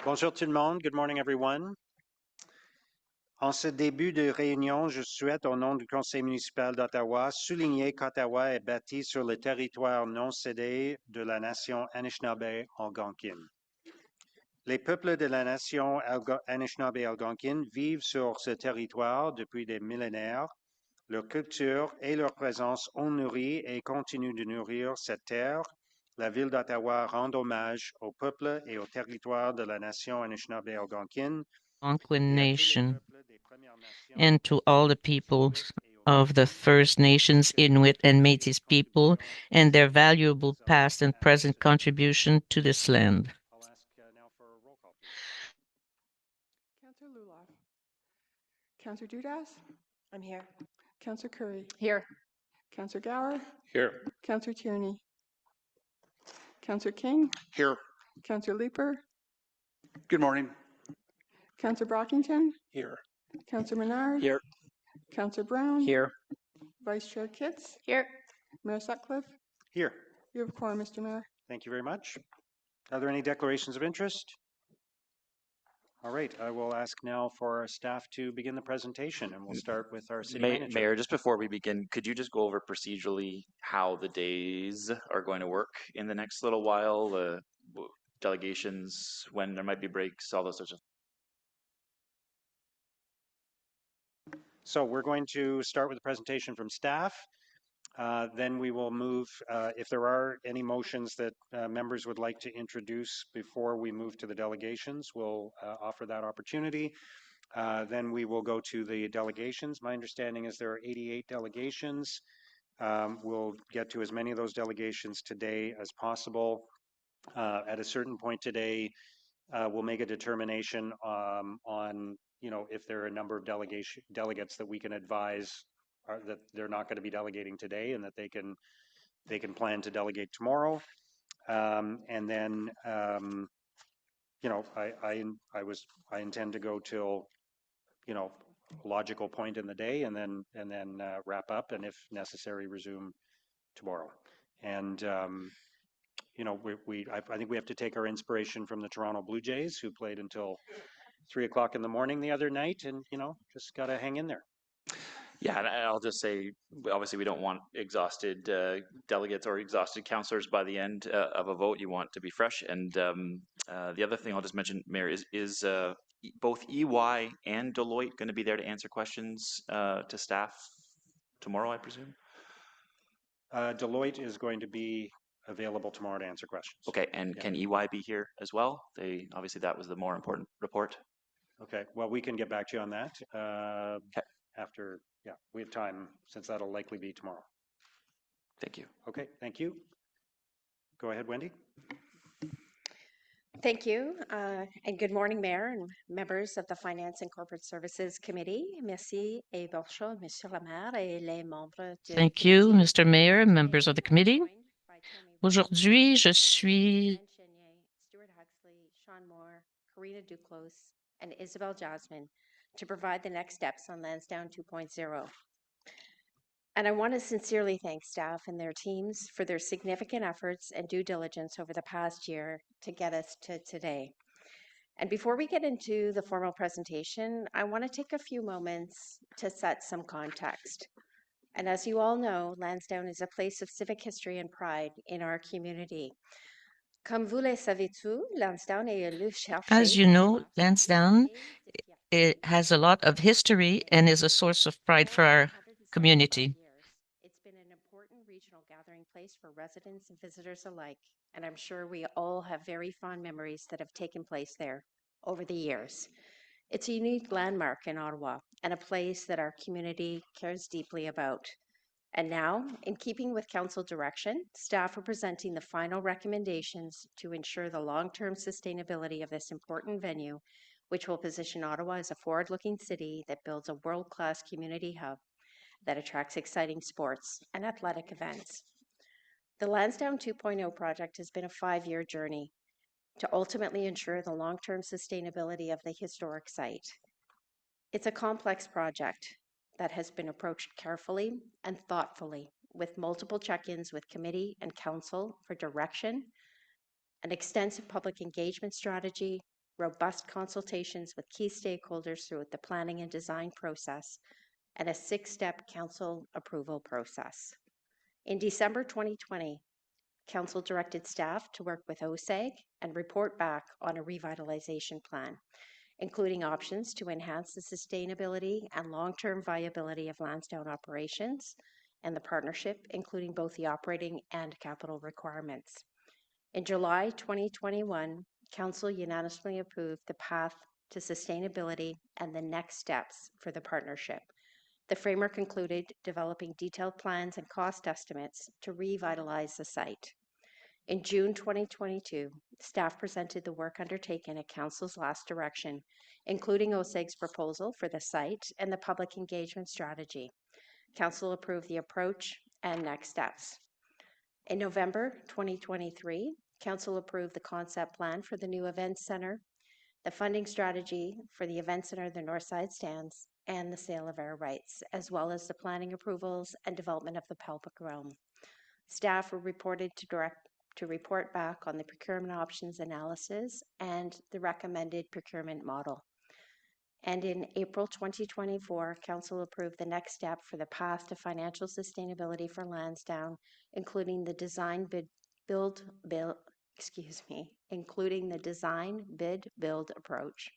Bonjour tout le monde. Good morning, everyone. En ce début de réunion, je souhaite, au nom du Conseil municipal d'Ottawa, souligner qu'Ottawa est bâti sur le territoire non cédé de la nation Anishinaabe-Algonquin. Les peuples de la nation Anishinaabe-Algonquin vivent sur ce territoire depuis des millénaires. Leur culture et leur présence ont nourri et continuent de nourrir cette terre. La ville d'Ottawa rend hommage au peuple et au territoire de la nation Anishinaabe-Algonquin Algonquin Nation, and to all the peoples of the First Nations, Inuit, and Métis people, and their valuable past and present contribution to this land. I'll ask now for a roll call, please. Councillor Luloff. Councillor Dudas. I'm here. Councillor Curry. Here. Councillor Gower. Here. Councillor Tierney. Councillor King. Here. Councillor Leeper. Good morning. Councillor Brockington. Here. Councillor Menard. Here. Councillor Brown. Here. Vice Chair Kitts. Here. Mayor Sutcliffe. Here. You have a quorum, Mr. Mayor. Thank you very much. Are there any declarations of interest? All right, I will ask now for our staff to begin the presentation, and we'll start with our city manager. Mayor, just before we begin, could you just go over procedurally how the days are going to work in the next little while? Delegations, when there might be breaks, all those sorts of. So we're going to start with a presentation from staff. Then we will move, if there are any motions that members would like to introduce before we move to the delegations, we'll offer that opportunity. Then we will go to the delegations. My understanding is there are 88 delegations. We'll get to as many of those delegations today as possible. At a certain point today, we'll make a determination on, if there are a number of delegates that we can advise that they're not going to be delegating today and that they can plan to delegate tomorrow. And then, I intend to go till, a logical point in the day and then wrap up, and if necessary, resume tomorrow. And, I think we have to take our inspiration from the Toronto Blue Jays, who played until 3 o'clock in the morning the other night, and, just got to hang in there. Yeah, and I'll just say, obviously, we don't want exhausted delegates or exhausted councillors by the end of a vote. You want to be fresh. And the other thing I'll just mention, Mayor, is both EY and Deloitte going to be there to answer questions to staff tomorrow, I presume? Deloitte is going to be available tomorrow to answer questions. Okay, and can EY be here as well? Obviously, that was the more important report. Okay, well, we can get back to you on that Okay. after, we have time, since that'll likely be tomorrow. Thank you. Okay, thank you. Go ahead, Wendy. Thank you. And good morning, Mayor and members of the Finance and Corporate Services Committee. Merci et bonjour, Monsieur le Maire et les membres du Thank you, Mr. Mayor, members of the committee. Aujourd'hui, je suis Stuart Huxley, Sean Moore, Karina Duclos, and Isabel Jasmine to provide the next steps on Lansdowne 2.0. And I want to sincerely thank staff and their teams for their significant efforts and due diligence over the past year to get us to today. And before we get into the formal presentation, I want to take a few moments to set some context. And as you all know, Lansdowne is a place of civic history and pride in our community. Comme vous le savez tous, Lansdowne est le cherché. As you know, Lansdowne has a lot of history and is a source of pride for our community. It's been an important regional gathering place for residents and visitors alike, and I'm sure we all have very fond memories that have taken place there over the years. It's a unique landmark in Ottawa and a place that our community cares deeply about. And now, in keeping with council direction, staff are presenting the final recommendations to ensure the long-term sustainability of this important venue, which will position Ottawa as a forward-looking city that builds a world-class community hub that attracts exciting sports and athletic events. The Lansdowne 2.0 project has been a 5-year journey to ultimately ensure the long-term sustainability of the historic site. It's a complex project that has been approached carefully and thoughtfully, with multiple check-ins with committee and council for direction, an extensive public engagement strategy, robust consultations with key stakeholders throughout the planning and design process, and a 6-step council approval process. In December 2020, Council directed staff to work with OSAG and report back on a revitalization plan, including options to enhance the sustainability and long-term viability of Lansdowne operations and the partnership, including both the operating and capital requirements. In July 2021, Council unanimously approved the path to sustainability and the next steps for the partnership. The framework included developing detailed plans and cost estimates to revitalize the site. In June 2022, staff presented the work undertaken at Council's last direction, including OSAG's proposal for the site and the public engagement strategy. Council approved the approach and next steps. In November 2023, Council approved the concept plan for the new Events Centre, the funding strategy for the Events Centre, the Northside Stands, and the sale of air rights, as well as the planning approvals and development of the pelvic realm. Staff were reported to report back on the procurement options analysis and the recommended procurement model. And in April 2024, Council approved the next step for the path to financial sustainability for Lansdowne, including the design bid build approach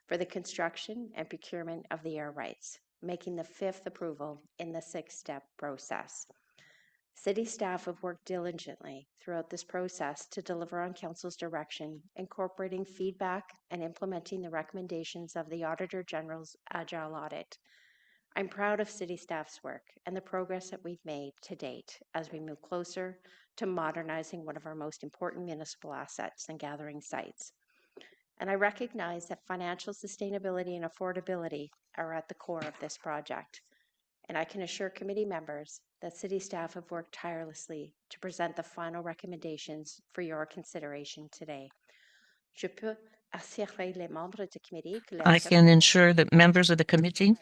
for the construction and procurement of the air rights, making the 5th approval in the 6-step process. City staff have worked diligently throughout this process to deliver on Council's direction, incorporating feedback and implementing the recommendations of the Auditor General's Agile Audit. I'm proud of City staff's work and the progress that we've made to date as we move closer to modernizing one of our most important municipal assets and gathering sites. And I recognize that financial sustainability and affordability are at the core of this project. And I can assure committee members that City staff have worked tirelessly to present the final recommendations for your consideration today. I can ensure that members of the committee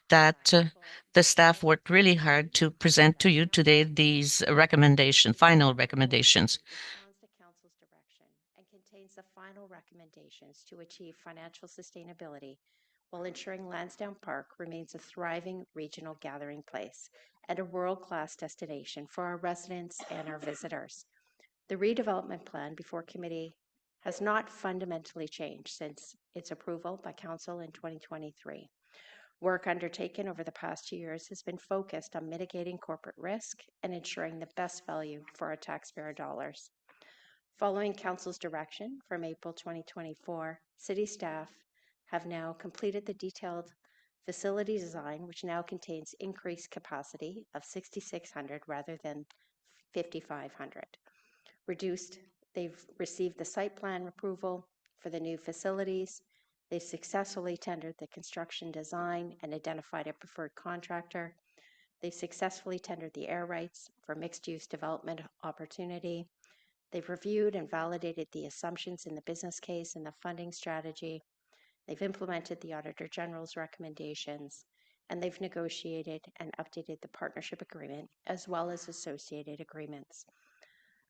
that the staff worked really hard to present to you today these final recommendations. Responds to Council's direction and contains the final recommendations to achieve financial sustainability while ensuring Lansdowne Park remains a thriving regional gathering place and a world-class destination for our residents and our visitors. The redevelopment plan before committee has not fundamentally changed since its approval by Council in 2023. Work undertaken over the past 2 years has been focused on mitigating corporate risk and ensuring the best value for our taxpayer dollars. Following Council's direction from April 2024, City staff have now completed the detailed facility design, which now contains increased capacity of 6,600 rather than 5,500. They've received the site plan approval for the new facilities. They successfully tendered the construction design and identified a preferred contractor. They've successfully tendered the air rights for mixed-use development opportunity. They've reviewed and validated the assumptions in the business case and the funding strategy. They've implemented the Auditor General's recommendations, and they've negotiated and updated the partnership agreement as well as associated agreements.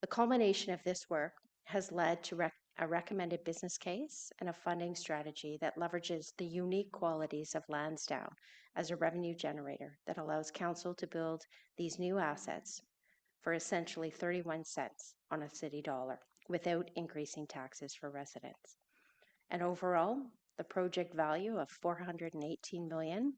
The culmination of this work has led to a recommended business case and a funding strategy that leverages the unique qualities of Lansdowne as a revenue generator that allows Council to build these new assets for essentially 31 cents on a city dollar without increasing taxes for residents. And overall, the project value of $418 million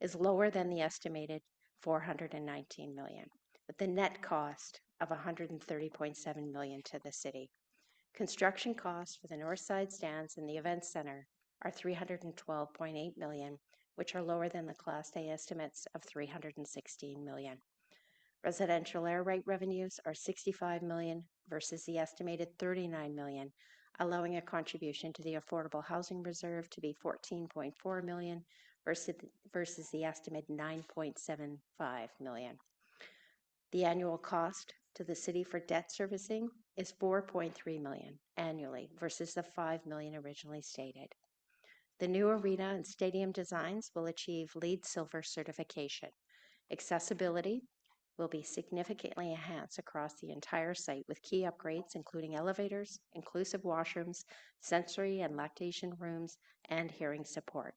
is lower than the estimated $419 million, with the net cost of $130.7 million to the city. Construction costs for the Northside Stands and the Events Centre are $312.8 million, which are lower than the Class A estimates of $316 million. Residential air right revenues are $65 million versus the estimated $39 million, allowing a contribution to the Affordable Housing Reserve to be $14.4 million versus the estimated $9.75 million. The annual cost to the city for debt servicing is $4.3 million annually versus the $5 million originally stated. The new arena and stadium designs will achieve LEED Silver certification. Accessibility will be significantly enhanced across the entire site with key upgrades, including elevators, inclusive washrooms, sensory and lactation rooms, and hearing support.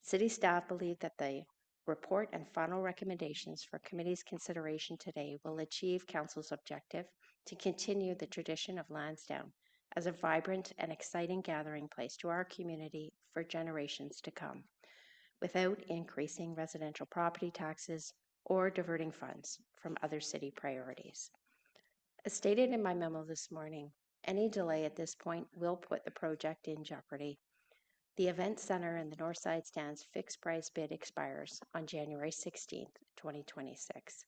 City staff believe that the report and final recommendations for committee's consideration today will achieve Council's objective to continue the tradition of Lansdowne as a vibrant and exciting gathering place to our community for generations to come, without increasing residential property taxes or diverting funds from other city priorities. As stated in my memo this morning, any delay at this point will put the project in jeopardy. The Event Centre and the Northside Stands fixed price bid expires on January 16th, 2026.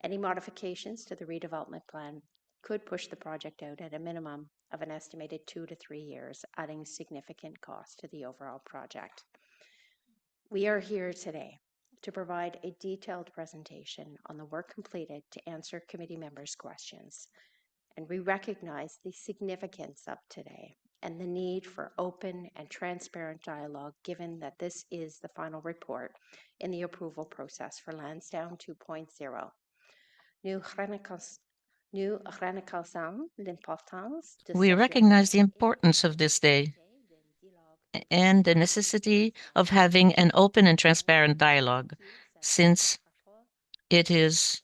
Any modifications to the redevelopment plan could push the project out at a minimum of an estimated 2 to 3 years, adding significant cost to the overall project. We are here today to provide a detailed presentation on the work completed to answer committee members' questions. And we recognize the significance of today and the need for open and transparent dialogue, given that this is the final report in the approval process for Lansdowne 2.0. We recognize the importance of this day and the necessity of having an open and transparent dialogue, since it is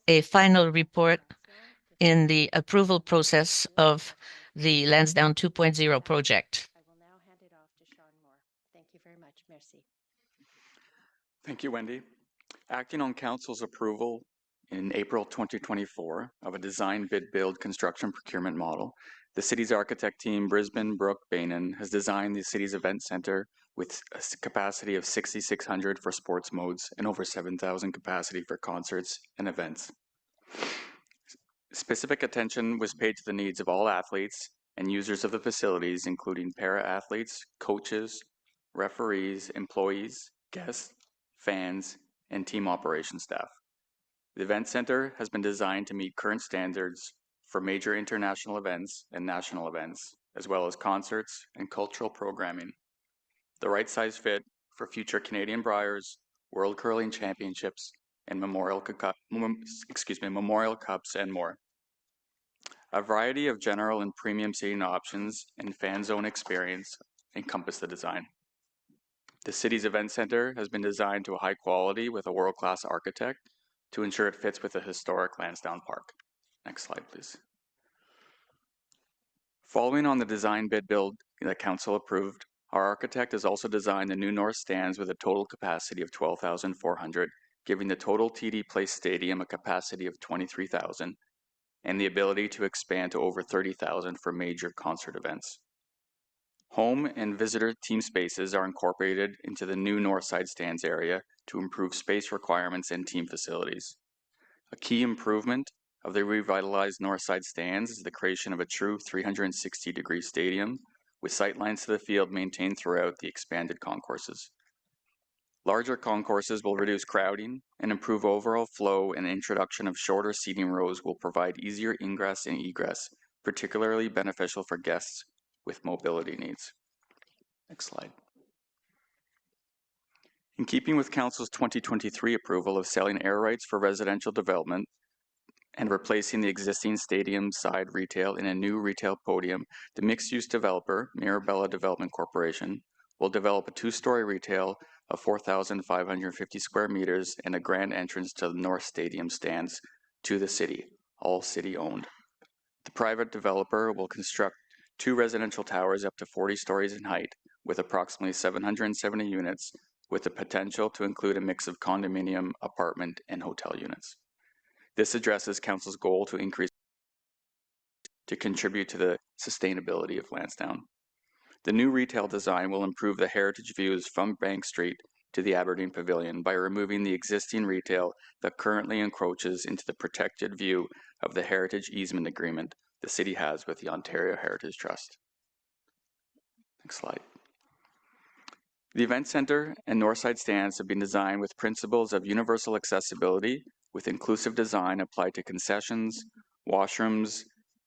a final report in the approval process of the Lansdowne 2.0 project. I will now hand it off to Sean Moore. Thank you very much. Merci. Thank you, Wendy. Acting on Council's approval in April 2024 of a design bid build construction procurement model, the city's architect team, Brisbane Brook Bainan, has designed the city's event center with a capacity of 6,600 for sports modes and over 7,000 capacity for concerts and events. Specific attention was paid to the needs of all athletes and users of the facilities, including para-athletes, coaches, referees, employees, guests, fans, and team operations staff. The event center has been designed to meet current standards for major international events and national events, as well as concerts and cultural programming. The right size fit for future Canadian Briers, World Curling Championships, and Memorial Cups and more. A variety of general and premium seating options and fan zone experience encompass the design. The city's event center has been designed to a high quality with a world-class architect to ensure it fits with the historic Lansdowne Park. Next slide, please. Following on the design bid build that Council approved, our architect has also designed the new North Stands with a total capacity of 12,400, giving the total TD Place Stadium a capacity of 23,000 and the ability to expand to over 30,000 for major concert events. Home and visitor team spaces are incorporated into the new Northside Stands area to improve space requirements and team facilities. A key improvement of the revitalized Northside Stands is the creation of a true 360-degree stadium with sightlines to the field maintained throughout the expanded concourses. Larger concourses will reduce crowding and improve overall flow, and the introduction of shorter seating rows will provide easier ingress and egress, particularly beneficial for guests with mobility needs. Next slide. In keeping with Council's 2023 approval of selling air rights for residential development and replacing the existing stadium side retail in a new retail podium, the mixed-use developer, Mirabella Development Corporation, will develop a two-story retail of 4,550 square meters and a grand entrance to the North Stadium Stands to the city, all city-owned. The private developer will construct 2 residential towers up to 40 stories in height with approximately 770 units, with the potential to include a mix of condominium, apartment, and hotel units. This addresses Council's goal to contribute to the sustainability of Lansdowne. The new retail design will improve the heritage views from Bank Street to the Aberdeen Pavilion by removing the existing retail that currently encroaches into the protected view of the heritage easement agreement the city has with the Ontario Heritage Trust. Next slide. The Event Centre and Northside Stands have been designed with principles of universal accessibility with inclusive design applied to concessions, washrooms,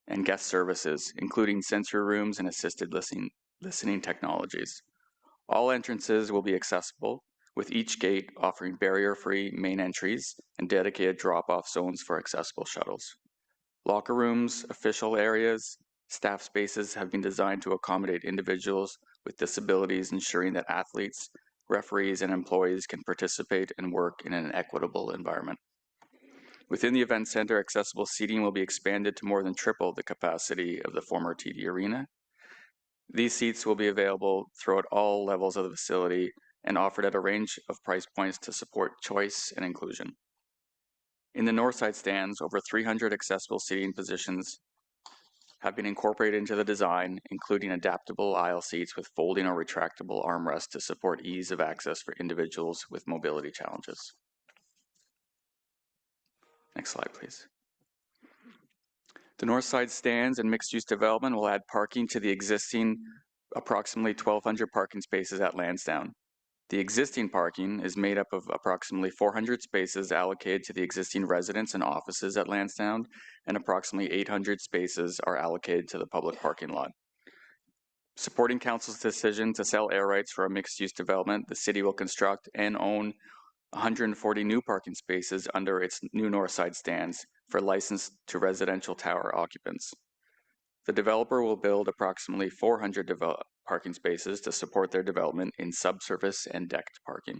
and guest services, including sensory rooms and assisted listening technologies. All entrances will be accessible with each gate offering barrier-free main entries and dedicated drop-off zones for accessible shuttles. Locker rooms, official areas, staff spaces have been designed to accommodate individuals with disabilities, ensuring that athletes, referees, and employees can participate and work in an equitable environment. Within the event center, accessible seating will be expanded to more than triple the capacity of the former TD Arena. These seats will be available throughout all levels of the facility and offered at a range of price points to support choice and inclusion. In the north side stands, over 300 accessible seating positions have been incorporated into the design, including adaptable aisle seats with folding or retractable armrests to support ease of access for individuals with mobility challenges. Next slide, please. The north side stands and mixed-use development will add parking to the existing approximately 1,200 parking spaces at Lansdowne. The existing parking is made up of approximately 400 spaces allocated to the existing residents and offices at Lansdowne, and approximately 800 spaces are allocated to the public parking lot. Supporting Council's decision to sell air rights for a mixed-use development, the City will construct and own 140 new parking spaces under its new north side stands for licensed to residential tower occupants. The developer will build approximately 400 parking spaces to support their development in subsurface and decked parking.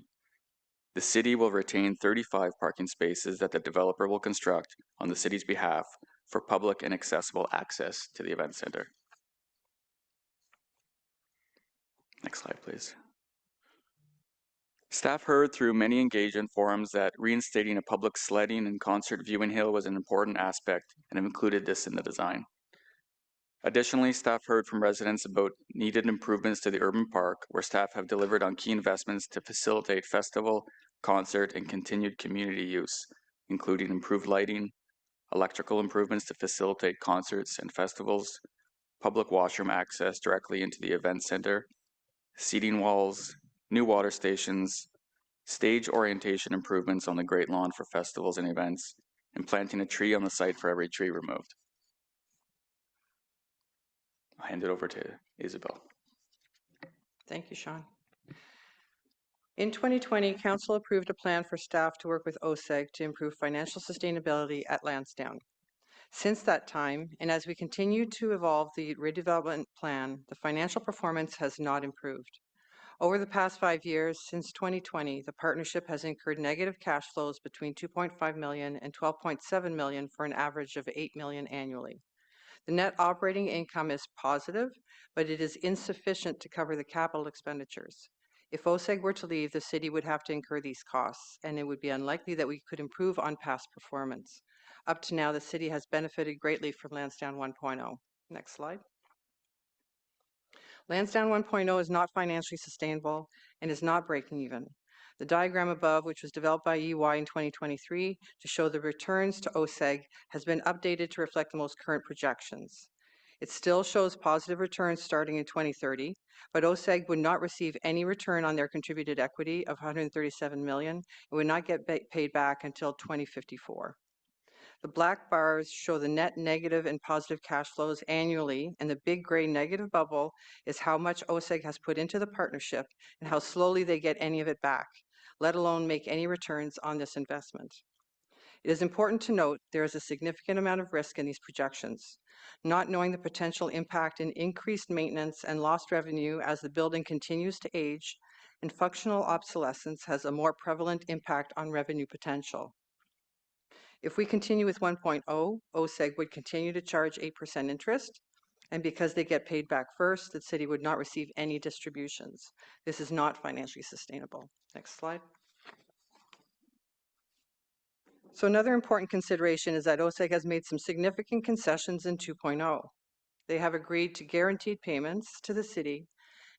The City will retain 35 parking spaces that the developer will construct on the City's behalf for public and accessible access to the event center. Next slide, please. Staff heard through many engagement forums that reinstating a public sledding and concert viewing hill was an important aspect and have included this in the design. Additionally, staff heard from residents about needed improvements to the urban park, where staff have delivered on key investments to facilitate festival, concert, and continued community use, including improved lighting, electrical improvements to facilitate concerts and festivals, public washroom access directly into the event center, seating walls, new water stations, stage orientation improvements on the Great Lawn for festivals and events, and planting a tree on the site for every tree removed. I'll hand it over to Isabel. Thank you, Sean. In 2020, Council approved a plan for staff to work with OSEG to improve financial sustainability at Lansdowne. Since that time, and as we continue to evolve the redevelopment plan, the financial performance has not improved. Over the past 5 years, since 2020, the partnership has incurred negative cash flows between $2.5 million and $12.7 million for an average of $8 million annually. The net operating income is positive, but it is insufficient to cover the capital expenditures. If OSEG were to leave, the City would have to incur these costs, and it would be unlikely that we could improve on past performance. Up to now, the City has benefited greatly from Lansdowne 1.0. Next slide. Lansdowne 1.0 is not financially sustainable and is not breaking even. The diagram above, which was developed by EY in 2023 to show the returns to OSEG, has been updated to reflect the most current projections. It still shows positive returns starting in 2030, but OSEG would not receive any return on their contributed equity of $137 million and would not get paid back until 2054. The black bars show the net negative and positive cash flows annually, and the big gray negative bubble is how much OSEG has put into the partnership and how slowly they get any of it back, let alone make any returns on this investment. It is important to note there is a significant amount of risk in these projections. Not knowing the potential impact in increased maintenance and lost revenue as the building continues to age, and functional obsolescence has a more prevalent impact on revenue potential. If we continue with 1.0, OSEG would continue to charge 8% interest, and because they get paid back first, the City would not receive any distributions. This is not financially sustainable. Next slide. So another important consideration is that OSEG has made some significant concessions in 2.0. They have agreed to guaranteed payments to the City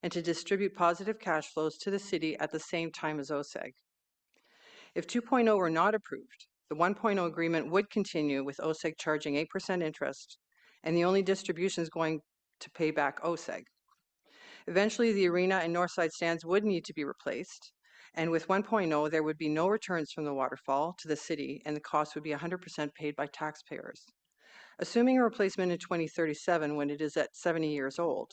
and to distribute positive cash flows to the City at the same time as OSEG. If 2.0 were not approved, the 1.0 agreement would continue with OSEG charging 8% interest and the only distributions going to pay back OSEG. Eventually, the arena and Northside stands would need to be replaced, and with 1.0, there would be no returns from the waterfall to the City, and the cost would be 100% paid by taxpayers. Assuming a replacement in 2037 when it is at 70 years old,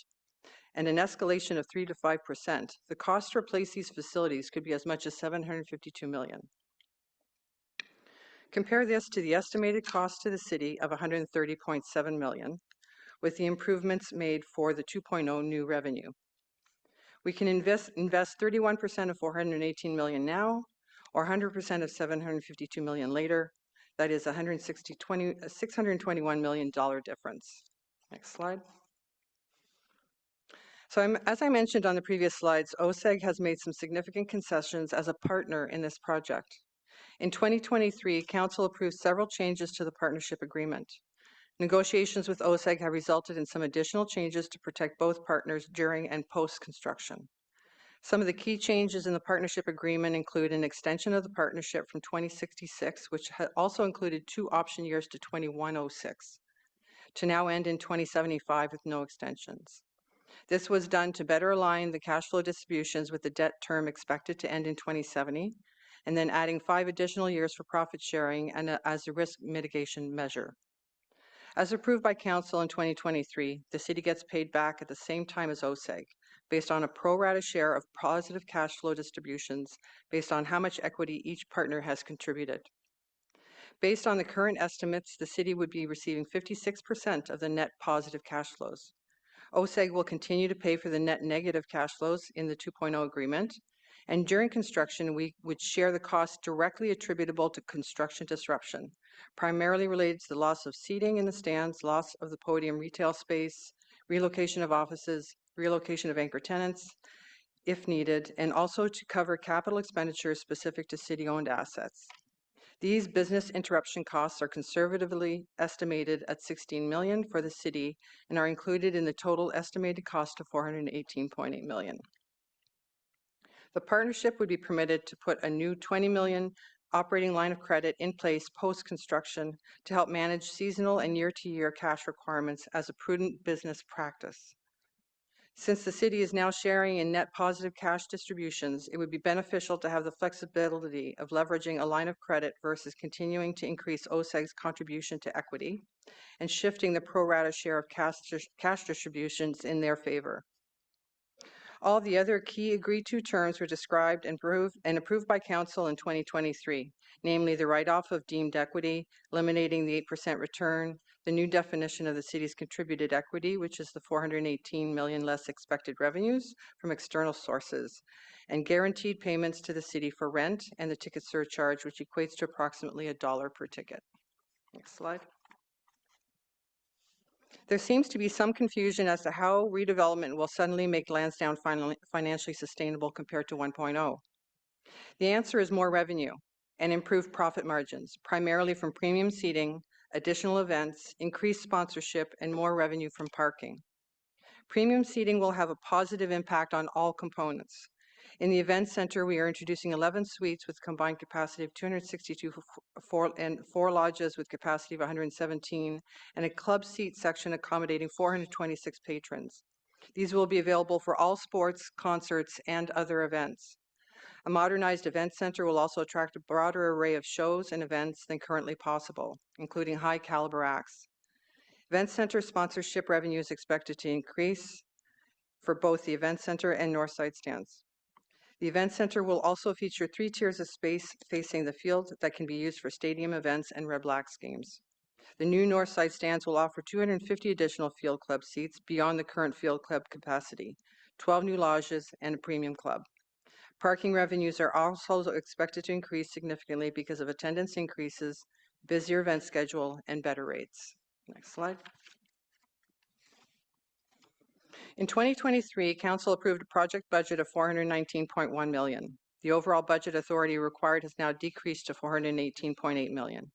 and an escalation of 3 to 5%, the cost to replace these facilities could be as much as $752 million. Compare this to the estimated cost to the city of $130.7 million, with the improvements made for the 2.0 new revenue. We can invest 31% of $418 million now, or 100% of $752 million later. That is a $621 million difference. Next slide. So as I mentioned on the previous slides, OSEG has made some significant concessions as a partner in this project. In 2023, Council approved several changes to the partnership agreement. Negotiations with OSEG have resulted in some additional changes to protect both partners during and post-construction. Some of the key changes in the partnership agreement include an extension of the partnership from 2066, which also included 2 option years to 2106, to now end in 2075 with no extensions. This was done to better align the cash flow distributions with the debt term expected to end in 2070, and then adding 5 additional years for profit sharing and as a risk mitigation measure. As approved by Council in 2023, the city gets paid back at the same time as OSEG, based on a pro rata share of positive cash flow distributions based on how much equity each partner has contributed. Based on the current estimates, the city would be receiving 56% of the net positive cash flows. OSEG will continue to pay for the net negative cash flows in the 2.0 agreement, and during construction, we would share the costs directly attributable to construction disruption, primarily related to the loss of seating in the stands, loss of the podium retail space, relocation of offices, relocation of anchor tenants, if needed, and also to cover capital expenditures specific to city-owned assets. These business interruption costs are conservatively estimated at $16 million for the city and are included in the total estimated cost of $418.8 million. The partnership would be permitted to put a new $20 million operating line of credit in place post-construction to help manage seasonal and year-to-year cash requirements as a prudent business practice. Since the city is now sharing in net positive cash distributions, it would be beneficial to have the flexibility of leveraging a line of credit versus continuing to increase OSEG's contribution to equity and shifting the pro rata share of cash distributions in their favor. All the other key agreed-to terms were described and approved by Council in 2023, namely the write-off of deemed equity, eliminating the 8% return, the new definition of the city's contributed equity, which is the $418 million less expected revenues from external sources, and guaranteed payments to the city for rent and the ticket surcharge, which equates to approximately $1 per ticket. Next slide. There seems to be some confusion as to how redevelopment will suddenly make Lansdowne financially sustainable compared to 1.0. The answer is more revenue and improved profit margins, primarily from premium seating, additional events, increased sponsorship, and more revenue from parking. Premium seating will have a positive impact on all components. In the event center, we are introducing 11 suites with combined capacity of 262 and 4 lodges with capacity of 117, and a club seat section accommodating 426 patrons. These will be available for all sports, concerts, and other events. A modernized event center will also attract a broader array of shows and events than currently possible, including high caliber acts. Event center sponsorship revenue is expected to increase for both the event center and Northside stands. The event center will also feature 3 tiers of space facing the field that can be used for stadium events and Red Blacks games. The new Northside stands will offer 250 additional field club seats beyond the current field club capacity, 12 new lodges, and a premium club. Parking revenues are also expected to increase significantly because of attendance increases, busier event schedule, and better rates. Next slide. In 2023, Council approved a project budget of $419.1 million. The overall budget authority required has now decreased to $418.8 million.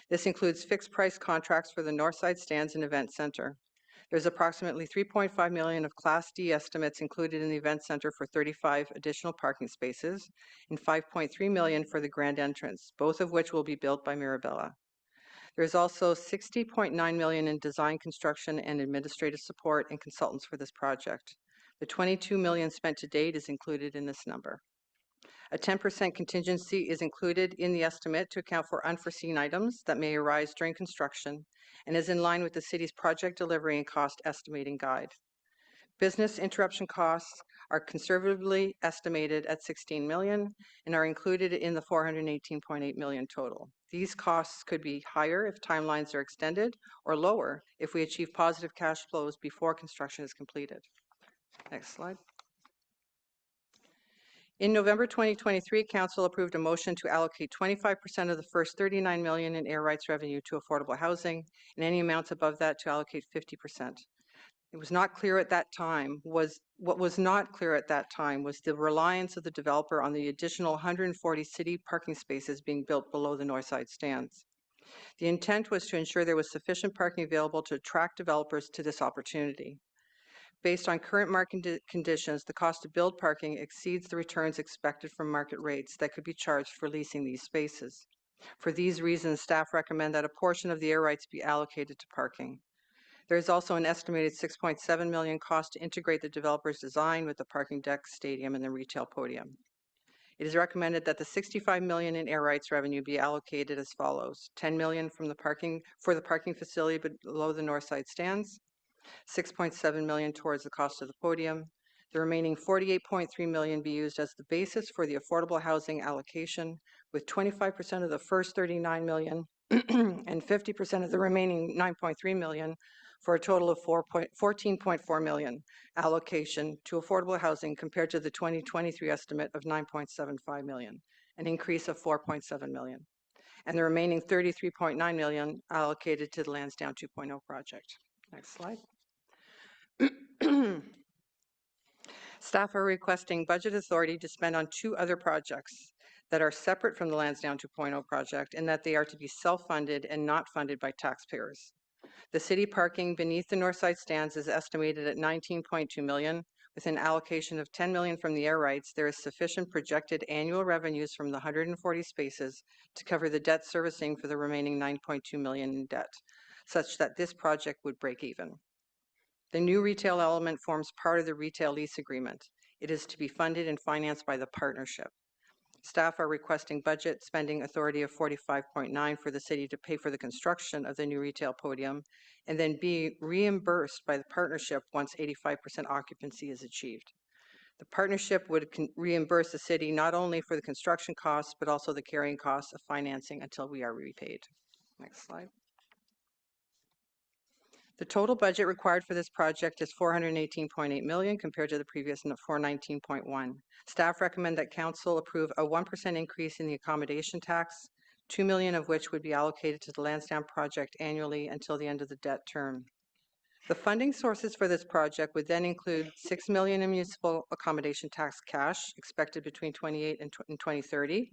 This includes fixed price contracts for the Northside stands and event center. There's approximately $3.5 million of Class D estimates included in the event center for 35 additional parking spaces and $5.3 million for the grand entrance, both of which will be built by Mirabella. There's also $60.9 million in design, construction, and administrative support and consultants for this project. The $22 million spent to date is included in this number. A 10% contingency is included in the estimate to account for unforeseen items that may arise during construction and is in line with the city's project delivery and cost estimating guide. Business interruption costs are conservatively estimated at 16 million and are included in the 418.8 million total. These costs could be higher if timelines are extended or lower if we achieve positive cash flows before construction is completed. Next slide. In November 2023, Council approved a motion to allocate 25% of the first 39 million in air rights revenue to affordable housing, and any amounts above that to allocate 50%. It was not clear at that time was the reliance of the developer on the additional 140 city parking spaces being built below the north side stands. The intent was to ensure there was sufficient parking available to attract developers to this opportunity. Based on current market conditions, the cost to build parking exceeds the returns expected from market rates that could be charged for leasing these spaces. For these reasons, staff recommend that a portion of the air rights be allocated to parking. There is also an estimated 6.7 million cost to integrate the developer's design with the parking deck, stadium, and the retail podium. It is recommended that the 65 million in air rights revenue be allocated as follows: 10 million for the parking facility below the north side stands, 6.7 million towards the cost of the podium. The remaining 48.3 million be used as the basis for the affordable housing allocation, with 25% of the first 39 million and 50% of the remaining 9.3 million, for a total of 14.4 million allocation to affordable housing compared to the 2023 estimate of 9.75 million, an increase of 4.7 million, and the remaining 33.9 million allocated to the Lansdowne 2.0 project. Next slide. Staff are requesting budget authority to spend on two other projects that are separate from the Lansdowne 2.0 project, and that they are to be self-funded and not funded by taxpayers. The city parking beneath the north side stands is estimated at 19.2 million. With an allocation of 10 million from the air rights, there is sufficient projected annual revenues from the 140 spaces to cover the debt servicing for the remaining 9.2 million in debt, such that this project would break even. The new retail element forms part of the retail lease agreement. It is to be funded and financed by the partnership. Staff are requesting budget spending authority of 45.9 for the city to pay for the construction of the new retail podium, and then be reimbursed by the partnership once 85% occupancy is achieved. The partnership would reimburse the city not only for the construction costs, but also the carrying costs of financing until we are repaid. Next slide. The total budget required for this project is 418.8 million compared to the previous 419.1. Staff recommend that Council approve a 1% increase in the accommodation tax, 2 million of which would be allocated to the Lansdowne project annually until the end of the debt term. The funding sources for this project would then include 6 million in municipal accommodation tax cash expected between 28 and 2030,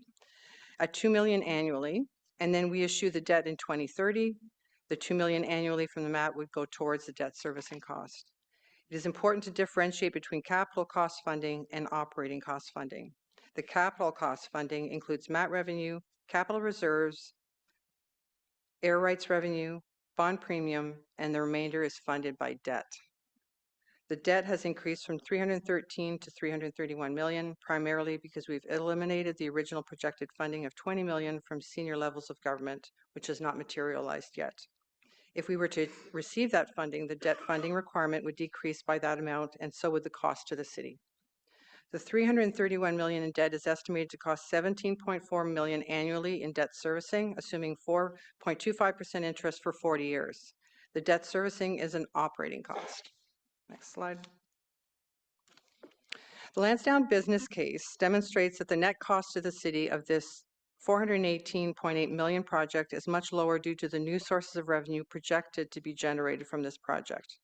at 2 million annually, and then we issue the debt in 2030. The 2 million annually from the MAT would go towards the debt servicing cost. It is important to differentiate between capital cost funding and operating cost funding. The capital cost funding includes MAT revenue, capital reserves, air rights revenue, bond premium, and the remainder is funded by debt. The debt has increased from 313 to 331 million, primarily because we've eliminated the original projected funding of 20 million from senior levels of government, which has not materialized yet. If we were to receive that funding, the debt funding requirement would decrease by that amount, and so would the cost to the city. The 331 million in debt is estimated to cost 17.4 million annually in debt servicing, assuming 4.25% interest for 40 years. The debt servicing is an operating cost. Next slide. The Lansdowne business case demonstrates that the net cost to the city of this 418.8 million project is much lower due to the new sources of revenue projected to be generated from this project.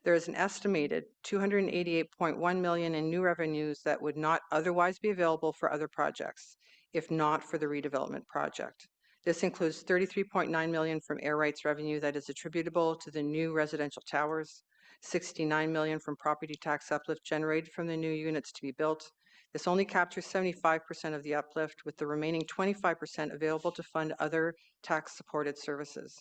There is an estimated 288.1 million in new revenues that would not otherwise be available for other projects, if not for the redevelopment project. This includes 33.9 million from air rights revenue that is attributable to the new residential towers, 69 million from property tax uplift generated from the new units to be built. This only captures 75% of the uplift, with the remaining 25% available to fund other tax-supported services.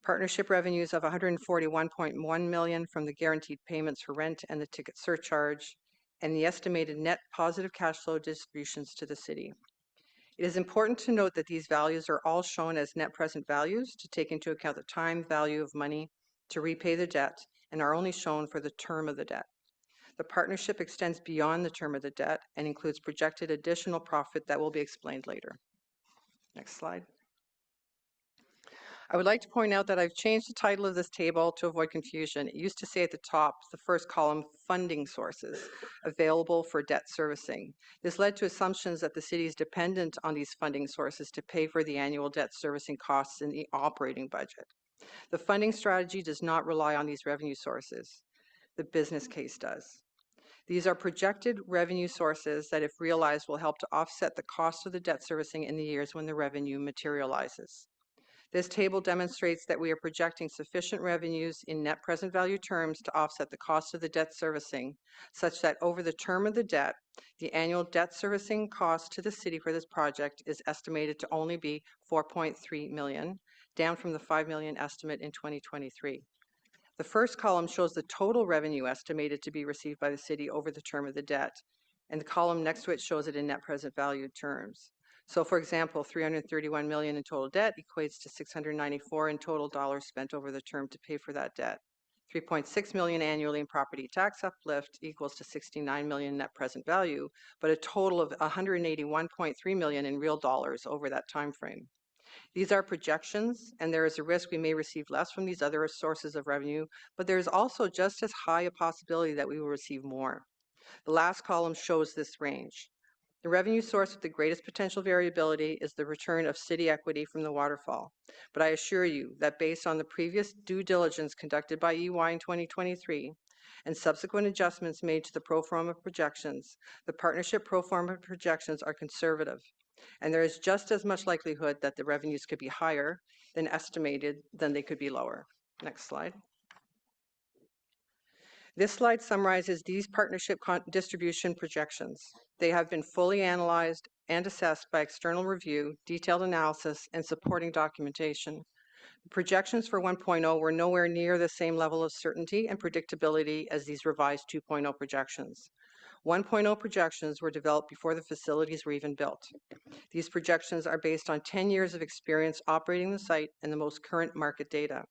Partnership revenues of 141.1 million from the guaranteed payments for rent and the ticket surcharge, and the estimated net positive cash flow distributions to the city. It is important to note that these values are all shown as net present values to take into account the time value of money to repay the debt and are only shown for the term of the debt. The partnership extends beyond the term of the debt and includes projected additional profit that will be explained later. Next slide. I would like to point out that I've changed the title of this table to avoid confusion. It used to say at the top, the first column, funding sources available for debt servicing. This led to assumptions that the city is dependent on these funding sources to pay for the annual debt servicing costs in the operating budget. The funding strategy does not rely on these revenue sources. The business case does. These are projected revenue sources that, if realized, will help to offset the cost of the debt servicing in the years when the revenue materializes. This table demonstrates that we are projecting sufficient revenues in net present value terms to offset the cost of the debt servicing, such that over the term of the debt, the annual debt servicing cost to the city for this project is estimated to only be $4.3 million, down from the $5 million estimate in 2023. The first column shows the total revenue estimated to be received by the city over the term of the debt, and the column next to it shows it in net present value terms. So, for example, $331 million in total debt equates to $694 in total dollars spent over the term to pay for that debt. $3.6 million annually in property tax uplift equals to $69 million net present value, but a total of $181.3 million in real dollars over that time frame. These are projections, and there is a risk we may receive less from these other sources of revenue, but there is also just as high a possibility that we will receive more. The last column shows this range. The revenue source with the greatest potential variability is the return of city equity from the waterfall. But I assure you that based on the previous due diligence conducted by EY in 2023 and subsequent adjustments made to the pro forma projections, the partnership pro forma projections are conservative, and there is just as much likelihood that the revenues could be higher than estimated than they could be lower. Next slide. This slide summarizes these partnership distribution projections. They have been fully analyzed and assessed by external review, detailed analysis, and supporting documentation. The projections for 1.0 were nowhere near the same level of certainty and predictability as these revised 2.0 projections. 1.0 projections were developed before the facilities were even built. These projections are based on 10 years of experience operating the site and the most current market data.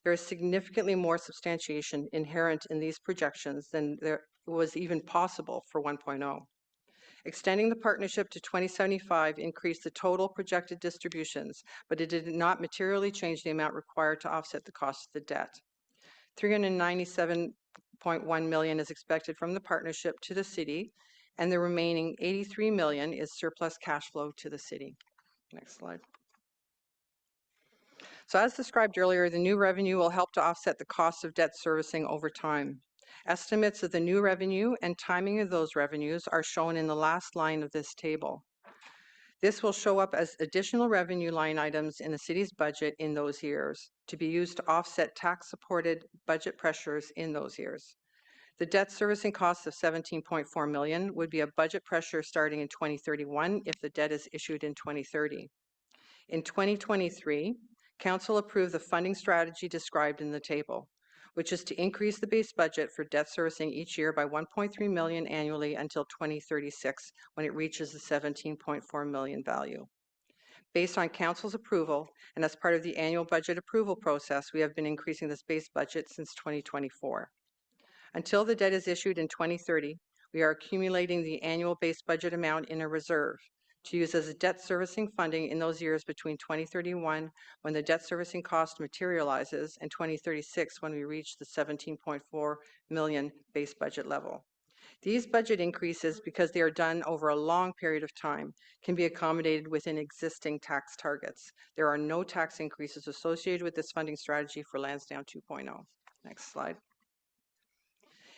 There is significantly more substantiation inherent in these projections than there was even possible for 1.0. Extending the partnership to 2075 increased the total projected distributions, but it did not materially change the amount required to offset the cost of the debt. $397.1 million is expected from the partnership to the city, and the remaining $83 million is surplus cash flow to the city. Next slide. So as described earlier, the new revenue will help to offset the cost of debt servicing over time. Estimates of the new revenue and timing of those revenues are shown in the last line of this table. This will show up as additional revenue line items in the city's budget in those years to be used to offset tax-supported budget pressures in those years. The debt servicing cost of $17.4 million would be a budget pressure starting in 2031 if the debt is issued in 2030. In 2023, Council approved the funding strategy described in the table, which is to increase the base budget for debt servicing each year by $1.3 million annually until 2036, when it reaches the $17.4 million value. Based on Council's approval, and as part of the annual budget approval process, we have been increasing this base budget since 2024. Until the debt is issued in 2030, we are accumulating the annual base budget amount in a reserve to use as a debt servicing funding in those years between 2031, when the debt servicing cost materializes, and 2036, when we reach the $17.4 million base budget level. These budget increases, because they are done over a long period of time, can be accommodated within existing tax targets. There are no tax increases associated with this funding strategy for Lansdowne 2.0. Next slide.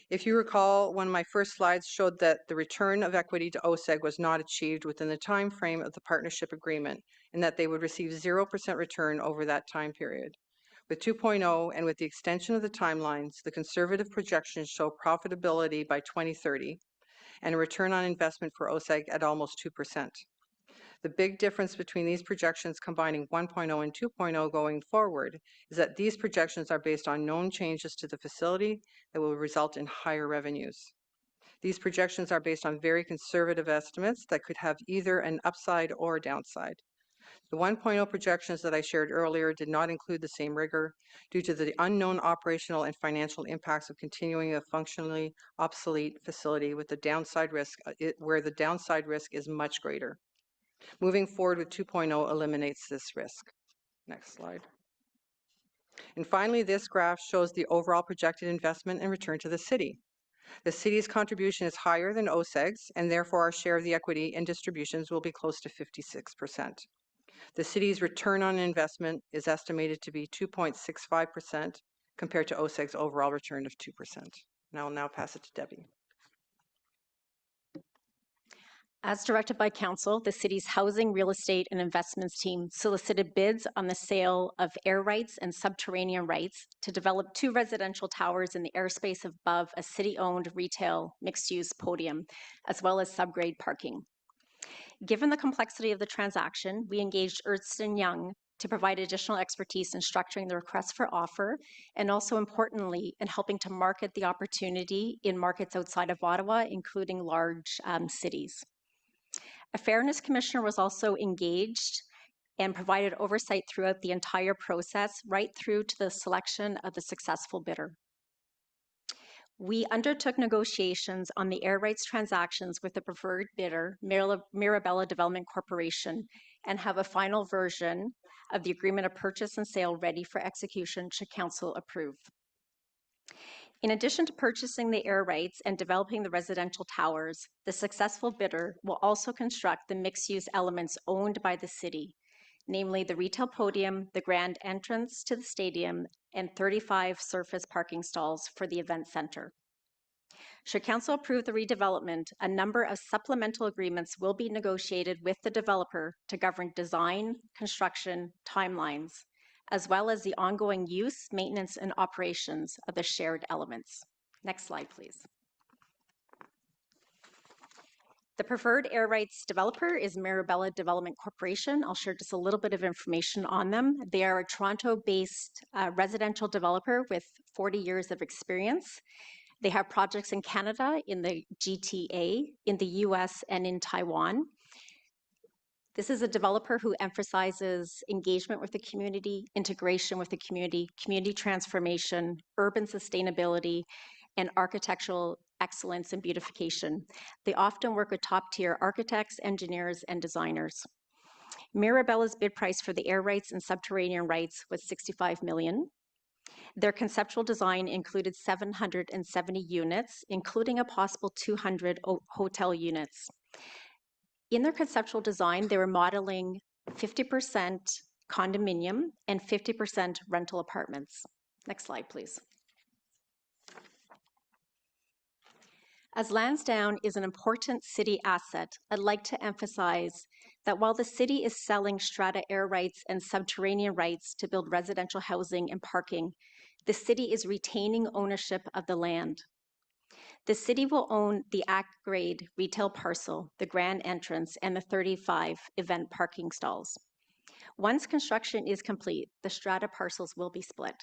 If you recall, one of my first slides showed that the return of equity to OSEG was not achieved within the time frame of the partnership agreement, and that they would receive 0% return over that time period. With 2.0 and with the extension of the timelines, the conservative projections show profitability by 2030 and a return on investment for OSEG at almost 2%. The big difference between these projections combining 1.0 and 2.0 going forward is that these projections are based on known changes to the facility that will result in higher revenues. These projections are based on very conservative estimates that could have either an upside or downside. The 1.0 projections that I shared earlier did not include the same rigor due to the unknown operational and financial impacts of continuing a functionally obsolete facility with the downside risk, where the downside risk is much greater. Moving forward with 2.0 eliminates this risk. Next slide. And finally, this graph shows the overall projected investment and return to the city. The city's contribution is higher than OSEG's, and therefore our share of the equity and distributions will be close to 56%. The city's return on investment is estimated to be 2.65% compared to OSEG's overall return of 2%. And I will now pass it to Debbie. As directed by Council, the City's Housing, Real Estate and Investments team solicited bids on the sale of air rights and subterranean rights to develop 2 residential towers in the airspace above a city-owned retail mixed-use podium, as well as subgrade parking. Given the complexity of the transaction, we engaged Ernst & Young to provide additional expertise in structuring the request for offer, and also importantly, in helping to market the opportunity in markets outside of Ottawa, including large cities. A fairness commissioner was also engaged and provided oversight throughout the entire process, right through to the selection of the successful bidder. We undertook negotiations on the air rights transactions with the preferred bidder, Mirabella Development Corporation, and have a final version of the agreement of purchase and sale ready for execution should Council approve. In addition to purchasing the air rights and developing the residential towers, the successful bidder will also construct the mixed-use elements owned by the city, namely the retail podium, the grand entrance to the stadium, and 35 surface parking stalls for the event center. Should Council approve the redevelopment, a number of supplemental agreements will be negotiated with the developer to govern design, construction, timelines, as well as the ongoing use, maintenance, and operations of the shared elements. Next slide, please. The preferred air rights developer is Mirabella Development Corporation. I'll share just a little bit of information on them. They are a Toronto-based residential developer with 40 years of experience. They have projects in Canada, in the GTA, in the US, and in Taiwan. This is a developer who emphasizes engagement with the community, integration with the community transformation, urban sustainability, and architectural excellence and beautification. They often work with top-tier architects, engineers, and designers. Mirabella's bid price for the air rights and subterranean rights was $65 million. Their conceptual design included 770 units, including a possible 200 hotel units. In their conceptual design, they were modeling 50% condominium and 50% rental apartments. Next slide, please. As Lansdowne is an important city asset, I'd like to emphasize that while the city is selling strata air rights and subterranean rights to build residential housing and parking, the city is retaining ownership of the land. The city will own the at-grade retail parcel, the grand entrance, and the 35 event parking stalls. Once construction is complete, the strata parcels will be split.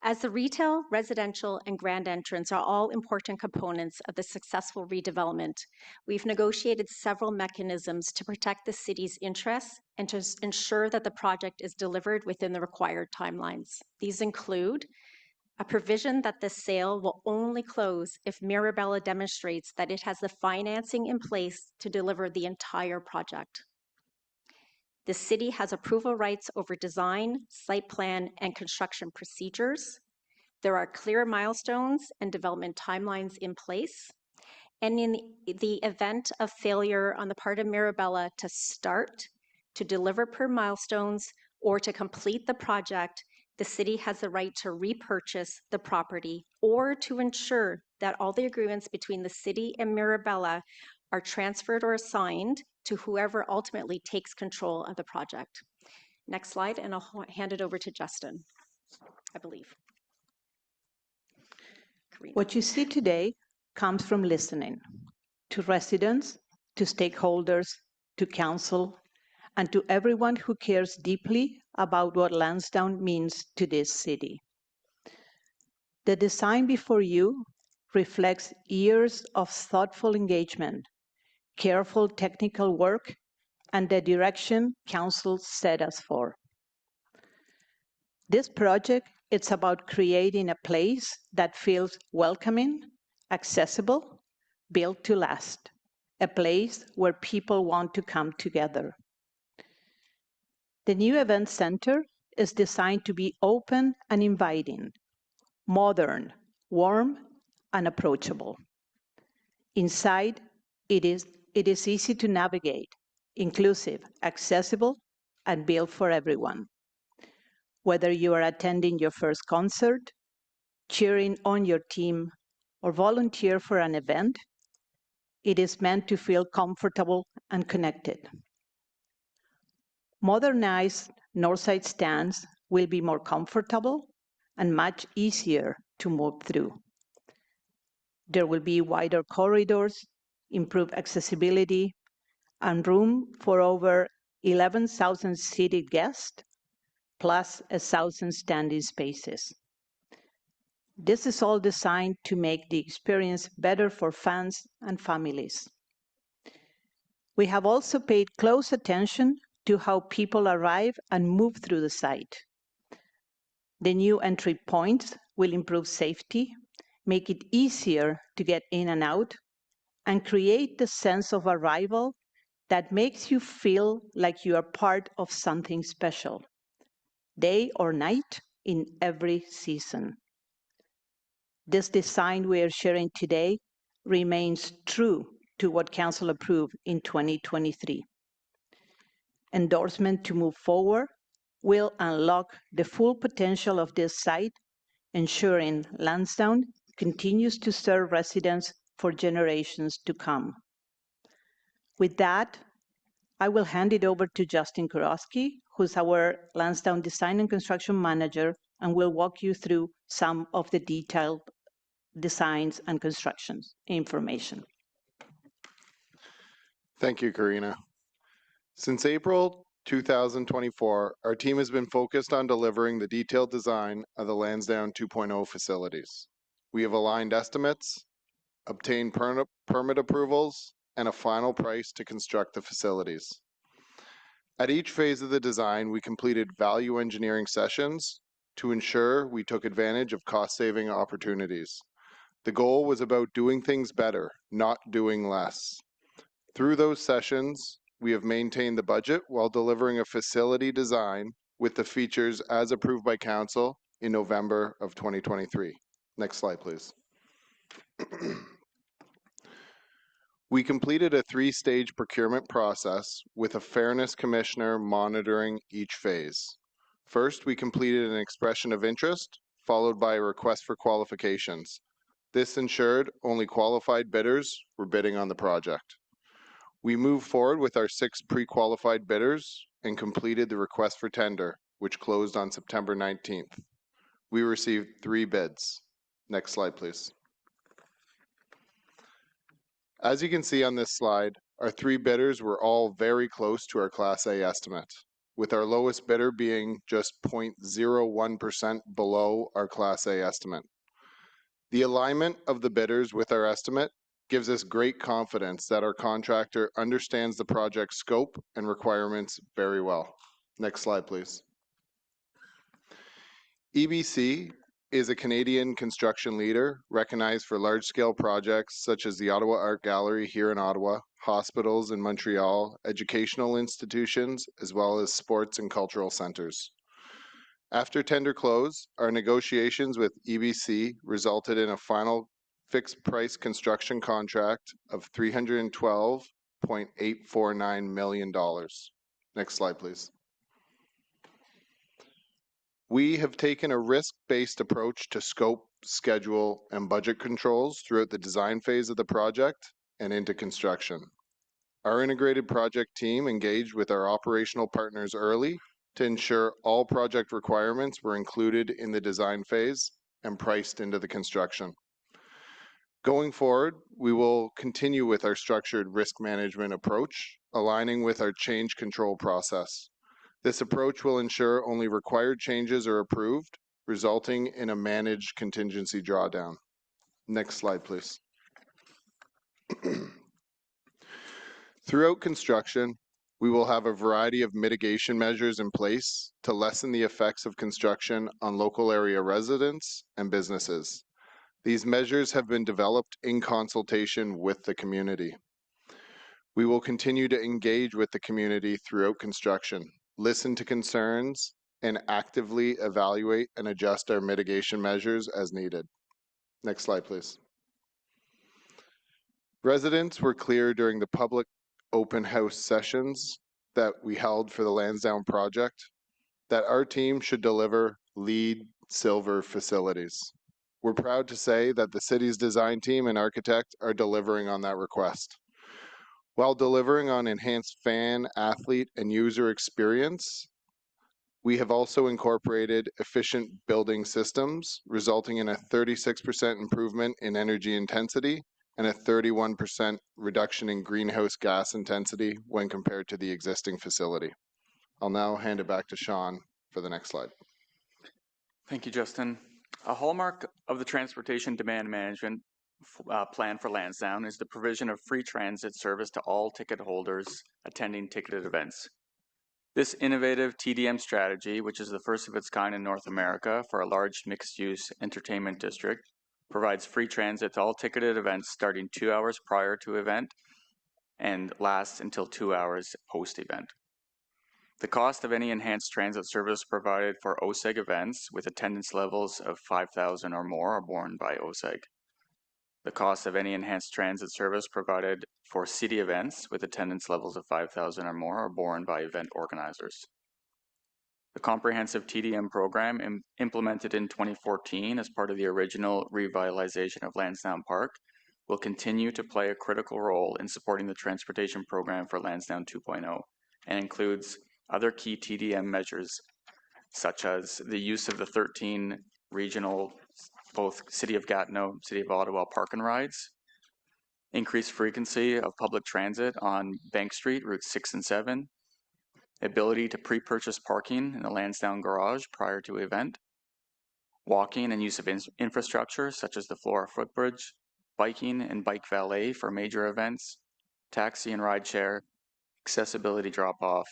As the retail, residential, and grand entrance are all important components of the successful redevelopment, we've negotiated several mechanisms to protect the city's interests and to ensure that the project is delivered within the required timelines. These include a provision that the sale will only close if Mirabella demonstrates that it has the financing in place to deliver the entire project. The city has approval rights over design, site plan, and construction procedures. There are clear milestones and development timelines in place. And in the event of failure on the part of Mirabella to start, to deliver per milestones, or to complete the project, the city has the right to repurchase the property or to ensure that all the agreements between the city and Mirabella are transferred or assigned to whoever ultimately takes control of the project. Next slide, and I'll hand it over to Justin, I believe. Karina. What you see today comes from listening to residents, to stakeholders, to council, and to everyone who cares deeply about what Lansdowne means to this city. The design before you reflects years of thoughtful engagement, careful technical work, and the direction Council set us for. This project, it's about creating a place that feels welcoming, accessible, built to last, a place where people want to come together. The new event center is designed to be open and inviting, modern, warm, and approachable. Inside, it is easy to navigate, inclusive, accessible, and built for everyone. Whether you are attending your first concert, cheering on your team, or volunteer for an event, it is meant to feel comfortable and connected. Modernized Northside stands will be more comfortable and much easier to move through. There will be wider corridors, improved accessibility, and room for over 11,000 seated guests, plus 1,000 standing spaces. This is all designed to make the experience better for fans and families. We have also paid close attention to how people arrive and move through the site. The new entry points will improve safety, make it easier to get in and out, and create the sense of arrival that makes you feel like you are part of something special, day or night, in every season. This design we are sharing today remains true to what Council approved in 2023. Endorsement to move forward will unlock the full potential of this site, ensuring Lansdowne continues to serve residents for generations to come. With that, I will hand it over to Justin Kurowski, who's our Lansdowne Design and Construction Manager, and will walk you through some of the detailed designs and constructions information. Thank you, Karina. Since April 2024, our team has been focused on delivering the detailed design of the Lansdowne 2.0 facilities. We have aligned estimates, obtained permit approvals, and a final price to construct the facilities. At each phase of the design, we completed value engineering sessions to ensure we took advantage of cost-saving opportunities. The goal was about doing things better, not doing less. Through those sessions, we have maintained the budget while delivering a facility design with the features as approved by Council in November of 2023. Next slide, please. We completed a 3-stage procurement process with a fairness commissioner monitoring each phase. First, we completed an expression of interest, followed by a request for qualifications. This ensured only qualified bidders were bidding on the project. We moved forward with our 6 pre-qualified bidders and completed the request for tender, which closed on September 19th. We received 3 bids. Next slide, please. As you can see on this slide, our 3 bidders were all very close to our Class A estimate, with our lowest bidder being just 0.01% below our Class A estimate. The alignment of the bidders with our estimate gives us great confidence that our contractor understands the project scope and requirements very well. Next slide, please. EBC is a Canadian construction leader recognized for large-scale projects such as the Ottawa Art Gallery here in Ottawa, hospitals in Montreal, educational institutions, as well as sports and cultural centers. After tender close, our negotiations with EBC resulted in a final fixed price construction contract of $312.849 million. Next slide, please. We have taken a risk-based approach to scope, schedule, and budget controls throughout the design phase of the project and into construction. Our integrated project team engaged with our operational partners early to ensure all project requirements were included in the design phase and priced into the construction. Going forward, we will continue with our structured risk management approach, aligning with our change control process. This approach will ensure only required changes are approved, resulting in a managed contingency drawdown. Next slide, please. Throughout construction, We will have a variety of mitigation measures in place to lessen the effects of construction on local area residents and businesses. These measures have been developed in consultation with the community. We will continue to engage with the community throughout construction, listen to concerns, and actively evaluate and adjust our mitigation measures as needed. Next slide, please. Residents were clear during the public open house sessions that we held for the Lansdowne project that our team should deliver LEED Silver facilities. We're proud to say that the city's design team and architect are delivering on that request. While delivering on enhanced fan, athlete, and user experience, we have also incorporated efficient building systems, resulting in a 36% improvement in energy intensity and a 31% reduction in greenhouse gas intensity when compared to the existing facility. I'll now hand it back to Sean for the next slide. Thank you, Justin. A hallmark of the transportation demand management plan for Lansdowne is the provision of free transit service to all ticket holders attending ticketed events. This innovative TDM strategy, which is the first of its kind in North America for a large mixed-use entertainment district, provides free transit to all ticketed events starting 2 hours prior to event and lasts until 2 hours post-event. The cost of any enhanced transit service provided for OSEG events with attendance levels of 5,000 or more are borne by OSEG. The cost of any enhanced transit service provided for city events with attendance levels of 5,000 or more are borne by event organizers. The comprehensive TDM program implemented in 2014 as part of the original revitalization of Lansdowne Park will continue to play a critical role in supporting the transportation program for Lansdowne 2.0 and includes other key TDM measures such as the use of the 13 regional, both City of Gatineau, City of Ottawa park and rides, increased frequency of public transit on Bank Street, routes 6 and 7, ability to pre-purchase parking in the Lansdowne garage prior to event, walking and use of infrastructure such as the Flora footbridge, biking and bike valet for major events, taxi and rideshare, accessibility drop-off,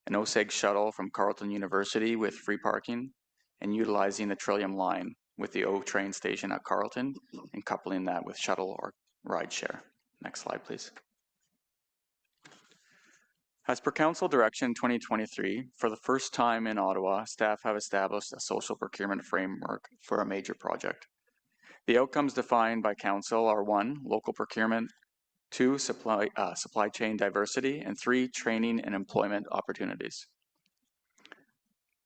an OSEG shuttle from Carleton University with free parking, and utilizing the Trillium line with the O train station at Carleton and coupling that with shuttle or rideshare. Next slide, please. As per Council Direction 2023, for the first time in Ottawa, staff have established a social procurement framework for a major project. The outcomes defined by Council are 1, local procurement, 2, supply chain diversity, and 3, training and employment opportunities.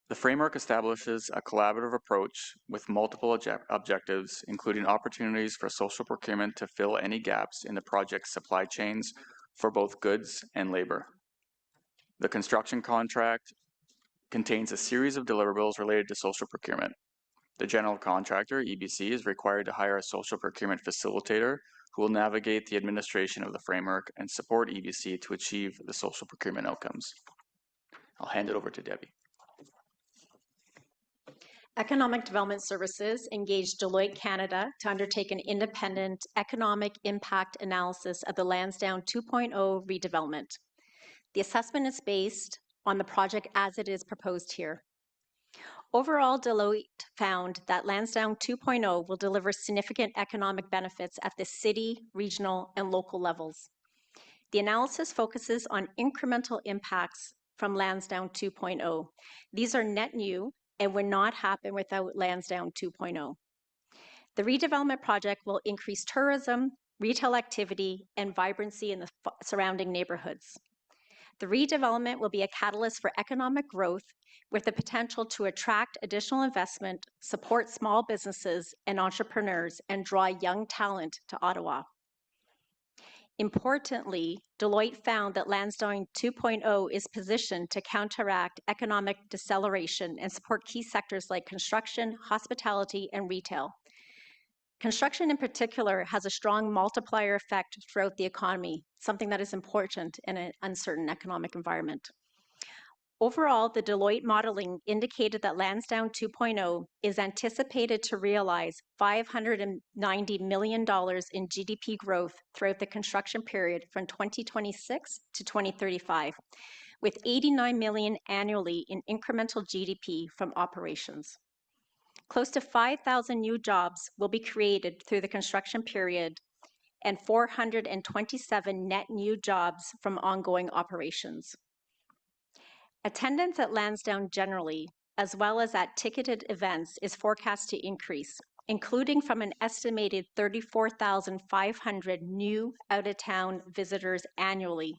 The framework establishes a collaborative approach with multiple objectives, including opportunities for social procurement to fill any gaps in the project's supply chains for both goods and labor. The construction contract contains a series of deliverables related to social procurement. The general contractor, EBC, is required to hire a social procurement facilitator who will navigate the administration of the framework and support EBC to achieve the social procurement outcomes. I'll hand it over to Debbie. Economic Development Services engaged Deloitte Canada to undertake an independent economic impact analysis of the Lansdowne 2.0 redevelopment. The assessment is based on the project as it is proposed here. Overall, Deloitte found that Lansdowne 2.0 will deliver significant economic benefits at the city, regional, and local levels. The analysis focuses on incremental impacts from Lansdowne 2.0. These are net new and would not happen without Lansdowne 2.0. The redevelopment project will increase tourism, retail activity, and vibrancy in the surrounding neighborhoods. The redevelopment will be a catalyst for economic growth with the potential to attract additional investment, support small businesses and entrepreneurs, and draw young talent to Ottawa. Importantly, Deloitte found that Lansdowne 2.0 is positioned to counteract economic deceleration and support key sectors like construction, hospitality, and retail. Construction in particular has a strong multiplier effect throughout the economy, something that is important in an uncertain economic environment. Overall, the Deloitte modeling indicated that Lansdowne 2.0 is anticipated to realize $590 million in GDP growth throughout the construction period from 2026 to 2035, with $89 million annually in incremental GDP from operations. Close to 5,000 new jobs will be created through the construction period and 427 net new jobs from ongoing operations. Attendance at Lansdowne generally, as well as at ticketed events, is forecast to increase, including from an estimated 34,500 new out-of-town visitors annually,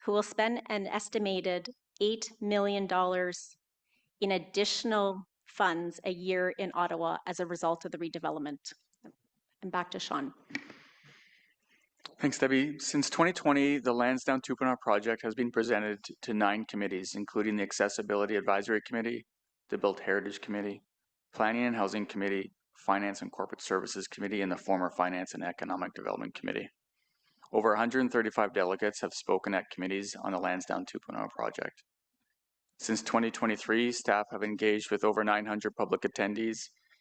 who will spend an estimated $8 million in additional funds a year in Ottawa as a result of the redevelopment. And back to Sean. Thanks, Debbie. Since 2020, the Lansdowne 2.0 project has been presented to 9 committees, including the Accessibility Advisory Committee, the Built Heritage Committee, Planning and Housing Committee, Finance and Corporate Services Committee, and the former Finance and Economic Development Committee. Over 135 delegates have spoken at committees on the Lansdowne 2.0 project. Since 2023, staff have engaged with over 900 public attendees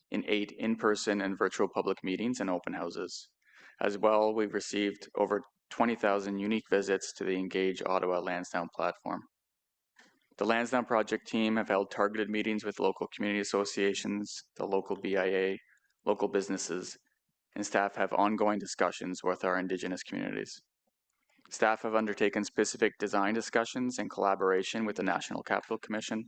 in 8 in-person and virtual public meetings and open houses. As well, we've received over 20,000 unique visits to the Engage Ottawa Lansdowne platform. The Lansdowne project team have held targeted meetings with local community associations, the local BIA, local businesses, and staff have ongoing discussions with our Indigenous communities. Staff have undertaken specific design discussions in collaboration with the National Capital Commission,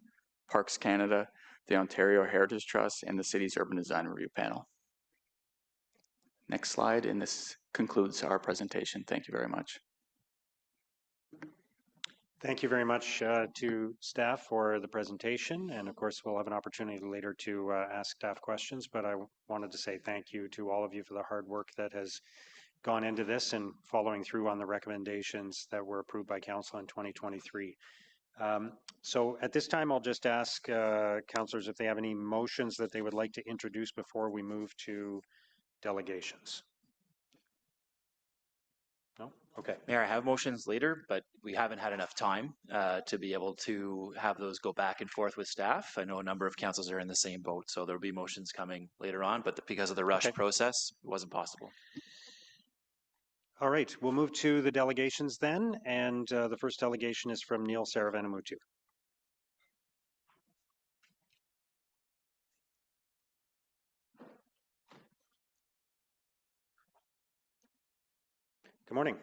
Parks Canada, the Ontario Heritage Trust, and the City's Urban Design Review Panel. Next slide, and this concludes our presentation. Thank you very much. Thank you very much to staff for the presentation, and of course we'll have an opportunity later to ask staff questions, but I wanted to say thank you to all of you for the hard work that has gone into this and following through on the recommendations that were approved by Council in 2023. So at this time, I'll just ask councillors if they have any motions that they would like to introduce before we move to delegations. No? Okay. Mayor, I have motions later, but we haven't had enough time to be able to have those go back and forth with staff. I know a number of councils are in the same boat, so there'll be motions coming later on, but because of the rush process, it wasn't possible. All right, we'll move to the delegations then, and the first delegation is from Neil Saravanamutu. Good morning.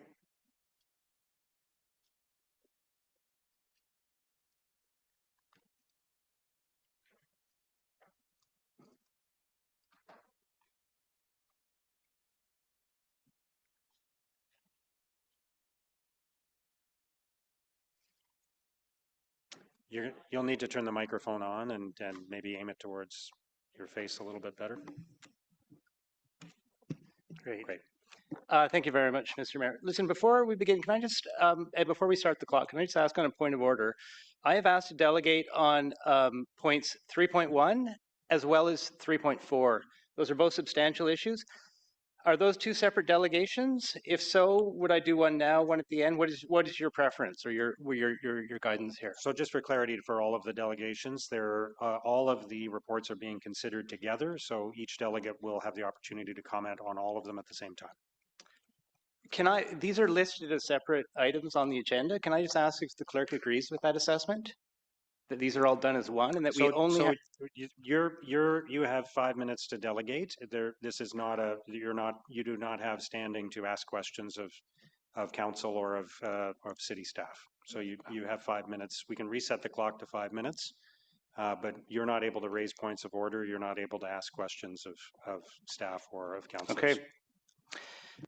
You'll need to turn the microphone on and maybe aim it towards your face a little bit better. Great. Thank you very much, Mr. Mayor. Listen, before we begin, can I just, before we start the clock, can I just ask on a point of order? I have asked to delegate on points 3.1 as well as 3.4. Those are both substantial issues. Are those two separate delegations? If so, would I do one now, one at the end? What is your preference or your guidance here? So just for clarity for all of the delegations, all of the reports are being considered together, so each delegate will have the opportunity to comment on all of them at the same time. These are listed as separate items on the agenda. Can I just ask if the clerk agrees with that assessment? That these are all done as one, and that we only have... you have 5 minutes to delegate. This is not you do not have standing to ask questions of council or of city staff. So you have 5 minutes. We can reset the clock to 5 minutes, but you're not able to raise points of order. You're not able to ask questions of staff or of council. Okay.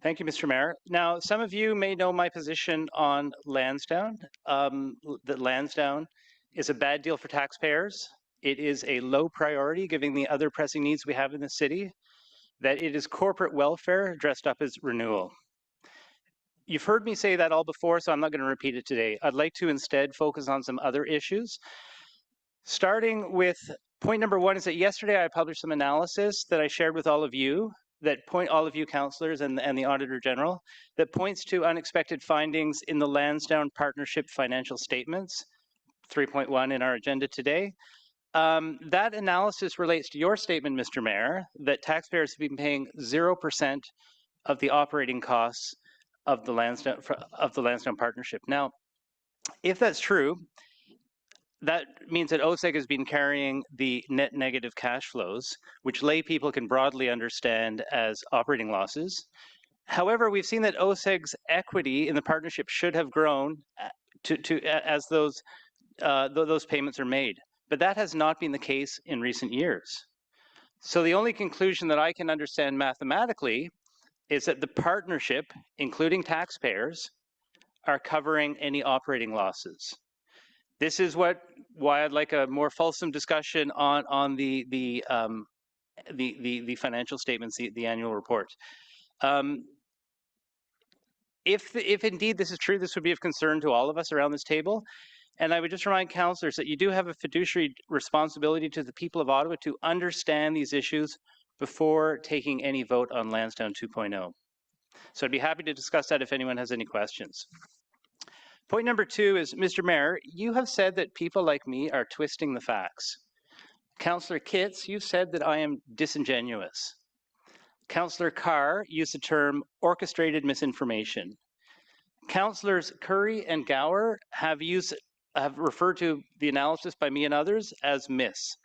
Thank you, Mr. Mayor. Now, some of you may know my position on Lansdowne, that Lansdowne is a bad deal for taxpayers. It is a low priority given the other pressing needs we have in the city, that it is corporate welfare dressed up as renewal. You've heard me say that all before, so I'm not going to repeat it today. I'd like to instead focus on some other issues. Starting with point number 1 is that yesterday I published some analysis that I shared with all of you, all of you councillors and the Auditor General, that points to unexpected findings in the Lansdowne Partnership financial statements 3.1 in our agenda today. That analysis relates to your statement, Mr. Mayor, that taxpayers have been paying 0% of the operating costs of the Lansdowne partnership. Now, if that's true, that means that OSEG has been carrying the net negative cash flows, which lay people can broadly understand as operating losses. However, we've seen that OSEG's equity in the partnership should have grown as those payments are made. But that has not been the case in recent years. So the only conclusion that I can understand mathematically is that the partnership, including taxpayers, are covering any operating losses. This is why I'd like a more fulsome discussion on the financial statements, the annual report. If indeed this is true, this would be of concern to all of us around this table. And I would just remind councillors that you do have a fiduciary responsibility to the people of Ottawa to understand these issues before taking any vote on Lansdowne 2.0. So I'd be happy to discuss that if anyone has any questions. Point number 2 is, Mr. Mayor, you have said that people like me are twisting the facts. Councillor Kitts, you've said that I am disingenuous. Councillor Carr used the term orchestrated misinformation. Councillors Curry and Gower have referred to the analysis by me and others as miss.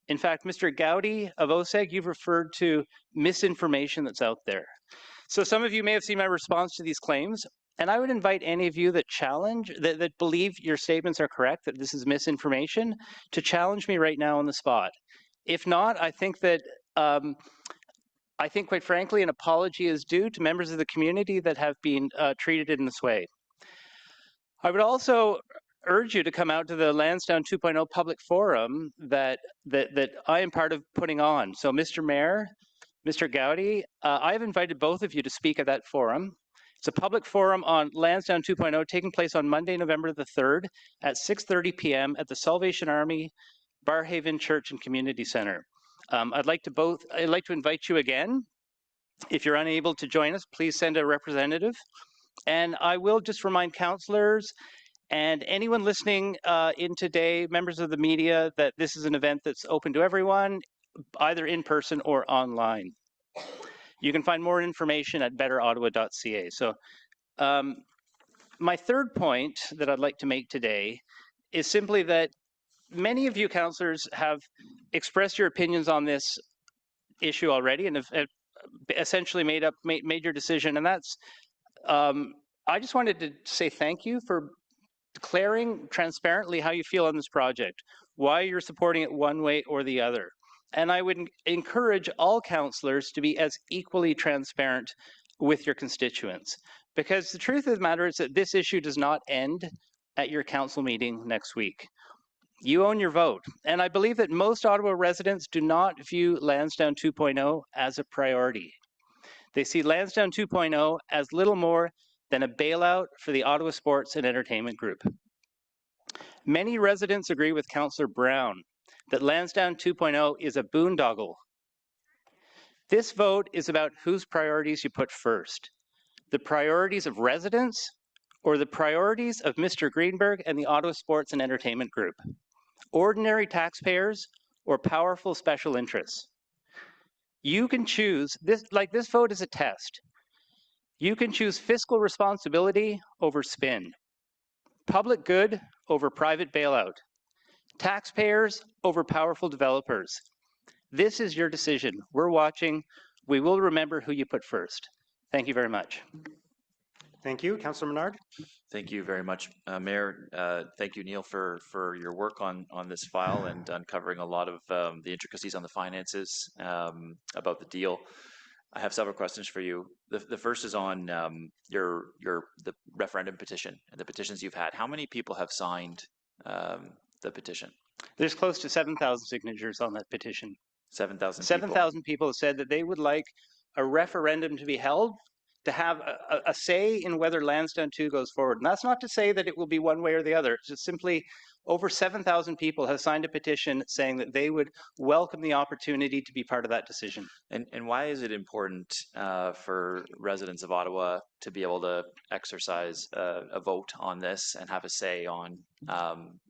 In fact, Mr. Gowdy of OSEG, you've referred to misinformation that's out there. So some of you may have seen my response to these claims, and I would invite any of you that that believe your statements are correct, that this is misinformation, to challenge me right now on the spot. If not, I think quite frankly, an apology is due to members of the community that have been treated in this way. I would also urge you to come out to the Lansdowne 2.0 public forum that I am part of putting on. So, Mr. Mayor, Mr. Gowdy, I have invited both of you to speak at that forum. It's a public forum on Lansdowne 2.0 taking place on Monday, November the 3rd at 6:30 p.m. at the Salvation Army Barhaven Church and Community Centre. I'd like to invite you again. If you're unable to join us, please send a representative. And I will just remind councillors and anyone listening in today, members of the media, that this is an event that's open to everyone, either in person or online. You can find more information at betterottawa.ca. So my third point that I'd like to make today is simply that many of you councillors have expressed your opinions on this issue already and have essentially made your decision. And that's, I just wanted to say thank you for declaring transparently how you feel on this project, why you're supporting it one way or the other. And I would encourage all councillors to be as equally transparent with your constituents. Because the truth of the matter is that this issue does not end at your council meeting next week. You own your vote. And I believe that most Ottawa residents do not view Lansdowne 2.0 as a priority. They see Lansdowne 2.0 as little more than a bailout for the Ottawa Sports and Entertainment Group. Many residents agree with Councillor Brown that Lansdowne 2.0 is a boondoggle. This vote is about whose priorities you put first. The priorities of residents or the priorities of Mr. Greenberg and the Ottawa Sports and Entertainment Group. Ordinary taxpayers or powerful special interests. You can choose, this vote is a test. You can choose fiscal responsibility over spin, public good over private bailout, taxpayers over powerful developers. This is your decision. We're watching. We will remember who you put first. Thank you very much. Thank you. Councillor Menard? Thank you very much, Mayor. Thank you, Neil, for your work on this file and uncovering a lot of the intricacies on the finances about the deal. I have several questions for you. The first is on the referendum petition and the petitions you've had. How many people have signed the petition? There's close to 7,000 signatures on that petition. 7,000 people. 7,000 people have said that they would like a referendum to be held to have a say in whether Lansdowne 2 goes forward. And that's not to say that it will be one way or the other. It's just simply over 7,000 people have signed a petition saying that they would welcome the opportunity to be part of that decision. And why is it important for residents of Ottawa to be able to exercise a vote on this and have a say on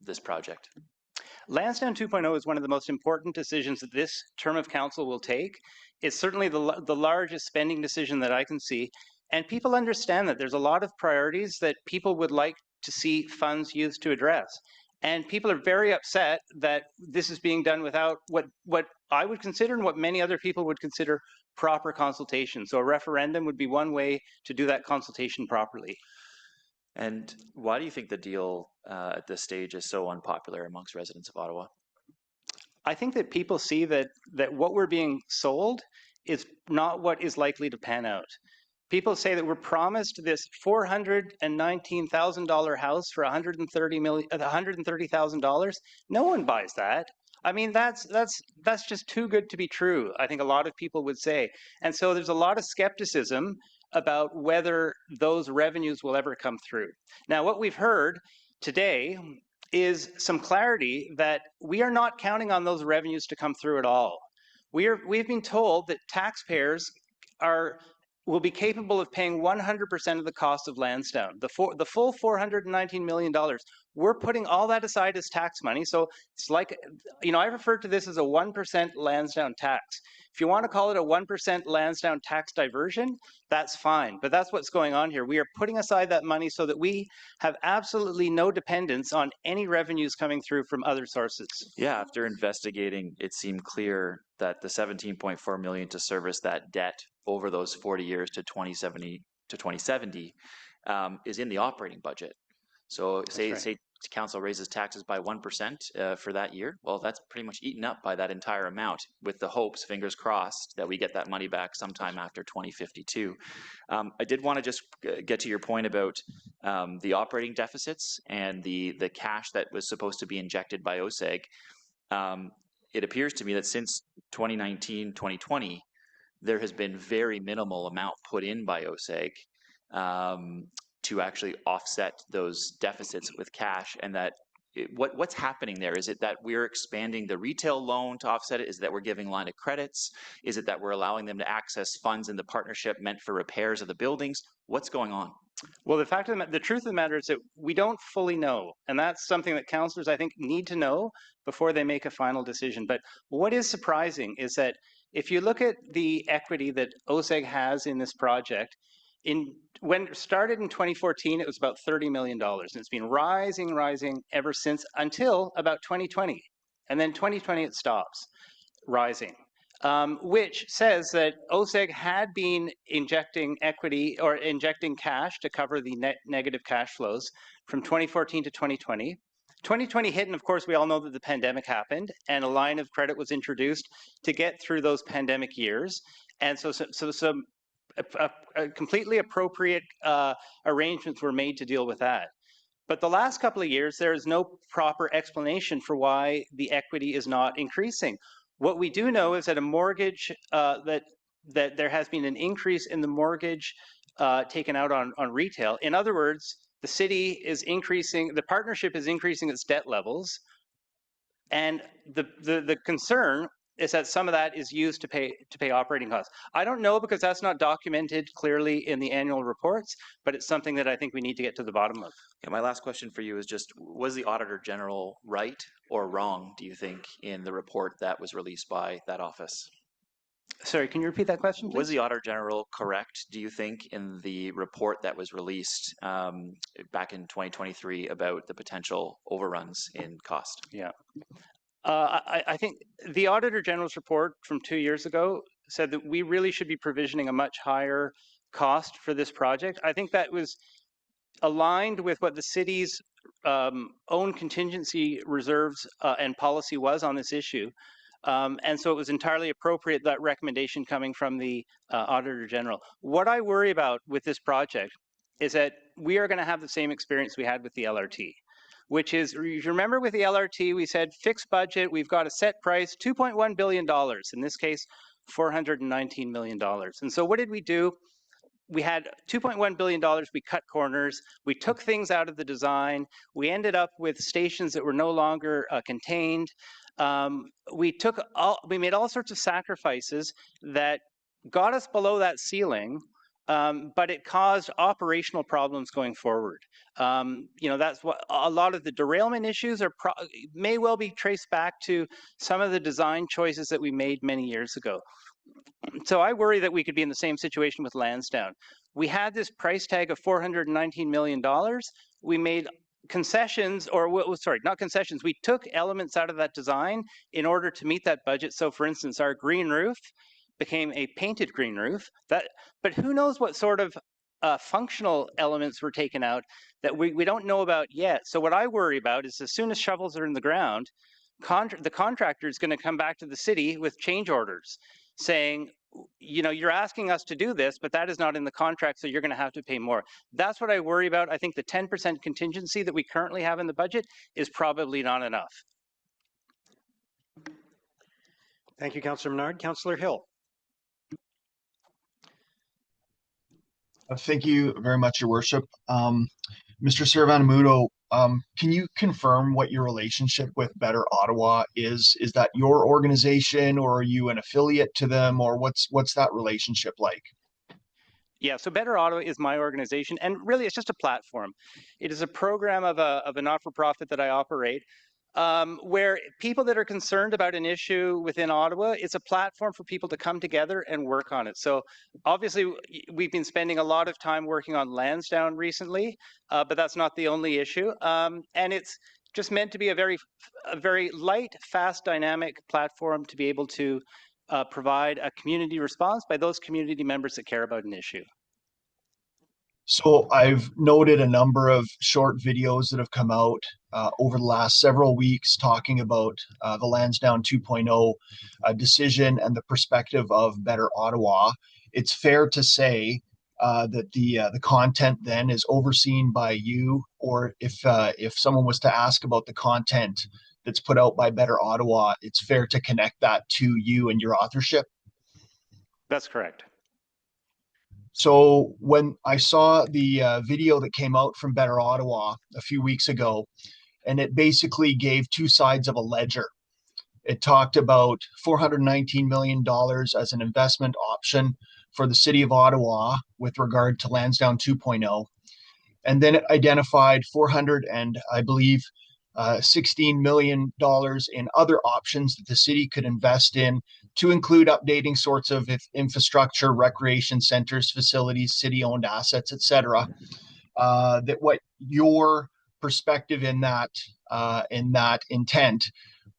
this project? Lansdowne 2.0 is one of the most important decisions that this term of council will take. It's certainly the largest spending decision that I can see. And people understand that there's a lot of priorities that people would like to see funds used to address. And people are very upset that this is being done without what I would consider and what many other people would consider proper consultation. So a referendum would be one way to do that consultation properly. And why do you think the deal at this stage is so unpopular amongst residents of Ottawa? I think that people see that what we're being sold is not what is likely to pan out. People say that we're promised this $419,000 house for $130,000. No one buys that. I mean, that's just too good to be true, I think a lot of people would say. And so there's a lot of skepticism about whether those revenues will ever come through. Now, what we've heard today is some clarity that we are not counting on those revenues to come through at all. We've been told that taxpayers will be capable of paying 100% of the cost of Lansdowne, the full $419 million. We're putting all that aside as tax money. So it's like, I refer to this as a 1% Lansdowne tax. If you want to call it a 1% Lansdowne tax diversion, that's fine. But that's what's going on here. We are putting aside that money so that we have absolutely no dependence on any revenues coming through from other sources. Yeah, after investigating, it seemed clear that the $17.4 million to service that debt over those 40 years to 2070 is in the operating budget. So say council raises taxes by 1% for that year. Well, that's pretty much eaten up by that entire amount, with the hopes, fingers crossed, that we get that money back sometime after 2052. I did want to just get to your point about the operating deficits and the cash that was supposed to be injected by OSEG. It appears to me that since 2019, 2020, there has been very minimal amount put in by OSEG to actually offset those deficits with cash, and that what's happening there? Is it that we're expanding the retail loan to offset it? Is it that we're giving line of credits? Is it that we're allowing them to access funds in the partnership meant for repairs of the buildings? What's going on? Well, the truth of the matter is that we don't fully know, and that's something that councillors, I think, need to know before they make a final decision. But what is surprising is that if you look at the equity that OSEG has in this project, when it started in 2014, it was about $30 million, and it's been rising ever since until about 2020. And then 2020, it stops rising, which says that OSEG had been injecting equity or injecting cash to cover the net negative cash flows from 2014 to 2020. 2020 hit, and of course, we all know that the pandemic happened, and a line of credit was introduced to get through those pandemic years. And so some completely appropriate arrangements were made to deal with that. But the last couple of years, there is no proper explanation for why the equity is not increasing. What we do know is that a mortgage, that there has been an increase in the mortgage taken out on retail. In other words, the city is increasing, the partnership is increasing its debt levels, and the concern is that some of that is used to pay operating costs. I don't know, because that's not documented clearly in the annual reports, but it's something that I think we need to get to the bottom of. Okay, my last question for you is just, was the Auditor General right or wrong, do you think, in the report that was released by that office? Sorry, can you repeat that question, please? Was the Auditor General correct, do you think, in the report that was released back in 2023 about the potential overruns in cost? Yeah. I think the Auditor General's report from 2 years ago said that we really should be provisioning a much higher cost for this project. I think that was aligned with what the city's own contingency reserves and policy was on this issue. And so it was entirely appropriate, that recommendation coming from the Auditor General. What I worry about with this project is that we are going to have the same experience we had with the LRT, which is, you remember with the LRT, we said fixed budget, we've got a set price, $2.1 billion, in this case, $419 million. And so what did we do? we had $2.1 billion, we cut corners, we took things out of the design, we ended up with stations that were no longer contained. We made all sorts of sacrifices that got us below that ceiling, but it caused operational problems going forward. That's what a lot of the derailment issues may well be traced back to some of the design choices that we made many years ago. So I worry that we could be in the same situation with Lansdowne. We had this price tag of $419 million. We made concessions, or sorry, not concessions. We took elements out of that design in order to meet that budget. So for instance, our green roof became a painted green roof. But who knows what sort of functional elements were taken out that we don't know about yet. So what I worry about is as soon as shovels are in the ground, the contractor is going to come back to the city with change orders saying, you're asking us to do this, but that is not in the contract, so you're going to have to pay more. That's what I worry about. I think the 10% contingency that we currently have in the budget is probably not enough. Thank you, Councillor Menard. Councillor Hill. Thank you very much, Your Worship. Mr. Servan-Muto, can you confirm what your relationship with Better Ottawa is? Is that your organization, or are you an affiliate to them, or what's that relationship like? Yeah, so Better Ottawa is my organization, and really it's just a platform. It is a program of a not-for-profit that I operate, where people that are concerned about an issue within Ottawa, it's a platform for people to come together and work on it. So obviously we've been spending a lot of time working on Lansdowne recently, but that's not the only issue. And it's just meant to be a very light, fast, dynamic platform to be able to provide a community response by those community members that care about an issue. So I've noted a number of short videos that have come out over the last several weeks talking about the Lansdowne 2.0 decision and the perspective of Better Ottawa. It's fair to say that the content then is overseen by you, or if someone was to ask about the content that's put out by Better Ottawa, it's fair to connect that to you and your authorship? That's correct. So when I saw the video that came out from Better Ottawa a few weeks ago, and it basically gave two sides of a ledger. It talked about $419 million as an investment option for the city of Ottawa with regard to Lansdowne 2.0. And then it identified $16 million in other options that the city could invest in, to include updating sorts of infrastructure, recreation centers, facilities, city-owned assets, etc. That what your perspective in that intent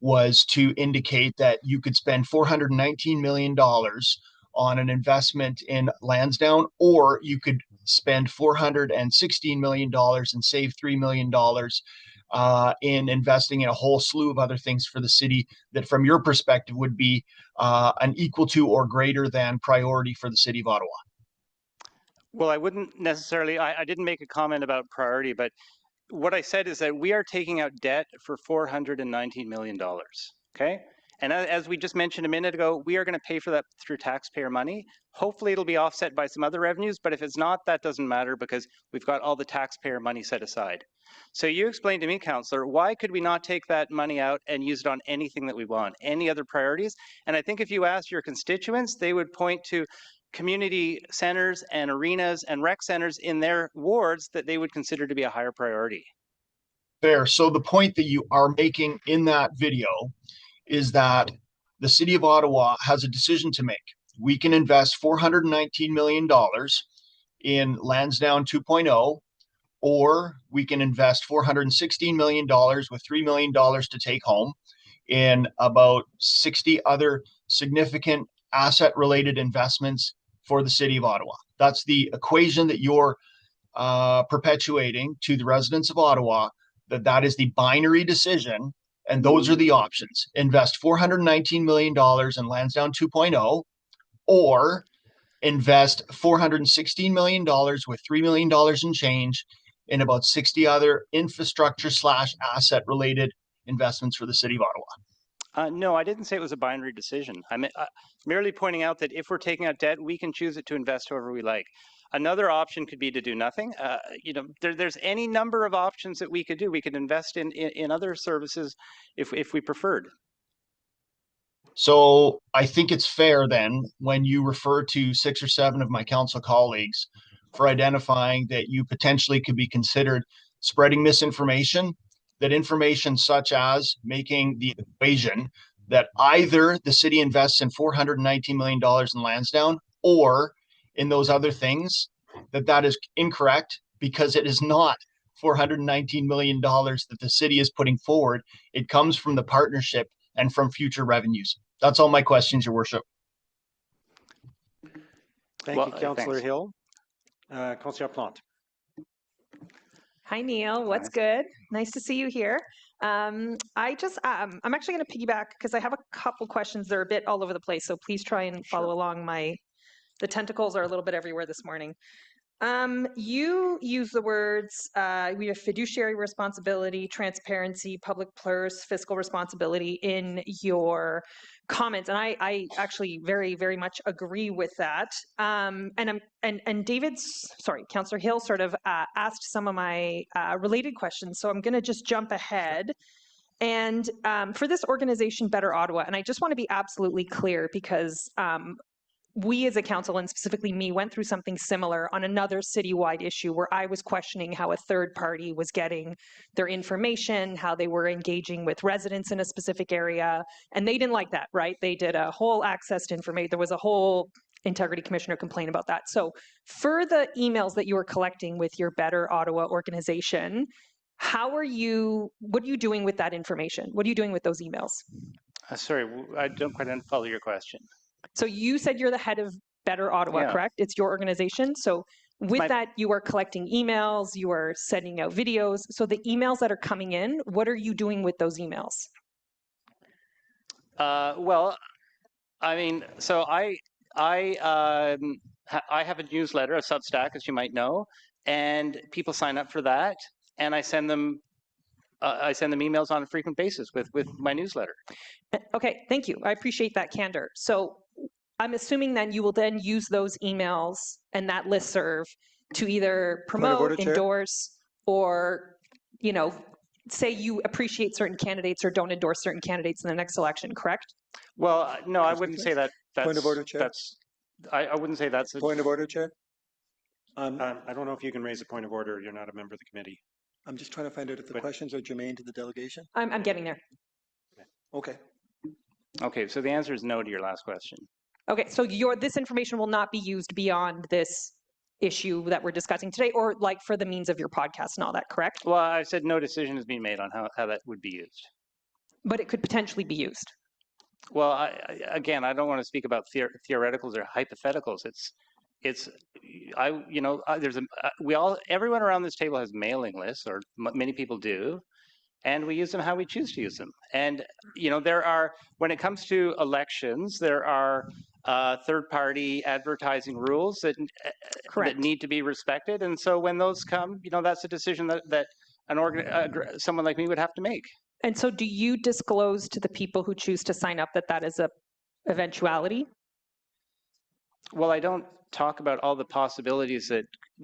was to indicate that you could spend $419 million on an investment in Lansdowne, or you could spend $416 million and save $3 million in investing in a whole slew of other things for the city that, from your perspective, would be an equal to or greater than priority for the city of Ottawa? Well, I wouldn't necessarily, I didn't make a comment about priority, but what I said is that we are taking out debt for $419 million, okay? And as we just mentioned a minute ago, we are going to pay for that through taxpayer money. Hopefully it'll be offset by some other revenues, but if it's not, that doesn't matter because we've got all the taxpayer money set aside. So you explained to me, Councillor, why could we not take that money out and use it on anything that we want, any other priorities? And I think if you ask your constituents, they would point to community centers and arenas and rec centers in their wards that they would consider to be a higher priority. Fair. So the point that you are making in that video is that the city of Ottawa has a decision to make. We can invest $419 million in Lansdowne 2.0, or we can invest $416 million with $3 million to take home in about 60 other significant asset-related investments for the city of Ottawa. That's the equation that you're perpetuating to the residents of Ottawa, that is the binary decision, and those are the options. Invest $419 million in Lansdowne 2.0, or invest $416 million with $3 million in change in about 60 other infrastructure / asset-related investments for the city of Ottawa. No, I didn't say it was a binary decision. I'm merely pointing out that if we're taking out debt, we can choose it to invest however we like. Another option could be to do nothing. There's any number of options that we could do. We could invest in other services if we preferred. So I think it's fair then when you refer to 6 or 7 of my council colleagues for identifying that you potentially could be considered spreading misinformation, that information such as making the equation that either the city invests in $419 million in Lansdowne or in those other things, that is incorrect, because it is not $419 million that the city is putting forward. It comes from the partnership and from future revenues. That's all my questions, Your Worship. Thank you, Councillor Hill. Councillor Plante. Hi, Neil. What's good? Nice to see you here. I'm actually going to piggyback because I have a couple questions that are a bit all over the place. So please try and follow along. The tentacles are a little bit everywhere this morning. You use the words, we have fiduciary responsibility, transparency, public purse, fiscal responsibility in your comments. And I actually very, very much agree with that. And Councillor Hill sort of asked some of my related questions. So I'm going to just jump ahead. And for this organization, Better Ottawa, and I just want to be absolutely clear because we as a council, and specifically me, went through something similar on another citywide issue where I was questioning how a third party was getting their information, how they were engaging with residents in a specific area, and they didn't like that, right? They did a whole access to information. There was a whole integrity commissioner complaint about that. So for the emails that you were collecting with your Better Ottawa organization, what are you doing with that information? What are you doing with those emails? Sorry, I don't quite follow your question. So you said you're the head of Better Ottawa, correct? It's your organization. So with that, you are collecting emails, you are sending out videos. So the emails that are coming in, what are you doing with those emails? Well, I mean, so I have a newsletter, a Substack, as you might know, and people sign up for that, and I send them emails on a frequent basis with my newsletter. Okay, thank you. I appreciate that candor. So I'm assuming then you will then use those emails and that listserv to either promote, endorse, or, say you appreciate certain candidates or don't endorse certain candidates in the next election, correct? Well, no, I wouldn't say that. Point of order, Chair. I wouldn't say that's Point of order, Chair. I don't know if you can raise a point of order. You're not a member of the committee. I'm just trying to find out if the questions are germane to the delegation. I'm getting there. Okay. Okay, so the answer is no to your last question. Okay, so this information will not be used beyond this issue that we're discussing today, or like for the means of your podcast and all that, correct? Well, I said no decision has been made on how that would be used. But it could potentially be used. Well, again, I don't want to speak about theoreticals or hypotheticals. Everyone around this table has mailing lists, or many people do, and we use them how we choose to use them. And when it comes to elections, there are third-party advertising rules that need to be respected. And so when those come, that's a decision that someone like me would have to make. And so do you disclose to the people who choose to sign up that is a eventuality? Well, I don't talk about all the possibilities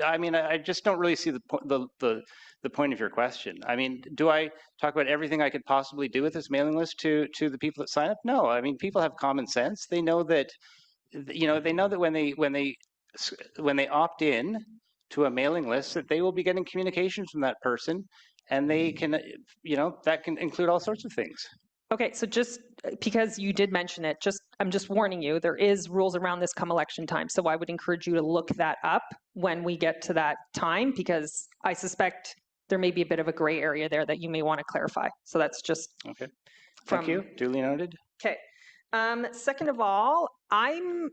I just don't really see the point of your question. I mean, do I talk about everything I could possibly do with this mailing list to the people that sign up? No, I mean, people have common sense. They know that, when they opt in to a mailing list, that they will be getting communication from that person, and they can, that can include all sorts of things. Okay, so just because you did mention it, I'm just warning you, there is rules around this come election time. So I would encourage you to look that up when we get to that time, because I suspect there may be a bit of a gray area there that you may want to clarify. So that's just okay. Thank you. Duly noted. Okay. Second of all, I'm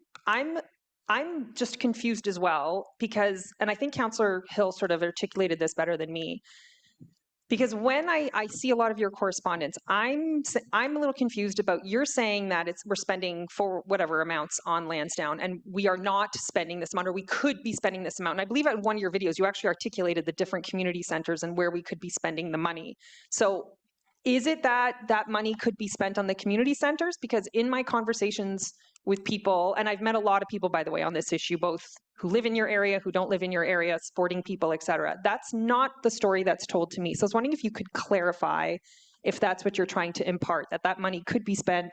just confused as well because, and I think Councillor Hill sort of articulated this better than me. Because when I see a lot of your correspondence, I'm a little confused about, you're saying that we're spending for whatever amounts on Lansdowne, and we are not spending this amount, or we could be spending this amount. And I believe at one of your videos, you actually articulated the different community centers and where we could be spending the money. So is it that money could be spent on the community centers? Because in my conversations with people, and I've met a lot of people, by the way, on this issue, both who live in your area, who don't live in your area, sporting people, etc. That's not the story that's told to me. So I was wondering if you could clarify if that's what you're trying to impart, that that money could be spent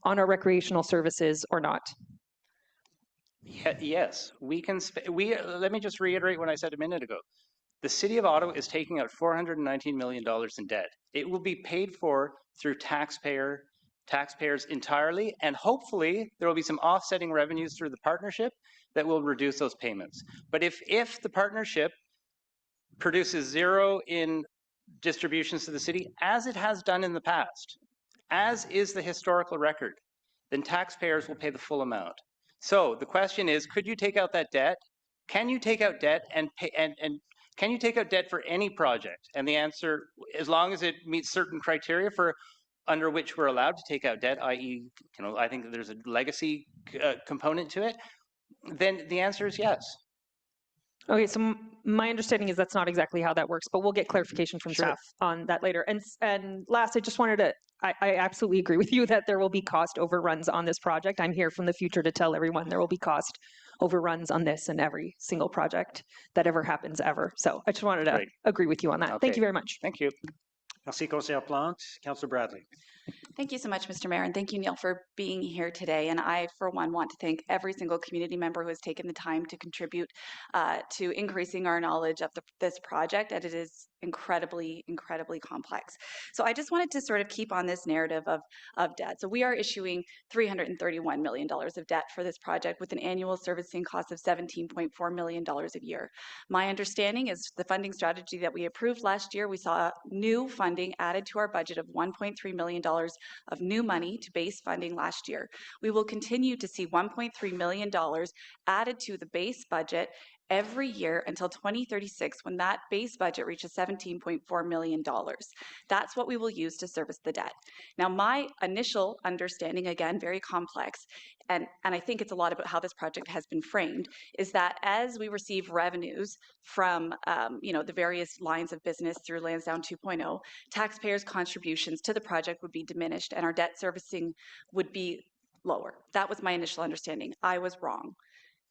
on our recreational services or not. Yes, we can. Let me just reiterate what I said a minute ago. The City of Ottawa is taking out $419 million in debt. It will be paid for through taxpayers entirely, and hopefully there will be some offsetting revenues through the partnership that will reduce those payments. But if the partnership produces zero in distributions to the city, as it has done in the past, as is the historical record, then taxpayers will pay the full amount. So the question is, could you take out that debt? Can you take out debt and pay, and can you take out debt for any project? And the answer, as long as it meets certain criteria for under which we're allowed to take out debt, i.e., I think there's a legacy component to it, then the answer is yes. Okay, so my understanding is that's not exactly how that works, but we'll get clarification from staff on that later. And last, I just wanted to, I absolutely agree with you that there will be cost overruns on this project. I'm here from the future to tell everyone there will be cost overruns on this and every single project that ever happens ever. So I just wanted to agree with you on that. Okay. Thank you very much. Thank you. Merci, Conseillère Plante. Councillor Bradley. Thank you so much, Mr. Mayor, and thank you, Neil, for being here today. And I, for one, want to thank every single community member who has taken the time to contribute to increasing our knowledge of this project, and it is incredibly, incredibly complex. So I just wanted to sort of keep on this narrative of debt. So we are issuing $331 million of debt for this project with an annual servicing cost of $17.4 million a year. My understanding is the funding strategy that we approved last year, we saw new funding added to our budget of $1.3 million of new money to base funding last year. We will continue to see $1.3 million added to the base budget every year until 2036, when that base budget reaches $17.4 million. That's what we will use to service the debt. Now, my initial understanding, again, very complex, and I think it's a lot about how this project has been framed, is that as we receive revenues from the various lines of business through Lansdowne 2.0, taxpayers' contributions to the project would be diminished and our debt servicing would be lower. That was my initial understanding. I was wrong.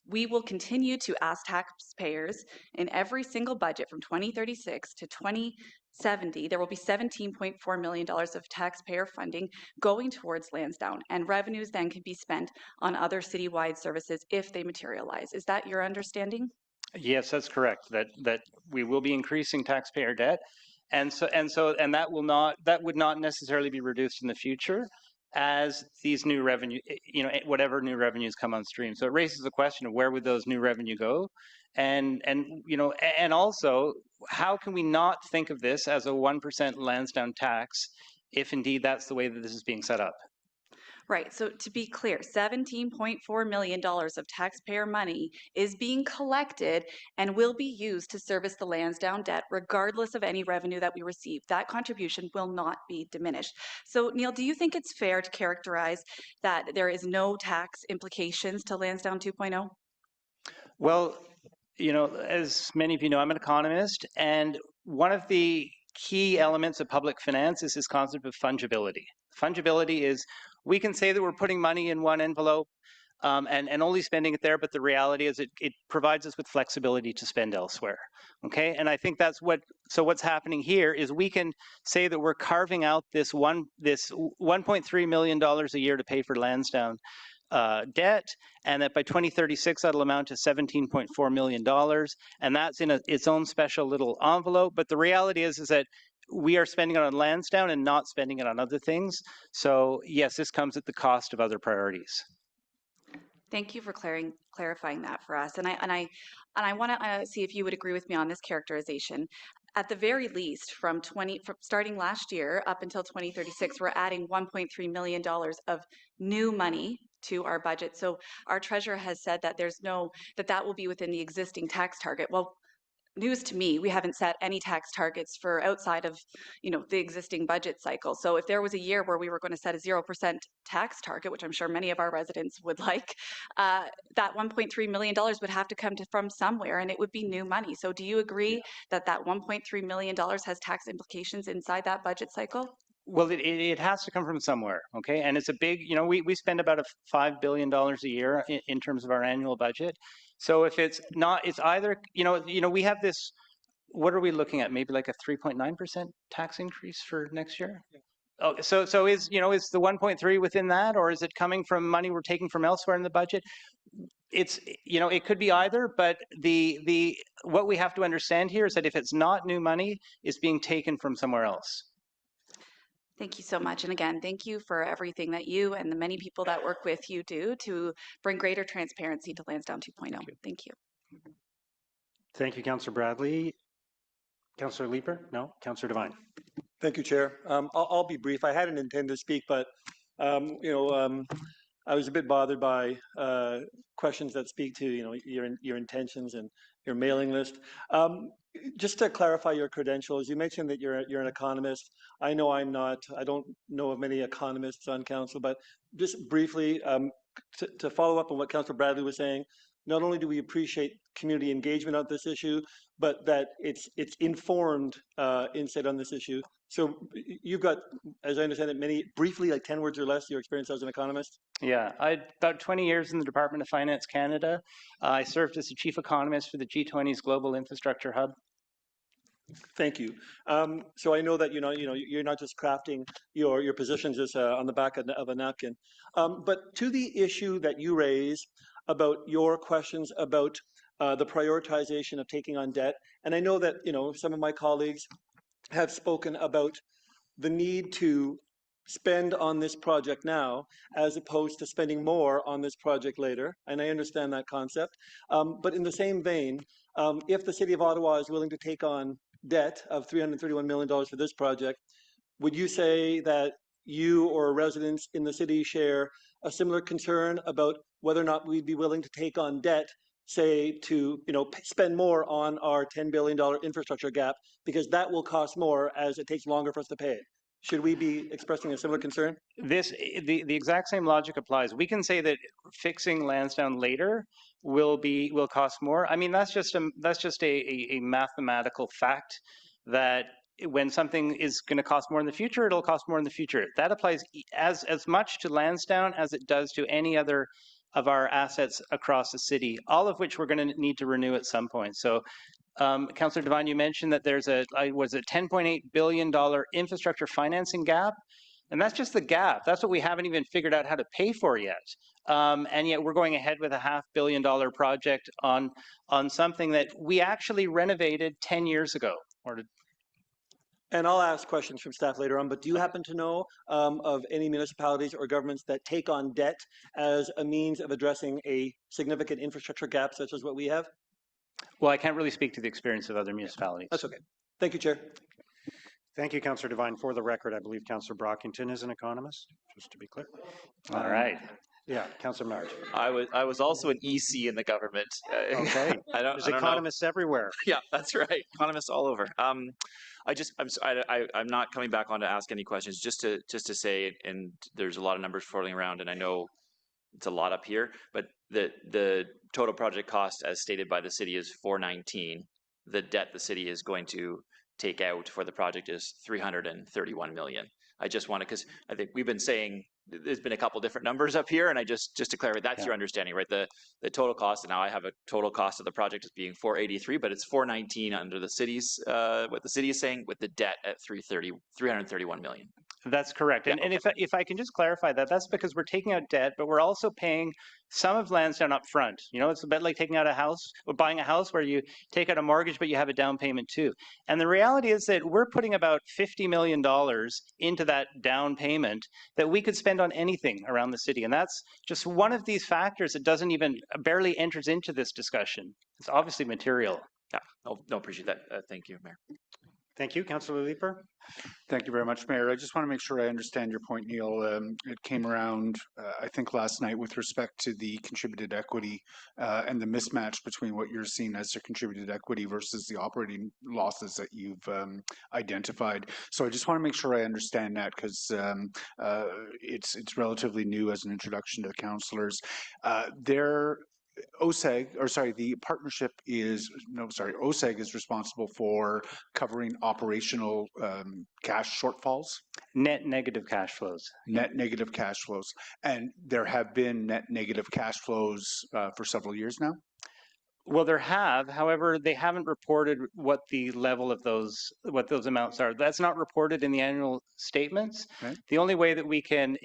We will continue to ask taxpayers in every single budget from 2036 to 2070, there will be $17.4 million of taxpayer funding going towards Lansdowne, and revenues then can be spent on other citywide services if they materialize. Is that your understanding? Yes, that's correct. That we will be increasing taxpayer debt, and that would not necessarily be reduced in the future as these new revenue, whatever new revenues come on stream. So it raises the question of where would those new revenue go, and also how can we not think of this as a 1% Lansdowne tax if indeed that's the way that this is being set up? Right, so to be clear, $17.4 million of taxpayer money is being collected and will be used to service the Lansdowne debt regardless of any revenue that we receive. That contribution will not be diminished. So Neil, do you think it's fair to characterize that there is no tax implications to Lansdowne 2.0? Well, as many of you know, I'm an economist, and one of the key elements of public finance is this concept of fungibility. Fungibility is we can say that we're putting money in one envelope and only spending it there, but the reality is it provides us with flexibility to spend elsewhere. Okay, and I think that's what's happening here is we can say that we're carving out this $1.3 million a year to pay for Lansdowne debt, and that by 2036 that'll amount to $17.4 million, and that's in its own special little envelope. But the reality is that we are spending it on Lansdowne and not spending it on other things. So yes, this comes at the cost of other priorities. Thank you for clarifying that for us. And I want to see if you would agree with me on this characterization. At the very least, from starting last year up until 2036, we're adding $1.3 million of new money to our budget. So our treasurer has said that that will be within the existing tax target. Well, news to me, we haven't set any tax targets for outside of the existing budget cycle. So if there was a year where we were going to set a 0% tax target, which I'm sure many of our residents would like, that $1.3 million would have to come from somewhere, and it would be new money. So do you agree that $1.3 million has tax implications inside that budget cycle? Well, it has to come from somewhere, okay? And it's a big, we spend about $5 billion a year in terms of our annual budget. So if it's not, it's either, we have this, what are we looking at? Maybe like a 3.9% tax increase for next year? Oh, so is the 1.3 within that, or is it coming from money we're taking from elsewhere in the budget? It's, it could be either, but what we have to understand here is that if it's not new money, it's being taken from somewhere else. Thank you so much. And again, thank you for everything that you and the many people that work with you do to bring greater transparency to Lansdowne 2.0. Thank you. Thank you, Councillor Bradley. Councillor Leeper? No? Councillor Devine? Thank you, Chair. I'll be brief. I hadn't intended to speak, but I was a bit bothered by questions that speak to your intentions and your mailing list. Just to clarify your credentials, you mentioned that you're an economist. I know I'm not. I don't know of many economists on council, but just briefly to follow up on what Councillor Bradley was saying. Not only do we appreciate community engagement on this issue, but that it's informed insight on this issue. So you've got, as I understand it, briefly, like 10 words or less, your experience as an economist? Yeah, I about 20 years in the Department of Finance Canada. I served as the chief economist for the G20's Global Infrastructure Hub. Thank you. So I know that you're not just crafting your positions just on the back of a napkin, but to the issue that you raise about your questions about the prioritization of taking on debt, and I know that some of my colleagues have spoken about the need to spend on this project now as opposed to spending more on this project later, and I understand that concept. But in the same vein, if the City of Ottawa is willing to take on debt of $331 million for this project, would you say that you or residents in the city share a similar concern about whether or not we'd be willing to take on debt, say to spend more on our $10 billion infrastructure gap, because that will cost more as it takes longer for us to pay it? Should we be expressing a similar concern? The exact same logic applies. We can say that fixing Lansdowne later will cost more. I mean, that's just a mathematical fact that when something is going to cost more in the future, it'll cost more in the future. That applies as much to Lansdowne as it does to any other of our assets across the city, all of which we're going to need to renew at some point. So Councillor Devine, you mentioned that there's a $10.8 billion infrastructure financing gap, and that's just the gap. That's what we haven't even figured out how to pay for yet. And yet we're going ahead with a $500 million project on something that we actually renovated 10 years ago. And I'll ask questions from staff later on, but do you happen to know of any municipalities or governments that take on debt as a means of addressing a significant infrastructure gap such as what we have? Well, I can't really speak to the experience of other municipalities. That's okay. Thank you, Chair. Thank you, Councillor Devine. For the record, I believe Councillor Brockington is an economist, just to be clear. All right. Yeah, Councillor March. I was also an EC in the government. Okay. There's economists everywhere. Yeah, that's right. Economists all over. I'm not coming back on to ask any questions. Just to say, and there's a lot of numbers floating around, and I know it's a lot up here, but the total project cost, as stated by the city, is $419. The debt the city is going to take out for the project is $331 million. I just want to, because I think we've been saying there's been a couple different numbers up here, and I just to clarify, that's your understanding, right? The total cost, and now I have a total cost of the project as being $483, but it's $419 under the city's what the city is saying, with the debt at $331 million. That's correct. Yeah, and okay. if I can just clarify that, that's because we're taking out debt, but we're also paying some of Lansdowne up front. It's a bit like taking out a house or buying a house where you take out a mortgage, but you have a down payment too. And the reality is that we're putting about $50 million into that down payment that we could spend on anything around the city. And that's just one of these factors that barely enters into this discussion. It's obviously material. Yeah, no, appreciate that. Thank you, Mayor. Thank you, Councillor Leeper. Thank you very much, Mayor. I just want to make sure I understand your point, Neil. It came around, I think, last night with respect to the contributed equity and the mismatch between what you're seeing as your contributed equity versus the operating losses that you've identified. So I just want to make sure I understand that, because it's relatively new as an introduction to the councillors. The partnership OSEG is responsible for covering operational cash shortfalls? Net negative cash flows. Net negative cash flows. And there have been net negative cash flows for several years now? Well, there have. However, they haven't reported what the level of those amounts are. That's not reported in the annual statements. Okay. The only way that we can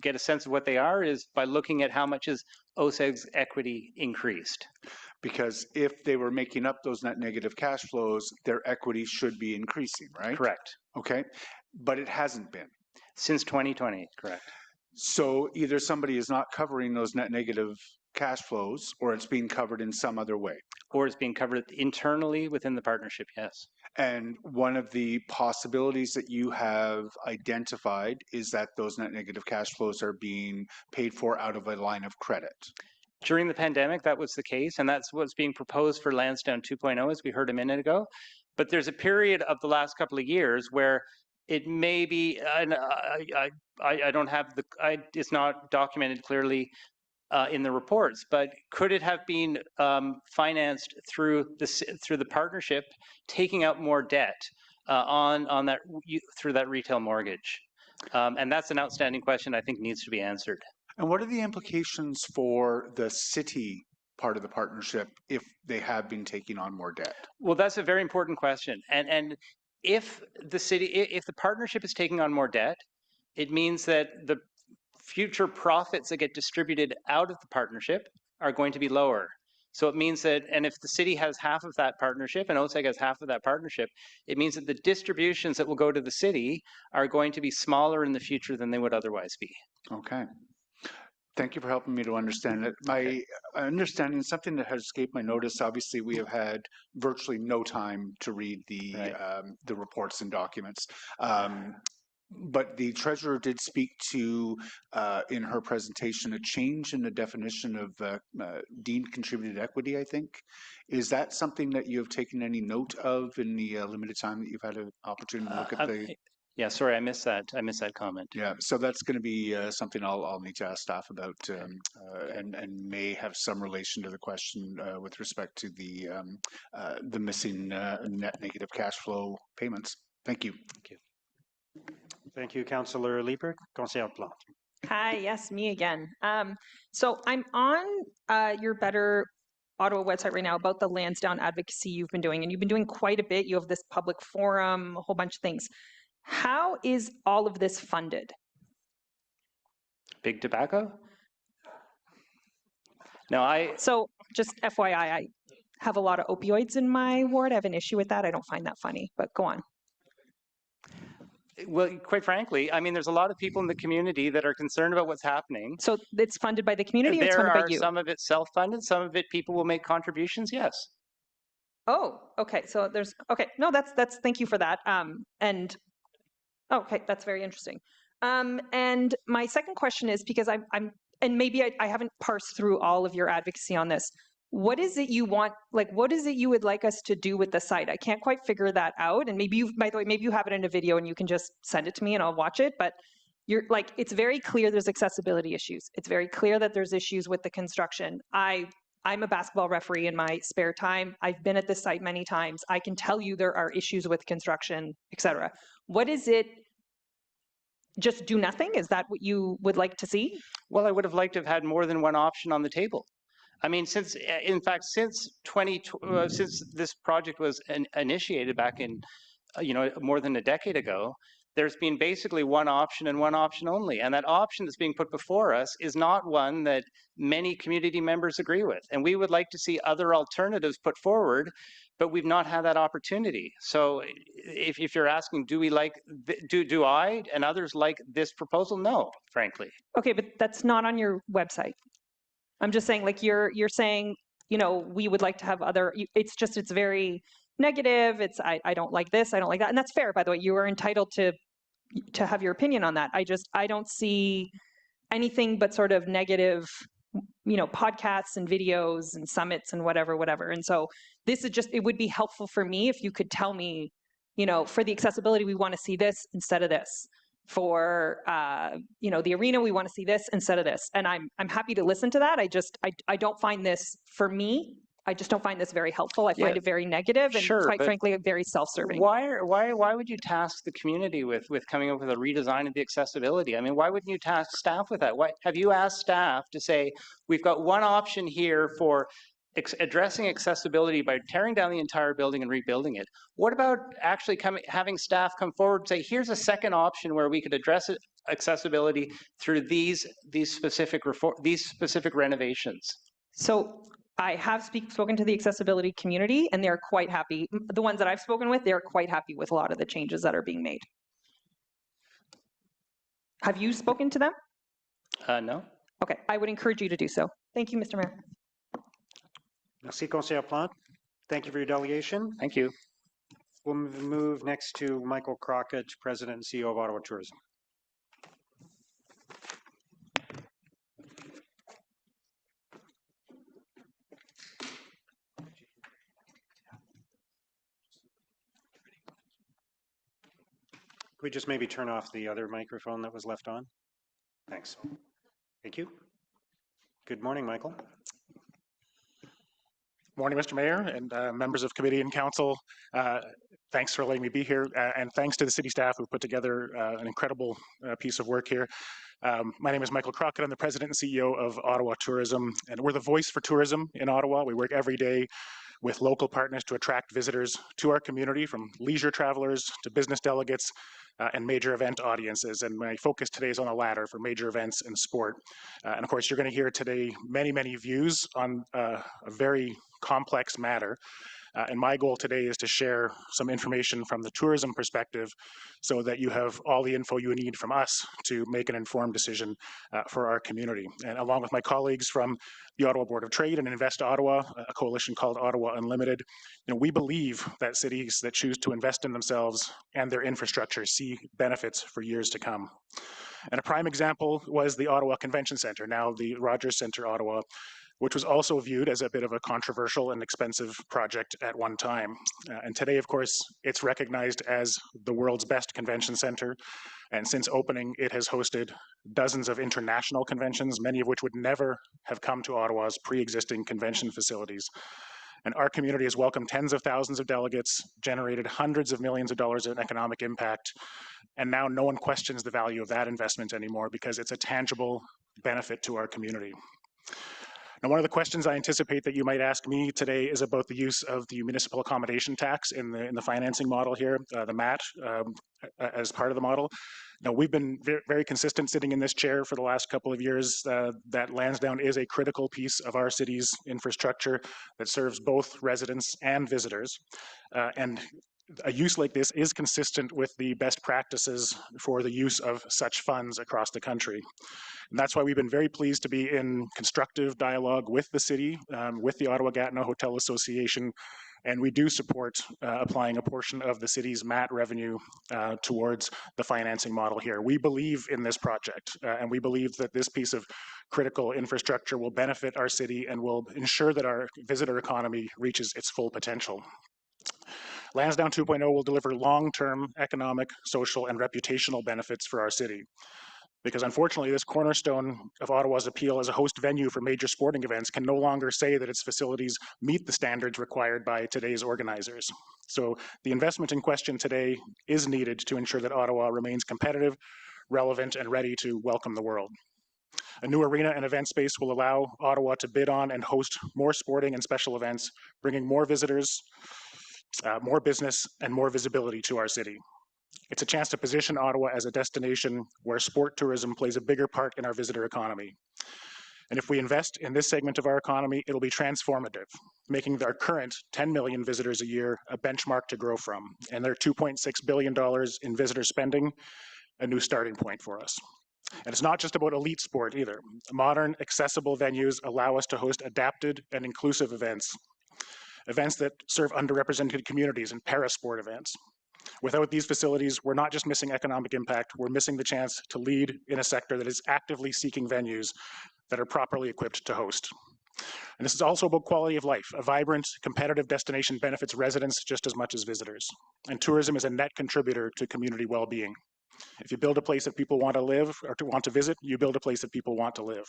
get a sense of what they are is by looking at how much is OSEG's equity increased. Because if they were making up those net negative cash flows, their equity should be increasing, right? Correct. Okay. But it hasn't been. Since 2020, correct. So either somebody is not covering those net negative cash flows, or it's being covered in some other way. Or it's being covered internally within the partnership, yes. And one of the possibilities that you have identified is that those net negative cash flows are being paid for out of a line of credit. During the pandemic, that was the case, and that's what's being proposed for Lansdowne 2.0, as we heard a minute ago. But there's a period of the last couple of years where it may be, and I don't have it's not documented clearly in the reports, but could it have been financed through the partnership, taking out more debt on that through that retail mortgage? And that's an outstanding question I think needs to be answered. And what are the implications for the city part of the partnership if they have been taking on more debt? Well, that's a very important question. And if the partnership is taking on more debt, it means that the future profits that get distributed out of the partnership are going to be lower. So it means that, and if the city has half of that partnership and OSEG has half of that partnership, it means that the distributions that will go to the city are going to be smaller in the future than they would otherwise be. Okay. Thank you for helping me to understand it. My understanding, something that has escaped my notice, obviously we have had virtually no time to read the reports and documents. But the treasurer did speak to, in her presentation, a change in the definition of deemed contributed equity, I think. Is that something that you have taken any note of in the limited time that you've had an opportunity to look at the... Yeah, sorry, I missed that comment. Yeah, so that's going to be something I'll need to ask staff about, and may have some relation to the question with respect to the missing net negative cash flow payments. Thank you. Thank you. Thank you, Councillor Liebert. Councillor Plante. Hi, yes, me again. So I'm on your Better Ottawa website right now about the Lansdowne advocacy you've been doing, and you've been doing quite a bit. You have this public forum, a whole bunch of things. How is all of this funded? Big tobacco? So just FYI, I have a lot of opioids in my ward. I have an issue with that. I don't find that funny, but go on. Well, quite frankly, I mean, there's a lot of people in the community that are concerned about what's happening. So it's funded by the community or it's funded by you? Some of it self-funded, some of it people will make contributions, yes. Oh, okay. So there's, okay. No, that's, thank you for that. And okay, that's very interesting. And my second question is, because and maybe I haven't parsed through all of your advocacy on this. What is it you want, like, what is it you would like us to do with the site? I can't quite figure that out. And maybe by the way, maybe you have it in a video and you can just send it to me and I'll watch it. But you're like, it's very clear there's accessibility issues. It's very clear that there's issues with the construction. I'm a basketball referee in my spare time. I've been at this site many times. I can tell you there are issues with construction, etc. What is it? Just do nothing? Is that what you would like to see? Well, I would have liked to have had more than one option on the table. I mean, since this project was initiated back in, more than a decade ago, there's been basically one option and one option only. And that option that's being put before us is not one that many community members agree with. And we would like to see other alternatives put forward, but we've not had that opportunity. So if you're asking, do I and others like this proposal? No, frankly. Okay, but that's not on your website. I'm just saying, like, you're saying, we would like to have other, it's very negative. It's, I don't like this, I don't like that. And that's fair, by the way. You are entitled to have your opinion on that. I don't see anything but sort of negative, podcasts and videos and summits and whatever. And so this is just, it would be helpful for me if you could tell me, for the accessibility, we want to see this instead of this. For, the arena, we want to see this instead of this. And I'm happy to listen to that. I don't find this, for me, I just don't find this very helpful. I Yeah. find it very negative and Sure, quite but frankly, very self-serving. Why would you task the community with coming up with a redesign of the accessibility? I mean, why wouldn't you task staff with that? Why have you asked staff to say, we've got one option here for addressing accessibility by tearing down the entire building and rebuilding it? What about actually having staff come forward and say, here's a second option where we could address accessibility through these specific renovations? So I have spoken to the accessibility community and they're quite happy. The ones that I've spoken with, they're quite happy with a lot of the changes that are being made. Have you spoken to them? No. Okay, I would encourage you to do so. Thank you, Mr. Mayor. Merci, Conseiller Plante. Thank you for your delegation. Thank you. We'll move next to Michael Crockett, President and CEO of Ottawa Tourism. Could we just maybe turn off the other microphone that was left on? Thanks. Thank you. Good morning, Michael. Morning, Mr. Mayor and members of committee and council. Thanks for letting me be here, and thanks to the city staff who put together an incredible piece of work here. My name is Michael Crockett. I'm the president and CEO of Ottawa Tourism, and we're the voice for tourism in Ottawa. We work every day with local partners to attract visitors to our community, from leisure travelers to business delegates and major event audiences. And my focus today is on the latter, for major events and sport. And of course, you're going to hear today many views on a very complex matter. And my goal today is to share some information from the tourism perspective so that you have all the info you need from us to make an informed decision for our community. And along with my colleagues from the Ottawa Board of Trade and Invest Ottawa, a coalition called Ottawa Unlimited, we believe that cities that choose to invest in themselves and their infrastructure see benefits for years to come. And a prime example was the Ottawa Convention Centre, now the Rogers Centre Ottawa, which was also viewed as a bit of a controversial and expensive project at one time. And today, of course, it's recognized as the world's best convention center. And since opening, it has hosted dozens of international conventions, many of which would never have come to Ottawa's pre-existing convention facilities. And our community has welcomed tens of thousands of delegates, generated hundreds of millions of dollars in economic impact, and now no one questions the value of that investment anymore because it's a tangible benefit to our community. Now, one of the questions I anticipate that you might ask me today is about the use of the municipal accommodation tax in the financing model here, the MAT, as part of the model. Now, we've been very consistent sitting in this chair for the last couple of years that Lansdowne is a critical piece of our city's infrastructure that serves both residents and visitors. And a use like this is consistent with the best practices for the use of such funds across the country. And that's why we've been very pleased to be in constructive dialogue with the city, with the Ottawa-Gatineau Hotel Association, and we do support applying a portion of the city's MAT revenue towards the financing model here. We believe in this project, and we believe that this piece of critical infrastructure will benefit our city and will ensure that our visitor economy reaches its full potential. Lansdowne 2.0 will deliver long-term economic, social, and reputational benefits for our city. Because unfortunately, this cornerstone of Ottawa's appeal as a host venue for major sporting events can no longer say that its facilities meet the standards required by today's organizers. So the investment in question today is needed to ensure that Ottawa remains competitive, relevant, and ready to welcome the world. A new arena and event space will allow Ottawa to bid on and host more sporting and special events, bringing more visitors, more business, and more visibility to our city. It's a chance to position Ottawa as a destination where sport tourism plays a bigger part in our visitor economy. And if we invest in this segment of our economy, it'll be transformative, making our current 10 million visitors a year a benchmark to grow from, and their $2.6 billion in visitor spending a new starting point for us. And it's not just about elite sport either. Modern, accessible venues allow us to host adapted and inclusive events that serve underrepresented communities and para-sport events. Without these facilities, we're not just missing economic impact, we're missing the chance to lead in a sector that is actively seeking venues that are properly equipped to host. And this is also about quality of life. A vibrant, competitive destination benefits residents just as much as visitors. And tourism is a net contributor to community well-being. If you build a place that people want to live or to want to visit, you build a place that people want to live.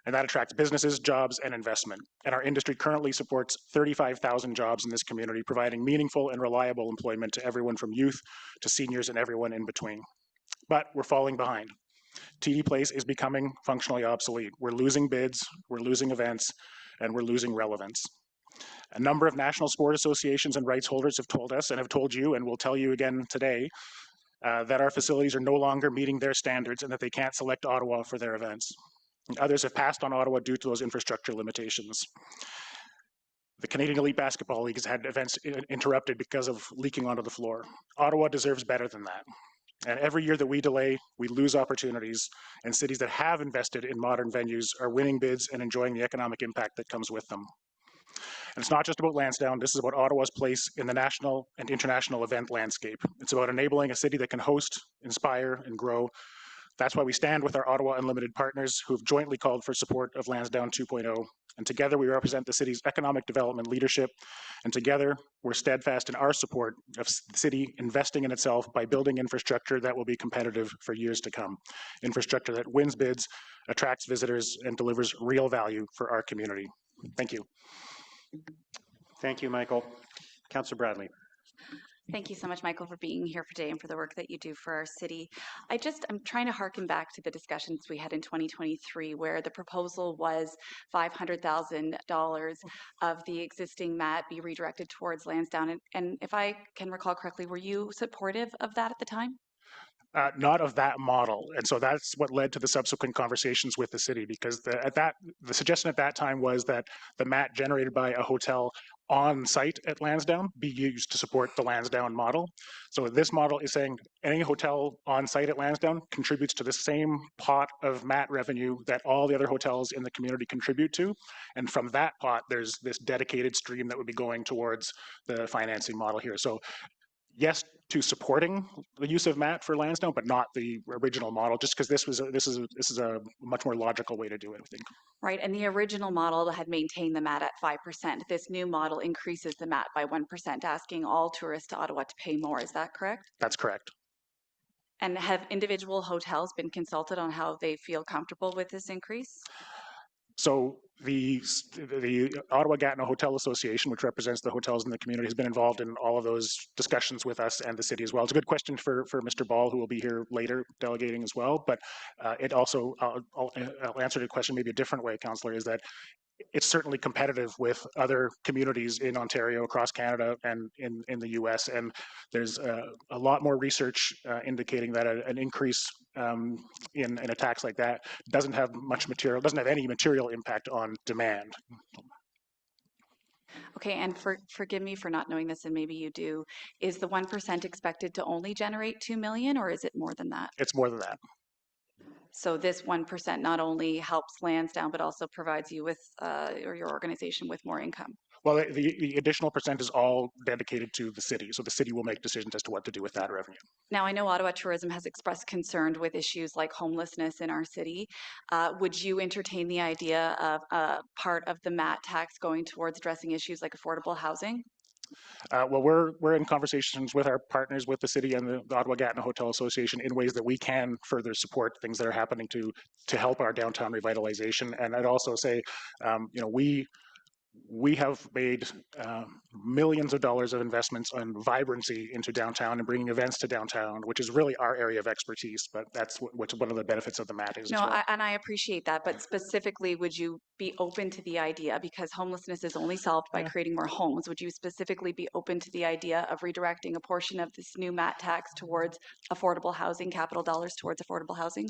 and that attracts businesses, jobs, and investment. And our industry currently supports 35,000 jobs in this community, providing meaningful and reliable employment to everyone from youth to seniors and everyone in between. But we're falling behind. TD Place is becoming functionally obsolete. We're losing bids, we're losing events, and we're losing relevance. A number of national sport associations and rights holders have told us and have told you and will tell you again today that our facilities are no longer meeting their standards and that they can't select Ottawa for their events. And others have passed on Ottawa due to those infrastructure limitations. The Canadian Elite Basketball League has had events interrupted because of leaking onto the floor. Ottawa deserves better than that. And every year that we delay, we lose opportunities, and cities that have invested in modern venues are winning bids and enjoying the economic impact that comes with them. And it's not just about Lansdowne, this is about Ottawa's place in the national and international event landscape. It's about enabling a city that can host, inspire, and grow. That's why we stand with our Ottawa Unlimited partners who have jointly called for support of Lansdowne 2.0. And together we represent the city's economic development leadership. And together we're steadfast in our support of the city investing in itself by building infrastructure that will be competitive for years to come. Infrastructure that wins bids, attracts visitors, and delivers real value for our community. Thank you. Thank you, Michael. Councillor Bradley. Thank you so much, Michael, for being here today and for the work that you do for our city. I'm trying to harken back to the discussions we had in 2023, where the proposal was $500,000 of the existing MAT be redirected towards Lansdowne. And if I can recall correctly, were you supportive of that at the time? Not of that model. And so that's what led to the subsequent conversations with the city, because the suggestion at that time was that the MAT generated by a hotel on site at Lansdowne be used to support the Lansdowne model. So this model is saying any hotel on site at Lansdowne contributes to the same pot of MAT revenue that all the other hotels in the community contribute to. And from that pot, there's this dedicated stream that would be going towards the financing model here. So yes to supporting the use of MAT for Lansdowne, but not the original model, just because this is a much more logical way to do it, I think. Right, and the original model had maintained the MAT at 5%. This new model increases the MAT by 1%, asking all tourists to Ottawa to pay more. Is that correct? That's correct. And have individual hotels been consulted on how they feel comfortable with this increase? So the Ottawa Gatineau Hotel Association, which represents the hotels in the community, has been involved in all of those discussions with us and the city as well. It's a good question for Mr. Ball, who will be here later delegating as well. But it also, I'll answer the question maybe a different way, Councillor, is that it's certainly competitive with other communities in Ontario, across Canada, and in the US. And there's a lot more research indicating that an increase in a tax like that doesn't have any material impact on demand. Okay, and forgive me for not knowing this, and maybe you do. Is the 1% expected to only generate $2 million, or is it more than that? It's more than that. So this 1% not only helps Lansdowne, but also provides you with, or your organization with more income. Well, the additional percent is all dedicated to the city. So the city will make decisions as to what to do with that revenue. Now, I know Ottawa Tourism has expressed concern with issues like homelessness in our city. Would you entertain the idea of part of the MAT tax going towards addressing issues like affordable housing? Well, we're in conversations with our partners, with the city and the Ottawa Gatineau Hotel Association, in ways that we can further support things that are happening to help our downtown revitalization. And I'd also say, we have made millions of dollars of investments on vibrancy into downtown and bringing events to downtown, which is really our area of expertise. But that's what one of the benefits of the MAT is. No, as well. and I appreciate that. But specifically, would you be open to the idea, because homelessness is only solved by creating more homes, would you specifically be open to the idea of redirecting a portion of this new MAT tax towards affordable housing, capital dollars towards affordable housing?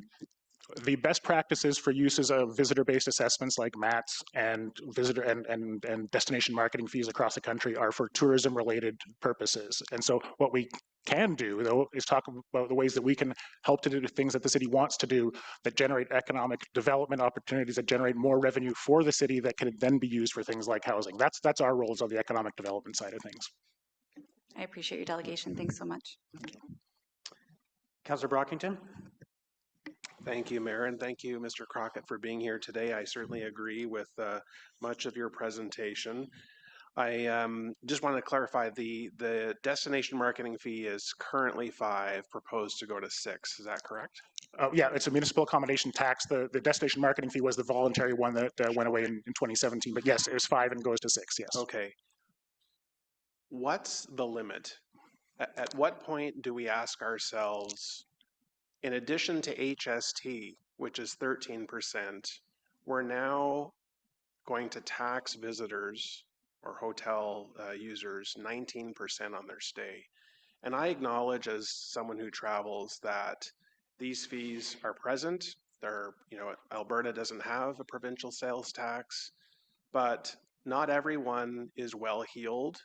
The best practices for uses of visitor-based assessments like MATs and visitor and destination marketing fees across the country are for tourism-related purposes. And so what we can do, though, is talk about the ways that we can help to do the things that the city wants to do that generate economic development opportunities, that generate more revenue for the city that can then be used for things like housing. That's our roles on the economic development side of things. I appreciate your delegation. Thanks so much. Councillor Brockington. Thank you, Mayor, and thank you, Mr. Crockett, for being here today. I certainly agree with much of your presentation. I just wanted to clarify, the destination marketing fee is currently 5, proposed to go to 6. Is that correct? Yeah, it's a municipal accommodation tax. The destination marketing fee was the voluntary one that went away in 2017. But yes, it was 5 and goes to 6. Yes. Okay. What's the limit? At what point do we ask ourselves, in addition to HST, which is 13%, we're now going to tax visitors or hotel users 19% on their stay? And I acknowledge, as someone who travels, that these fees are present. They're, you know, Alberta doesn't have a provincial sales tax, but not everyone is well-heeled.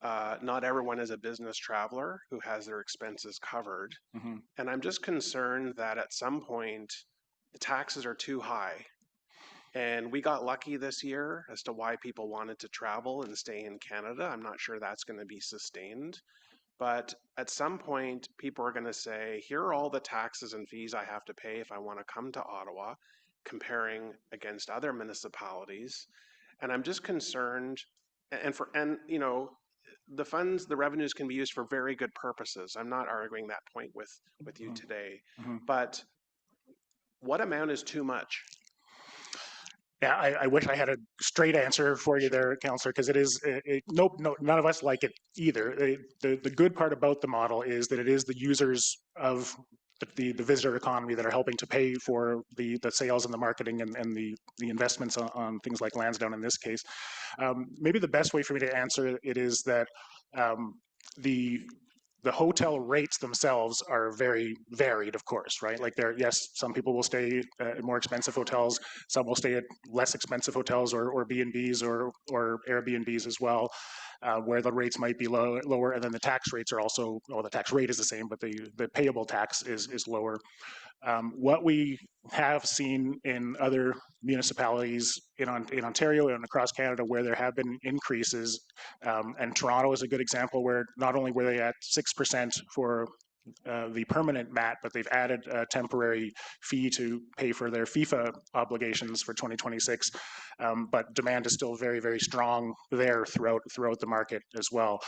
Not everyone is a business traveler who has their expenses covered. Mm-hmm. And I'm just concerned that at some point, the taxes are too high. And we got lucky this year as to why people wanted to travel and stay in Canada. I'm not sure that's going to be sustained. But at some point, people are going to say, here are all the taxes and fees I have to pay if I want to come to Ottawa, comparing against other municipalities. And I'm just concerned, and you know, the funds, the revenues can be used for very good purposes. I'm not arguing that point with you today. Mm-hmm. But what amount is too much? Yeah, I wish I had a straight answer for you there, Councillor, because it is, nope, no, none of us like it either. The good part about the model is that it is the users of the visitor economy that are helping to pay for the sales and the marketing and the investments on things like Lansdowne in this case. Maybe the best way for me to answer it is that the hotel rates themselves are very varied, of course, right? Like yes, some people will stay at more expensive hotels, some will stay at less expensive hotels or B&Bs or Airbnbs as well, where the rates might be lower, and then the tax rates are also, well, the tax rate is the same, but the payable tax is lower. What we have seen in other municipalities in Ontario and across Canada where there have been increases, and Toronto is a good example where not only were they at 6% for the permanent MAT, but they've added a temporary fee to pay for their FIFA obligations for 2026. But demand is still very, very strong there throughout the market as well.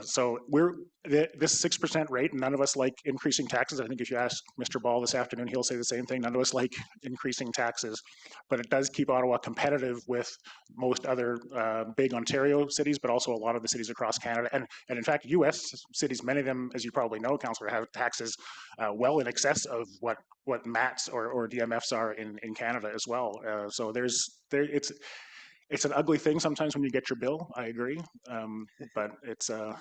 So this 6% rate, none of us like increasing taxes. I think if you ask Mr. Ball this afternoon, he'll say the same thing. None of us like increasing taxes, but it does keep Ottawa competitive with most other big Ontario cities, but also a lot of the cities across Canada. And in fact, US cities, many of them, as you probably know, Councillor, have taxes well in excess of what MATs or DMFs are in Canada as well. So it's an ugly thing sometimes when you get your bill. I agree, but it's and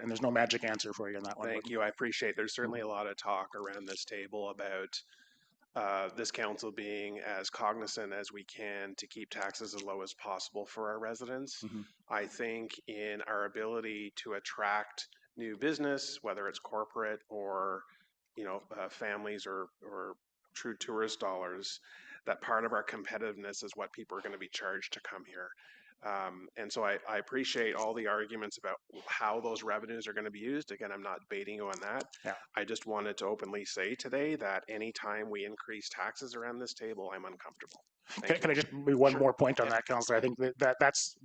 there's no magic answer for you on that one. Thank you. I appreciate. There's certainly a lot of talk around this table about this council being as cognizant as we can to keep taxes as low as possible for our residents. Mm-hmm. I think in our ability to attract new business, whether it's corporate or families or true tourist dollars, that part of our competitiveness is what people are going to be charged to come here. And so I appreciate all the arguments about how those revenues are going to be used. Again, I'm not baiting you on that. Yeah. I just wanted to openly say today that anytime we increase taxes around this table, I'm uncomfortable. Can I just make one more point on that, Councillor? I think that's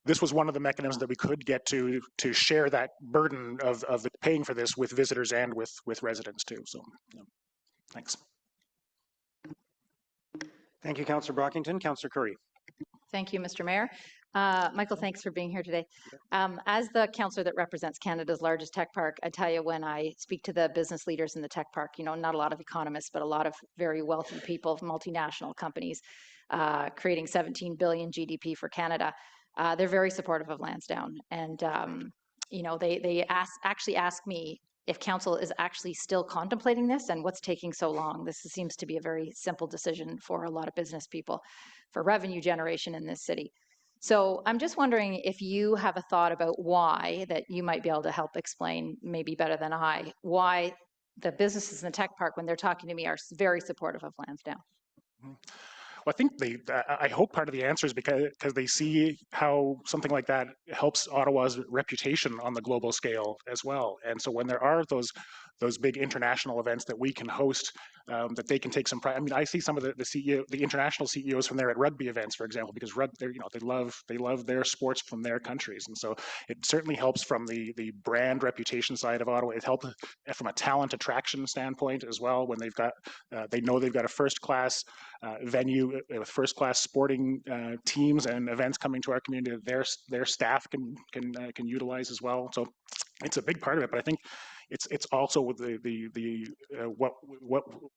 this was one of the mechanisms that we could get to share that burden of paying for this with visitors and with residents too. So, yeah. Thanks. Thank you, Councillor Brockington. Councillor Curry. Thank you, Mr. Mayor. Michael, thanks for being here today. As the councillor that represents Canada's largest tech park, I tell you, when I speak to the business leaders in the tech park, not a lot of economists, but a lot of very wealthy people, multinational companies, creating 17 billion GDP for Canada. They're very supportive of Lansdowne. And, they actually ask me if council is actually still contemplating this and what's taking so long. This seems to be a very simple decision for a lot of business people for revenue generation in this city. So I'm just wondering if you have a thought about why that you might be able to help explain, maybe better than I, why the businesses in the tech park, when they're talking to me, are very supportive of Lansdowne. Well, I think I hope part of the answer is because they see how something like that helps Ottawa's reputation on the global scale as well. And so when there are those big international events that we can host, that they can take some pride. I mean, I see some of the international CEOs from there at rugby events, for example, because they love their sports from their countries, and so it certainly helps from the brand reputation side of Ottawa. It helps from a talent attraction standpoint as well when they've got they know they've got a first class venue with first class sporting teams and events coming to our community that their staff can utilize as well. So it's a big part of it, but I think it's also what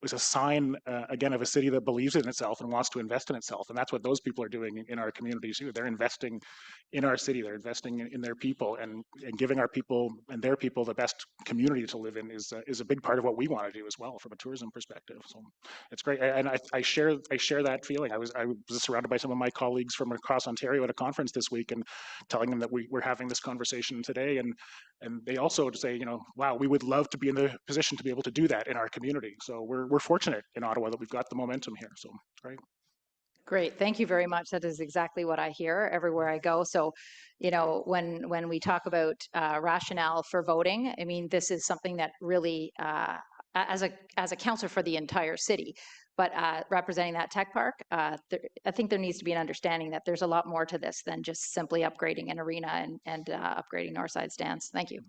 is a sign again of a city that believes in itself and wants to invest in itself, and that's what those people are doing in our communities too. They're investing in our city, they're investing in their people, and giving our people and their people the best community to live in is a big part of what we want to do as well from a tourism perspective. So it's great, and I share that feeling. I was surrounded by some of my colleagues from across Ontario at a conference this week, and telling them that we're having this conversation today, and they also say, wow, we would love to be in the position to be able to do that in our community. So we're fortunate in Ottawa that we've got the momentum here. So great. Great, thank you very much. That is exactly what I hear everywhere I go. So, when we talk about rationale for voting, I mean, this is something that really, as a councillor for the entire city, but representing that tech park, I think there needs to be an understanding that there's a lot more to this than just simply upgrading an arena and upgrading Northside stands. Thank you.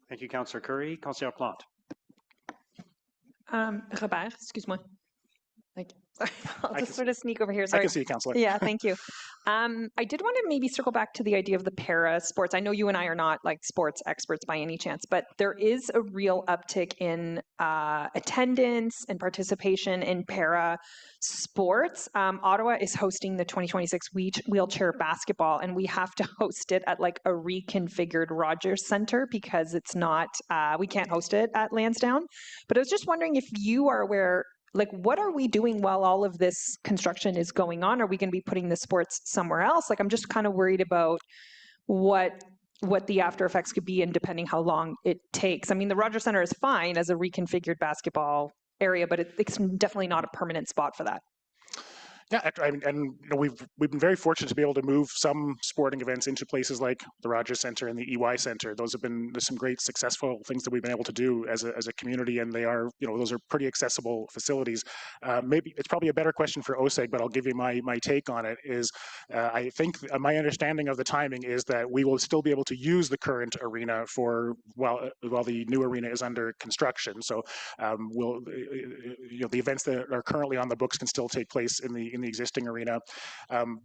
Thank you, Councillor Curry. Councillor Plante. Robert, excuse-moi. I'll just sort of sneak over here. Sorry. I can see you, Councillor. Yeah, thank you. I did want to maybe circle back to the idea of the para sports. I know you and I are not like sports experts by any chance, but there is a real uptick in attendance and participation in para sports. Ottawa is hosting the 2026 wheelchair basketball, and we have to host it at like a reconfigured Rogers Centre because it's not, we can't host it at Lansdowne. But I was just wondering if you are aware, like, what are we doing while all of this construction is going on? Are we going to be putting the sports somewhere else? Like, I'm just kind of worried about what the after effects could be and depending how long it takes. I mean, the Rogers Centre is fine as a reconfigured basketball area, but it's definitely not a permanent spot for that. Yeah, and we've been very fortunate to be able to move some sporting events into places like the Rogers Centre and the EY Centre. There's some great successful things that we've been able to do as a community, and they are, those are pretty accessible facilities. Maybe it's probably a better question for OSEG, but I'll give you my take on it. Is I think my understanding of the timing is that we will still be able to use the current arena for while the new arena is under construction. So the events that are currently on the books can still take place in the existing arena,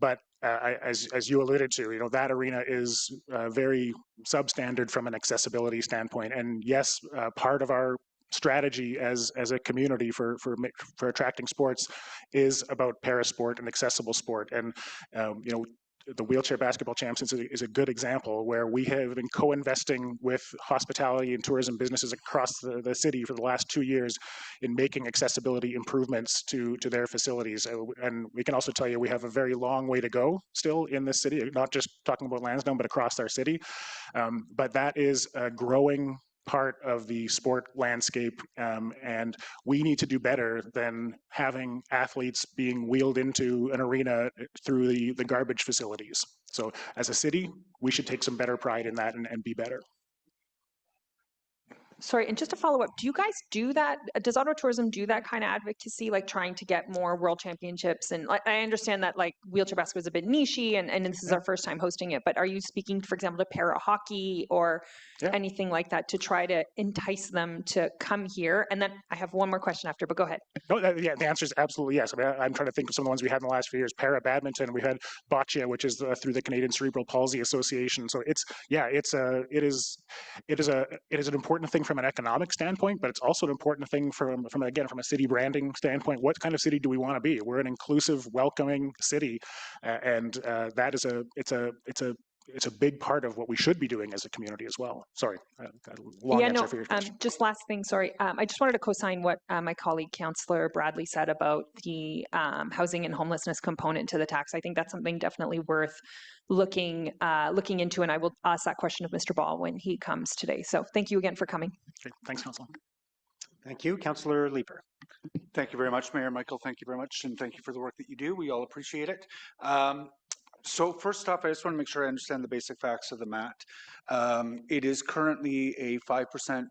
but as you alluded to, that arena is very substandard from an accessibility standpoint. And yes, part of our strategy as a community for attracting sports is about parasport and accessible sport. And the wheelchair basketball champs is a good example where we have been co-investing with hospitality and tourism businesses across the city for the last 2 years in making accessibility improvements to their facilities. And we can also tell you we have a very long way to go still in this city, not just talking about Lansdowne, but across our city. But that is a growing part of the sport landscape, and we need to do better than having athletes being wheeled into an arena through the garbage facilities. So as a city, we should take some better pride in that and be better. Sorry, and just to follow up, do you guys do that? Does Ottawa Tourism do that kind of advocacy, like trying to get more world championships? And I understand that like wheelchair basketball is a bit niche-y and this is our first time hosting it, but are you speaking, for example, to para hockey or anything like that to try to entice them to come here? And then I have one more question after, but go ahead. No, yeah, the answer is absolutely yes. I mean, I'm trying to think of some of the ones we had in the last few years. Para badminton, we had boccia, which is through the Canadian Cerebral Palsy Association. So it is an important thing from an economic standpoint, but it's also an important thing from a city branding standpoint. What kind of city do we want to be? We're an inclusive, welcoming city, and that is it's a big part of what we should be doing as a community as well. Sorry, got a long answer for your question. Just last thing, sorry. I just wanted to co-sign what my colleague, Councillor Bradley, said about the housing and homelessness component to the tax. I think that's something definitely worth looking into, and I will ask that question of Mr. Ball when he comes today. So thank you again for coming. Okay, thanks, Council. Thank you. Councillor Leeper. Thank you very much, Mayor Michael. Thank you very much, and thank you for the work that you do. We all appreciate it. So first off, I just want to make sure I understand the basic facts of the MAT. It is currently a 5%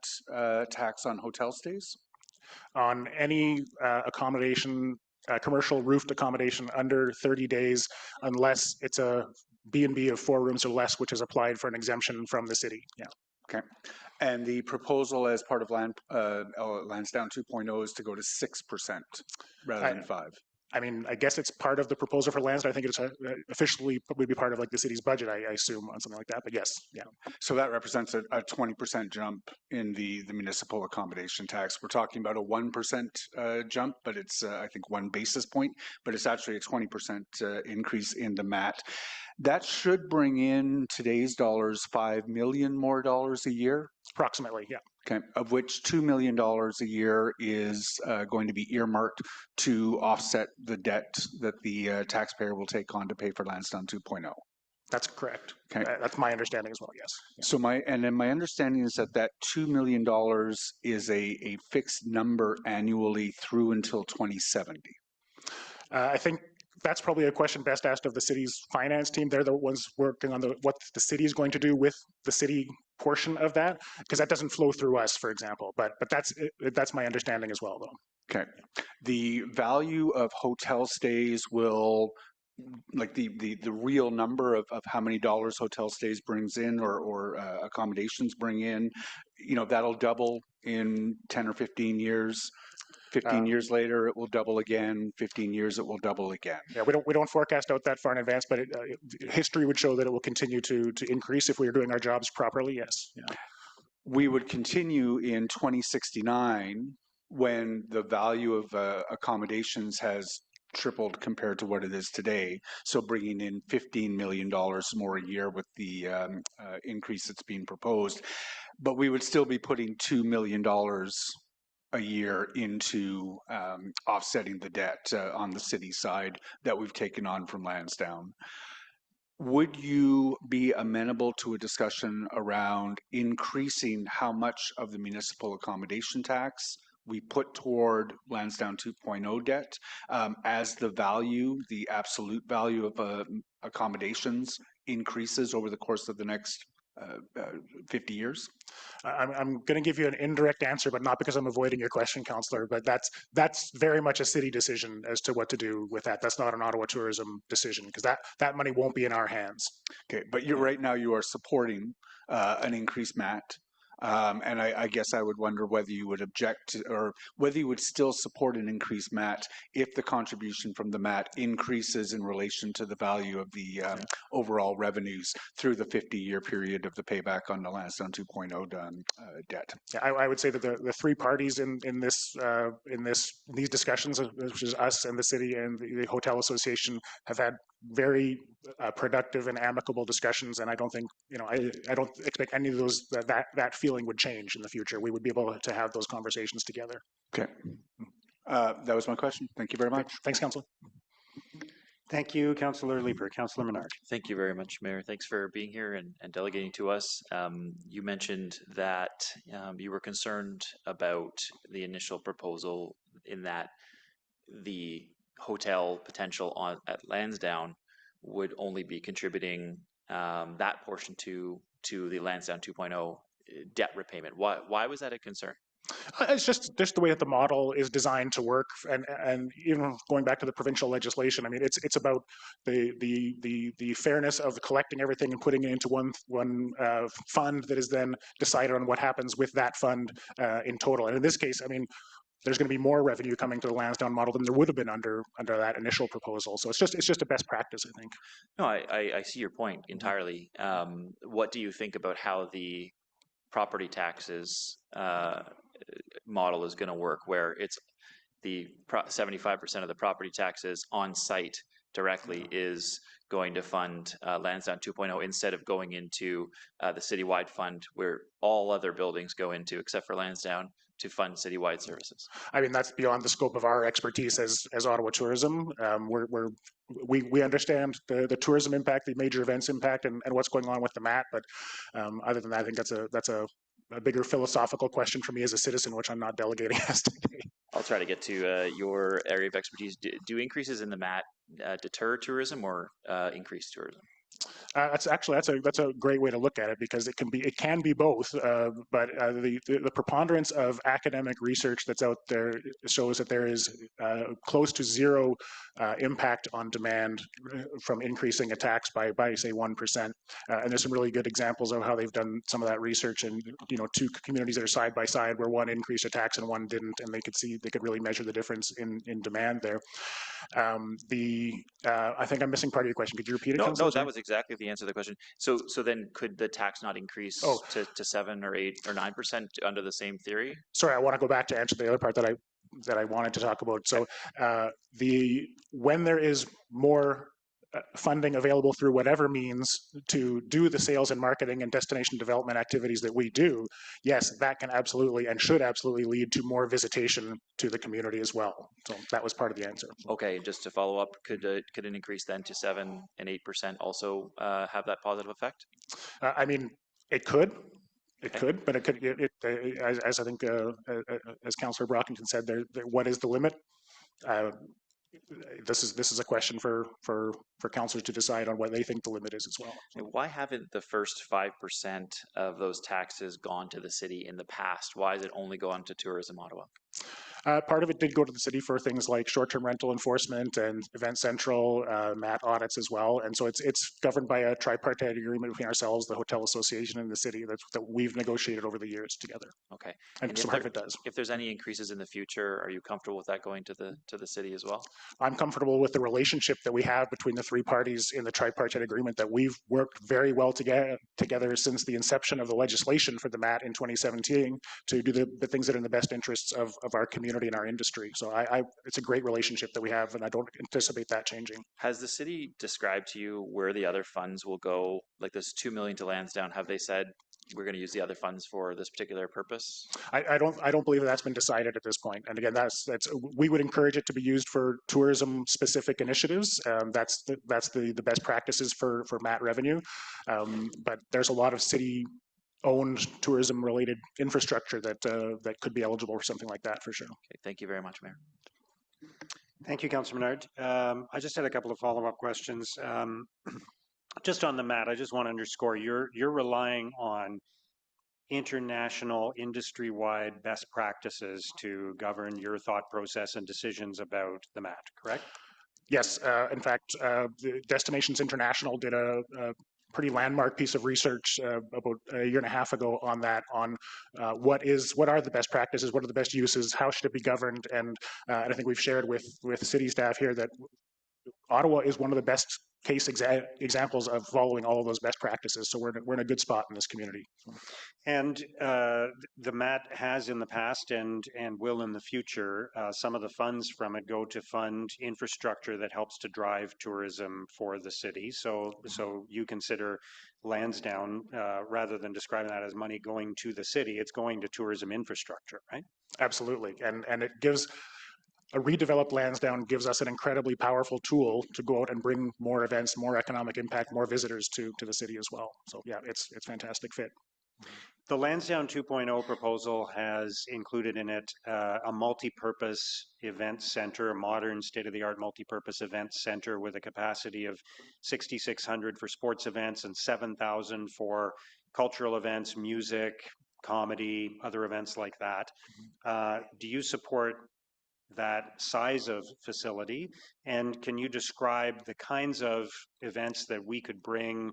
tax on hotel stays. On any accommodation, commercial roofed accommodation under 30 days, unless it's a B&B of 4 rooms or less, which is applied for an exemption from the city. Yeah. Okay. And the proposal as part of Lansdowne 2.0 is to go to 6% rather than 5%. I mean, I guess it's part of the proposal for Lansdowne. I think it's officially probably be part of like the city's budget, I assume, on something like that. But yes, yeah. So that represents a 20% jump in the municipal accommodation tax. We're talking about a 1% jump, but it's I think 1 basis point, but it's actually a 20% increase in the MAT. That should bring in today's dollars $5 million more a year. Approximately, yeah. Okay, of which $2 million a year is going to be earmarked to offset the debt that the taxpayer will take on to pay for Lansdowne 2.0. That's correct. Okay. That's my understanding as well, yes. Yeah. So my understanding is that $2 million is a fixed number annually through until 2070. I think that's probably a question best asked of the city's finance team. They're the ones working on what the city is going to do with the city portion of that, because that doesn't flow through us, for example. But that's my understanding as well, though. Okay. The value of hotel stays will, like the real number of how many dollars hotel stays brings in or accommodations bring in, you know, that'll double in 10 or 15 years. 15 years later, it will double again. 15 years, it will double again. Yeah, we don't forecast out that far in advance, but history would show that it will continue to increase if we are doing our jobs properly. Yes. Yeah. We would continue in 2069 when the value of accommodations has tripled compared to what it is today. So bringing in $15 million more a year with the increase that's being proposed, but we would still be putting $2 million a year into offsetting the debt on the city side that we've taken on from Lansdowne. Would you be amenable to a discussion around increasing how much of the municipal accommodation tax we put toward Lansdowne 2.0 debt as the value, the absolute value of accommodations increases over the course of the next 50 years? I'm going to give you an indirect answer, but not because I'm avoiding your question, Councillor, but that's very much a city decision as to what to do with that. That's not an Ottawa tourism decision, because that money won't be in our hands. Okay, but right now you are supporting an increased MAT. And I guess I would wonder whether you would object to, or whether you would still support an increased MAT if the contribution from the MAT increases in relation to the value of the overall revenues through the 50-year period of the payback on the Lansdowne 2.0 debt. Yeah, I would say that the three parties in these discussions, which is us and the city and the Hotel Association, have had very productive and amicable discussions, and I don't think, you know, I don't expect any of those that feeling would change in the future. We would be able to have those conversations together. Okay, that was my question. Thank you very much. Thanks, Councillor. Thank you, Councillor Leeper. Councillor Menard. Thank you very much, Mayor. Thanks for being here and delegating to us. You mentioned that you were concerned about the initial proposal in that the hotel potential at Lansdowne would only be contributing that portion to the Lansdowne 2.0 debt repayment. Why was that a concern? It's just the way that the model is designed to work, and even going back to the provincial legislation. I mean, it's about the fairness of collecting everything and putting it into one fund that is then decided on what happens with that fund in total. And in this case, I mean, there's going to be more revenue coming to the Lansdowne model than there would have been under that initial proposal. So it's just a best practice, I think. No, I see your point entirely. What do you think about how the property taxes model is going to work, where it's the 75% of the property taxes on site directly is going to fund Lansdowne 2.0 instead of going into the citywide fund where all other buildings go into, except for Lansdowne, to fund citywide services? I mean, that's beyond the scope of our expertise as Ottawa Tourism. We understand the tourism impact, the major events impact, and what's going on with the MAT. But other than that, I think that's a a bigger philosophical question for me as a citizen, which I'm not delegating as today. I'll try to get to your area of expertise. Do increases in the MAT deter tourism or increase tourism? That's a great way to look at it, because it can be both. But the preponderance of academic research that's out there shows that there is close to zero impact on demand from increasing a tax by say 1%. And there's some really good examples of how they've done some of that research, and two communities that are side by side where one increased a tax and one didn't, and they could really measure the difference in demand there. I think I'm missing part of your question. Could you repeat it? No, that was exactly the answer to the question. So then could the tax not increase to 7 or 8 or 9% under the same theory? Sorry, I want to go back to answer the other part that I wanted to talk about. So when there is more funding available through whatever means to do the sales and marketing and destination development activities that we do, yes, that can absolutely and should absolutely lead to more visitation to the community as well. So that was part of the answer. Okay, just to follow up, could an increase then to 7 and 8% also have that positive effect? I mean, it could. It could, but it could. As I think, as Councillor Brockington said, what is the limit? This is a question for councillors to decide on what they think the limit is as well. Why haven't the first 5% of those taxes gone to the city in the past? Why has it only gone to Tourism Ottawa? Part of it did go to the city for things like short-term rental enforcement and Event Central, MAT audits as well. And so it's governed by a tripartite agreement between ourselves, the Hotel Association, and the city that we've negotiated over the years together. Okay. And so part of it does. If there's any increases in the future, are you comfortable with that going to the city as well? I'm comfortable with the relationship that we have between the three parties in the tripartite agreement, that we've worked very well together since the inception of the legislation for the MAT in 2017 to do the things that are in the best interests of our community and our industry. So it's a great relationship that we have, and I don't anticipate that changing. Has the city described to you where the other funds will go? Like this $2 million to Lansdowne, have they said we're going to use the other funds for this particular purpose? I don't believe that's been decided at this point. And again, we would encourage it to be used for tourism specific initiatives. That's the best practices for MAT revenue. But there's a lot of city owned tourism related infrastructure that could be eligible for something like that for sure. Okay, thank you very much, Mayor. Thank you, Councillor Menard. I just had a couple of follow-up questions. Just on the MAT, I just want to underscore, you're relying on international industry-wide best practices to govern your thought process and decisions about the MAT, correct? Yes, in fact, Destinations International did a pretty landmark piece of research about a year and a half ago on that, on what are the best practices, what are the best uses, how should it be governed, and I think we've shared with city staff here that Ottawa is one of the best case examples of following all of those best practices. So we're in a good spot in this community. And the MAT has in the past and will in the future, some of the funds from it go to fund infrastructure that helps to drive tourism for the city. So you consider Lansdowne, rather than describing that as money going to the city, it's going to tourism infrastructure, right? Absolutely. And it gives a redeveloped Lansdowne gives us an incredibly powerful tool to go out and bring more events, more economic impact, more visitors to the city as well. So yeah, it's a fantastic fit. The Lansdowne 2.0 proposal has included in it a multi-purpose event center, a modern state-of-the-art multi-purpose event center with a capacity of 6,600 for sports events and 7,000 for cultural events, music, comedy, other events like that. Do you support that size of facility, and can you describe the kinds of events that we could bring?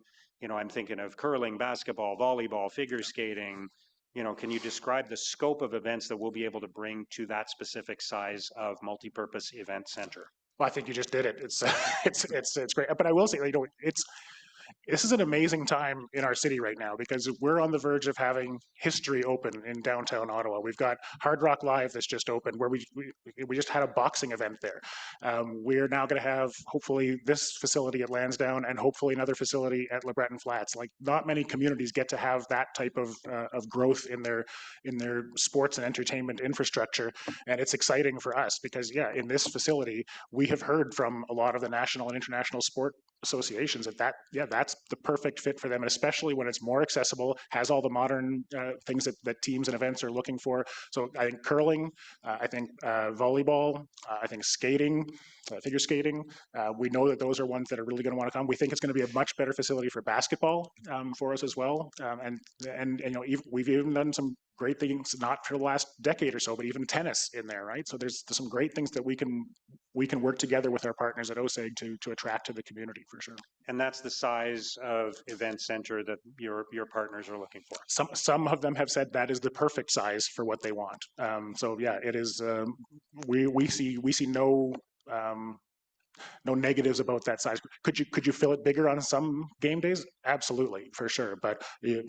I'm thinking of curling, basketball, volleyball, figure skating. Can you describe the scope of events that we'll be able to bring to that specific size of multi-purpose event center? Well, I think you just did it. It's great, but I will say, this is an amazing time in our city right now, because we're on the verge of having history open in downtown Ottawa. We've got Hard Rock Live that's just opened, where we just had a boxing event there. We're now going to have, hopefully, this facility at Lansdowne and hopefully another facility at LeBreton Flats. Like, not many communities get to have that type of growth in their sports and entertainment infrastructure, and it's exciting for us because, yeah, in this facility, we have heard from a lot of the national and international sport associations, that's the perfect fit for them, and especially when it's more accessible, has all the modern things that teams and events are looking for. So I think curling, I think volleyball, I think skating, figure skating, we know that those are ones that are really going to want to come. We think it's going to be a much better facility for basketball for us as well, and you know, we've even done some great things, not for the last decade or so, but even tennis in there, right? So there's some great things that we can work together with our partners at OSEG to attract to the community for sure. And that's the size of event center that your partners are looking for. Some of them have said that is the perfect size for what they want. So yeah, it is. We see no negatives about that size. Could you fill it bigger on some game days? Absolutely, for sure. But you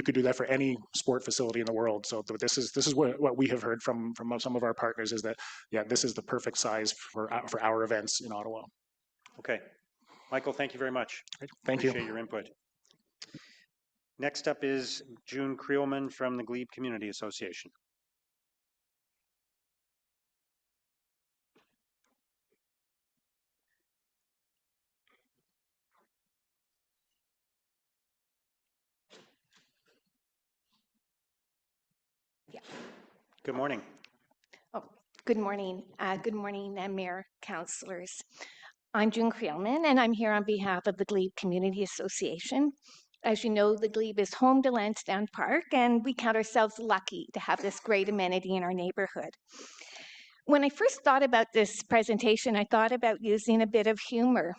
could do that for any sport facility in the world. So this is what we have heard from some of our partners, is that yeah, this is the perfect size for our events in Ottawa. Okay, Michael, thank you very much. Thank you. Appreciate your input. Next up is June Creelman from the Glebe Community Association. Yeah. Good morning. Oh, good morning. Good morning, Mayor, councillors. I'm June Creelman, and I'm here on behalf of the Glebe Community Association. As you know, the Glebe is home to Lansdowne Park, and we count ourselves lucky to have this great amenity in our neighborhood. When I first thought about this presentation, I thought about using a bit of humor,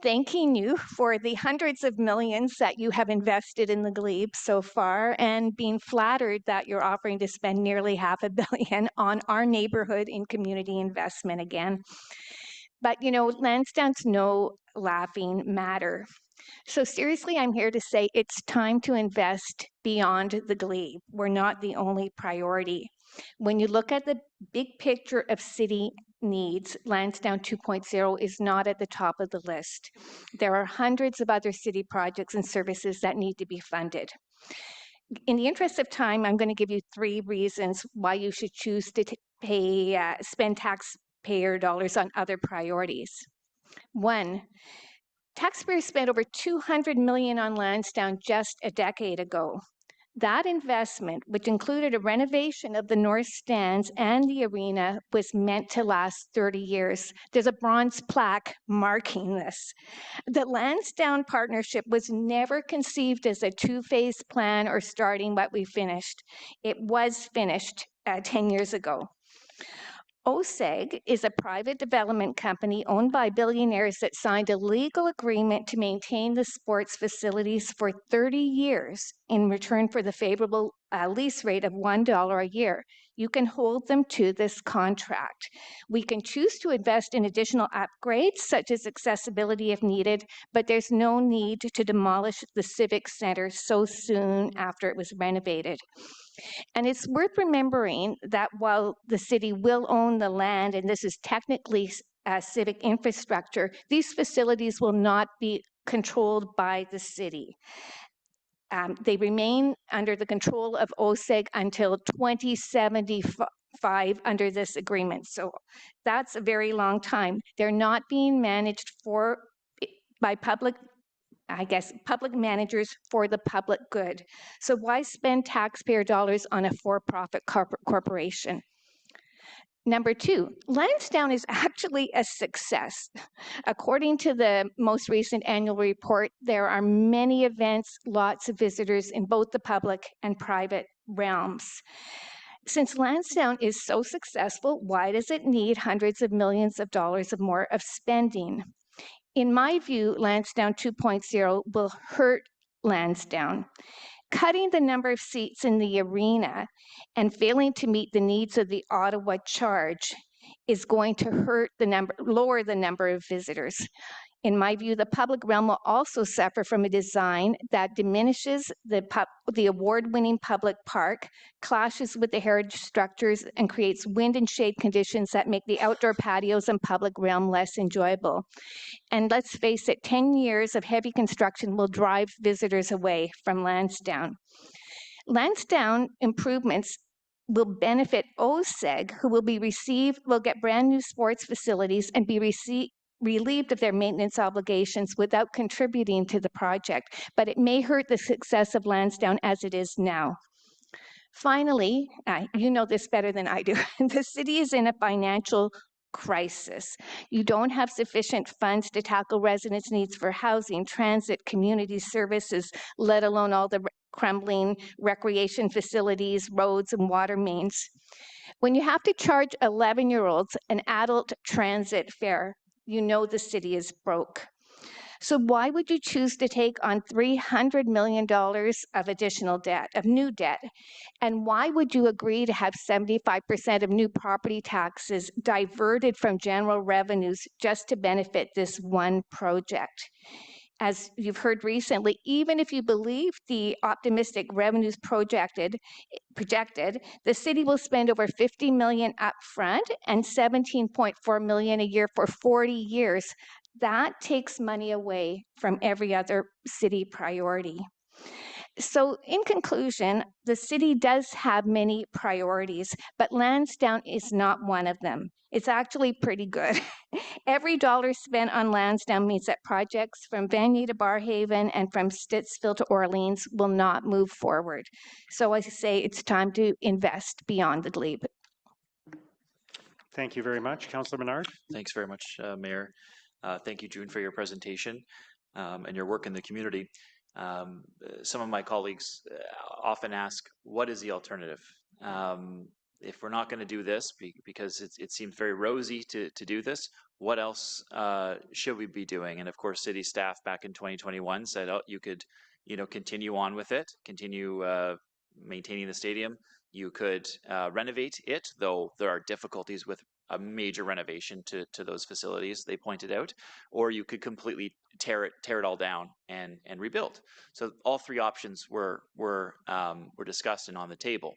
thanking you for the hundreds of millions that you have invested in the Glebe so far, and being flattered that you're offering to spend nearly $500 million on our neighborhood in community investment again. But you know, Lansdowne's no laughing matter. So seriously, I'm here to say it's time to invest beyond the Glebe. We're not the only priority. When you look at the big picture of city needs, Lansdowne 2.0 is not at the top of the list. There are hundreds of other city projects and services that need to be funded. In the interest of time, I'm going to give you 3 reasons why you should choose to spend taxpayer dollars on other priorities. 1, taxpayers spent over $200 million on Lansdowne just a decade ago. That investment, which included a renovation of the north stands and the arena, was meant to last 30 years. There's a bronze plaque marking this. The Lansdowne partnership was never conceived as a 2-phase plan or starting what we finished. It was finished 10 years ago. OSEG is a private development company owned by billionaires that signed a legal agreement to maintain the sports facilities for 30 years in return for the favorable lease rate of $1 a year. You can hold them to this contract. We can choose to invest in additional upgrades, such as accessibility if needed, but there's no need to demolish the Civic Center so soon after it was renovated. And it's worth remembering that while the city will own the land, and this is technically civic infrastructure, these facilities will not be controlled by the city. They remain under the control of OSEG until 2075 under this agreement. So that's a very long time. They're not being managed by public managers for the public good. So why spend taxpayer dollars on a for-profit corporation? Number 2, Lansdowne is actually a success. According to the most recent annual report, there are many events, lots of visitors in both the public and private realms. Since Lansdowne is so successful, why does it need hundreds of millions of dollars of more of spending? In my view, Lansdowne 2.0 will hurt Lansdowne. Cutting the number of seats in the arena and failing to meet the needs of the Ottawa charge is going to lower the number of visitors. In my view, the public realm will also suffer from a design that diminishes the award-winning public park, clashes with the heritage structures, and creates wind and shade conditions that make the outdoor patios and public realm less enjoyable. And let's face it, 10 years of heavy construction will drive visitors away from Lansdowne. Lansdowne improvements will benefit OSEG, who will get brand new sports facilities and be relieved of their maintenance obligations without contributing to the project, but it may hurt the success of Lansdowne as it is now. Finally, you know this better than I do, the city is in a financial crisis. You don't have sufficient funds to tackle residents' needs for housing, transit, community services, let alone all the crumbling recreation facilities, roads, and water mains. When you have to charge 11-year-olds an adult transit fare, you know the city is broke. So why would you choose to take on $300 million of additional debt, of new debt? And why would you agree to have 75% of new property taxes diverted from general revenues just to benefit this one project? As you've heard recently, even if you believe the optimistic revenues projected, the city will spend over $50 million upfront and $17.4 million a year for 40 years. That takes money away from every other city priority. So in conclusion, the city does have many priorities, but Lansdowne is not one of them. It's actually pretty good. Every dollar spent on Lansdowne means that projects from Vanier to Barrhaven and from Stittsville to Orleans will not move forward. So I say it's time to invest beyond the Glebe. Thank you very much. Councillor Menard. Thanks very much, Mayor. Thank you, June, for your presentation and your work in the community. Some of my colleagues often ask, what is the alternative? If we're not going to do this, because it seems very rosy to do this, what else should we be doing? And of course, city staff back in 2021 said, oh, you could, continue on with it, continue maintaining the stadium. You could renovate it, though there are difficulties with a major renovation to those facilities, they pointed out, or you could completely tear it all down and rebuild. So all three options were discussed and on the table.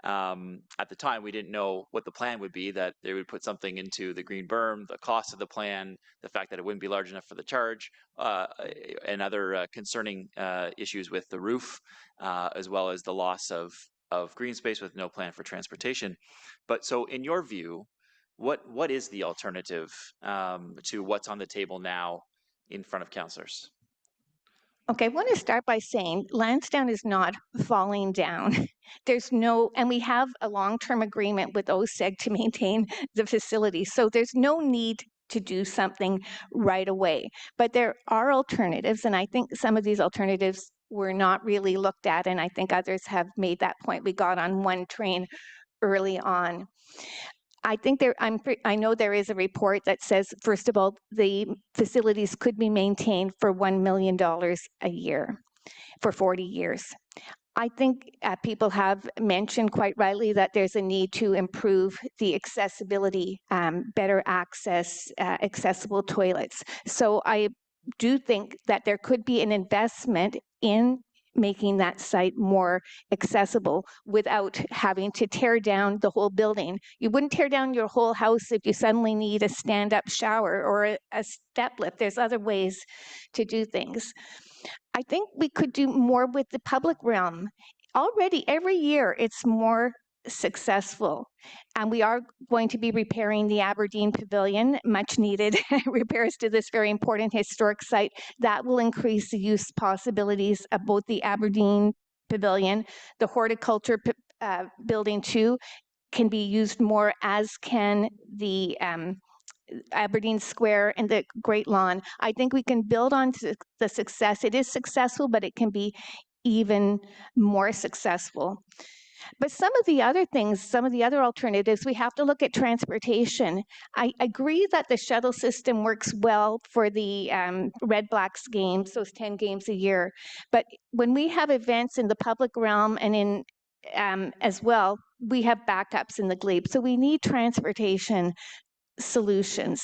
At the time, we didn't know what the plan would be, that they would put something into the green berm, the cost of the plan, the fact that it wouldn't be large enough for the charge, and other concerning issues with the roof, as well as the loss of green space with no plan for transportation. But so in your view, what is the alternative to what's on the table now in front of councillors? Okay, I want to start by saying Lansdowne is not falling down. And we have a long-term agreement with OSEG to maintain the facility. So there's no need to do something right away. But there are alternatives, and I think some of these alternatives were not really looked at, and I think others have made that point. We got on one train early on. I think I know there is a report that says, first of all, the facilities could be maintained for $1 million a year for 40 years. I think people have mentioned quite rightly that there's a need to improve the accessibility, better access, accessible toilets. So I do think that there could be an investment in making that site more accessible without having to tear down the whole building. You wouldn't tear down your whole house if you suddenly need a stand-up shower or a step lift. There's other ways to do things. I think we could do more with the public realm. Already, every year, it's more successful. And we are going to be repairing the Aberdeen Pavilion, much needed repairs to this very important historic site. That will increase the use possibilities of both the Aberdeen Pavilion, the horticulture building too, can be used more, as can the Aberdeen Square and the Great Lawn. I think we can build on the success. It is successful, but it can be even more successful. But some of the other things, some of the other alternatives, we have to look at transportation. I agree that the shuttle system works well for the Red Blacks games, those 10 games a year. But when we have events in the public realm and in as well, we have backups in the Glebe. So we need transportation solutions.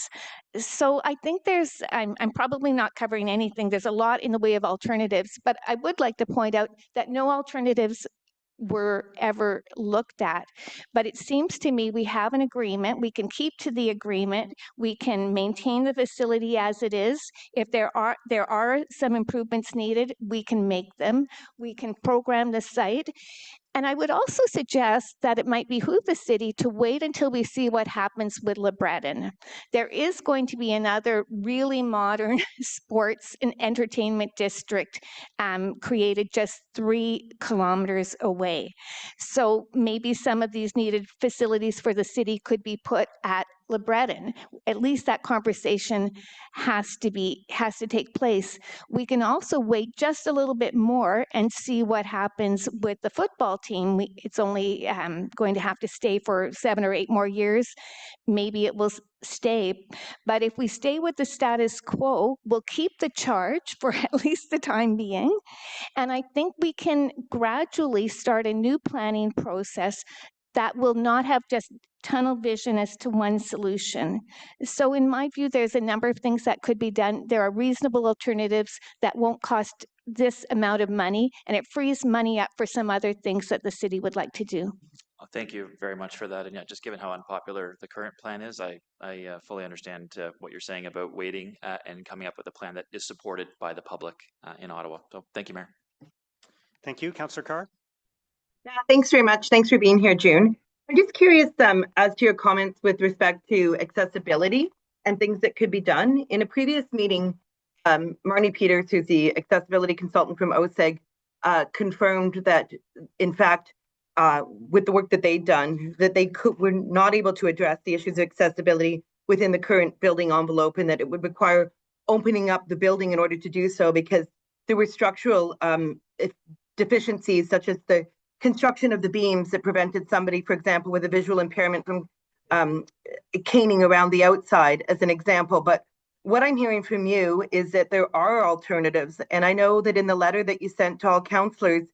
So I think I'm probably not covering anything. There's a lot in the way of alternatives, but I would like to point out that no alternatives were ever looked at. But it seems to me we have an agreement. We can keep to the agreement. We can maintain the facility as it is. If there are some improvements needed, we can make them. We can program the site. And I would also suggest that it might behoove the city to wait until we see what happens with LeBreton. There is going to be another really modern sports and entertainment district created just 3 kilometers away. So maybe some of these needed facilities for the city could be put at LeBreton. At least that conversation has to take place. We can also wait just a little bit more and see what happens with the football team. It's only going to have to stay for 7 or 8 more years. Maybe it will stay. But if we stay with the status quo, we'll keep the charge for at least the time being. And I think we can gradually start a new planning process that will not have just tunnel vision as to one solution. So in my view, there's a number of things that could be done. There are reasonable alternatives that won't cost this amount of money, and it frees money up for some other things that the city would like to do. Thank you very much for that. And yeah, just given how unpopular the current plan is, I fully understand what you're saying about waiting and coming up with a plan that is supported by the public in Ottawa. So thank you, Mayor. Thank you. Councillor Carr? Thanks very much. Thanks for being here, June. I'm just curious as to your comments with respect to accessibility and things that could be done. In a previous meeting, Marnie Peters, who's the accessibility consultant from OSEG, confirmed that, in fact, with the work that they'd done, that they were not able to address the issues of accessibility within the current building envelope, and that it would require opening up the building in order to do so, because there were structural deficiencies, such as the construction of the beams that prevented somebody, for example, with a visual impairment from caning around the outside, as an example. But what I'm hearing from you is that there are alternatives. And I know that in the letter that you sent to all councillors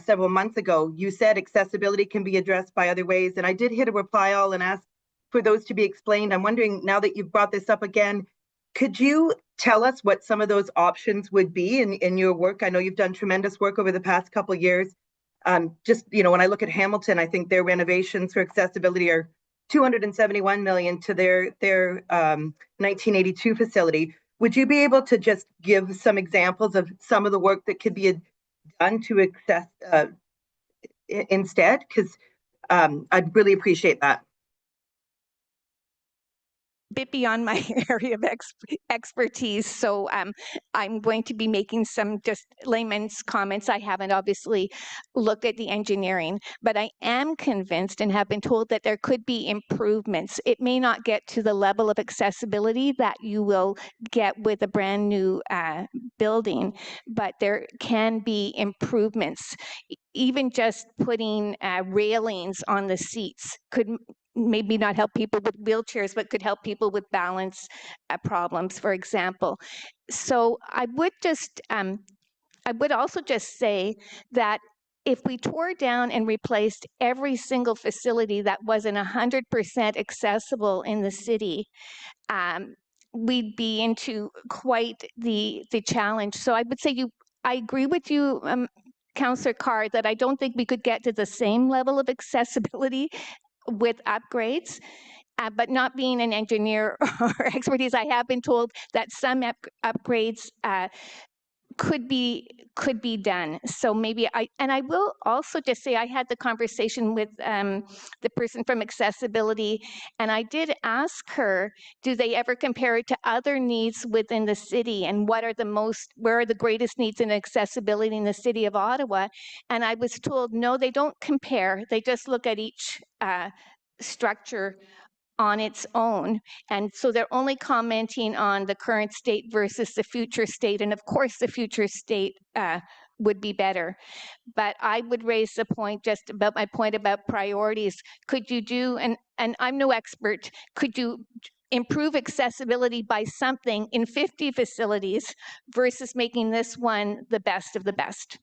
several months ago, you said accessibility can be addressed by other ways. And I did hit a reply all and ask for those to be explained. I'm wondering, now that you've brought this up again, could you tell us what some of those options would be in your work? I know you've done tremendous work over the past couple of years. Just, when I look at Hamilton, I think their renovations for accessibility are $271 million to their 1982 facility. Would you be able to just give some examples of some of the work that could be done to access instead? Because I'd really appreciate that. Bit beyond my area of expertise, so I'm going to be making some just layman's comments. I haven't obviously looked at the engineering, but I am convinced and have been told that there could be improvements. It may not get to the level of accessibility that you will get with a brand new building, but there can be improvements. Even just putting railings on the seats could maybe not help people with wheelchairs, but could help people with balance problems, for example. So I would also just say that if we tore down and replaced every single facility that wasn't 100% accessible in the city, we'd be into quite the challenge. So I would say I agree with you, Councillor Carr, that I don't think we could get to the same level of accessibility with upgrades, but not being an engineer or expertise, I have been told that some upgrades could be done. So maybe I will also just say I had the conversation with the person from accessibility, and I did ask her, do they ever compare it to other needs within the city, and where are the greatest needs in accessibility in the city of Ottawa? And I was told, no, they don't compare. They just look at each structure on its own. And so they're only commenting on the current state versus the future state. And of course, the future state would be better. But I would raise the point just about my point about priorities. Could you do, and I'm no expert, could you improve accessibility by something in 50 facilities versus making this one the best of the best?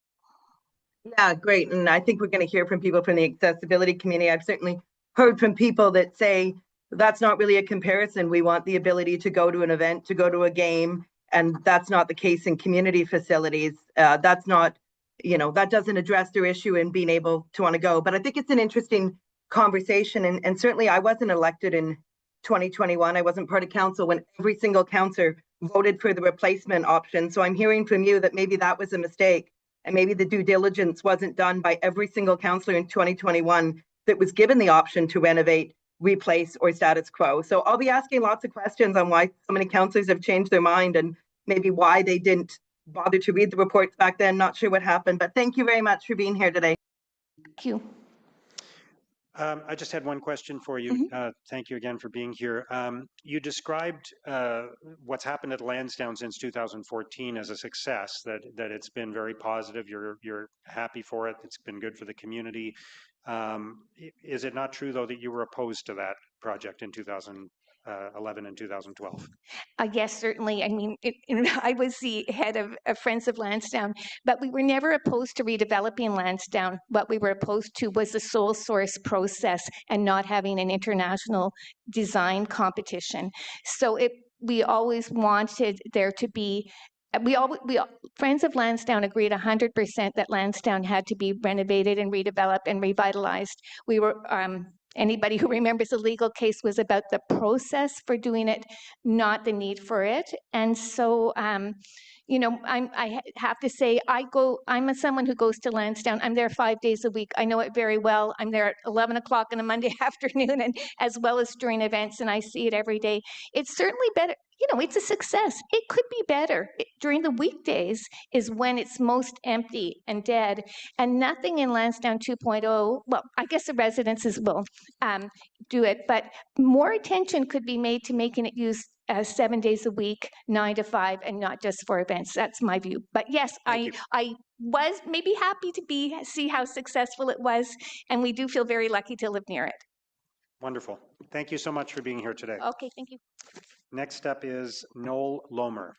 Yeah, great. And I think we're going to hear from people from the accessibility community. I've certainly heard from people that say, that's not really a comparison. We want the ability to go to an event, to go to a game, and that's not the case in community facilities. That's not, that doesn't address their issue in being able to want to go. But I think it's an interesting conversation, and certainly I wasn't elected in 2021. I wasn't part of council when every single councillor voted for the replacement option. So I'm hearing from you that maybe that was a mistake. and maybe the due diligence wasn't done by every single councillor in 2021 that was given the option to renovate, replace, or status quo. So I'll be asking lots of questions on why so many councillors have changed their mind and maybe why they didn't bother to read the reports back then. Not sure what happened, but thank you very much for being here today. Thank you. I just had one question for you. Thank you again for being here. You described what's happened at Lansdowne since 2014 as a success, that it's been very positive. You're happy for it. It's been good for the community. Is it not true, though, that you were opposed to that project in 2011 and 2012? Yes, certainly. I mean, I was the head of Friends of Lansdowne, but we were never opposed to redeveloping Lansdowne. What we were opposed to was the sole source process and not having an international design competition. So we always wanted there to be, Friends of Lansdowne agreed 100% that Lansdowne had to be renovated and redeveloped and revitalized. We were, anybody who remembers the legal case was about the process for doing it, not the need for it. And so, you know, I have to say, I'm someone who goes to Lansdowne. I'm there 5 days a week. I know it very well. I'm there at 11 o'clock on a Monday afternoon, and as well as during events, and I see it every day. It's certainly better. You know, it's a success. It could be better. During the weekdays is when it's most empty and dead, and nothing in Lansdowne 2.0, well, I guess the residences will do it, but more attention could be made to making it use 7 days a week, 9 to 5, and not just for events. That's my view. But yes, I was maybe happy to see how successful it was, and we do feel very lucky to live near it. Wonderful. Thank you so much for being here today. Okay, thank you. Next up is Noel Lomer.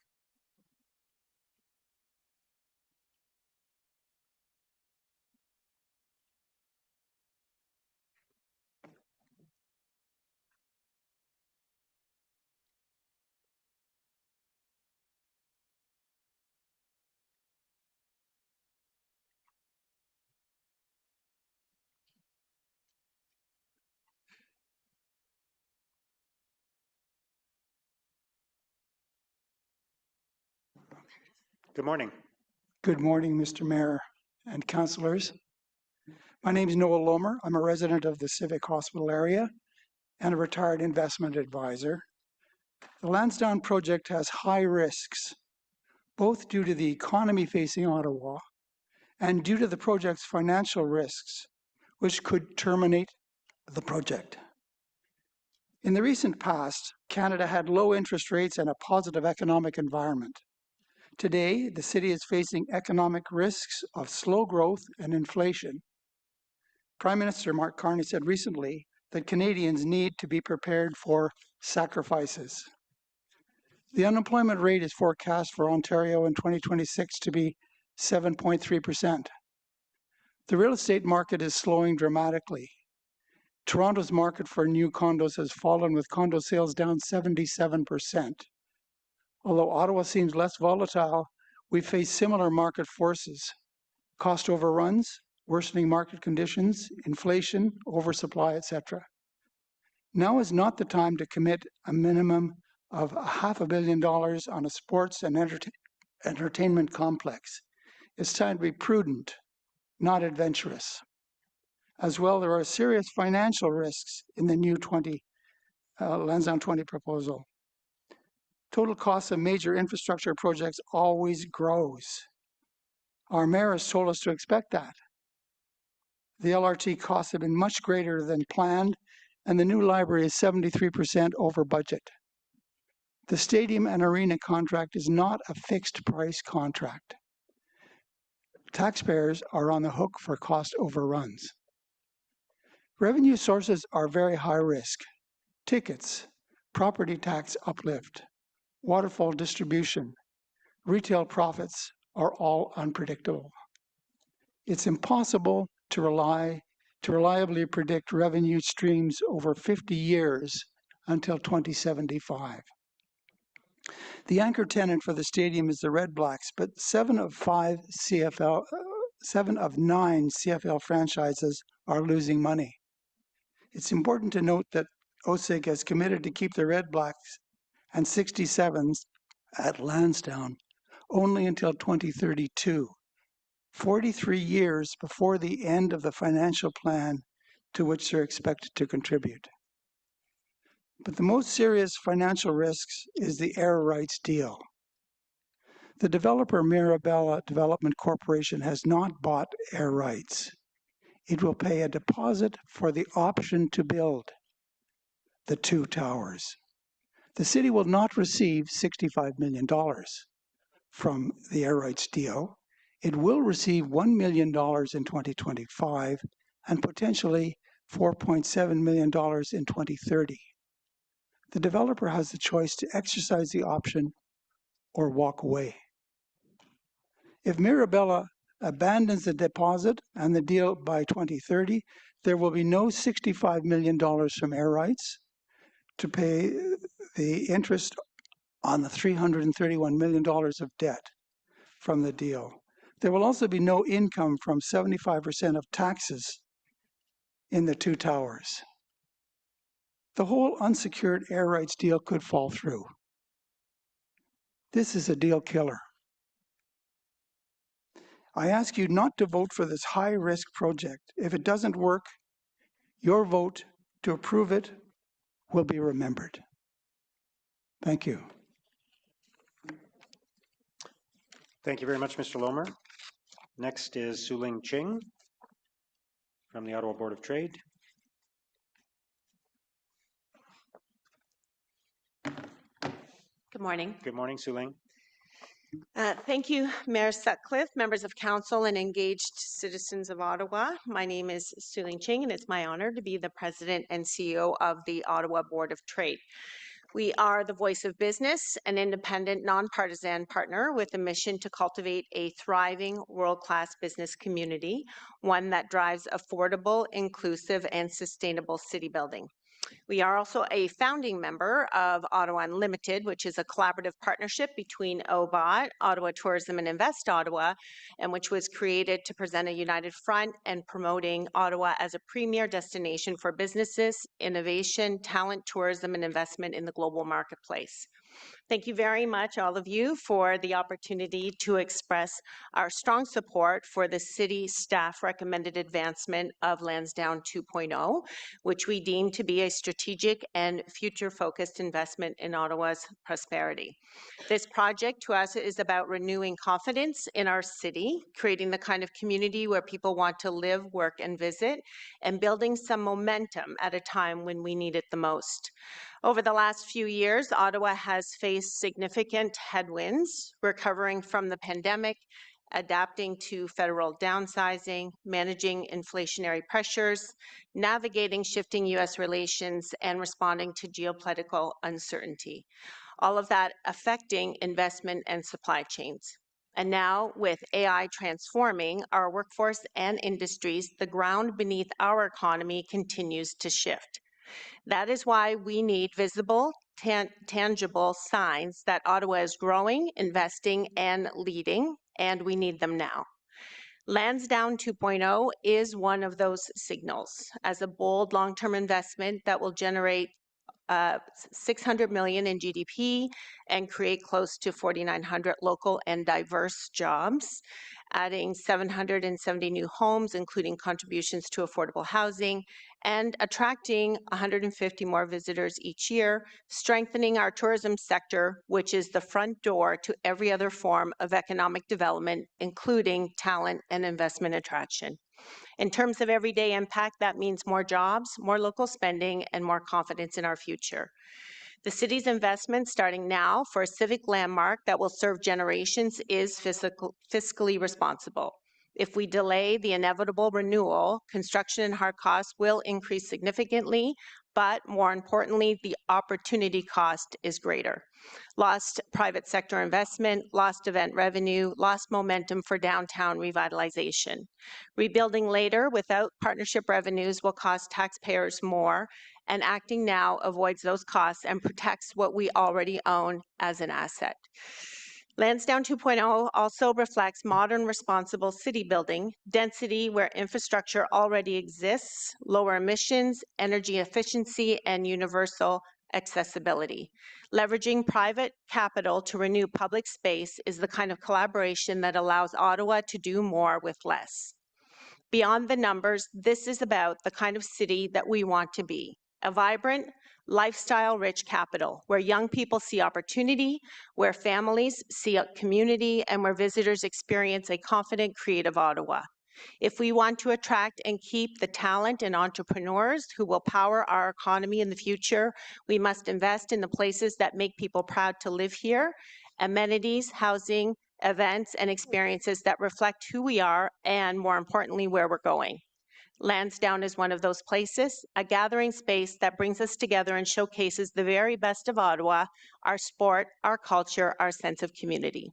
Good morning. Good morning, Mr. Mayor and councillors. My name is Noel Lomer. I'm a resident of the Civic Hospital area and a retired investment advisor. The Lansdowne project has high risks, both due to the economy facing Ottawa and due to the project's financial risks, which could terminate the project. In the recent past, Canada had low interest rates and a positive economic environment. Today, the city is facing economic risks of slow growth and inflation. Prime Minister Mark Carney said recently that Canadians need to be prepared for sacrifices. The unemployment rate is forecast for Ontario in 2026 to be 7.3%. The real estate market is slowing dramatically. Toronto's market for new condos has fallen, with condo sales down 77%. Although Ottawa seems less volatile, we face similar market forces: cost overruns, worsening market conditions, inflation, oversupply, etc. Now is not the time to commit a minimum of $500 million on a sports and entertainment complex. It's time to be prudent, not adventurous. As well, there are serious financial risks in the new Lansdowne 20 proposal. Total costs of major infrastructure projects always grows. Our mayor has told us to expect that. The LRT costs have been much greater than planned, and the new library is 73% over budget. The stadium and arena contract is not a fixed price contract. Taxpayers are on the hook for cost overruns. Revenue sources are very high risk: tickets, property tax uplift, waterfall distribution, retail profits are all unpredictable. It's impossible to reliably predict revenue streams over 50 years until 2075. The anchor tenant for the stadium is the Red Blacks, but 7 of 9 CFL franchises are losing money. It's important to note that OSIG has committed to keep the Red Blacks and 67s at Lansdowne only until 2032. 43 years before the end of the financial plan to which they're expected to contribute. But the most serious financial risks is the air rights deal. The developer Mirabella Development Corporation has not bought air rights. It will pay a deposit for the option to build the 2 towers. The city will not receive $65 million from the air rights deal. It will receive $1 million in 2025 and potentially $4.7 million in 2030. The developer has the choice to exercise the option or walk away. If Mirabella abandons the deposit and the deal by 2030, there will be no $65 million from air rights to pay the interest on the $331 million of debt from the deal. There will also be no income from 75% of taxes in the 2 towers. The whole unsecured air rights deal could fall through. This is a deal killer. I ask you not to vote for this high-risk project. If it doesn't work, your vote to approve it will be remembered. Thank you. Thank you very much, Mr. Lomer. Next is Su-Ling Ching from the Ottawa Board of Trade. Good morning. Good morning, Su-Ling. Thank you, Mayor Sutcliffe, members of council, and engaged citizens of Ottawa. My name is Su-Ling Ching, and it's my honor to be the president and CEO of the Ottawa Board of Trade. We are the voice of business, an independent, nonpartisan partner with a mission to cultivate a thriving, world-class business community, one that drives affordable, inclusive, and sustainable city building. We are also a founding member of Ottawa Unlimited, which is a collaborative partnership between OBOT, Ottawa Tourism and Invest Ottawa, and which was created to present a united front and promoting Ottawa as a premier destination for businesses, innovation, talent, tourism, and investment in the global marketplace. Thank you very much, all of you, for the opportunity to express our strong support for the city staff recommended advancement of Lansdowne 2.0, which we deem to be a strategic and future-focused investment in Ottawa's prosperity. This project to us is about renewing confidence in our city, creating the kind of community where people want to live, work, and visit, and building some momentum at a time when we need it the most. Over the last few years, Ottawa has faced significant headwinds, recovering from the pandemic, adapting to federal downsizing, managing inflationary pressures, navigating shifting U.S. relations, and responding to geopolitical uncertainty. All of that affecting investment and supply chains. And now, with AI transforming our workforce and industries, the ground beneath our economy continues to shift. That is why we need visible, tangible signs that Ottawa is growing, investing, and leading, and we need them now. Lansdowne 2.0 is one of those signals as a bold long-term investment that will generate $600 million in GDP and create close to 4,900 local and diverse jobs, adding 770 new homes, including contributions to affordable housing, and attracting 150 more visitors each year, strengthening our tourism sector, which is the front door to every other form of economic development, including talent and investment attraction. In terms of everyday impact, that means more jobs, more local spending, and more confidence in our future. The city's investment starting now for a civic landmark that will serve generations is fiscally responsible. If we delay the inevitable renewal, construction and hard costs will increase significantly, but more importantly, the opportunity cost is greater. Lost private sector investment, lost event revenue, lost momentum for downtown revitalization. Rebuilding later without partnership revenues will cost taxpayers more, and acting now avoids those costs and protects what we already own as an asset. Lansdowne 2.0 also reflects modern, responsible city building, density where infrastructure already exists, lower emissions, energy efficiency, and universal accessibility. Leveraging private capital to renew public space is the kind of collaboration that allows Ottawa to do more with less. Beyond the numbers, this is about the kind of city that we want to be, a vibrant, lifestyle-rich capital where young people see opportunity, where families see a community, and where visitors experience a confident, creative Ottawa. If we want to attract and keep the talent and entrepreneurs who will power our economy in the future, we must invest in the places that make people proud to live here, amenities, housing, events, and experiences that reflect who we are and, more importantly, where we're going. Lansdowne is one of those places, a gathering space that brings us together and showcases the very best of Ottawa, our sport, our culture, our sense of community.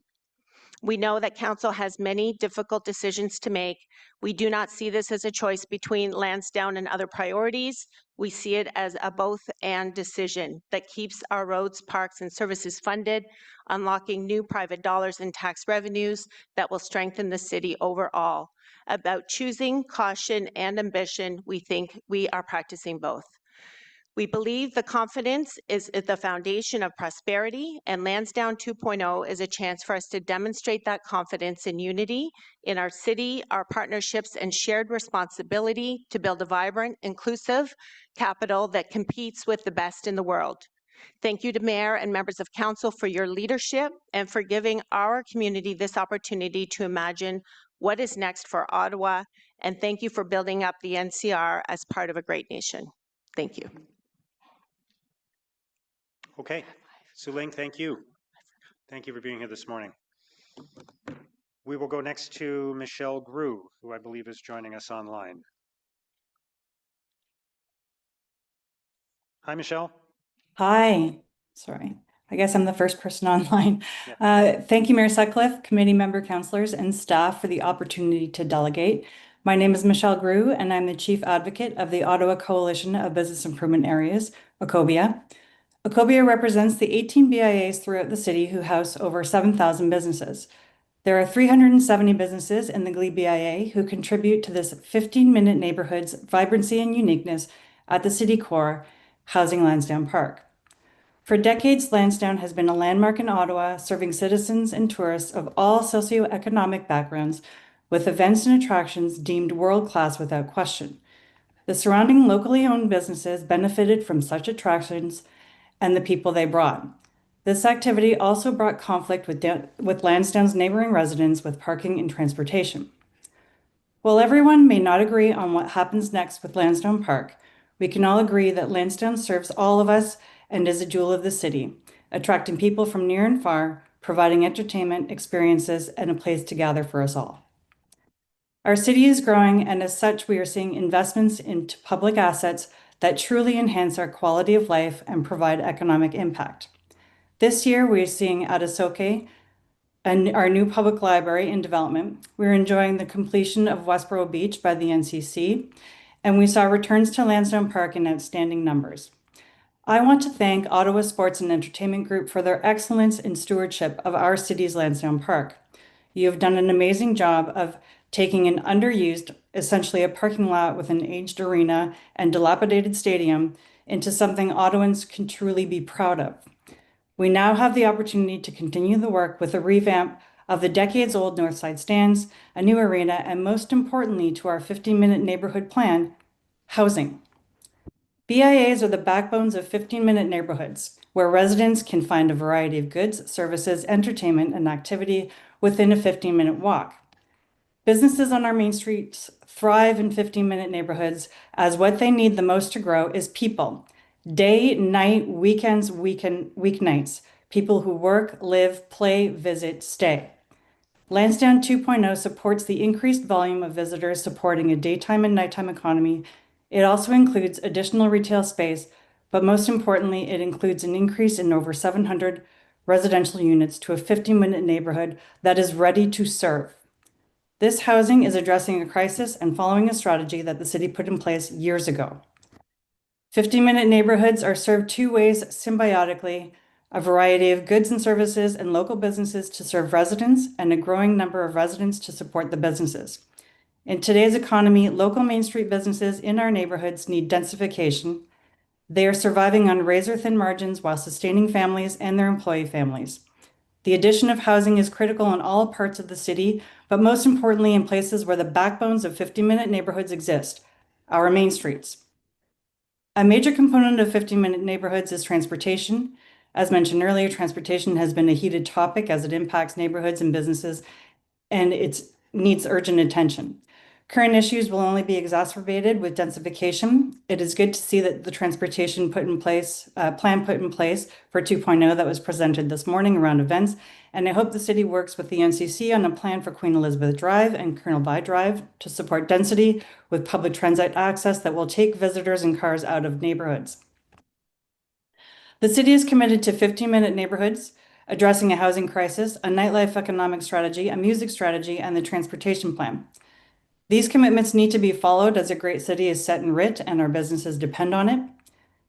We know that Council has many difficult decisions to make. We do not see this as a choice between Lansdowne and other priorities. We see it as a both-and decision that keeps our roads, parks, and services funded, unlocking new private dollars and tax revenues that will strengthen the city overall. About choosing caution and ambition, we think we are practicing both. We believe the confidence is at the foundation of prosperity, and Lansdowne 2.0 is a chance for us to demonstrate that confidence and unity in our city, our partnerships, and shared responsibility to build a vibrant, inclusive capital that competes with the best in the world. Thank you to Mayor and members of Council for your leadership and for giving our community this opportunity to imagine what is next for Ottawa, and thank you for building up the NCR as part of a great nation. Thank you. Okay, Su-Ling, thank you. Thank you for being here this morning. We will go next to Michelle Grew, who I believe is joining us online. Hi, Michelle. Hi, sorry. I guess I'm the first person online. Thank you, Mayor Sutcliffe, committee member, councillors, and staff for the opportunity to delegate. My name is Michelle Grew, and I'm the Chief Advocate of the Ottawa Coalition of Business Improvement Areas, OCOBIA. OCOBIA represents the 18 BIAs throughout the city who house over 7,000 businesses. There are 370 businesses in the Glebe BIA who contribute to this 15-minute neighborhood's vibrancy and uniqueness at the city core, housing Lansdowne Park. For decades, Lansdowne has been a landmark in Ottawa, serving citizens and tourists of all socioeconomic backgrounds with events and attractions deemed world-class without question. The surrounding locally owned businesses benefited from such attractions and the people they brought. This activity also brought conflict with Lansdowne's neighboring residents with parking and transportation. While everyone may not agree on what happens next with Lansdowne Park, we can all agree that Lansdowne serves all of us and is a jewel of the city, attracting people from near and far, providing entertainment, experiences, and a place to gather for us all. Our city is growing, and as such, we are seeing investments into public assets that truly enhance our quality of life and provide economic impact. This year, we are seeing at Asoke and our new public library in development. We're enjoying the completion of Westboro Beach by the NCC, and we saw returns to Lansdowne Park in outstanding numbers. I want to thank Ottawa Sports and Entertainment Group for their excellence in stewardship of our city's Lansdowne Park. You have done an amazing job of taking an underused, essentially a parking lot with an aged arena and dilapidated stadium, into something Ottawans can truly be proud of. We now have the opportunity to continue the work with a revamp of the decades-old Northside stands, a new arena, and most importantly to our 15-minute neighborhood plan, housing. BIAs are the backbones of 15-minute neighborhoods, where residents can find a variety of goods, services, entertainment, and activity within a 15-minute walk. Businesses on our main streets thrive in 15-minute neighborhoods, as what they need the most to grow is people. Day, night, weekends, weeknights. People who work, live, play, visit, stay. Lansdowne 2.0 supports the increased volume of visitors supporting a daytime and nighttime economy. It also includes additional retail space, but most importantly, it includes an increase in over 700 residential units to a 15-minute neighborhood that is ready to serve. This housing is addressing a crisis and following a strategy that the city put in place years ago. 15-minute neighborhoods are served two ways symbiotically: a variety of goods and services and local businesses to serve residents, and a growing number of residents to support the businesses. In today's economy, local Main Street businesses in our neighborhoods need densification, They are surviving on razor-thin margins while sustaining families and their employee families. The addition of housing is critical in all parts of the city, but most importantly in places where the backbones of 50-minute neighborhoods exist, our main streets. A major component of 50-minute neighborhoods is transportation. As mentioned earlier, transportation has been a heated topic as it impacts neighborhoods and businesses, and it needs urgent attention. Current issues will only be exacerbated with densification. It is good to see that the transportation plan put in place for 2.0 that was presented this morning around events, and I hope the city works with the NCC on a plan for Queen Elizabeth Drive and Colonel By Drive to support density with public transit access that will take visitors and cars out of neighborhoods. The city is committed to 15-minute neighborhoods, addressing a housing crisis, a nightlife economic strategy, a music strategy, and the transportation plan. These commitments need to be followed as a great city is set in writ and our businesses depend on it.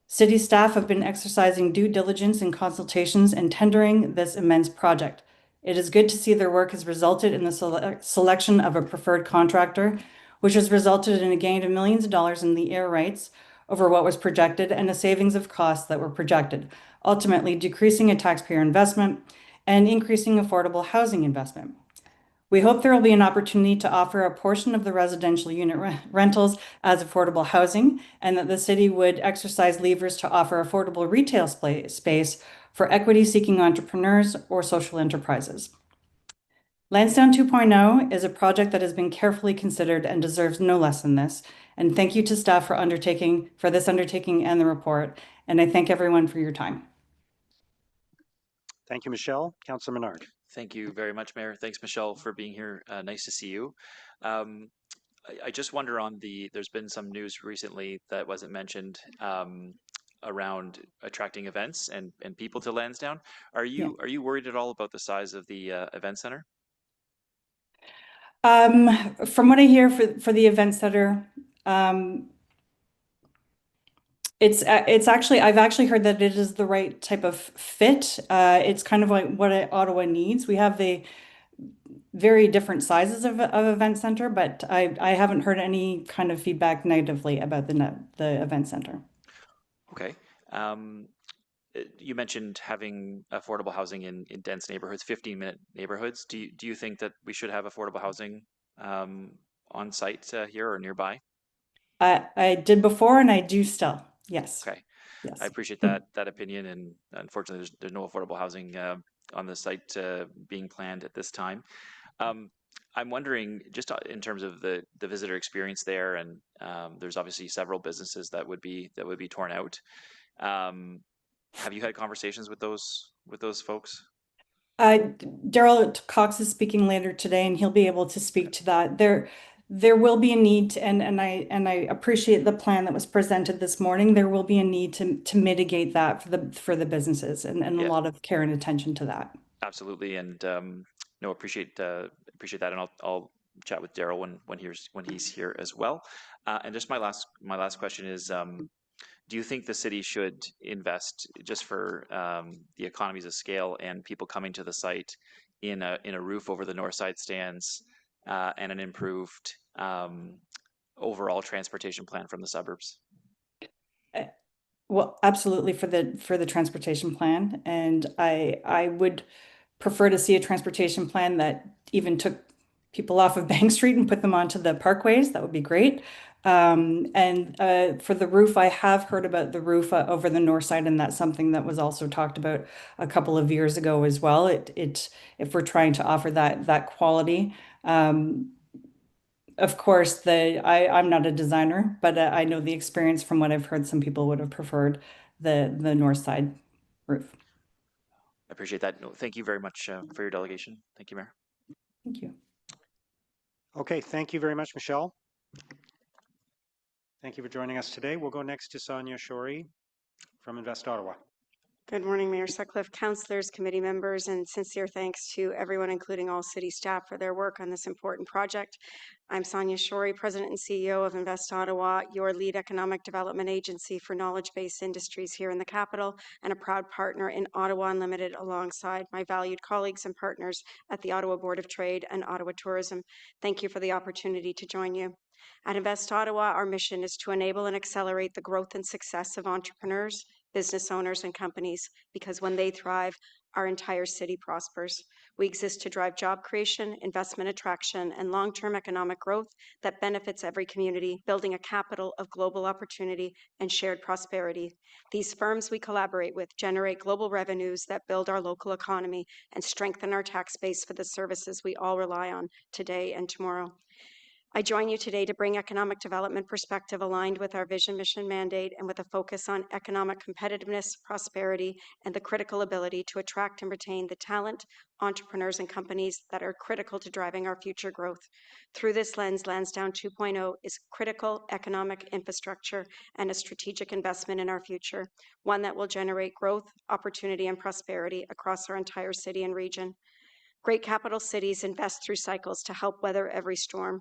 City staff have been exercising due diligence in consultations and tendering this immense project. It is good to see their work has resulted in the selection of a preferred contractor, which has resulted in a gain of millions of dollars in the air rights over what was projected and a savings of costs that were projected, ultimately decreasing a taxpayer investment and increasing affordable housing investment. We hope there will be an opportunity to offer a portion of the residential unit rentals as affordable housing, and that the city would exercise levers to offer affordable retail space for equity-seeking entrepreneurs or social enterprises. Lansdowne 2.0 is a project that has been carefully considered and deserves no less than this. And thank you to staff for this undertaking and the report. And I thank everyone for your time. Thank you, Michelle. Councillor Menard. Thank you very much, Mayor. Thanks, Michelle, for being here. Nice to see you. I just wonder there's been some news recently that wasn't mentioned around attracting events and people to Lansdowne. Are you worried at all about the size of the event center? From what I hear for the event center, it's actually, I've actually heard that it is the right type of fit. It's kind of like what Ottawa needs. We have the very different sizes of event center, but I haven't heard any kind of feedback negatively about the event center. Okay. You mentioned having affordable housing in dense neighborhoods, 15-minute neighborhoods. Do you think that we should have affordable housing on site here or nearby? I did before and I do still. Yes. Okay. Yes. I appreciate that opinion, and unfortunately, there's no affordable housing on the site being planned at this time. I'm wondering, just in terms of the visitor experience there, and there's obviously several businesses that would be torn out. Have you had conversations with those folks? Daryl Cox is speaking later today, and he'll be able to speak to that. There will be a need, and I appreciate the plan that was presented this morning. There will be a need to mitigate that for the businesses, and a lot of care and attention to that. Absolutely, and no, appreciate that, and I'll chat with Daryl when he's here as well. And just my last question is, do you think the city should invest, just for the economies of scale and people coming to the site, in a roof over the north side stands and an improved overall transportation plan from the suburbs? Well, absolutely, for the transportation plan, and I would prefer to see a transportation plan that even took people off of Bank Street and put them onto the parkways. That would be great. And for the roof, I have heard about the roof over the north side, and that's something that was also talked about a couple of years ago as well. If we're trying to offer that quality. Of course, I'm not a designer, but I know the experience from what I've heard. Some people would have preferred the north side roof. I appreciate that. No, thank you very much for your delegation. Thank you, Mayor. Thank you. Okay, thank you very much, Michelle. Thank you for joining us today. We'll go next to Sonia Shorey from Invest Ottawa. Good morning, Mayor Sutcliffe, councillors, committee members, and sincere thanks to everyone, including all city staff, for their work on this important project. I'm Sonia Shorey, President and CEO of Invest Ottawa, your lead economic development agency for knowledge-based industries here in the capital, and a proud partner in Ottawa Unlimited, alongside my valued colleagues and partners at the Ottawa Board of Trade and Ottawa Tourism. Thank you for the opportunity to join you. At Invest Ottawa, our mission is to enable and accelerate the growth and success of entrepreneurs, business owners, and companies, because when they thrive, our entire city prospers. We exist to drive job creation, investment attraction, and long-term economic growth that benefits every community, building a capital of global opportunity and shared prosperity. These firms we collaborate with generate global revenues that build our local economy and strengthen our tax base for the services we all rely on today and tomorrow. I join you today to bring economic development perspective aligned with our vision, mission, mandate, and with a focus on economic competitiveness, prosperity, and the critical ability to attract and retain the talent, entrepreneurs, and companies that are critical to driving our future growth. Through this lens, Lansdowne 2.0 is critical economic infrastructure and a strategic investment in our future, one that will generate growth, opportunity, and prosperity across our entire city and region. Great capital cities invest through cycles to help weather every storm.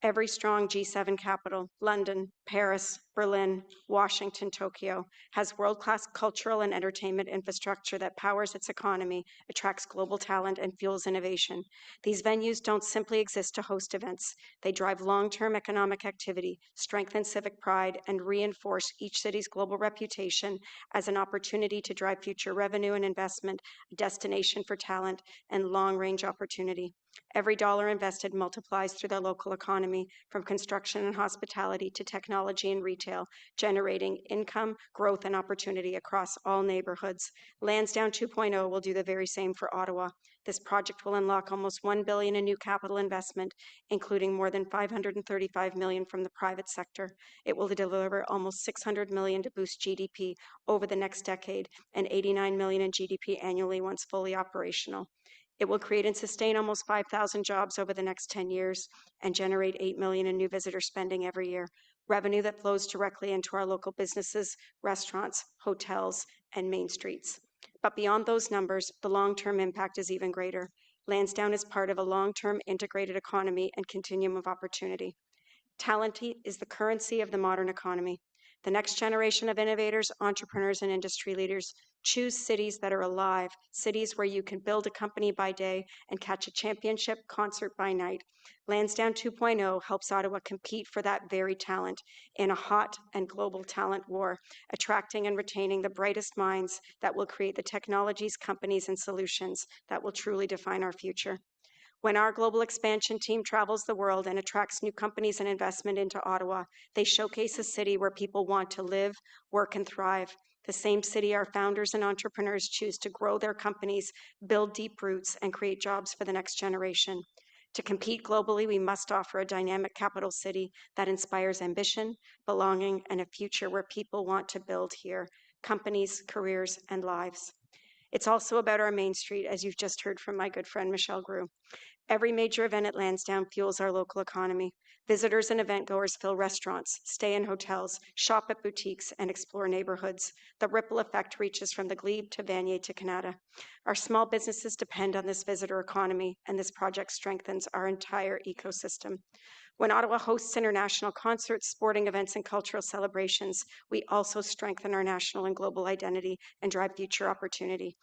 Every strong G7 capital, London, Paris, Berlin, Washington, Tokyo, has world-class cultural and entertainment infrastructure that powers its economy, attracts global talent, and fuels innovation. These venues don't simply exist to host events. They drive long-term economic activity, strengthen civic pride, and reinforce each city's global reputation as an opportunity to drive future revenue and investment, a destination for talent, and long-range opportunity. Every dollar invested multiplies through the local economy, from construction and hospitality to technology and retail, generating income, growth, and opportunity across all neighborhoods. Lansdowne 2.0 will do the very same for Ottawa. This project will unlock almost $1 billion in new capital investment, including more than $535 million from the private sector. It will deliver almost $600 million to boost GDP over the next decade and $89 million in GDP annually once fully operational. It will create and sustain almost 5,000 jobs over the next 10 years and generate $8 million in new visitor spending every year, revenue that flows directly into our local businesses, restaurants, hotels, and main streets. But beyond those numbers, the long-term impact is even greater. Lansdowne is part of a long-term integrated economy and continuum of opportunity. Talent is the currency of the modern economy. The next generation of innovators, entrepreneurs, and industry leaders choose cities that are alive, cities where you can build a company by day and catch a championship concert by night. Lansdowne 2.0 helps Ottawa compete for that very talent in a hot and global talent war, attracting and retaining the brightest minds that will create the technologies, companies, and solutions that will truly define our future. When our global expansion team travels the world and attracts new companies and investment into Ottawa, they showcase a city where people want to live, work, and thrive. The same city our founders and entrepreneurs choose to grow their companies, build deep roots, and create jobs for the next generation. To compete globally, we must offer a dynamic capital city that inspires ambition, belonging, and a future where people want to build here, companies, careers, and lives. It's also about our Main Street, as you've just heard from my good friend, Michelle Grew. Every major event at Lansdowne fuels our local economy. Visitors and event goers fill restaurants, stay in hotels, shop at boutiques, and explore neighborhoods. The ripple effect reaches from the Glebe to Vanier to Canada. Our small businesses depend on this visitor economy, and this project strengthens our entire ecosystem. When Ottawa hosts international concerts, sporting events, and cultural celebrations, we also strengthen our national and global identity and drive future opportunity.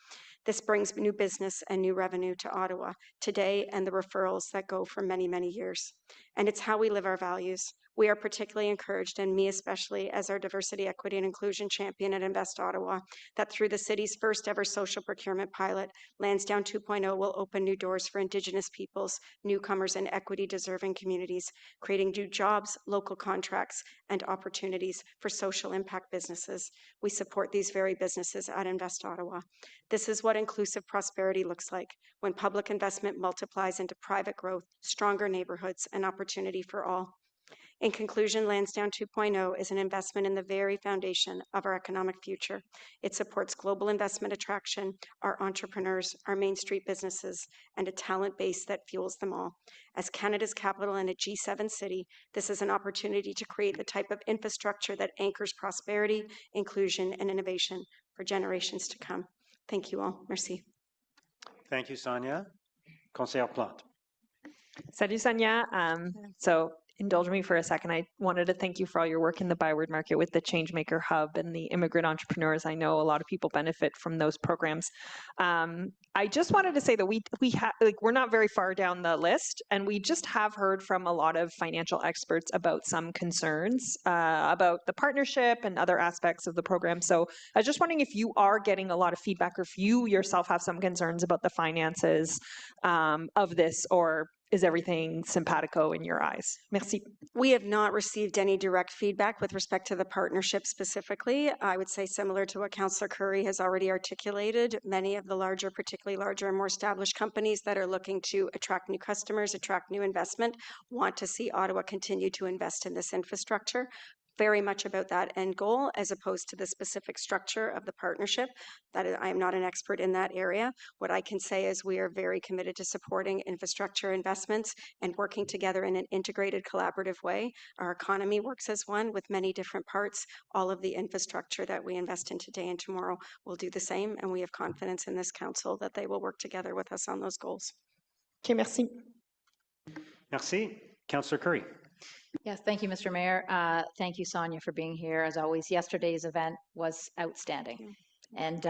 This brings new business and new revenue to Ottawa today and the referrals that go for many, many years. And it's how we live our values. We are particularly encouraged, and me especially, as our diversity, equity, and inclusion champion at Invest Ottawa, that through the city's first ever social procurement pilot, Lansdowne 2.0 will open new doors for Indigenous peoples, newcomers, and equity-deserving communities, creating new jobs, local contracts, and opportunities for social impact businesses. We support these very businesses at Invest Ottawa. This is what inclusive prosperity looks like, when public investment multiplies into private growth, stronger neighborhoods, and opportunity for all. In conclusion, Lansdowne 2.0 is an investment in the very foundation of our economic future. It supports global investment attraction, our entrepreneurs, our Main Street businesses, and a talent base that fuels them all. As Canada's capital and a G7 city, this is an opportunity to create the type of infrastructure that anchors prosperity, inclusion, and innovation for generations to come. Thank you all. Merci. Thank you, Sonia. Conseillère Plante. Salut, Sonia. So indulge me for a second, I wanted to thank you for all your work in the Byward Market with the Changemaker Hub and the immigrant entrepreneurs. I know a lot of people benefit from those programs. I just wanted to say that we're not very far down the list, and we just have heard from a lot of financial experts about some concerns about the partnership and other aspects of the program. So I was just wondering if you are getting a lot of feedback, or if you yourself have some concerns about the finances of this, or is everything simpatico in your eyes? Merci. We have not received any direct feedback with respect to the partnership specifically. I would say similar to what Councillor Curry has already articulated, many of the larger, particularly larger and more established companies that are looking to attract new customers, attract new investment, want to see Ottawa continue to invest in this infrastructure. Very much about that end goal as opposed to the specific structure of the partnership. That is, I am not an expert in that area. What I can say is we are very committed to supporting infrastructure investments and working together in an integrated, collaborative way. Our economy works as one with many different parts. All of the infrastructure that we invest in today and tomorrow will do the same, and we have confidence in this council that they will work together with us on those goals. Okay, merci. Merci. Councillor Curry. Yes, thank you, Mr. Mayor. Thank you, Sonia, for being here. As always, yesterday's event was outstanding. And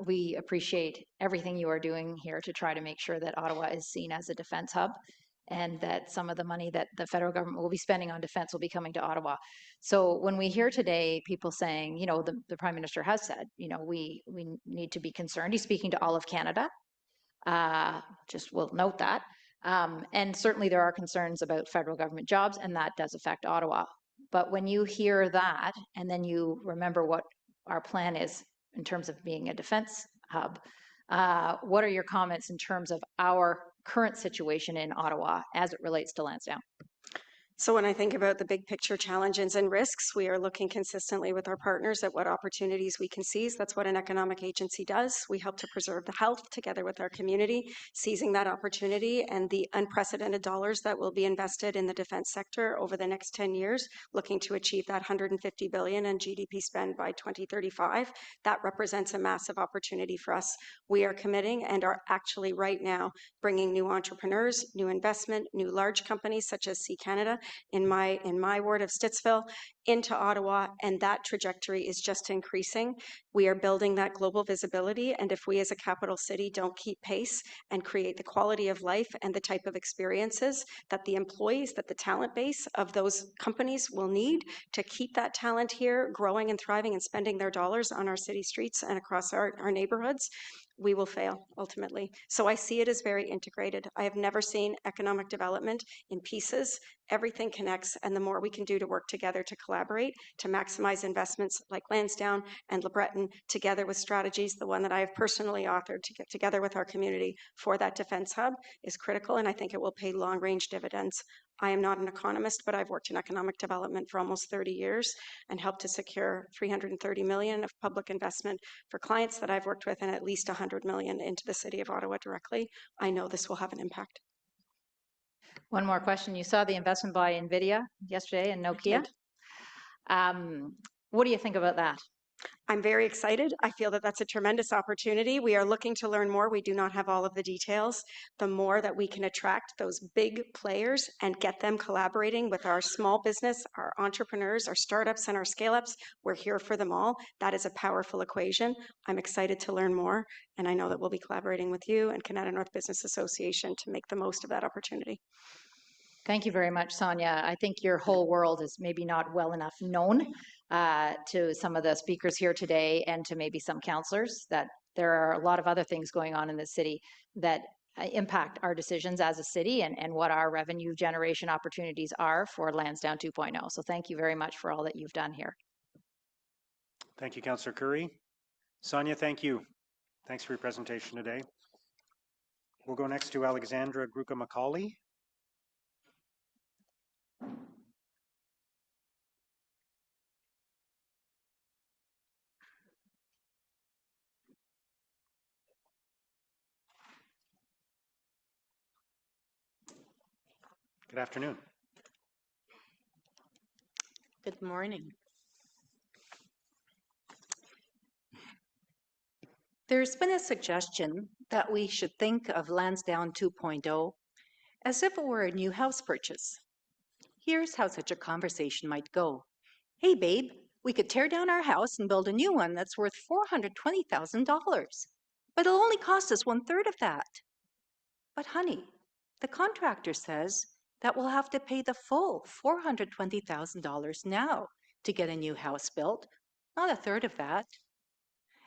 we appreciate everything you are doing here to try to make sure that Ottawa is seen as a defense hub, and that some of the money that the federal government will be spending on defense will be coming to Ottawa. So when we hear today people saying, you know, the Prime Minister has said, you know, we need to be concerned. He's speaking to all of Canada. Just we'll note that. And certainly there are concerns about federal government jobs, and that does affect Ottawa. But when you hear that, and then you remember what our plan is in terms of being a defense hub, what are your comments in terms of our current situation in Ottawa as it relates to Lansdowne? So when I think about the big picture challenges and risks, we are looking consistently with our partners at what opportunities we can seize. That's what an economic agency does. We help to preserve the health together with our community, seizing that opportunity and the unprecedented dollars that will be invested in the defense sector over the next 10 years, looking to achieve that $150 billion in GDP spend by 2035. That represents a massive opportunity for us. We are committing and are actually right now bringing new entrepreneurs, new investment, new large companies such as C Canada in my ward of Stittsville into Ottawa, and that trajectory is just increasing. We are building that global visibility, and if we as a capital city don't keep pace and create the quality of life and the type of experiences that the employees, that the talent base of those companies will need to keep that talent here growing and thriving and spending their dollars on our city streets and across our neighborhoods, we will fail ultimately. So I see it as very integrated. I have never seen economic development in pieces. Everything connects, and the more we can do to work together to collaborate, to maximize investments like Lansdowne and LeBreton, together with strategies, the one that I have personally authored to get together with our community for that defense hub is critical, and I think it will pay long-range dividends. I am not an economist, but I've worked in economic development for almost 30 years and helped to secure $330 million of public investment for clients that I've worked with, and at least $100 million into the city of Ottawa directly. I know this will have an impact. One more question. You saw the investment by NVIDIA yesterday and Nokia. What do you think about that? I'm very excited. I feel that that's a tremendous opportunity. We are looking to learn more. We do not have all of the details. The more that we can attract those big players and get them collaborating with our small business, our entrepreneurs, our startups, and our scale-ups, we're here for them all. That is a powerful equation. I'm excited to learn more, and I know that we'll be collaborating with you and Canada North Business Association to make the most of that opportunity. Thank you very much, Sonia. I think your whole world is maybe not well enough known to some of the speakers here today and to maybe some councillors, that there are a lot of other things going on in the city that impact our decisions as a city and what our revenue generation opportunities are for Lansdowne 2.0. So thank you very much for all that you've done here. Thank you, Councillor Curry. Sonia, thank you. Thanks for your presentation today. We'll go next to Alexandra Gruca-McCauley. Good afternoon. Good morning. There's been a suggestion that we should think of Lansdowne 2.0 as if it were a new house purchase. Here's how such a conversation might go. Hey, babe, we could tear down our house and build a new one that's worth $420,000. But it'll only cost us 1/3 of that. But honey, the contractor says that we'll have to pay the full $420,000 now to get a new house built, not 1/3 of that.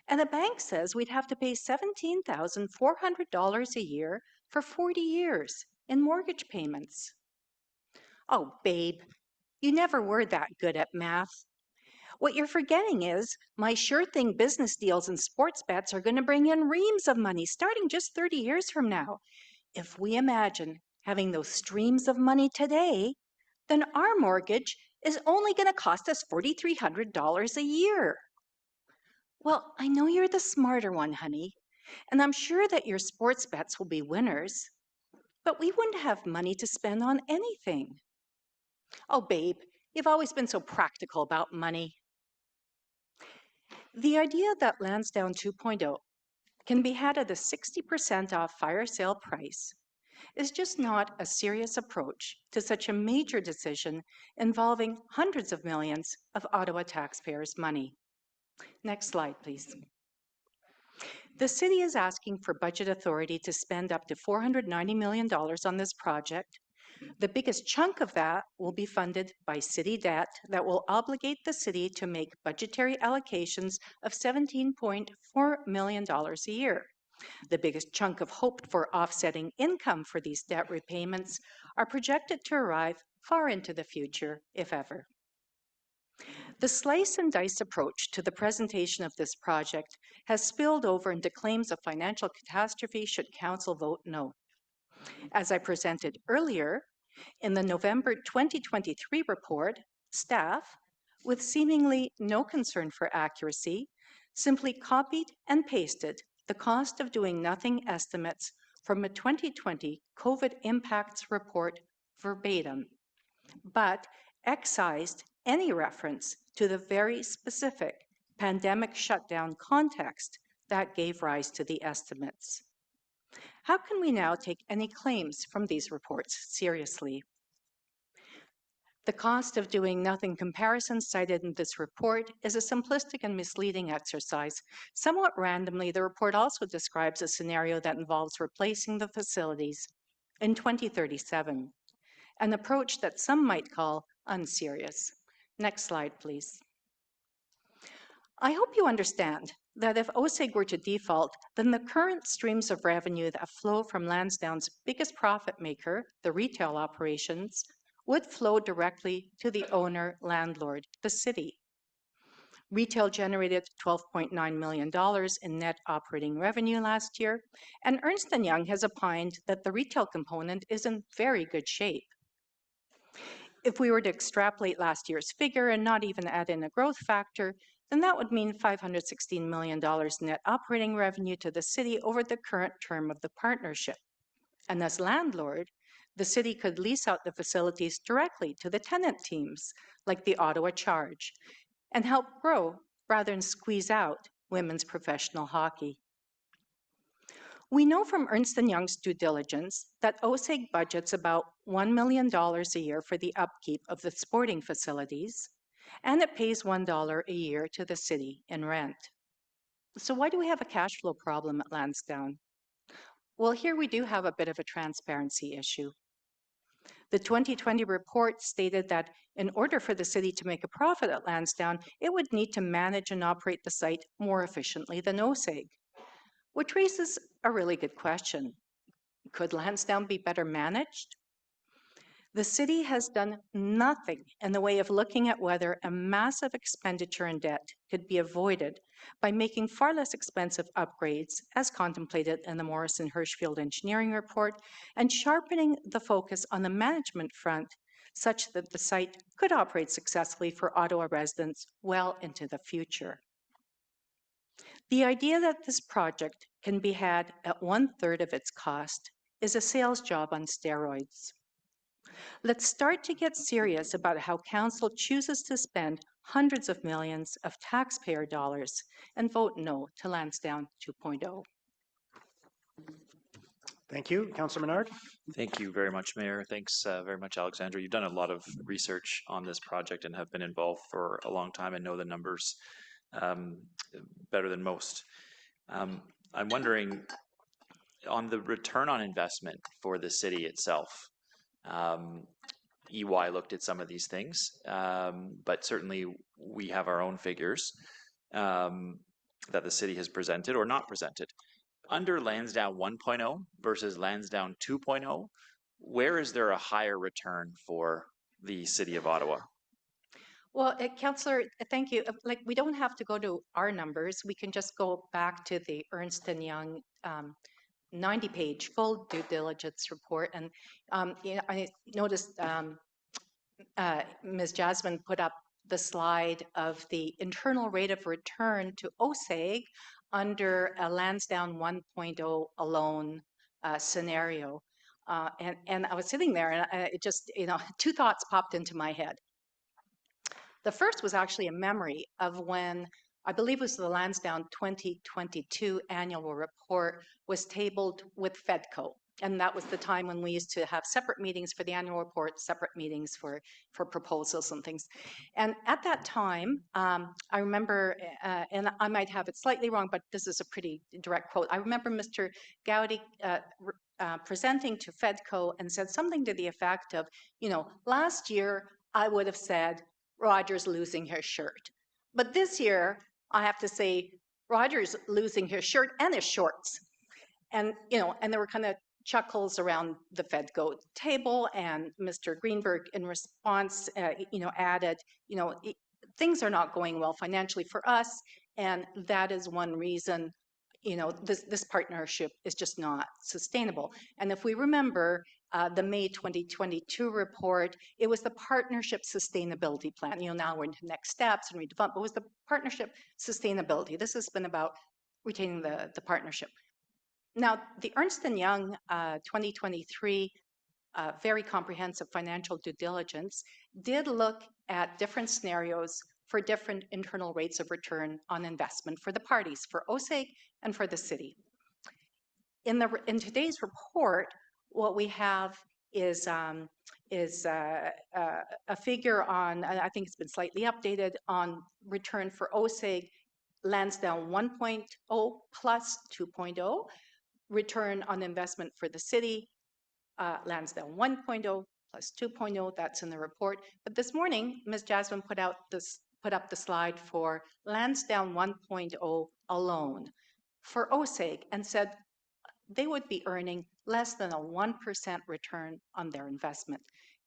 And the bank says we'd have to pay $17,400 a year for 40 years in mortgage payments. Oh, babe, you never were that good at math. What you're forgetting is my sure thing business deals and sports bets are going to bring in reams of money starting just 30 years from now. If we imagine having those streams of money today, then our mortgage is only going to cost us $4,300 a year. Well, I know you're the smarter one, honey, and I'm sure that your sports bets will be winners, but we wouldn't have money to spend on anything. Oh, babe, you've always been so practical about money. The idea that Lansdowne 2.0 can be had at a 60% off fire sale price is just not a serious approach to such a major decision involving hundreds of millions of Ottawa taxpayers' money. Next slide, please. The city is asking for budget authority to spend up to $490 million on this project. The biggest chunk of that will be funded by city debt that will obligate the city to make budgetary allocations of $17.4 million a year. The biggest chunk of hoped for offsetting income for these debt repayments are projected to arrive far into the future, if ever. The slice and dice approach to the presentation of this project has spilled over into claims of financial catastrophe should council vote no. As I presented earlier, in the November 2023 report, staff, with seemingly no concern for accuracy, simply copied and pasted the cost of doing nothing estimates from a 2020 COVID impacts report verbatim, but excised any reference to the very specific pandemic shutdown context that gave rise to the estimates. How can we now take any claims from these reports seriously? The cost of doing nothing comparison cited in this report is a simplistic and misleading exercise. Somewhat randomly, the report also describes a scenario that involves replacing the facilities in 2037, an approach that some might call unserious. Next slide, please. I hope you understand that if OSEG were to default, then the current streams of revenue that flow from Lansdowne's biggest profit maker, the retail operations, would flow directly to the owner landlord, the city. Retail generated $12.9 million in net operating revenue last year, and Ernst & Young has opined that the retail component is in very good shape. If we were to extrapolate last year's figure and not even add in a growth factor, then that would mean $516 million net operating revenue to the city over the current term of the partnership. And as landlord, the city could lease out the facilities directly to the tenant teams, like the Ottawa Charge, and help grow rather than squeeze out women's professional hockey. We know from Ernst & Young's due diligence that OSEG budgets about $1 million a year for the upkeep of the sporting facilities, and it pays $1 a year to the city in rent. So why do we have a cash flow problem at Lansdowne? Well, here we do have a bit of a transparency issue. The 2020 report stated that in order for the city to make a profit at Lansdowne, it would need to manage and operate the site more efficiently than OSEG, which raises a really good question. Could Lansdowne be better managed? The city has done nothing in the way of looking at whether a massive expenditure in debt could be avoided by making far less expensive upgrades, as contemplated in the Morrison Hirschfield engineering report, and sharpening the focus on the management front such that the site could operate successfully for Ottawa residents well into the future. The idea that this project can be had at 1/3 of its cost is a sales job on steroids. Let's start to get serious about how council chooses to spend hundreds of millions of taxpayer dollars and vote no to Lansdowne 2.0. Thank you. Councillor Menard? Thank you very much, Mayor. Thanks very much, Alexandra. You've done a lot of research on this project and have been involved for a long time and know the numbers better than most. I'm wondering, on the return on investment for the city itself, EY looked at some of these things, but certainly we have our own figures that the city has presented or not presented. Under Lansdowne 1.0 versus Lansdowne 2.0, where is there a higher return for the City of Ottawa? Well, Councillor, thank you. Like, we don't have to go to our numbers. We can just go back to the Ernst & Young 90-page full due diligence report. And you know, I noticed Ms. Jasmine put up the slide of the internal rate of return to OSEG under a Lansdowne 1.0 alone scenario. And I was sitting there and it just, you know, two thoughts popped into my head. The first was actually a memory of when, I believe it was the Lansdowne 2022 annual report was tabled with FEDCO. And that was the time when we used to have separate meetings for the annual report, separate meetings for proposals and things. And at that time, I remember, and I might have it slightly wrong, but this is a pretty direct quote. I remember Mr. Gowdy presenting to FEDCO and said something to the effect of, you know, last year I would have said, Roger's losing his shirt. But this year, I have to say, Roger's losing his shirt and his shorts. And, you know, and there were kind of chuckles around the FEDCO table, and Mr. Greenberg in response, you know, added, you know, things are not going well financially for us, and that is one reason, you know, this partnership is just not sustainable. And if we remember the May 2022 report, it was the partnership sustainability plan. You know, now we're into next steps and redevelopment, but it was the partnership sustainability. This has been about retaining the partnership. Now, the Ernst & Young 2023 very comprehensive financial due diligence did look at different scenarios for different internal rates of return on investment for the parties, for OSEG and for the city. In today's report, what we have is a figure on, I think it's been slightly updated, on return for OSEG, Lansdowne 1.0 plus 2.0, return on investment for the city, Lansdowne 1.0 plus 2.0, that's in the report. But this morning, Ms. Jasmine put up the slide for Lansdowne 1.0 alone for OSEG and said they would be earning less than a 1% return on their investment.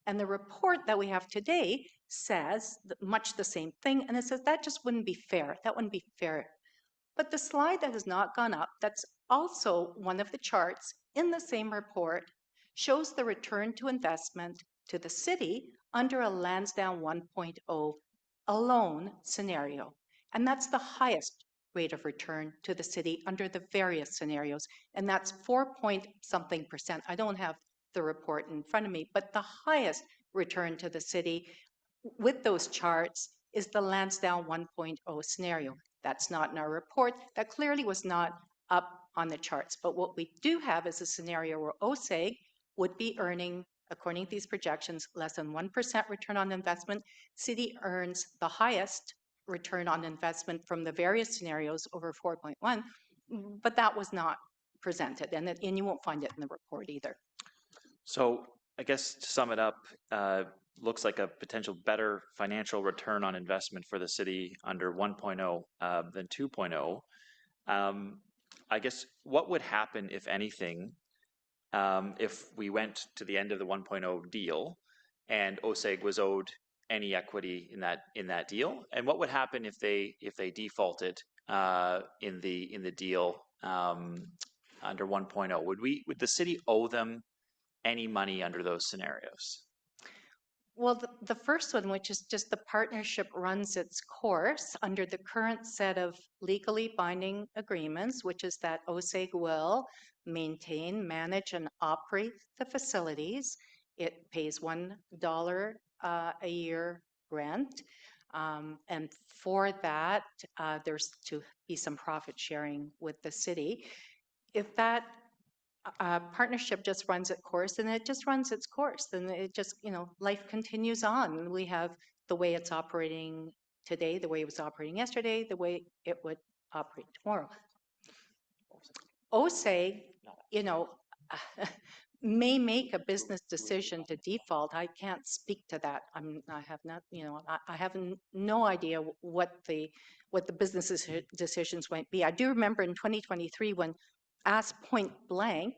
And the report that we have today says much the same thing, and it says that just wouldn't be fair. That wouldn't be fair. But the slide that has not gone up, that's also one of the charts in the same report, shows the return to investment to the city under a Lansdowne 1.0 alone scenario. And that's the highest rate of return to the city under the various scenarios. And that's 4-point-something%. I don't have the report in front of me, but the highest return to the city with those charts is the Lansdowne 1.0 scenario. That's not in our report. That clearly was not up on the charts. But what we do have is a scenario where OSEG would be earning, according to these projections, less than 1% return on investment. City earns the highest return on investment from the various scenarios, over 4.1, but that was not presented, and you won't find it in the report either. So I guess to sum it up, looks like a potential better financial return on investment for the city under 1.0 than 2.0. I guess what would happen, if anything, if we went to the end of the 1.0 deal and OSEG was owed any equity in that deal, and what would happen if they defaulted in the deal under 1.0? Would the city owe them any money under those scenarios? Well, the first one, which is just the partnership runs its course under the current set of legally binding agreements, which is that OSEG will maintain, manage, and operate the facilities. It pays $1 a year rent. And for that, there's to be some profit sharing with the city. If that partnership just runs its course, and it just runs its course. And it just, life continues on. We have the way it's operating today, the way it was operating yesterday, the way it would operate tomorrow. OSEG, may make a business decision to default. I can't speak to that. I have not, I have no idea what the business decisions might be. I do remember in 2023 when asked point blank,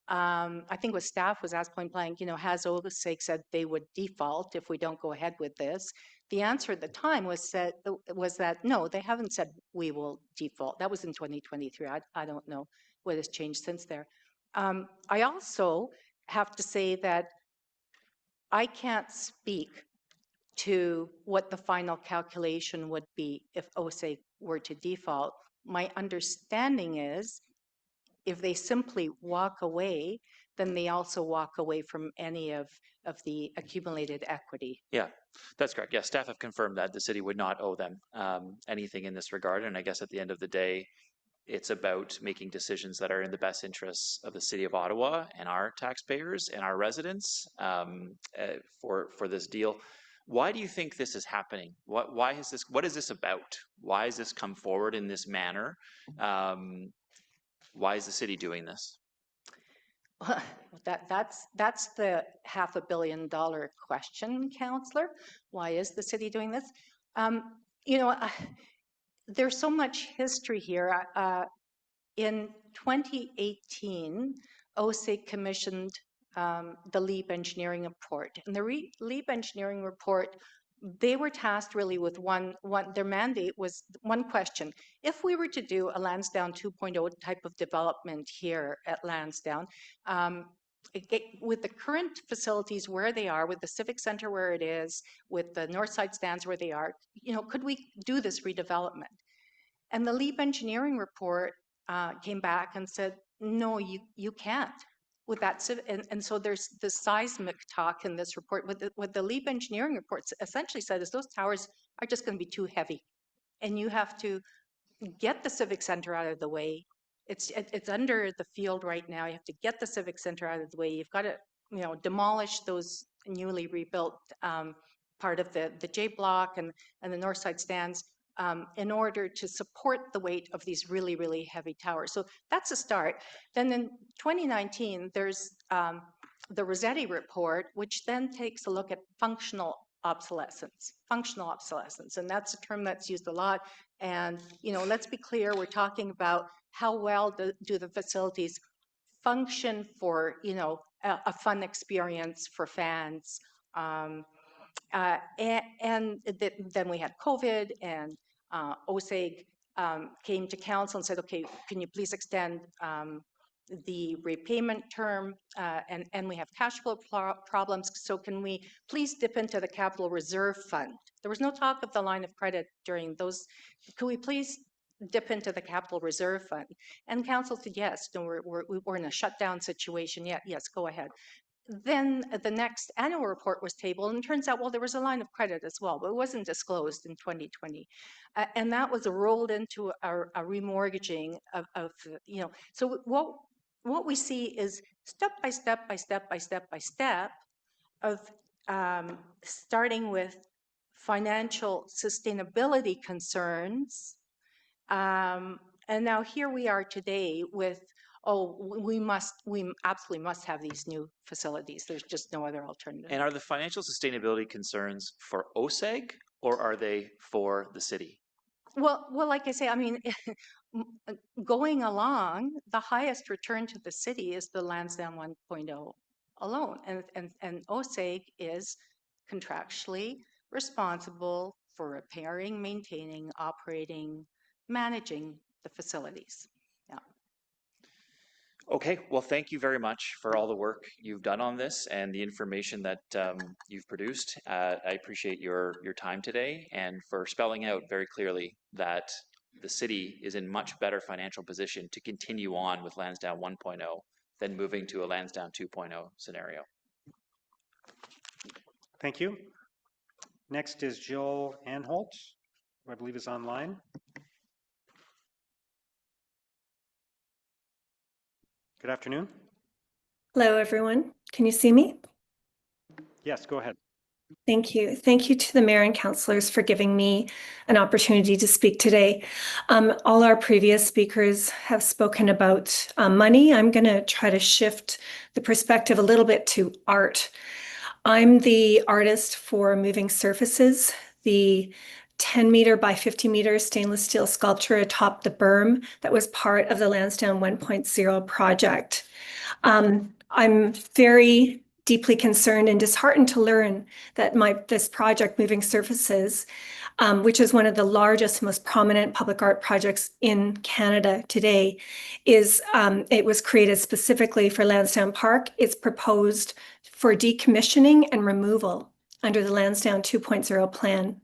I think it was staff was asked point blank, has OSEG said they would default if we don't go ahead with this? The answer at the time was that no, they haven't said we will default. That was in 2023. I don't know what has changed since there. I also have to say that I can't speak to what the final calculation would be if OSEG were to default. My understanding is if they simply walk away, then they also walk away from any of the accumulated equity. Yeah, that's correct. Yeah, staff have confirmed that the city would not owe them anything in this regard. And I guess at the end of the day, it's about making decisions that are in the best interests of the city of Ottawa and our taxpayers and our residents for this deal. Why do you think this is happening? What is this about? Why has this come forward in this manner? Why is the city doing this? That's the $500 million question, Councillor. Why is the city doing this? There's so much history here. In 2018, OSEG commissioned the LEAP engineering report. And the LEAP engineering report, they were tasked really with their mandate was one question. If we were to do a Lansdowne 2.0 type of development here at Lansdowne, with the current facilities where they are, with the Civic Center where it is, with the Northside stands where they are, could we do this redevelopment? And the LEAP engineering report came back and said, no, you can't. With that, and so there's this seismic talk in this report. What the LEAP engineering report essentially said is those towers are just going to be too heavy, and you have to get the Civic Center out of the way. It's under the field right now. You have to get the Civic Center out of the way. You've got to demolish those newly rebuilt part of the J block and the Northside stands in order to support the weight of these really, really heavy towers. So that's a start. Then in 2019, there's the Rossetti report, which then takes a look at functional obsolescence, and that's a term that's used a lot. And, let's be clear, we're talking about how well do the facilities function for, a fun experience for fans. And then we had COVID, and OSEG came to council and said, okay, can you please extend the repayment term, and we have cash flow problems, so can we please dip into the capital reserve fund? There was no talk of the line of credit during those. Could we please dip into the capital reserve fund? And council said yes. No, we're in a shutdown situation. Yeah, yes, go ahead. Then the next annual report was tabled, and it turns out, well, there was a line of credit as well, but it wasn't disclosed in 2020. And that was rolled into a remortgaging of so what we see is step by step by step by step by step of starting with financial sustainability concerns. And now here we are today with, we absolutely must have these new facilities. There's just no other alternative. And are the financial sustainability concerns for OSEG, or are they for the city? Well, like I say, going along, the highest return to the city is the Lansdowne 1.0 alone. And OSEG is contractually responsible for repairing, maintaining, operating, managing the facilities. Yeah. Okay, well, thank you very much for all the work you've done on this and the information that you've produced. I appreciate your time today and for spelling out very clearly that the city is in much better financial position to continue on with Lansdowne 1.0 than moving to a Lansdowne 2.0 scenario. Thank you. Next is Jill Anholt, who I believe is online. Good afternoon. Hello, everyone. Can you see me? Yes, go ahead. Thank you. Thank you to the mayor and councillors for giving me an opportunity to speak today. All our previous speakers have spoken about money. I'm going to try to shift the perspective a little bit to art. I'm the artist for Moving Surfaces, the 10-meter by 50-meter stainless steel sculpture atop the berm that was part of the Lansdowne 1.0 project. I'm very deeply concerned and disheartened to learn that this project, Moving Surfaces, which is one of the largest, most prominent public art projects in Canada today, it was created specifically for Lansdowne Park. It's proposed for decommissioning and removal under the Lansdowne 2.0 plan.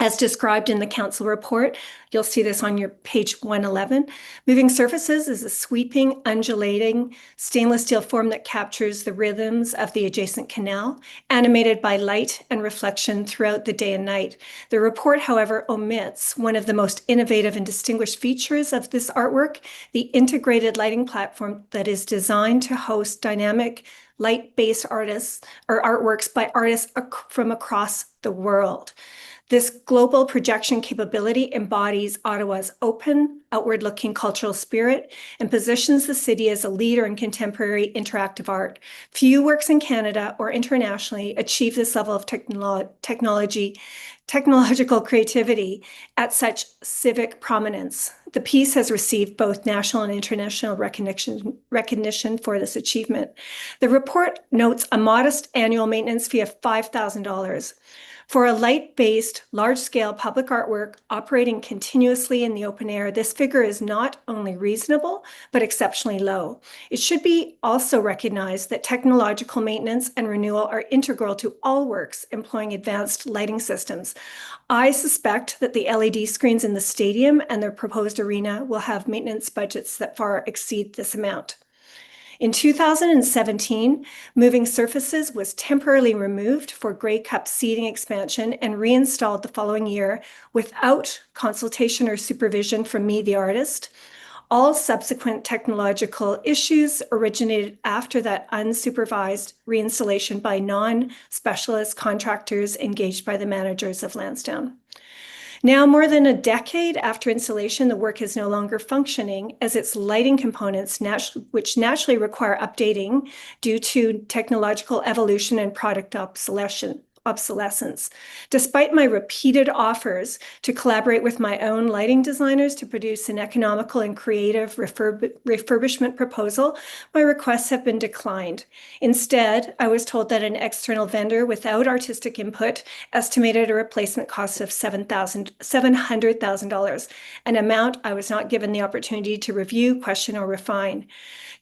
As described in the council report, you'll see this on your page 111. Moving Surfaces is a sweeping, undulating stainless steel form that captures the rhythms of the adjacent canal, animated by light and reflection throughout the day and night. The report, however, omits one of the most innovative and distinguished features of this artwork, the integrated lighting platform that is designed to host dynamic light-based artists or artworks by artists from across the world. This global projection capability embodies Ottawa's open, outward-looking cultural spirit and positions the city as a leader in contemporary interactive art. Few works in Canada or internationally achieve this level of technological creativity at such civic prominence. The piece has received both national and international recognition for this achievement. The report notes a modest annual maintenance fee of $5,000. For a light-based, large-scale public artwork operating continuously in the open air, this figure is not only reasonable, but exceptionally low. It should be also recognized that technological maintenance and renewal are integral to all works employing advanced lighting systems. I suspect that the LED screens in the stadium and their proposed arena will have maintenance budgets that far exceed this amount. In 2017, Moving Surfaces was temporarily removed for Grey Cup seating expansion and reinstalled the following year without consultation or supervision from me, the artist. All subsequent technological issues originated after that unsupervised reinstallation by non-specialist contractors engaged by the managers of Lansdowne. Now, more than a decade after installation, the work is no longer functioning as its lighting components, which naturally require updating due to technological evolution and product obsolescence. Despite my repeated offers to collaborate with my own lighting designers to produce an economical and creative refurbishment proposal, my requests have been declined. Instead, I was told that an external vendor without artistic input estimated a replacement cost of $700,000, an amount I was not given the opportunity to review, question, or refine.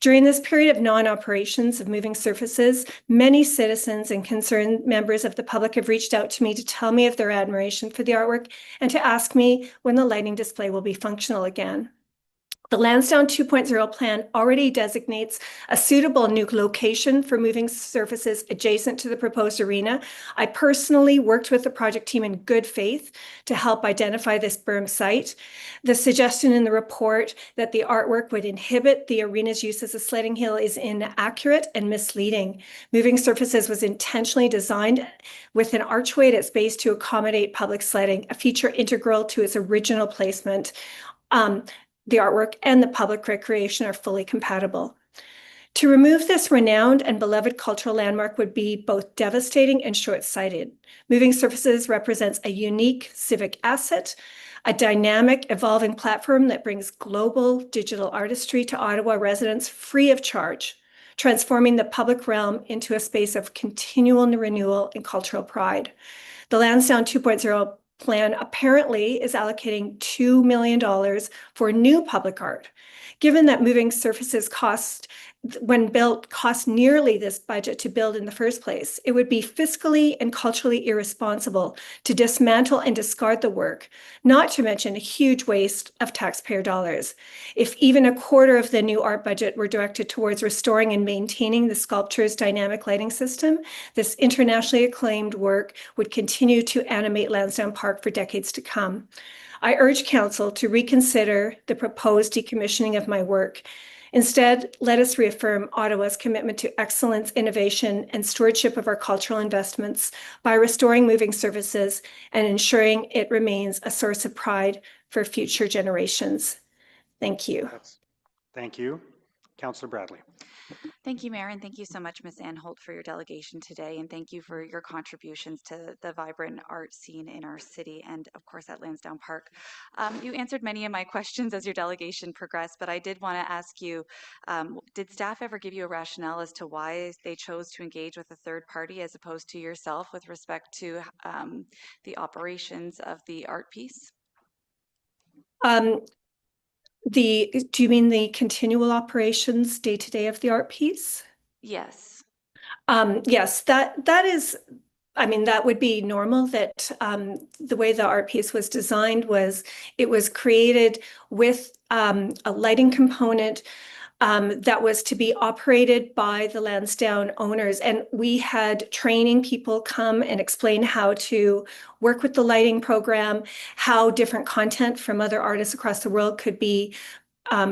During this period of non-operations of Moving Surfaces, many citizens and concerned members of the public have reached out to me to tell me of their admiration for the artwork and to ask me when the lighting display will be functional again. The Lansdowne 2.0 plan already designates a suitable new location for Moving Surfaces adjacent to the proposed arena. I personally worked with the project team in good faith to help identify this berm site. The suggestion in the report that the artwork would inhibit the arena's use as a sledding hill is inaccurate and misleading. Moving Surfaces was intentionally designed with an archway at its base to accommodate public sledding, a feature integral to its original placement. The artwork and the public recreation are fully compatible. To remove this renowned and beloved cultural landmark would be both devastating and short-sighted. Moving Surfaces represents a unique civic asset, a dynamic, evolving platform that brings global digital artistry to Ottawa residents free of charge, transforming the public realm into a space of continual renewal and cultural pride. The Lansdowne 2.0 plan apparently is allocating $2 million for new public art. Given that Moving Surfaces when built, cost nearly this budget to build in the first place, it would be fiscally and culturally irresponsible to dismantle and discard the work, not to mention a huge waste of taxpayer dollars. If even a quarter of the new art budget were directed towards restoring and maintaining the sculpture's dynamic lighting system, this internationally acclaimed work would continue to animate Lansdowne Park for decades to come. I urge Council to reconsider the proposed decommissioning of my work. Instead, let us reaffirm Ottawa's commitment to excellence, innovation, and stewardship of our cultural investments by restoring moving services and ensuring it remains a source of pride for future generations. Thank you. Thank you. Councillor Bradley. Thank you, Mayor, and thank you so much, Ms. Anholt, for your delegation today, and thank you for your contributions to the vibrant art scene in our city and, of course, at Lansdowne Park. You answered many of my questions as your delegation progressed, but I did want to ask you, did staff ever give you a rationale as to why they chose to engage with a third party as opposed to yourself with respect to the operations of the art piece? Do you mean the continual operations day-to-day of the art piece? Yes. Yes, that is, I mean, that would be normal that the way the art piece was designed was it was created with a lighting component that was to be operated by the Lansdowne owners. And we had training people come and explain how to work with the lighting program, how different content from other artists across the world could be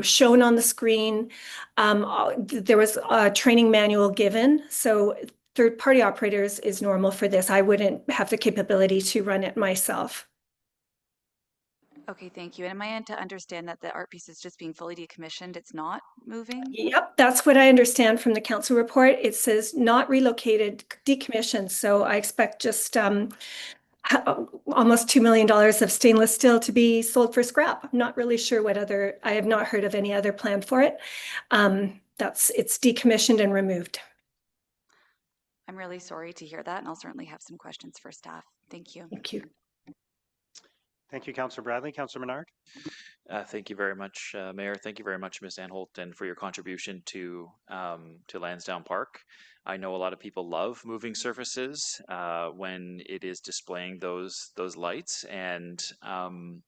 shown on the screen. There was a training manual given. So third-party operators is normal for this. I wouldn't have the capability to run it myself. Okay, thank you. And am I to understand that the art piece is just being fully decommissioned? It's not moving? Yep, that's what I understand from the council report. It says not relocated, decommissioned. So I expect just almost $2 million of stainless steel to be sold for scrap. I'm not really sure what other, I have not heard of any other plan for it. It's decommissioned and removed. I'm really sorry to hear that, and I'll certainly have some questions for staff. Thank you. Thank you. Thank you, Councillor Bradley. Councillor Menard. Thank you very much, Mayor. Thank you very much, Ms. Anholt, and for your contribution to Lansdowne Park. I know a lot of people love moving surfaces when it is displaying those lights, and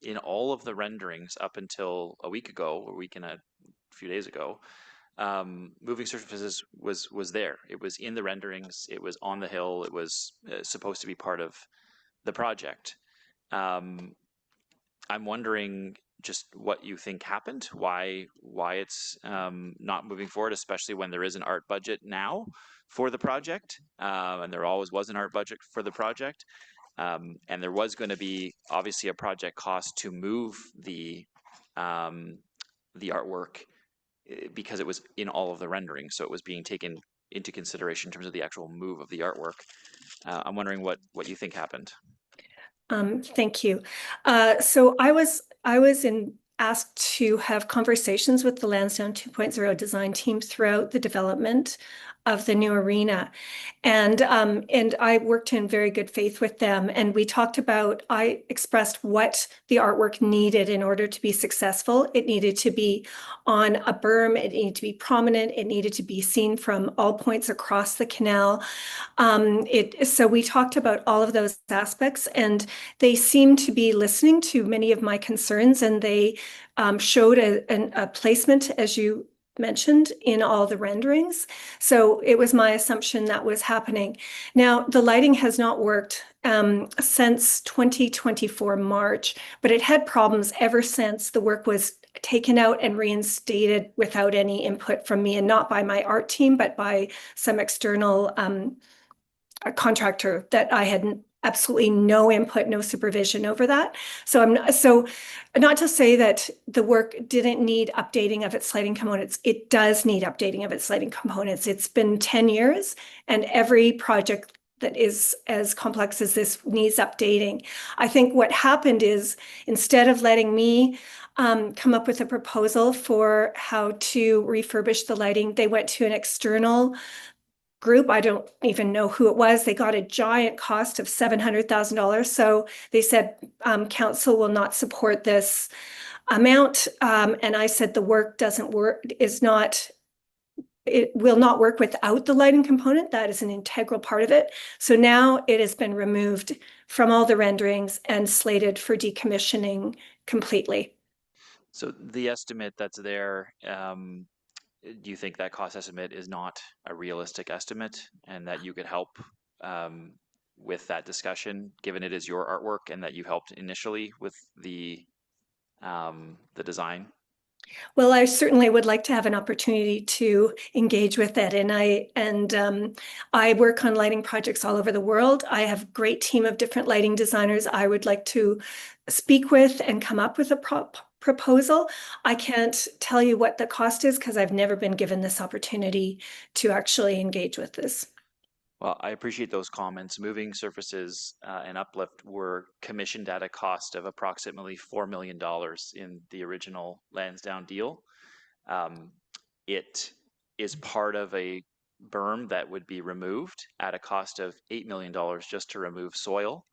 in all of the renderings up until a week ago, a week and a few days ago, moving surfaces was there. It was in the renderings. It was on the hill. It was supposed to be part of the project. I'm wondering just what you think happened, why it's not moving forward, especially when there is an art budget now for the project, and there always was an art budget for the project, and there was going to be obviously a project cost to move the artwork because it was in all of the renderings, so it was being taken into consideration in terms of the actual move of the artwork. I'm wondering what you think happened. Thank you. So I was asked to have conversations with the Lansdowne 2.0 design team throughout the development of the new arena. And I worked in very good faith with them. And we talked about, I expressed what the artwork needed in order to be successful. It needed to be on a berm. It needed to be prominent. It needed to be seen from all points across the canal. So we talked about all of those aspects, and they seemed to be listening to many of my concerns, and they showed a placement, as you mentioned, in all the renderings. So it was my assumption that was happening. Now, the lighting has not worked since 2024 March, but it had problems ever since the work was taken out and reinstated without any input from me, and not by my art team, but by some external a contractor that I had absolutely no input, no supervision over that. So not to say that the work didn't need updating of its lighting components. It does need updating of its lighting components. It's been 10 years, and every project that is as complex as this needs updating. I think what happened is, instead of letting me come up with a proposal for how to refurbish the lighting, they went to an external group. I don't even know who it was. They got a giant cost of $700,000. So they said, council will not support this amount. And I said, the work doesn't work, it will not work without the lighting component. That is an integral part of it. So now it has been removed from all the renderings and slated for decommissioning completely. So the estimate that's there, do you think that cost estimate is not a realistic estimate, and that you could help with that discussion, given it is your artwork and that you helped initially with the design? Well, I certainly would like to have an opportunity to engage with it. And I work on lighting projects all over the world. I have a great team of different lighting designers I would like to speak with and come up with a proposal. I can't tell you what the cost is because I've never been given this opportunity to actually engage with this. Well, I appreciate those comments. Moving surfaces and uplift were commissioned at a cost of approximately $4 million in the original Lansdowne deal. It is part of a berm that would be removed at a cost of $8 million just to remove soil.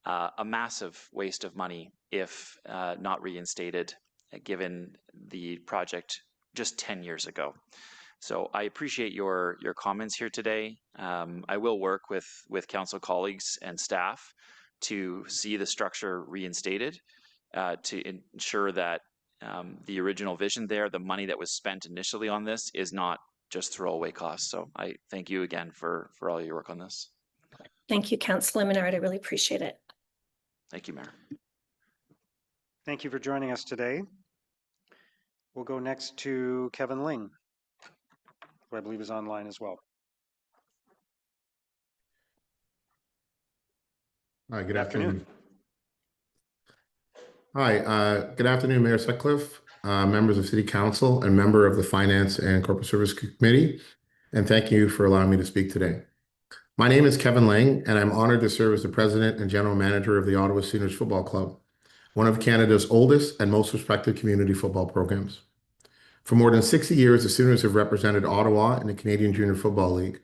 A massive waste of money if not reinstated, given the project just 10 years ago. So I appreciate your comments here today. I will work with council colleagues and staff to see the structure reinstated to ensure that the original vision there, the money that was spent initially on this, is not just throwaway costs. So I thank you again for all your work on this. Thank you, Councillor Menard. I really appreciate it. Thank you, Mayor. Thank you for joining us today. We'll go next to Kevin Ling, who I believe is online as well. Hi, good afternoon. Hi, good afternoon, Mayor Sutcliffe, members of City Council, and member of the Finance and Corporate Service Committee, and thank you for allowing me to speak today. My name is Kevin Lang, and I'm honored to serve as the President and General Manager of the Ottawa Sooners Football Club, one of Canada's oldest and most respected community football programs. For more than 60 years, the Sooners have represented Ottawa in the Canadian Junior Football League.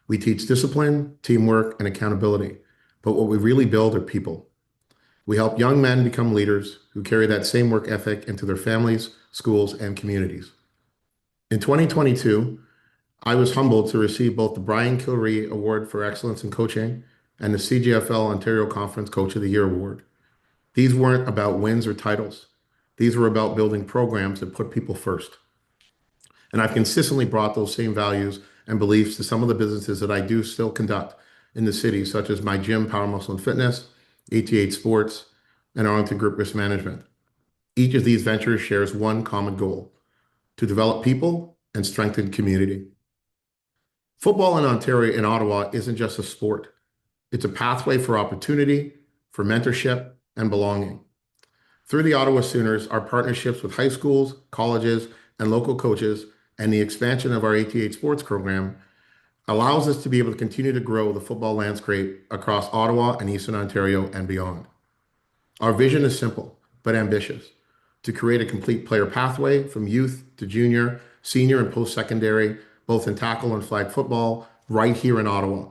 We teach discipline, teamwork, and accountability, but what we really build are people. We help young men become leaders who carry that same work ethic into their families, schools, and communities. In 2022, I was humbled to receive both the Brian Kilree Award for Excellence in Coaching and the CJFL Ontario Conference Coach of the Year Award. These weren't about wins or titles. These were about building programs that put people first. And I've consistently brought those same values and beliefs to some of the businesses that I do still conduct in the city, such as my gym, Power Muscle and Fitness, 88 Sports, and Arlington Group Risk Management. Each of these ventures shares one common goal: to develop people and strengthen community. Football in Ontario and Ottawa isn't just a sport. It's a pathway for opportunity, for mentorship, and belonging. Through the Ottawa Sooners, our partnerships with high schools, colleges, and local coaches, and the expansion of our 88 Sports program allows us to be able to continue to grow the football landscape across Ottawa and Eastern Ontario and beyond. Our vision is simple, but ambitious: to create a complete player pathway from youth to junior, senior, and post-secondary, both in tackle and flag football, right here in Ottawa.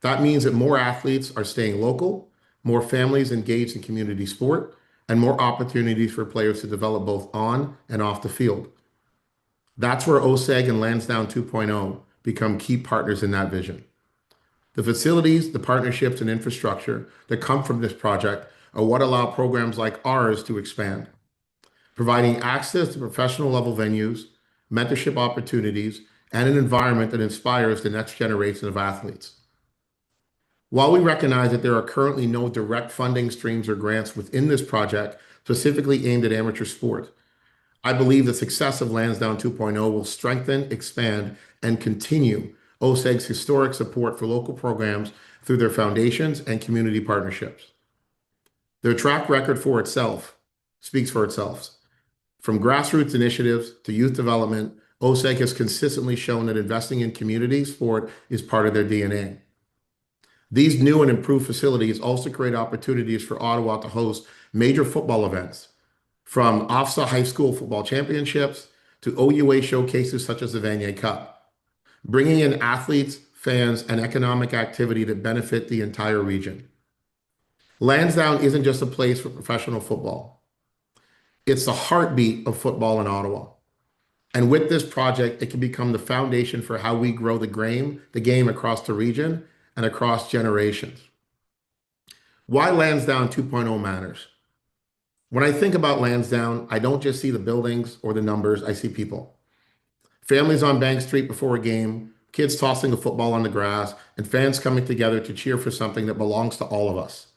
That means that more athletes are staying local, more families engaged in community sport, and more opportunities for players to develop both on and off the field. That's where OSEG and Lansdowne 2.0 become key partners in that vision. The facilities, the partnerships, and infrastructure that come from this project are what allow programs like ours to expand, providing access to professional level venues, mentorship opportunities, and an environment that inspires the next generation of athletes. While we recognize that there are currently no direct funding streams or grants within this project specifically aimed at amateur sport, I believe the success of Lansdowne 2.0 will strengthen, expand, and continue OSEG's historic support for local programs through their foundations and community partnerships. Their track record speaks for itself. From grassroots initiatives to youth development, OSEG has consistently shown that investing in community sport is part of their DNA. These new and improved facilities also create opportunities for Ottawa to host major football events, from OFSA High School Football Championships to OUA showcases such as the Vanier Cup, bringing in athletes, fans, and economic activity that benefit the entire region. Lansdowne isn't just a place for professional football. It's the heartbeat of football in Ottawa. And with this project, it can become the foundation for how we grow the game across the region and across generations. Why Lansdowne 2.0 matters. When I think about Lansdowne, I don't just see the buildings or the numbers, I see people. Families on Bank Street before a game, kids tossing a football on the grass, and fans coming together to cheer for something that belongs to all of us.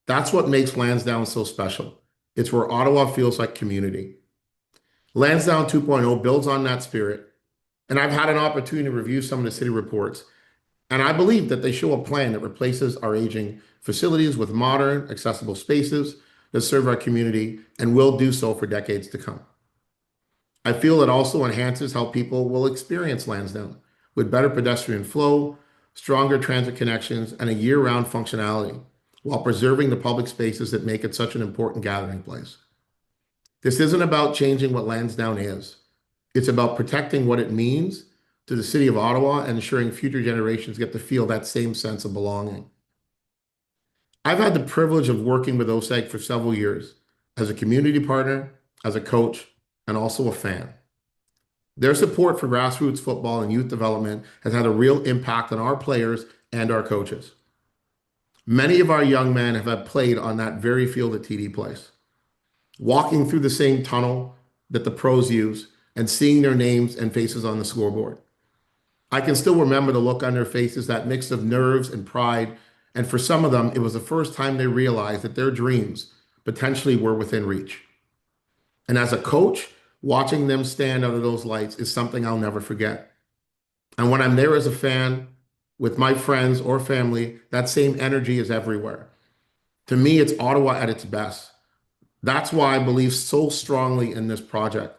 That's what makes Lansdowne so special. It's where Ottawa feels like community. Lansdowne 2.0 builds on that spirit, and I've had an opportunity to review some of the city reports, and I believe that they show a plan that replaces our aging facilities with modern, accessible spaces that serve our community and will do so for decades to come. I feel it also enhances how people will experience Lansdowne with better pedestrian flow, stronger transit connections, and a year-round functionality while preserving the public spaces that make it such an important gathering place. This isn't about changing what Lansdowne is. It's about protecting what it means to the city of Ottawa and ensuring future generations get to feel that same sense of belonging. I've had the privilege of working with OSEG for several years as a community partner, as a coach, and also a fan. Their support for grassroots football and youth development has had a real impact on our players and our coaches. Many of our young men have played on that very field at TD Place, walking through the same tunnel that the pros use and seeing their names and faces on the scoreboard. I can still remember the look on their faces, that mix of nerves and pride, and for some of them, it was the first time they realized that their dreams potentially were within reach. And as a coach, watching them stand under those lights is something I'll never forget. And when I'm there as a fan with my friends or family, that same energy is everywhere. To me, it's Ottawa at its best. That's why I believe so strongly in this project.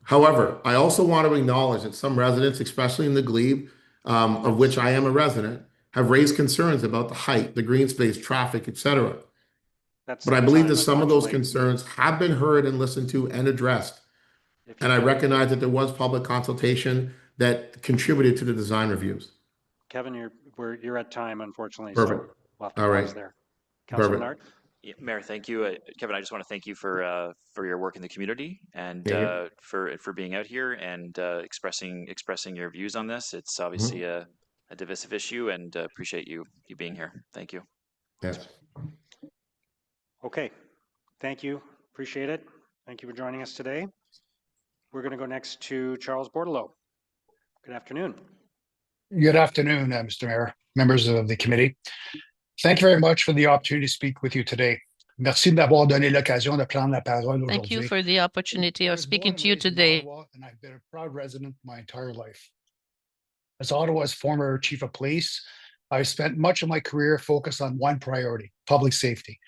However, I also want to acknowledge that some residents, especially in the Glebe, of which I am a resident, have raised concerns about the height, the green space, traffic, etc. But I believe that some of those concerns have been heard and listened to and addressed. And I recognize that there was public consultation that contributed to the design reviews. Kevin, you're at time, unfortunately. Perfect. So we'll have to All pause right. there. Councilor Perfect. Nard? Yeah, Mayor, thank you. Kevin, I just want to thank you for your work in the community and for being out here and expressing your views on this. It's obviously a divisive issue, and appreciate you being here. Thank you. Yes. Okay. Thank you. Appreciate it. Thank you for joining us today. We're going to go next to Charles Bordelot. Good afternoon. Good afternoon, Mr. Mayor, members of the committee. Thank you very much for the opportunity to speak with you today. Merci d'avoir donné l'occasion de prendre la parole aujourd'hui. Thank you for the opportunity of speaking to you today. And I've been a proud resident my entire life. As Ottawa's former chief of police, I've spent much of my career focused on one priority: public safety.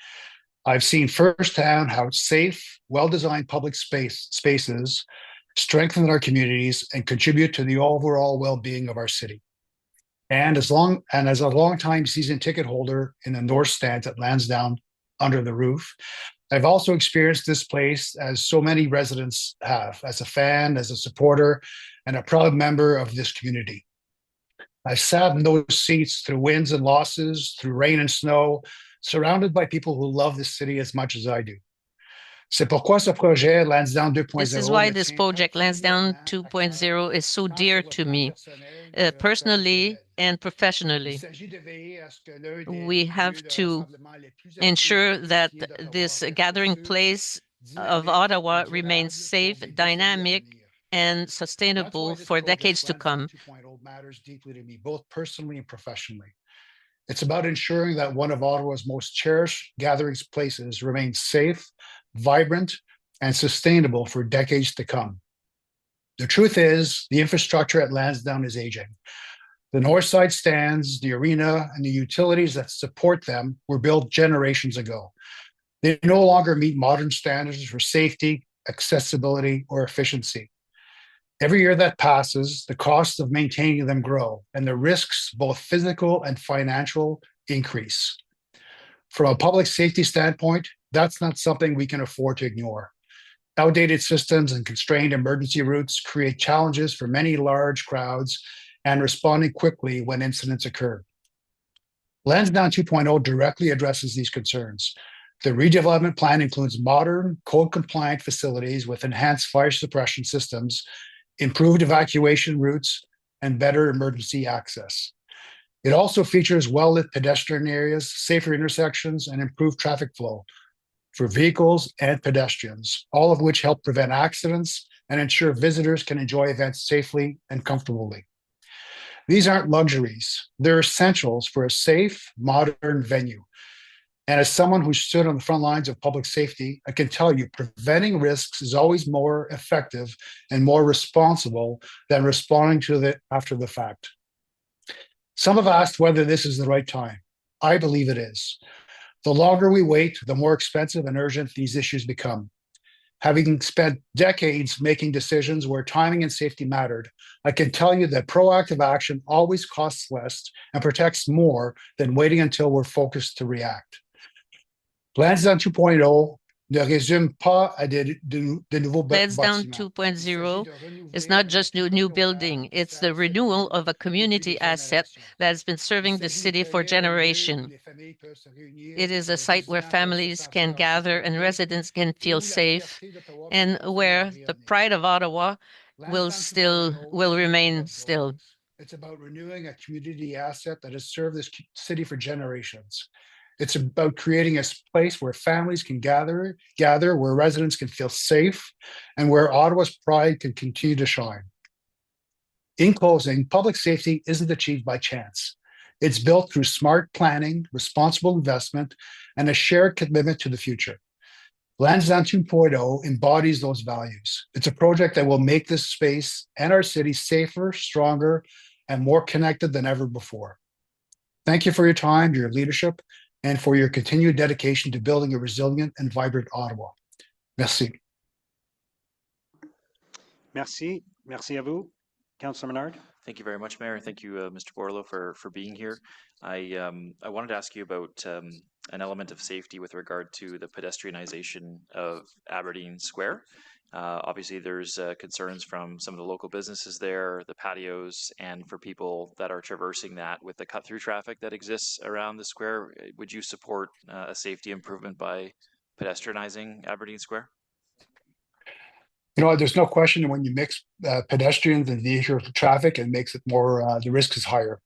I've seen firsthand how safe, well-designed public spaces strengthen our communities and contribute to the overall well-being of our city. And as a long-time season ticket holder in the North Stands at Lansdowne under the roof, I've also experienced this place as so many residents have, as a fan, as a supporter, and a proud member of this community. I've sat in those seats through wins and losses, through rain and snow, surrounded by people who love this city as much as I do. C'est pourquoi ce projet Lansdowne 2.0. This is why this project Lansdowne 2.0 is so dear to me, personally and professionally. We have to ensure that this gathering place of Ottawa remains safe, dynamic, and sustainable for decades to come. 2.0 matters deeply to me, both personally and professionally. It's about ensuring that one of Ottawa's most cherished gathering places remains safe, vibrant, and sustainable for decades to come. The truth is, the infrastructure at Lansdowne is aging. The north side stands, the arena, and the utilities that support them were built generations ago. They no longer meet modern standards for safety, accessibility, or efficiency. Every year that passes, the costs of maintaining them grow, and the risks, both physical and financial, increase. From a public safety standpoint, that's not something we can afford to ignore. Outdated systems and constrained emergency routes create challenges for many large crowds and responding quickly when incidents occur. Lansdowne 2.0 directly addresses these concerns. The redevelopment plan includes modern, code-compliant facilities with enhanced fire suppression systems, improved evacuation routes, and better emergency access. It also features well-lit pedestrian areas, safer intersections, and improved traffic flow for vehicles and pedestrians, all of which help prevent accidents and ensure visitors can enjoy events safely and comfortably. These aren't luxuries. They're essentials for a safe, modern venue. And as someone who stood on the front lines of public safety, I can tell you preventing risks is always more effective and more responsible than responding to it after the fact. Some have asked whether this is the right time. I believe it is. The longer we wait, the more expensive and urgent these issues become. Having spent decades making decisions where timing and safety mattered, I can tell you that proactive action always costs less and protects more than waiting until we're focused to react. Lansdowne 2.0 ne résume pas à de nouveaux Lansdowne bâtiments. 2.0 is not just a new building, it's the renewal of a community asset that has been serving the city for generations. It is a site where families can gather and residents can feel safe, and where the pride of Ottawa will remain still. It's about renewing a community asset that has served this city for generations. It's about creating a place where families can gather, where residents can feel safe, and where Ottawa's pride can continue to shine. In closing, public safety isn't achieved by chance. It's built through smart planning, responsible investment, and a shared commitment to the future. Lansdowne 2.0 embodies those values. It's a project that will make this space and our city safer, stronger, and more connected than ever before. Thank you for your time, your leadership, and for your continued dedication to building a resilient and vibrant Ottawa. Merci. Merci. Merci à vous. Councillor Menard. Thank you very much, Mayor. Thank you, Mr. Borlo, for being here. I wanted to ask you about an element of safety with regard to the pedestrianization of Aberdeen Square. Obviously, there's concerns from some of the local businesses there, the patios, and for people that are traversing that with the cut-through traffic that exists around the square. Would you support a safety improvement by pedestrianizing Aberdeen Square? You know, there's no question that when you mix pedestrians and vehicular traffic, it makes it more, the risk is higher.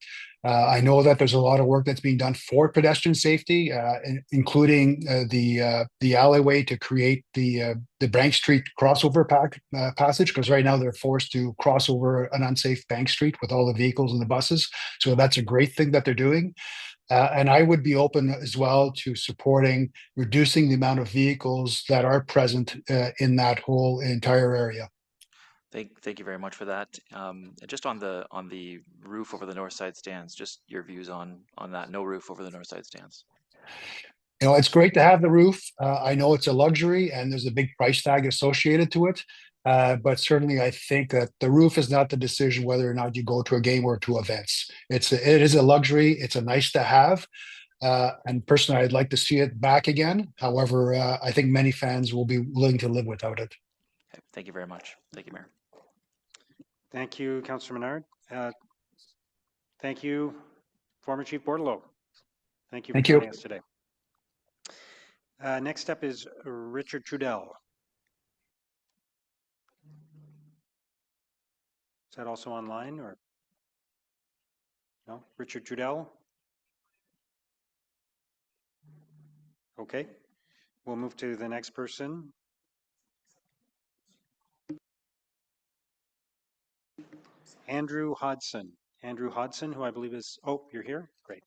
I know that there's a lot of work that's being done for pedestrian safety, including the alleyway to create the Bank Street crossover passage, because right now they're forced to cross over an unsafe Bank Street with all the vehicles and the buses. So that's a great thing that they're doing. And I would be open as well to supporting reducing the amount of vehicles that are present in that whole entire area. Thank you very much for that. Just on the roof over the north side stands, just your views on that. No roof over the north side stands. You know, it's great to have the roof. I know it's a luxury and there's a big price tag associated to it. But certainly I think that the roof is not the decision whether or not you go to a game or to events. It is a luxury. It's a nice to have. And personally, I'd like to see it back again. However, I think many fans will be willing to live without it. Okay. Thank you very much. Thank you, Mayor. Thank you, Councillor Menard. Thank you, former Chief Bordelot. Thank you for joining us today. Next up is Richard Trudell. Is that also online or no? Richard Trudell? Okay, we'll move to the next person. Andrew Hodson. Andrew Hodson, who I believe is, oh, you're here? Great.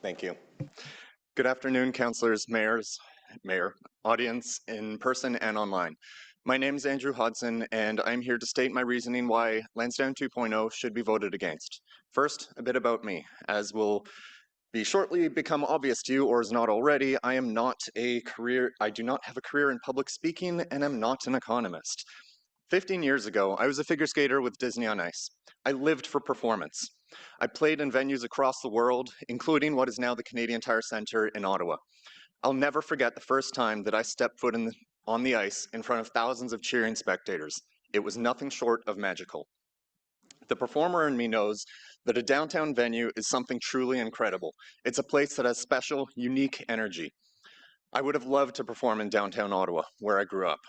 Thank you. Good afternoon, councillors, mayor, audience in person and online. My name is Andrew Hodson, and I'm here to state my reasoning why Lansdowne 2.0 should be voted against. First, a bit about me. As will be shortly become obvious to you, or is not already, I do not have a career in public speaking, and I'm not an economist. 15 years ago, I was a figure skater with Disney on Ice. I lived for performance. I played in venues across the world, including what is now the Canadian Tire Centre in Ottawa. I'll never forget the first time that I stepped foot on the ice in front of thousands of cheering spectators. It was nothing short of magical. The performer in me knows that a downtown venue is something truly incredible. It's a place that has special, unique energy. I would have loved to perform in downtown Ottawa, where I grew up.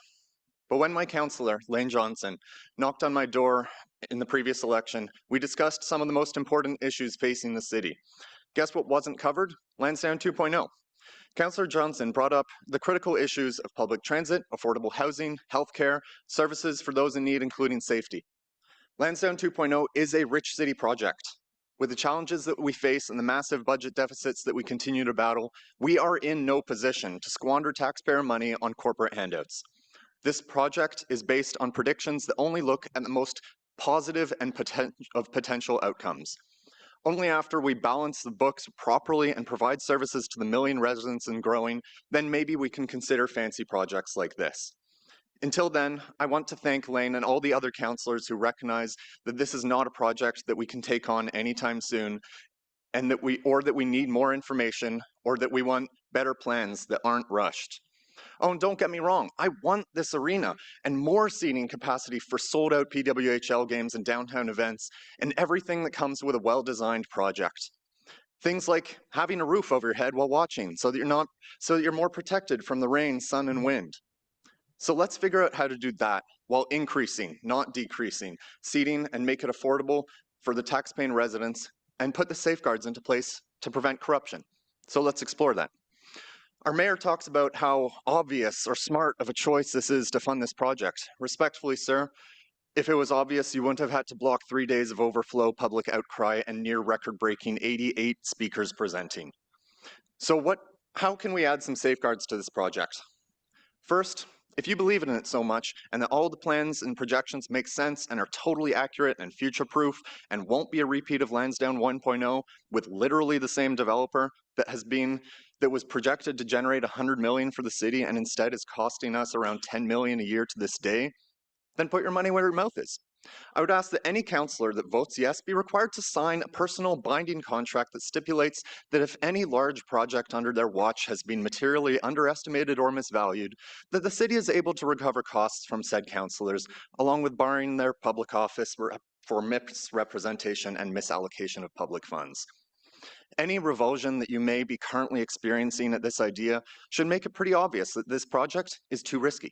But when my councillor, Lane Johnson, knocked on my door in the previous election, we discussed some of the most important issues facing the city. Guess what wasn't covered? Lansdowne 2.0. Councillor Johnson brought up the critical issues of public transit, affordable housing, healthcare, services for those in need, including safety. Lansdowne 2.0 is a rich city project. With the challenges that we face and the massive budget deficits that we continue to battle, we are in no position to squander taxpayer money on corporate handouts. This project is based on predictions that only look at the most positive and potential outcomes. Only after we balance the books properly and provide services to the million residents and growing, then maybe we can consider fancy projects like this. Until then, I want to thank Lane and all the other councillors who recognize that this is not a project that we can take on anytime soon, and that we need more information, or that we want better plans that aren't rushed. Oh, and don't get me wrong, I want this arena and more seating capacity for sold-out PWHL games and downtown events, and everything that comes with a well-designed project. Things like having a roof over your head while watching, so that you're more protected from the rain, sun, and wind. So let's figure out how to do that while increasing, not decreasing, seating and make it affordable for the taxpaying residents, and put the safeguards into place to prevent corruption. So let's explore that. Our mayor talks about how obvious or smart of a choice this is to fund this project. Respectfully, sir, if it was obvious, you wouldn't have had to block 3 days of overflow, public outcry, and near record-breaking 88 speakers presenting. So how can we add some safeguards to this project? First, if you believe in it so much, and that all the plans and projections make sense and are totally accurate and future-proof and won't be a repeat of Lansdowne 1.0 with literally the same developer that was projected to generate $100 million for the city and instead is costing us around $10 million a year to this day, then put your money where your mouth is. I would ask that any councillor that votes yes be required to sign a personal binding contract that stipulates that if any large project under their watch has been materially underestimated or misvalued, that the city is able to recover costs from said councillors, along with barring their public office for misrepresentation and misallocation of public funds. Any revulsion that you may be currently experiencing at this idea should make it pretty obvious that this project is too risky.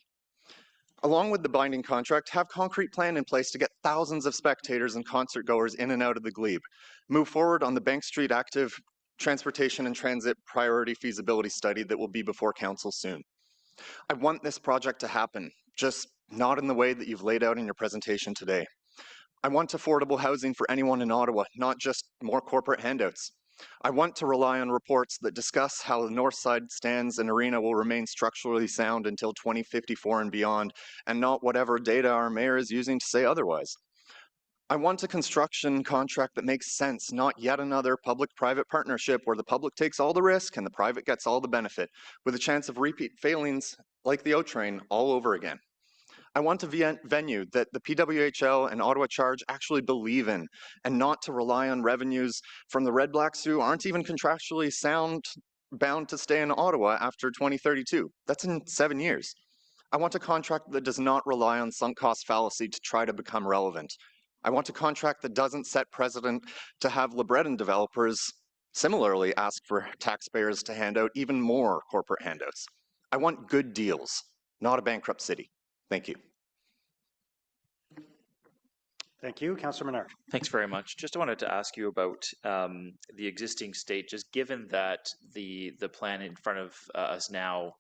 Along with the binding contract, have concrete plan in place to get thousands of spectators and concert goers in and out of the Glebe. Move forward on the Bank Street Active Transportation and Transit Priority Feasibility Study that will be before council soon. I want this project to happen, just not in the way that you've laid out in your presentation today. I want affordable housing for anyone in Ottawa, not just more corporate handouts. I want to rely on reports that discuss how the north side stands and arena will remain structurally sound until 2054 and beyond, and not whatever data our mayor is using to say otherwise. I want a construction contract that makes sense, not yet another public-private partnership where the public takes all the risk and the private gets all the benefit, with a chance of repeat failings like the O-Train all over again. I want a venue that the PWHL and Ottawa Charge actually believe in, and not to rely on revenues from the Red Blacks who aren't even contractually bound to stay in Ottawa after 2032. That's in 7 years. I want a contract that does not rely on sunk cost fallacy to try to become relevant. I want a contract that doesn't set precedent to have LeBreton developers similarly ask for taxpayers to hand out even more corporate handouts. I want good deals, not a bankrupt city. Thank you. Thank you. Councillor Menard. Thanks very much. Just wanted to ask you about the existing state, just given that the plan in front of us now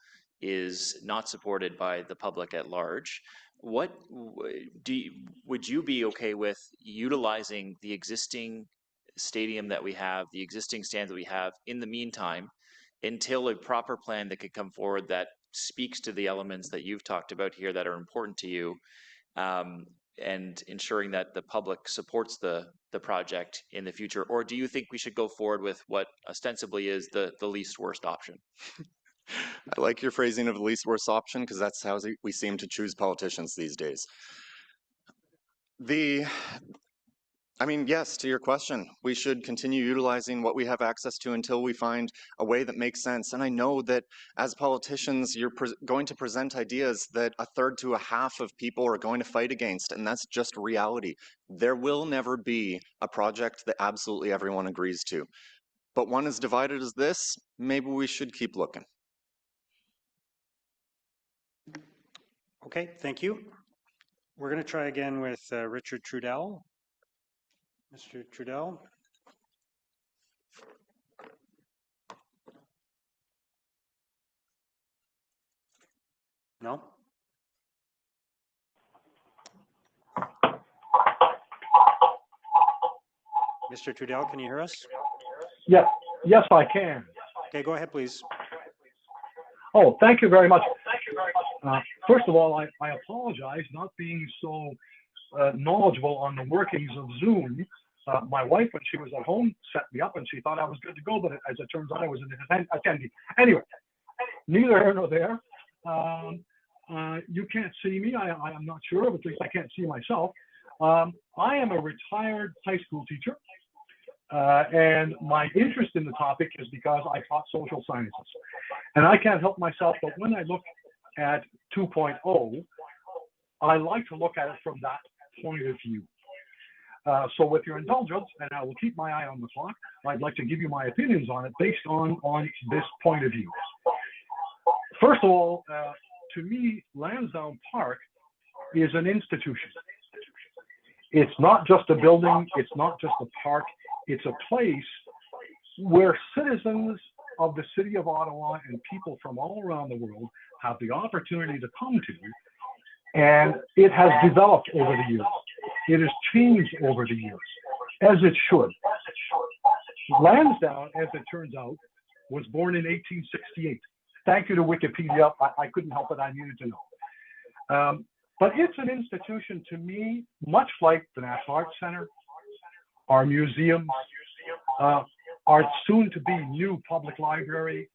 is not supported by the public at large. Would you be okay with utilizing the existing stadium that we have, the existing stands that we have in the meantime, until a proper plan that could come forward that speaks to the elements that you've talked about here that are important to you, and ensuring that the public supports the project in the future? Or do you think we should go forward with what ostensibly is the least worst option? I like your phrasing of the least worst option, because that's how we seem to choose politicians these days. Yes, to your question, we should continue utilizing what we have access to until we find a way that makes sense. And I know that as politicians, you're going to present ideas that a third to a half of people are going to fight against, and that's just reality. There will never be a project that absolutely everyone agrees to. But one as divided as this, maybe we should keep looking. Okay, thank you. We're going to try again with Richard Trudell. Mr. Trudell. No? Mr. Trudell, can you hear us? Yes, I can. Okay, go ahead, please. Oh, thank you very much. First of all, I apologize not being so knowledgeable on the workings of Zoom. My wife, when she was at home, set me up and she thought I was good to go, but as it turns out, I was an attendee. Anyway, neither here nor there. You can't see me. I'm not sure, but at least I can't see myself. I am a retired high school teacher. And my interest in the topic is because I taught social sciences. And I can't help myself, but when I look at 2.0, I like to look at it from that point of view. So with your indulgence, and I will keep my eye on the clock, I'd like to give you my opinions on it based on this point of view. First of all, to me, Lansdowne Park is an institution. It's not just a building, it's not just a park, it's a place where citizens of the city of Ottawa and people from all around the world have the opportunity to come to, and it has developed over the years. It has changed over the years, as it should. Lansdowne, as it turns out, was born in 1868. Thank you to Wikipedia. I couldn't help it. I needed to know. But it's an institution to me, much like the National Arts Center, our museums, our soon-to-be new public library,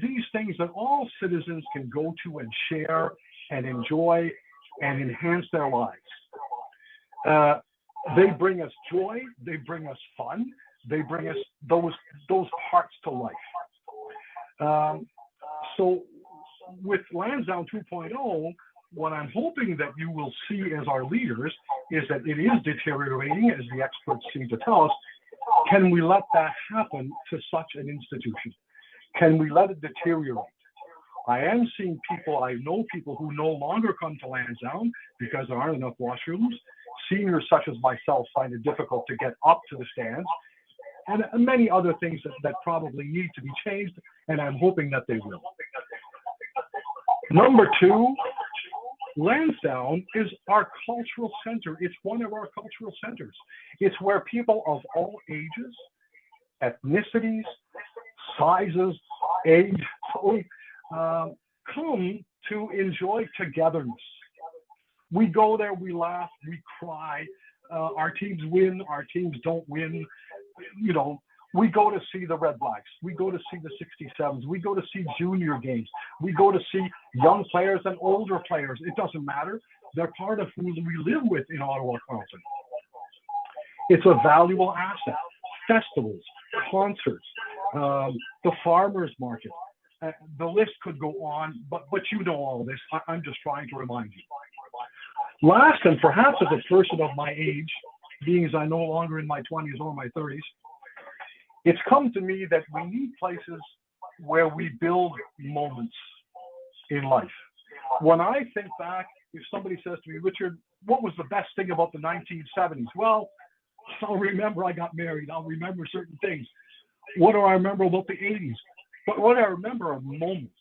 these things that all citizens can go to and share and enjoy and enhance their lives. They bring us joy, they bring us fun, they bring us those parts to life. So with Lansdowne 2.0, what I'm hoping that you will see as our leaders is that it is deteriorating, as the experts seem to tell us. Can we let that happen to such an institution? Can we let it deteriorate? I am seeing people, I know people who no longer come to Lansdowne because there aren't enough washrooms. Seniors such as myself find it difficult to get up to the stands, and many other things that probably need to be changed, and I'm hoping that they will. Number two, Lansdowne is our cultural center. It's one of our cultural centers. It's where people of all ages, ethnicities, sizes, age, come to enjoy togetherness. We go there, we laugh, we cry. Our teams win, our teams don't win. You know, we go to see the Red Blacks. We go to see the 67s. We go to see junior games. We go to see young players and older players. It doesn't matter. They're part of who we live with in Ottawa Carleton. It's a valuable asset. Festivals, concerts, the farmers market. The list could go on, but you know all this. I'm just trying to remind you. Last, and perhaps as a person of my age, being as I'm no longer in my 20s or my 30s, it's come to me that we need places where we build moments in life. When I think back, if somebody says to me, Richard, what was the best thing about the 1970s? Well, I'll remember I got married. I'll remember certain things. What do I remember about the 80s? But what I remember are moments.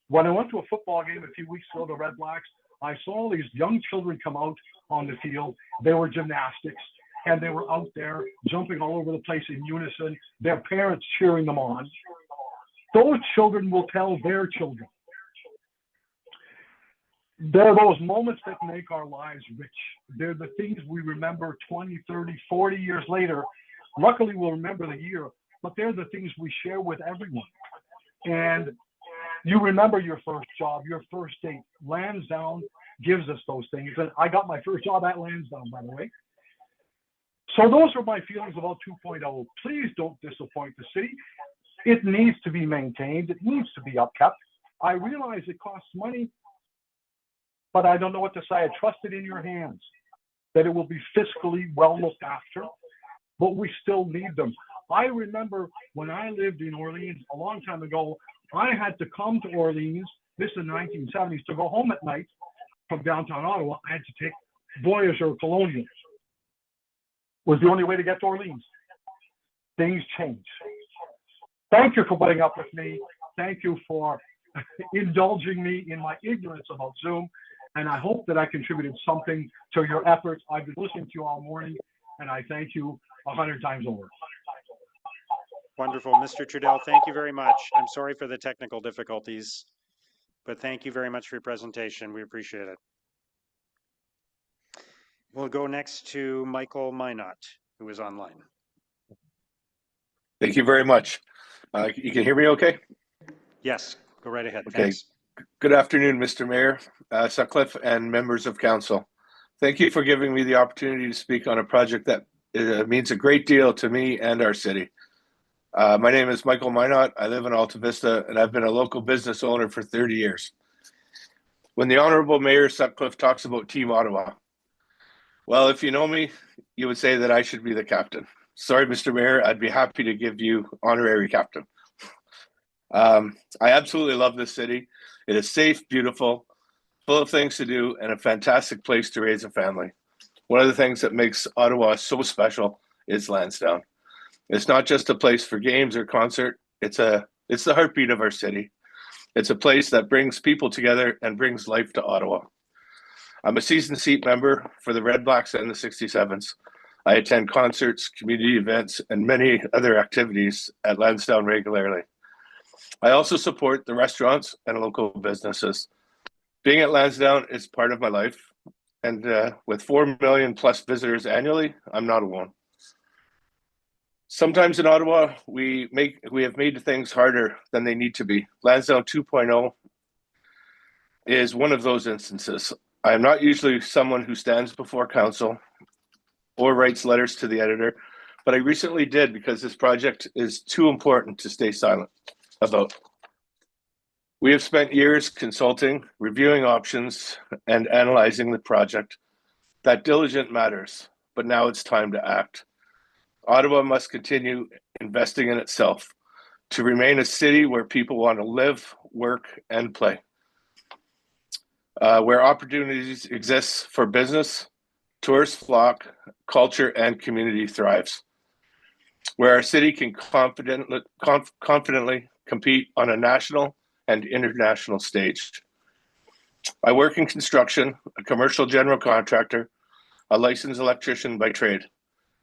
When I went to a football game a few weeks ago, the Red Blacks, I saw these young children come out on the field. They were gymnastics, and they were out there jumping all over the place in unison, their parents cheering them on. Those children will tell their children. They're those moments that make our lives rich. They're the things we remember 20, 30, 40 years later. Luckily, we'll remember the year, but they're the things we share with everyone. And you remember your first job, your first date. Lansdowne gives us those things. And I got my first job at Lansdowne, by the way. So those are my feelings about 2.0. Please don't disappoint the city. It needs to be maintained. It needs to be upkept. I realize it costs money, but I don't know what to say. I trust it in your hands, that it will be fiscally well looked after, but we still need them. I remember when I lived in Orleans a long time ago, I had to come to Orleans, this in the 1970s, to go home at night from downtown Ottawa. I had to take Voyageur Colonial. Was the only way to get to Orleans. Things change. Thank you for putting up with me. Thank you for indulging me in my ignorance about Zoom. And I hope that I contributed something to your efforts. I've been listening to you all morning, and I thank you 100 times over. Wonderful. Mr. Trudell, thank you very much. I'm sorry for the technical difficulties, but thank you very much for your presentation. We appreciate it. We'll go next to Michael Minot, who is online. Thank you very much. You can hear me okay? Yes, go right ahead. Okay. Thanks. Good afternoon, Mr. Mayor, Sutcliffe, and members of council. Thank you for giving me the opportunity to speak on a project that means a great deal to me and our city. My name is Michael Minot. I live in Alta Vista, and I've been a local business owner for 30 years. When the Honorable Mayor Sutcliffe talks about Team Ottawa, well, if you know me, you would say that I should be the captain. Sorry, Mr. Mayor, I'd be happy to give you honorary captain. I absolutely love this city. It is safe, beautiful, full of things to do, and a fantastic place to raise a family. One of the things that makes Ottawa so special is Lansdowne. It's not just a place for games or concert. It's the heartbeat of our city. It's a place that brings people together and brings life to Ottawa. I'm a season seat member for the Red Blacks and the 67s. I attend concerts, community events, and many other activities at Lansdowne regularly. I also support the restaurants and local businesses. Being at Lansdowne is part of my life, and with 4 million plus visitors annually, I'm not alone. Sometimes in Ottawa, we have made things harder than they need to be. Lansdowne 2.0 is one of those instances. I am not usually someone who stands before council or writes letters to the editor, but I recently did because this project is too important to stay silent about. We have spent years consulting, reviewing options, and analyzing the project. That diligence matters, but now it's time to act. Ottawa must continue investing in itself to remain a city where people want to live, work, and play. Where opportunities exist for business, tourists flock, culture and community thrives. Where our city can confidently compete on a national and international stage. I work in construction, a commercial general contractor, a licensed electrician by trade.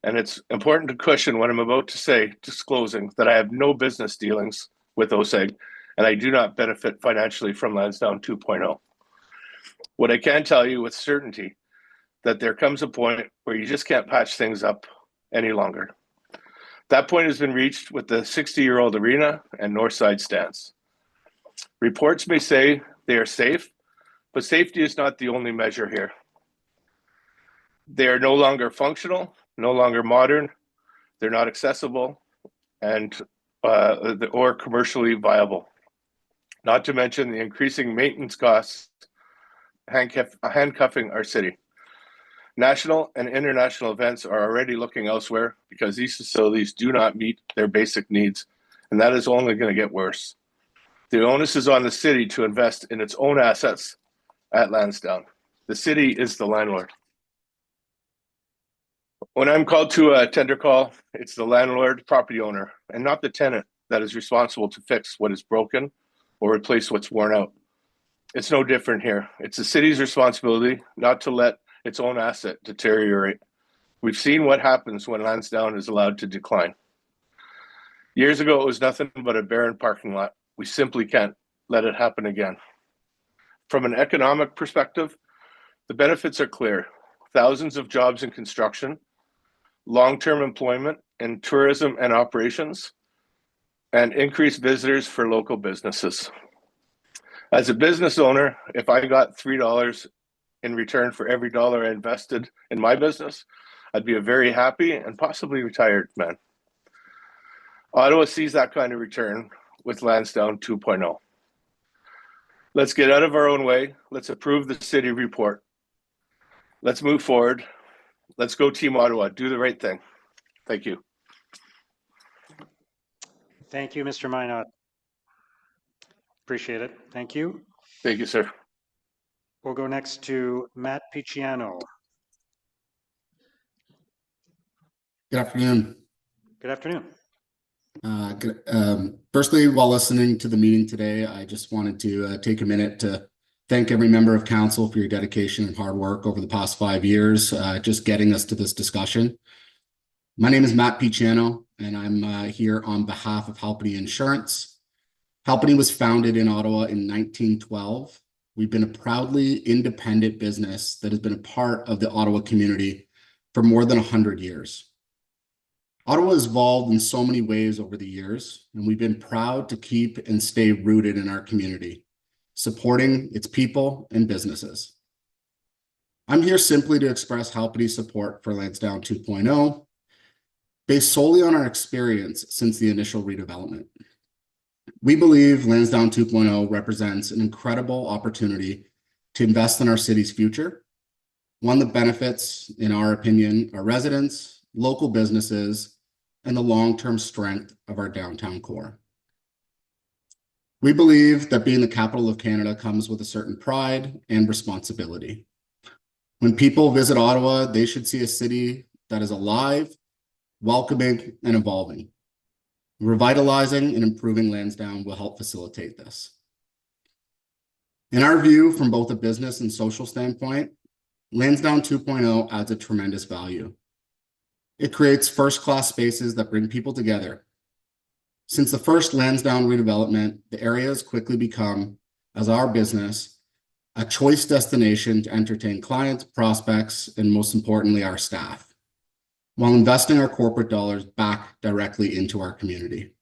And it's important to caution what I'm about to say, disclosing that I have no business dealings with OSEG, and I do not benefit financially from Lansdowne 2.0. What I can tell you with certainty, that there comes a point where you just can't patch things up any longer. That point has been reached with the 60-year-old arena and Northside stands. Reports may say they are safe, but safety is not the only measure here. They are no longer functional, no longer modern, they're not accessible, and or commercially viable. Not to mention the increasing maintenance costs handcuffing our city. National and international events are already looking elsewhere because these facilities do not meet their basic needs, and that is only going to get worse. The onus is on the city to invest in its own assets at Lansdowne. The city is the landlord. When I'm called to a tender call, it's the landlord property owner and not the tenant that is responsible to fix what is broken or replace what's worn out. It's no different here. It's the city's responsibility not to let its own asset deteriorate. We've seen what happens when Lansdowne is allowed to decline. Years ago, it was nothing but a barren parking lot. We simply can't let it happen again. From an economic perspective, the benefits are clear. Thousands of jobs in construction, long-term employment in tourism and operations, and increased visitors for local businesses. As a business owner, if I got $3 in return for every dollar I invested in my business, I'd be a very happy and possibly retired man. Ottawa sees that kind of return with Lansdowne 2.0. Let's get out of our own way. Let's approve the city report. Let's move forward. Let's go Team Ottawa. Do the right thing. Thank you. Thank you, Mr. Minot. Appreciate it. Thank you. Thank you, sir. We'll go next to Matt Picciano. Good afternoon. Good afternoon. Firstly, while listening to the meeting today, I just wanted to take a minute to thank every member of council for your dedication and hard work over the past 5 years, just getting us to this discussion. My name is Matt Picciano, and I'm here on behalf of Halpany Insurance. Halpany was founded in Ottawa in 1912. We've been a proudly independent business that has been a part of the Ottawa community for more than 100 years. Ottawa has evolved in so many ways over the years, and we've been proud to keep and stay rooted in our community, supporting its people and businesses. I'm here simply to express Halpany's support for Lansdowne 2.0, based solely on our experience since the initial redevelopment. We believe Lansdowne 2.0 represents an incredible opportunity to invest in our city's future, one that benefits, in our opinion, our residents, local businesses, and the long-term strength of our downtown core. We believe that being the capital of Canada comes with a certain pride and responsibility. When people visit Ottawa, they should see a city that is alive, welcoming, and evolving. Revitalizing and improving Lansdowne will help facilitate this. In our view, from both a business and social standpoint, Lansdowne 2.0 adds a tremendous value. It creates first-class spaces that bring people together. Since the first Lansdowne redevelopment, the area has quickly become, as our business, a choice destination to entertain clients, prospects, and most importantly, our staff, while investing our corporate dollars back directly into our community.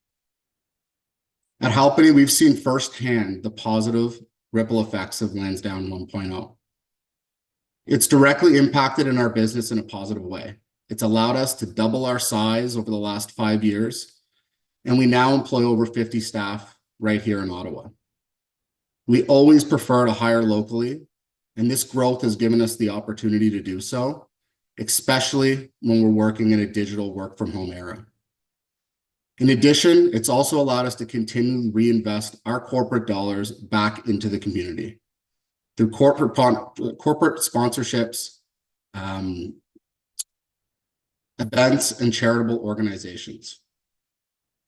At Halpany, we've seen firsthand the positive ripple effects of Lansdowne 1.0. It's directly impacted in our business in a positive way. It's allowed us to double our size over the last 5 years, and we now employ over 50 staff right here in Ottawa. We always prefer to hire locally, and this growth has given us the opportunity to do so, especially when we're working in a digital work from home era. In addition, it's also allowed us to continually reinvest our corporate dollars back into the community through corporate sponsorships, events, and charitable organizations.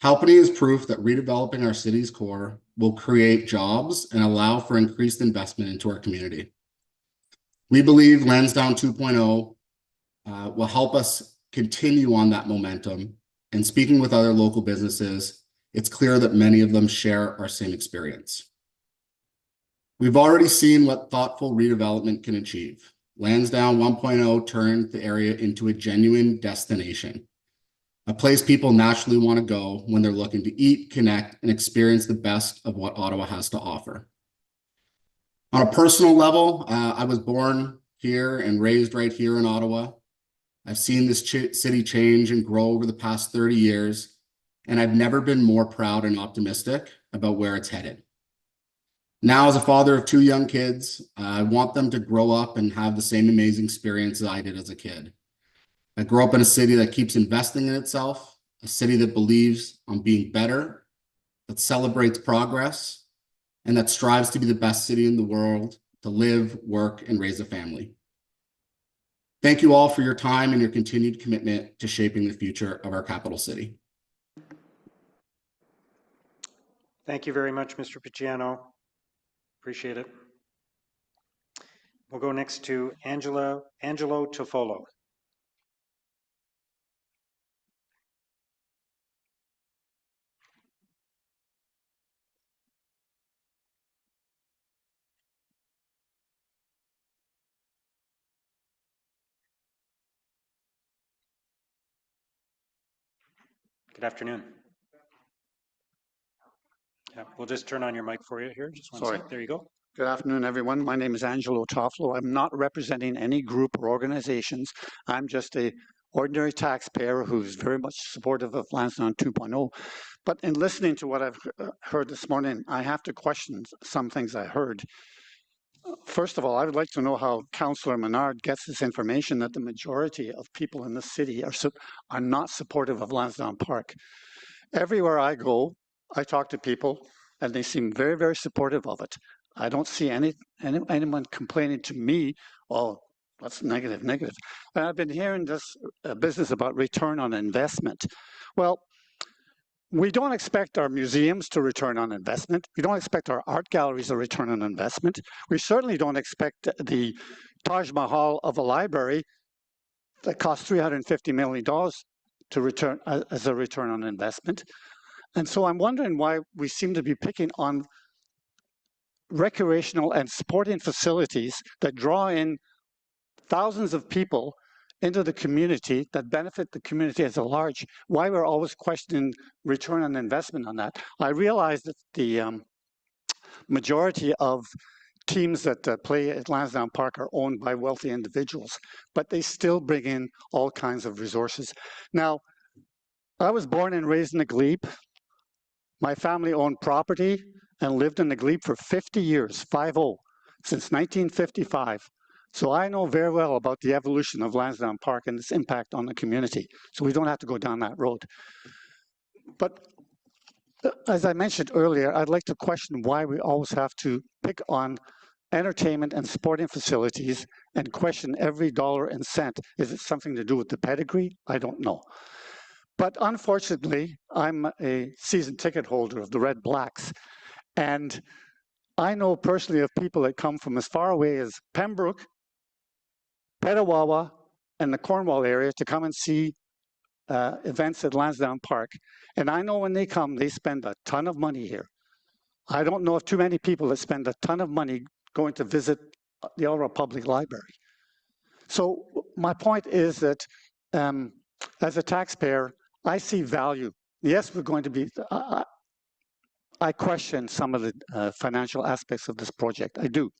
Halpany is proof that redeveloping our city's core will create jobs and allow for increased investment into our community. We believe Lansdowne 2.0 will help us continue on that momentum. And speaking with other local businesses, it's clear that many of them share our same experience. We've already seen what thoughtful redevelopment can achieve. Lansdowne 1.0 turned the area into a genuine destination, a place people naturally want to go when they're looking to eat, connect, and experience the best of what Ottawa has to offer. On a personal level, I was born here and raised right here in Ottawa. I've seen this city change and grow over the past 30 years, and I've never been more proud and optimistic about where it's headed. Now, as a father of 2 young kids, I want them to grow up and have the same amazing experience that I did as a kid. I grew up in a city that keeps investing in itself, a city that believes on being better, that celebrates progress, and that strives to be the best city in the world to live, work, and raise a family. Thank you all for your time and your continued commitment to shaping the future of our capital city. Thank you very much, Mr. Picciano. Appreciate it. We'll go next to Angelo Toffolo. Good afternoon. Yeah, we'll just turn on your mic for you here. Just one sec. There you go. Good afternoon, everyone. My name is Angelo Toffolo. I'm not representing any group or organizations. I'm just an ordinary taxpayer who's very much supportive of Lansdowne 2.0. But in listening to what I've heard this morning, I have to question some things I heard. First of all, I would like to know how Councillor Menard gets this information that the majority of people in the city are not supportive of Lansdowne Park. Everywhere I go, I talk to people, and they seem very, very supportive of it. I don't see anyone complaining to me, oh, that's negative. And I've been hearing this business about return on investment. Well, We don't expect our museums to return on investment. We don't expect our art galleries to return on investment. We certainly don't expect the Taj Mahal of a library that costs $350 million to return as a return on investment. And so I'm wondering why we seem to be picking on recreational and sporting facilities that draw in thousands of people into the community that benefit the community as a large, why we're always questioning return on investment on that. I realize that the majority of teams that play at Lansdowne Park are owned by wealthy individuals, but they still bring in all kinds of resources. Now, I was born and raised in the Glebe. My family owned property and lived in the Glebe for 50 years, 50, since 1955. So I know very well about the evolution of Lansdowne Park and its impact on the community. So we don't have to go down that road. But as I mentioned earlier, I'd like to question why we always have to pick on entertainment and sporting facilities and question every dollar and cent. Is it something to do with the pedigree? I don't know. But unfortunately, I'm a season ticket holder of the Red Blacks. And I know personally of people that come from as far away as Pembroke, Petawawa, and the Cornwall area to come and see events at Lansdowne Park. And I know when they come, they spend a ton of money here. I don't know of too many people that spend a ton of money going to visit the Ottawa Public Library. So my point is that as a taxpayer, I see value. Yes, we're going to be, I question some of the financial aspects of this project, I do.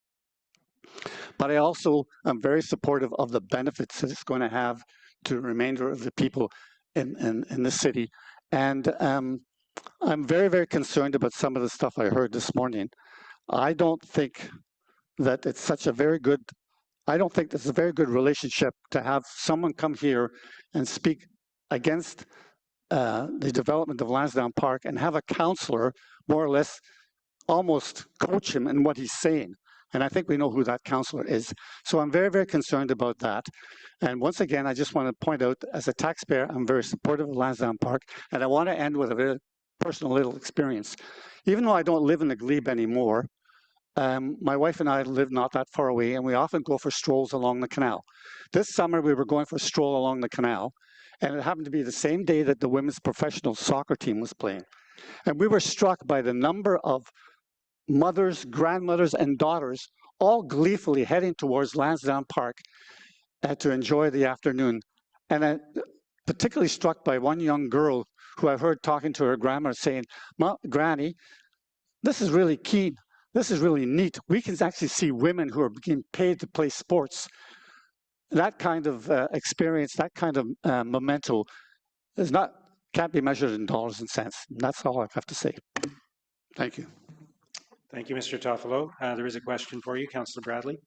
But I also am very supportive of the benefits that it's going to have to the remainder of the people in the city. And I'm very, very concerned about some of the stuff I heard this morning. I don't think that it's such a very good, I don't think it's a very good relationship to have someone come here and speak against the development of Lansdowne Park and have a councillor more or less almost coach him in what he's saying. And I think we know who that councillor is. So I'm very, very concerned about that. And once again, I just want to point out, as a taxpayer, I'm very supportive of Lansdowne Park. And I want to end with a very personal little experience. Even though I don't live in the Glebe anymore, my wife and I live not that far away, and we often go for strolls along the canal. This summer, we were going for a stroll along the canal, and it happened to be the same day that the women's professional soccer team was playing. And we were struck by the number of mothers, grandmothers, and daughters all gleefully heading towards Lansdowne Park to enjoy the afternoon. And I'm particularly struck by one young girl who I heard talking to her grandma saying, Granny, this is really keen. This is really neat. We can actually see women who are being paid to play sports. That kind of experience, that kind of memento can't be measured in dollars and cents. And that's all I have to say. Thank you. Thank you, Mr. Toffolo. There is a question for you, Councillor Bradley.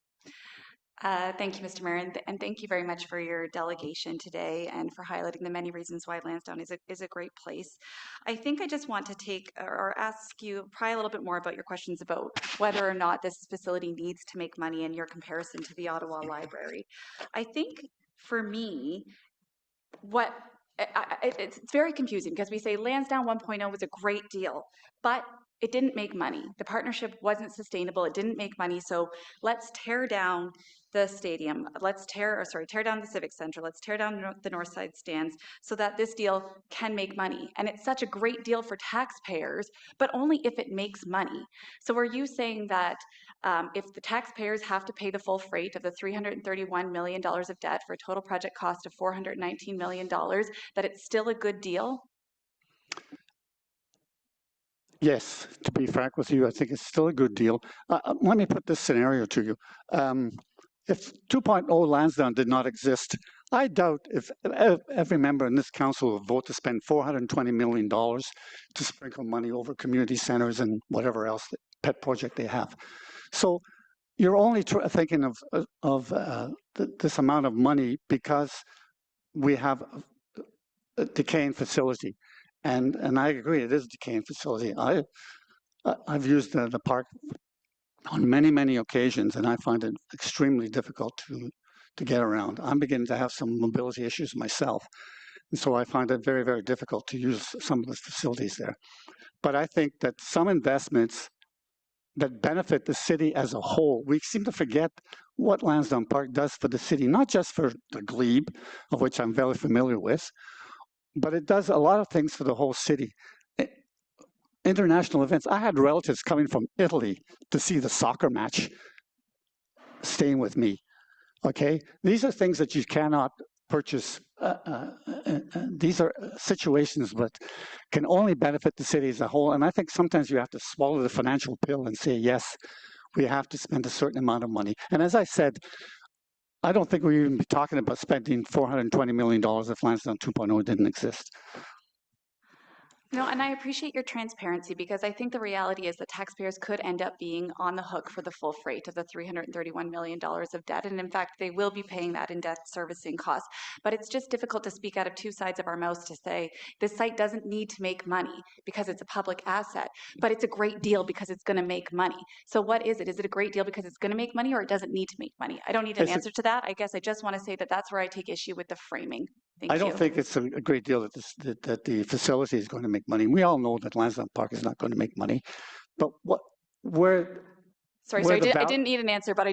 Thank you, Mr. Mayor, and thank you very much for your delegation today and for highlighting the many reasons why Lansdowne is a great place. I think I just want to take or ask you probably a little bit more about your questions about whether or not this facility needs to make money in your comparison to the Ottawa Library. I think for me, it's very confusing because we say Lansdowne 1.0 was a great deal, but it didn't make money. The partnership wasn't sustainable. It didn't make money. So let's tear down the stadium. Let's tear down the Civic Center. Let's tear down the North Side stands so that this deal can make money. And it's such a great deal for taxpayers, but only if it makes money. So are you saying that if the taxpayers have to pay the full freight of the $331 million of debt for a total project cost of $419 million, that it's still a good deal? Yes, to be frank with you, I think it's still a good deal. Let me put this scenario to you. If 2.0 Lansdowne did not exist, I doubt if every member in this council would vote to spend $420 million to sprinkle money over community centers and whatever else pet project they have. So you're only thinking of this amount of money because we have a decaying facility. And I agree, it is a decaying facility. I've used the park on many, many occasions, and I find it extremely difficult to get around. I'm beginning to have some mobility issues myself. And so I find it very, very difficult to use some of the facilities there. But I think that some investments that benefit the city as a whole, we seem to forget what Lansdowne Park does for the city, not just for the Glebe, of which I'm very familiar with, but it does a lot of things for the whole city. International events. I had relatives coming from Italy to see the soccer match, staying with me. Okay, these are things that you cannot purchase. These are situations that can only benefit the city as a whole. And I think sometimes you have to swallow the financial pill and say, yes, we have to spend a certain amount of money. And as I said, I don't think we'd even be talking about spending $420 million if Lansdowne 2.0 didn't exist. No, and I appreciate your transparency because I think the reality is that taxpayers could end up being on the hook for the full freight of the $331 million of debt. And in fact, they will be paying that in debt servicing costs. But it's just difficult to speak out of two sides of our mouths to say this site doesn't need to make money because it's a public asset, but it's a great deal because it's going to make money. So what is it? Is it a great deal because it's going to make money or it doesn't need to make money? I don't need an answer to that. I guess I just want to say that that's where I take issue with the framing. I don't think it's a great deal that the facility is going to make money. We all know that Lansdowne Park is not going to make money, but Sorry, I didn't need an answer, but I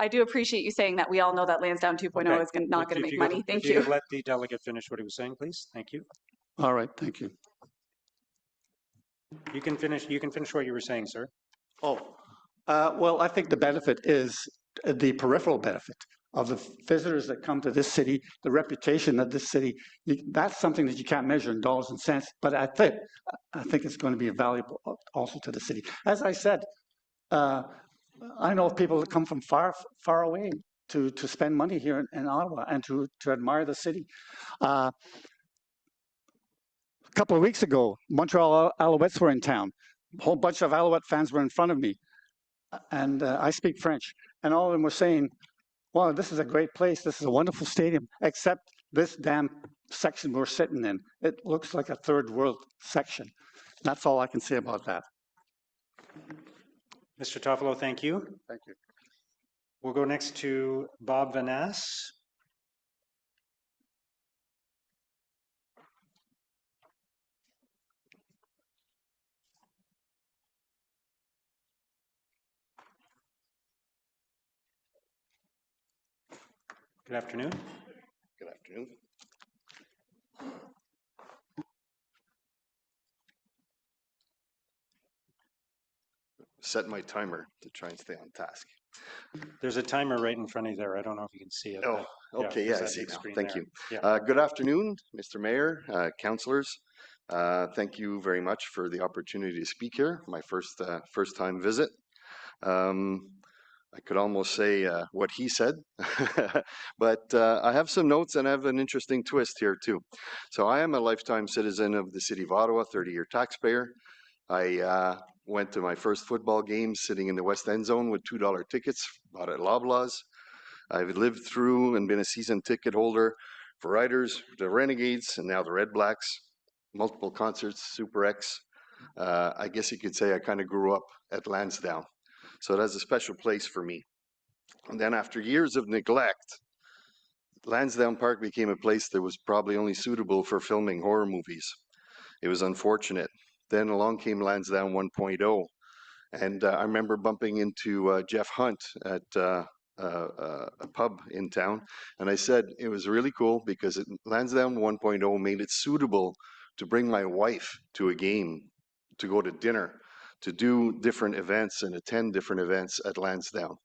do appreciate you saying that. We all know that Lansdowne 2.0 is not going to make money. Thank you. Let the delegate finish what he was saying, please. Thank you. All right, thank you. You can finish what you were saying, sir. Well, I think the benefit is the peripheral benefit of the visitors that come to this city, the reputation of this city. That's something that you can't measure in dollars and cents, but I think it's going to be valuable also to the city. As I said, I know of people that come from far away to spend money here in Ottawa and to admire the city. A couple of weeks ago, Montreal Alouettes were in town. A whole bunch of Alouette fans were in front of me, and I speak French, and all of them were saying, wow, this is a great place. This is a wonderful stadium, except this damn section we're sitting in. It looks like a third world section. That's all I can say about that. Mr. Toffolo, thank you. Thank you. We'll go next to Bob Vanass. Good afternoon. Good afternoon. Set my timer to try and stay on task. There's a timer right in front of you there. I don't know if you can see it. Oh, okay. Yeah, I see now. Thank you. Yeah. Good afternoon, Mr. Mayor, councillors. Thank you very much for the opportunity to speak here. My first time visit. I could almost say what he said, but I have some notes and I have an interesting twist here too. So I am a lifetime citizen of the City of Ottawa, 30-year taxpayer. I went to my first football game sitting in the West End Zone with $2 tickets bought at Loblaws. I've lived through and been a season ticket holder for Riders, the Renegades, and now the Red Blacks. Multiple concerts, Super X. I guess you could say I kind of grew up at Lansdowne. So it has a special place for me. And then after years of neglect, Lansdowne Park became a place that was probably only suitable for filming horror movies. It was unfortunate. Then along came Lansdowne 1.0. And I remember bumping into Jeff Hunt at a pub in town. And I said it was really cool because Lansdowne 1.0 made it suitable to bring my wife to a game, to go to dinner, to do different events and attend different events at Lansdowne.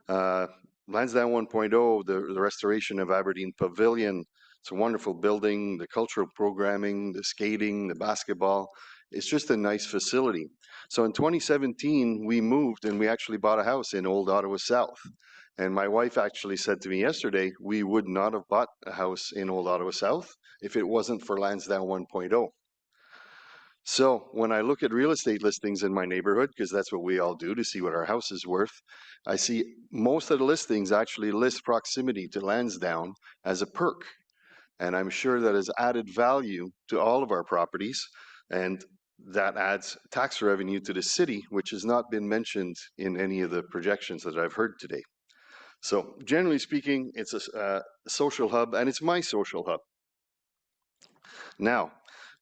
Lansdowne 1.0, the restoration of Aberdeen Pavilion, it's a wonderful building, the cultural programming, the skating, the basketball. It's just a nice facility. So in 2017, we moved and we actually bought a house in Old Ottawa South. And my wife actually said to me yesterday, we would not have bought a house in Old Ottawa South if it wasn't for Lansdowne 1.0. So when I look at real estate listings in my neighborhood, because that's what we all do to see what our house is worth, I see most of the listings actually list proximity to Lansdowne as a perk. And I'm sure that has added value to all of our properties, and that adds tax revenue to the city, which has not been mentioned in any of the projections that I've heard today. So generally speaking, it's a social hub, and it's my social hub. Now,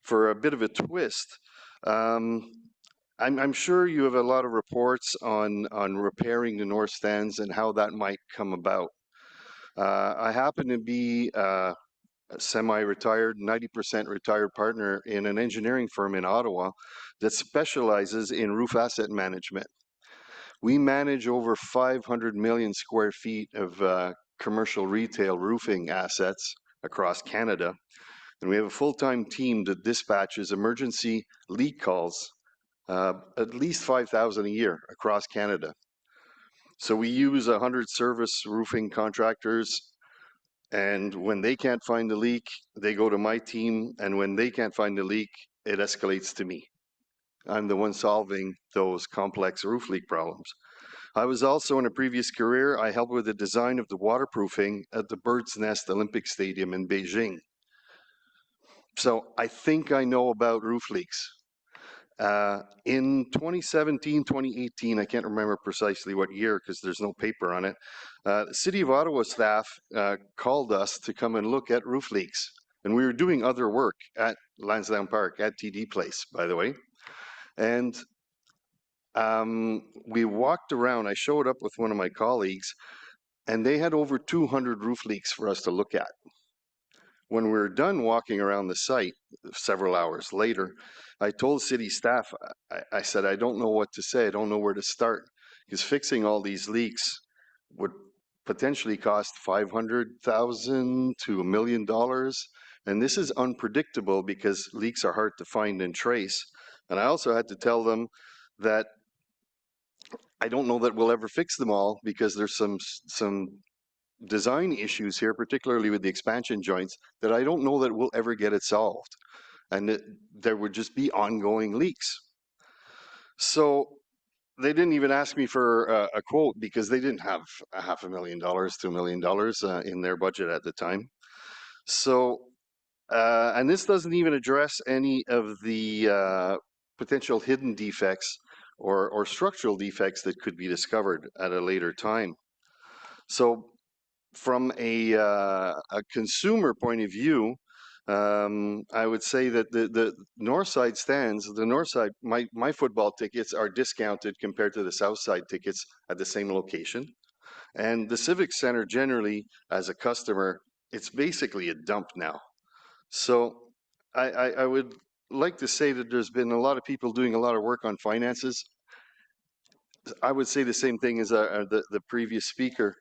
for a bit of a twist, I'm sure you have a lot of reports on repairing the north stands and how that might come about. I happen to be a semi-retired, 90% retired partner in an engineering firm in Ottawa that specializes in roof asset management. We manage over 500 million square feet of commercial retail roofing assets across Canada. And we have a full-time team that dispatches emergency leak calls, at least 5,000 a year across Canada. So we use 100 service roofing contractors, and when they can't find the leak, they go to my team, and when they can't find the leak, it escalates to me. I'm the one solving those complex roof leak problems. I was also in a previous career, I helped with the design of the waterproofing at the Bird's Nest Olympic Stadium in Beijing. So I think I know about roof leaks. In 2017, 2018, I can't remember precisely what year because there's no paper on it, the City of Ottawa staff called us to come and look at roof leaks. And we were doing other work at Lansdowne Park, at TD Place, by the way. And we walked around, I showed up with one of my colleagues, and they had over 200 roof leaks for us to look at. When we were done walking around the site several hours later, I told city staff, I said, I don't know what to say. I don't know where to start, because fixing all these leaks would potentially cost $500,000 to $1 million. And this is unpredictable because leaks are hard to find and trace. And I also had to tell them that I don't know that we'll ever fix them all, because there's some design issues here, particularly with the expansion joints, that I don't know that we'll ever get it solved. And there would just be ongoing leaks. So they didn't even ask me for a quote, because they didn't have $500,000 to $1 million in their budget at the time. So, and this doesn't even address any of the potential hidden defects or structural defects that could be discovered at a later time. So from a consumer point of view, I would say that the north side stands, the north side, my football tickets are discounted compared to the south side tickets at the same location. And the Civic Center generally, as a customer, it's basically a dump now. So I would like to say that there's been a lot of people doing a lot of work on finances. I would say the same thing as the previous speaker.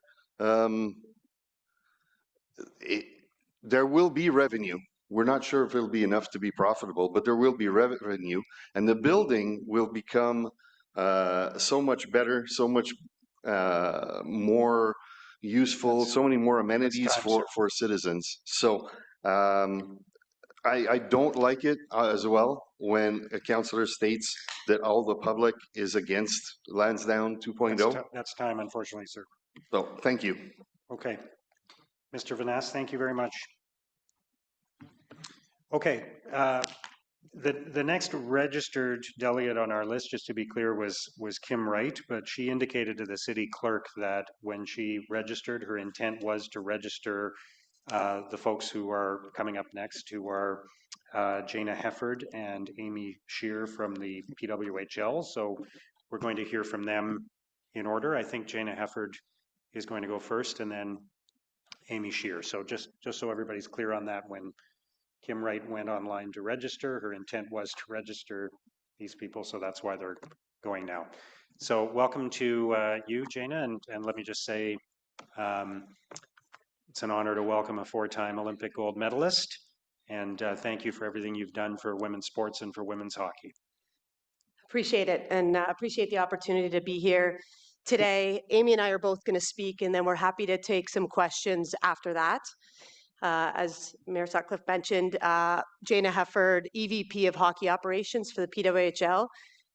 There will be revenue. We're not sure if it'll be enough to be profitable, but there will be revenue, and the building will become so much better, so much more useful, so many more amenities for citizens. So I don't like it as well when a councillor states that all the public is against Lansdowne 2.0. That's time, unfortunately, sir. So thank you. Okay. Mr. Vanasse, thank you very much. Okay. The next registered delegate on our list, just to be clear, was Kim Wright, but she indicated to the city clerk that when she registered, her intent was to register the folks who are coming up next, who are Jana Hefford and Amy Shear from the PWHL. So we're going to hear from them in order. I think Jana Hefford is going to go first, and then Amy Shear. So just so everybody's clear on that, when Kim Wright went online to register, her intent was to register these people, so that's why they're going now. So welcome to you, Jana, and let me just say it's an honor to welcome a 4-time Olympic gold medalist, and thank you for everything you've done for women's sports and for women's hockey. Appreciate it, and appreciate the opportunity to be here today. Amy and I are both going to speak, and then we're happy to take some questions after that. As Mayor Sutcliffe mentioned, Jana Hefford, EVP of Hockey Operations for the PWHL.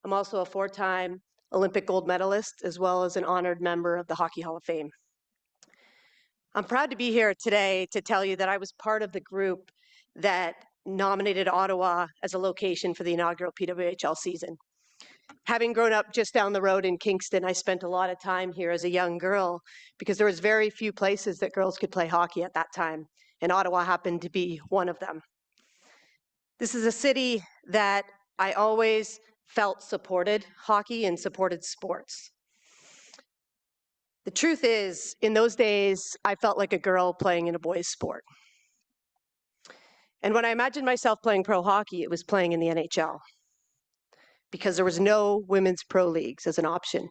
I'm also a 4-time Olympic gold medalist, as well as an honored member of the Hockey Hall of Fame. I'm proud to be here today to tell you that I was part of the group that nominated Ottawa as a location for the inaugural PWHL season. Having grown up just down the road in Kingston, I spent a lot of time here as a young girl because there was very few places that girls could play hockey at that time, and Ottawa happened to be one of them. This is a city that I always felt supported hockey and supported sports. The truth is, in those days, I felt like a girl playing in a boys' sport. And when I imagined myself playing pro hockey, it was playing in the NHL because there was no women's pro leagues as an option.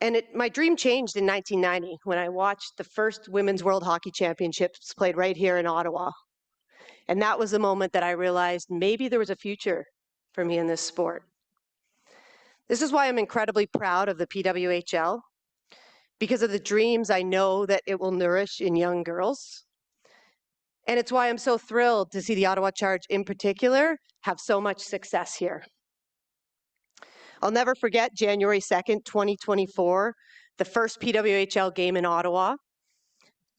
And my dream changed in 1990 when I watched the first Women's World Hockey Championships played right here in Ottawa. And that was the moment that I realized maybe there was a future for me in this sport. This is why I'm incredibly proud of the PWHL, because of the dreams I know that it will nourish in young girls. And it's why I'm so thrilled to see the Ottawa Charge in particular have so much success here. I'll never forget January 2nd, 2024, the first PWHL game in Ottawa.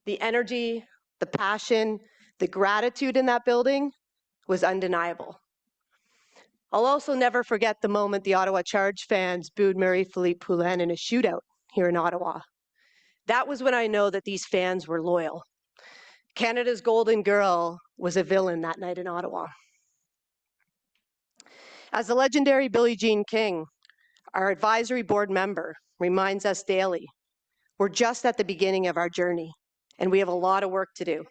The energy, the passion, the gratitude in that building was undeniable. I'll also never forget the moment the Ottawa Charge fans booed Marie-Philippe Poulin in a shootout here in Ottawa. That was when I know that these fans were loyal. Canada's golden girl was a villain that night in Ottawa. As the legendary Billie Jean King, our advisory board member, reminds us daily, we're just at the beginning of our journey, and we have a lot of work to do.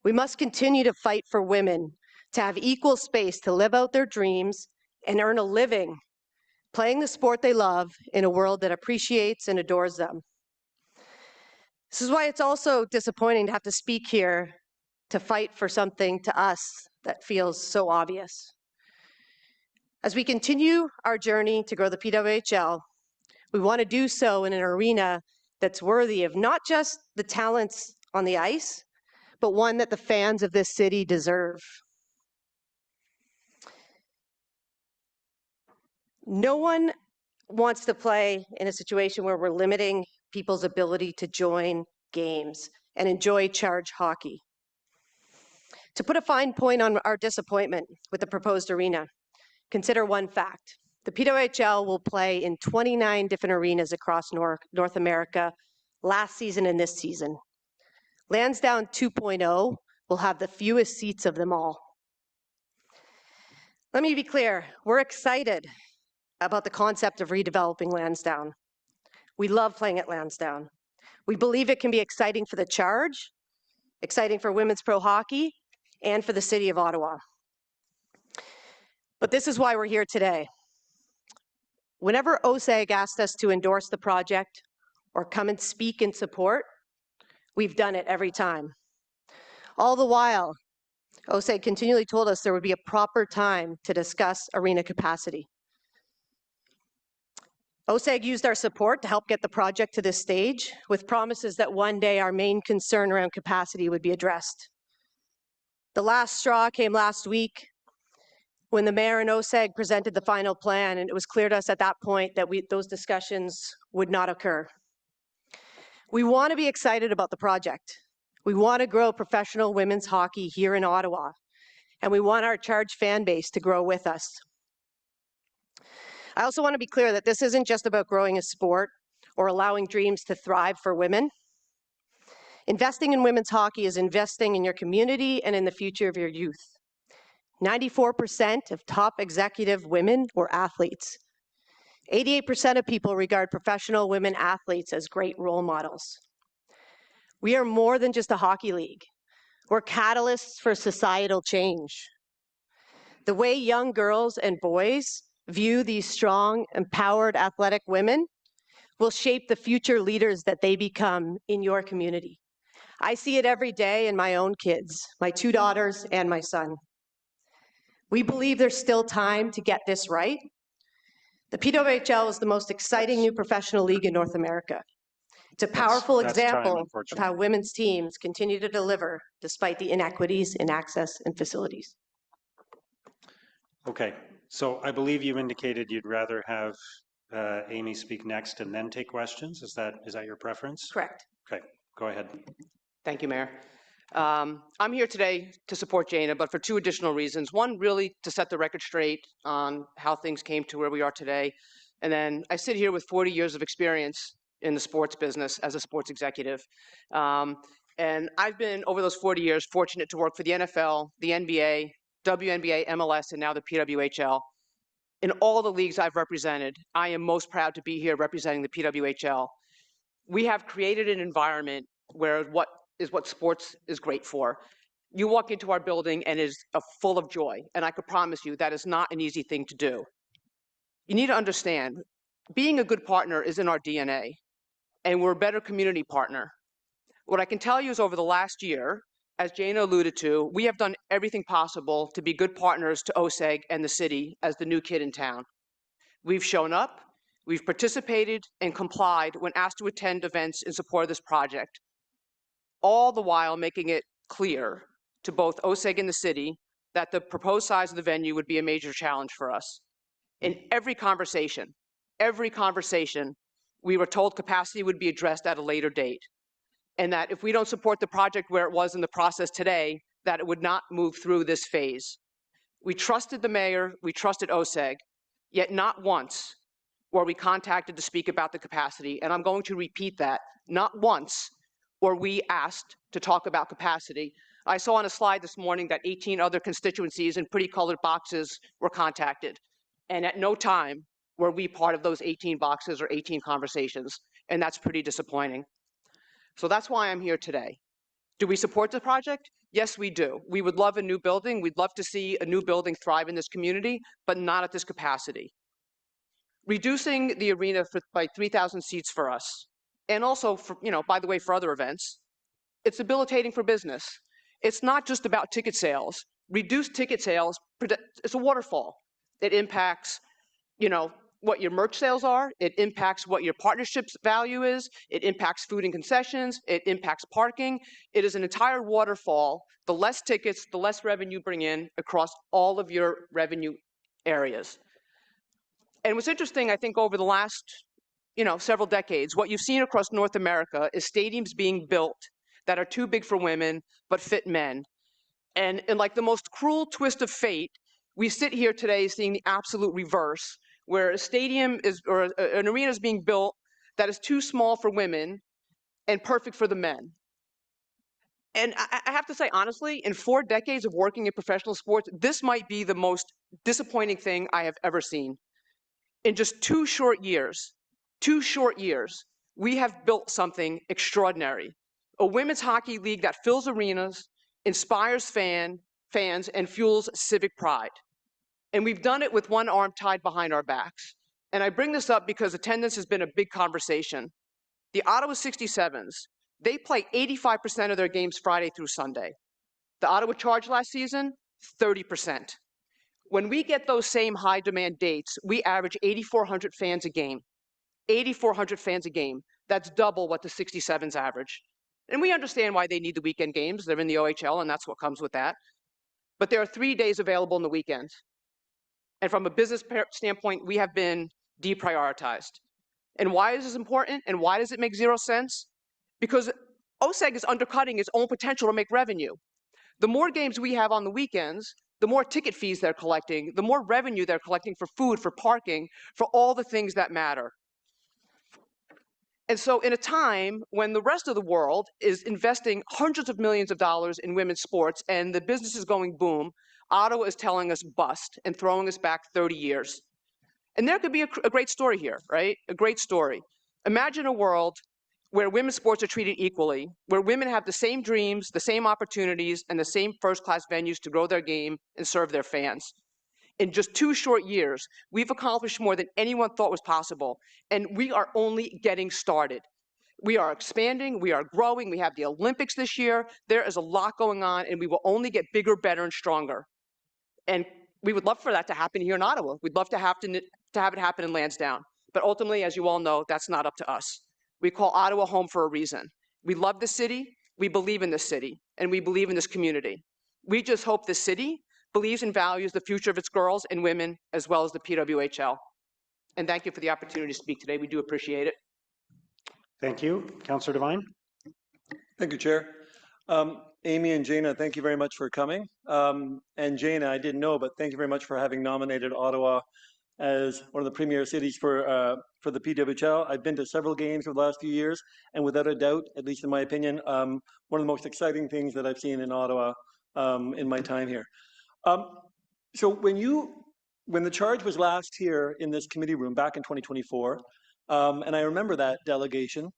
We must continue to fight for women to have equal space to live out their dreams and earn a living playing the sport they love in a world that appreciates and adores them. This is why it's also disappointing to have to speak here to fight for something to us that feels so obvious. As we continue our journey to grow the PWHL, we want to do so in an arena that's worthy of not just the talents on the ice, but one that the fans of this city deserve. No one wants to play in a situation where we're limiting people's ability to join games and enjoy Charge hockey. To put a fine point on our disappointment with the proposed arena, consider one fact. The PWHL will play in 29 different arenas across North America last season and this season. Lansdowne 2.0 will have the fewest seats of them all. Let me be clear, we're excited about the concept of redeveloping Lansdowne. We love playing at Lansdowne. We believe it can be exciting for the Charge, exciting for women's pro hockey, and for the city of Ottawa. But this is why we're here today. Whenever OSAG asked us to endorse the project or come and speak in support, we've done it every time. All the while, OSAG continually told us there would be a proper time to discuss arena capacity. OSAG used our support to help get the project to this stage, with promises that one day our main concern around capacity would be addressed. The last straw came last week when the mayor and OSAG presented the final plan, and it was clear to us at that point that those discussions would not occur. We want to be excited about the project. We want to grow professional women's hockey here in Ottawa, and we want our Charge fan base to grow with us. I also want to be clear that this isn't just about growing a sport or allowing dreams to thrive for women. Investing in women's hockey is investing in your community and in the future of your youth. 94% of top executive women were athletes. 88% of people regard professional women athletes as great role models. We are more than just a hockey league. We're catalysts for societal change. The way young girls and boys view these strong, empowered, athletic women will shape the future leaders that they become in your community. I see it every day in my own kids, my 2 daughters and my son. We believe there's still time to get this right. The PWHL is the most exciting new professional league in North America. It's a powerful example of how women's teams continue to deliver despite the inequities in access and facilities. Okay, so I believe you indicated you'd rather have Amy speak next and then take questions. Is that your preference? Correct. Okay, go ahead. Thank you, Mayor. I'm here today to support Jana, but for 2 additional reasons. One, really to set the record straight on how things came to where we are today. And then I sit here with 40 years of experience in the sports business as a sports executive. And I've been, over those 40 years, fortunate to work for the NFL, the NBA, WNBA, MLS, and now the PWHL. In all the leagues I've represented, I am most proud to be here representing the PWHL. We have created an environment where what sports is great for. You walk into our building and it is full of joy, and I could promise you that is not an easy thing to do. You need to understand, being a good partner is in our DNA, and we're a better community partner. What I can tell you is over the last year, as Jana alluded to, we have done everything possible to be good partners to OSEG and the city as the new kid in town. We've shown up, we've participated and complied when asked to attend events in support of this project, all the while making it clear to both OSEG and the city that the proposed size of the venue would be a major challenge for us. In every conversation, we were told capacity would be addressed at a later date, and that if we don't support the project where it was in the process today, that it would not move through this phase. We trusted the mayor, we trusted OSEG, yet not once were we contacted to speak about the capacity, and I'm going to repeat that, not once were we asked to talk about capacity. I saw on a slide this morning that 18 other constituencies in pretty colored boxes were contacted, and at no time were we part of those 18 boxes or 18 conversations, and that's pretty disappointing. So that's why I'm here today. Do we support the project? Yes, we do. We would love a new building. We'd love to see a new building thrive in this community, but not at this capacity. Reducing the arena by 3,000 seats for us, and also, for, by the way, for other events, it's debilitating for business. It's not just about ticket sales. Reduced ticket sales, it's a waterfall. It impacts, what your merch sales are. It impacts what your partnership's value is. It impacts food and concessions. It impacts parking. It is an entire waterfall. The less tickets, the less revenue you bring in across all of your revenue areas. And what's interesting, I think, over the last, several decades, what you've seen across North America is stadiums being built that are too big for women but fit men. And in like the most cruel twist of fate, we sit here today seeing the absolute reverse, where a stadium or an arena is being built that is too small for women and perfect for the men. And I have to say, honestly, in 4 decades of working in professional sports, this might be the most disappointing thing I have ever seen. In just 2 short years, we have built something extraordinary. A women's hockey league that fills arenas, inspires fans, and fuels civic pride. And we've done it with one arm tied behind our backs. And I bring this up because attendance has been a big conversation. The Ottawa 67s, they play 85% of their games Friday through Sunday. The Ottawa Charge last season, 30%. When we get those same high demand dates, we average 8,400 fans a game. 8,400 fans a game. That's double what the 67s average. And we understand why they need the weekend games. They're in the OHL, and that's what comes with that. But there are 3 days available in the weekends. And from a business standpoint, we have been deprioritized. And why is this important? And why does it make zero sense? Because OSEG is undercutting its own potential to make revenue. The more games we have on the weekends, the more ticket fees they're collecting, the more revenue they're collecting for food, for parking, for all the things that matter. And so in a time when the rest of the world is investing hundreds of millions of dollars in women's sports and the business is going boom, Ottawa is telling us bust and throwing us back 30 years. And there could be a great story here, right? A great story. Imagine a world where women's sports are treated equally, where women have the same dreams, the same opportunities, and the same first-class venues to grow their game and serve their fans. In just 2 short years, we've accomplished more than anyone thought was possible, and we are only getting started. We are expanding, we are growing, we have the Olympics this year. There is a lot going on, and we will only get bigger, better, and stronger. And we would love for that to happen here in Ottawa. We'd love to have it happen in Lansdowne. But ultimately, as you all know, that's not up to us. We call Ottawa home for a reason. We love the city, we believe in the city, and we believe in this community. We just hope the city believes and values the future of its girls and women, as well as the PWHL. And thank you for the opportunity to speak today. We do appreciate it. Thank you. Councillor Devine. Thank you, Chair. Amy and Jana, thank you very much for coming. And Jana, I didn't know, but thank you very much for having nominated Ottawa as one of the premier cities for the PWHL. I've been to several games over the last few years, and without a doubt, at least in my opinion, one of the most exciting things that I've seen in Ottawa in my time here. So when the charge was last here in this committee room back in 2024, and I remember that delegation,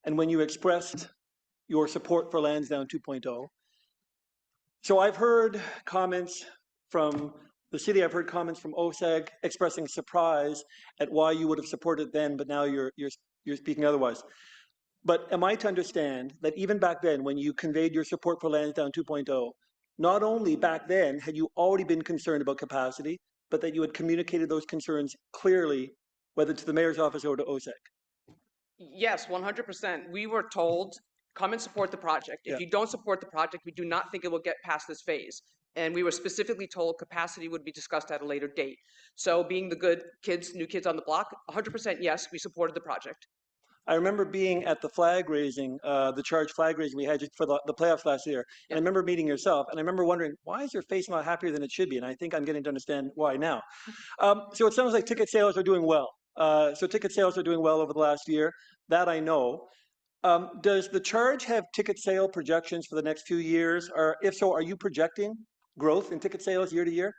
and when you expressed your support for Lansdowne 2.0. So I've heard comments from the city, I've heard comments from OSEG expressing surprise at why you would have supported then, but now you're speaking otherwise. But am I to understand that even back then, when you conveyed your support for Lansdowne 2.0, not only back then had you already been concerned about capacity, but that you had communicated those concerns clearly, whether to the mayor's office or to OSEG? Yes, 100%. We were told, come and support the project. If you don't support the project, we do not think it will get past this phase. And we were specifically told capacity would be discussed at a later date. So being the good kids, new kids on the block, 100% yes, we supported the project. I remember being at the flag raising, the charge flag raising we had just for the playoffs last year. And I remember meeting yourself, and I remember wondering, why is your face not happier than it should be? And I think I'm getting to understand why now. So it sounds like ticket sales are doing well. So ticket sales are doing well over the last year. That I know. Does the charge have ticket sale projections for the next few years? Or if so, are you projecting growth in ticket sales year to year?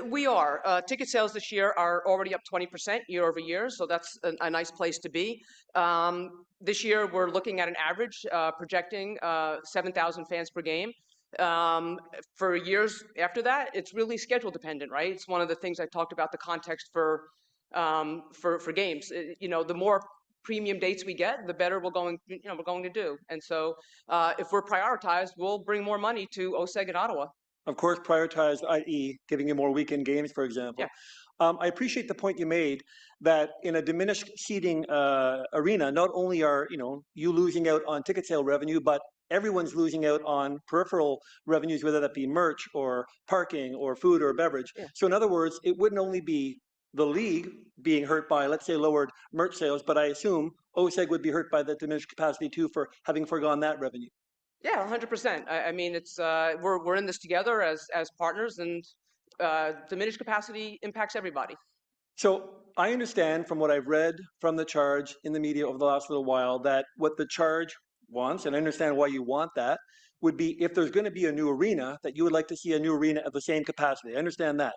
We are. Ticket sales this year are already up 20% year over year, so that's a nice place to be. This year, we're looking at an average projecting 7,000 fans per game. For years after that, it's really schedule dependent, right? It's one of the things I talked about, the context for games. The more premium dates we get, the better we're going to do. And so if we're prioritized, we'll bring more money to OSEG and Ottawa. Of course, prioritized, i.e. giving you more weekend games, for example. Yeah. I appreciate the point you made that in a diminished seating arena, not only are you losing out on ticket sale revenue, but everyone's losing out on peripheral revenues, whether that be merch or parking or food or beverage. Yeah. So in other words, it wouldn't only be the league being hurt by, let's say, lowered merch sales, but I assume OSEG would be hurt by the diminished capacity too for having foregone that revenue. Yeah, 100%. I mean, it's we're in this together as partners, and diminished capacity impacts everybody. So I understand from what I've read from the charge in the media over the last little while that what the charge wants, and I understand why you want that, would be if there's going to be a new arena, that you would like to see a new arena of the same capacity. I understand that.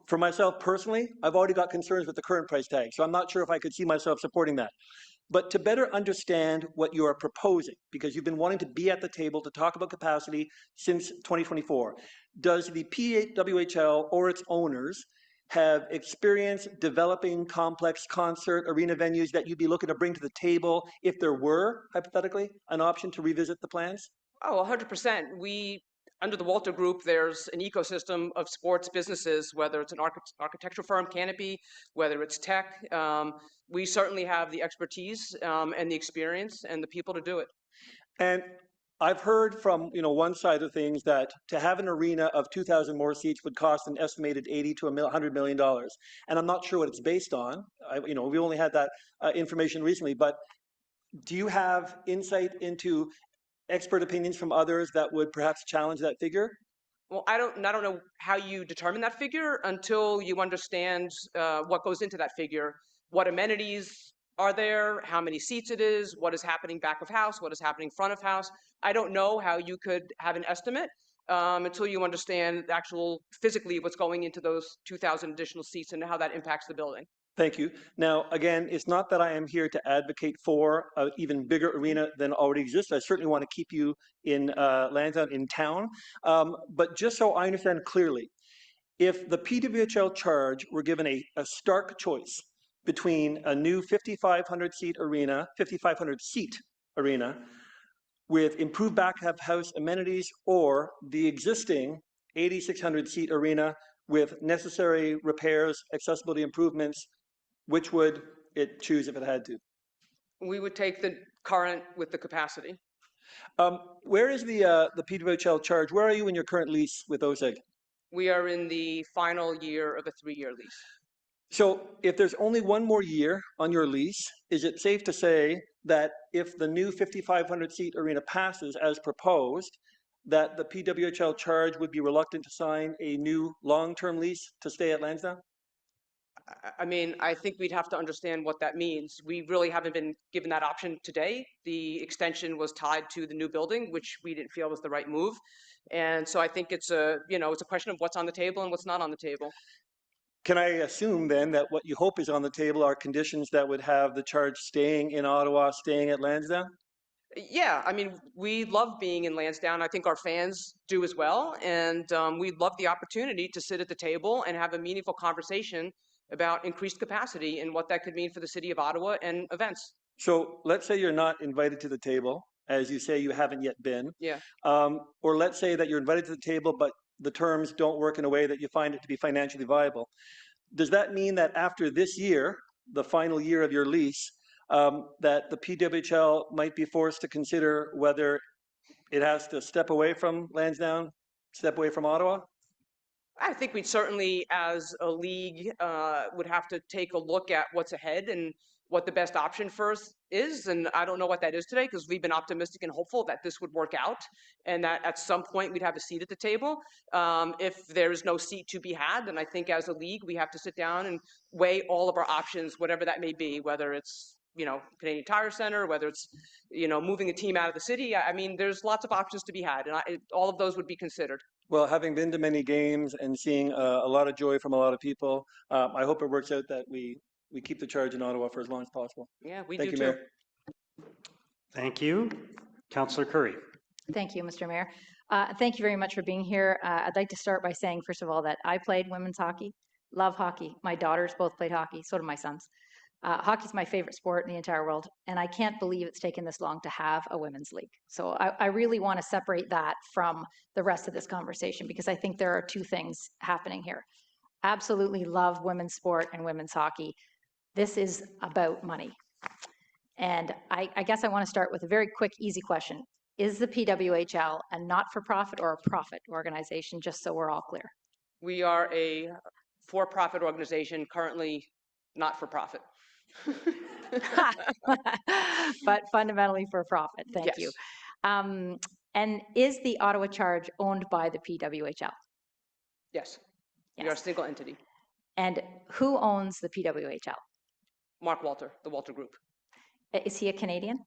For myself personally, I've already got concerns with the current price tag, so I'm not sure if I could see myself supporting that. But to better understand what you are proposing, because you've been wanting to be at the table to talk about capacity since 2024, does the PWHL or its owners have experience developing complex concert arena venues that you'd be looking to bring to the table if there were, hypothetically, an option to revisit the plans? Oh, 100%. Under the Walter Group, there's an ecosystem of sports businesses, whether it's an architectural firm, Canopy, whether it's tech. We certainly have the expertise and the experience and the people to do it. And I've heard from one side of things that to have an arena of 2,000 more seats would cost an estimated $80 to $100 million. And I'm not sure what it's based on. We only had that information recently. But do you have insight into expert opinions from others that would perhaps challenge that figure? Well, I don't know how you determine that figure until you understand what goes into that figure, what amenities are there, how many seats it is, what is happening back of house, what is happening front of house. I don't know how you could have an estimate until you understand actual physically what's going into those 2,000 additional seats and how that impacts the building. Thank you. Now, again, it's not that I am here to advocate for an even bigger arena than already exists. I certainly want to keep you in Lansdowne, in town. But just so I understand clearly, if the PWHL charge were given a stark choice between a new 5,500 seat arena with improved back of house amenities or the existing 8,600 seat arena with necessary repairs, accessibility improvements, which would it choose if it had to? We would take the current with the capacity. Where is the PWHL charge? Where are you in your current lease with OSEG? We are in the final year of a 3-year lease. So if there's only one more year on your lease, is it safe to say that if the new 5,500 seat arena passes as proposed, that the PWHL charge would be reluctant to sign a new long-term lease to stay at Lansdowne? I mean, I think we'd have to understand what that means. We really haven't been given that option today. The extension was tied to the new building, which we didn't feel was the right move. And so I think it's a, it's a question of what's on the table and what's not on the table. Can I assume then that what you hope is on the table are conditions that would have the charge staying in Ottawa, staying at Lansdowne? Yeah, I mean, we love being in Lansdowne. I think our fans do as well. And we'd love the opportunity to sit at the table and have a meaningful conversation about increased capacity and what that could mean for the city of Ottawa and events. So let's say you're not invited to the table, as you say you haven't yet been. Yeah. Or let's say that you're invited to the table, but the terms don't work in a way that you find it to be financially viable. Does that mean that after this year, the final year of your lease, that the PWHL might be forced to consider whether it has to step away from Lansdowne, step away from Ottawa? I think we'd certainly, as a league, would have to take a look at what's ahead and what the best option for us is. And I don't know what that is today because we've been optimistic and hopeful that this would work out and that at some point we'd have a seat at the table. If there is no seat to be had, then I think as a league, we have to sit down and weigh all of our options, whatever that may be, whether it's Canadian Tire Center, whether it's, moving a team out of the city. I mean, there's lots of options to be had, and all of those would be considered. Well, having been to many games and seeing a lot of joy from a lot of people, I hope it works out that we keep the charge in Ottawa for as long as possible. Yeah, we Thank do you, too. Mayor. Thank you. Councillor Curry. Thank you, Mr. Mayor. Thank you very much for being here. I'd like to start by saying, first of all, that I played women's hockey, love hockey. My daughters both played hockey, so do my sons. Hockey's my favorite sport in the entire world, and I can't believe it's taken this long to have a women's league. So I really want to separate that from the rest of this conversation because I think there are two things happening here. Absolutely love women's sport and women's hockey. This is about money. And I guess I want to start with a very quick, easy question. Is the PWHL a not-for-profit or a profit organization, just so we're all clear? We are a for-profit organization, currently not-for-profit. But fundamentally for profit. Thank Yes. you. And is the Ottawa Charge owned by the PWHL? Yes. We are a single entity. And who owns the PWHL? Mark Walter, the Walter Group. Is he a Canadian?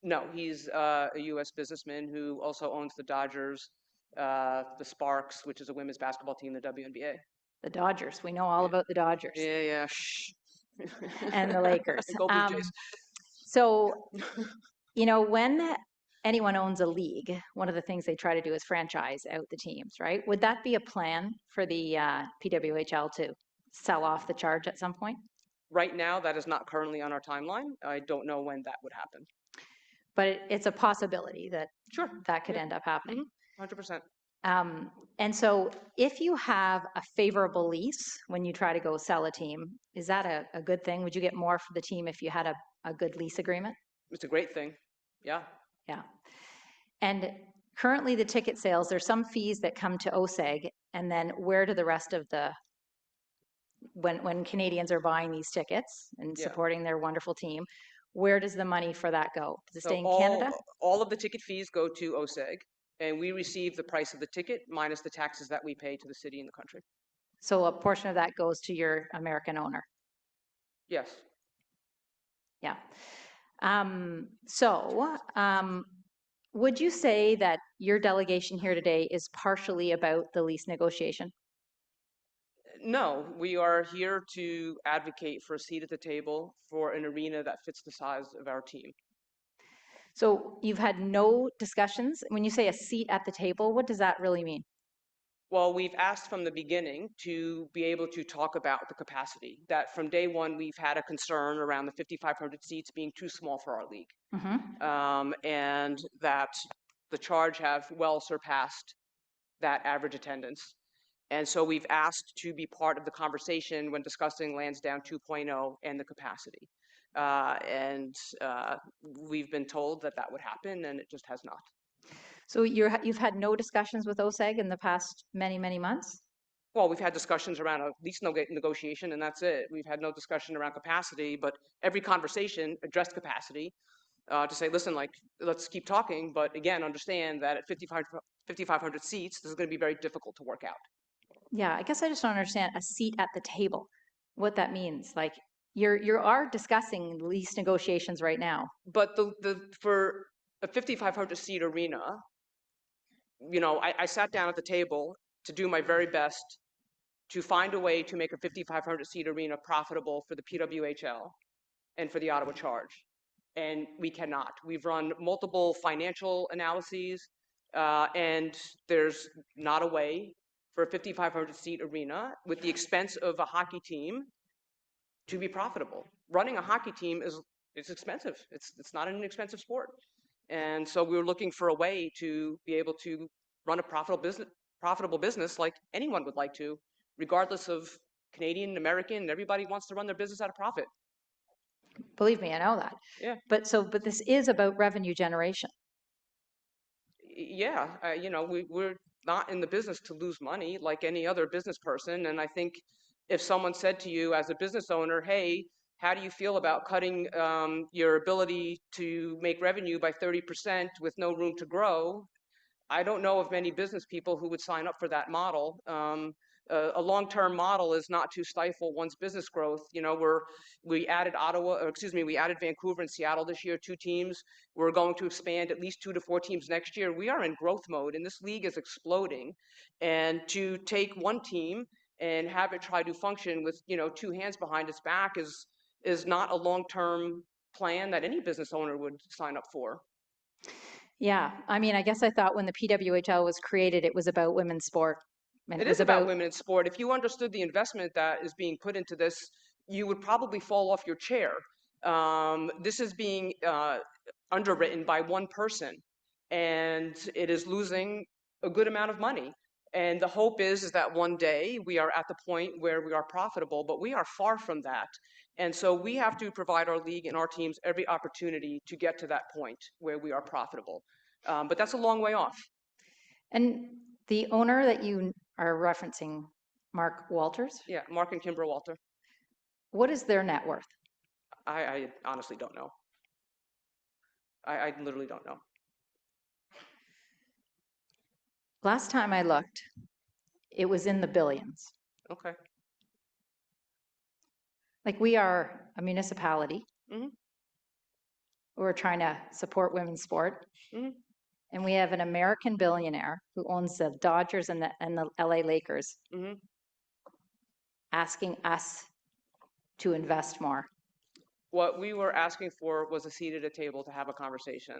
No, he's a U.S. businessman who also owns the Dodgers, the Sparks, which is a women's basketball team, the WNBA. The Dodgers. We know all about the Dodgers. Yeah. Shh. And the Lakers. Go Blue Jays. So, when anyone owns a league, one of the things they try to do is franchise out the teams, right? Would that be a plan for the PWHL to sell off the charge at some point? Right now, that is not currently on our timeline. I don't know when that would happen. But it's a possibility that that could Yeah. end up happening. 100%. And so if you have a favorable lease when you try to go sell a team, is that a good thing? Would you get more for the team if you had a good lease agreement? It's a great thing. Yeah. Yeah. And currently the ticket sales, there's some fees that come to OSEG, and then where do the rest of the, when Canadians are buying these tickets and supporting their wonderful team, where does the money for that go? Does it stay in Canada? All of the ticket fees go to OSEG, and we receive the price of the ticket minus the taxes that we pay to the city and the country. So a portion of that goes to your American owner? Yes. Yeah. Would you say that your delegation here today is partially about the lease negotiation? No, we are here to advocate for a seat at the table for an arena that fits the size of our team. So you've had no discussions? When you say a seat at the table, what does that really mean? Well, we've asked from the beginning to be able to talk about the capacity, that from day one, we've had a concern around the 5,500 seats being too small for our league. And that the charge have well surpassed that average attendance. And so we've asked to be part of the conversation when discussing Lansdowne 2.0 and the capacity. We've been told that that would happen, and it just has not. So you've had no discussions with OSEG in the past many, many months? Well, we've had discussions around a lease negotiation, and that's it. We've had no discussion around capacity, but every conversation addressed capacity to say, listen, let's keep talking, but again, understand that at 5,500 seats, this is going to be very difficult to work out. Yeah, I guess I just don't understand a seat at the table. what that means. Like you are discussing lease negotiations right now. But for a 5,500 seat arena, you know, I sat down at the table to do my very best to find a way to make a 5,500 seat arena profitable for the PWHL and for the Ottawa Charge. And we cannot. We've run multiple financial analyses, and there's not a way for a 5,500 seat arena with the expense of a hockey team to be profitable. Running a hockey team is expensive. It's not an inexpensive sport. And so we were looking for a way to be able to run a profitable business like anyone would like to, regardless of Canadian, American, everybody wants to run their business at a profit. Believe me, I know that. Yeah. But this is about revenue generation. Yeah, you know, we're not in the business to lose money like any other business person. And I think if someone said to you as a business owner, hey, how do you feel about cutting your ability to make revenue by 30% with no room to grow? I don't know of many business people who would sign up for that model. A long-term model is not to stifle one's business growth. You know, we added we added Vancouver and Seattle this year, 2 teams. We're going to expand at least 2 to 4 teams next year. We are in growth mode, and this league is exploding. And to take one team and have it try to function with, you know, 2 hands behind its back is not a long-term plan that any business owner would sign up for. Yeah, I mean, I guess I thought when the PWHL was created, it was about women's sport. And it is about women in sport. If you understood the investment that is being put into this, you would probably fall off your chair. This is being underwritten by one person, and it is losing a good amount of money. And the hope is that one day we are at the point where we are profitable, but we are far from that. And so we have to provide our league and our teams every opportunity to get to that point where we are profitable. But that's a long way off. And the owner that you are referencing, Mark Walters? Yeah, Mark and Kimber Walter. What is their net worth? I honestly don't know. I literally don't know. Last time I looked, it was in the billions. Okay. Like, we are a municipality. Mm-hmm. We're trying to support women's sport. Mm-hmm. And we have an American billionaire who owns the Dodgers and the LA Lakers, mm-hmm, asking us to invest more. What we were asking for was a seat at a table to have a conversation.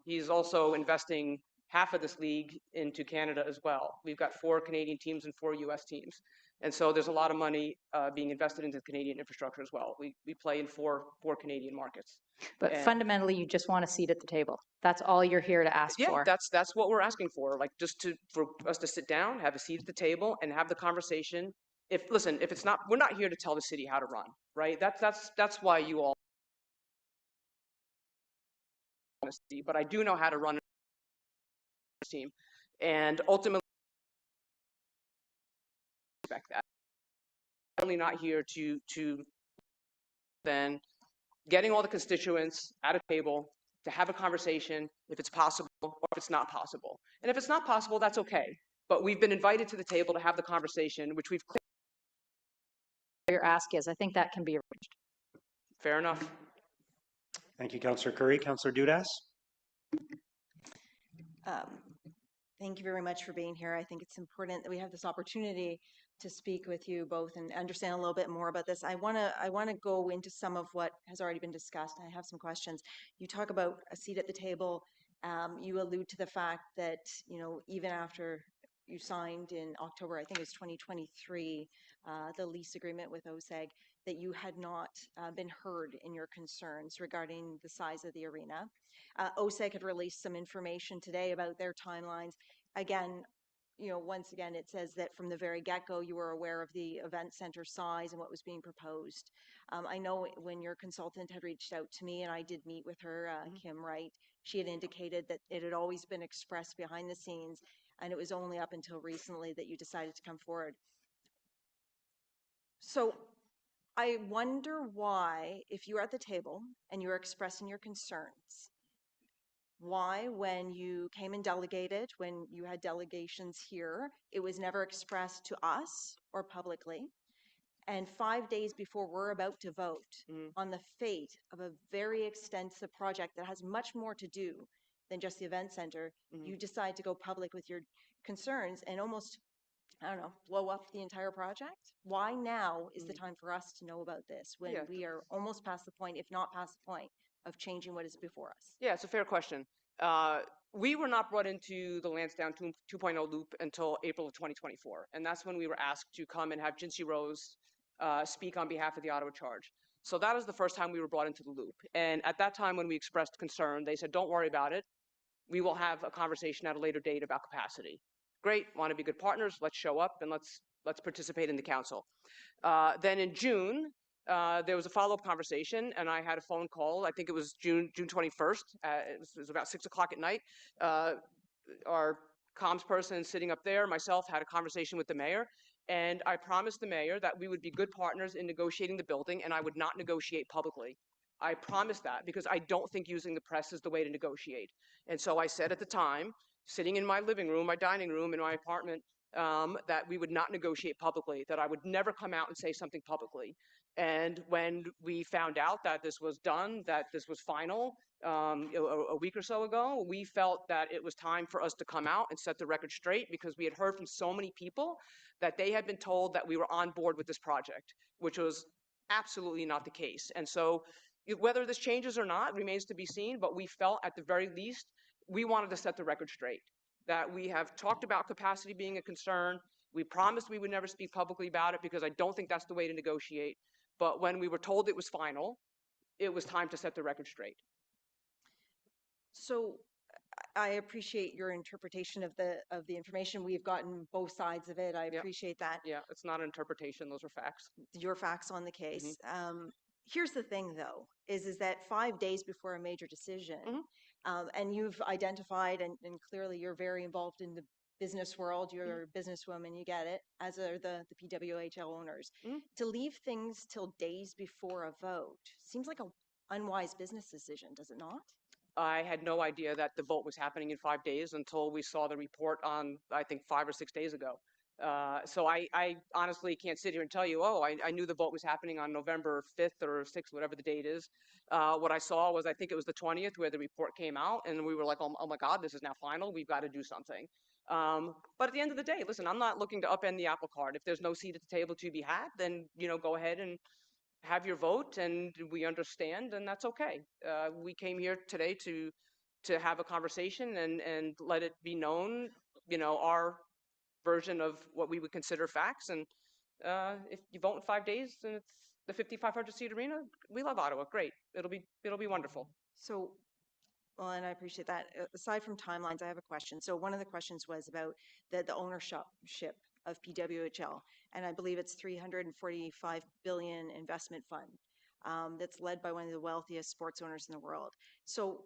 He's also investing half of this league into Canada as well. We've got 4 Canadian teams and 4 US teams. And so there's a lot of money being invested into Canadian infrastructure as well. We play in 4 Canadian markets. But fundamentally, you just want a seat at the table. That's all you're here to ask for. Yeah, that's what we're asking for. Like, just for us to sit down, have a seat at the table, and have the conversation. If it's not, we're not here to tell the city how to run, right? That's why you all. But I do know how to run a team, and ultimately respect that. I'm certainly not here to then getting all the constituents at a table to have a conversation if it's possible or if it's not possible. And if it's not possible, that's okay. But we've been invited to the table to have the conversation, which we've. Your ask is, I think that can be arranged. Fair enough. Thank you, Councillor Curry. Councillor Dudas? Thank you very much for being here. I think it's important that we have this opportunity to speak with you both and understand a little bit more about this. I want to go into some of what has already been discussed. I have some questions. You talk about a seat at the table. You allude to the fact that, you know, even after you signed in October, I think it was 2023, the lease agreement with OSEG, that you had not been heard in your concerns regarding the size of the arena. OSEG had released some information today about their timelines. Again, you know, once again, it says that from the very get-go, you were aware of the event center size and what was being proposed. I know when your consultant had reached out to me, and I did meet with her, Kim Wright, she had indicated that it had always been expressed behind the scenes, and it was only up until recently that you decided to come forward. So I wonder why, if you were at the table and you were expressing your concerns, why, when you came and delegated, when you had delegations here, it was never expressed to us or publicly. And 5 days before we're about to vote on the fate of a very extensive project that has much more to do than just the event center, you decide to go public with your concerns and almost, I don't know, blow up the entire project? Why now is the time for us to know about this when we are almost past the point, if not past the point, of changing what is before us? Yeah, it's a fair question. We were not brought into the Lansdowne 2.0 loop until April of 2024. And that's when we were asked to come and have Jincy Rose speak on behalf of the Ottawa Charge. So that was the first time we were brought into the loop. And at that time when we expressed concern, they said, don't worry about it. We will have a conversation at a later date about capacity. Great, want to be good partners, let's show up and let's participate in the council. Then in June, there was a follow-up conversation and I had a phone call. I think it was June 21st. It was about 6 o'clock at night. Our comms person sitting up there, myself, had a conversation with the mayor. And I promised the mayor that we would be good partners in negotiating the building and I would not negotiate publicly. I promised that because I don't think using the press is the way to negotiate. And so I said at the time, sitting in my living room, my dining room, in my apartment, that we would not negotiate publicly, that I would never come out and say something publicly. And when we found out that this was done, that this was final, a week or so ago, we felt that it was time for us to come out and set the record straight because we had heard from so many people that they had been told that we were on board with this project, which was absolutely not the case. And so whether this changes or not remains to be seen, but we felt at the very least, we wanted to set the record straight, that we have talked about capacity being a concern. We promised we would never speak publicly about it because I don't think that's the way to negotiate. But when we were told it was final, it was time to set the record straight. So I appreciate your interpretation of the information. We've gotten both sides of it. I appreciate that. Yeah, it's not an interpretation. Those are facts. Your facts on the case. Here's the thing, though, is that 5 days before a major decision, and you've identified, and clearly you're very involved in the business world, you're a businesswoman, you get it, as are the PWHL owners. To leave things till days before a vote seems like an unwise business decision, does it not? I had no idea that the vote was happening in 5 days until we saw the report on, I think, 5 or 6 days ago. So I honestly can't sit here and tell you, oh, I knew the vote was happening on November 5th or 6th, whatever the date is. What I saw was, I think it was the 20th where the report came out and we were like, oh my God, this is now final. We've got to do something. But at the end of the day, listen, I'm not looking to upend the apple cart. If there's no seat at the table to be had, then, go ahead and have your vote, and we understand, and that's okay. We came here today to have a conversation and let it be known, our version of what we would consider facts. And if you vote in 5 days and it's the 5,500 seat arena, we love Ottawa. Great. It'll be wonderful. So, well, and I appreciate that. Aside from timelines, I have a question. So one of the questions was about the ownership of PWHL, and I believe it's $345 billion investment fund that's led by one of the wealthiest sports owners in the world. So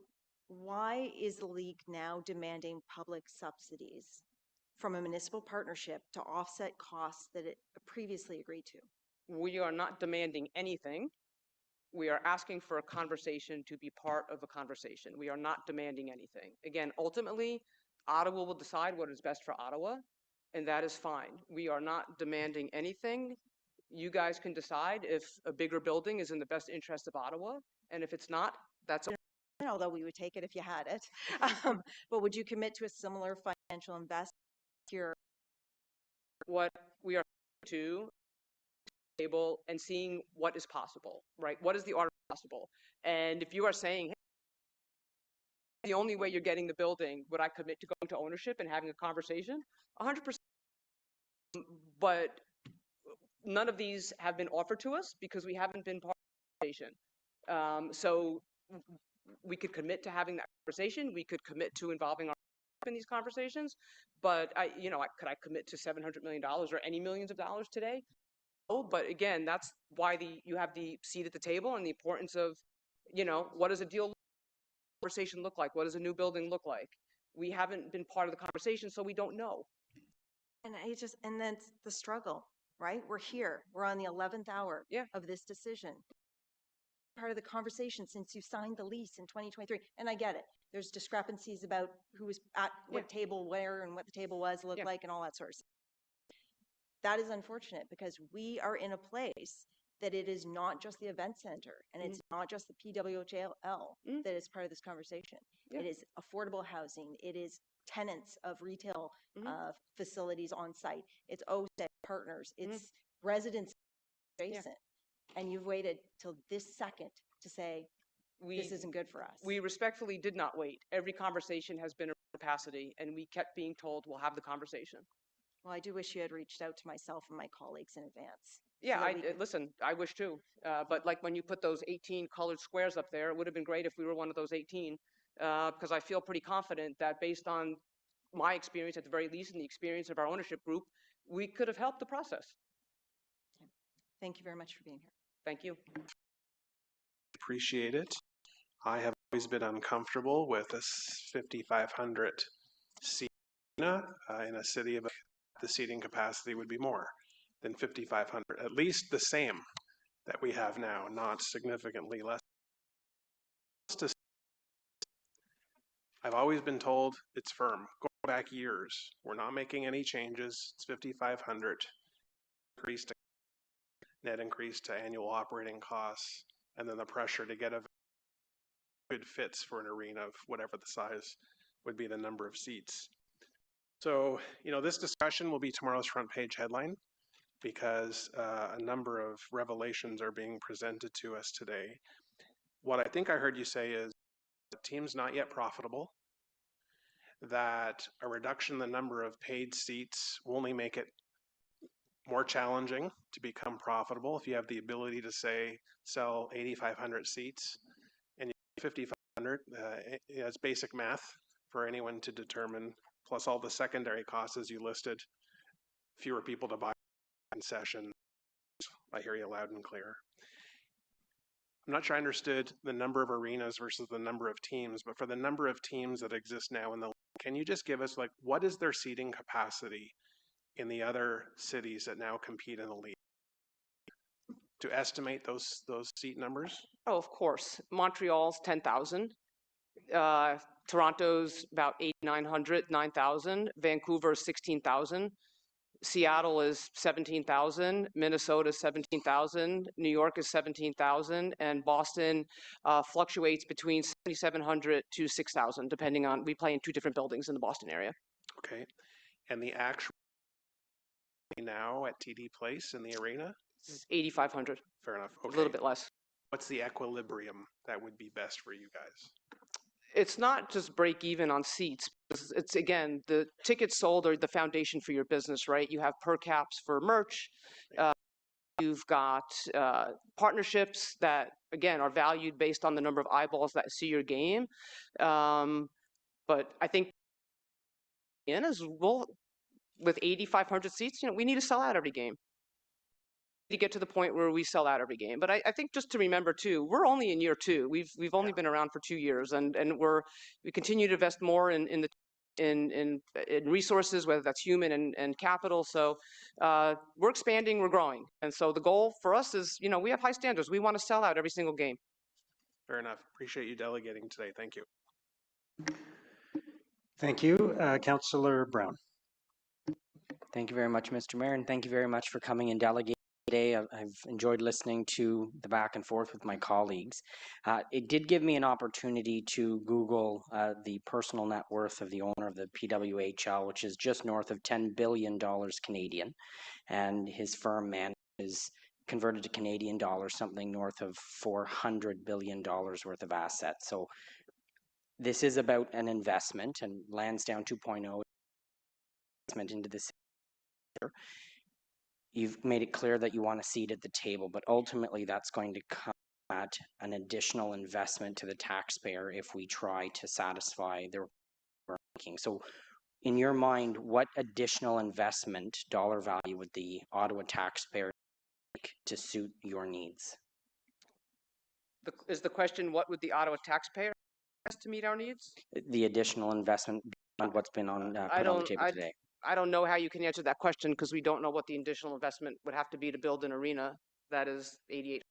why is the league now demanding public subsidies from a municipal partnership to offset costs that it previously agreed to? We are not demanding anything. We are asking for a conversation to be part of a conversation. We are not demanding anything. Again, ultimately, Ottawa will decide what is best for Ottawa, and that is fine. We are not demanding anything. You guys can decide if a bigger building is in the best interest of Ottawa, and if it's not, that's okay. Although we would take it if you had it. But would you commit to a similar financial investment here? What we are to table and seeing what is possible, right? What is the art of possible? And if you are saying, hey, the only way you're getting the building, would I commit to going to ownership and having a conversation? 100%. But none of these have been offered to us because we haven't been part of the conversation. So we could commit to having that conversation. We could commit to involving our in these conversations. But could I commit to $700 million or any millions of dollars today? Oh, but again, that's why you have the seat at the table and the importance of, what does a deal conversation look like? What does a new building look like? We haven't been part of the conversation, so we don't know. And then the struggle, right? We're here. We're on the 11th hour of this decision. Part of the conversation since you signed the lease in 2023. And I get it. There's discrepancies about who was at what table where and what the table looked like and all that sort of stuff. that is unfortunate because we are in a place that it is not just the event center and it's not just the PWHL that is part of this conversation. It is affordable housing. It is tenants of retail facilities on site. It's OSEC partners. It's residents adjacent. And you've waited till this second to say, this isn't good for us. We respectfully did not wait. Every conversation has been a capacity, and we kept being told we'll have the conversation. Well, I do wish you had reached out to myself and my colleagues in advance. Yeah, listen, I wish too. But like when you put those 18 colored squares up there, it would have been great if we were one of those 18, because I feel pretty confident that based on my experience, at the very least, and the experience of our ownership group, we could have helped the process. Thank you very much for being here. Thank you. Appreciate it. I have always been uncomfortable with a 5,500 seat in a city of the seating capacity would be more than 5,500, at least the same that we have now, not significantly less. I've always been told it's firm. Go back years. We're not making any changes. It's 5,500. Net increase to annual operating costs, and then the pressure to get a good fits for an arena of whatever the size would be the number of seats. So, this discussion will be tomorrow's front page headline because a number of revelations are being presented to us today. What I think I heard you say is the team's not yet profitable, that a reduction in the number of paid seats will only make it more challenging to become profitable if you have the ability to say sell 8,500 seats and 5,500. It's basic math for anyone to determine, plus all the secondary costs as you listed, fewer people to buy concessions. I hear you loud and clear. I'm not sure I understood the number of arenas versus the number of teams, but for the number of teams that exist now in the league, can you just give us what is their seating capacity in the other cities that now compete in the league to estimate those seat numbers? Oh, of course. Montreal's 10,000. Toronto's about 8,900, 9,000. Vancouver's 16,000. Seattle is 17,000. Minnesota is 17,000. New York is 17,000. And Boston fluctuates between 7,700 to 6,000, depending on, we play in 2 different buildings in the Boston area. Okay. And the actual now at TD Place in the arena? 8,500. Fair enough. Okay. A little bit less. What's the equilibrium that would be best for you guys? It's not just break even on seats. It's again, the tickets sold are the foundation for your business, right? You have per caps for merch. You've got partnerships that, again, are valued based on the number of eyeballs that see your game. But I think with 8,500 seats, we need to sell out every game to get to the point where we sell out every game. But I think just to remember too, we're only in year 2. We've only been around for 2 years, and we continue to invest more in resources, whether that's human and capital. So we're expanding, we're growing, and so the goal for us is, we have high standards. We want to sell out every single game. Fair enough. Appreciate you delegating today. Thank you. Thank you, Councillor Brown. Thank you very much, Mr. Mayor, and thank you very much for coming and delegating today. I've enjoyed listening to the back and forth with my colleagues. It did give me an opportunity to Google the personal net worth of the owner of the PWHL, which is just north of $10 billion Canadian, and his firm manages, converted to Canadian dollars, something north of $400 billion worth of assets. So this is about an investment, and Lansdowne 2.0 investment into this. You've made it clear that you want a seat at the table, but ultimately that's going to come at an additional investment to the taxpayer if we try to satisfy their ranking. So in your mind, what additional investment, dollar value, would the Ottawa taxpayer make to suit your needs? Is the question, what would the Ottawa taxpayer have to meet our needs? The additional investment beyond what's been on put on the table today. I don't know how you can answer that question because we don't know what the additional investment would have to be to build an arena that is 88.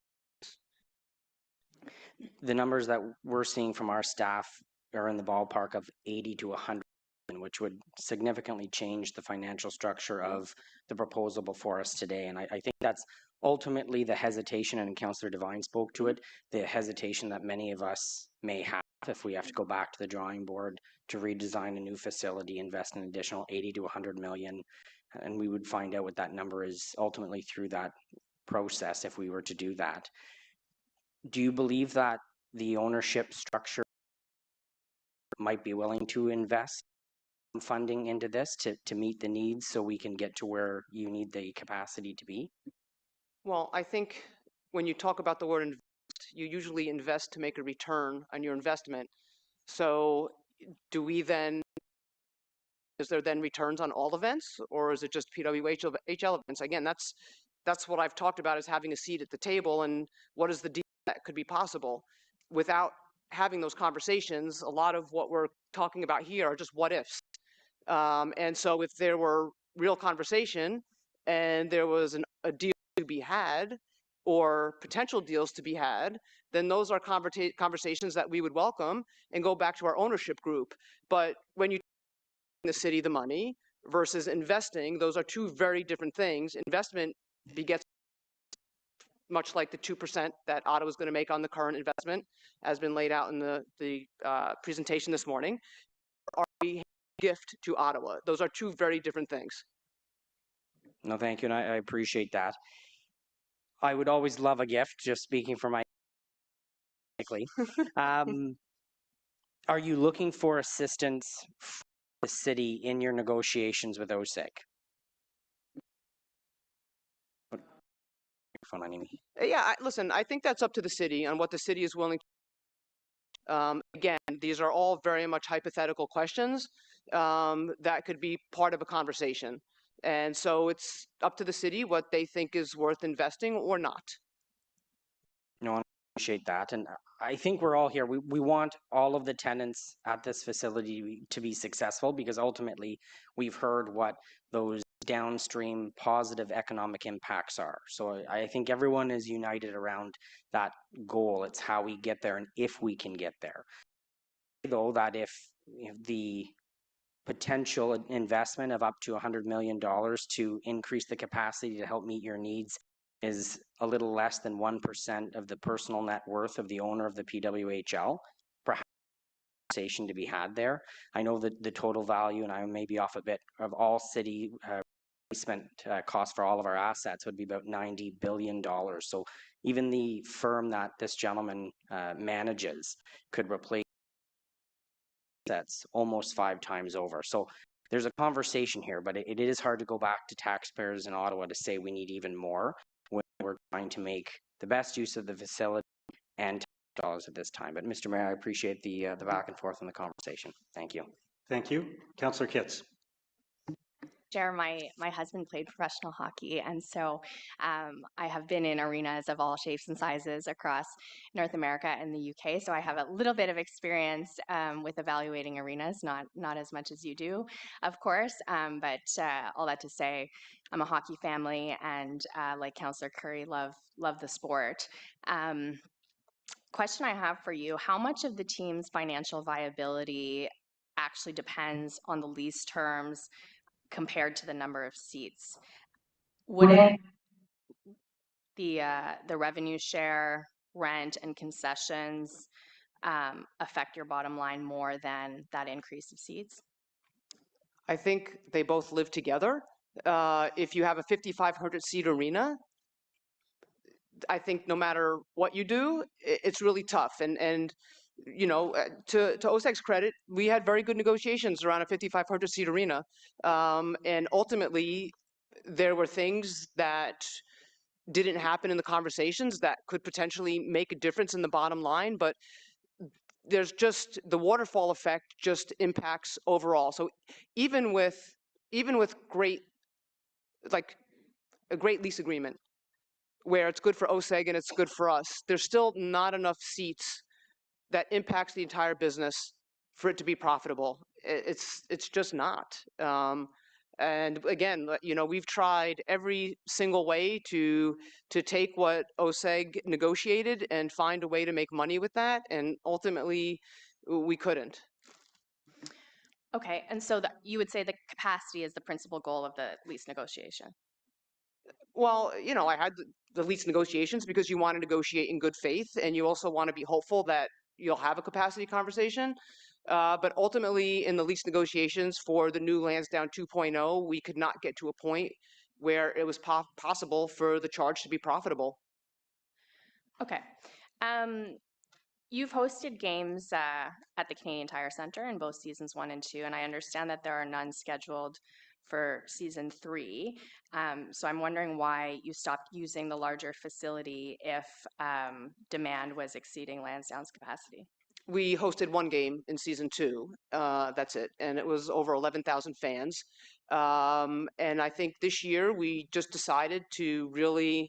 The numbers that we're seeing from our staff are in the ballpark of 80 to 100, which would significantly change the financial structure of the proposal before us today. And I think that's ultimately the hesitation, and Councillor Devine spoke to it, the hesitation that many of us may have if we have to go back to the drawing board to redesign a new facility, invest an additional 80 to 100 million, and we would find out what that number is ultimately through that process if we were to do that. Do you believe that the ownership structure might be willing to invest funding into this to meet the needs so we can get to where you need the capacity to be? Well, I think when you talk about the word invest, you usually invest to make a return on your investment. So do we then, is there then returns on all events, or is it just PWHL events? Again, that's what I've talked about, is having a seat at the table, and what is the deal that could be possible. Without having those conversations, a lot of what we're talking about here are just what ifs. And so if there were real conversation and there was a deal to be had, or potential deals to be had, then those are conversations that we would welcome and go back to our ownership group. But when you the city the money versus investing, those are two very different things. Investment begets, much like the 2% that Ottawa is going to make on the current investment, has been laid out in the presentation this morning, are a gift to Ottawa. Those are two very different things. No, thank you, and I appreciate that. I would always love a gift, just speaking for my are you looking for assistance from the city in your negotiations with OSEG? Yeah, listen, I think that's up to the city on what the city is willing to. Again, these are all very much hypothetical questions that could be part of a conversation. And so it's up to the city what they think is worth investing or not. No, I appreciate that. And I think we're all here. We want all of the tenants at this facility to be successful, because ultimately we've heard what those downstream positive economic impacts are. So I think everyone is united around that goal. It's how we get there and if we can get there. Though that if the potential investment of up to $100 million to increase the capacity to help meet your needs is a little less than 1% of the personal net worth of the owner of the PWHL, perhaps conversation to be had there. I know that the total value, and I may be off a bit, of all city spent cost for all of our assets would be about $90 billion. So even the firm that this gentleman manages could replace that's almost 5 times over. So there's a conversation here, but it is hard to go back to taxpayers in Ottawa to say we need even more when we're trying to make the best use of the facility and dollars at this time. But Mr. Mayor, I appreciate the back and forth in the conversation. Thank you. Thank you. Councillor Kitts. Chair, my husband played professional hockey, and so I have been in arenas of all shapes and sizes across North America and the UK. So I have a little bit of experience with evaluating arenas, not as much as you do, of course. But all that to say, I'm a hockey family, and like Councillor Curry, love the sport. Question I have for you: how much of the team's financial viability actually depends on the lease terms compared to the number of seats? Would it, the revenue share, rent, and concessions affect your bottom line more than that increase of seats? I think they both live together. If you have a 5,500 seat arena, I think no matter what you do, it's really tough. And you know, to OSEG's credit, we had very good negotiations around a 5,500 seat arena. And ultimately, there were things that didn't happen in the conversations that could potentially make a difference in the bottom line. But there's just the waterfall effect just impacts overall. So even with great, like a great lease agreement where it's good for OSEG and it's good for us, there's still not enough seats that impacts the entire business for it to be profitable. It's just not. And again, you know, we've tried every single way to take what OSEG negotiated and find a way to make money with that, and ultimately we couldn't. Okay, and so you would say the capacity is the principal goal of the lease negotiation? Well, I had the lease negotiations because you want to negotiate in good faith, and you also want to be hopeful that you'll have a capacity conversation. But ultimately, in the lease negotiations for the new Lansdowne 2.0, we could not get to a point where it was possible for the charge to be profitable. Okay. You've hosted games at the Canadian Tire Centre in both seasons 1 and 2, and I understand that there are none scheduled for season 3. So I'm wondering why you stopped using the larger facility if demand was exceeding Lansdowne's capacity. We hosted one game in season 2. That's it, and it was over 11,000 fans. And I think this year we just decided to really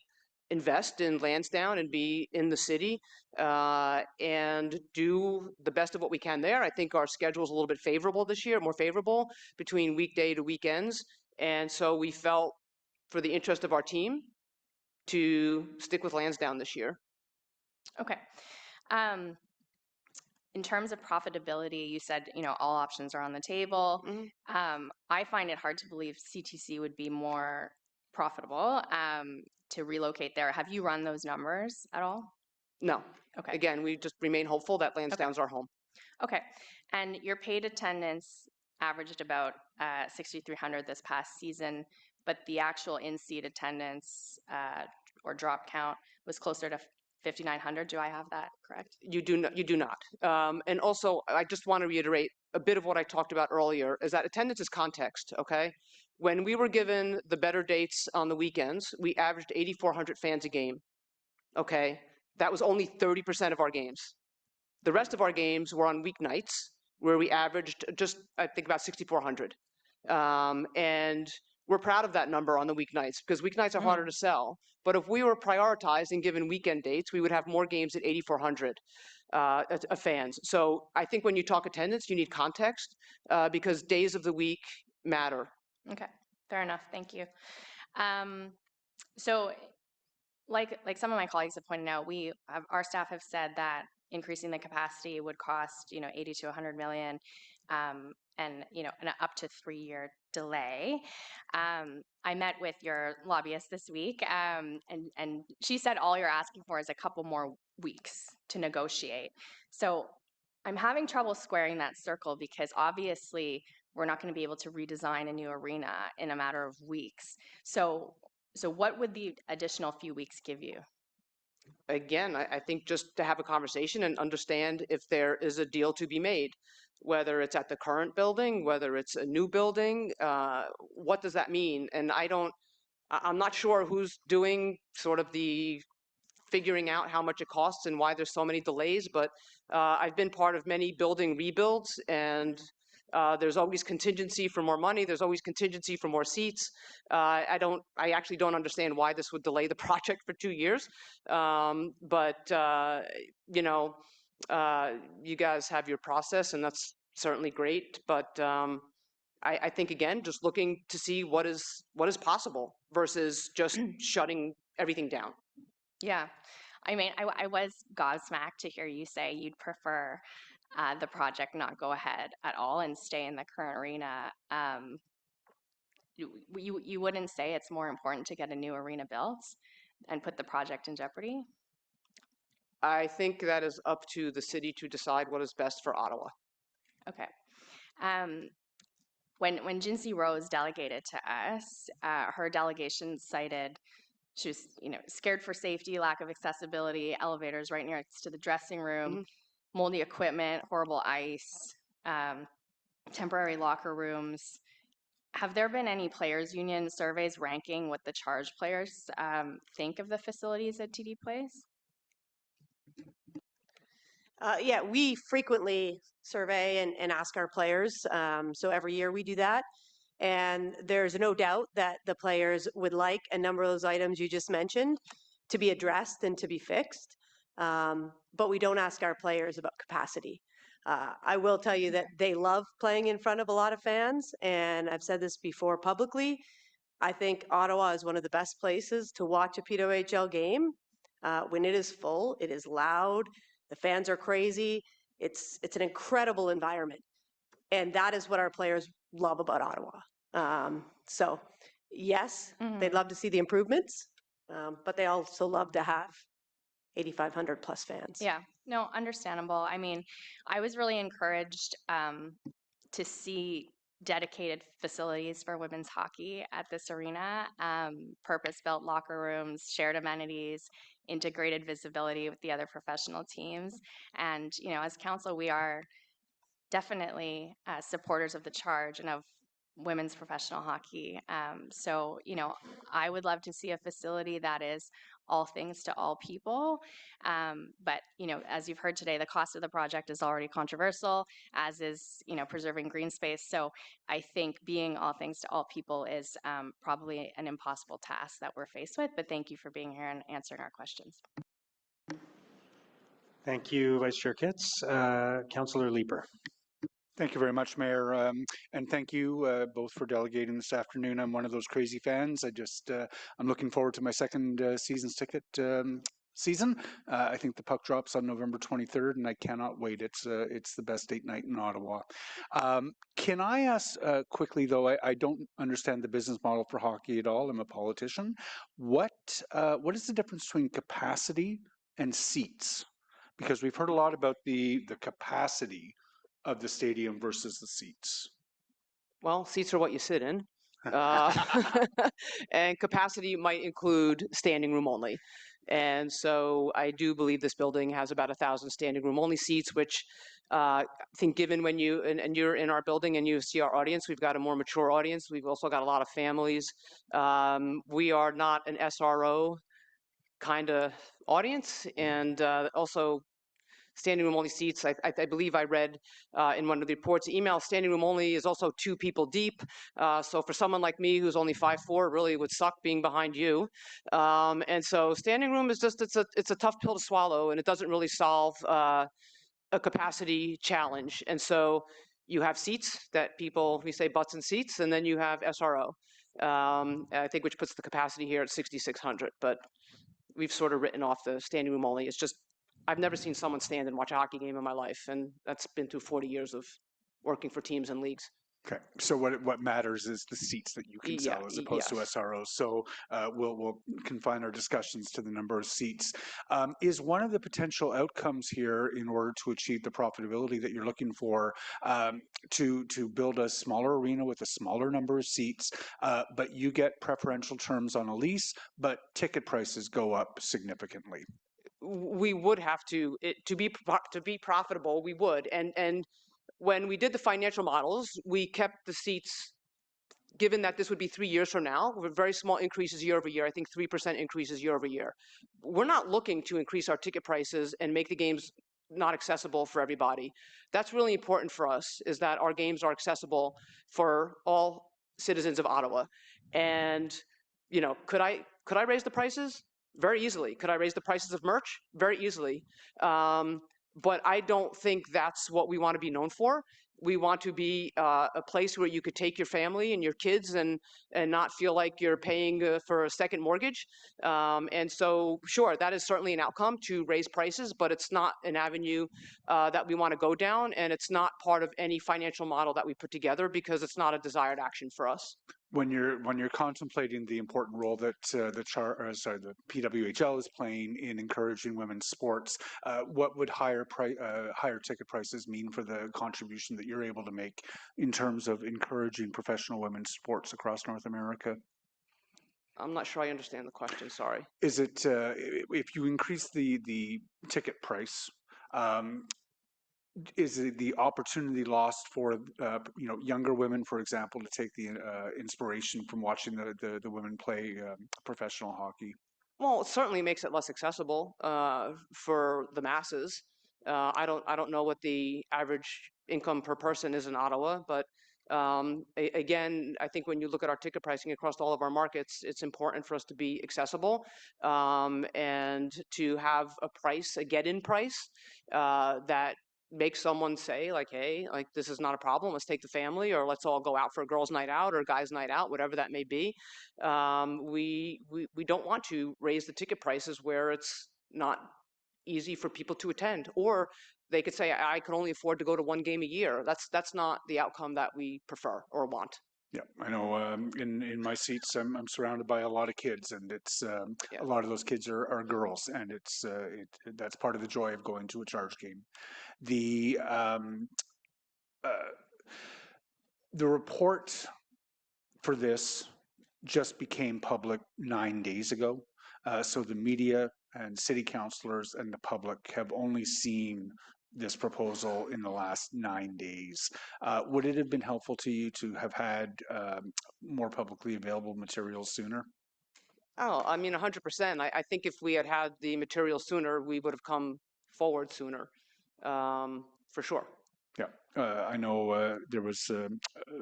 invest in Lansdowne and be in the city and do the best of what we can there. I think our schedule is a little bit favorable this year, more favorable between weekday to weekends. And so we felt, for the interest of our team, to stick with Lansdowne this year. Okay. In terms of profitability, you said, all options are on the table. I find it hard to believe CTC would be more profitable to relocate there. Have you run those numbers at all? No. Okay. Again, we just remain hopeful that Lansdowne's our home. Okay. And your paid attendance averaged about 6,300 this past season, but the actual in-seat attendance or drop count was closer to 5,900. Do I have that correct? You do not. And also, I just want to reiterate a bit of what I talked about earlier, is that attendance is context, okay? When we were given the better dates on the weekends, we averaged 8,400 fans a game, okay? That was only 30% of our games. The rest of our games were on weeknights, where we averaged just, I think, about 6,400. And we're proud of that number on the weeknights, because weeknights are harder to sell. But if we were prioritized and given weekend dates, we would have more games at 8,400 fans. So I think when you talk attendance, you need context because days of the week matter. Okay, fair enough. Thank you. So like some of my colleagues have pointed out, our staff have said that increasing the capacity would cost 80 to 100 million and an up to 3-year delay. I met with your lobbyist this week and she said all you're asking for is a couple more weeks to negotiate. So I'm having trouble squaring that circle because obviously we're not going to be able to redesign a new arena in a matter of weeks. So what would the additional few weeks give you? Again, I think just to have a conversation and understand if there is a deal to be made, whether it's at the current building, whether it's a new building, what does that mean? And I'm not sure who's doing sort of the figuring out how much it costs and why there's so many delays, but I've been part of many building rebuilds, and there's always contingency for more money. There's always contingency for more seats. I actually don't understand why this would delay the project for 2 years. But you guys have your process, and that's certainly great. But I think, again, just looking to see what is possible versus just shutting everything down. Yeah. I mean, I was gobsmacked to hear you say you'd prefer the project not go ahead at all and stay in the current arena. You wouldn't say it's more important to get a new arena built and put the project in jeopardy? I think that is up to the city to decide what is best for Ottawa. Okay. When Jinsey Rose delegated to us, her delegation cited she was, scared for safety, lack of accessibility, elevators right next to the dressing room, moldy equipment, horrible ice, temporary locker rooms. Have there been any players' union surveys ranking what the charge players think of the facilities at TD Place? Yeah, we frequently survey and ask our players. So every year we do that. And there's no doubt that the players would like a number of those items you just mentioned to be addressed and to be fixed. But we don't ask our players about capacity. I will tell you that they love playing in front of a lot of fans. And I've said this before publicly. I think Ottawa is one of the best places to watch a PWHL game. When it is full, it is loud. The fans are crazy. It's an incredible environment. And that is what our players love about Ottawa. So yes, they'd love to see the improvements, but they also love to have 8,500 plus fans. Yeah, no, understandable. I mean, I was really encouraged to see dedicated facilities for women's hockey at this arena, purpose-built locker rooms, shared amenities, integrated visibility with the other professional teams. And, you know, as council, we are definitely supporters of the charge and of women's professional hockey. So, you know, I would love to see a facility that is all things to all people. But, you know, as you've heard today, the cost of the project is already controversial, as is, you know, preserving green space. So I think being all things to all people is probably an impossible task that we're faced with. But thank you for being here and answering our questions. Thank you, Vice Chair Kitts. Councillor Leeper. Thank you very much, Mayor, and thank you both for delegating this afternoon. I'm one of those crazy fans. I'm looking forward to my second season's ticket season. I think the puck drops on November 23rd, and I cannot wait. It's the best date night in Ottawa. Can I ask quickly, though? I don't understand the business model for hockey at all. I'm a politician. What is the difference between capacity and seats? Because we've heard a lot about the capacity of the stadium versus the seats. Well, seats are what you sit in. And capacity might include standing room only. And so I do believe this building has about 1,000 standing room only seats, which I think given when you, and you're in our building and you see our audience, we've got a more mature audience. We've also got a lot of families. We are not an SRO kind of audience. And also standing room only seats, I believe I read in one of the reports, email standing room only is also 2 people deep. So for someone like me who's only 5'4", it really would suck being behind you. And so standing room is just, it's a tough pill to swallow, and it doesn't really solve a capacity challenge. And so you have seats that people, we say butts and seats, and then you have SRO, I think, which puts the capacity here at 6,600. But we've sort of written off the standing room only. It's just, I've never seen someone stand and watch a hockey game in my life, and that's been through 40 years of working for teams and leagues. Okay, so what matters is the seats that you can sell as opposed to SROs. So we'll confine our discussions to the number of seats. Is one of the potential outcomes here, in order to achieve the profitability that you're looking for, to build a smaller arena with a smaller number of seats, but you get preferential terms on a lease, but ticket prices go up significantly? We would have to be profitable. We would, and when we did the financial models, we kept the seats. Given that this would be 3 years from now, with very small increases year over year, I think 3% increases year over year. We're not looking to increase our ticket prices and make the games not accessible for everybody. That's really important for us, is that our games are accessible for all citizens of Ottawa. And, you know, could I raise the prices? Very easily. Could I raise the prices of merch? Very easily. But I don't think that's what we want to be known for. We want to be a place where you could take your family and your kids and not feel like you're paying for a second mortgage. And so, sure, that is certainly an outcome, to raise prices, but it's not an avenue that we want to go down, and it's not part of any financial model that we put together, because it's not a desired action for us. When you're contemplating the important role that the PWHL is playing in encouraging women's sports, what would higher ticket prices mean for the contribution that you're able to make in terms of encouraging professional women's sports across North America? I'm not sure I understand the question. Sorry. Is it if you increase the ticket price? Is it the opportunity lost for younger women, for example, to take the inspiration from watching the women play professional hockey? Well, it certainly makes it less accessible for the masses. I don't know what the average income per person is in Ottawa, but again, I think when you look at our ticket pricing across all of our markets, it's important for us to be accessible and to have a price, a get-in price that makes someone say, like, hey, like, this is not a problem, let's take the family, or let's all go out for a girls' night out or guys' night out, whatever that may be. We don't want to raise the ticket prices where it's not easy for people to attend. Or they could say, I can only afford to go to one game a year. That's not the outcome that we prefer or want. Yeah, I know. In my seats, I'm surrounded by a lot of kids, and it's a lot of those kids are girls, and that's part of the joy of going to a Charge game. The report for this just became public 9 days ago, so the media and city councillors and the public have only seen this proposal in the last 9 days. Would it have been helpful to you to have had more publicly available materials sooner? Oh, I mean, 100%. I think if we had the material sooner, we would have come forward sooner, for sure. Yeah, I know there was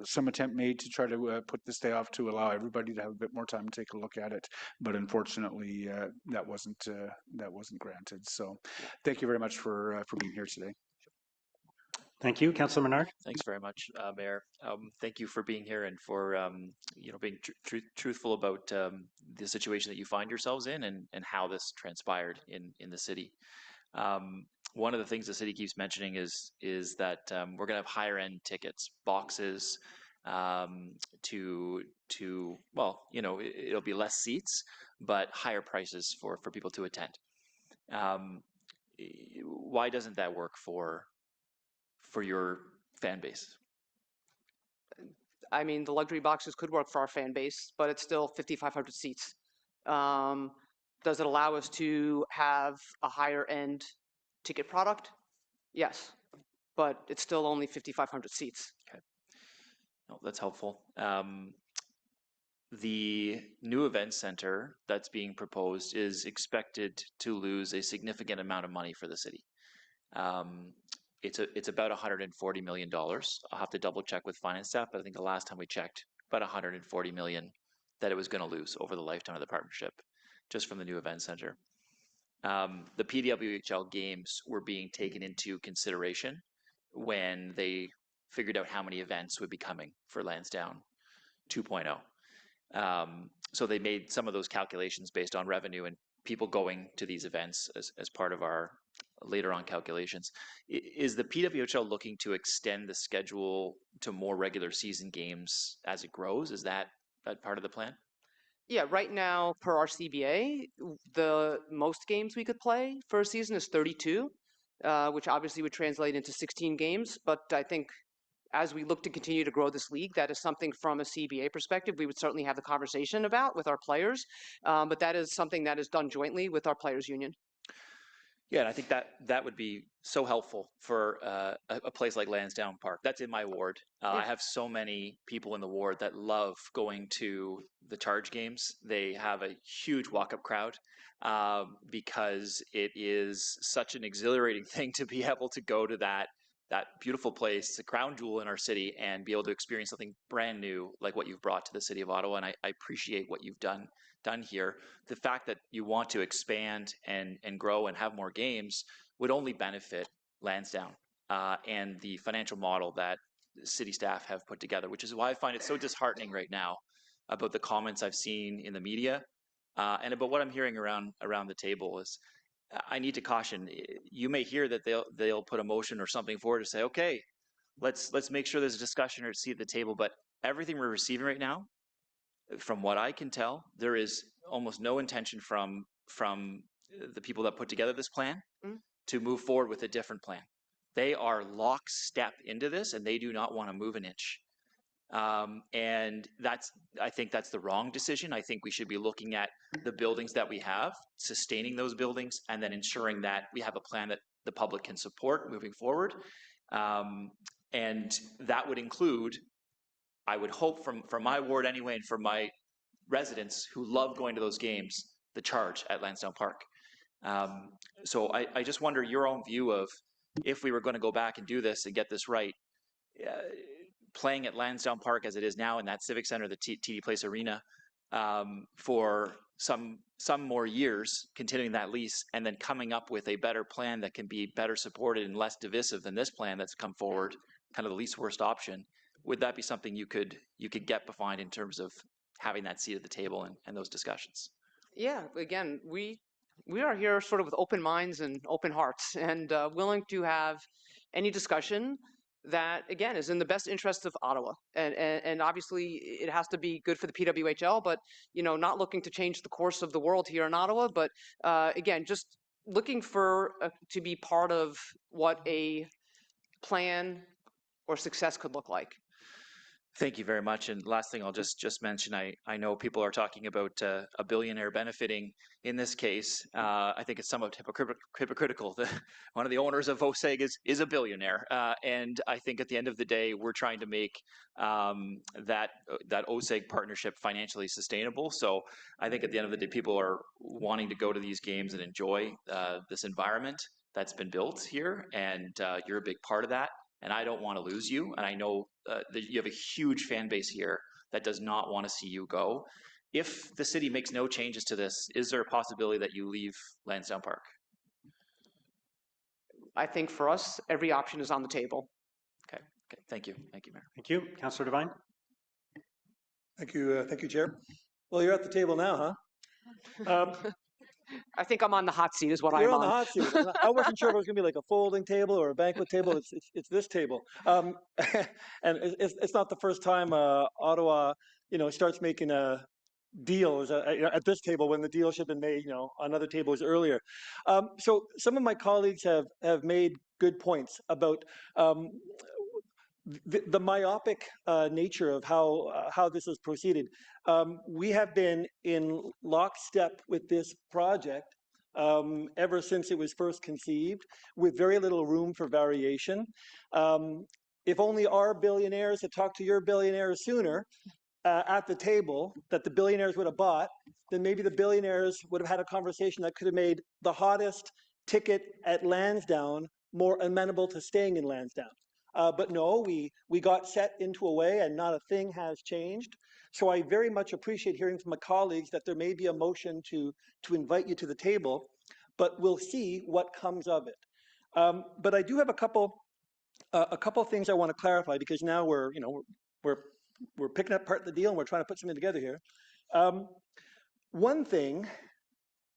some attempt made to try to put this day off to allow everybody to have a bit more time to take a look at it, but unfortunately that wasn't granted. So, thank you very much for being here today. Thank you, Councillor Menard. Thanks very much, Mayor. Thank you for being here and for being truthful about the situation that you find yourselves in and how this transpired in the city. One of the things the city keeps mentioning is that we're going to have higher end tickets, boxes, well, it'll be less seats, but higher prices for people to attend. Why doesn't that work for your fan base? I mean, the luxury boxes could work for our fan base, but it's still 5,500 seats. Does it allow us to have a higher end ticket product? Yes, but it's still only 5,500 seats. Okay, no, that's helpful. The new event center that's being proposed is expected to lose a significant amount of money for the city. It's about $140 million. I'll have to double check with finance staff, but I think the last time we checked, about $140 million that it was going to lose over the lifetime of the partnership, just from the new event center. The PWHL games were being taken into consideration when they figured out how many events would be coming for Lansdowne 2.0. So they made some of those calculations based on revenue and people going to these events as part of our later on calculations. Is the PWHL looking to extend the schedule to more regular season games as it grows? Is that part of the plan? Yeah, right now, per our CBA, the most games we could play for a season is 32, which obviously would translate into 16 games. But I think as we look to continue to grow this league, that is something from a CBA perspective we would certainly have the conversation about with our players. But that is something that is done jointly with our players' union. Yeah, and I think that would be so helpful for a place like Lansdowne Park. That's in my ward. I have so many people in the ward that love going to the Charge games. They have a huge walk-up crowd because it is such an exhilarating thing to be able to go to that beautiful place, the crown jewel in our city, and be able to experience something brand new like what you've brought to the city of Ottawa. And I appreciate what you've done here. The fact that you want to expand and grow and have more games would only benefit Lansdowne and the financial model that city staff have put together, which is why I find it so disheartening right now about the comments I've seen in the media and about what I'm hearing around the table. Is I need to caution. You may hear that they'll put a motion or something forward to say, okay, let's make sure there's a discussion or a seat at the table. But everything we're receiving right now, from what I can tell, there is almost no intention from the people that put together this plan to move forward with a different plan. They are lockstep into this, and they do not want to move an inch. And I think that's the wrong decision. I think we should be looking at the buildings that we have, sustaining those buildings, and then ensuring that we have a plan that the public can support moving forward. And that would include, I would hope from my ward anyway, and from my residents who love going to those games, the Charge at Lansdowne Park. So I just wonder your own view of, if we were going to go back and do this and get this right, playing at Lansdowne Park as it is now in that Civic Center, the TD Place Arena, for some more years, continuing that lease, and then coming up with a better plan that can be better supported and less divisive than this plan that's come forward, kind of the least worst option. Would that be something you could get behind in terms of having that seat at the table and those discussions? Yeah, again, we are here sort of with open minds and open hearts and willing to have any discussion that, again, is in the best interest of Ottawa. And obviously it has to be good for the PWHL, but, you know, not looking to change the course of the world here in Ottawa, but again, just looking for to be part of what a plan or success could look like. Thank you very much. And last thing I'll just mention, I know people are talking about a billionaire benefiting. In this case, I think it's somewhat hypocritical. One of the owners of OSEG is a billionaire. And I think at the end of the day, we're trying to make that OSEG partnership financially sustainable. So I think at the end of the day, people are wanting to go to these games and enjoy this environment that's been built here. And you're a big part of that. And I don't want to lose you. And I know that you have a huge fan base here that does not want to see you go. If the city makes no changes to this, is there a possibility that you leave Lansdowne Park? I think for us, every option is on the table. Okay. Thank you. Thank you, Mayor. Thank you. Councillor Devine. Thank you, Chair. Well, you're at the table now, huh? I think I'm on the hot seat is what I'm on. You're on the hot seat. I wasn't sure if it was going to be like a folding table or a banquet table. It's this table. And it's not the first time Ottawa, starts making deals at this table when the deal should have been made, on other tables earlier. So some of my colleagues have made good points about the myopic nature of how this has proceeded. We have been in lockstep with this project ever since it was first conceived, with very little room for variation. If only our billionaires had talked to your billionaires sooner at the table that the billionaires would have bought, then maybe the billionaires would have had a conversation that could have made the hottest ticket at Lansdowne more amenable to staying in Lansdowne. But no, we got set into a way and not a thing has changed. So I very much appreciate hearing from my colleagues that there may be a motion to invite you to the table, but we'll see what comes of it. But I do have a couple things I want to clarify, because now we're picking up part of the deal and we're trying to put something together here. One thing,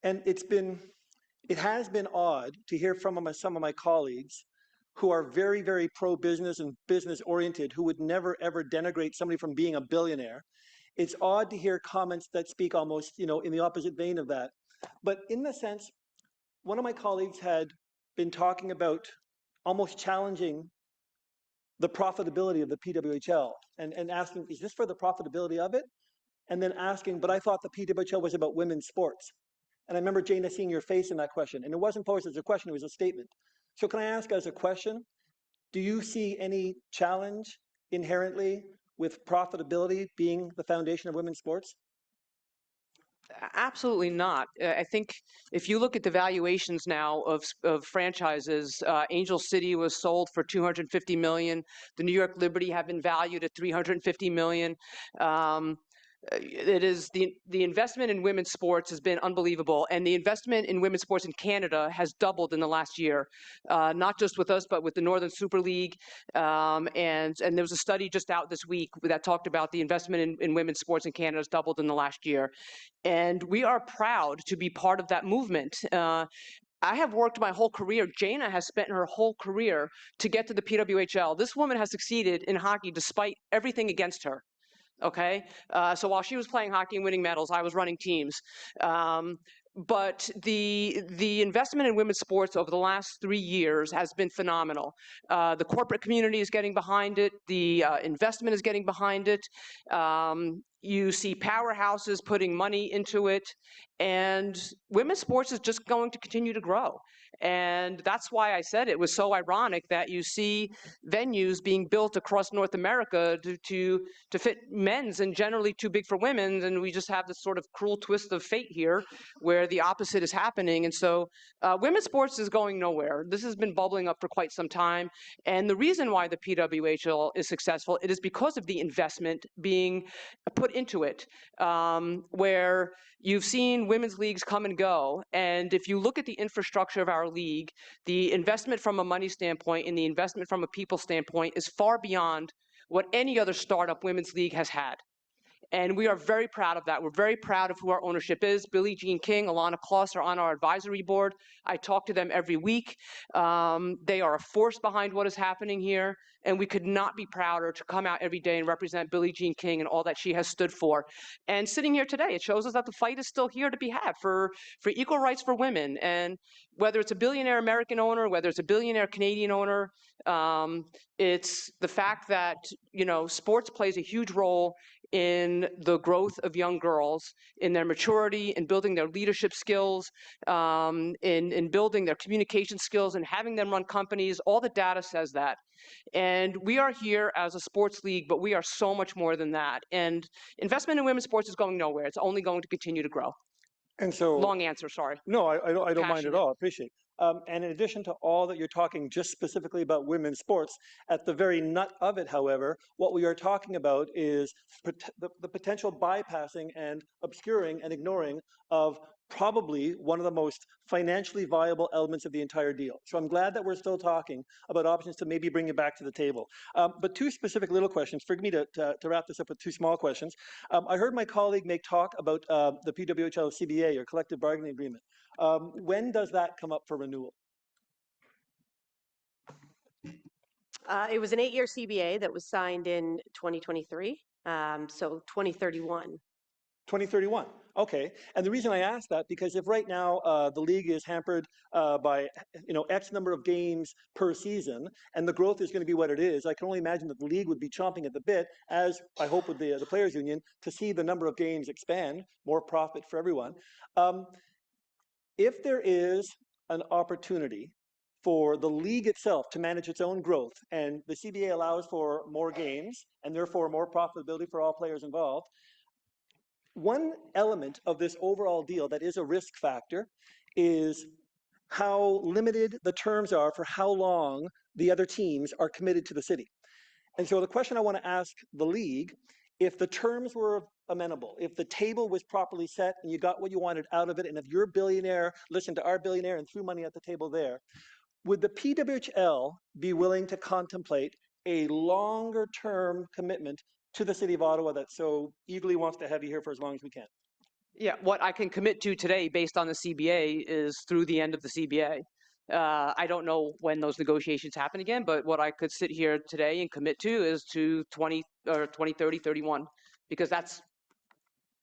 and it has been odd to hear from some of my colleagues who are very, very pro-business and business-oriented, who would never, ever denigrate somebody from being a billionaire. It's odd to hear comments that speak almost, in the opposite vein of that. But in the sense, one of my colleagues had been talking about almost challenging the profitability of the PWHL and asking, is this for the profitability of it? And then asking, but I thought the PWHL was about women's sports. And I remember, Jana, seeing your face in that question. And it wasn't posed as a question, it was a statement. So can I ask as a question, do you see any challenge inherently with profitability being the foundation of women's sports? Absolutely not. I think if you look at the valuations now of franchises, Angel City was sold for $250 million. The New York Liberty have been valued at $350 million. It is the investment in women's sports has been unbelievable, and the investment in women's sports in Canada has doubled in the last year, not just with us, but with the Northern Super League. And there was a study just out this week that talked about the investment in women's sports in Canada has doubled in the last year. And we are proud to be part of that movement. I have worked my whole career. Jana has spent her whole career to get to the PWHL. This woman has succeeded in hockey despite everything against her. Okay, so while she was playing hockey and winning medals, I was running teams. But the investment in women's sports over the last 3 years has been phenomenal. The corporate community is getting behind it. The investment is getting behind it. You see powerhouses putting money into it. And women's sports is just going to continue to grow. And that's why I said it was so ironic that you see venues being built across North America to fit men's and generally too big for women's. And we just have this sort of cruel twist of fate here where the opposite is happening. And so women's sports is going nowhere. This has been bubbling up for quite some time. And the reason why the PWHL is successful, it is because of the investment being put into it, where you've seen women's leagues come and go. And if you look at the infrastructure of our league, the investment from a money standpoint and the investment from a people standpoint is far beyond what any other startup women's league has had. And we are very proud of that. We're very proud of who our ownership is. Billie Jean King, Alana Kloss are on our advisory board. I talk to them every week. They are a force behind what is happening here. And we could not be prouder to come out every day and represent Billie Jean King and all that she has stood for. And sitting here today, it shows us that the fight is still here to be had for equal rights for women. And whether it's a billionaire American owner, whether it's a billionaire Canadian owner, it's the fact that, you know, sports plays a huge role in the growth of young girls, in their maturity, in building their leadership skills, in building their communication skills and having them run companies. All the data says that. And we are here as a sports league, but we are so much more than that. And investment in women's sports is going nowhere. It's only going to continue to grow. And so, long answer, sorry. No, I don't mind at Passionate. all. Appreciate. And in addition to all that you're talking just specifically about women's sports, at the very nut of it, however, what we are talking about is the potential bypassing and obscuring and ignoring of probably one of the most financially viable elements of the entire deal. So I'm glad that we're still talking about options to maybe bring it back to the table. But two specific little questions. Forgive me to wrap this up with two small questions. I heard my colleague make talk about the PWHL CBA, or collective bargaining agreement. When does that come up for renewal? It was an 8-year CBA that was signed in 2023, so 2031. 2031. Okay. And the reason I ask that, because if right now the league is hampered by X number of games per season, and the growth is going to be what it is, I can only imagine that the league would be chomping at the bit, as I hope with the players union, to see the number of games expand, more profit for everyone. If there is an opportunity for the league itself to manage its own growth, and the CBA allows for more games and therefore more profitability for all players involved, one element of this overall deal that is a risk factor is how limited the terms are for how long the other teams are committed to the city. And so the question I want to ask the league, if the terms were amenable, if the table was properly set and you got what you wanted out of it, and if your billionaire listened to our billionaire and threw money at the table there, would the PWHL be willing to contemplate a longer term commitment to the city of Ottawa that so eagerly wants to have you here for as long as we can? Yeah, what I can commit to today based on the CBA is through the end of the CBA. I don't know when those negotiations happen again, but what I could sit here today and commit to is to 2030, 31, because that's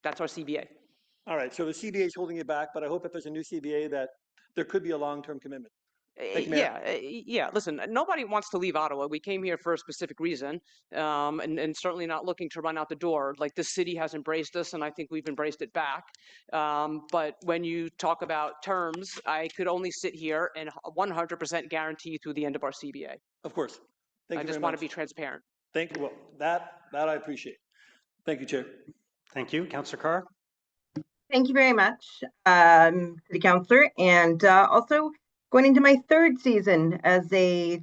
our CBA. All right, so the CBA is holding you back, but I hope if there's a new CBA that there could be a long-term commitment. Yeah. Listen, nobody wants to leave Ottawa. We came here for a specific reason, and certainly not looking to run out the door. Like, this city has embraced us, and I think we've embraced it back. But when you talk about terms, I could only sit here and 100% guarantee you through the end of our CBA. Of course. Thank you. I just want to be transparent. Thank you. Well, that I appreciate. Thank you, Chair. Thank you, Councillor Carr. Thank you very much, City Councillor, and also going into my third season as a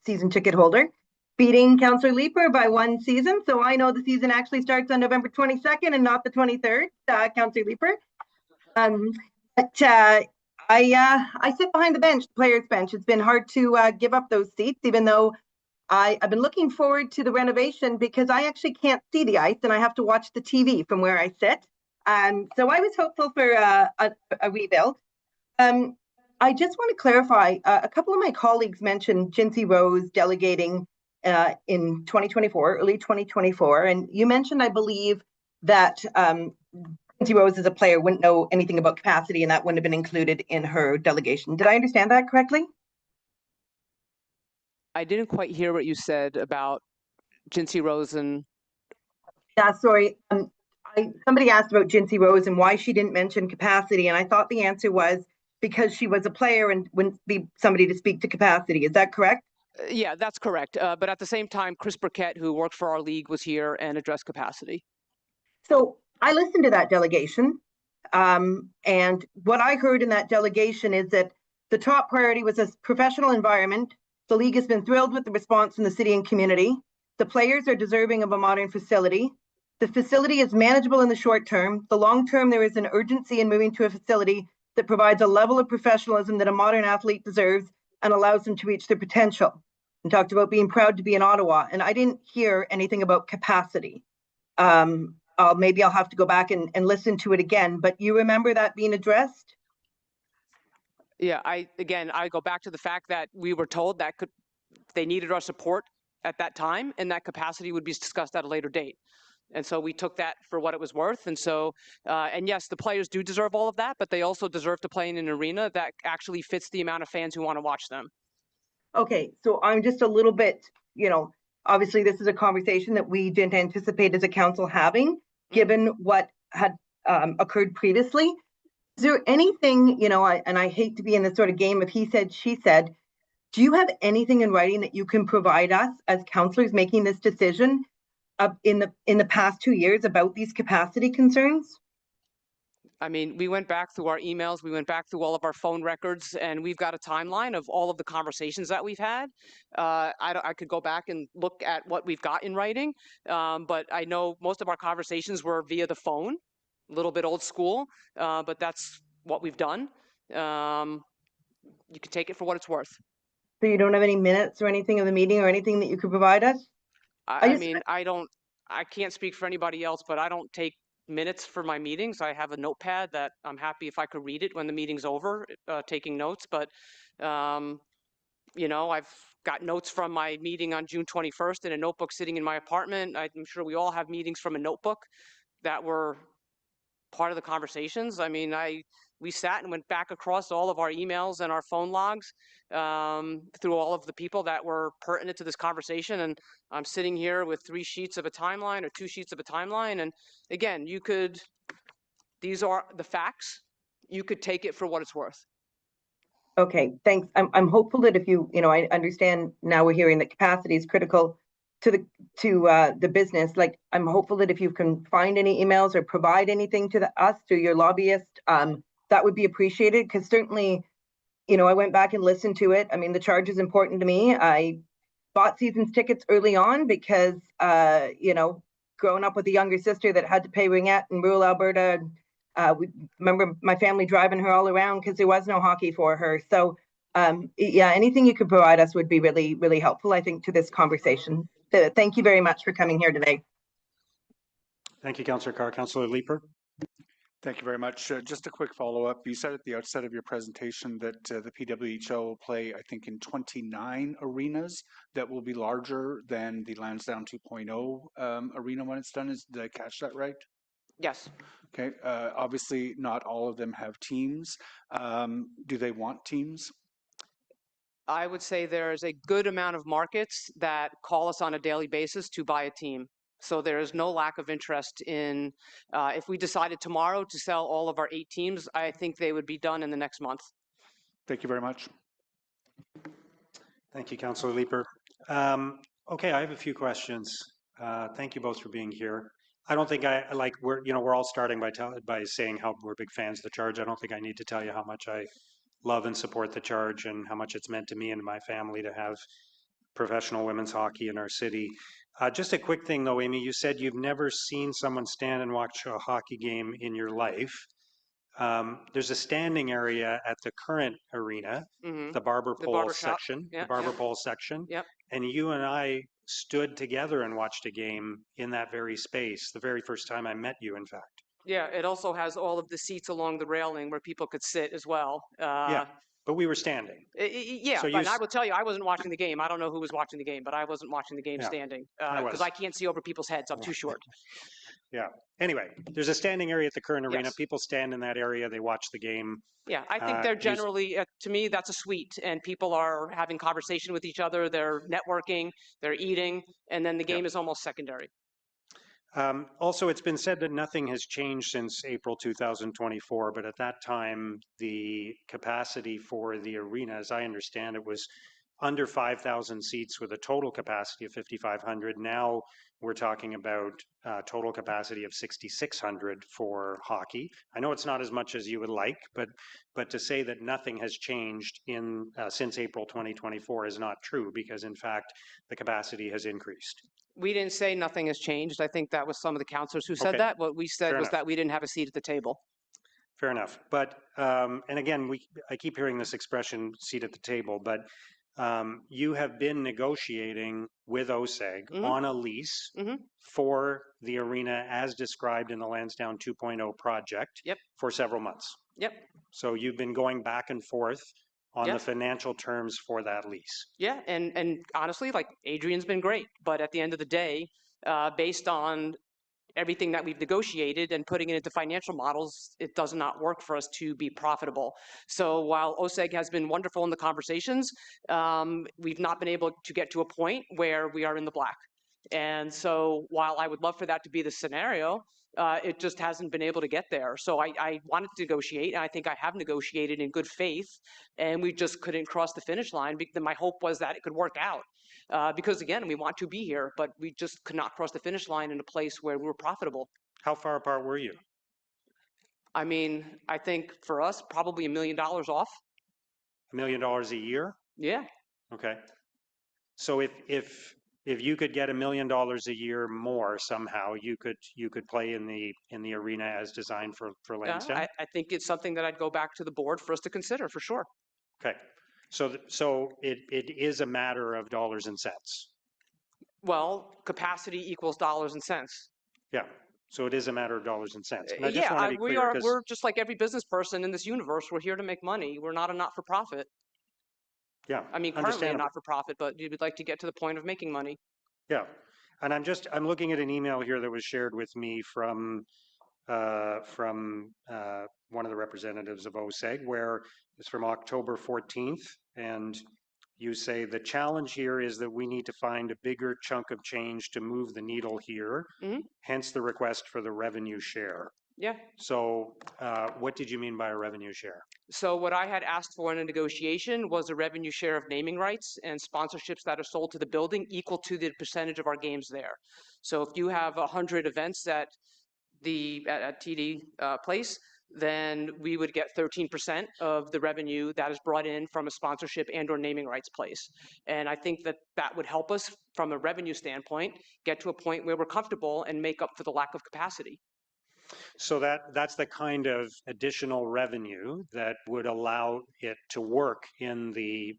season ticket holder, beating Councillor Leeper by one season. So I know the season actually starts on November 22nd and not the 23rd, Councillor Leeper. But I sit behind the bench, the players' bench. It's been hard to give up those seats, even though I've been looking forward to the renovation because I actually can't see the ice and I have to watch the TV from where I sit. So I was hopeful for a rebuild. I just want to clarify, a couple of my colleagues mentioned Jinsey Rose delegating in 2024, early 2024. And you mentioned, I believe, that Jinsey Rose as a player wouldn't know anything about capacity and that wouldn't have been included in her delegation. Did I understand that correctly? I didn't quite hear what you said about Jinsey Rose and... Yeah, sorry. Somebody asked about Jinsey Rose and why she didn't mention capacity. And I thought the answer was because she was a player and wouldn't be somebody to speak to capacity. Is that correct? Yeah, that's correct. But at the same time, Chris Burkett, who works for our league, was here and addressed capacity. So I listened to that delegation. And what I heard in that delegation is that the top priority was a professional environment. The league has been thrilled with the response from the city and community. The players are deserving of a modern facility. The facility is manageable in the short term. The long term, there is an urgency in moving to a facility that provides a level of professionalism that a modern athlete deserves and allows them to reach their potential. And talked about being proud to be in Ottawa. And I didn't hear anything about capacity. maybe I'll have to go back and listen to it again, but you remember that being addressed? Yeah, I go back to the fact that we were told that they needed our support at that time, and that capacity would be discussed at a later date. And so we took that for what it was worth. And so, and yes, the players do deserve all of that, but they also deserve to play in an arena that actually fits the amount of fans who want to watch them. Okay, so I'm just a little bit, obviously this is a conversation that we didn't anticipate as a council having, given what had occurred previously. Is there anything, and I hate to be in this sort of game of he said, she said, do you have anything in writing that you can provide us as councillors making this decision in the past 2 years about these capacity concerns? I mean, we went back through our emails, we went back through all of our phone records, and we've got a timeline of all of the conversations that we've had. I could go back and look at what we've got in writing, but I know most of our conversations were via the phone, a little bit old school, but that's what we've done. You can take it for what it's worth. So you don't have any minutes or anything of the meeting or anything that you could provide us? I mean, I can't speak for anybody else, but I don't take minutes for my meetings. I have a notepad that I'm happy if I could read it when the meeting's over, taking notes. But, I've got notes from my meeting on June 21st in a notebook sitting in my apartment. I'm sure we all have meetings from a notebook that were part of the conversations. I mean, we sat and went back across all of our emails and our phone logs through all of the people that were pertinent to this conversation. And I'm sitting here with 3 sheets of a timeline or 2 sheets of a timeline. And again, these are the facts. You could take it for what it's worth. Okay, thanks. I'm hopeful that if I understand now we're hearing that capacity is critical to the business. Like, I'm hopeful that if you can find any emails or provide anything to us through your lobbyist, that would be appreciated, because certainly, I went back and listened to it. I mean, the charge is important to me. I bought seasons tickets early on because, growing up with a younger sister that had to pay ringette in rural Alberta, we remember my family driving her all around because there was no hockey for her. So, yeah, anything you could provide us would be really, really helpful, I think, to this conversation. Thank you very much for coming here today. Thank you, Councillor Carr. Councillor Leeper. Thank you very much. Just a quick follow-up. You said at the outset of your presentation that the PWHL will play, I think, in 29 arenas that will be larger than the Lansdowne 2.0 arena when it's done. Did I catch that right? Yes. Okay. Obviously, not all of them have teams. Do they want teams? I would say there is a good amount of markets that call us on a daily basis to buy a team. So there is no lack of interest in, if we decided tomorrow to sell all of our 8 teams, I think they would be done in the next month. Thank you very much. Thank you, Councillor Leeper. Okay, I have a few questions. Thank you both for being here. I don't think we're all starting by saying how we're big fans of the charge. I don't think I need to tell you how much I love and support the charge and how much it's meant to me and my family to have professional women's hockey in our city. Just a quick thing though, Amy, you said you've never seen someone stand and watch a hockey game in your life. There's a standing area at the current arena, the barber pole section, yep, the barber pole section. Yep. And you and I stood together and watched a game in that very space, the very first time I met you, in fact. Yeah, it also has all of the seats along the railing where people could sit as well. Yeah, but we were standing. Yeah, So but I will tell you, I wasn't watching the game. I don't know who was watching the game, but I wasn't watching the game standing because I can't see over people's heads. I'm too short. Yeah. Anyway, there's a standing area at the current arena. People stand in that area. They watch the game. Yeah, I think they're generally, to me, that's a suite, and people are having conversation with each other. They're networking, they're eating, and then the game is almost secondary. Also, it's been said that nothing has changed since April 2024, but at that time, the capacity for the arena, as I understand it, was under 5,000 seats with a total capacity of 5,500. Now we're talking about total capacity of 6,600 for hockey. I know it's not as much as you would like, but to say that nothing has changed since April 2024 is not true, because in fact, the capacity has increased. We didn't say nothing has changed. I think that was some of the councillors who said that. What we said was that we didn't have a seat at the table. Fair enough. But, and again, I keep hearing this expression, seat at the table, but you have been negotiating with OSEG on a lease for the arena as described in the Lansdowne 2.0 project for several months. Yep. So you've been going back and forth on the financial terms for that lease. Yeah, and honestly, like Adrian's been great, but at the end of the day, based on everything that we've negotiated and putting it into financial models, it does not work for us to be profitable. So while OSEG has been wonderful in the conversations, we've not been able to get to a point where we are in the black. And so while I would love for that to be the scenario, it just hasn't been able to get there. So I wanted to negotiate, and I think I have negotiated in good faith, and we just couldn't cross the finish line. My hope was that it could work out. Because again, we want to be here, but we just could not cross the finish line in a place where we were profitable. How far apart were you? I mean, I think for us, probably $1 million off. $1 million a year? Yeah. Okay. So if you could get $1 million a year more somehow, you could play in the arena as designed for Lansdowne? I think it's something that I'd go back to the board for us to consider for sure. Okay. So it is a matter of dollars and cents. Well, capacity equals dollars and cents. Yeah. So it is a matter of dollars and cents. And I just want to be clear, we're just like every business person in this universe. We're here to make money. We're not a not-for-profit. Yeah. I mean, currently a not-for-profit, but we'd like to get to the point of making money. Yeah. And I'm looking at an email here that was shared with me from one of the representatives of OSEG, where it's from October 14th, and you say the challenge here is that we need to find a bigger chunk of change to move the needle here, hence the request for the revenue share. Yeah. So what did you mean by a revenue share? So what I had asked for in a negotiation was a revenue share of naming rights and sponsorships that are sold to the building equal to the percentage of our games there. So if you have 100 events at TD Place, then we would get 13% of the revenue that is brought in from a sponsorship and or naming rights place. And I think that that would help us from a revenue standpoint, get to a point where we're comfortable and make up for the lack of capacity. So that's the kind of additional revenue that would allow it to work in the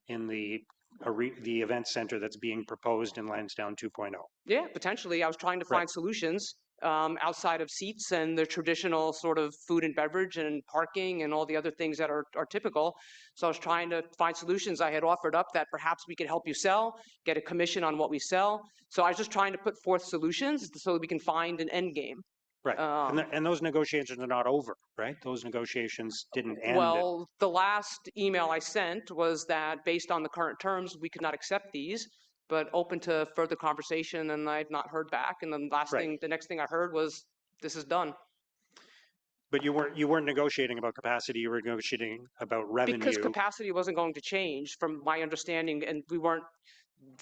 event center that's being proposed in Lansdowne 2.0. Yeah, potentially. I was trying to find solutions outside of seats and the traditional sort of food and beverage and parking and all the other things that are typical. So I was trying to find solutions. I had offered up that perhaps we could help you sell, get a commission on what we sell. So I was just trying to put forth solutions so that we can find an end game. Right. And those negotiations are not over, right? Those negotiations didn't end. Well, the last email I sent was that based on the current terms, we could not accept these, but open to further conversation, and I've not heard back. And then the next thing I heard was, this is done. But you weren't negotiating about capacity, you were negotiating about revenue. Because capacity wasn't going to change from my understanding, and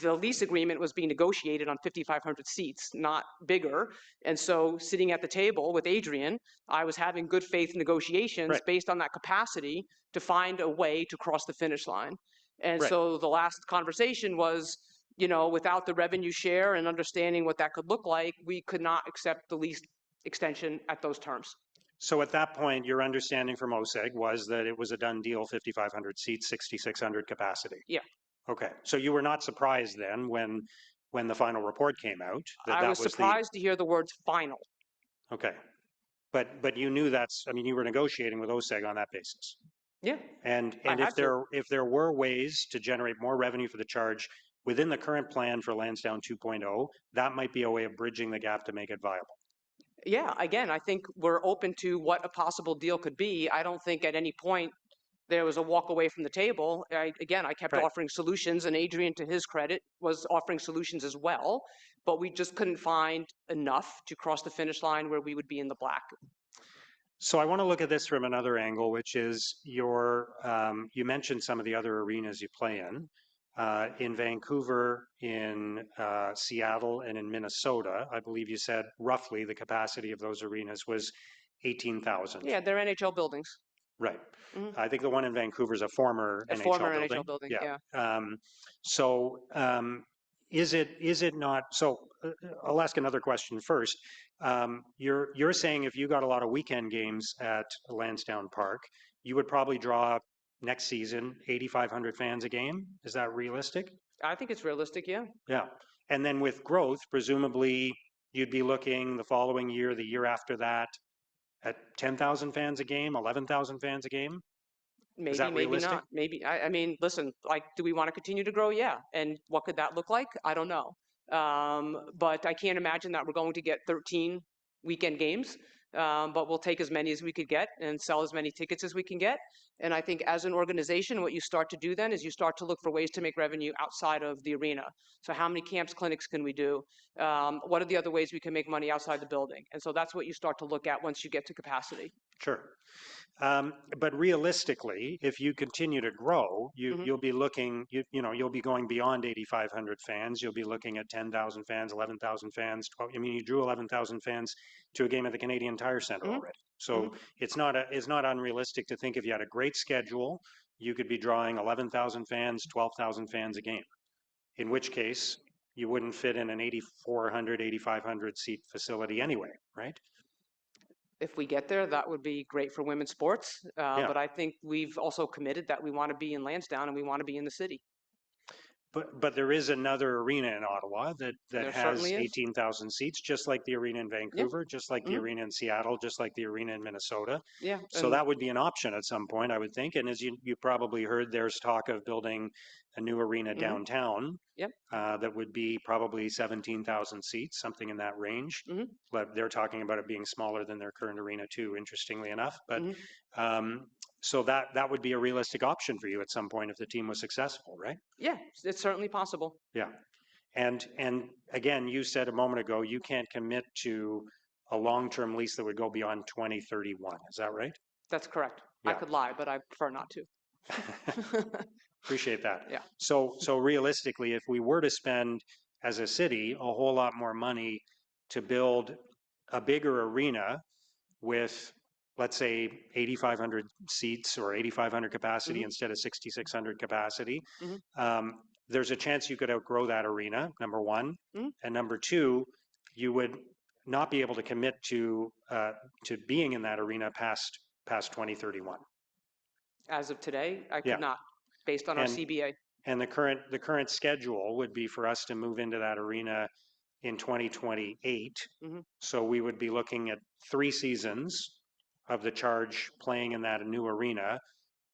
the lease agreement was being negotiated on 5,500 seats, not bigger. And so sitting at the table with Adrian, I was having good faith negotiations based on that capacity to find a way to cross the finish line. And so the last conversation was, without the revenue share and understanding what that could look like, we could not accept the lease extension at those terms. So at that point, your understanding from OSEG was that it was a done deal, 5,500 seats, 6,600 capacity. Yeah. Okay, so you were not surprised then when the final report came out that I was surprised to hear the words final. Okay, but you knew you were negotiating with OSEG on that basis. Yeah. And if there were ways to generate more revenue for the charge within the current plan for Lansdowne 2.0, that might be a way of bridging the gap to make it viable. Yeah, again, I think we're open to what a possible deal could be. I don't think at any point there was a walk away from the table. I kept offering solutions, and Adrian, to his credit, was offering solutions as well, but we just couldn't find enough to cross the finish line where we would be in the black. So I want to look at this from another angle, which is you mentioned some of the other arenas you play in Vancouver, in Seattle, and in Minnesota. I believe you said roughly the capacity of those arenas was 18,000. Yeah, they're NHL buildings. Right. I think the one in Vancouver is a former NHL building. Yeah. So is it not? So I'll ask another question first. You're saying if you got a lot of weekend games at Lansdowne Park, you would probably draw next season, 8,500 fans a game. Is that realistic? I think it's realistic, yeah. Yeah. And then with growth, presumably you'd be looking the following year, the year after that, at 10,000 fans a game, 11,000 fans a game? Maybe, Is that maybe realistic? not. Maybe. I mean, listen, like, do we want to continue to grow? Yeah. And what could that look like? I don't know. But I can't imagine that we're going to get 13 weekend games. But we'll take as many as we could get and sell as many tickets as we can get. And I think as an organization, what you start to do then is you start to look for ways to make revenue outside of the arena. So how many camps, clinics can we do? What are the other ways we can make money outside the building? And so that's what you start to look at once you get to capacity. Sure. But realistically, if you continue to grow, you'll be looking, you'll be going beyond 8,500 fans. You'll be looking at 10,000 fans, 11,000 fans. I mean, you drew 11,000 fans to a game at the Canadian Tire Centre already. So it's not unrealistic to think if you had a great schedule, you could be drawing 11,000 fans, 12,000 fans a game. In which case, you wouldn't fit in an 8,400, 8,500 seat facility anyway, right? If we get there, that would be great for women's sports. But I think we've also committed that we want to be in Lansdowne and we want to be in the city. But there is another arena in Ottawa that has 18,000 seats, just like the arena in Vancouver, just like the arena in Seattle, just like the arena in Minnesota. Yeah. So that would be an option at some point, I would think. And as you probably heard, there's talk of building a new arena downtown. Yep. That would be probably 17,000 seats, something in that range. But they're talking about it being smaller than their current arena too, interestingly enough. But so that would be a realistic option for you at some point if the team was successful, right? Yeah, it's certainly possible. Yeah. And again, you said a moment ago, you can't commit to a long-term lease that would go beyond 2031. Is that right? That's correct. Yeah. I could lie, but I prefer not to. Appreciate that. Yeah. So realistically, if we were to spend as a city a whole lot more money to build a bigger arena with, let's say, 8,500 seats or 8,500 capacity instead of 6,600 capacity, there's a chance you could outgrow that arena, number one. And number two, you would not be able to commit to being in that arena past 2031. As of today, I could not, based on our CBA. And the current schedule would be for us to move into that arena in 2028. So we would be looking at 3 seasons of the Charge playing in that new arena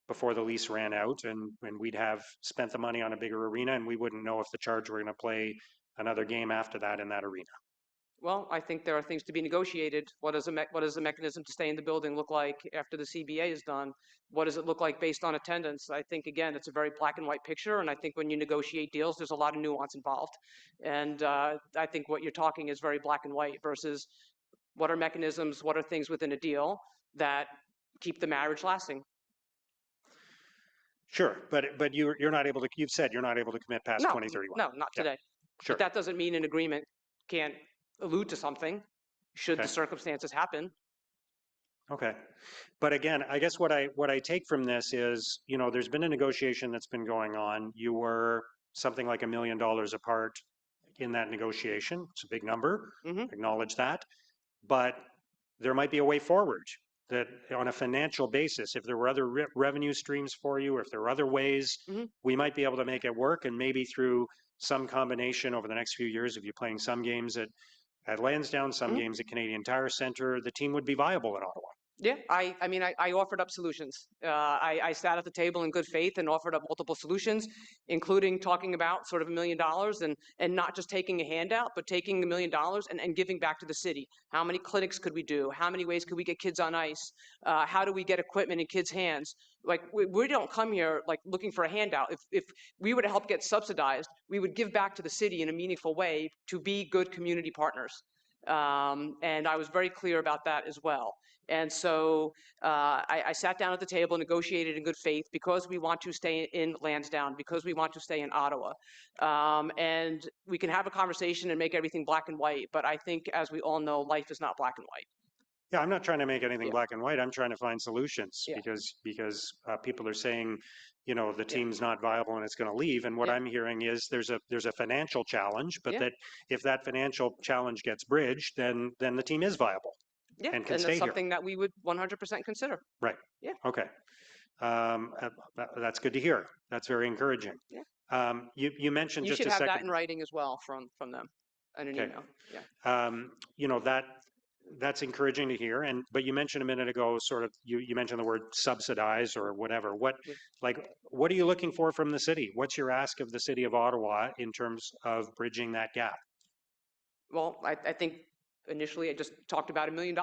before the lease ran out, and we'd have spent the money on a bigger arena, and we wouldn't know if the Charge were going to play another game after that in that arena. Well, I think there are things to be negotiated. What does the mechanism to stay in the building look like after the CBA is done? What does it look like based on attendance? I think, again, it's a very black and white picture, and I think when you negotiate deals, there's a lot of nuance involved. And I think what you're talking is very black and white versus what are mechanisms, what are things within a deal that keep the marriage lasting. Sure, but you're not able to. You've said you're not able to commit past 2031. No, not today. Sure. But that doesn't mean an agreement can't allude to something should the circumstances happen. Okay, but again, I guess what I take from this is, there's been a negotiation that's been going on. You were something like $1 million apart in that negotiation. It's a big number. Acknowledge that, but there might be a way forward. That on a financial basis, if there were other revenue streams for you, or if there were other ways, we might be able to make it work. And maybe through some combination over the next few years, if you're playing some games at Lansdowne, some games at Canadian Tire Centre, the team would be viable in Ottawa. Yeah, I mean, I offered up solutions. I sat at the table in good faith and offered up multiple solutions, including talking about sort of $1 million and not just taking a handout, but taking $1 million and giving back to the city. How many clinics could we do? How many ways could we get kids on ice? How do we get equipment in kids' hands? Like, we don't come here like looking for a handout. If we were to help get subsidized, we would give back to the city in a meaningful way to be good community partners. And I was very clear about that as well. And so I sat down at the table, negotiated in good faith because we want to stay in Lansdowne, because we want to stay in Ottawa. And we can have a conversation and make everything black and white. But I think, as we all know, life is not black and white. Yeah, I'm not trying to make anything black and white. I'm trying to find solutions because people are saying, the team's not viable and it's going to leave. And what I'm hearing is there's a financial challenge, but that if that financial challenge gets bridged, then the team is viable. Yeah, and that's stay something that we would 100% consider. Right. Yeah. Okay. That's good to hear. That's very encouraging. Yeah. You mentioned You just should a have second. that in writing as well from them and an Okay. email. Yeah. You know, that's encouraging to hear. But you mentioned a minute ago, sort of, you mentioned the word subsidize or whatever. What are you looking for from the city? What's your ask of the city of Ottawa in terms of bridging that gap? Well, I think initially I just talked about $1 million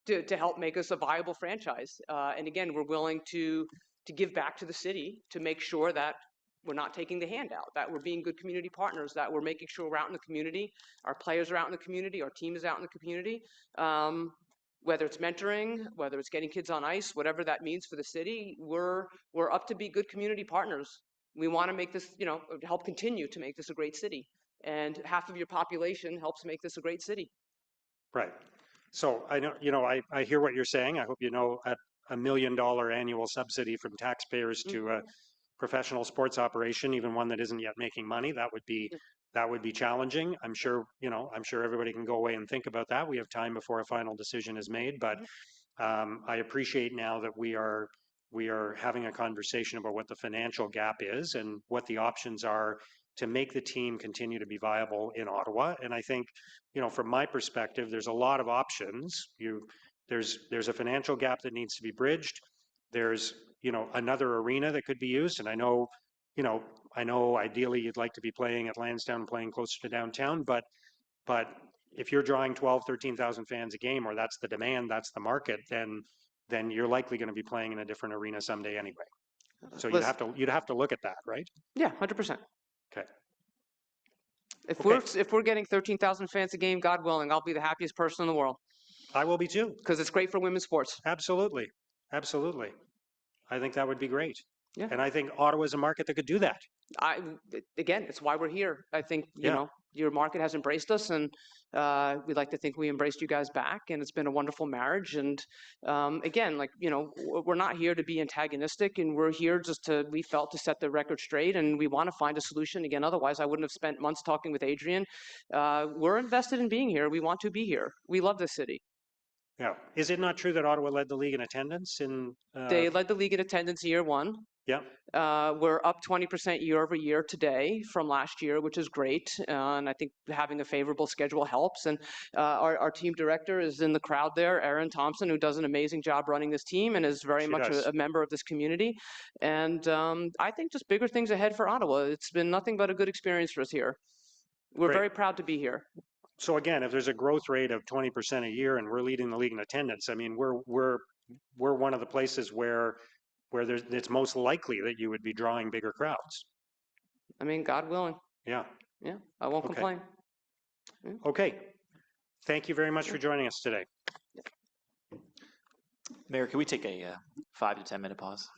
to help make us a viable franchise. And again, we're willing to give back to the city to make sure that we're not taking the handout, that we're being good community partners, that we're making sure we're out in the community, our players are out in the community, our team is out in the community. Whether it's mentoring, whether it's getting kids on ice, whatever that means for the city, we're up to be good community partners. We want to make this, help continue to make this a great city. And half of your population helps make this a great city. Right. So I know, I hear what you're saying. I hope you know at $1 million annual subsidy from taxpayers to a professional sports operation, even one that isn't yet making money, that would be challenging. I'm sure everybody can go away and think about that. We have time before a final decision is made, but I appreciate now that we are having a conversation about what the financial gap is and what the options are to make the team continue to be viable in Ottawa. And I think, from my perspective, there's a lot of options. There's a financial gap that needs to be bridged. There's, another arena that could be used. And I know ideally you'd like to be playing at Lansdowne, playing closer to downtown, but if you're drawing 12, 13,000 fans a game, or that's the demand, that's the market, then you're likely going to be playing in a different arena someday anyway. So you'd have to look at that, right? Yeah, 100%. Okay. If we're getting 13,000 fans a game, God willing, I'll be the happiest person in the world. I will be too. Because it's great for women's sports. Absolutely. Absolutely. I think that would be great. Yeah. And I think Ottawa is a market that could do that. Again, it's why we're here. I think, your market has embraced us, and we'd like to think we embraced you guys back, and it's been a wonderful marriage. And again, we're not here to be antagonistic, and we're here we felt to set the record straight, and we want to find a solution. Again, otherwise I wouldn't have spent months talking with Adrian. We're invested in being here. We want to be here. We love this city. Yeah. Is it not true that Ottawa led the league in attendance in? They led the league in attendance year one. Yeah. We're up 20% year over year today from last year, which is great. And I think having a favorable schedule helps. And our team director is in the crowd there, Erin Thompson, who does an amazing job running this team and is very much a member of this community. And I think just bigger things ahead for Ottawa. It's been nothing but a good experience for us here. We're very proud to be here. So again, if there's a growth rate of 20% a year and we're leading the league in attendance, I mean, we're one of the places where it's most likely that you would be drawing bigger crowds. I mean, God willing. Yeah. Yeah, I won't complain. Yeah. Okay. Thank you very much for joining us today. Mayor, can we take a 5 to 10 minute pause?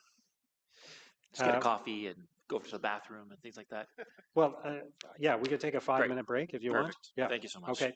Just get a coffee and go to the bathroom and things like that. Well, yeah, we could take a 5-minute break if you want. Yeah. Thank you so much. Okay.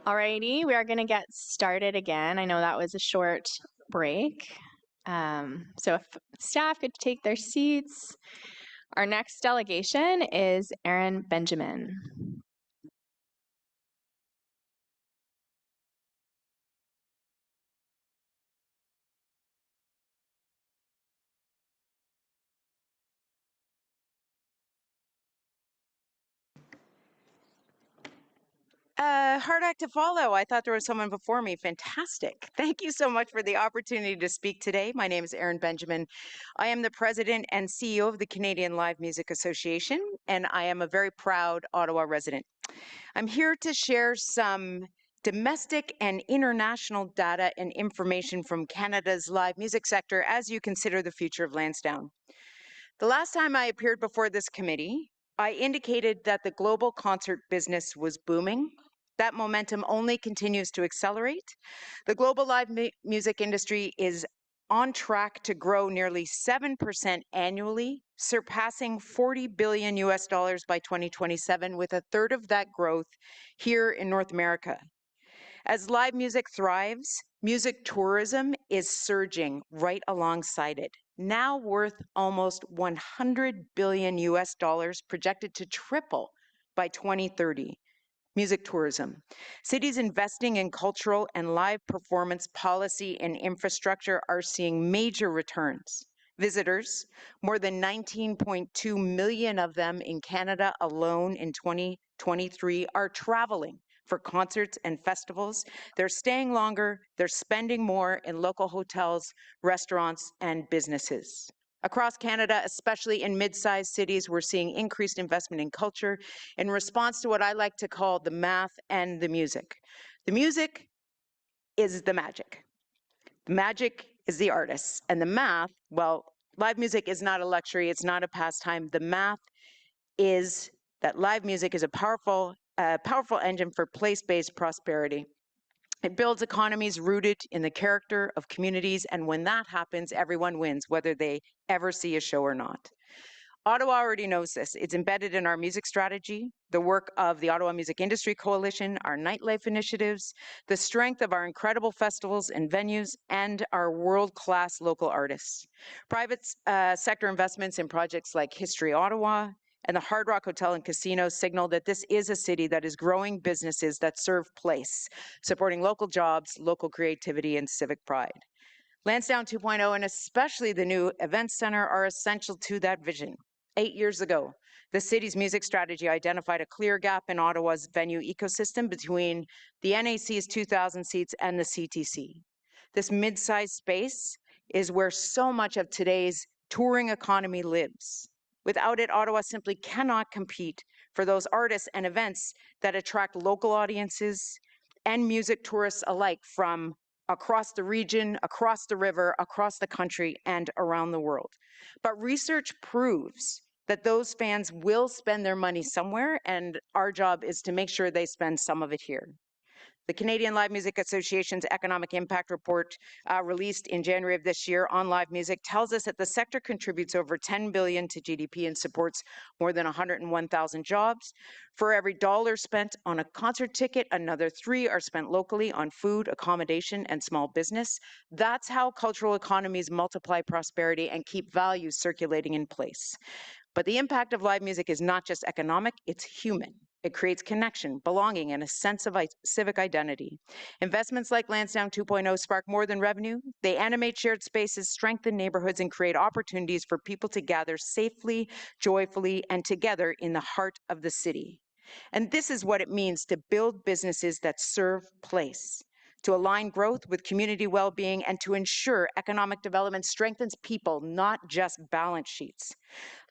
Alrighty, we are going to get started again. I know that was a short break. So if staff could take their seats. Our next delegation is Aaron Benjamin. Hard act to follow. I thought there was someone before me. Fantastic. Thank you so much for the opportunity to speak today. My name is Aaron Benjamin. I am the president and CEO of the Canadian Live Music Association, and I am a very proud Ottawa resident. I'm here to share some domestic and international data and information from Canada's live music sector as you consider the future of Lansdowne. The last time I appeared before this committee, I indicated that the global concert business was booming. That momentum only continues to accelerate. The global live music industry is on track to grow nearly 7% annually, surpassing $40 billion by 2027, with a third of that growth here in North America. As live music thrives, music tourism is surging right alongside it, now worth almost $100 billion projected to triple by 2030. Music tourism. Cities investing in cultural and live performance policy and infrastructure are seeing major returns. Visitors, more than 19.2 million of them in Canada alone in 2023, are traveling for concerts and festivals. They're staying longer, they're spending more in local hotels, restaurants, and businesses. Across Canada, especially in mid-sized cities, we're seeing increased investment in culture in response to what I like to call the math and the music. The music is the magic. The magic is the artists. And the math, well, live music is not a luxury, it's not a pastime. The math is that live music is a powerful engine for place-based prosperity. It builds economies rooted in the character of communities, and when that happens, everyone wins, whether they ever see a show or not. Ottawa already knows this. It's embedded in our music strategy, the work of the Ottawa Music Industry Coalition, our nightlife initiatives, the strength of our incredible festivals and venues, and our world-class local artists. Private sector investments in projects like History Ottawa and the Hard Rock Hotel and Casino signal that this is a city that is growing businesses that serve place, supporting local jobs, local creativity, and civic pride. Lansdowne 2.0 and especially the new Events Centre are essential to that vision. 8 years ago, the city's music strategy identified a clear gap in Ottawa's venue ecosystem between the NAC's 2,000 seats and the CTC. This mid-sized space is where so much of today's touring economy lives. Without it, Ottawa simply cannot compete for those artists and events that attract local audiences and music tourists alike from across the region, across the river, across the country, and around the world. But research proves that those fans will spend their money somewhere, and our job is to make sure they spend some of it here. The Canadian Live Music Association's Economic Impact Report, released in January of this year on live music, tells us that the sector contributes over $10 billion to GDP and supports more than 101,000 jobs. For every dollar spent on a concert ticket, another 3 are spent locally on food, accommodation, and small business. That's how cultural economies multiply prosperity and keep values circulating in place. But the impact of live music is not just economic, it's human. It creates connection, belonging, and a sense of civic identity. Investments like Lansdowne 2.0 spark more than revenue. They animate shared spaces, strengthen neighborhoods, and create opportunities for people to gather safely, joyfully, and together in the heart of the city. And this is what it means to build businesses that serve place, to align growth with community well-being, and to ensure economic development strengthens people, not just balance sheets.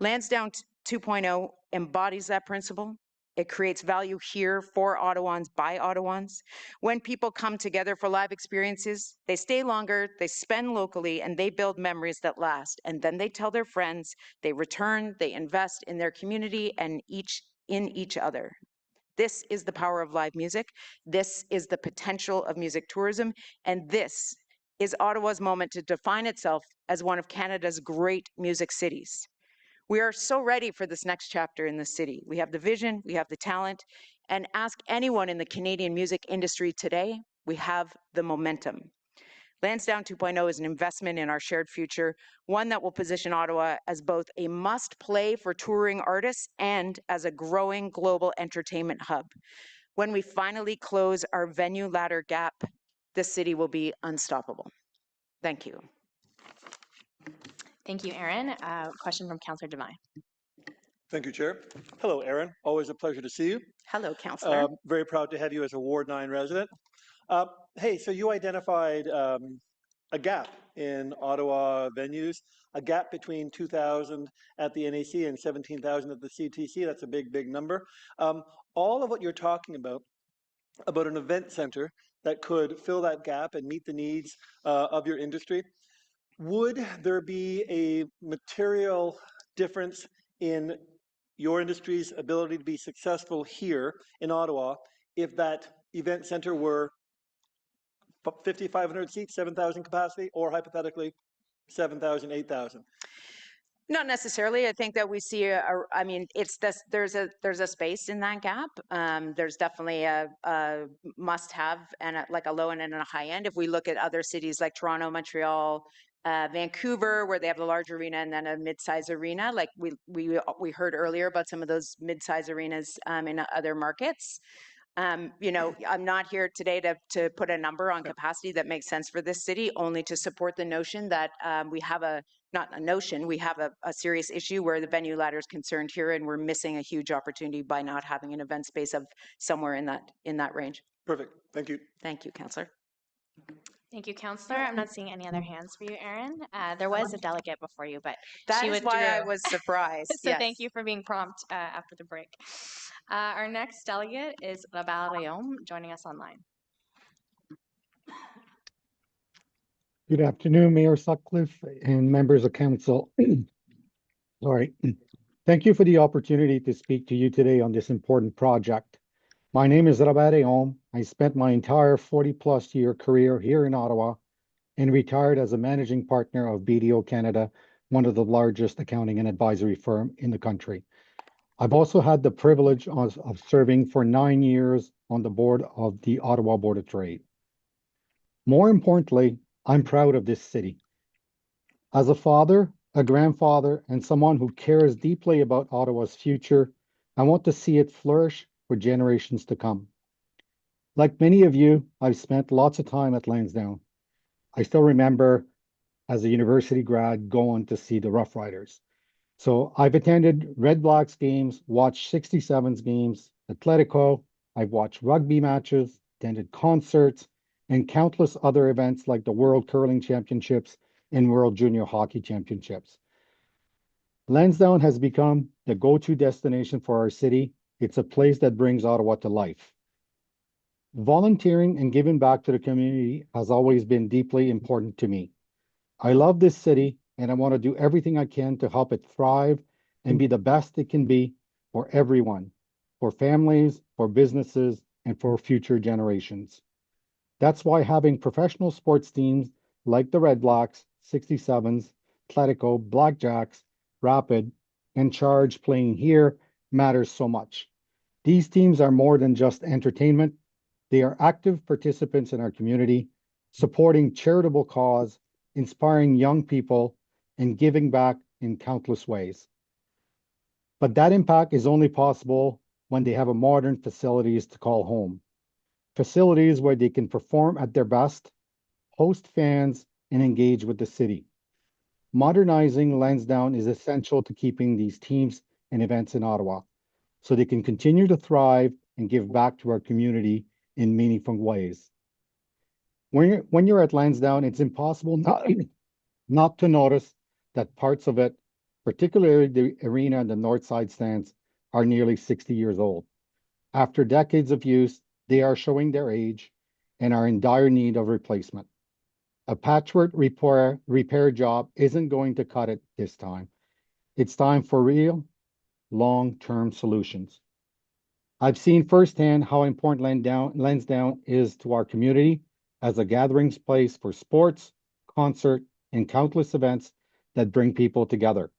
Lansdowne 2.0 embodies that principle. It creates value here for Ottawans by Ottawans. When people come together for live experiences, they stay longer, they spend locally, and they build memories that last. And then they tell their friends, they return, they invest in their community and in each other. This is the power of live music. This is the potential of music tourism. And this is Ottawa's moment to define itself as one of Canada's great music cities. We are so ready for this next chapter in the city. We have the vision, we have the talent, and ask anyone in the Canadian music industry today, we have the momentum. Lansdowne 2.0 is an investment in our shared future, one that will position Ottawa as both a must-play for touring artists and as a growing global entertainment hub. When we finally close our venue ladder gap, the city will be unstoppable. Thank you. Thank you, Erin. Question from Councillor Devine. Thank you, Chair. Hello, Erin. Always a pleasure to see you. Hello, Councillor. Very proud to have you as a Ward 9 resident. Hey, so you identified a gap in Ottawa venues, a gap between 2,000 at the NAC and 17,000 at the CTC. That's a big, big number. All of what you're talking about an event center that could fill that gap and meet the needs of your industry, would there be a material difference in your industry's ability to be successful here in Ottawa if that event center were 5,500 seats, 7,000 capacity, or hypothetically 7,000, 8,000? Not necessarily. I think that we see I mean, it's this, there's a space in that gap. There's definitely a must-have and like a low end and a high end. If we look at other cities like Toronto, Montreal, Vancouver, where they have the large arena and then a mid-size arena, like we heard earlier about some of those mid-size arenas in other markets. You know, I'm not here today to put a number on capacity that makes sense for this city, only to support the notion that we have we have a serious issue where the venue ladder is concerned here, and we're missing a huge opportunity by not having an event space of somewhere in that range. Perfect. Thank you. Thank you, Councillor. Thank you, Councillor. I'm not seeing any other hands for you, Erin. There was a delegate before you, but that she is withdrew. why I was surprised. So yes. Thank you for being prompt after the break. Our next delegate is Laurier joining us online. Good afternoon, Mayor Sutcliffe and members of council. Sorry. Thank you for the opportunity to speak to you today on this important project. My name is Laurier. I spent my entire 40-plus year career here in Ottawa and retired as a managing partner of BDO Canada, one of the largest accounting and advisory firm in the country. I've also had the privilege of serving for 9 years on the board of the Ottawa Board of Trade. More importantly, I'm proud of this city. As a father, a grandfather, and someone who cares deeply about Ottawa's future, I want to see it flourish for generations to come. Like many of you, I've spent lots of time at Lansdowne. I still remember as a university grad going to see the Rough Riders. So I've attended Red Blacks games, watched 67s games, Atletico, I've watched rugby matches, attended concerts, and countless other events like the World Curling Championships and World Junior Hockey Championships. Lansdowne has become the go-to destination for our city. It's a place that brings Ottawa to life. Volunteering and giving back to the community has always been deeply important to me. I love this city, and I want to do everything I can to help it thrive and be the best it can be for everyone, for families, for businesses, and for future generations. That's why having professional sports teams like the Red Blacks, 67s, Atletico, Blackjacks, Rapid, and Charge playing here matters so much. These teams are more than just entertainment. They are active participants in our community, supporting charitable cause, inspiring young people, and giving back in countless ways. But that impact is only possible when they have a modern facilities to call home. Facilities where they can perform at their best, host fans, and engage with the city. Modernizing Lansdowne is essential to keeping these teams and events in Ottawa, so they can continue to thrive and give back to our community in meaningful ways. When you're at Lansdowne, it's impossible not to notice that parts of it, particularly the arena and the north side stands, are nearly 60 years old. After decades of use, they are showing their age and are in dire need of replacement. A patchwork repair job isn't going to cut it this time. It's time for real, long-term solutions. I've seen firsthand how important Lansdowne is to our community as a gathering place for sports, concert, and countless events that bring people together.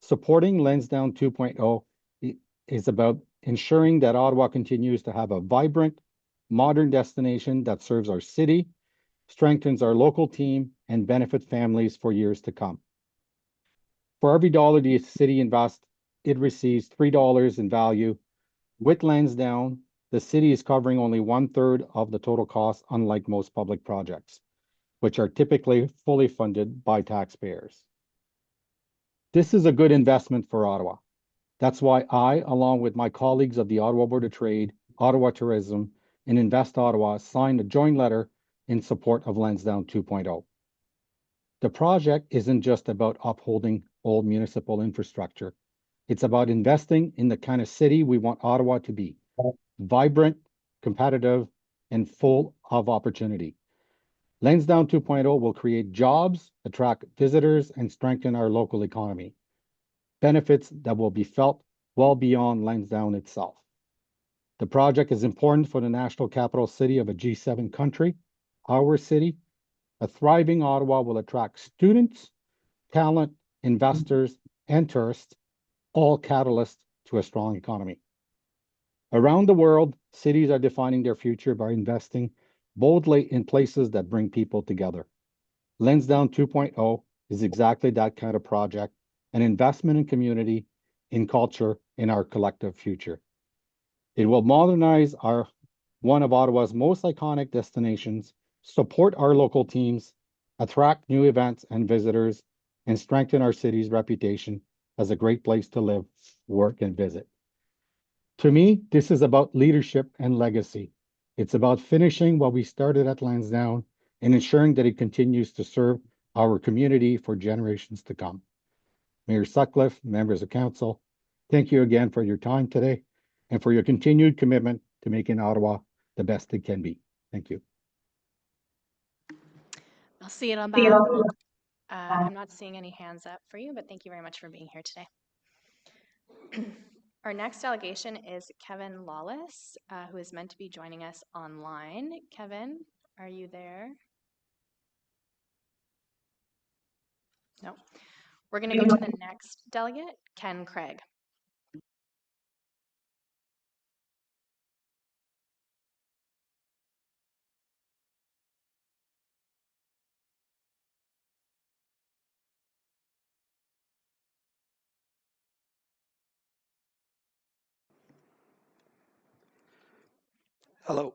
Supporting Lansdowne 2.0 is about ensuring that Ottawa continues to have a vibrant, modern destination that serves our city, strengthens our local team, and benefit families for years to come. For every dollar the city invests, it receives $3 in value. With Lansdowne, the city is covering only 1/3 of the total cost, unlike most public projects, which are typically fully funded by taxpayers. This is a good investment for Ottawa. That's why I, along with my colleagues of the Ottawa Board of Trade, Ottawa Tourism, and Invest Ottawa, signed a joint letter in support of Lansdowne 2.0. The project isn't just about upholding old municipal infrastructure. It's about investing in the kind of city we want Ottawa to be: vibrant, competitive, and full of opportunity. Lansdowne 2.0 will create jobs, attract visitors, and strengthen our local economy. Benefits that will be felt well beyond Lansdowne itself. The project is important for the national capital city of a G7 country, our city. A thriving Ottawa will attract students, talent, investors, and tourists, all catalysts to a strong economy. Around the world, cities are defining their future by investing boldly in places that bring people together. Lansdowne 2.0 is exactly that kind of project, an investment in community, in culture, in our collective future. It will modernize one of Ottawa's most iconic destinations, support our local teams, attract new events and visitors, and strengthen our city's reputation as a great place to live, work, and visit. To me, this is about leadership and legacy. It's about finishing what we started at Lansdowne and ensuring that it continues to serve our community for generations to come. Mayor Sutcliffe, members of council, thank you again for your time today and for your continued commitment to making Ottawa the best it can be. Thank you. I'll see it on back. I'm not seeing any hands up for you, but thank you very much for being here today. Our next delegation is Kevin Lawless, who is meant to be joining us online. Kevin, are you there? No. We're going to go to the next delegate, Ken Craig. Hello.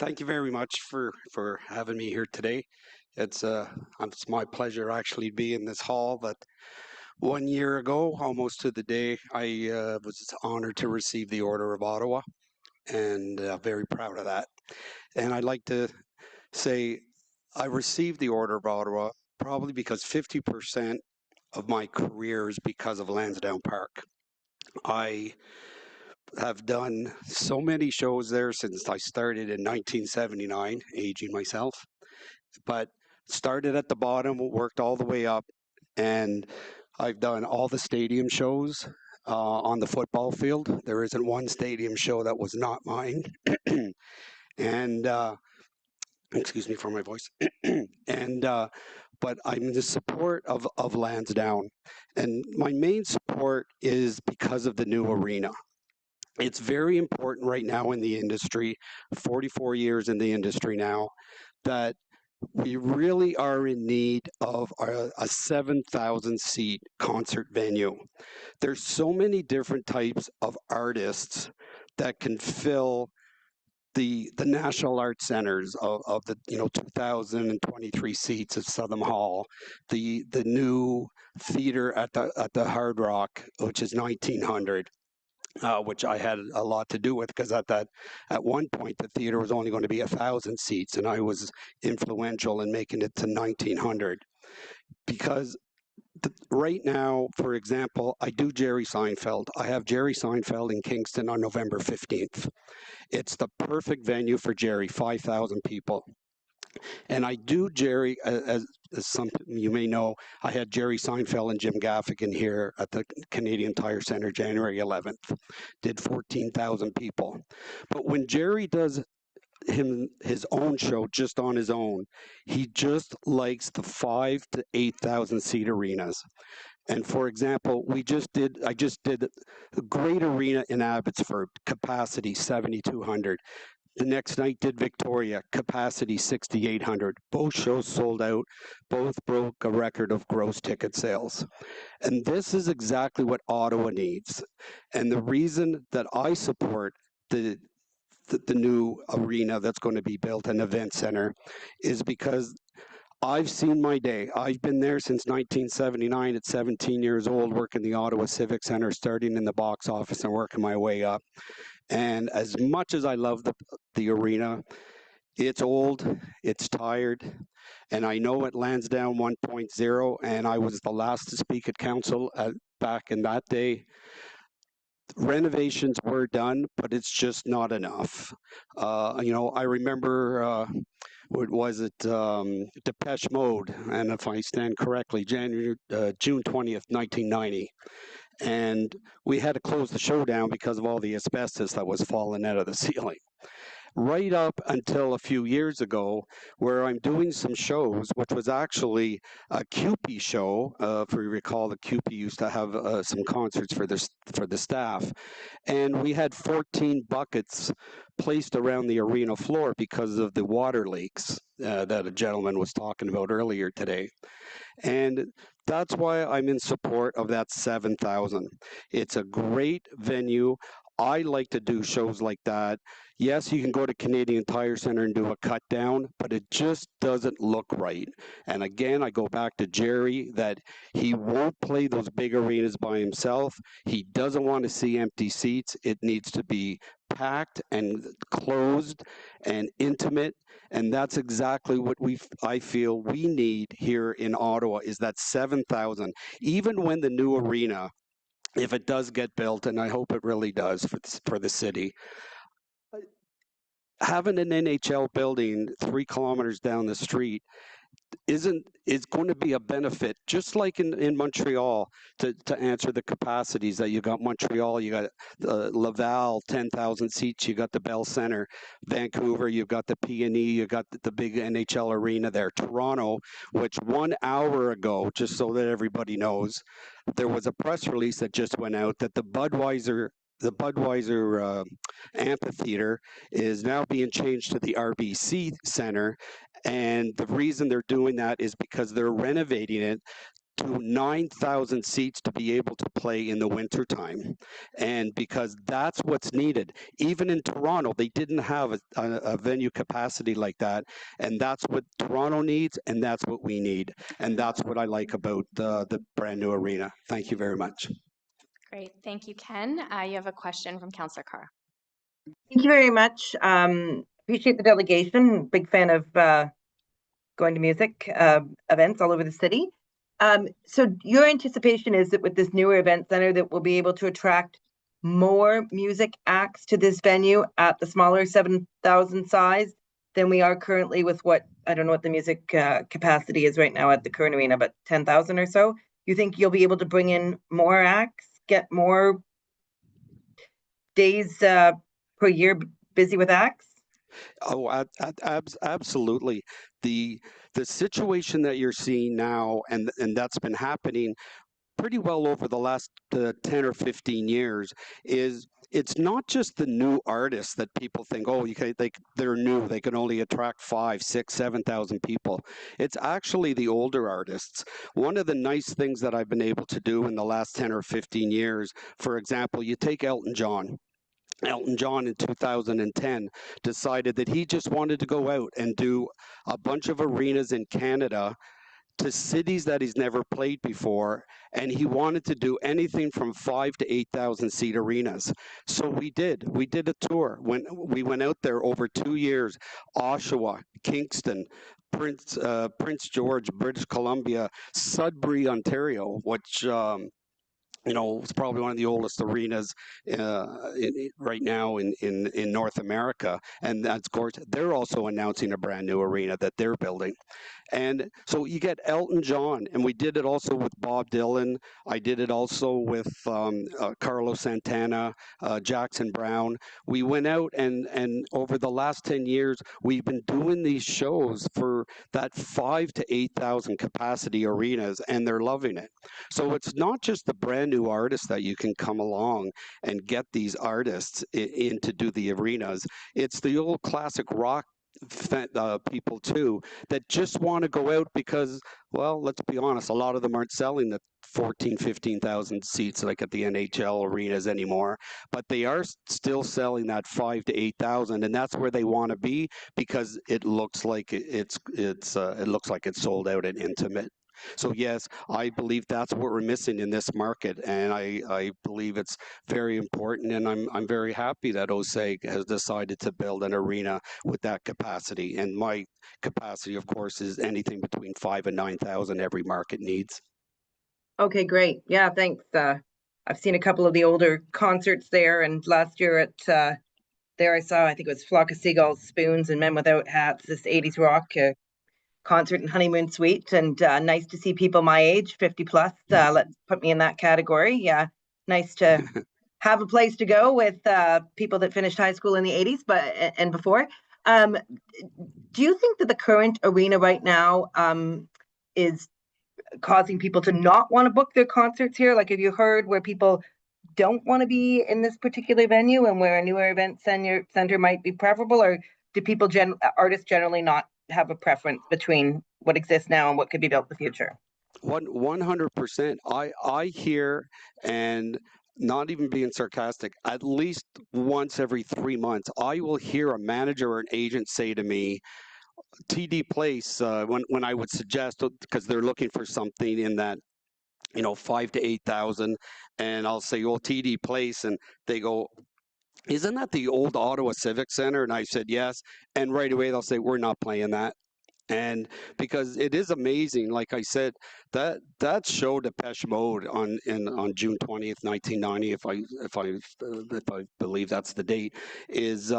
Thank you very much for having me here today. It's my pleasure actually to be in this hall. But 1 year ago, almost to the day, I was honored to receive the Order of Ottawa, and very proud of that. And I'd like to say I received the Order of Ottawa probably because 50% of my career is because of Lansdowne Park. I have done so many shows there since I started in 1979, aging myself, but started at the bottom, worked all the way up, and I've done all the stadium shows on the football field. There isn't one stadium show that was not mine. And excuse me for my voice. And but I'm in the support of Lansdowne, and my main support is because of the new arena. It's very important right now in the industry, 44 years in the industry now, that we really are in need of a 7,000 seat concert venue. There's so many different types of artists that can fill the national arts centers of the 2,023 seats at Southern Hall, the new theater at the Hard Rock, which is 1,900. Which I had a lot to do with, because at one point the theater was only going to be 1,000 seats, and I was influential in making it to 1,900. Because right now, for example, I do Jerry Seinfeld. I have Jerry Seinfeld in Kingston on November 15th. It's the perfect venue for Jerry, 5,000 people. And I do Jerry, as some you may know, I had Jerry Seinfeld and Jim Gaffigan here at the Canadian Tire Centre January 11th. Did 14,000 people. But when Jerry does his own show just on his own, he just likes the 5,000 to 8,000 seat arenas. And for example, I just did a great arena in Abbotsford, capacity 7,200. The next night did Victoria, capacity 6,800. Both shows sold out. Both broke a record of gross ticket sales. And this is exactly what Ottawa needs. And the reason that I support the new arena that's going to be built, an event center, is because I've seen my day. I've been there since 1979 at 17 years old, working the Ottawa Civic Center, starting in the box office and working my way up. And as much as I love the arena, it's old, it's tired, and I know at Lansdowne 1.0, and I was the last to speak at council back in that day, renovations were done, but it's just not enough. I remember, what was it, Depeche Mode, and if I stand correctly, June 20th, 1990. And we had to close the show down because of all the asbestos that was falling out of the ceiling. Right up until a few years ago, where I'm doing some shows, which was actually a CUPE show. If you recall, the CUPE used to have some concerts for the staff. And we had 14 buckets placed around the arena floor because of the water leaks that a gentleman was talking about earlier today. And that's why I'm in support of that 7,000. It's a great venue. I like to do shows like that. Yes, you can go to Canadian Tire Center and do a cut down, but it just doesn't look right. And again, I go back to Jerry, that he won't play those big arenas by himself. He doesn't want to see empty seats. It needs to be packed and closed and intimate. And that's exactly what I feel we need here in Ottawa, is that 7,000. Even when the new arena, if it does get built, and I hope it really does for the city, having an NHL building 3 kilometers down the street is going to be a benefit, just like in Montreal, to answer the capacities that you got. Montreal, you got Laval, 10,000 seats, you got the Bell Center. Vancouver, you've got the PNE, you got the big NHL arena there. Toronto, which 1 hour ago, just so that everybody knows, there was a press release that just went out that the Budweiser amphitheater is now being changed to the RBC Center. And the reason they're doing that is because they're renovating it to 9,000 seats to be able to play in the wintertime. And because that's what's needed. Even in Toronto, they didn't have a venue capacity like that. And that's what Toronto needs, and that's what we need. And that's what I like about the brand new arena. Thank you very much. Great. Thank you, Ken. You have a question from Councillor Carr. Thank you very much. Appreciate the delegation. Big fan of going to music events all over the city. So your anticipation is that with this newer event center that we'll be able to attract more music acts to this venue at the smaller 7,000 size than we are currently with what, I don't know what the music capacity is right now at the current arena, but 10,000 or so. You think you'll be able to bring in more acts, get more days per year busy with acts? Oh, absolutely. The situation that you're seeing now, and that's been happening pretty well over the last 10 or 15 years, is it's not just the new artists that people think, oh, they're new, they can only attract 5, 6, 7,000 people. It's actually the older artists. One of the nice things that I've been able to do in the last 10 or 15 years, for example, you take Elton John. Elton John in 2010 decided that he just wanted to go out and do a bunch of arenas in Canada to cities that he's never played before, and he wanted to do anything from 5,000 to 8,000 seat arenas. So we did a tour. When we went out there over 2 years, Oshawa, Kingston, Prince George, British Columbia, Sudbury, Ontario, which it's probably one of the oldest arenas right now in North America. And that's, of course, they're also announcing a brand new arena that they're building. And so you get Elton John, and we did it also with Bob Dylan. I did it also with Carlos Santana, Jackson Brown. We went out and over the last 10 years, we've been doing these shows for that 5,000 to 8,000 capacity arenas, and they're loving it. So it's not just the brand new artists that you can come along and get these artists in to do the arenas. It's the old classic rock people too that just want to go out because, well, let's be honest, a lot of them aren't selling the 14, 15,000 seats like at the NHL arenas anymore, but they are still selling that 5,000 to 8,000, and that's where they want to be because it looks like it looks like it's sold out and intimate. So yes, I believe that's what we're missing in this market, and I believe it's very important, and I'm very happy that OSEG has decided to build an arena with that capacity. And my capacity, of course, is anything between 5,000 and 9,000 every market needs. Okay, great. Yeah, thanks. I've seen a couple of the older concerts there, and last year at there I saw, I think it was Flock of Seagulls, Spoons, and Men Without Hats, this 80s rock concert in Honeymoon Suite, and nice to see people my age, 50 plus. Let's put me in that category. Yeah, nice to have a place to go with people that finished high school in the 80s and before. Do you think that the current arena right now is causing people to not want to book their concerts here? Like, have you heard where people don't want to be in this particular venue and where a newer event center might be preferable? Or do people, artists generally not have a preference between what exists now and what could be built in the future? 100%. I hear, and not even being sarcastic, at least once every 3 months, I will hear a manager or an agent say to me, TD Place, when I would suggest, because they're looking for something in that 5,000 to 8,000, and I'll say, well, TD Place, and they go, isn't that the old Ottawa Civic Center? And I said, yes. And right away they'll say, we're not playing that. And because it is amazing, like I said, that show Depeche Mode on June 20th, 1990, if I believe that's the date, is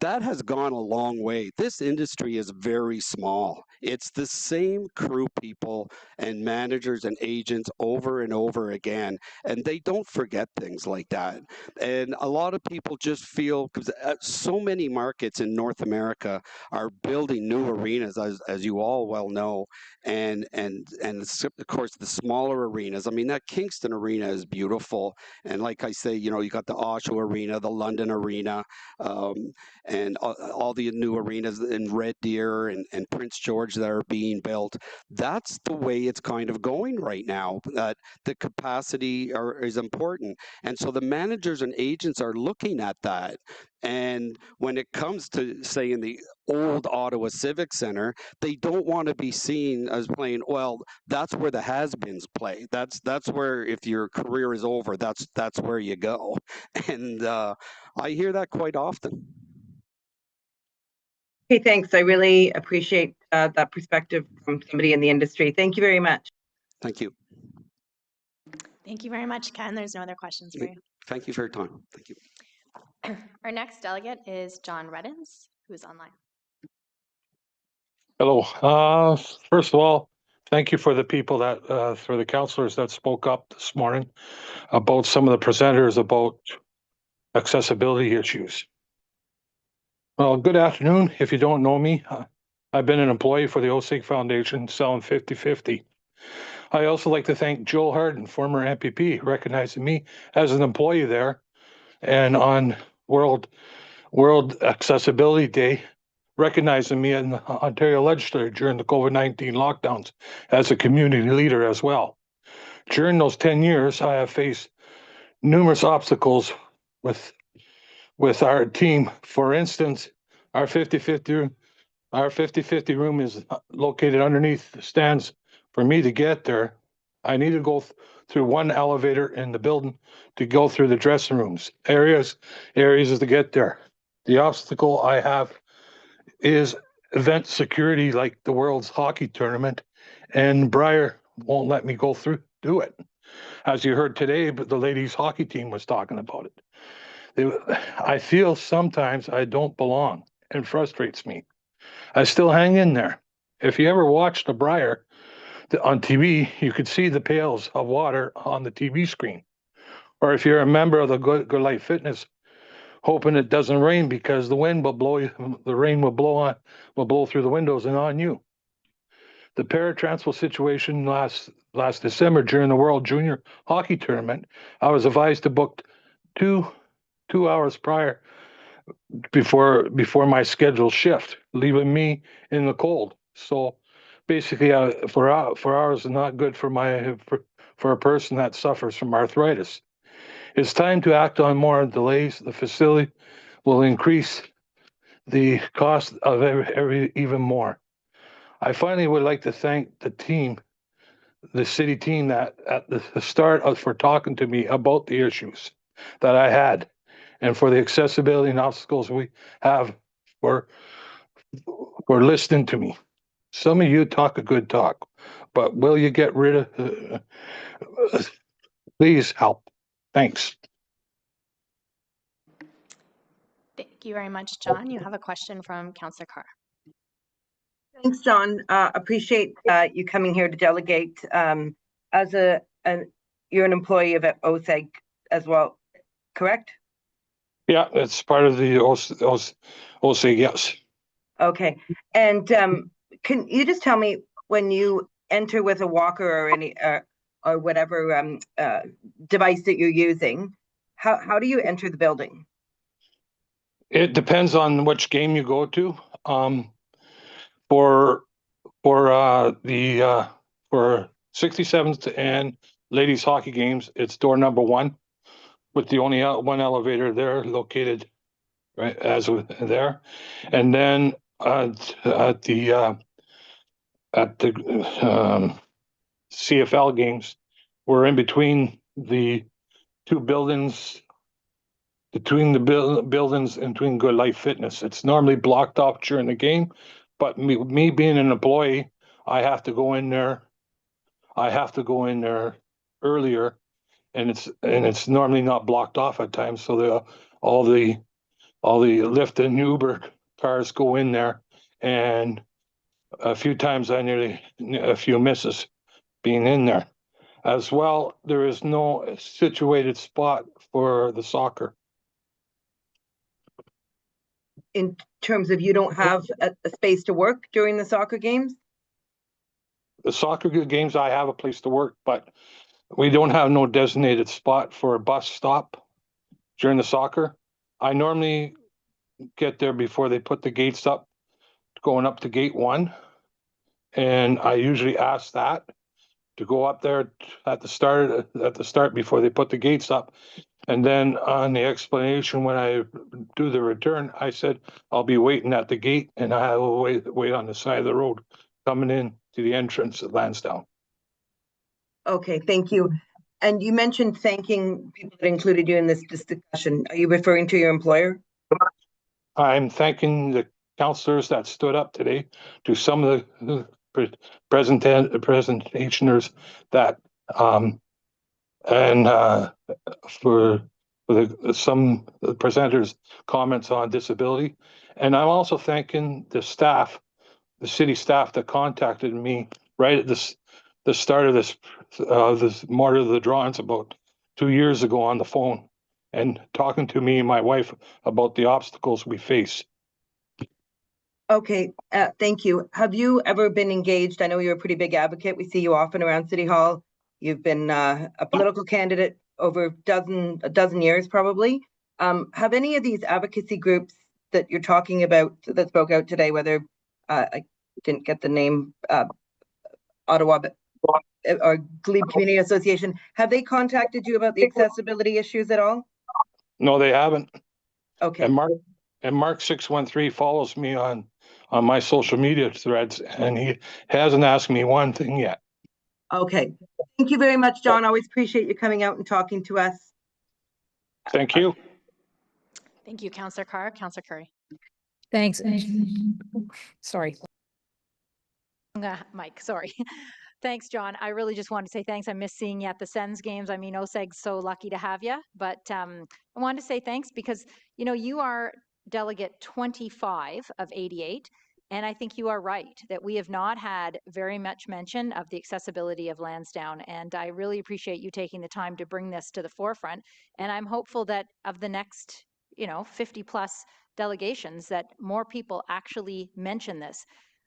that has gone a long way. This industry is very small. It's the same crew people and managers and agents over and over again, and they don't forget things like that. And a lot of people just feel, because so many markets in North America are building new arenas, as you all well know, and of course the smaller arenas. I mean, that Kingston arena is beautiful, and like I say, you got the Oshawa arena, the London arena, and all the new arenas in Red Deer and Prince George that are being built. That's the way it's kind of going right now, that the capacity is important. And so the managers and agents are looking at that. And when it comes to, say, in the old Ottawa Civic Center, they don't want to be seen as playing, well, that's where the has-beens play. That's where, if your career is over, that's where you go. And I hear that quite often. Okay, thanks. I really appreciate that perspective from somebody in the industry. Thank you very much. Thank you. Thank you very much, Ken. There's no other questions for you. Thank you for your time. Thank you. Our next delegate is John Reddens, who is online. Hello. First of all, thank you for the people that, for the councillors that spoke up this morning about some of the presenters about accessibility issues. Well, good afternoon. If you don't know me, I've been an employee for the OSEG Foundation selling 50/50. I also like to thank Joel Harden, former MPP, recognizing me as an employee there, and on World Accessibility Day, recognizing me in the Ontario Legislature during the COVID-19 lockdowns as a community leader as well. During those 10 years, I have faced numerous obstacles with our team. For instance, our 50/50 room is located underneath the stands. For me to get there, I need to go through one elevator in the building to go through the dressing rooms, areas to get there. The obstacle I have is event security, like the World's Hockey Tournament, and Briar won't let me do it. As you heard today, but the ladies hockey team was talking about it. I feel sometimes I don't belong and frustrates me. I still hang in there. If you ever watched the Briar on TV, you could see the pails of water on the TV screen. Or if you're a member of the Good Life Fitness, hoping it doesn't rain because the wind will blow you, the rain will blow through the windows and on you. The paratransport situation last December during the World Junior Hockey Tournament, I was advised to book two hours prior before my scheduled shift, leaving me in the cold. So basically, 4 hours is not good for a person that suffers from arthritis. It's time to act on more delays. The facility will increase the cost of every even more. I finally would like to thank the team, the city team, that at the start for talking to me about the issues that I had, and for the accessibility and obstacles we have for listening to me. Some of you talk a good talk, but will you get rid of? Please help. Thanks. Thank you very much, John. You have a question from Councillor Carr. Thanks, John. Appreciate you coming here to delegate. You're an employee of OSEG as well, correct? Yeah, it's part of the OSEG, yes. Okay. And can you just tell me, when you enter with a walker or any or whatever device that you're using, how do you enter the building? It depends on which game you go to. For 67th and ladies hockey games, it's door number 1, with the only one elevator there located right as there, and then at the CFL games, we're in between the two buildings. Between the buildings and between Good Life Fitness. It's normally blocked off during the game, but me being an employee, I have to go in there. Earlier, and it's normally not blocked off at times. So all the Lyft and Uber cars go in there, and a few times I nearly a few misses being in there. As well, there is no situated spot for the soccer. In terms of, you don't have a space to work during the soccer games? The soccer games, I have a place to work, but we don't have no designated spot for a bus stop during the soccer. I normally get there before they put the gates up, going up to gate 1. And I usually ask that to go up there at the start before they put the gates up. And then on the explanation, when I do the return, I said, I'll be waiting at the gate, and I will wait on the side of the road coming in to the entrance at Lansdowne. Okay, thank you. And you mentioned thanking people that included you in this discussion. Are you referring to your employer? I'm thanking the councillors that stood up today, to some of the presentationers that for some presenters' comments on disability. And I'm also thanking the staff, the city staff that contacted me right at the start of this more of the drawings about 2 years ago on the phone, and talking to me and my wife about the obstacles we face. Okay, thank you. Have you ever been engaged? I know you're a pretty big advocate. We see you often around City Hall. You've been a political candidate over a dozen years, probably. Have any of these advocacy groups that you're talking about that spoke out today, whether I didn't get the name, Ottawa or Glebe Community Association, have they contacted you about the accessibility issues at all? No, they haven't. Okay. And Mark 613 follows me on my social media threads, and he hasn't asked me one thing yet. Okay. Thank you very much, John. Always appreciate you coming out and talking to us. Thank you. Thank you, Councillor Carr. Councillor Curry. Thanks. Sorry. Mike, sorry. Thanks, John. I really just wanted to say thanks. I miss seeing you at the Sens games. I mean, OSEG's so lucky to have you. But I wanted to say thanks because, you know, you are delegate 25 of 88. And I think you are right that we have not had very much mention of the accessibility of Lansdowne. And I really appreciate you taking the time to bring this to the forefront. And I'm hopeful that of the next, 50 plus delegations, that more people actually mention this.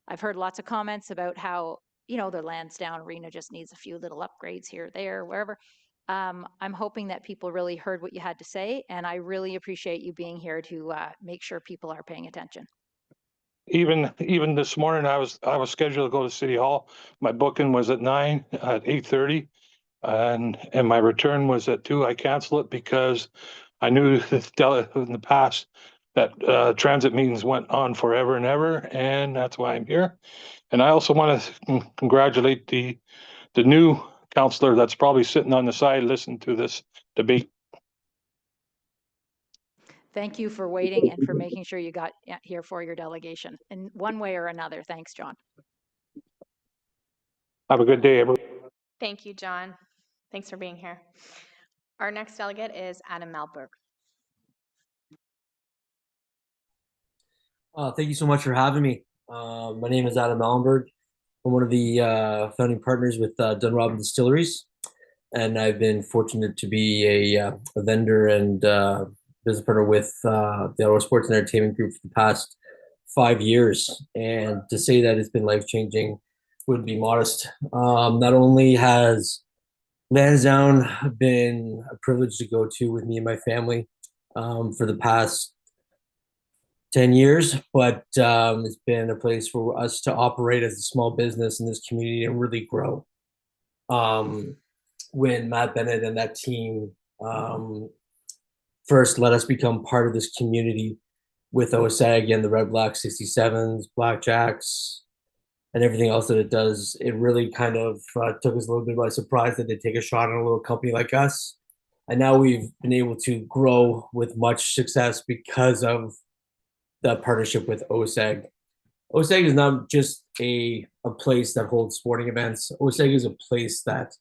I've heard lots of comments about how, the Lansdowne Arena just needs a few little upgrades here, there, wherever. I'm hoping that people really heard what you had to say, and I really appreciate you being here to make sure people are paying attention. Even this morning, I was scheduled to go to City Hall. My booking was at 9, at 8:30, and my return was at 2. I canceled it because I knew that in the past that transit meetings went on forever and ever, and that's why I'm here. And I also want to congratulate the new counselor that's probably sitting on the side listening to this debate. Thank you for waiting and for making sure you got here for your delegation in one way or another. Thanks, John. Have a good day, everyone. Thank you, John. Thanks for being here. Our next delegate is Adam Malberg. Thank you so much for having me. My name is Adam Malberg. I'm one of the founding partners with Dunrobin Distilleries, and I've been fortunate to be a vendor and business partner with the Ottawa Sports and Entertainment Group for the past 5 years. And to say that it's been life-changing would be modest. Not only has Lansdowne been a privilege to go to with me and my family for the past 10 years, but it's been a place for us to operate as a small business in this community and really grow. When Matt Bennett and that team first let us become part of this community with OSEG and the Red Black 67s, Blackjacks, and everything else that it does, it really kind of took us a little bit by surprise that they take a shot on a little company like us. And now we've been able to grow with much success because of the partnership with OSEG. OSEG is not just a place that holds sporting events. OSEG is a place that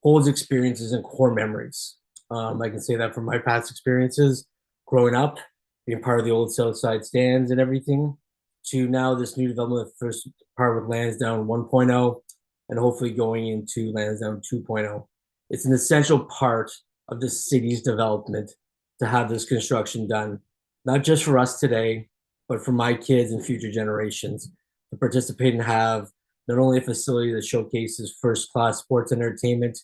holds experiences and core memories. I can say that from my past experiences, growing up, being part of the old Southside stands and everything, to now this new development, first part with Lansdowne 1.0, and hopefully going into Lansdowne 2.0. It's an essential part of the city's development to have this construction done, not just for us today, but for my kids and future generations to participate and have not only a facility that showcases first-class sports entertainment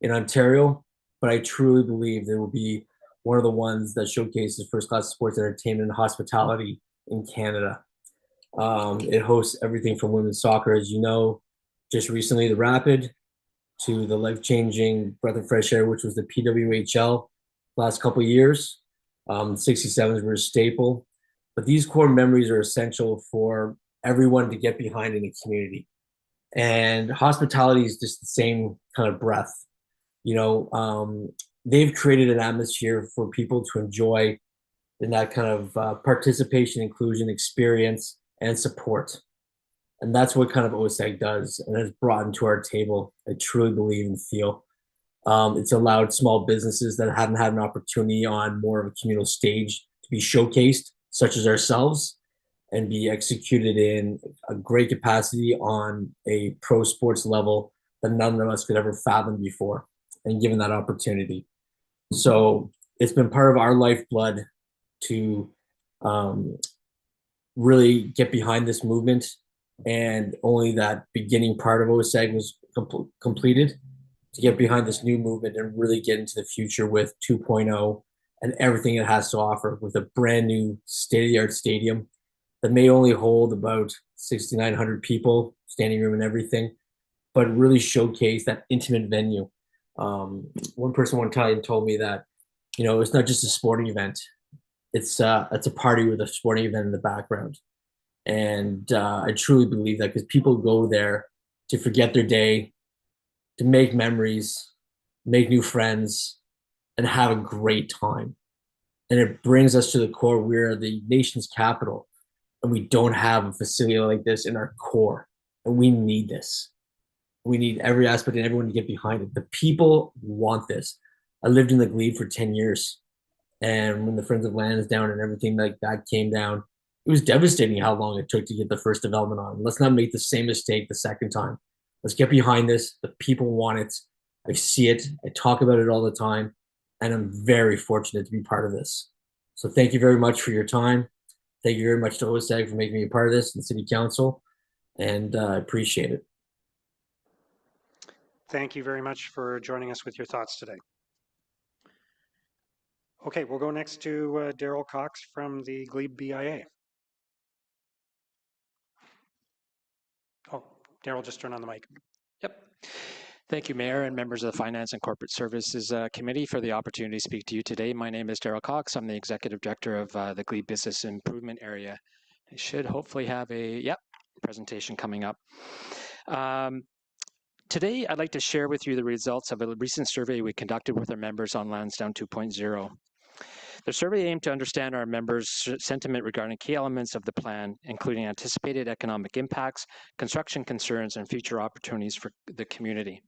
in Ontario, but I truly believe they will be one of the ones that showcases first-class sports entertainment and hospitality in Canada. It hosts everything from women's soccer, as you know, just recently the Rapid, to the life-changing breath of fresh air, which was the PWHL last couple of years. 67s were a staple. But these core memories are essential for everyone to get behind in a community. And hospitality is just the same kind of breath. They've created an atmosphere for people to enjoy in that kind of participation, inclusion, experience, and support. And that's what kind of OSEG does and has brought into our table, I truly believe and feel. It's allowed small businesses that haven't had an opportunity on more of a communal stage to be showcased, such as ourselves, and be executed in a great capacity on a pro sports level that none of us could ever fathom before, and given that opportunity. So it's been part of our lifeblood to really get behind this movement, and only that beginning part of OSEG was completed to get behind this new movement and really get into the future with 2.0 and everything it has to offer, with a brand new state-of-the-art stadium that may only hold about 6,900 people, standing room and everything, but really showcase that intimate venue. One person one time told me that, it's not just a sporting event. It's a party with a sporting event in the background. And I truly believe that, because people go there to forget their day, to make memories, make new friends, and have a great time. And it brings us to the core. We're the nation's capital, and we don't have a facility like this in our core, and we need this. We need every aspect and everyone to get behind it. The people want this. I lived in the Glebe for 10 years. And when the Friends of Lansdowne and everything like that came down, it was devastating how long it took to get the first development on. Let's not make the same mistake the second time. Let's get behind this. The people want it. I see it. I talk about it all the time. And I'm very fortunate to be part of this. So thank you very much for your time. Thank you very much to OSAG for making me a part of this and City Council. And I appreciate it. Thank you very much for joining us with your thoughts today. Okay, we'll go next to Daryl Cox from the Glebe BIA. Oh, Daryl, just turn on the mic. Yep. Thank you, Mayor and members of the Finance and Corporate Services Committee for the opportunity to speak to you today. My name is Daryl Cox. I'm the Executive Director of the Glebe Business Improvement Area. I should hopefully have a presentation coming up. Today, I'd like to share with you the results of a recent survey we conducted with our members on Lansdowne 2.0. The survey aimed to understand our members' sentiment regarding key elements of the plan, including anticipated economic impacts, construction concerns, and future opportunities for the community.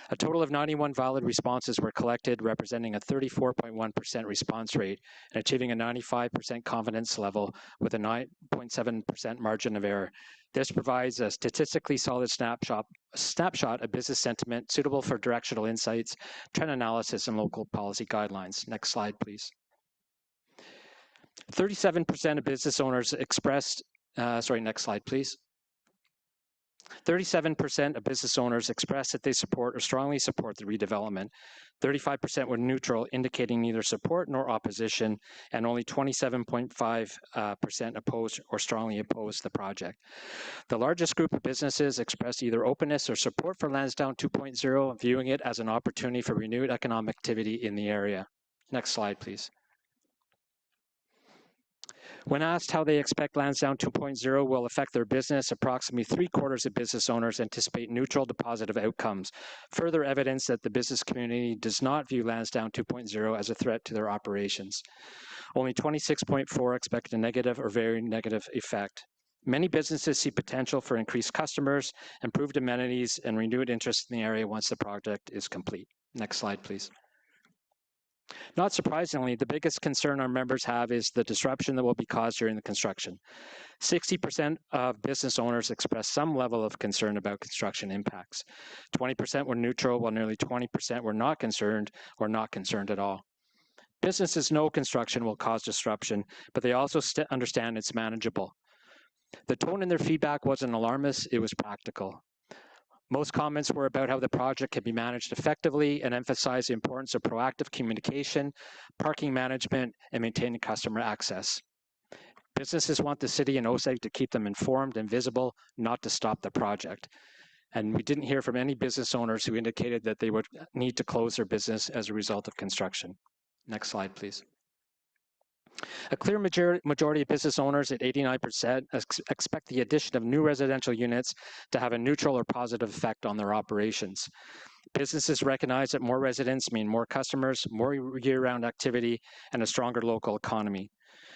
A total of 91 valid responses were collected, representing a 34.1% response rate and achieving a 95% confidence level with a 9.7% margin of error. This provides a statistically solid snapshot of business sentiment suitable for directional insights, trend analysis, and local policy guidelines. Next slide, please. 37% of business owners expressed, next slide, please. 37% of business owners expressed that they support or strongly support the redevelopment. 35% were neutral, indicating neither support nor opposition, and only 27.5% opposed or strongly opposed the project. The largest group of businesses expressed either openness or support for Lansdowne 2.0, viewing it as an opportunity for renewed economic activity in the area. Next slide, please. When asked how they expect Lansdowne 2.0 will affect their business, approximately 3/4 of business owners anticipate neutral to positive outcomes, further evidence that the business community does not view Lansdowne 2.0 as a threat to their operations. Only 26.4% expect a negative or very negative effect. Many businesses see potential for increased customers, improved amenities, and renewed interest in the area once the project is complete. Next slide, please. Not surprisingly, the biggest concern our members have is the disruption that will be caused during the construction. 60% of business owners expressed some level of concern about construction impacts. 20% were neutral, while nearly 20% were not concerned or not concerned at all. Businesses know construction will cause disruption, but they also understand it's manageable. The tone in their feedback wasn't alarmist, it was practical. Most comments were about how the project can be managed effectively and emphasized the importance of proactive communication, parking management, and maintaining customer access. Businesses want the city and OSAG to keep them informed and visible, not to stop the project. And we didn't hear from any business owners who indicated that they would need to close their business as a result of construction. Next slide, please. A clear majority of business owners at 89% expect the addition of new residential units to have a neutral or positive effect on their operations. Businesses recognize that more residents mean more customers, more year-round activity, and a stronger local economy.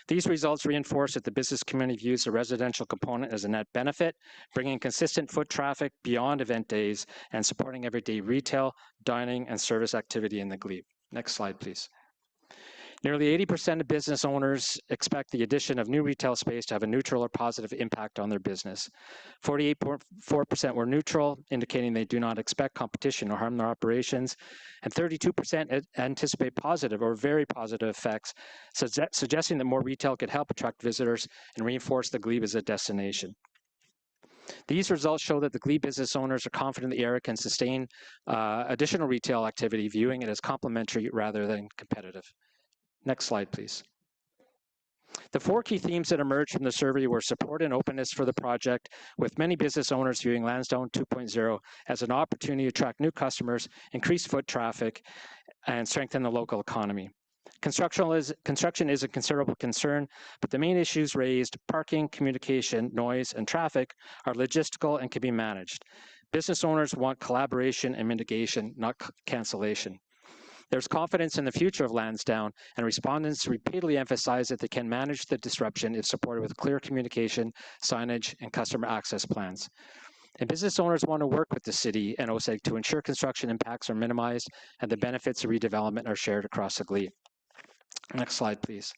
These results reinforce that the business community views the residential component as a net benefit, bringing consistent foot traffic beyond event days and supporting everyday retail, dining, and service activity in the Glebe. Next slide, please. Nearly 80% of business owners expect the addition of new retail space to have a neutral or positive impact on their business. 48.4% were neutral, indicating they do not expect competition or harm their operations, and 32% anticipate positive or very positive effects, suggesting that more retail could help attract visitors and reinforce the Glebe as a destination. These results show that the Glebe business owners are confident the area can sustain additional retail activity, viewing it as complementary rather than competitive. Next slide, please. The 4 key themes that emerged from the survey were support and openness for the project, with many business owners viewing Lansdowne 2.0 as an opportunity to attract new customers, increase foot traffic, and strengthen the local economy. Construction is a considerable concern, but the main issues raised, parking, communication, noise, and traffic, are logistical and can be managed. Business owners want collaboration and mitigation, not cancellation. There's confidence in the future of Lansdowne, and respondents repeatedly emphasize that they can manage the disruption if supported with clear communication, signage, and customer access plans. And business owners want to work with the city and OSEG to ensure construction impacts are minimized and the benefits of redevelopment are shared across the Glebe. Next slide, please.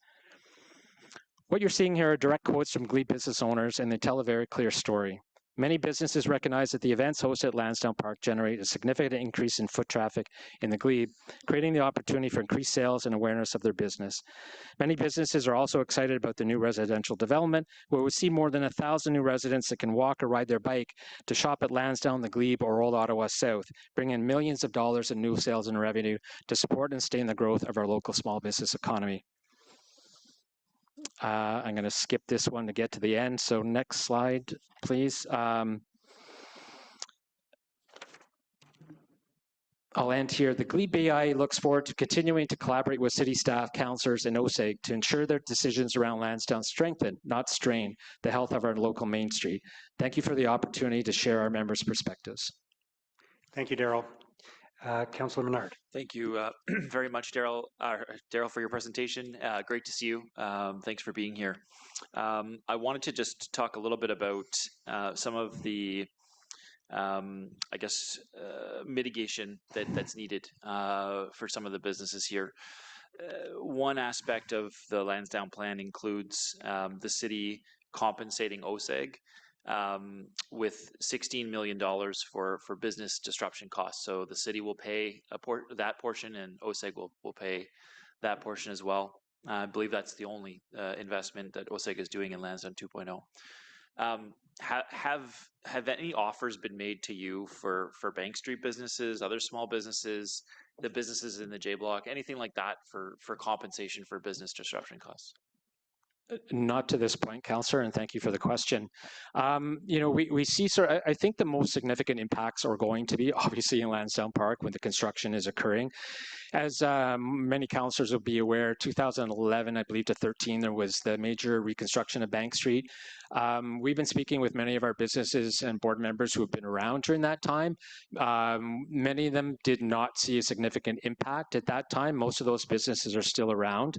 What you're seeing here are direct quotes from Glebe business owners, and they tell a very clear story. Many businesses recognize that the events hosted at Lansdowne Park generate a significant increase in foot traffic in the Glebe, creating the opportunity for increased sales and awareness of their business. Many businesses are also excited about the new residential development, where we see more than 1,000 new residents that can walk or ride their bike to shop at Lansdowne, the Glebe, or Old Ottawa South, bringing in millions of dollars in new sales and revenue to support and sustain the growth of our local small business economy. I'm going to skip this one to get to the end. So next slide, please. I'll end here. The Glebe BI looks forward to continuing to collaborate with city staff, councillors, and OSEG to ensure their decisions around Lansdowne strengthen, not strain, the health of our local Main Street. Thank you for the opportunity to share our members' perspectives. Thank you, Daryl. Councillor Menard. Thank you very much, Daryl, for your presentation. Great to see you. Thanks for being here. I wanted to just talk a little bit about some of the, I guess, mitigation that's needed for some of the businesses here. One aspect of the Lansdowne plan includes the city compensating OSEG with $16 million for business disruption costs. So the city will pay that portion, and OSEG will pay that portion as well. I believe that's the only investment that OSEG is doing in Lansdowne 2.0. Have any offers been made to you for Bank Street businesses, other small businesses, the businesses in the J Block, anything like that for compensation for business disruption costs? Not to this point, Councillor, and thank you for the question. We see, I think the most significant impacts are going to be obviously in Lansdowne Park when the construction is occurring. As many councillors will be aware, 2011, I believe, to 13, there was the major reconstruction of Bank Street. We've been speaking with many of our businesses and board members who have been around during that time. Many of them did not see a significant impact at that time. Most of those businesses are still around,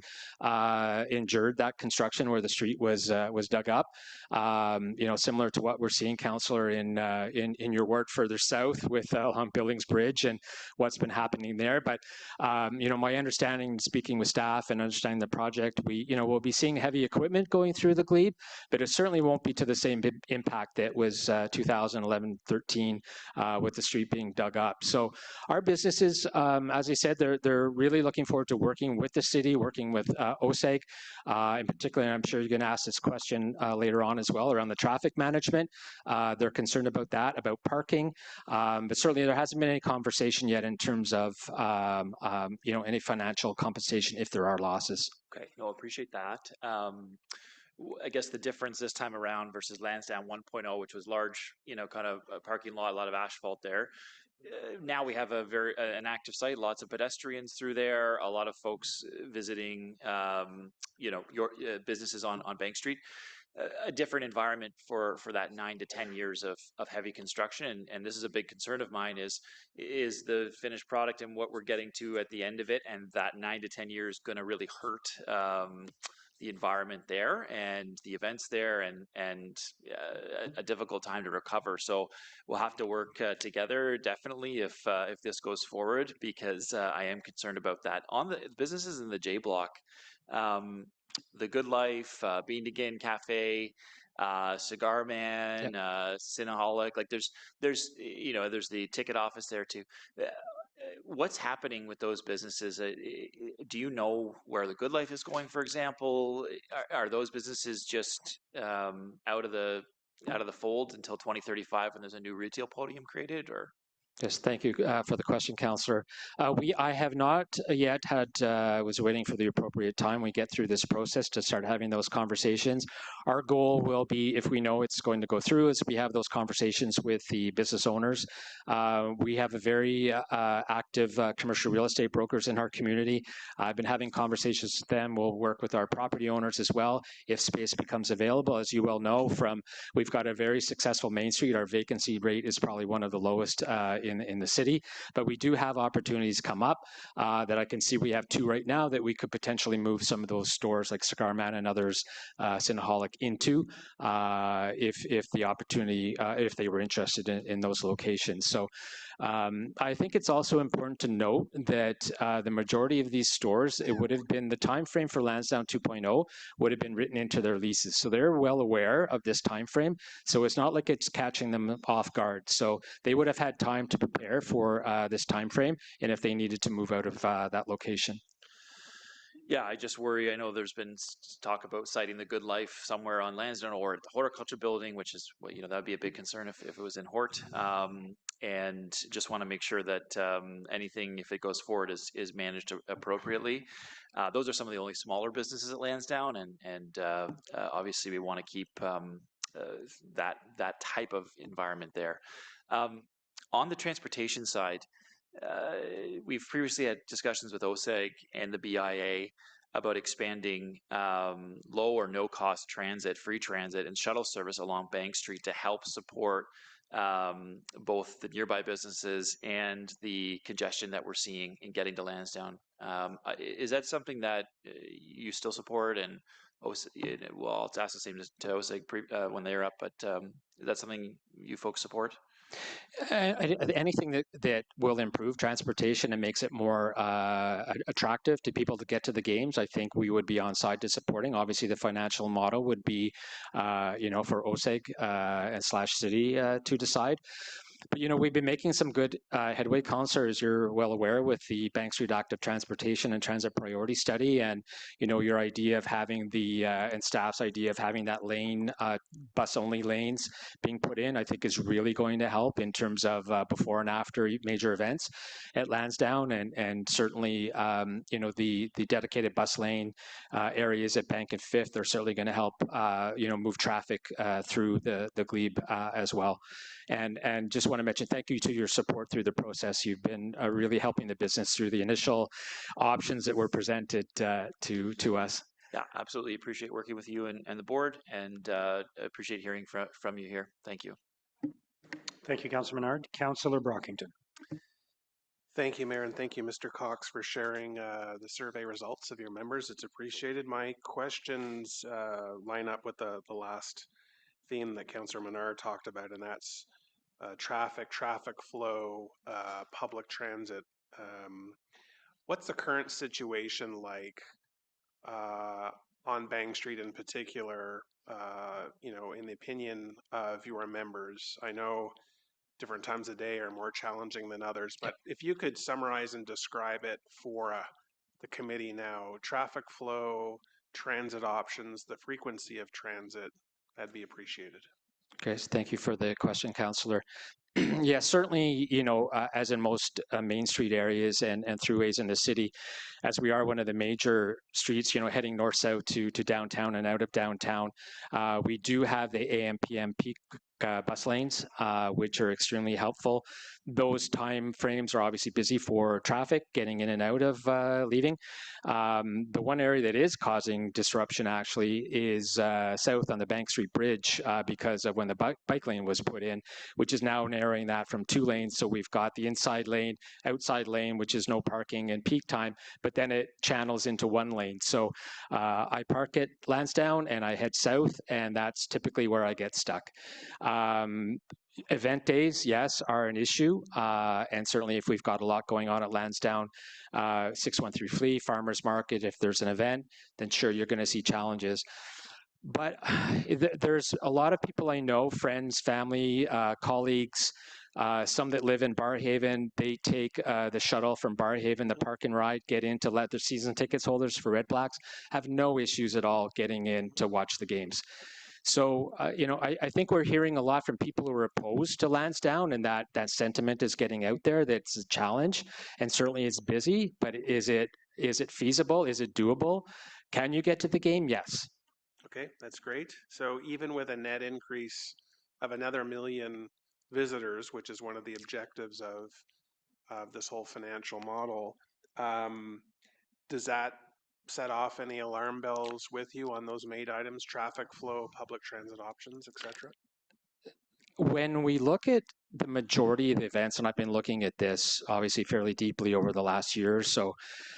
endured that construction where the street was dug up. Similar to what we're seeing, Councillor, in your ward further south with along Billings Bridge and what's been happening there. But my understanding, speaking with staff and understanding the project, we'll be seeing heavy equipment going through the Glebe, but it certainly won't be to the same impact that was 2011-13 with the street being dug up. So our businesses, as I said, they're really looking forward to working with the city, working with OSEG, in particular. I'm sure you're going to ask this question later on as well around the traffic management. They're concerned about that, about parking, but certainly there hasn't been any conversation yet in terms of any financial compensation if there are losses. Okay, no, appreciate that. I guess the difference this time around versus Lansdowne 1.0, which was large, kind of a parking lot, a lot of asphalt there. Now we have an active site, lots of pedestrians through there, a lot of folks visiting, your businesses on Bank Street. A different environment for that 9 to 10 years of heavy construction, and this is a big concern of mine is the finished product and what we're getting to at the end of it, and that 9 to 10 years going to really hurt the environment there and the events there, and a difficult time to recover. So we'll have to work together definitely if this goes forward, because I am concerned about that. On the businesses in the J Block, the Good Life, Bean to Gin Cafe, Cigar Man, Cinnaholic, like there's the ticket office there too. What's happening with those businesses? Do you know where the Good Life is going, for example? Are those businesses just out of the fold until 2035 when there's a new retail podium created, or? Yes, thank you for the question, Councillor. I have not yet was waiting for the appropriate time we get through this process to start having those conversations. Our goal will be, if we know it's going to go through, is we have those conversations with the business owners. We have a very active commercial real estate brokers in our community. I've been having conversations with them. We'll work with our property owners as well if space becomes available. As you well know, we've got a very successful Main Street. Our vacancy rate is probably one of the lowest in the city. But we do have opportunities come up that I can see. We have 2 right now that we could potentially move some of those stores like Cigar Man and others, Cinnaholic, into if the opportunity, if they were interested in those locations. So I think it's also important to note that the majority of these stores, it would have been the time frame for Lansdowne 2.0 would have been written into their leases. So they're well aware of this time frame. So it's not like it's catching them off guard. So they would have had time to prepare for this time frame, and if they needed to move out of that location. Yeah, I just worry. I know there's been talk about citing the Good Life somewhere on Lansdowne or at the Horticulture Building, which is, you know, that'd be a big concern if it was in Hort. And just want to make sure that anything, if it goes forward, is managed appropriately. Those are some of the only smaller businesses at Lansdowne, and obviously we want to keep that type of environment there. On the transportation side, we've previously had discussions with OSEG and the BIA about expanding low or no cost transit, free transit, and shuttle service along Bank Street to help support both the nearby businesses and the congestion that we're seeing in getting to Lansdowne. Is that something that you still support? And OSEG, well, I'll ask the same to OSEG when they're up, but is that something you folks support? Anything that will improve transportation and makes it more attractive to people to get to the games, I think we would be on side to supporting. Obviously, the financial model would be, for OSEG and /city to decide. But, we've been making some good headway, Councillor, as you're well aware, with the Bank Street Active Transportation and Transit Priority Study. And, your idea of having and staff's idea of having that lane, bus-only lanes being put in, I think is really going to help in terms of before and after major events at Lansdowne. And certainly, the dedicated bus lane areas at Bank and Fifth are certainly going to help, move traffic through the Glebe as well. And just want to mention thank you to your support through the process. You've been really helping the business through the initial options that were presented to us. Yeah, absolutely. Appreciate working with you and the board, and appreciate hearing from you here. Thank you. Thank you, Councillor Menard. Councillor Brockington. Thank you, Mayor, and thank you, Mr. Cox, for sharing the survey results of your members. It's appreciated. My questions line up with the last theme that Councillor Menard talked about, and that's traffic flow, public transit. What's the current situation like on Bank Street in particular, in the opinion of your members? I know different times of day are more challenging than others, but if you could summarize and describe it for the committee now, traffic flow, transit options, the frequency of transit, that'd be appreciated. Okay, so thank you for the question, Councillor. Yeah, certainly, as in most Main Street areas and throughways in the city, as we are one of the major streets, heading north-south to downtown and out of downtown, we do have the AM/PM peak bus lanes, which are extremely helpful. Those time frames are obviously busy for traffic getting in and out of leaving. The one area that is causing disruption actually is south on the Bank Street Bridge because of when the bike lane was put in, which is now narrowing that from 2 lanes. So we've got the inside lane, outside lane, which is no parking in peak time, but then it channels into 1 lane. So I park at Lansdowne and I head south, and that's typically where I get stuck. Event days, yes, are an issue. And certainly if we've got a lot going on at Lansdowne, 613 Flea, Farmers Market, if there's an event, then sure, you're going to see challenges. But there's a lot of people I know, friends, family, colleagues, some that live in Barrhaven. They take the shuttle from Barrhaven, the park and ride, get in to let their season tickets holders for Red Blacks have no issues at all getting in to watch the games. So, I think we're hearing a lot from people who are opposed to Lansdowne, and that sentiment is getting out there. That's a challenge, and certainly it's busy, but is it feasible? Is it doable? Can you get to the game? Yes. Okay, that's great. So even with a net increase of another 1 million visitors, which is one of the objectives of this whole financial model, does that set off any alarm bells with you on those main items, traffic flow, public transit options, etc.? When we look at the majority of the events, and I've been looking at this obviously fairly deeply over the last year or so,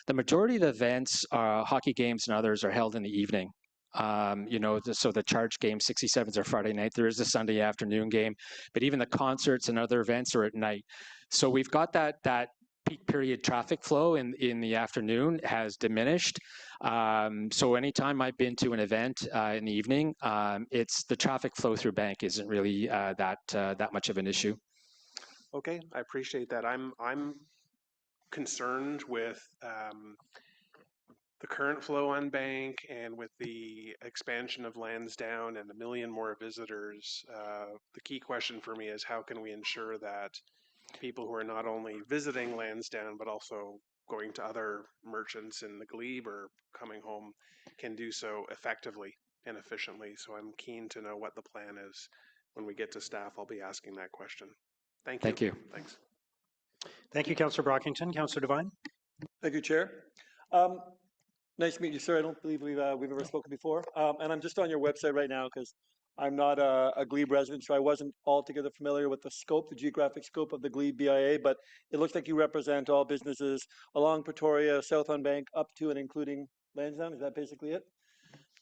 the majority of the events, hockey games and others, are held in the evening. So the charge game, 67s are Friday night. There is a Sunday afternoon game, but even the concerts and other events are at night. So we've got that peak period traffic flow in the afternoon has diminished. So anytime I've been to an event in the evening, it's the traffic flow through Bank isn't really that much of an issue. Okay, I appreciate that. I'm concerned with the current flow on Bank and with the expansion of Lansdowne and a million more visitors. The key question for me is how can we ensure that people who are not only visiting Lansdowne but also going to other merchants in the Glebe or coming home can do so effectively and efficiently. So I'm keen to know what the plan is. When we get to staff, I'll be asking that question. Thank you. Thank you. Thanks. Thank you, Councillor Brockington. Councillor Devine. Thank you, Chair. Nice to meet you, sir. I don't believe we've ever spoken before. And I'm just on your website right now because I'm not a Glebe resident, so I wasn't altogether familiar with the scope, the geographic scope of the Glebe BIA, but it looks like you represent all businesses along Pretoria, South on Bank, up to and including Lansdowne. Is that basically it?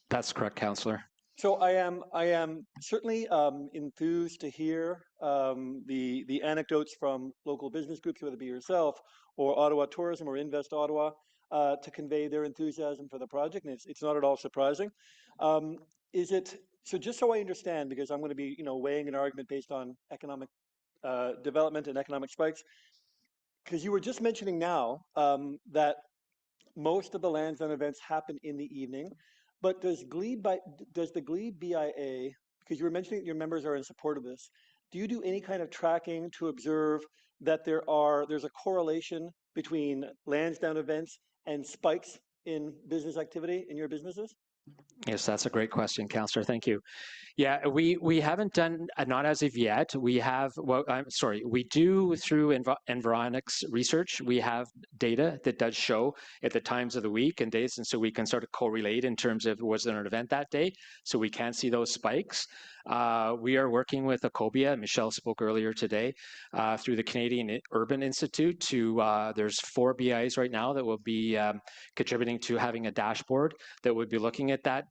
That's correct, Councillor. So I am certainly enthused to hear the anecdotes from local business groups, whether it be yourself or Ottawa Tourism or Invest Ottawa, to convey their enthusiasm for the project, and it's not at all surprising. Is it so? Just so I understand, because I'm going to be weighing an argument based on economic development and economic spikes, because you were just mentioning now that most of the Lansdowne events happen in the evening. But does the Glebe BIA, because you were mentioning that your members are in support of this, do you do any kind of tracking to observe that there's a correlation between Lansdowne events and spikes in business activity in your businesses? Yes, that's a great question, Councillor. Thank you. Yeah, we haven't done, not as of yet. We have, well, I'm sorry, we do through Environics research, we have data that does show at the times of the week and days, and so we can sort of correlate in terms of was there an event that day, so we can see those spikes. We are working with Ecobia, Michelle spoke earlier today, through the Canadian Urban Institute to, there's 4 BIs right now that will be contributing to having a dashboard that would be looking at that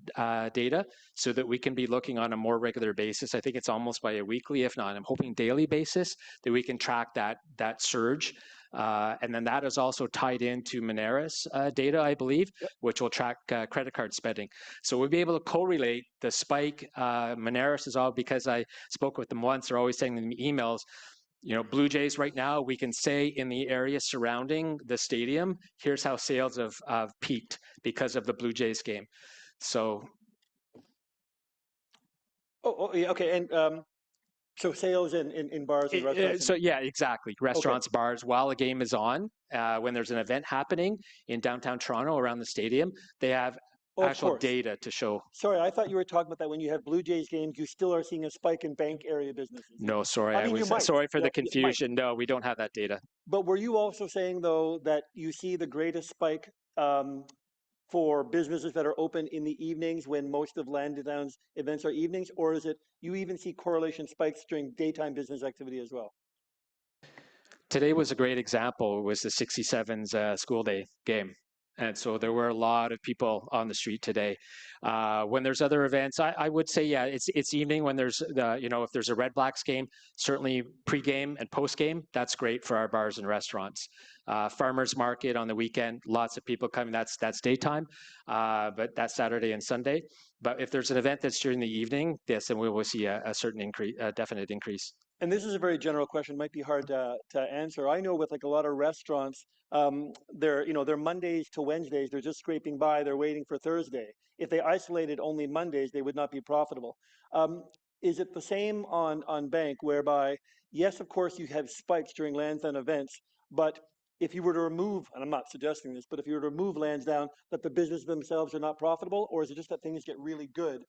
data so that we can be looking on a more regular basis. I think it's almost by a weekly, if not, I'm hoping daily basis, that we can track that surge. And then that is also tied into Moneris data, I believe, which will track credit card spending. So we'll be able to correlate the spike. Moneris is all, because I spoke with them once, they're always sending me emails. Blue Jays right now, we can say in the area surrounding the stadium, here's how sales have peaked because of the Blue Jays game. So. Oh yeah, okay. And so sales in bars and restaurants? So yeah, exactly. Restaurants, bars, while a game is on, when there's an event happening in downtown Toronto around the stadium, they have actual data to show. Sorry, I thought you were talking about that when you have Blue Jays games, you still are seeing a spike in Bank area businesses. No, sorry. I was sorry for the confusion. No, we don't have that data. But were you also saying, though, that you see the greatest spike for businesses that are open in the evenings when most of Lansdowne's events are evenings, or is it you even see correlation spikes during daytime business activity as well? Today was a great example. It was the 67's school day game. And so there were a lot of people on the street today. When there's other events, I would say, yeah, it's evening when there's, if there's a Red Blacks game, certainly pre-game and post-game, that's great for our bars and restaurants. Farmers market on the weekend, lots of people coming, that's daytime, but that's Saturday and Sunday. But if there's an event that's during the evening, yes, then we will see a certain increase, a definite increase. And this is a very general question, might be hard to answer. I know with like a lot of restaurants, they're Mondays to Wednesdays, they're just scraping by, they're waiting for Thursday. If they isolated only Mondays, they would not be profitable. Is it the same on Bank, whereby, yes, of course, you have spikes during Lansdowne events, but if you were to remove, and I'm not suggesting this, but if you were to remove Lansdowne, that the business themselves are not profitable, or is it just that things get really good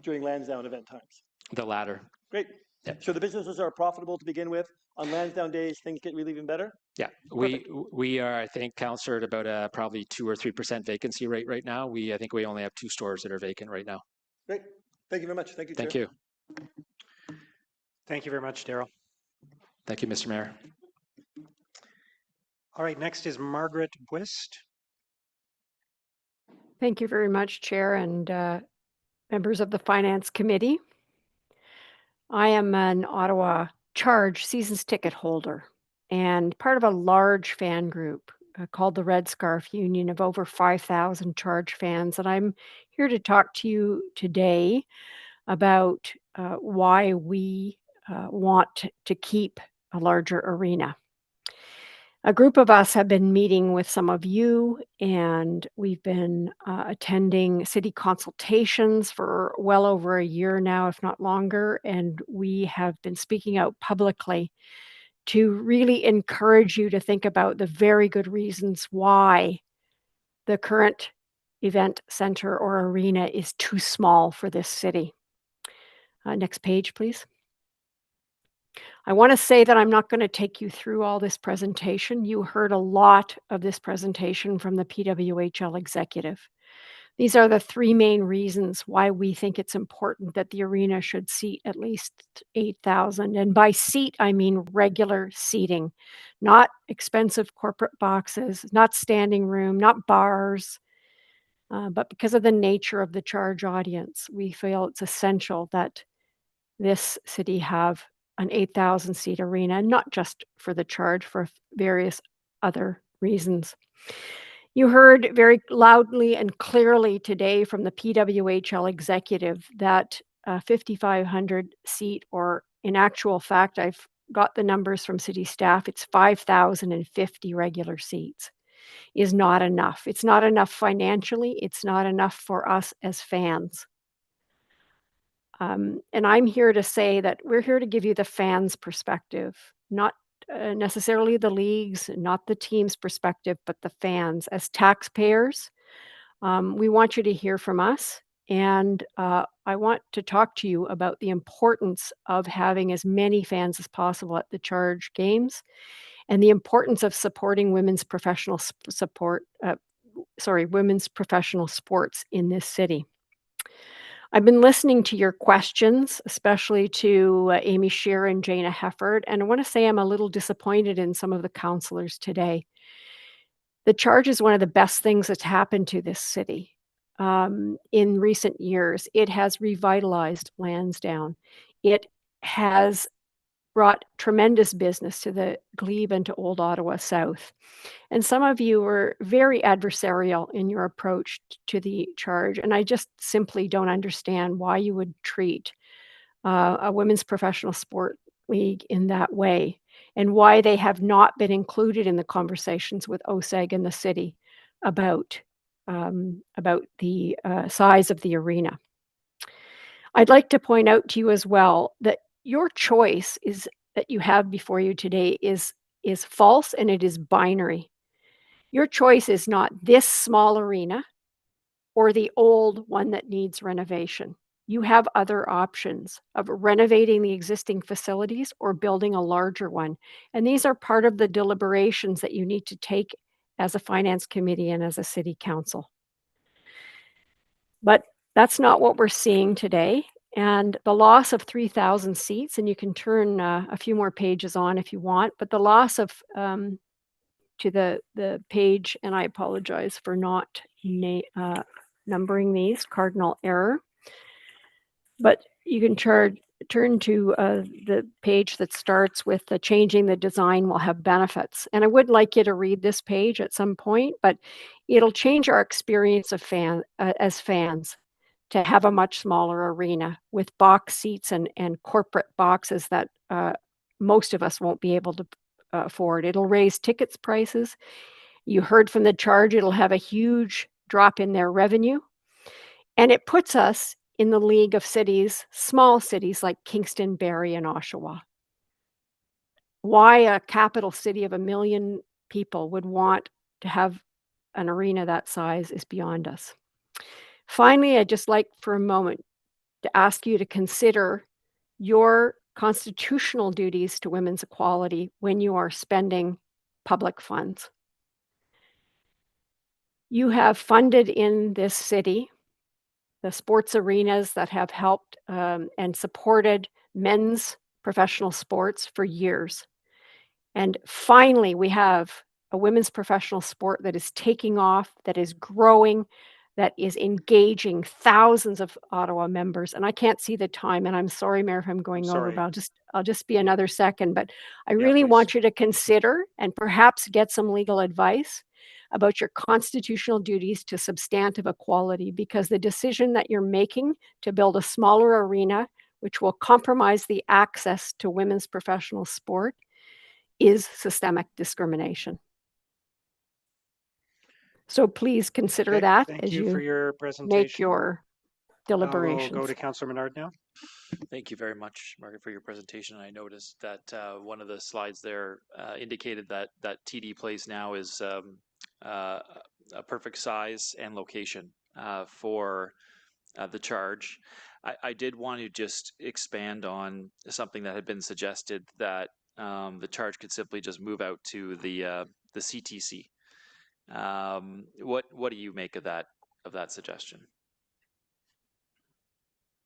during Lansdowne event times? The latter. Great. Yep. So the businesses are profitable to begin with. On Lansdowne days, things get really even better? Yeah, we are, I think, Councillor, at about probably 2 or 3% vacancy rate right now. I think we only have 2 stores that are vacant right now. Great. Thank you very much. Thank you, Chair. Thank you. Thank you very much, Daryl. Thank you, Mr. Mayor. All right, next is Margaret Bwist. Thank you very much, Chair and members of the Finance Committee. I am an Ottawa Charge seasons ticket holder and part of a large fan group called the Red Scarf Union of over 5,000 Charge fans. And I'm here to talk to you today about why we want to keep a larger arena. A group of us have been meeting with some of you, and we've been attending city consultations for well over a year now, if not longer. And we have been speaking out publicly to really encourage you to think about the very good reasons why the current event center or arena is too small for this city. Next page, please. I want to say that I'm not going to take you through all this presentation. You heard a lot of this presentation from the PWHL executive. These are the three main reasons why we think it's important that the arena should seat at least 8,000. And by seat, I mean regular seating, not expensive corporate boxes, not standing room, not bars. But because of the nature of the Charge audience, we feel it's essential that this city have an 8,000 seat arena, not just for the Charge, for various other reasons. You heard very loudly and clearly today from the PWHL executive that 5,500 seat, or in actual fact, I've got the numbers from city staff, it's 5,050 regular seats, is not enough. It's not enough financially. It's not enough for us as fans. And I'm here to say that we're here to give you the fans' perspective, not necessarily the leagues, not the team's perspective, but the fans. As taxpayers, we want you to hear from us. And I want to talk to you about the importance of having as many fans as possible at the Charge games, and the importance of supporting women's professional women's professional sports in this city. I've been listening to your questions, especially to Amy Shearer and Jana Hefford, and I want to say I'm a little disappointed in some of the councillors today. The Charge is one of the best things that's happened to this city in recent years. It has revitalized Lansdowne. It has brought tremendous business to the Glebe and to Old Ottawa South. And some of you were very adversarial in your approach to the Charge, and I just simply don't understand why you would treat a women's professional sport league in that way, and why they have not been included in the conversations with OSEG and the city about the size of the arena. I'd like to point out to you as well that your choice that you have before you today is false, and it is binary. Your choice is not this small arena or the old one that needs renovation. You have other options of renovating the existing facilities or building a larger one. And these are part of the deliberations that you need to take as a finance committee and as a city council. But that's not what we're seeing today. And the loss of 3,000 seats, and you can turn a few more pages on if you want, but the loss of to the page, and I apologize for not numbering these, cardinal error. But you can turn to the page that starts with the changing the design will have benefits. And I would like you to read this page at some point, but it'll change our experience of as fans to have a much smaller arena with box seats and corporate boxes that most of us won't be able to afford. It'll raise tickets prices. You heard from the Charge, it'll have a huge drop in their revenue. And it puts us in the league of cities, small cities like Kingston, Barrie, and Oshawa. Why a capital city of 1 million people would want to have an arena that size is beyond us. Finally, I'd just like for a moment to ask you to consider your constitutional duties to women's equality when you are spending public funds. You have funded in this city the sports arenas that have helped and supported men's professional sports for years. And finally, we have a women's professional sport that is taking off, that is growing, that is engaging thousands of Ottawa members. And I can't see the time, and I'm sorry, Mayor, if I'm going over, but I'll just be another second. But I really want you to consider and perhaps get some legal advice about your constitutional duties to substantive equality, because the decision that you're making to build a smaller arena, which will compromise the access to women's professional sport, is systemic discrimination. So please consider that Thank as you for you your make presentation. your We'll deliberations. go to Councillor Menard now. Thank you very much, Margaret, for your presentation. I noticed that one of the slides there indicated that TD Place now is a perfect size and location for the charge. I did want to just expand on something that had been suggested, that the charge could simply just move out to the CTC. What do you make of that suggestion?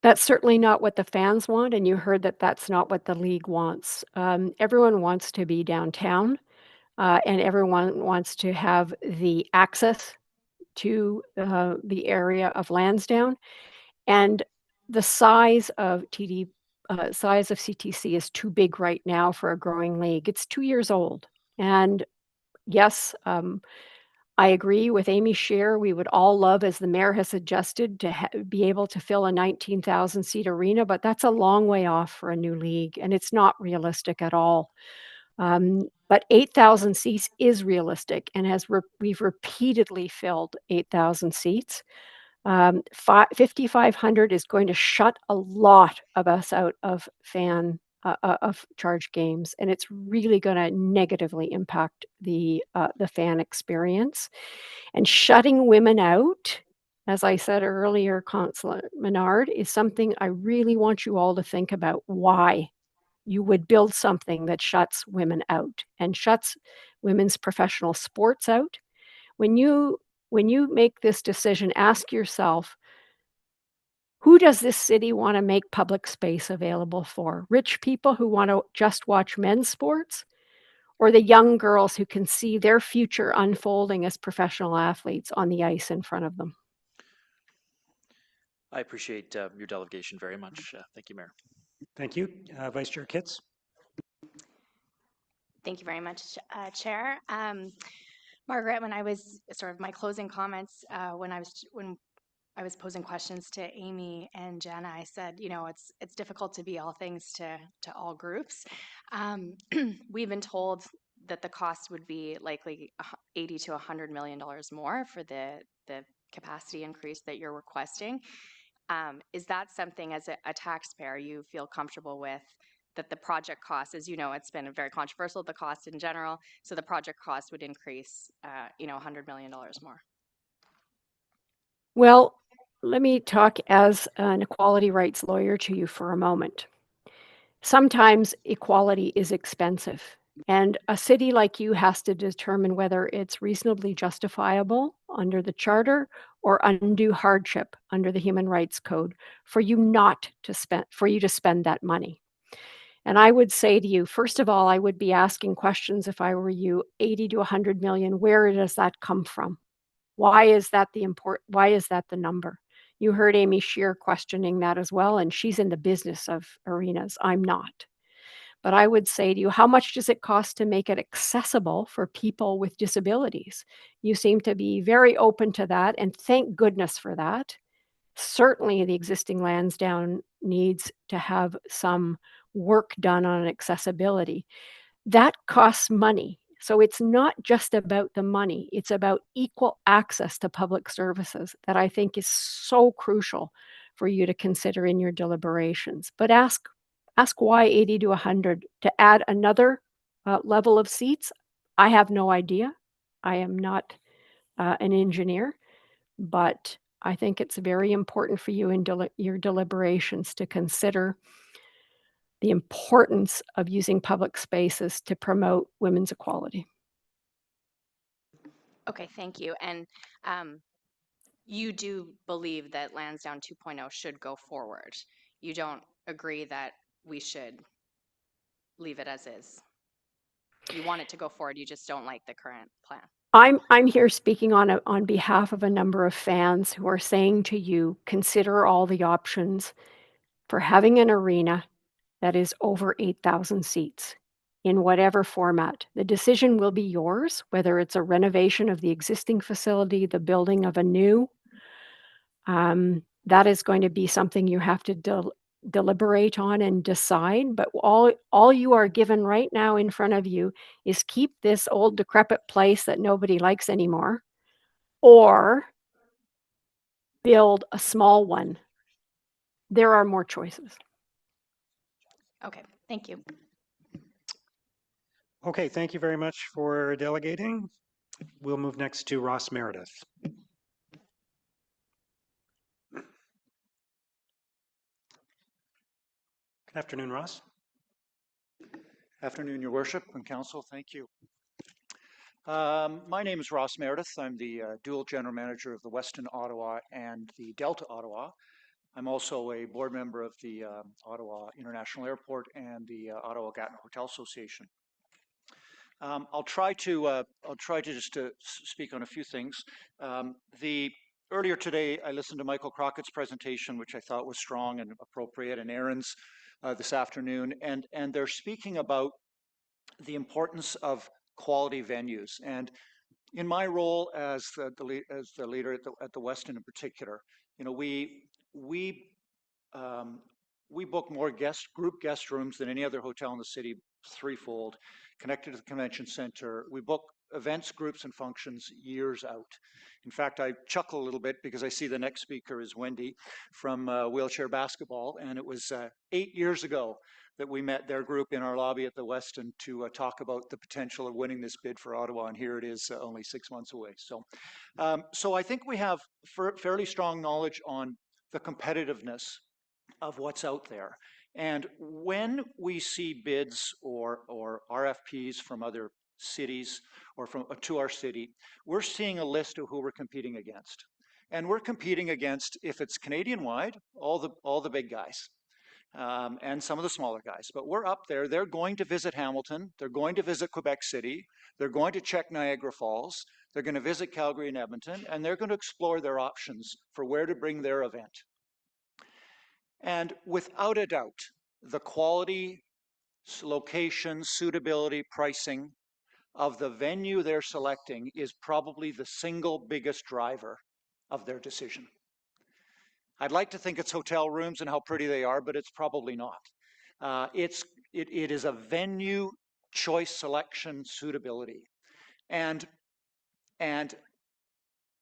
That's certainly not what the fans want, and you heard that that's not what the league wants. Everyone wants to be downtown, and everyone wants to have the access to the area of Lansdowne. And the size of CTC is too big right now for a growing league. It's 2 years old. And yes, I agree with Amy Shear. We would all love, as the mayor has suggested, to be able to fill a 19,000 seat arena, but that's a long way off for a new league, and it's not realistic at all. But 8,000 seats is realistic, and we've repeatedly filled 8,000 seats. 5,500 is going to shut a lot of us out of charge games, and it's really going to negatively impact the fan experience. And shutting women out, as I said earlier, Councillor Menard, is something I really want you all to think about. Why you would build something that shuts women out and shuts women's professional sports out. When you make this decision, ask yourself, who does this city want to make public space available for? Rich people who want to just watch men's sports, or the young girls who can see their future unfolding as professional athletes on the ice in front of them? I appreciate your delegation very much. Thank you, Mayor. Thank you. Vice Chair Kitts. Thank you very much, Chair. Margaret, when I was sort of my closing comments, when I was posing questions to Amy and Jenna, I said, it's difficult to be all things to all groups. We've been told that the cost would be likely $80 to $100 million more for the capacity increase that you're requesting. Is that something, as a taxpayer, you feel comfortable with, that the project cost, as you know, it's been very controversial, the cost in general, so the project cost would increase, $100 million more? Well, let me talk as an equality rights lawyer to you for a moment. Sometimes equality is expensive, and a city like you has to determine whether it's reasonably justifiable under the charter or undue hardship under the Human Rights Code for you to spend that money. And I would say to you, first of all, I would be asking questions if I were you. 80 to 100 million, where does that come from? Why is that the number? You heard Amy Shear questioning that as well, and she's in the business of arenas. I'm not. But I would say to you, how much does it cost to make it accessible for people with disabilities? You seem to be very open to that, and thank goodness for that. Certainly the existing Lansdowne needs to have some work done on accessibility. That costs money. So it's not just about the money, it's about equal access to public services that I think is so crucial for you to consider in your deliberations. But ask why 80 to 100 to add another level of seats. I have no idea. I am not an engineer, but I think it's very important for you in your deliberations to consider the importance of using public spaces to promote women's equality. Okay, thank you. And you do believe that Lansdowne 2.0 should go forward. You don't agree that we should leave it as is? You want it to go forward, you just don't like the current plan. I'm here speaking on behalf of a number of fans who are saying to you, consider all the options for having an arena that is over 8,000 seats in whatever format. The decision will be yours, whether it's a renovation of the existing facility, the building of a new. That is going to be something you have to deliberate on and decide. But all you are given right now in front of you is keep this old decrepit place that nobody likes anymore, or build a small one. There are more choices. Okay, thank you. Okay, thank you very much for delegating. We'll move next to Ross Meredith. Good afternoon, Ross. Afternoon, Your Worship and Council. Thank you. My name is Ross Meredith. I'm the dual general manager of the Westin Ottawa and the Delta Ottawa. I'm also a board member of the Ottawa International Airport and the Ottawa Gatineau Hotel Association. I'll try to just speak on a few things. Earlier today, I listened to Michael Crockett's presentation, which I thought was strong and appropriate, and Aaron's this afternoon, and they're speaking about the importance of quality venues. And in my role as the leader at the Westin in particular, you know, we book more group guest rooms than any other hotel in the city, threefold, connected to the convention center. We book events, groups, and functions years out. In fact, I chuckle a little bit because I see the next speaker is Wendy from Wheelchair Basketball, and it was 8 years ago that we met their group in our lobby at the Westin to talk about the potential of winning this bid for Ottawa, and here it is only 6 months away. So, so I think we have fairly strong knowledge on the competitiveness of what's out there. And when we see bids or RFPs from other cities or to our city, we're seeing a list of who we're competing against. And we're competing against, if it's Canadian-wide, all the big guys. And some of the smaller guys, but we're up there. They're going to visit Hamilton. They're going to visit Quebec City. They're going to check Niagara Falls. They're going to visit Calgary and Edmonton, and they're going to explore their options for where to bring their event. And without a doubt, the quality, location, suitability, pricing of the venue they're selecting is probably the single biggest driver of their decision. I'd like to think it's hotel rooms and how pretty they are, but it's probably not. It is a venue choice, selection, suitability. And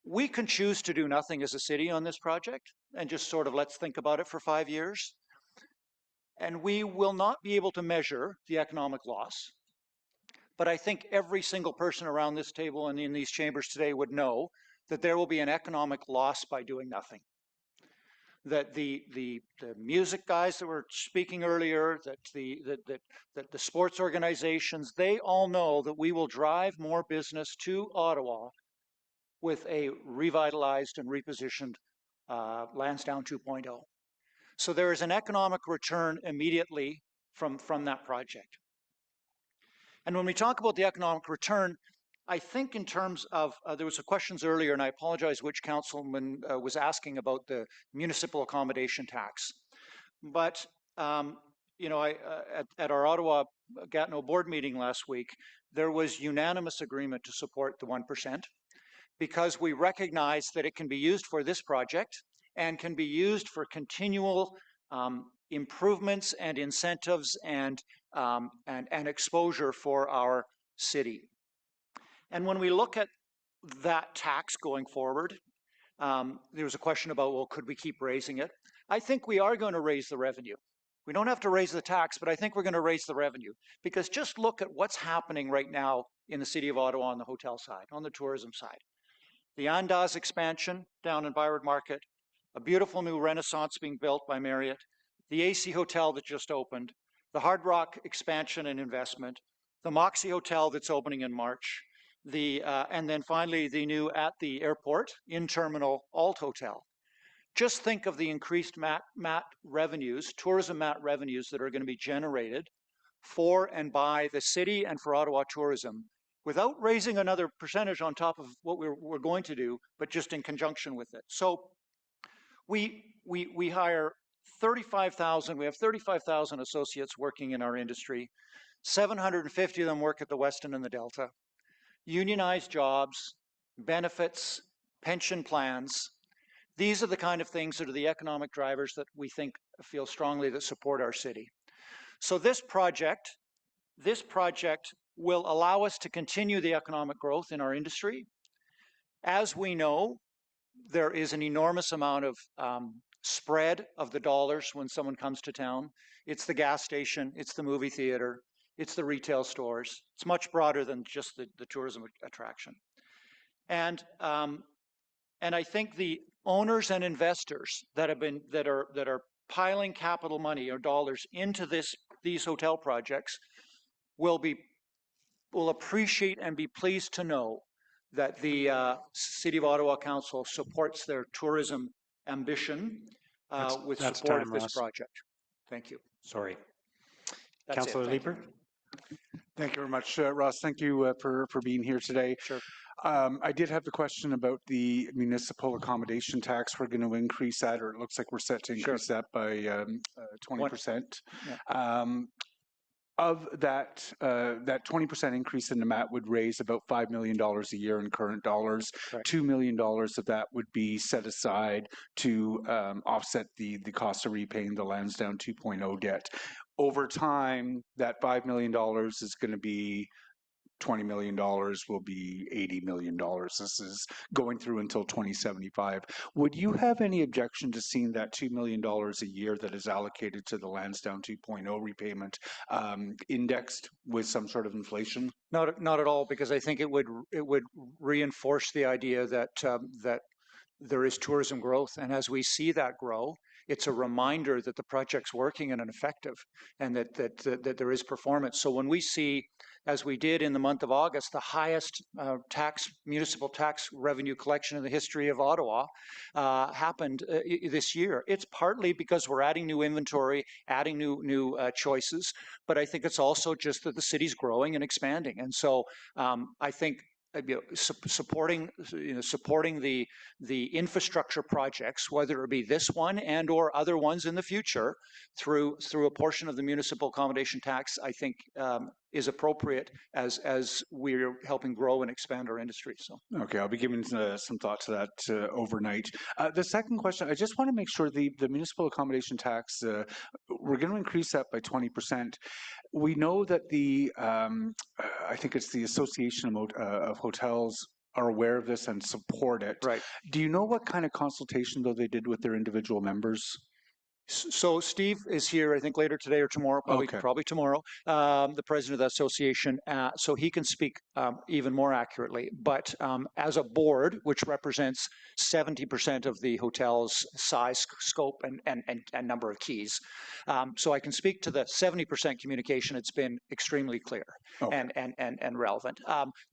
we can choose to do nothing as a city on this project and just sort of let's think about it for 5 years. And we will not be able to measure the economic loss. But I think every single person around this table and in these chambers today would know that there will be an economic loss by doing nothing. That the music guys that were speaking earlier, that the sports organizations, they all know that we will drive more business to Ottawa with a revitalized and repositioned Lansdowne 2.0. So there is an economic return immediately from that project. And when we talk about the economic return, I think in terms of, there was some questions earlier, and I apologize which councilman was asking about the municipal accommodation tax. But, you know, at our Ottawa Gatineau board meeting last week, there was unanimous agreement to support the 1% because we recognize that it can be used for this project and can be used for continual improvements and incentives and exposure for our city. And when we look at that tax going forward, there was a question about, well, could we keep raising it? I think we are going to raise the revenue. We don't have to raise the tax, but I think we're going to raise the revenue because just look at what's happening right now in the city of Ottawa on the hotel side, on the tourism side. The Andaz expansion down in Byward Market, a beautiful new Renaissance being built by Marriott, the AC Hotel that just opened, the Hard Rock expansion and investment, the Moxie Hotel that's opening in March, and then finally the new at the airport in-terminal Alt Hotel. Just think of the increased tourism mat revenues that are going to be generated for and by the city and for Ottawa tourism without raising another percentage on top of what we're going to do, but just in conjunction with it. So we hire 35,000, we have 35,000 associates working in our industry. 750 of them work at the Westin and the Delta. Unionized jobs, benefits, pension plans. These are the kind of things that are the economic drivers that we feel strongly that support our city. So this project will allow us to continue the economic growth in our industry. As we know, there is an enormous amount of spread of the dollars when someone comes to town. It's the gas station, it's the movie theater, it's the retail stores. It's much broader than just the tourism attraction. And I think the owners and investors that are piling capital money or dollars into these hotel projects will appreciate and be pleased to know that the City of Ottawa Council supports their tourism ambition with support of this project. Thank you. Sorry. Councillor Leeper. Thank you very much, Ross. Thank you for being here today. Sure. I did have the question about the municipal accommodation tax. We're going to increase that, or it looks like we're set to increase that by 20%. Yeah. Of that, that 20% increase in the MAT would raise about $5 million a year in current dollars. Correct. $2 million of that would be set aside to offset the cost of repaying the Lansdowne 2.0 debt. Over time, that $5 million is going to be $20 million, will be $80 million. This is going through until 2075. Would you have any objection to seeing that $2 million a year that is allocated to the Lansdowne 2.0 repayment indexed with some sort of inflation? Not at all, because I think it would reinforce the idea that there is tourism growth, and as we see that grow, it's a reminder that the project's working and effective, and that there is performance. So when we see, as we did in the month of August, the highest municipal tax revenue collection in the history of Ottawa happened this year. It's partly because we're adding new inventory, adding new choices, but I think it's also just that the city's growing and expanding. And so I think supporting the infrastructure projects, whether it be this one and or other ones in the future, through a portion of the municipal accommodation tax, I think is appropriate as we're helping grow and expand our industry. So okay, I'll be giving some thought to that overnight. The second question, I just want to make sure the municipal accommodation tax, we're going to increase that by 20%. We know that I think it's the Association of Hotels are aware of this and support it. Right. Do you know what kind of consultation, though, they did with their individual members? So Steve is here, I think, later today or tomorrow, probably tomorrow, the president of the association, so he can speak even more accurately. But as a board, which represents 70% of the hotel's size, scope, and number of keys, so I can speak to the 70% communication. It's been extremely clear and relevant.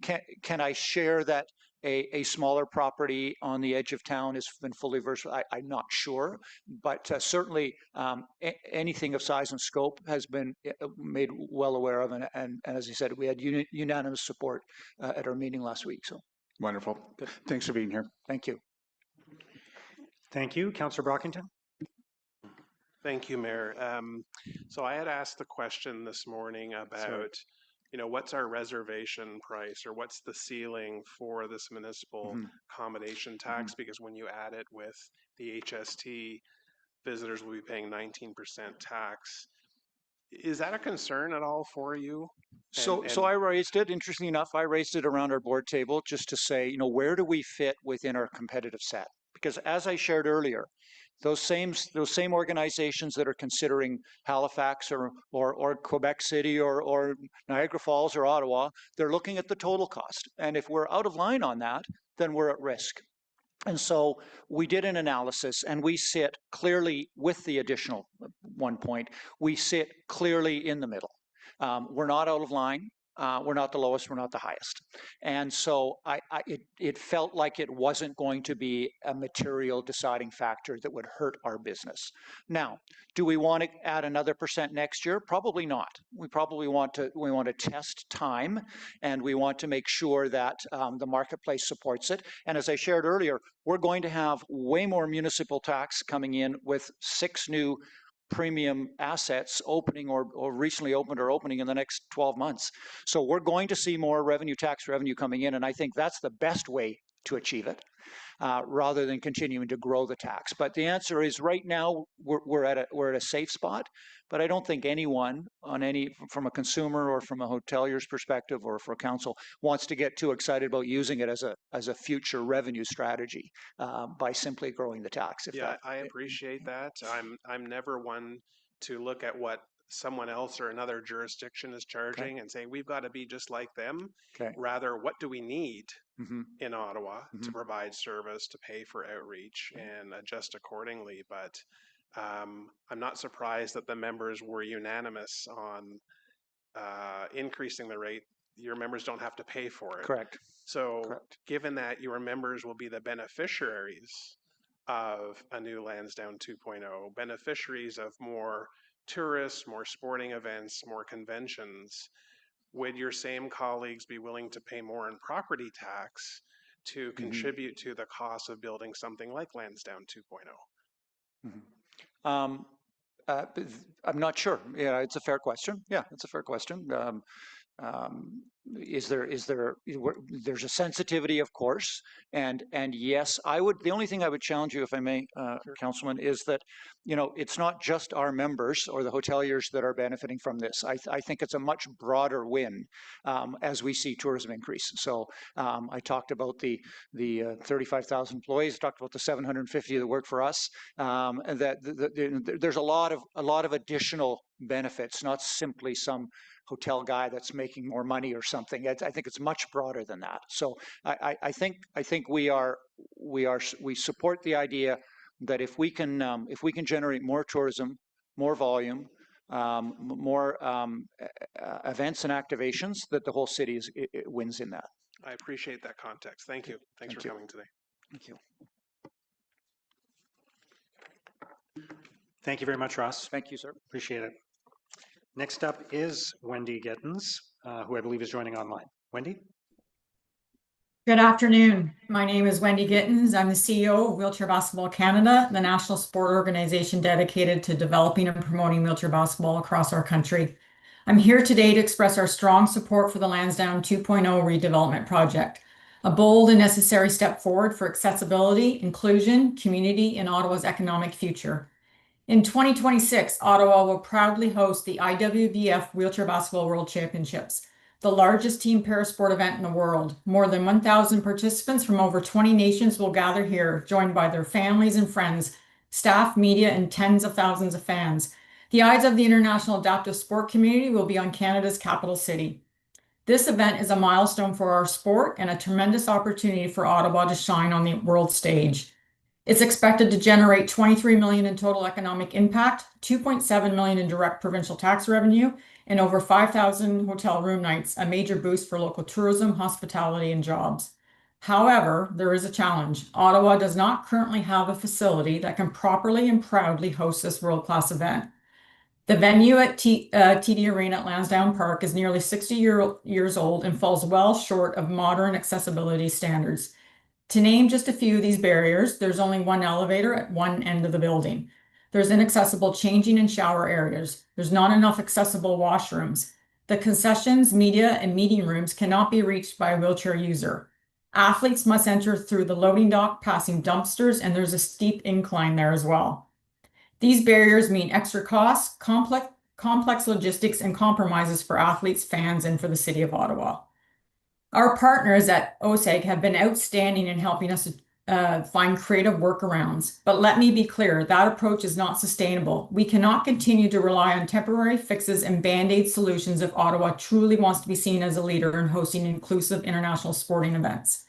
Can I share that a smaller property on the edge of town has been fully versed? I'm not sure, but certainly anything of size and scope has been made well aware of, and as I said, we had unanimous support at our meeting last week. So wonderful. Good. Thanks for being here. Thank you. Thank you. Councillor Brockington. Thank you, Mayor. So I had asked the question this morning about, what's our reservation price, or what's the ceiling for this municipal accommodation tax? Because when you add it with the HST, visitors will be paying 19% tax. Is that a concern at all for you? So I raised it, interestingly enough, I raised it around our board table just to say, where do we fit within our competitive set? Because as I shared earlier, those same organizations that are considering Halifax or Quebec City or Niagara Falls or Ottawa, they're looking at the total cost. And if we're out of line on that, then we're at risk. And so we did an analysis, and we sit clearly with the additional 1 point. We sit clearly in the middle. We're not out of line. We're not the lowest, we're not the highest. And so it felt like it wasn't going to be a material deciding factor that would hurt our business. Now, do we want to add another % next year? Probably not. We probably want to test time, and we want to make sure that the marketplace supports it. And as I shared earlier, we're going to have way more municipal tax coming in with 6 new premium assets opening or recently opened or opening in the next 12 months. So we're going to see more tax revenue coming in, and I think that's the best way to achieve it, rather than continuing to grow the tax. But the answer is right now we're at a safe spot, but I don't think anyone from a consumer or from a hotelier's perspective or for a council wants to get too excited about using it as a future revenue strategy by simply growing the tax. I appreciate that. I'm never one to look at what someone else or another jurisdiction is charging and say we've got to be just like them. Rather, what do we need in Ottawa to provide service, to pay for outreach, and adjust accordingly? But I'm not surprised that the members were unanimous on increasing the rate. Your members don't have to pay for it. Correct. So given that your members will be the beneficiaries of a new Lansdowne 2.0, beneficiaries of more tourists, more sporting events, more conventions, would your same colleagues be willing to pay more in property tax to contribute to the cost of building something like Lansdowne 2.0? I'm not sure. Yeah, it's a fair question. Yeah, it's a fair question. There's a sensitivity, of course, and yes, the only thing I would challenge you, if I may, Councilman, is that, it's not just our members or the hoteliers that are benefiting from this. I think it's a much broader win as we see tourism increase. So I talked about the 35,000 employees, talked about the 750 that work for us, and there's a lot of additional benefits, not simply some hotel guy that's making more money or something. I think it's much broader than that. So I think we support the idea that if we can generate more tourism, more volume, more events and activations, that the whole city wins in that. I appreciate that context. Thank you. Thanks for coming today. Thank you. Thank you very much, Ross. Thank you, sir. Appreciate it. Next up is Wendy Gittins, who I believe is joining online. Wendy? Good afternoon. My name is Wendy Gittins. I'm the CEO of Wheelchair Basketball Canada, the national sport organization dedicated to developing and promoting wheelchair basketball across our country. I'm here today to express our strong support for the Lansdowne 2.0 redevelopment project, a bold and necessary step forward for accessibility, inclusion, community, and Ottawa's economic future. In 2026, Ottawa will proudly host the IWBF Wheelchair Basketball World Championships, the largest team parasport event in the world. More than 1,000 participants from over 20 nations will gather here, joined by their families and friends, staff, media, and tens of thousands of fans. The eyes of the international adaptive sport community will be on Canada's capital city. This event is a milestone for our sport and a tremendous opportunity for Ottawa to shine on the world stage. It's expected to generate $23 million in total economic impact, $2.7 million in direct provincial tax revenue, and over 5,000 hotel room nights, a major boost for local tourism, hospitality, and jobs. However, there is a challenge. Ottawa does not currently have a facility that can properly and proudly host this world-class event. The venue at TD Arena at Lansdowne Park is nearly 60 years old and falls well short of modern accessibility standards. To name just a few of these barriers, there's only one elevator at one end of the building. There's inaccessible changing and shower areas. There's not enough accessible washrooms. The concessions, media, and meeting rooms cannot be reached by a wheelchair user. Athletes must enter through the loading dock, passing dumpsters, and there's a steep incline there as well. These barriers mean extra costs, complex logistics, and compromises for athletes, fans, and for the City of Ottawa. Our partners at OSAG have been outstanding in helping us find creative workarounds. But let me be clear, that approach is not sustainable. We cannot continue to rely on temporary fixes and band-aid solutions if Ottawa truly wants to be seen as a leader in hosting inclusive international sporting events.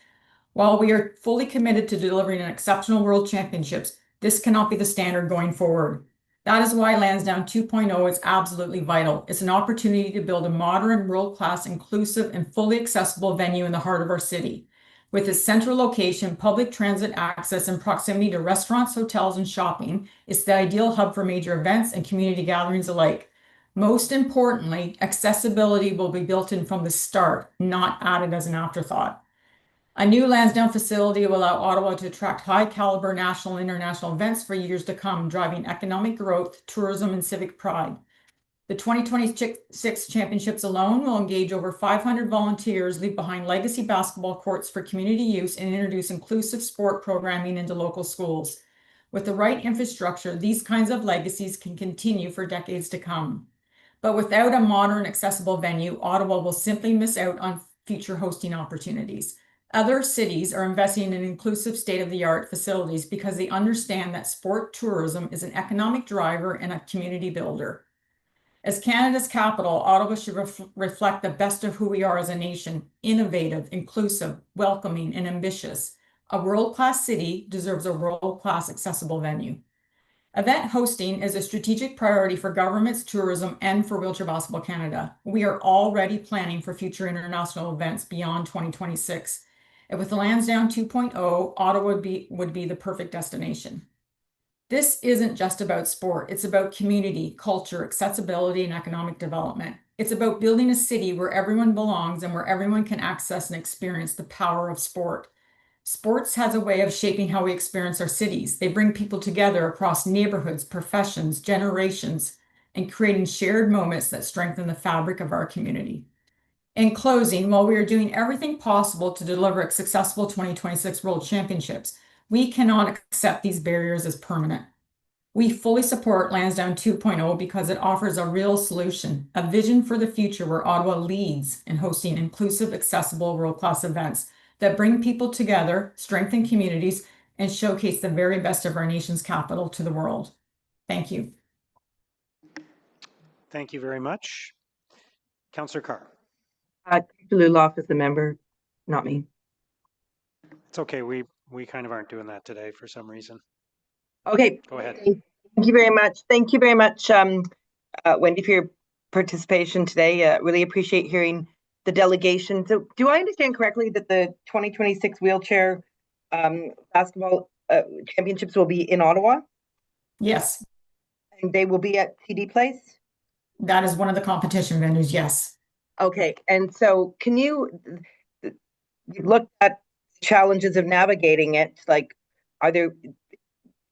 While we are fully committed to delivering an exceptional World Championships, this cannot be the standard going forward. That is why Lansdowne 2.0 is absolutely vital. It's an opportunity to build a modern, world-class, inclusive, and fully accessible venue in the heart of our city. With its central location, public transit access, and proximity to restaurants, hotels, and shopping, it's the ideal hub for major events and community gatherings alike. Most importantly, accessibility will be built in from the start, not added as an afterthought. A new Lansdowne facility will allow Ottawa to attract high-caliber national and international events for years to come, driving economic growth, tourism, and civic pride. The 2026 championships alone will engage over 500 volunteers, leave behind legacy basketball courts for community use, and introduce inclusive sport programming into local schools. With the right infrastructure, these kinds of legacies can continue for decades to come. But without a modern, accessible venue, Ottawa will simply miss out on future hosting opportunities. Other cities are investing in inclusive state-of-the-art facilities because they understand that sport tourism is an economic driver and a community builder. As Canada's capital, Ottawa should reflect the best of who we are as a nation: innovative, inclusive, welcoming, and ambitious. A world-class city deserves a world-class accessible venue. Event hosting is a strategic priority for governments, tourism, and for Wheelchair Basketball Canada. We are already planning for future international events beyond 2026. And with the Lansdowne 2.0, Ottawa would be the perfect destination. This isn't just about sport. It's about community, culture, accessibility, and economic development. It's about building a city where everyone belongs and where everyone can access and experience the power of sport. Sports has a way of shaping how we experience our cities. They bring people together across neighborhoods, professions, generations, and creating shared moments that strengthen the fabric of our community. In closing, while we are doing everything possible to deliver a successful 2026 World Championships, we cannot accept these barriers as permanent. We fully support Lansdowne 2.0 because it offers a real solution, a vision for the future where Ottawa leads in hosting inclusive, accessible, world-class events that bring people together, strengthen communities, and showcase the very best of our nation's capital to the world. Thank you. Thank you very much. Councillor Carr. Luloff is the member, not me. It's okay. We kind of aren't doing that today for some reason. Okay. Go ahead. Thank you very much. Thank you very much, Wendy, for your participation today. Really appreciate hearing the delegation. So do I understand correctly that the 2026 wheelchair basketball championships will be in Ottawa? Yes. And they will be at TD Place? That is one of the competition venues, yes. Okay. And so can you look at challenges of navigating it? Like, are there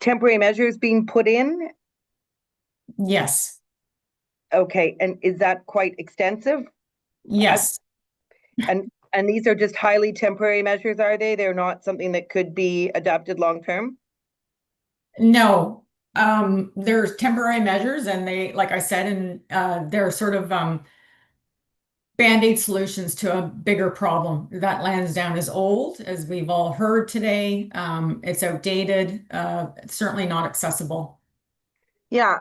temporary measures being put in? Yes. Okay. And is that quite extensive? Yes. And these are just highly temporary measures, are they? They're not something that could be adopted long term? No. There's temporary measures, and they, like I said, and they're sort of Band-Aid solutions to a bigger problem. That Lansdowne is old, as we've all heard today. It's outdated, it's certainly not accessible. Yeah,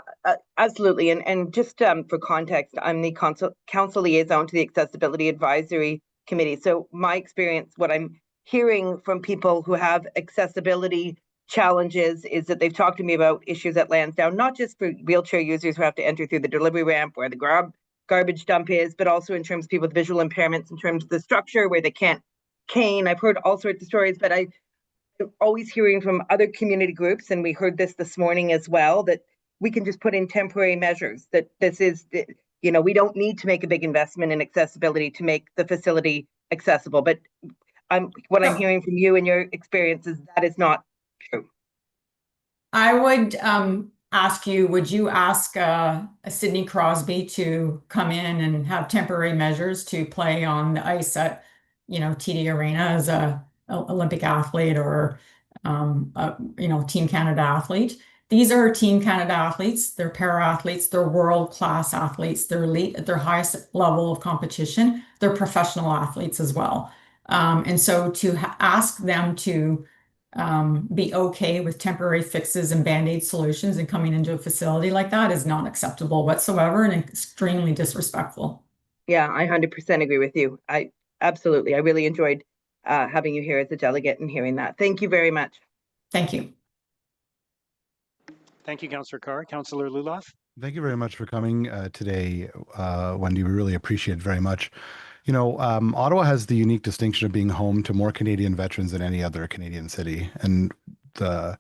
absolutely. And just for context, I'm the council liaison to the Accessibility Advisory Committee. So my experience, what I'm hearing from people who have accessibility challenges is that they've talked to me about issues at Lansdowne, not just for wheelchair users who have to enter through the delivery ramp where the garbage dump is, but also in terms of people with visual impairments, in terms of the structure where they can't cane. I've heard all sorts of stories, but I'm always hearing from other community groups, and we heard this morning as well, that we can just put in temporary measures, that this is, you know, we don't need to make a big investment in accessibility to make the facility accessible. But what I'm hearing from you and your experience is that is not true. I would ask you, would you ask Sidney Crosby to come in and have temporary measures to play on the ice at, you know, TD Arena as a Olympic athlete or, you know, Team Canada athlete? These are Team Canada athletes. They're para-athletes. They're world-class athletes. They're elite at their highest level of competition. They're professional athletes as well. And so to ask them to be okay with temporary fixes and Band-Aid solutions and coming into a facility like that is not acceptable whatsoever and extremely disrespectful. Yeah, I 100% agree with you. Absolutely. I really enjoyed having you here as a delegate and hearing that. Thank you very much. Thank you. Thank you, Councillor Carr. Councillor Luloff? Thank you very much for coming today, Wendy. We really appreciate it very much. You know, Ottawa has the unique distinction of being home to more Canadian veterans than any other Canadian city. And the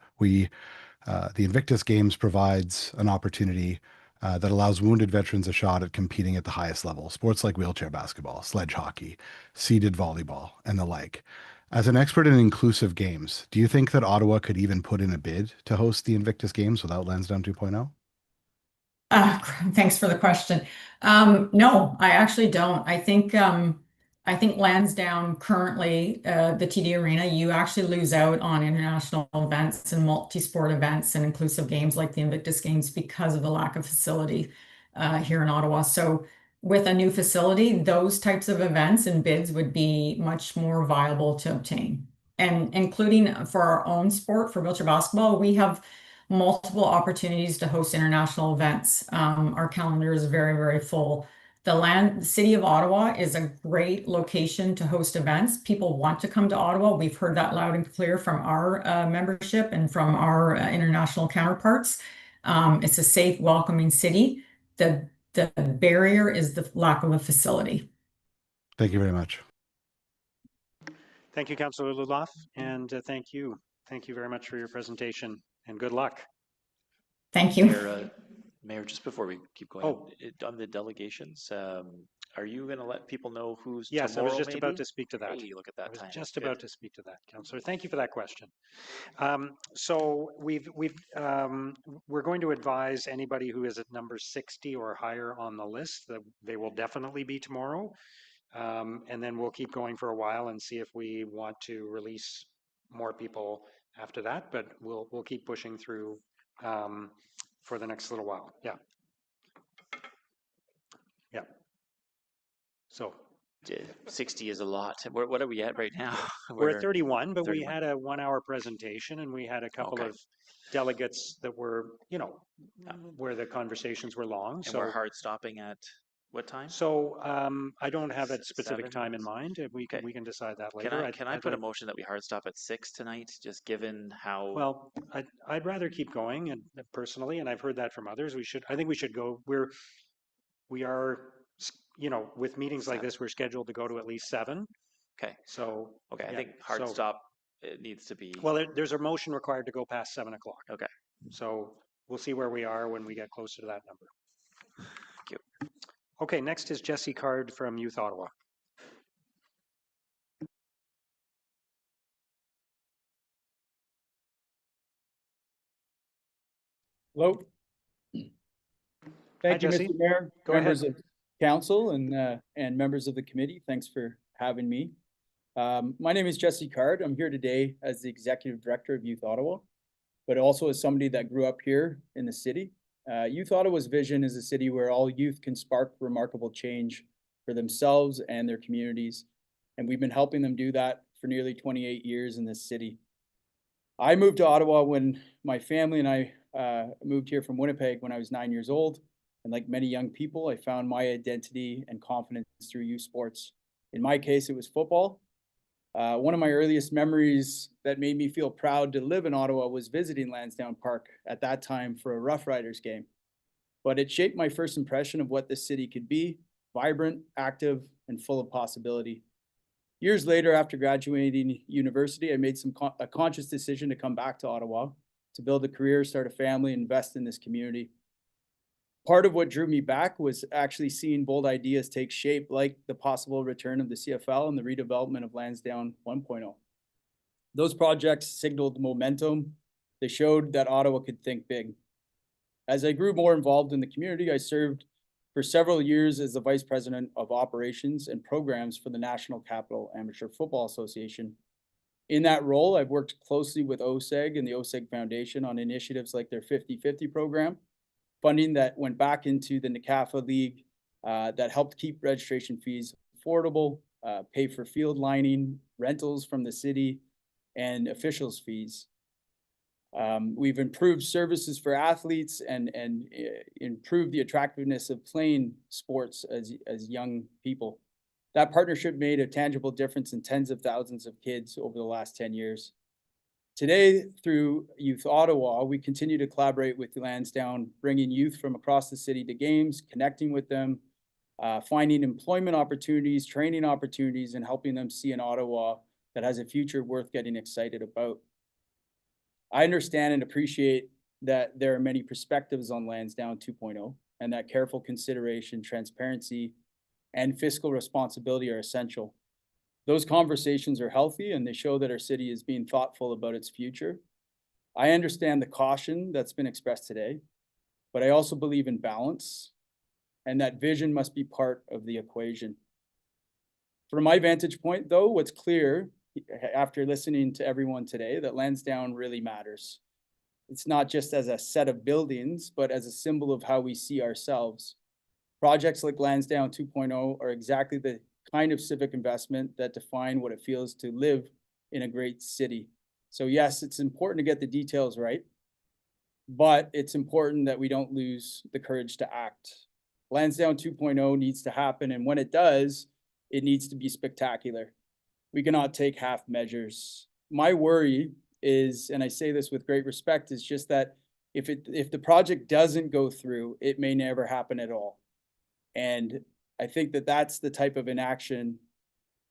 Invictus Games provides an opportunity that allows wounded veterans a shot at competing at the highest level. Sports like wheelchair basketball, sledge hockey, seated volleyball, and the like. As an expert in inclusive games, do you think that Ottawa could even put in a bid to host the Invictus Games without Lansdowne 2.0? Thanks for the question. No, I actually don't. I think Lansdowne currently, the TD Arena, you actually lose out on international events and multi-sport events and inclusive games like the Invictus Games because of the lack of facility here in Ottawa. So with a new facility, those types of events and bids would be much more viable to obtain. And including for our own sport, for wheelchair basketball, we have multiple opportunities to host international events. Our calendar is very, very full. The city of Ottawa is a great location to host events. People want to come to Ottawa. We've heard that loud and clear from our membership and from our international counterparts. It's a safe, welcoming city. The barrier is the lack of a facility. Thank you very much. Thank you, Councillor Luloff, and thank you. Thank you very much for your presentation, and good luck. Thank you. Mayor, just before we keep going, on the delegations, are you going to let people know who's Yes, tomorrow, I was just maybe? about to speak to that. Hey, look at that I was time. just Good. about to speak to that, Councillor. Thank you for that question. So we're going to advise anybody who is at number 60 or higher on the list that they will definitely be tomorrow. And then we'll keep going for a while and see if we want to release more people after that, but we'll keep pushing through for the next little while. Yeah. Yeah. So 60 is a lot. What are we at right now? we're at 31, but 31. we had a 1 hour presentation and we had a couple of delegates that were, you know, where the conversations were long. And so we're hard stopping at what time? So I don't have a specific 7? time in mind. We can decide that later. Can I put a motion that we hard stop at 6 tonight, just given how? Well, I'd rather keep going, and personally, and I've heard that from others. I think we should go. We are, you know, with meetings like this, we're scheduled to go to at least 7. Okay. So I think hard stop. It needs to be. Well, there's a motion required to go past 7 o'clock. Okay. So we'll see where we are when we get closer to that number. Thank you. Okay, next is Jesse Card from Youth Ottawa. Hello. Thank you, Jesse. Mr. Mayor, Go members ahead. of council and members of the committee. Thanks for having me. My name is Jesse Card. I'm here today as the Executive Director of Youth Ottawa, but also as somebody that grew up here in the city. Youth Ottawa's vision is a city where all youth can spark remarkable change for themselves and their communities. And we've been helping them do that for nearly 28 years in this city. I moved to Ottawa when my family and I moved here from Winnipeg when I was 9 years old. And like many young people, I found my identity and confidence through youth sports. In my case, it was football. One of my earliest memories that made me feel proud to live in Ottawa was visiting Lansdowne Park at that time for a Rough Riders game. But it shaped my first impression of what this city could be: vibrant, active, and full of possibility. Years later, after graduating university, I made a conscious decision to come back to Ottawa to build a career, start a family, invest in this community. Part of what drew me back was actually seeing bold ideas take shape, like the possible return of the CFL and the redevelopment of Lansdowne 1.0. Those projects signaled momentum. They showed that Ottawa could think big. As I grew more involved in the community, I served for several years as the Vice President of Operations and Programs for the National Capital Amateur Football Association. In that role, I've worked closely with OSEG and the OSEG Foundation on initiatives like their 50-50 program, funding that went back into the NCAFA League that helped keep registration fees affordable, pay for field lining, rentals from the city, and officials' fees. We've improved services for athletes and improved the attractiveness of playing sports as young people. That partnership made a tangible difference in tens of thousands of kids over the last 10 years. Today, through Youth Ottawa, we continue to collaborate with Lansdowne, bringing youth from across the city to games, connecting with them, finding employment opportunities, training opportunities, and helping them see an Ottawa that has a future worth getting excited about. I understand and appreciate that there are many perspectives on Lansdowne 2.0, and that careful consideration, transparency, and fiscal responsibility are essential. Those conversations are healthy, and they show that our city is being thoughtful about its future. I understand the caution that's been expressed today, but I also believe in balance, and that vision must be part of the equation. From my vantage point, though, what's clear after listening to everyone today, that Lansdowne really matters. It's not just as a set of buildings, but as a symbol of how we see ourselves. Projects like Lansdowne 2.0 are exactly the kind of civic investment that define what it feels to live in a great city. So yes, it's important to get the details right, but it's important that we don't lose the courage to act. Lansdowne 2.0 needs to happen, and when it does, it needs to be spectacular. We cannot take half measures. My worry is, and I say this with great respect, is just that if the project doesn't go through, it may never happen at all. And I think that that's the type of inaction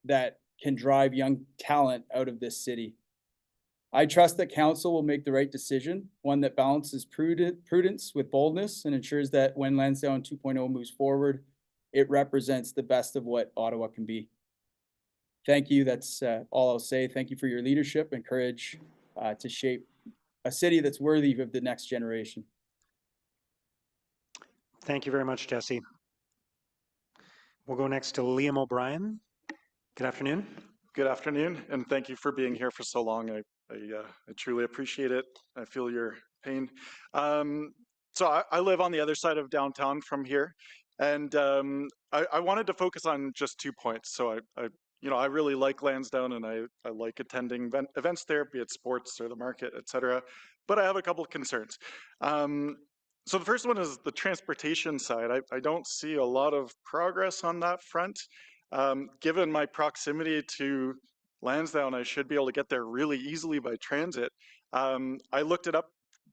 that can drive young talent out of this city. I trust that council will make the right decision, one that balances prudence with boldness and ensures that when Lansdowne 2.0 moves forward, it represents the best of what Ottawa can be. Thank you. That's all I'll say. Thank you for your leadership and courage to shape a city that's worthy of the next generation. Thank you very much, Jesse. We'll go next to Liam O'Brien. Good afternoon. Good afternoon, and thank you for being here for so long. I truly appreciate it. I feel your pain. So I live on the other side of downtown from here, and I wanted to focus on just 2 points. So I really like Lansdowne, and I like attending events there, be it sports or the market, etc. But I have a couple of concerns. So the first one is the transportation side. I don't see a lot of progress on that front. Given my proximity to Lansdowne, I should be able to get there really easily by transit. I looked it up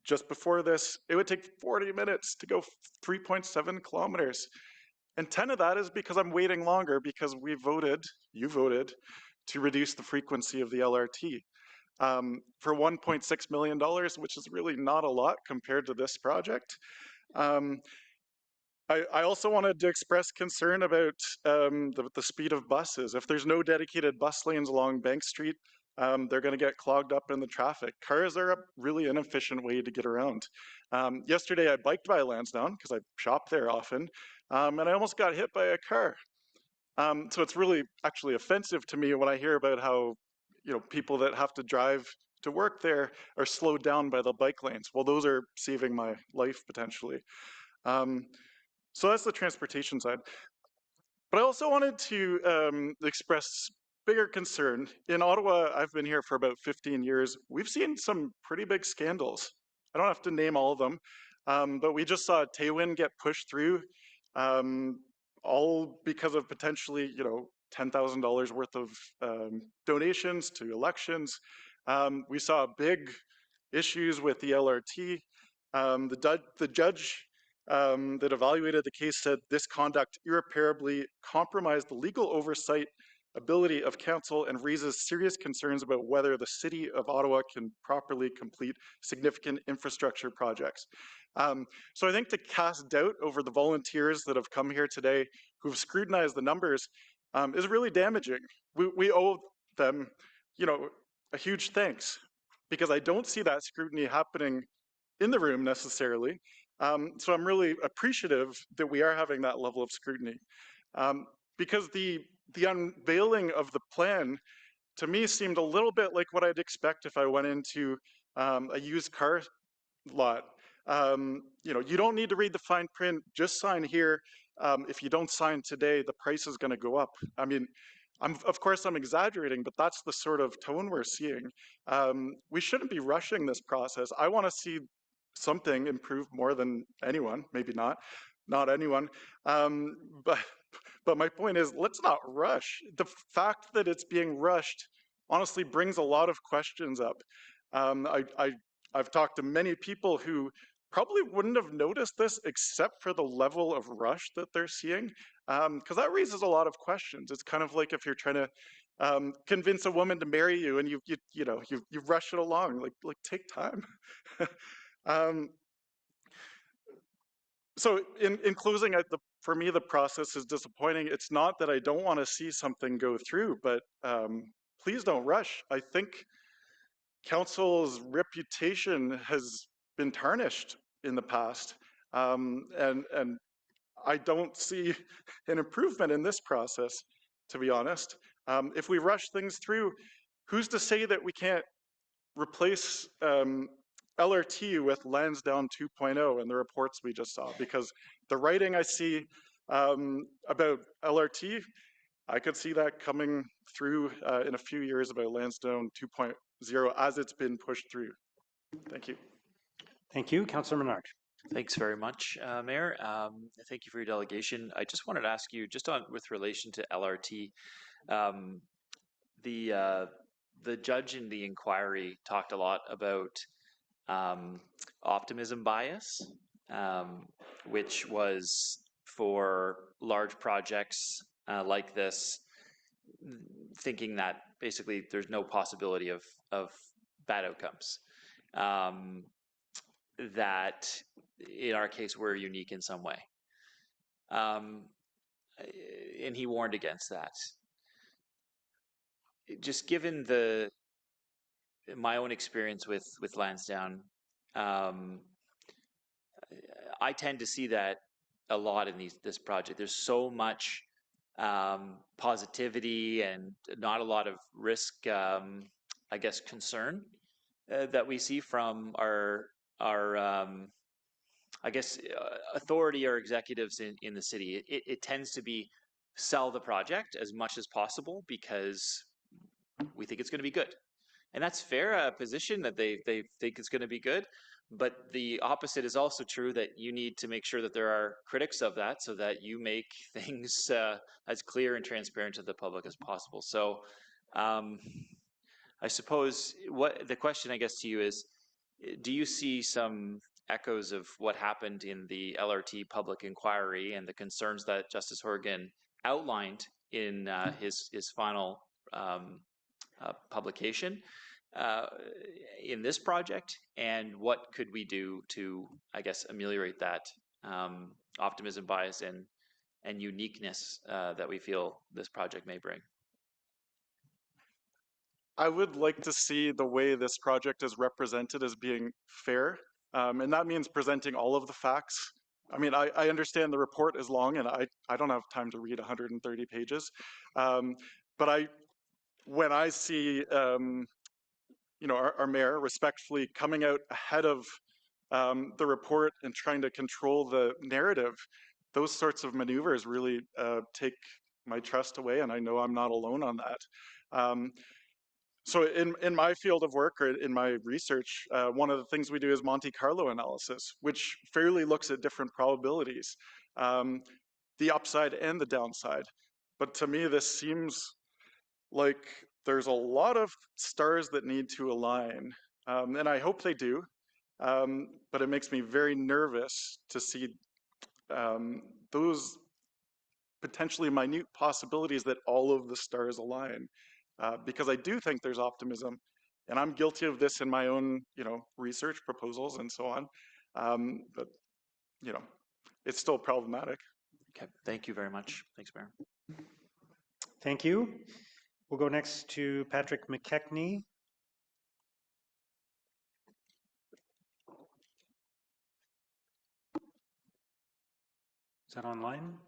just before this. It would take 40 minutes to go 3.7 kilometers. And 10 of that is because I'm waiting longer because you voted to reduce the frequency of the LRT. For $1.6 million, which is really not a lot compared to this project. I also wanted to express concern about the speed of buses. If there's no dedicated bus lanes along Bank Street, they're going to get clogged up in the traffic. Cars are a really inefficient way to get around. Yesterday, I biked by Lansdowne because I shop there often, and I almost got hit by a car. So it's really actually offensive to me when I hear about how people that have to drive to work there are slowed down by the bike lanes. Well, those are saving my life potentially. So that's the transportation side. But I also wanted to express bigger concern. In Ottawa, I've been here for about 15 years. We've seen some pretty big scandals. I don't have to name all of them, but we just saw Taywin get pushed through, all because of potentially, $10,000 worth of donations to elections. We saw big issues with the LRT. The judge that evaluated the case said this conduct irreparably compromised the legal oversight ability of council and raises serious concerns about whether the city of Ottawa can properly complete significant infrastructure projects. So I think to cast doubt over the volunteers that have come here today who've scrutinized the numbers is really damaging. We owe them, a huge thanks, because I don't see that scrutiny happening in the room necessarily. So I'm really appreciative that we are having that level of scrutiny, because the unveiling of the plan to me seemed a little bit like what I'd expect if I went into a used car lot. You don't need to read the fine print, just sign here. If you don't sign today, the price is going to go up. I mean, of course I'm exaggerating, but that's the sort of tone we're seeing. We shouldn't be rushing this process. I want to see something improve more than anyone, maybe not anyone. But my point is, let's not rush. The fact that it's being rushed honestly brings a lot of questions up. I've talked to many people who probably wouldn't have noticed this except for the level of rush that they're seeing, because that raises a lot of questions. It's kind of like if you're trying to convince a woman to marry you and you rush it along, like take time. So in closing, for me, the process is disappointing. It's not that I don't want to see something go through, but please don't rush. I think council's reputation has been tarnished in the past, and I don't see an improvement in this process, to be honest. If we rush things through, who's to say that we can't replace LRT with Lansdowne 2.0 in the reports we just saw? Because the writing I see about LRT, I could see that coming through in a few years about Lansdowne 2.0 as it's been pushed through. Thank you. Thank you. Councillor Menard. Thanks very much, Mayor. Thank you for your delegation. I just wanted to ask you, just with relation to LRT, the judge in the inquiry talked a lot about optimism bias, which was for large projects like this, thinking that basically there's no possibility of bad outcomes. That in our case, we're unique in some way. And he warned against that. Just given my own experience with Lansdowne, I tend to see that a lot in this project. There's so much positivity and not a lot of risk, I guess, concern that we see from our I guess, authority or executives in the city. It tends to be sell the project as much as possible because we think it's going to be good. And that's fair, a position that they think it's going to be good. But the opposite is also true, that you need to make sure that there are critics of that so that you make things as clear and transparent to the public as possible. So I suppose the question, I guess, to you is, do you see some echoes of what happened in the LRT public inquiry and the concerns that Justice Horgan outlined in his final publication in this project, and what could we do to, I guess, ameliorate that optimism bias and uniqueness that we feel this project may bring? I would like to see the way this project is represented as being fair, and that means presenting all of the facts. I mean, I understand the report is long, and I don't have time to read 130 pages, but when I see our mayor respectfully coming out ahead of the report and trying to control the narrative, those sorts of maneuvers really take my trust away, and I know I'm not alone on that. So in my field of work, or in my research, one of the things we do is Monte Carlo analysis, which fairly looks at different probabilities, the upside and the downside. But to me, this seems like there's a lot of stars that need to align, and I hope they do, but it makes me very nervous to see those potentially minute possibilities that all of the stars align. Because I do think there's optimism, and I'm guilty of this in my own, research proposals and so on. But, it's still problematic. Okay, thank you very much. Thanks, Mayor. Thank you. We'll go next to Patrick McKechnie. Is that online?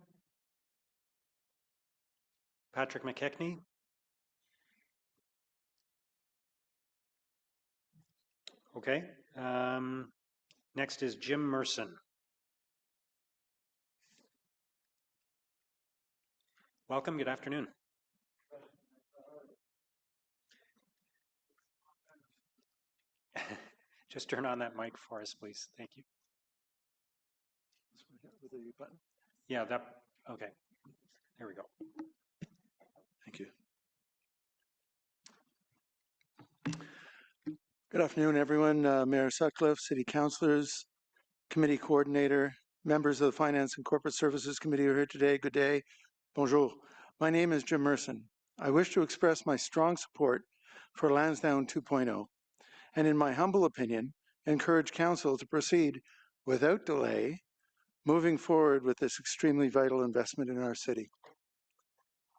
Patrick McKechnie? Okay. Next is Jim Merson. Welcome. Good afternoon. Just turn on that mic for us, please. Thank you. Yeah, okay. There we go. Thank you. Good afternoon, everyone. Mayor Sutcliffe, City Councillors, Committee Coordinator, members of the Finance and Corporate Services Committee who are here today. Good day. Bonjour. My name is Jim Merson. I wish to express my strong support for Lansdowne 2.0 and, in my humble opinion, encourage Council to proceed without delay, moving forward with this extremely vital investment in our city.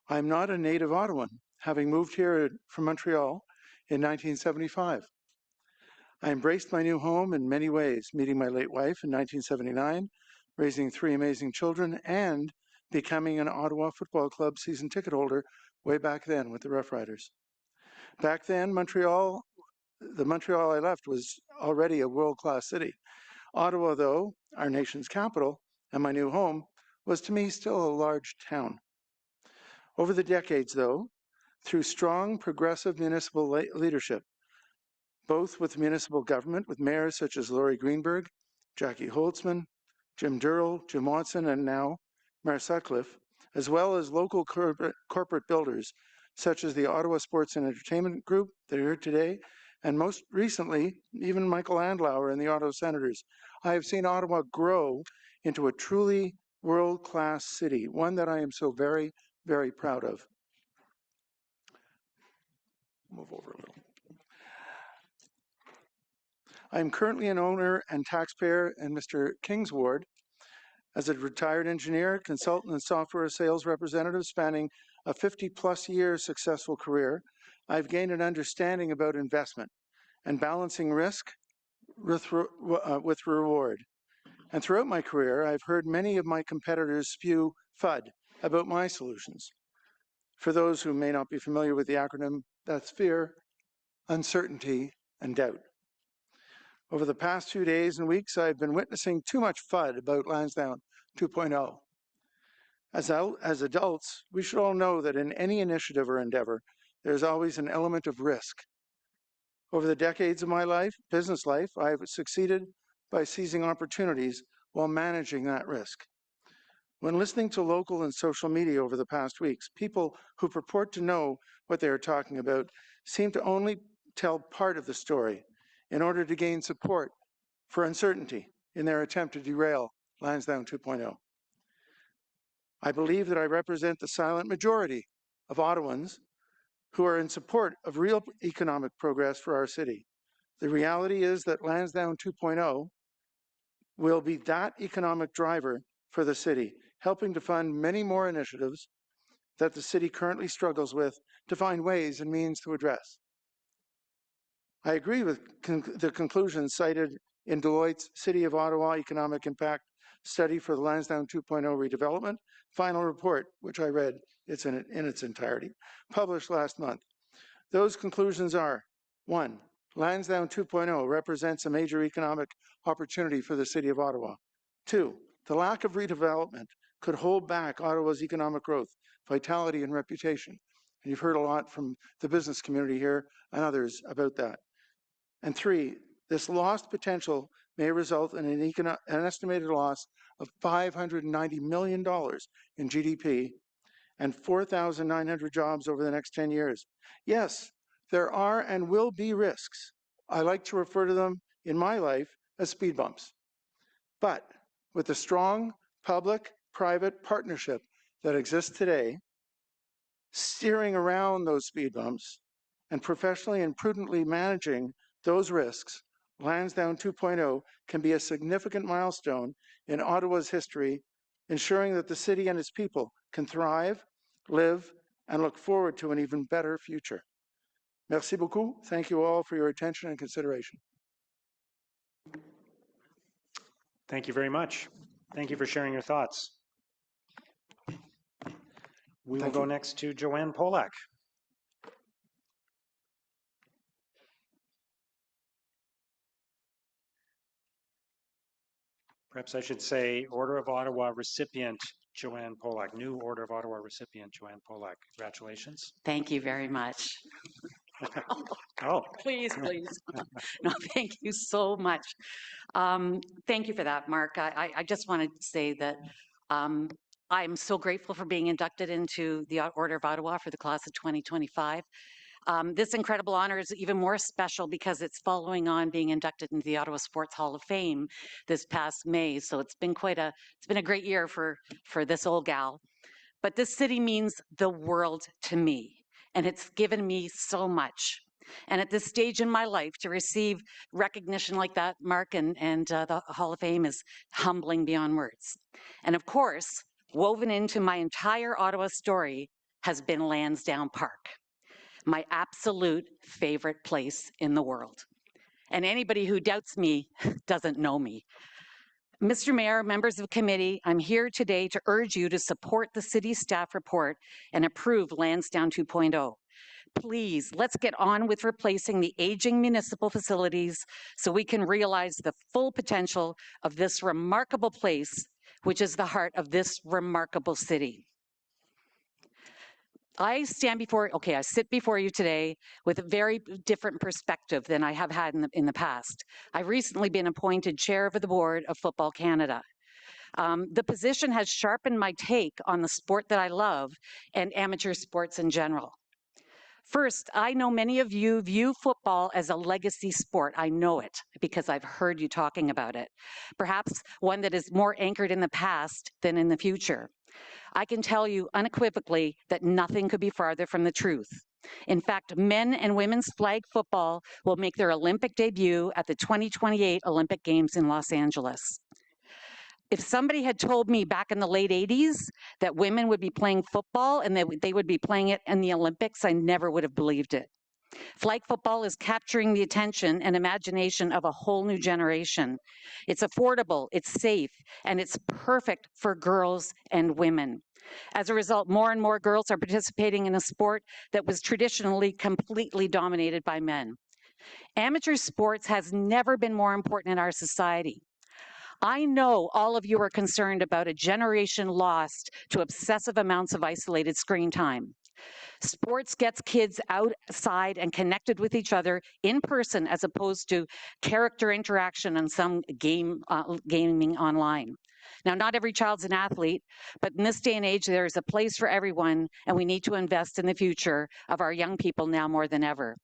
I'm not a native Ottawan, having moved here from Montreal in 1975. I embraced my new home in many ways, meeting my late wife in 1979, raising 3 amazing children, and becoming an Ottawa Football Club season ticket holder way back then with the Rough Riders. Back then, the Montreal I left was already a world-class city. Ottawa, though, our nation's capital and my new home, was to me still a large town. Over the decades, though, through strong progressive municipal leadership, both with municipal government, with mayors such as Laurie Greenberg, Jackie Holtzman, Jim Durrell, Jim Watson, and now Mayor Sutcliffe, as well as local corporate builders such as the Ottawa Sports and Entertainment Group that are here today, and most recently, even Michael Andlauer and the Ottawa Senators. I have seen Ottawa grow into a truly world-class city, one that I am so very, very proud of. Move over a little. I am currently an owner and taxpayer in Mr. King's ward. As a retired engineer, consultant, and software sales representative spanning a 50-plus year successful career, I've gained an understanding about investment and balancing risk with reward. And throughout my career, I've heard many of my competitors spew FUD about my solutions. For those who may not be familiar with the acronym, that's fear, uncertainty, and doubt. Over the past 2 days and weeks, I've been witnessing too much FUD about Lansdowne 2.0. As adults, we should all know that in any initiative or endeavor, there's always an element of risk. Over the decades of my business life, I've succeeded by seizing opportunities while managing that risk. When listening to local and social media over the past weeks, people who purport to know what they are talking about seem to only tell part of the story in order to gain support for uncertainty in their attempt to derail Lansdowne 2.0. I believe that I represent the silent majority of Ottawans who are in support of real economic progress for our city. The reality is that Lansdowne 2.0 will be that economic driver for the city, helping to fund many more initiatives that the city currently struggles with to find ways and means to address. I agree with the conclusions cited in Deloitte's City of Ottawa Economic Impact Study for the Lansdowne 2.0 redevelopment final report, which I read in its entirety, published last month. Those conclusions are: 1, Lansdowne 2.0 represents a major economic opportunity for the City of Ottawa. 2, the lack of redevelopment could hold back Ottawa's economic growth, vitality, and reputation. And you've heard a lot from the business community here and others about that. And 3, this lost potential may result in an estimated loss of $590 million in GDP and 4,900 jobs over the next 10 years. Yes, there are and will be risks. I like to refer to them in my life as speed bumps. But with the strong public-private partnership that exists today, steering around those speed bumps and professionally and prudently managing those risks, Lansdowne 2.0 can be a significant milestone in Ottawa's history, ensuring that the city and its people can thrive, live, and look forward to an even better future. Merci beaucoup. Thank you all for your attention and consideration. Thank you very much. Thank you for sharing your thoughts. We will go next to Joanne Polak. Perhaps I should say Order of Ottawa recipient Joanne Polak, new Order of Ottawa recipient Joanne Polak. Congratulations. Thank you very much. Oh. Please. No, thank you so much. Thank you for that, Mark. I just wanted to say that I'm so grateful for being inducted into the Order of Ottawa for the class of 2025. This incredible honor is even more special because it's following on being inducted into the Ottawa Sports Hall of Fame this past May. So it's been a great year for this old gal. But this city means the world to me, and it's given me so much. And at this stage in my life, to receive recognition like that, Mark, and the Hall of Fame is humbling beyond words. And of course, woven into my entire Ottawa story has been Lansdowne Park, my absolute favorite place in the world. And anybody who doubts me doesn't know me. Mr. Mayor, members of committee, I'm here today to urge you to support the city staff report and approve Lansdowne 2.0. Please, let's get on with replacing the aging municipal facilities so we can realize the full potential of this remarkable place, which is the heart of this remarkable city. I sit before you today with a very different perspective than I have had in the past. I've recently been appointed chair of the board of Football Canada. The position has sharpened my take on the sport that I love and amateur sports in general. First, I know many of you view football as a legacy sport. I know it because I've heard you talking about it. Perhaps one that is more anchored in the past than in the future. I can tell you unequivocally that nothing could be farther from the truth. In fact, men and women's flag football will make their Olympic debut at the 2028 Olympic Games in Los Angeles. If somebody had told me back in the late 80s that women would be playing football and that they would be playing it in the Olympics, I never would have believed it. Flag football is capturing the attention and imagination of a whole new generation. It's affordable, it's safe, and it's perfect for girls and women. As a result, more and more girls are participating in a sport that was traditionally completely dominated by men. Amateur sports has never been more important in our society. I know all of you are concerned about a generation lost to obsessive amounts of isolated screen time. Sports gets kids outside and connected with each other in person as opposed to character interaction and some gaming online. Now, not every child's an athlete, but in this day and age, there is a place for everyone, and we need to invest in the future of our young people now more than ever.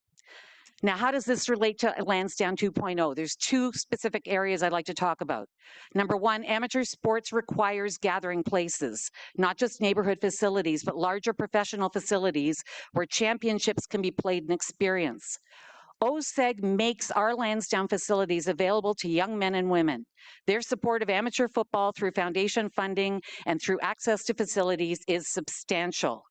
Now, how does this relate to Lansdowne 2.0? There's two specific areas I'd like to talk about. Number one, amateur sports requires gathering places, not just neighborhood facilities, but larger professional facilities where championships can be played and experienced. OSEG makes our Lansdowne facilities available to young men and women. Their support of amateur football through foundation funding and through access to facilities is substantial.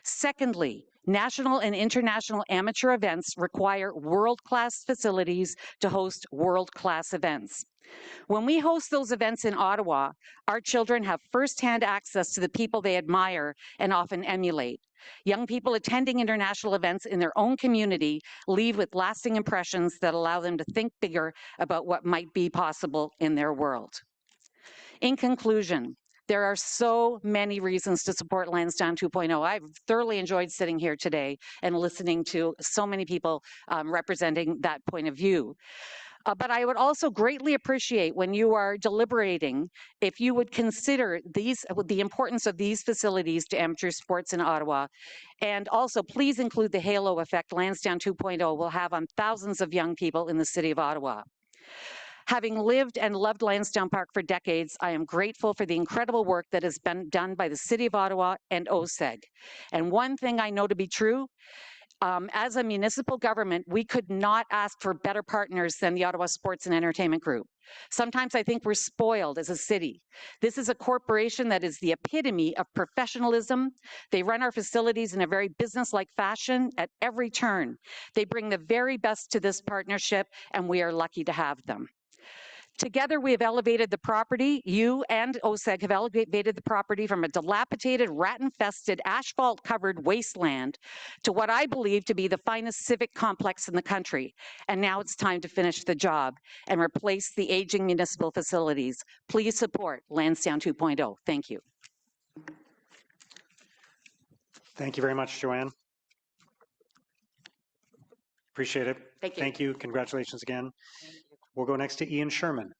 Secondly, national and international amateur events require world-class facilities to host world-class events. When we host those events in Ottawa, our children have firsthand access to the people they admire and often emulate. Young people attending international events in their own community leave with lasting impressions that allow them to think bigger about what might be possible in their world. In conclusion, there are so many reasons to support Lansdowne 2.0. I've thoroughly enjoyed sitting here today and listening to so many people representing that point of view. But I would also greatly appreciate when you are deliberating if you would consider the importance of these facilities to amateur sports in Ottawa. And also, please include the halo effect Lansdowne 2.0 will have on thousands of young people in the city of Ottawa. Having lived and loved Lansdowne Park for decades, I am grateful for the incredible work that has been done by the City of Ottawa and OSEG. And one thing I know to be true, as a municipal government, we could not ask for better partners than the Ottawa Sports and Entertainment Group. Sometimes I think we're spoiled as a city. This is a corporation that is the epitome of professionalism. They run our facilities in a very business-like fashion at every turn. They bring the very best to this partnership, and we are lucky to have them. Together, we have elevated the property. You and OSEG have elevated the property from a dilapidated, rat-infested, asphalt-covered wasteland to what I believe to be the finest civic complex in the country. And now it's time to finish the job and replace the aging municipal facilities. Please support Lansdowne 2.0. Thank you. Thank you very much, Joanne. Appreciate it. Thank you. Thank you. Congratulations again. We'll go next to Ian Sherman.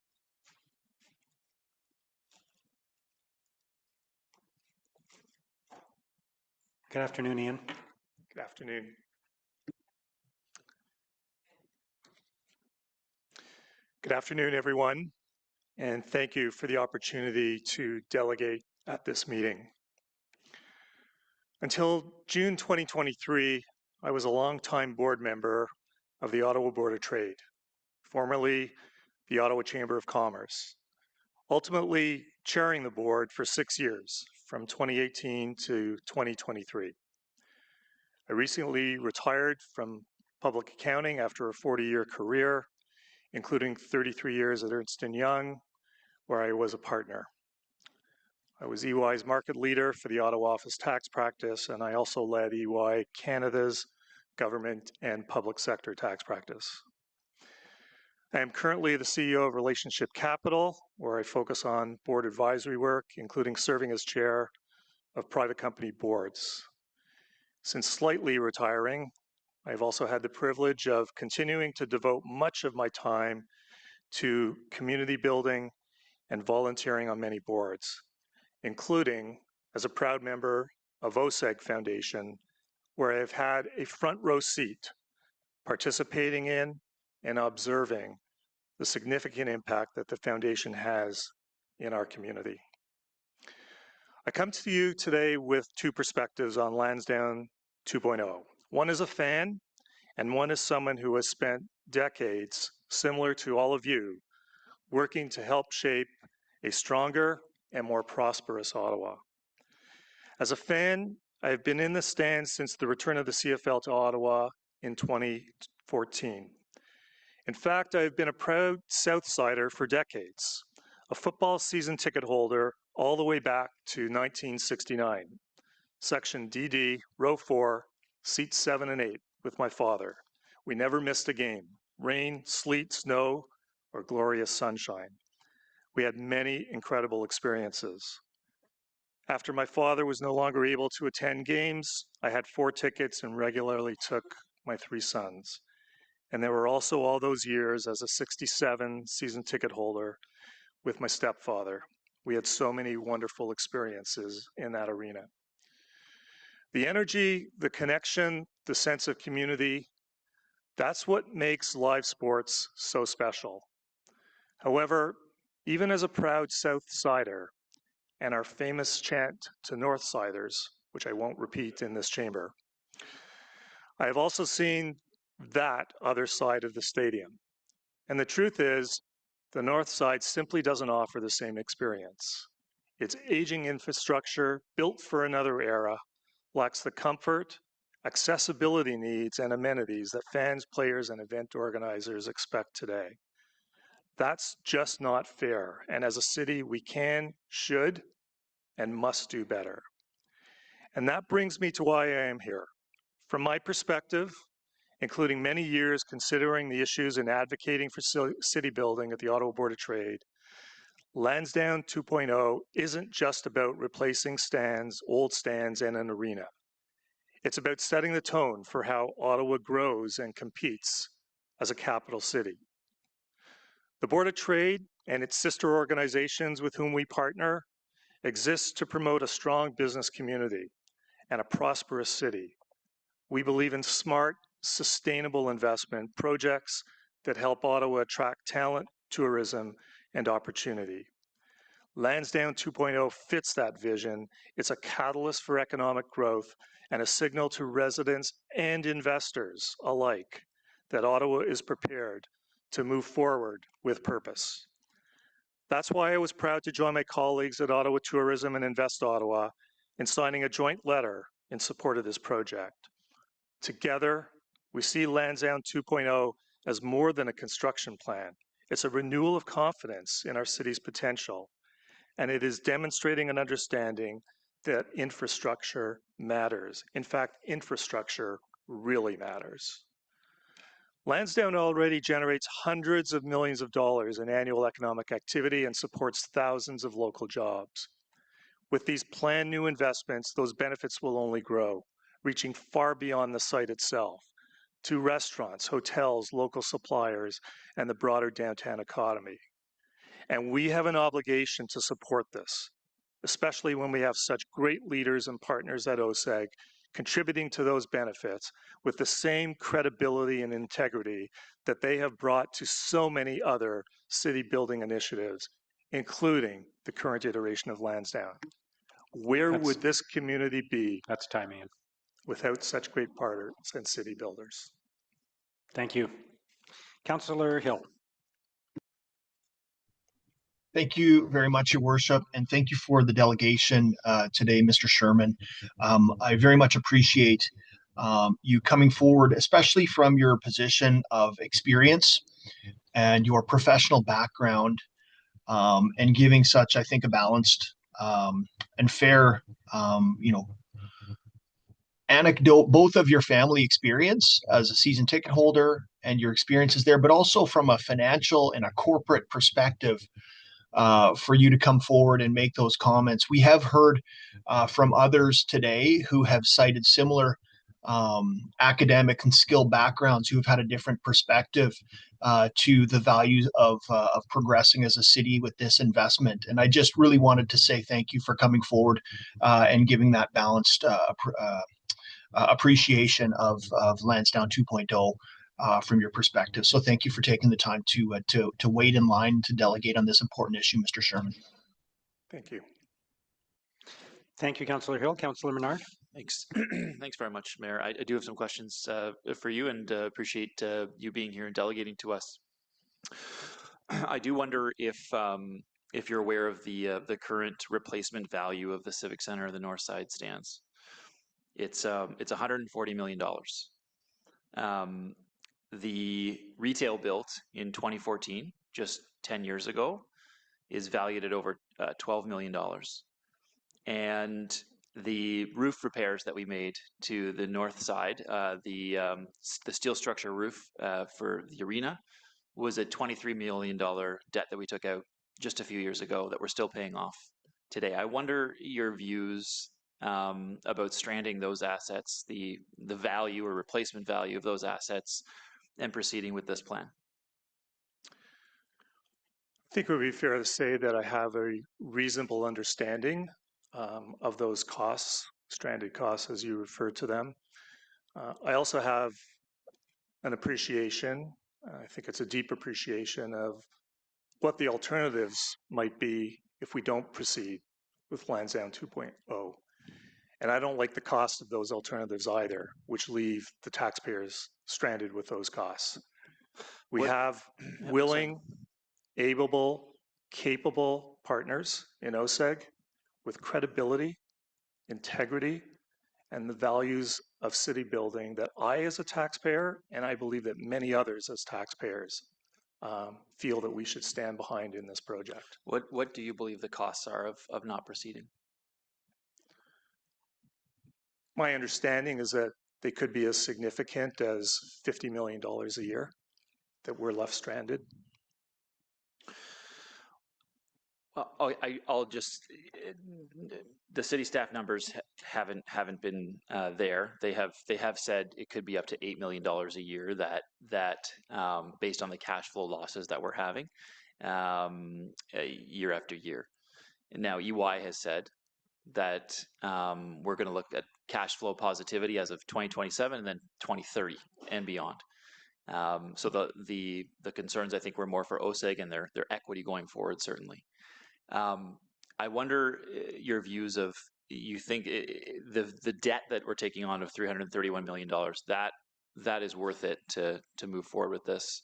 Good afternoon, Ian. Good afternoon. Good afternoon, everyone, and thank you for the opportunity to delegate at this meeting. Until June 2023, I was a longtime board member of the Ottawa Board of Trade, formerly the Ottawa Chamber of Commerce, ultimately chairing the board for 6 years, from 2018 to 2023. I recently retired from public accounting after a 40-year career, including 33 years at Ernst & Young, where I was a partner. I was EY's market leader for the Ottawa office tax practice, and I also led EY Canada's government and public sector tax practice. I am currently the CEO of Relationship Capital, where I focus on board advisory work, including serving as chair of private company boards. Since slightly retiring, I've also had the privilege of continuing to devote much of my time to community building and volunteering on many boards, including as a proud member of OSEG Foundation, where I've had a front row seat participating in and observing the significant impact that the foundation has in our community. I come to you today with two perspectives on Lansdowne 2.0. One is a fan, and one is someone who has spent decades, similar to all of you, working to help shape a stronger and more prosperous Ottawa. As a fan, I have been in the stands since the return of the CFL to Ottawa in 2014. In fact, I have been a proud Southsider for decades, a football season ticket holder all the way back to 1969. Section DD, row 4, seats 7 and 8 with my father. We never missed a game, rain, sleet, snow, or glorious sunshine. We had many incredible experiences. After my father was no longer able to attend games, I had 4 tickets and regularly took my 3 sons. And there were also all those years as a 67 season ticket holder with my stepfather. We had so many wonderful experiences in that arena. The energy, the connection, the sense of community, that's what makes live sports so special. However, even as a proud Southsider, and our famous chant to Northsiders, which I won't repeat in this chamber, I have also seen that other side of the stadium. And the truth is, the North Side simply doesn't offer the same experience. Its aging infrastructure, built for another era, lacks the comfort, accessibility needs, and amenities that fans, players, and event organizers expect today. That's just not fair, and as a city, we can, should, and must do better. And that brings me to why I am here. From my perspective, including many years considering the issues and advocating for city building at the Ottawa Board of Trade, Lansdowne 2.0 isn't just about replacing stands, old stands, and an arena. It's about setting the tone for how Ottawa grows and competes as a capital city. The Board of Trade and its sister organizations with whom we partner exists to promote a strong business community and a prosperous city. We believe in smart, sustainable investment projects that help Ottawa attract talent, tourism, and opportunity. Lansdowne 2.0 fits that vision. It's a catalyst for economic growth and a signal to residents and investors alike that Ottawa is prepared to move forward with purpose. That's why I was proud to join my colleagues at Ottawa Tourism and Invest Ottawa in signing a joint letter in support of this project. Together, we see Lansdowne 2.0 as more than a construction plan. It's a renewal of confidence in our city's potential, and it is demonstrating an understanding that infrastructure matters. In fact, infrastructure really matters. Lansdowne already generates hundreds of millions of dollars in annual economic activity and supports thousands of local jobs. With these planned new investments, those benefits will only grow, reaching far beyond the site itself, to restaurants, hotels, local suppliers, and the broader downtown economy. And we have an obligation to support this, especially when we have such great leaders and partners at OSEG contributing to those benefits with the same credibility and integrity that they have brought to so many other city building initiatives, including the current iteration of Lansdowne. Where would this community be? That's time, Ian. Without such great partners and city builders? Thank you. Councillor Hill. Thank you very much, Your Worship, and thank you for the delegation today, Mr. Sherman. I very much appreciate you coming forward, especially from your position of experience and your professional background, and giving such, I think, a balanced and fair, anecdote, both of your family experience as a season ticket holder and your experiences there, but also from a financial and a corporate perspective, for you to come forward and make those comments. We have heard from others today who have cited similar academic and skill backgrounds who have had a different perspective to the value of progressing as a city with this investment. And I just really wanted to say thank you for coming forward and giving that balanced appreciation of Lansdowne 2.0. From your perspective. So thank you for taking the time to wait in line to delegate on this important issue, Mr. Sherman. Thank you. Thank you, Councillor Hill. Councillor Menard. Thanks. Thanks very much, Mayor. I do have some questions for you, and appreciate you being here and delegating to us. I do wonder if you're aware of the current replacement value of the Civic Center, the North Side stands. It's $140 million. The retail built in 2014, just 10 years ago, is valued at over $12 million. And the roof repairs that we made to the north side, the steel structure roof for the arena, was a $23 million debt that we took out just a few years ago that we're still paying off today. I wonder your views about stranding those assets, the value or replacement value of those assets, and proceeding with this plan. I think it would be fair to say that I have a reasonable understanding of those costs, stranded costs as you refer to them. I also have an appreciation, I think it's a deep appreciation of what the alternatives might be if we don't proceed with Lansdowne 2.0. And I don't like the cost of those alternatives either, which leave the taxpayers stranded with those costs. We have willing, able, capable partners in OSEG with credibility, integrity, and the values of city building that I, as a taxpayer, and I believe that many others as taxpayers, feel that we should stand behind in this project. What do you believe the costs are of not proceeding? My understanding is that they could be as significant as $50 million a year that we're left stranded. Well, I'll just, the city staff numbers haven't been there. They have said it could be up to $8 million a year that based on the cash flow losses that we're having year after year. And now EY has said that we're going to look at cash flow positivity as of 2027 and then 2030 and beyond. So the concerns, I think, were more for OSEG and their equity going forward, certainly. I wonder your views of, you think the debt that we're taking on of $331 million, that is worth it to move forward with this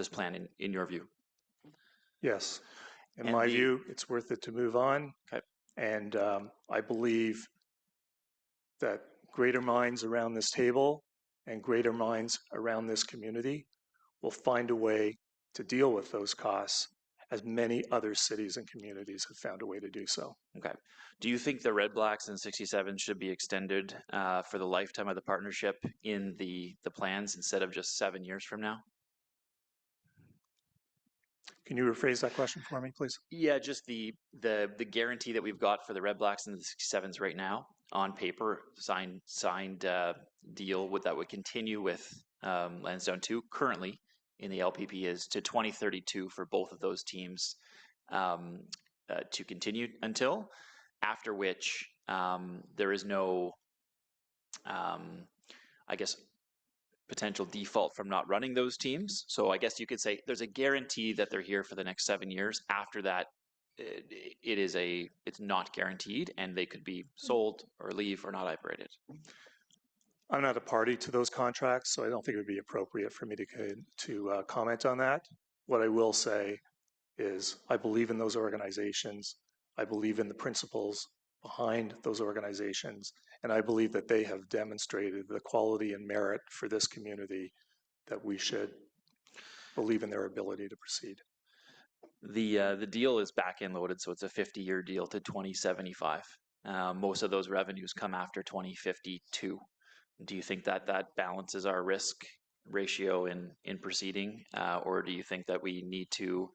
plan in your view? Yes. In my view, it's worth it to move on. Okay. And I believe that greater minds around this table and greater minds around this community will find a way to deal with those costs, as many other cities and communities have found a way to do so. Okay. Do you think the Red Blacks and 67 should be extended for the lifetime of the partnership in the plans instead of just 7 years from now? Can you rephrase that question for me, please? Yeah, just the guarantee that we've got for the Red Blacks and the 67s right now on paper, signed deal that would continue with Lansdowne 2 currently in the LPP is to 2032 for both of those teams to continue until, after which there is no I guess, potential default from not running those teams. So I guess you could say there's a guarantee that they're here for the next 7 years. After that, it's not guaranteed, and they could be sold or leave or not operated. I'm not a party to those contracts, so I don't think it would be appropriate for me to comment on that. What I will say is I believe in those organizations. I believe in the principles behind those organizations, and I believe that they have demonstrated the quality and merit for this community that we should believe in their ability to proceed. The deal is back end loaded, so it's a 50-year deal to 2075. Most of those revenues come after 2052. Do you think that that balances our risk ratio in proceeding, or do you think that we need to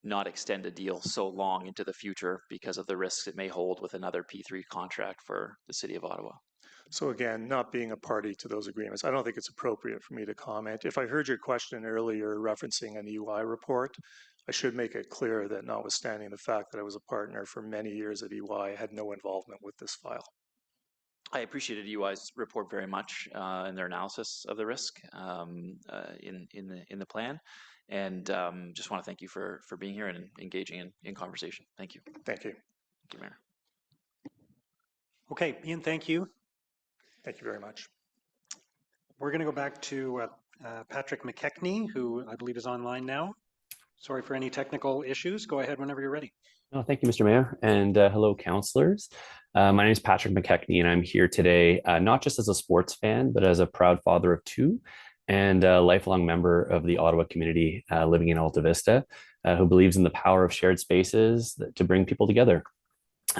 not extend a deal so long into the future because of the risks it may hold with another P3 contract for the City of Ottawa? So again, not being a party to those agreements, I don't think it's appropriate for me to comment. If I heard your question earlier referencing an EY report, I should make it clear that notwithstanding the fact that I was a partner for many years at EY, I had no involvement with this file. I appreciated EY's report very much in their analysis of the risk in the plan, and just want to thank you for being here and engaging in conversation. Thank you. Thank you. Thank you, Mayor. Okay, Ian, thank you. Thank you very much. We're going to go back to Patrick McKechnie, who I believe is online now. Sorry for any technical issues. Go ahead whenever you're ready. Oh, thank you, Mr. Mayor, and hello, councillors. My name is Patrick McKechnie, and I'm here today not just as a sports fan, but as a proud father of two and a lifelong member of the Ottawa community living in Alta Vista, who believes in the power of shared spaces to bring people together.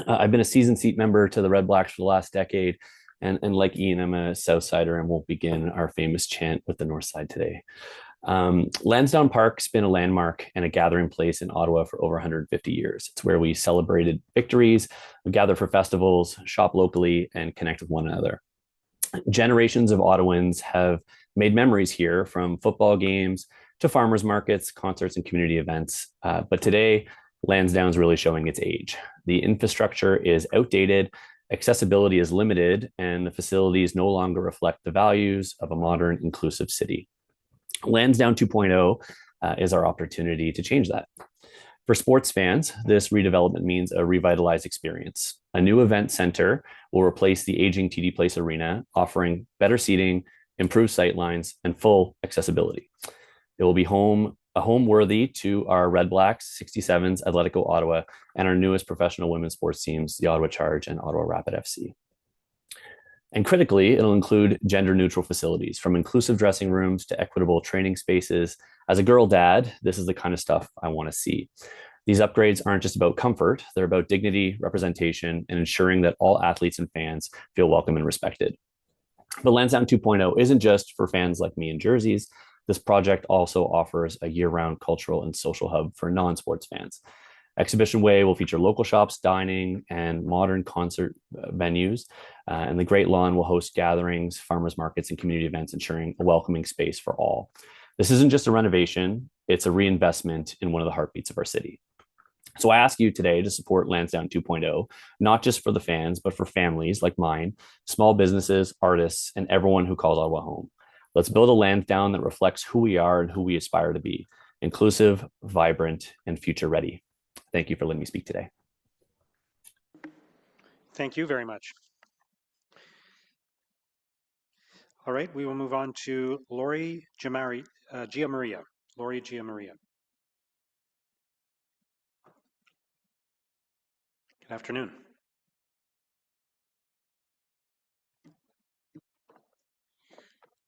I've been a season seat member to the Red Blacks for the last decade, and like Ian, I'm a Southsider and won't begin our famous chant with the North Side today. Lansdowne Park's been a landmark and a gathering place in Ottawa for over 150 years. It's where we celebrated victories, we gather for festivals, shop locally, and connect with one another. Generations of Ottawans have made memories here, from football games to farmers markets, concerts, and community events. But today, Lansdowne's really showing its age. The infrastructure is outdated, accessibility is limited, and the facilities no longer reflect the values of a modern, inclusive city. Lansdowne 2.0 is our opportunity to change that. For sports fans, this redevelopment means a revitalized experience. A new event center will replace the aging TD Place Arena, offering better seating, improved sightlines, and full accessibility. It will be a home worthy to our Red Blacks, 67s, Atletico Ottawa, and our newest professional women's sports teams, the Ottawa Charge and Ottawa Rapid FC. And critically, it'll include gender-neutral facilities, from inclusive dressing rooms to equitable training spaces. As a girl dad, this is the kind of stuff I want to see. These upgrades aren't just about comfort, they're about dignity, representation, and ensuring that all athletes and fans feel welcome and respected. But Lansdowne 2.0 isn't just for fans like me in jerseys. This project also offers a year-round cultural and social hub for non-sports fans. Exhibition Way will feature local shops, dining, and modern concert venues. And the Great Lawn will host gatherings, farmers markets, and community events, ensuring a welcoming space for all. This isn't just a renovation, it's a reinvestment in one of the heartbeats of our city. So I ask you today to support Lansdowne 2.0, not just for the fans, but for families like mine, small businesses, artists, and everyone who calls Ottawa home. Let's build a Lansdowne that reflects who we are and who we aspire to be: inclusive, vibrant, and future ready. Thank you for letting me speak today. Thank you very much. All right, we will move on to Laurier Giamaria. Laurier Giamaria. Good afternoon.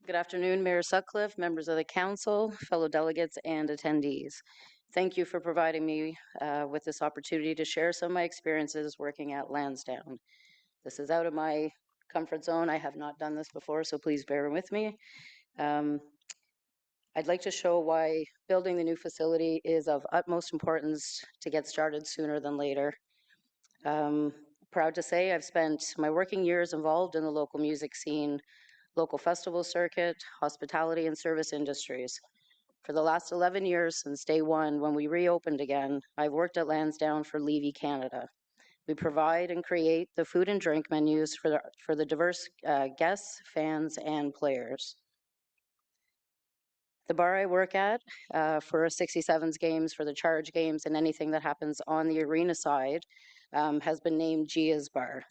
Good afternoon, Mayor Sutcliffe, members of the council, fellow delegates, and attendees. Thank you for providing me with this opportunity to share some of my experiences working at Lansdowne. This is out of my comfort zone. I have not done this before, so please bear with me. I'd like to show why building the new facility is of utmost importance to get started sooner than later. Proud to say I've spent my working years involved in the local music scene, local festival circuit, hospitality, and service industries. For the last 11 years since day one, when we reopened again, I've worked at Lansdowne for Levy Canada. We provide and create the food and drink menus for the diverse guests, fans, and players. The bar I work at for 67s games, for the charge games, and anything that happens on the arena side has been named Gia's Bar.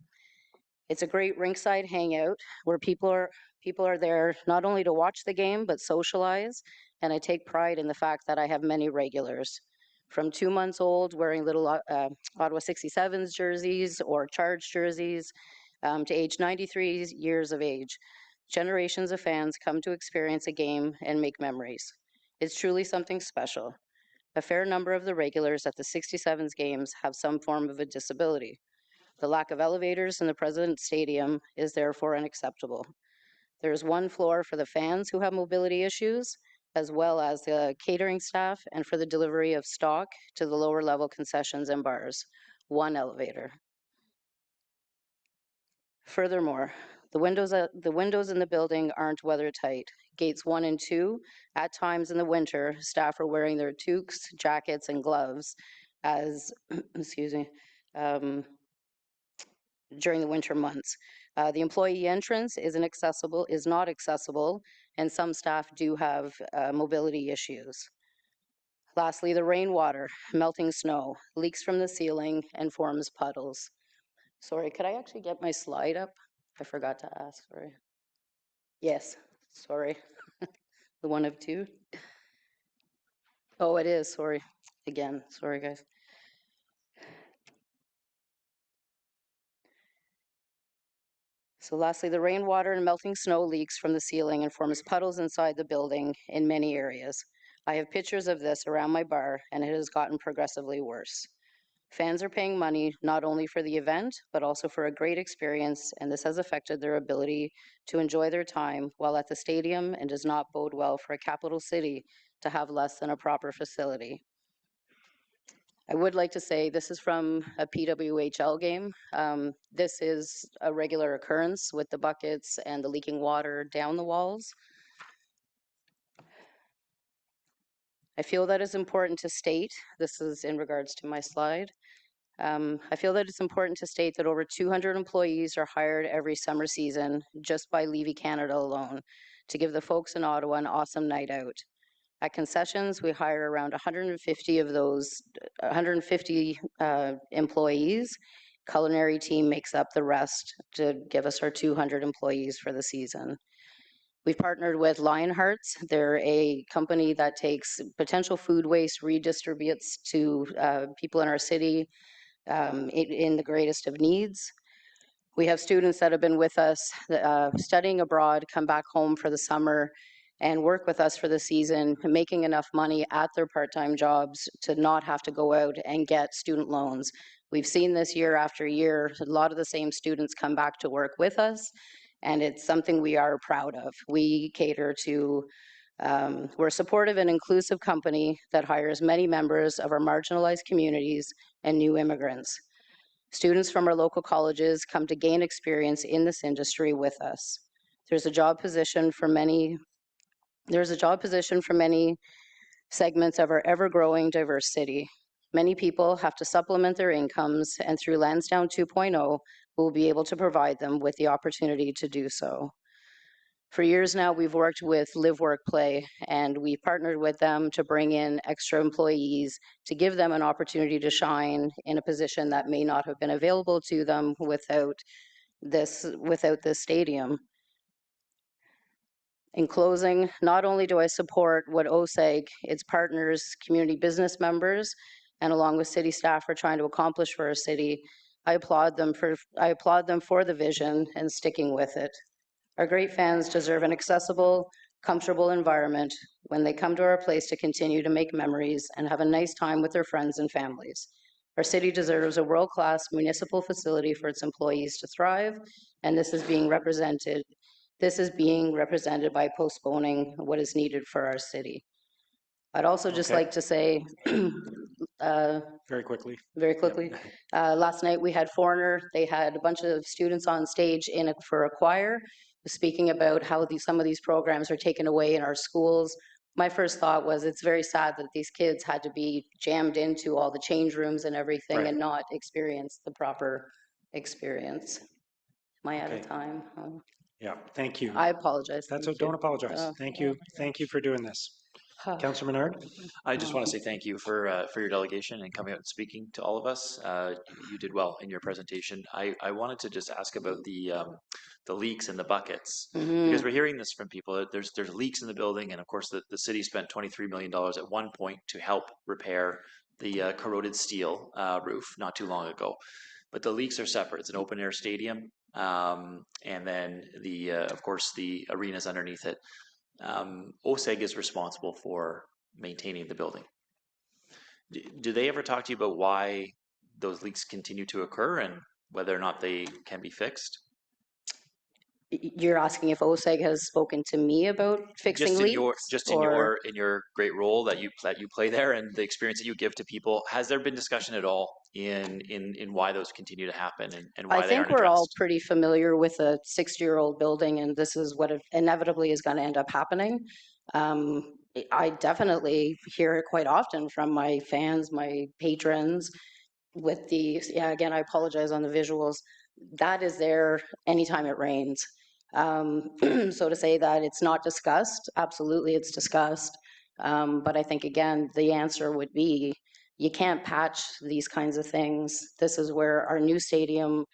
It's a great rinkside hangout where people are there not only to watch the game, but socialize. And I take pride in the fact that I have many regulars. From 2 months old, wearing little Ottawa 67s jerseys or charge jerseys, to age 93 years of age. Generations of fans come to experience a game and make memories. It's truly something special. A fair number of the regulars at the 67s games have some form of a disability. The lack of elevators in the President's Stadium is therefore unacceptable. There is one floor for the fans who have mobility issues, as well as the catering staff, and for the delivery of stock to the lower level concessions and bars. One elevator. Furthermore, the windows in the building aren't weather tight. Gates 1 and 2, at times in the winter, staff are wearing their toques, jackets, and gloves as, excuse me, during the winter months. The employee entrance is not accessible, and some staff do have mobility issues. Lastly, the rainwater, melting snow, leaks from the ceiling and forms puddles. Sorry, could I actually get my slide up? I forgot to ask, sorry. Yes, sorry. The one of 2. Oh, it is, sorry. Again, sorry guys. So lastly, the rainwater and melting snow leaks from the ceiling and forms puddles inside the building in many areas. I have pictures of this around my bar, and it has gotten progressively worse. Fans are paying money not only for the event, but also for a great experience, and this has affected their ability to enjoy their time while at the stadium, and does not bode well for a capital city to have less than a proper facility. I would like to say this is from a PWHL game. This is a regular occurrence with the buckets and the leaking water down the walls. I feel that it's important to state, this is in regards to my slide, I feel that it's important to state that over 200 employees are hired every summer season just by Levy Canada alone to give the folks in Ottawa an awesome night out. At concessions, we hire around 150 of those, 150 employees. Culinary team makes up the rest to give us our 200 employees for the season. We've partnered with Lionhearts. They're a company that takes potential food waste, redistributes to people in our city in the greatest of needs. We have students that have been with us studying abroad, come back home for the summer, and work with us for the season, making enough money at their part-time jobs to not have to go out and get student loans. We've seen this year after year, a lot of the same students come back to work with us, and it's something we are proud of. We cater to, we're a supportive and inclusive company that hires many members of our marginalized communities and new immigrants. Students from our local colleges come to gain experience in this industry with us. There's a job position for many segments of our ever-growing diverse city. Many people have to supplement their incomes, and through Lansdowne 2.0, we'll be able to provide them with the opportunity to do so. For years now, we've worked with Live, Work, Play, and we've partnered with them to bring in extra employees to give them an opportunity to shine in a position that may not have been available to them without this stadium. In closing, not only do I support what OSEG, its partners, community business members, and along with city staff are trying to accomplish for our city, I applaud them for the vision and sticking with it. Our great fans deserve an accessible, comfortable environment when they come to our place to continue to make memories and have a nice time with their friends and families. Our city deserves a world-class municipal facility for its employees to thrive, and this is being represented by postponing what is needed for our city. I'd also just like to say, very quickly, last night we had Foreigner. They had a bunch of students on stage for a choir, speaking about how some of these programs are taken away in our schools. my first thought was it's very sad that these kids had to be jammed into all the change rooms and everything Right. and not experience the proper experience. Am I out of Okay. time? Yeah, thank you. I apologize. That's Thank don't you. apologize. Thank you. Thank you for doing this. Councillor Menard? I just want to say thank you for your delegation and coming out and speaking to all of us. You did well in your presentation. I wanted to just ask about the leaks and the buckets, because we're hearing this from people. There's leaks in the building, and of course the city spent $23 million at one point to help repair the corroded steel roof not too long ago. But the leaks are separate. It's an open air stadium, and then of course the arena's underneath it. OSEG is responsible for maintaining the building. Do they ever talk to you about why those leaks continue to occur and whether or not they can be fixed? You're asking if OSEG has spoken to me about fixing leaks? In your great role that you play there and the experience that you give to people, has there been discussion at all in why those continue to happen and why I they think aren't we're all addressed? pretty familiar with a 60-year-old building, and this is what inevitably is going to end up happening. I definitely hear it quite often from my fans, my patrons, with again, I apologize on the visuals. That is there anytime it rains. So to say that it's not discussed, absolutely it's discussed. But I think, again, the answer would be you can't patch these kinds of things. This is where our new stadium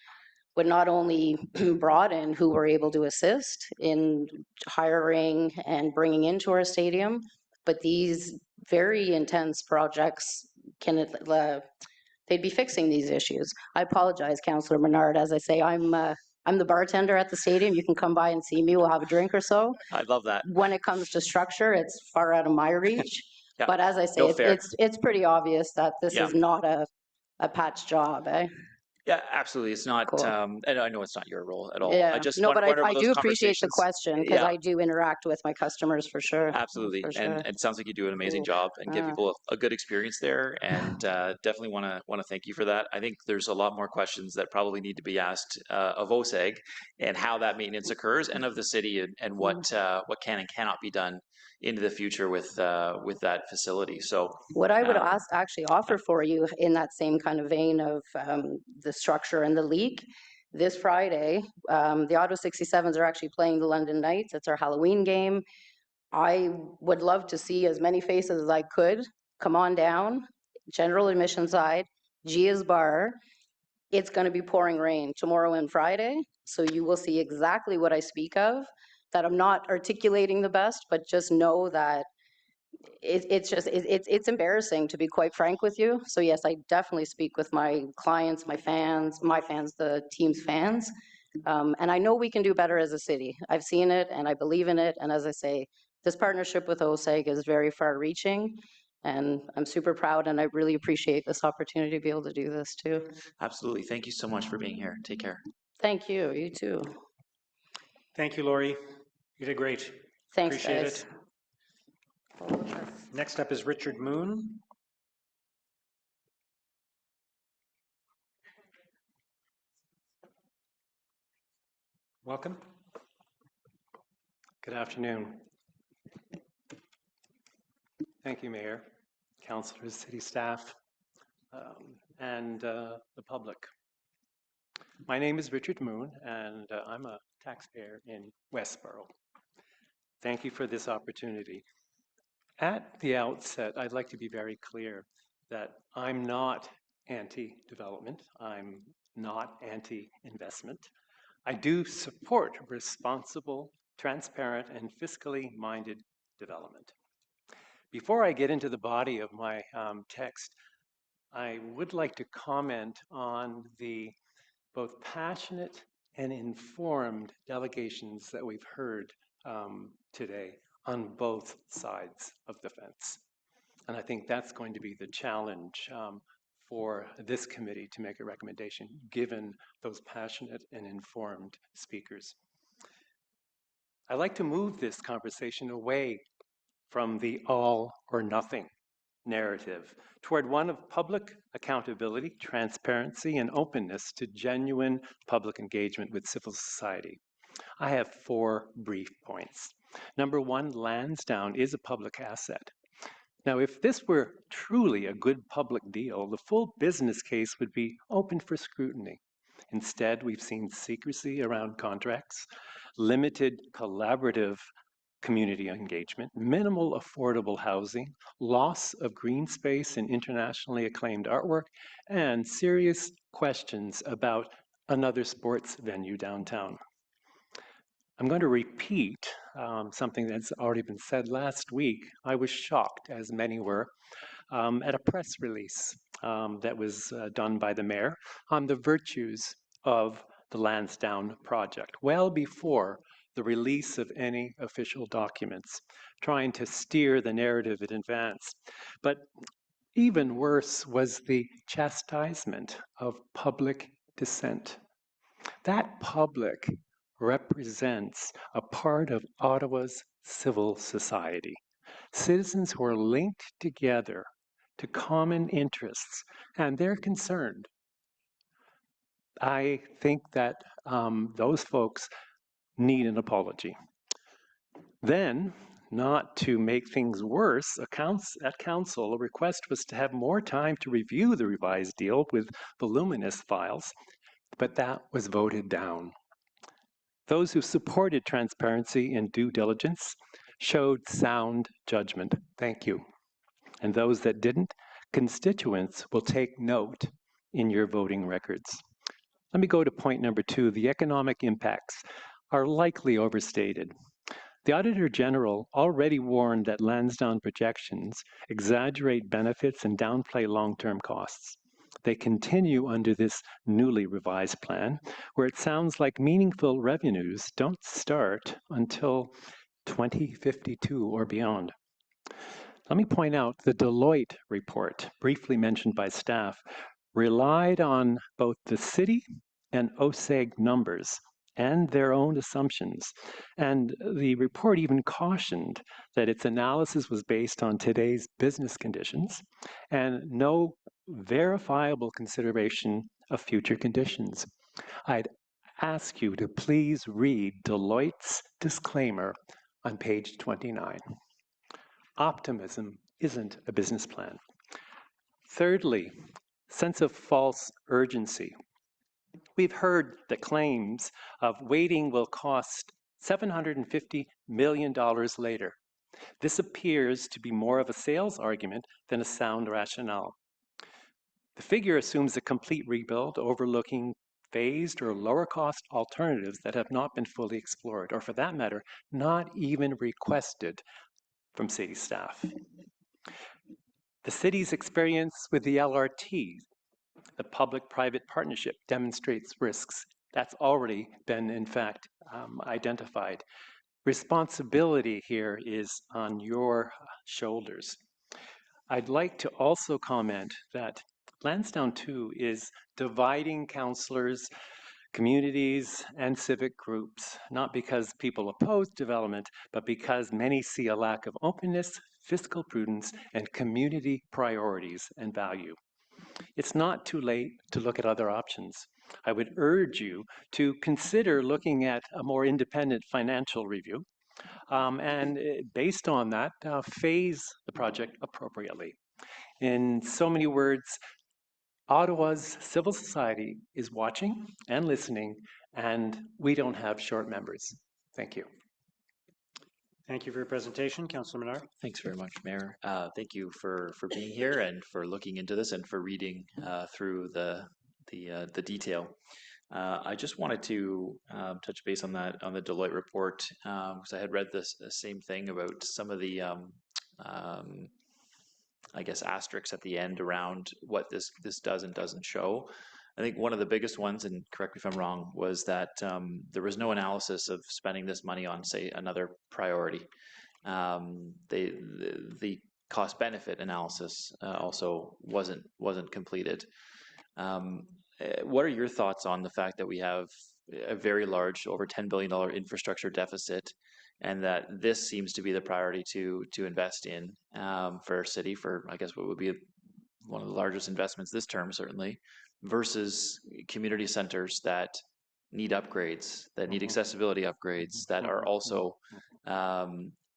would not only broaden who we're able to assist in hiring and bringing into our stadium, but these very intense projects they'd be fixing these issues. I apologize, Councillor Menard. As I say, I'm the bartender at the stadium. You can come by and see me. We'll have a drink or so. I love that. When it comes to structure, it's far out of my reach. Yeah, but as I say, no, it's pretty obvious that this Yeah. is not a patch job, eh? Yeah, absolutely. It's not, Cool. and I know it's not your role at all. Yeah, I just no, but wonder I about those do appreciate the conversations. question because Yeah. I do interact with my customers for sure. Absolutely, For sure. and it sounds like you do an amazing Cool. job and give people a good experience there, and definitely want to thank you for that. I think there's a lot more questions that probably need to be asked of OSEG and how that maintenance occurs, and of the city, and what can and cannot be done into the future with that facility. So what I would actually offer for you in that same kind of vein of the structure and the leak, this Friday, the Ottawa 67s are actually playing the London Knights. It's our Halloween game. I would love to see as many faces as I could come on down, general admission side, Gia's Bar. It's going to be pouring rain tomorrow and Friday, so you will see exactly what I speak of, that I'm not articulating the best, but just know that it's embarrassing, to be quite frank with you. So yes, I definitely speak with my clients, my fans, the team's fans. And I know we can do better as a city. I've seen it and I believe in it. And as I say, this partnership with OSEG is very far reaching. And I'm super proud and I really appreciate this opportunity to be able to do this too. absolutely, thank you so much for being here. Take care. Thank you. You too. Thank you, Laurie. You did great. Thanks, Appreciate guys. it. Next up is Richard Moon. Welcome. Good afternoon. Thank you, Mayor, councillors, city staff, and the public. My name is Richard Moon, and I'm a taxpayer in Westboro. Thank you for this opportunity. At the outset, I'd like to be very clear that I'm not anti-development. I'm not anti-investment. I do support responsible, transparent, and fiscally minded development. Before I get into the body of my text, I would like to comment on the both passionate and informed delegations that we've heard today on both sides of the fence. And I think that's going to be the challenge for this committee to make a recommendation, given those passionate and informed speakers. I'd like to move this conversation away from the all or nothing narrative toward one of public accountability, transparency, and openness to genuine public engagement with civil society. I have 4 brief points. Number 1, Lansdowne is a public asset. Now, if this were truly a good public deal, the full business case would be open for scrutiny. Instead, we've seen secrecy around contracts, limited collaborative community engagement, minimal affordable housing, loss of green space and internationally acclaimed artwork, and serious questions about another sports venue downtown. I'm going to repeat something that's already been said last week. I was shocked, as many were, at a press release that was done by the mayor on the virtues of the Lansdowne project, well before the release of any official documents, trying to steer the narrative in advance. But even worse was the chastisement of public dissent. That public represents a part of Ottawa's civil society. Citizens who are linked together to common interests, and they're concerned. I think that those folks need an apology. Then, not to make things worse, at council, a request was to have more time to review the revised deal with voluminous files, but that was voted down. Those who supported transparency and due diligence showed sound judgment. Thank you. And those that didn't, constituents will take note in your voting records. Let me go to point number 2. The economic impacts are likely overstated. The Auditor General already warned that Lansdowne projections exaggerate benefits and downplay long-term costs. They continue under this newly revised plan, where it sounds like meaningful revenues don't start until 2052 or beyond. Let me point out the Deloitte report, briefly mentioned by staff, relied on both the city and OSEG numbers and their own assumptions. And the report even cautioned that its analysis was based on today's business conditions and no verifiable consideration of future conditions. I'd ask you to please read Deloitte's disclaimer on page 29. Optimism isn't a business plan. Thirdly, sense of false urgency. We've heard that claims of waiting will cost $750 million later. This appears to be more of a sales argument than a sound rationale. The figure assumes a complete rebuild overlooking phased or lower cost alternatives that have not been fully explored, or for that matter, not even requested from city staff. The city's experience with the LRT, the public-private partnership, demonstrates risks. That's already been, in fact, identified. Responsibility here is on your shoulders. I'd like to also comment that Lansdowne 2 is dividing councillors, communities, and civic groups, not because people oppose development, but because many see a lack of openness, fiscal prudence, and community priorities and value. It's not too late to look at other options. I would urge you to consider looking at a more independent financial review, and based on that, phase the project appropriately. In so many words, Ottawa's civil society is watching and listening, and we don't have short members. Thank you. Thank you for your presentation, Councillor Menard. Thanks very much, Mayor. Thank you for being here and for looking into this and for reading through the detail. I just wanted to touch base on that, on the Deloitte report, because I had read the same thing about some of the I guess asterisks at the end around what this does and doesn't show. I think one of the biggest ones, and correct me if I'm wrong, was that there was no analysis of spending this money on, say, another priority. The cost-benefit analysis also wasn't completed. What are your thoughts on the fact that we have a very large, over $10 billion infrastructure deficit, and that this seems to be the priority to invest in for our city, for I guess what would be one of the largest investments this term, certainly, versus community centers that need upgrades, that need accessibility upgrades, that are also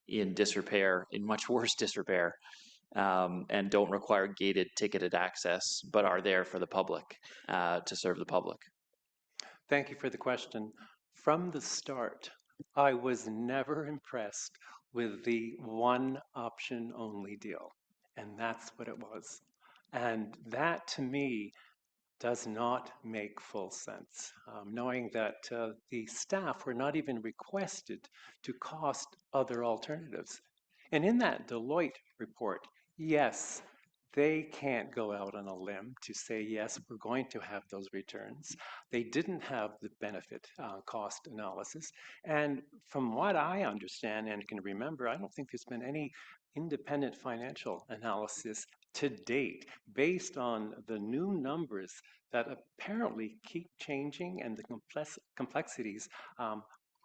in disrepair, in much worse disrepair, and don't require gated, ticketed access, but are there for the public, to serve the public? Thank you for the question. From the start, I was never impressed with the one option only deal, and that's what it was. And that to me does not make full sense, knowing that the staff were not even requested to cost other alternatives. And in that Deloitte report, yes, they can't go out on a limb to say, yes, we're going to have those returns. They didn't have the benefit cost analysis. And from what I understand and can remember, I don't think there's been any independent financial analysis to date based on the new numbers that apparently keep changing and the complexities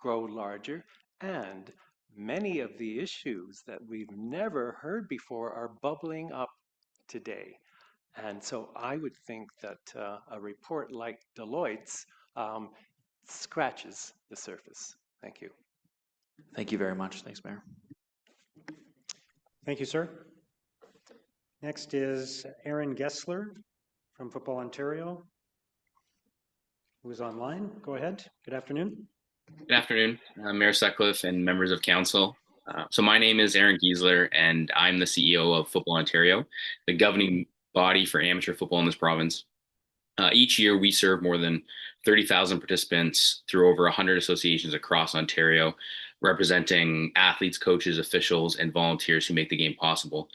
grow larger, and many of the issues that we've never heard before are bubbling up today. And so I would think that a report like Deloitte's scratches the surface. Thank you. Thank you very much. Thanks, Mayor. Thank you, sir. Next is Aaron Gessler from Football Ontario, who is online. Go ahead. Good afternoon. Good afternoon, Mayor Sutcliffe and members of council. So my name is Aaron Giesler, and I'm the CEO of Football Ontario, the governing body for amateur football in this province. Each year, we serve more than 30,000 participants through over 100 associations across Ontario, representing athletes, coaches, officials, and volunteers who make the game possible.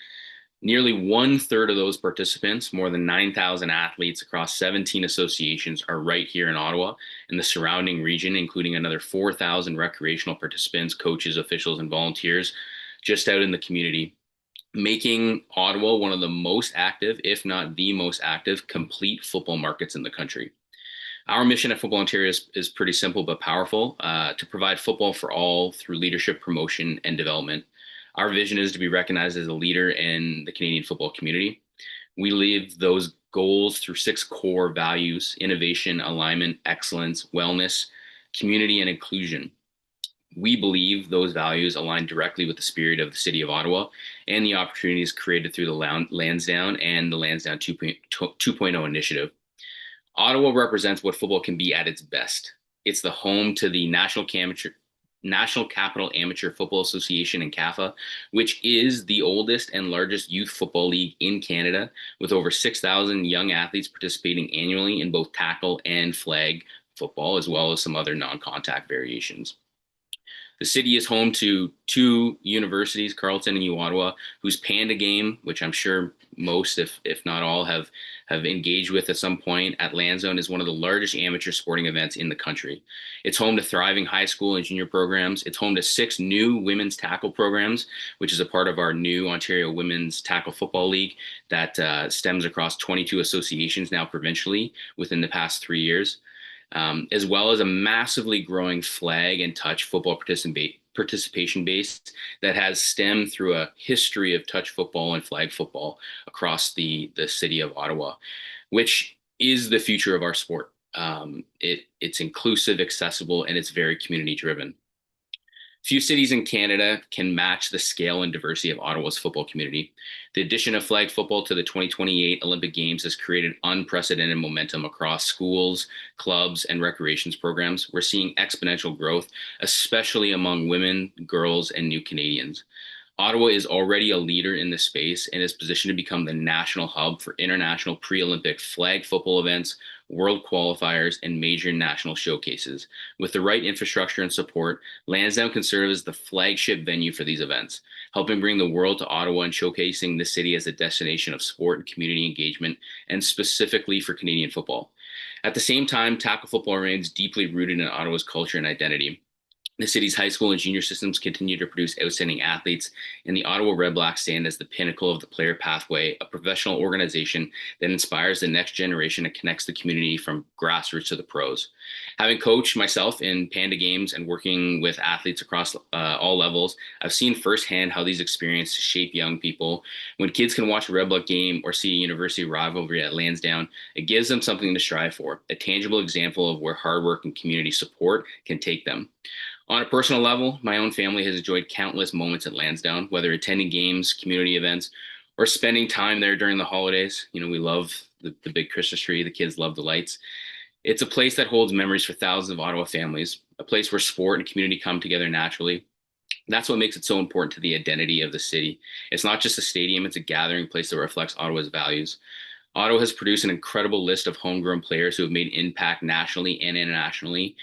Nearly 1/3 of those participants, more than 9,000 athletes across 17 associations, are right here in Ottawa and the surrounding region, including another 4,000 recreational participants, coaches, officials, and volunteers just out in the community, making Ottawa one of the most active, if not the most active, complete football markets in the country. Our mission at Football Ontario is pretty simple but powerful, to provide football for all through leadership, promotion, and development. Our vision is to be recognized as a leader in the Canadian football community. We live those goals through 6 core values: innovation, alignment, excellence, wellness, community, and inclusion. We believe those values align directly with the spirit of the City of Ottawa and the opportunities created through the Lansdowne and the Lansdowne 2.0 initiative. Ottawa represents what football can be at its best. It's the home to the National Capital Amateur Football Association and CAFA, which is the oldest and largest youth football league in Canada, with over 6,000 young athletes participating annually in both tackle and flag football, as well as some other non-contact variations. The city is home to 2 universities, Carleton and U-Ottawa, whose Panda game, which I'm sure most, if not all, have engaged with at some point at Lansdowne, is one of the largest amateur sporting events in the country. It's home to thriving high school and junior programs. It's home to 6 new women's tackle programs, which is a part of our new Ontario Women's Tackle Football League that stems across 22 associations now provincially within the past 3 years. As well as a massively growing flag and touch football participation base that has stemmed through a history of touch football and flag football across the city of Ottawa, which is the future of our sport. It's inclusive, accessible, and it's very community driven. Few cities in Canada can match the scale and diversity of Ottawa's football community. The addition of flag football to the 2028 Olympic Games has created unprecedented momentum across schools, clubs, and recreations programs. We're seeing exponential growth, especially among women, girls, and new Canadians. Ottawa is already a leader in this space and is positioned to become the national hub for international pre-Olympic flag football events, world qualifiers, and major national showcases. With the right infrastructure and support, Lansdowne can serve as the flagship venue for these events, helping bring the world to Ottawa and showcasing the city as a destination of sport and community engagement, and specifically for Canadian football. At the same time, tackle football remains deeply rooted in Ottawa's culture and identity. The city's high school and junior systems continue to produce outstanding athletes, and the Ottawa Red Blacks stand as the pinnacle of the player pathway, a professional organization that inspires the next generation and connects the community from grassroots to the pros. Having coached myself in Panda Games and working with athletes across all levels, I've seen firsthand how these experiences shape young people. When kids can watch a Red Black game or see a university rivalry at Lansdowne, it gives them something to strive for, a tangible example of where hard work and community support can take them. On a personal level, my own family has enjoyed countless moments at Lansdowne, whether attending games, community events, or spending time there during the holidays. You know, we love the big Christmas tree. The kids love the lights. It's a place that holds memories for thousands of Ottawa families, a place where sport and community come together naturally. That's what makes it so important to the identity of the city. It's not just a stadium, it's a gathering place that reflects Ottawa's values. Ottawa has produced an incredible list of homegrown players who have made impact nationally and internationally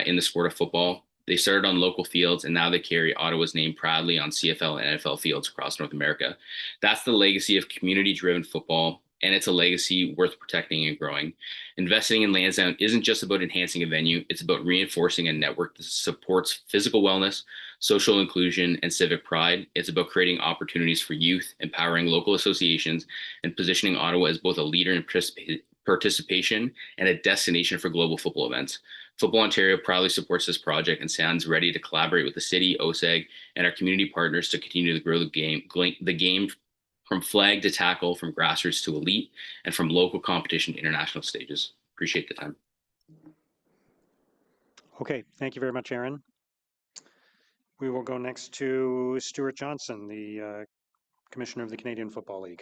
in the sport of football. They started on local fields, and now they carry Ottawa's name proudly on CFL and NFL fields across North America. That's the legacy of community-driven football, and it's a legacy worth protecting and growing. Investing in Lansdowne isn't just about enhancing a venue, it's about reinforcing a network that supports physical wellness, social inclusion, and civic pride. It's about creating opportunities for youth, empowering local associations, and positioning Ottawa as both a leader in participation and a destination for global football events. Football Ontario proudly supports this project and stands ready to collaborate with the city, OSEG, and our community partners to continue to grow the game from flag to tackle, from grassroots to elite, and from local competition to international stages. Appreciate the time. Okay, thank you very much, Aaron. We will go next to Stuart Johnson, the Commissioner of the Canadian Football League.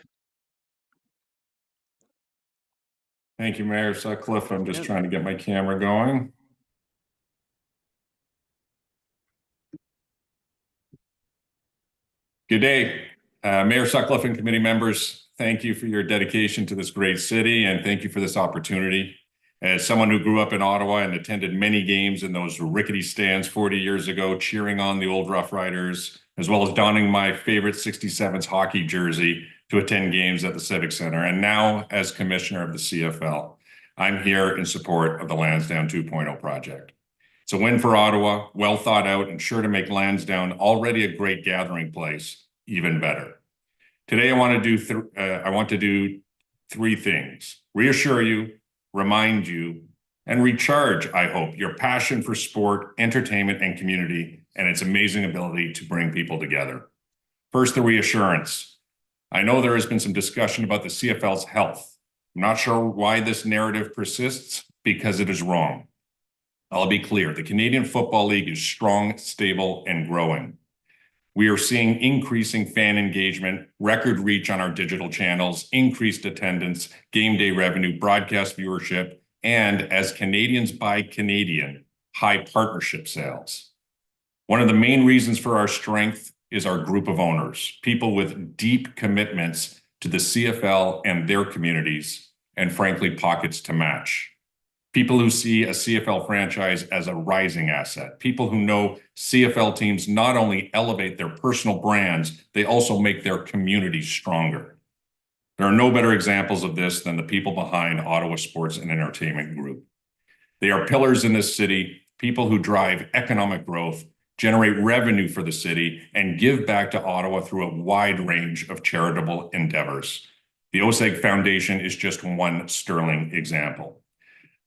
Thank you, Mayor Sutcliffe. I'm just trying to get my camera going. Good day, Mayor Sutcliffe and committee members. Thank you for your dedication to this great city, and thank you for this opportunity. As someone who grew up in Ottawa and attended many games in those rickety stands 40 years ago, cheering on the old Rough Riders, as well as donning my favorite 67s hockey jersey to attend games at the Civic Center, and now as Commissioner of the CFL, I'm here in support of the Lansdowne 2.0 project. It's a win for Ottawa, well thought out, and sure to make Lansdowne, already a great gathering place, even better. Today, I want to do three things: reassure you, remind you, and recharge, I hope, your passion for sport, entertainment, and community, and its amazing ability to bring people together. First, the reassurance. I know there has been some discussion about the CFL's health. I'm not sure why this narrative persists, because it is wrong. I'll be clear, the Canadian Football League is strong, stable, and growing. We are seeing increasing fan engagement, record reach on our digital channels, increased attendance, game day revenue, broadcast viewership, and as Canadians buy Canadian, high partnership sales. One of the main reasons for our strength is our group of owners, people with deep commitments to the CFL and their communities, and frankly, pockets to match. People who see a CFL franchise as a rising asset. People who know CFL teams not only elevate their personal brands, they also make their communities stronger. There are no better examples of this than the people behind Ottawa Sports and Entertainment Group. They are pillars in this city, people who drive economic growth, generate revenue for the city, and give back to Ottawa through a wide range of charitable endeavors. The OSEG Foundation is just one sterling example.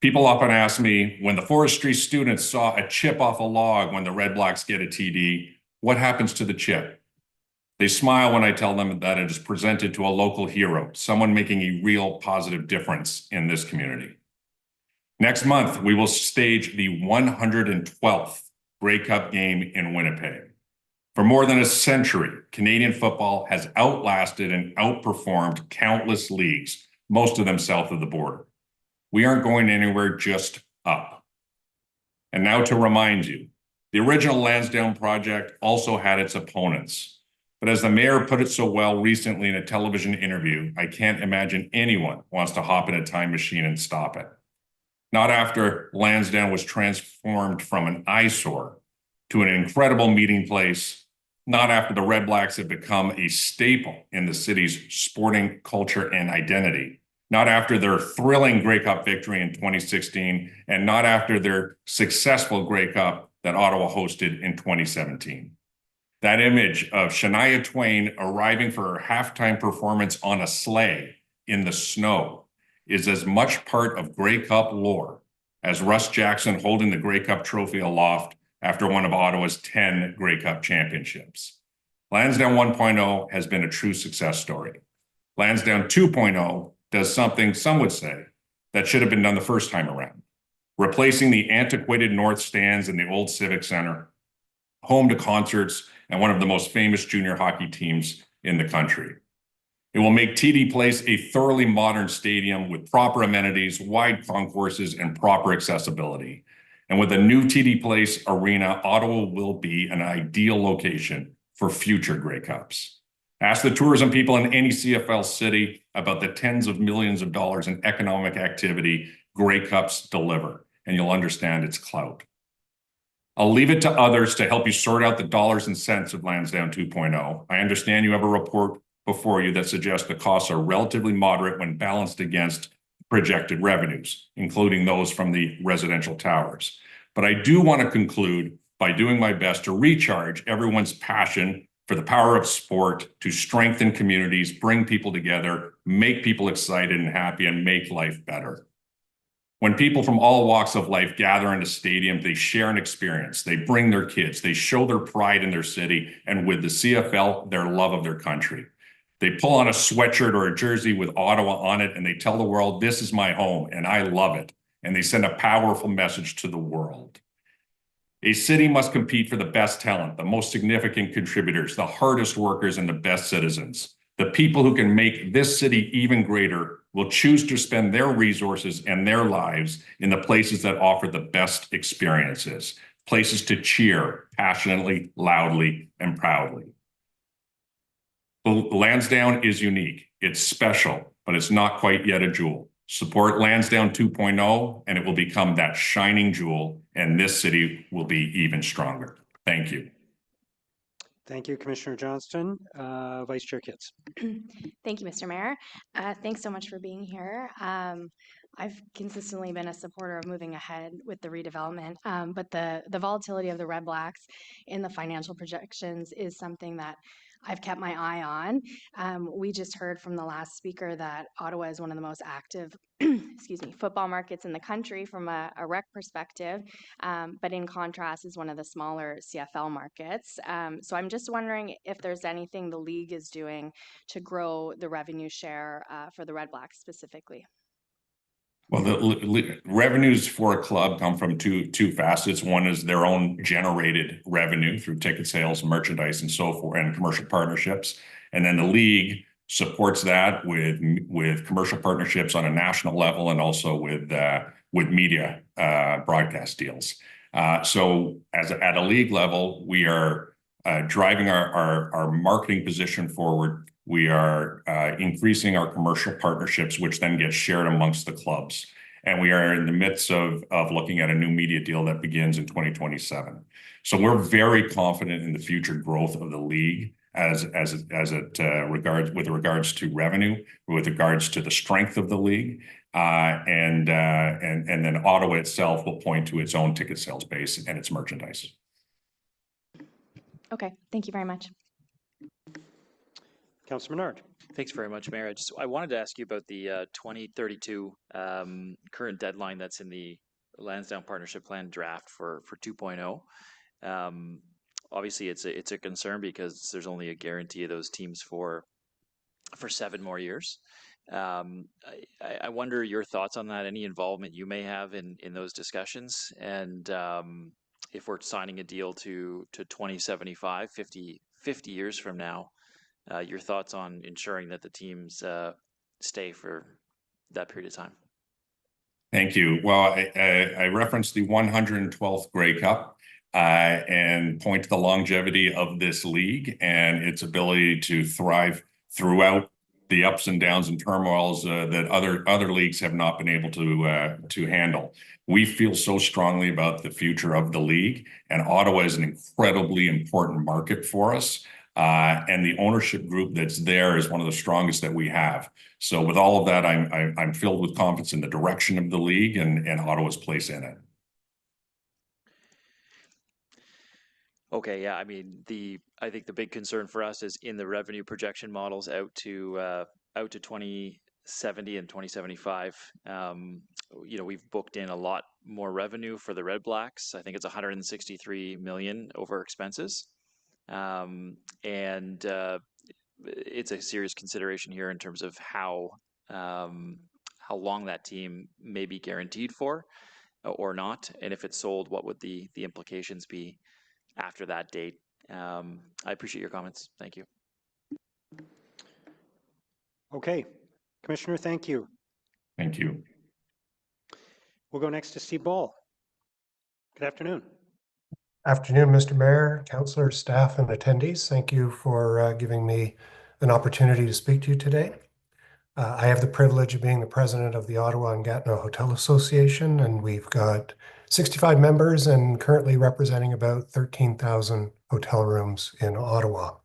People often ask me, when the forestry students saw a chip off a log when the Red Blacks get a TD, what happens to the chip? They smile when I tell them that it is presented to a local hero, someone making a real positive difference in this community. Next month, we will stage the 112th Grey Cup game in Winnipeg. For more than a century, Canadian football has outlasted and outperformed countless leagues, most of them south of the border. We aren't going anywhere, just up. And now to remind you, the original Lansdowne project also had its opponents. But as the mayor put it so well recently in a television interview, I can't imagine anyone wants to hop in a time machine and stop it. Not after Lansdowne was transformed from an eyesore to an incredible meeting place, not after the Red Blacks have become a staple in the city's sporting culture and identity, not after their thrilling Grey Cup victory in 2016, and not after their successful Grey Cup that Ottawa hosted in 2017. That image of Shania Twain arriving for her halftime performance on a sleigh in the snow is as much part of Grey Cup lore as Russ Jackson holding the Grey Cup trophy aloft after one of Ottawa's 10 Grey Cup championships. Lansdowne 1.0 has been a true success story. Lansdowne 2.0 does something some would say that should have been done the first time around, replacing the antiquated north stands in the old Civic Center, home to concerts and one of the most famous junior hockey teams in the country. It will make TD Place a thoroughly modern stadium with proper amenities, wide concourses, and proper accessibility. And with a new TD Place arena, Ottawa will be an ideal location for future Grey Cups. Ask the tourism people in any CFL city about the tens of millions of dollars in economic activity Grey Cups deliver, and you'll understand its clout. I'll leave it to others to help you sort out the dollars and cents of Lansdowne 2.0. I understand you have a report before you that suggests the costs are relatively moderate when balanced against projected revenues, including those from the residential towers. But I do want to conclude by doing my best to recharge everyone's passion for the power of sport to strengthen communities, bring people together, make people excited and happy, and make life better. When people from all walks of life gather in a stadium, they share an experience, they bring their kids, they show their pride in their city, and with the CFL, their love of their country. They pull on a sweatshirt or a jersey with Ottawa on it, and they tell the world, this is my home, and I love it. And they send a powerful message to the world. A city must compete for the best talent, the most significant contributors, the hardest workers, and the best citizens. The people who can make this city even greater will choose to spend their resources and their lives in the places that offer the best experiences, places to cheer passionately, loudly, and proudly. Lansdowne is unique. It's special, but it's not quite yet a jewel. Support Lansdowne 2.0, and it will become that shining jewel, and this city will be even stronger. Thank you. Thank you, Commissioner Johnston. Vice Chair Kitts. Thank you, Mr. Mayor. Thanks so much for being here. I've consistently been a supporter of moving ahead with the redevelopment, but the volatility of the Red Blacks in the financial projections is something that I've kept my eye on. We just heard from the last speaker that Ottawa is one of the most active excuse me, football markets in the country from a rec perspective, but in contrast is one of the smaller CFL markets. So I'm just wondering if there's anything the league is doing to grow the revenue share for the Red Blacks specifically. Well, the revenues for a club come from two facets. One is their own generated revenue through ticket sales, merchandise, and so forth, and commercial partnerships. And then the league supports that with commercial partnerships on a national level and also with media broadcast deals. So at a league level, we are driving our marketing position forward. We are increasing our commercial partnerships, which then get shared amongst the clubs. And we are in the midst of looking at a new media deal that begins in 2027. So we're very confident in the future growth of the league with regards to revenue, with regards to the strength of the league, and then Ottawa itself will point to its own ticket sales base and its merchandise. Okay, thank you very much. Councillor Menard. Thanks very much, Mayor. I wanted to ask you about the 2032 current deadline that's in the Lansdowne Partnership Plan draft for 2.0. Obviously, it's a concern because there's only a guarantee of those teams for 7 more years. I wonder your thoughts on that, any involvement you may have in those discussions, and if we're signing a deal to 2075, 50 years from now, your thoughts on ensuring that the teams stay for that period of time. Thank you. Well, I referenced the 112th Grey Cup and point to the longevity of this league and its ability to thrive throughout the ups and downs and turmoils that other leagues have not been able to handle. We feel so strongly about the future of the league, and Ottawa is an incredibly important market for us. And the ownership group that's there is one of the strongest that we have. So with all of that, I'm filled with confidence in the direction of the league and Ottawa's place in it. Okay, yeah, I mean, I think the big concern for us is in the revenue projection models out to 2070 and 2075. We've booked in a lot more revenue for the Red Blacks. I think it's 163 million over expenses. And it's a serious consideration here in terms of how long that team may be guaranteed for or not, and if it's sold, what would the implications be after that date? I appreciate your comments. Thank you. Okay, Commissioner, thank you. Thank you. We'll go next to Steve Ball. Good afternoon. Afternoon, Mr. Mayor, councillors, staff, and attendees. Thank you for giving me an opportunity to speak to you today. I have the privilege of being the president of the Ottawa and Gatineau Hotel Association, and we've got 65 members and currently representing about 13,000 hotel rooms in Ottawa.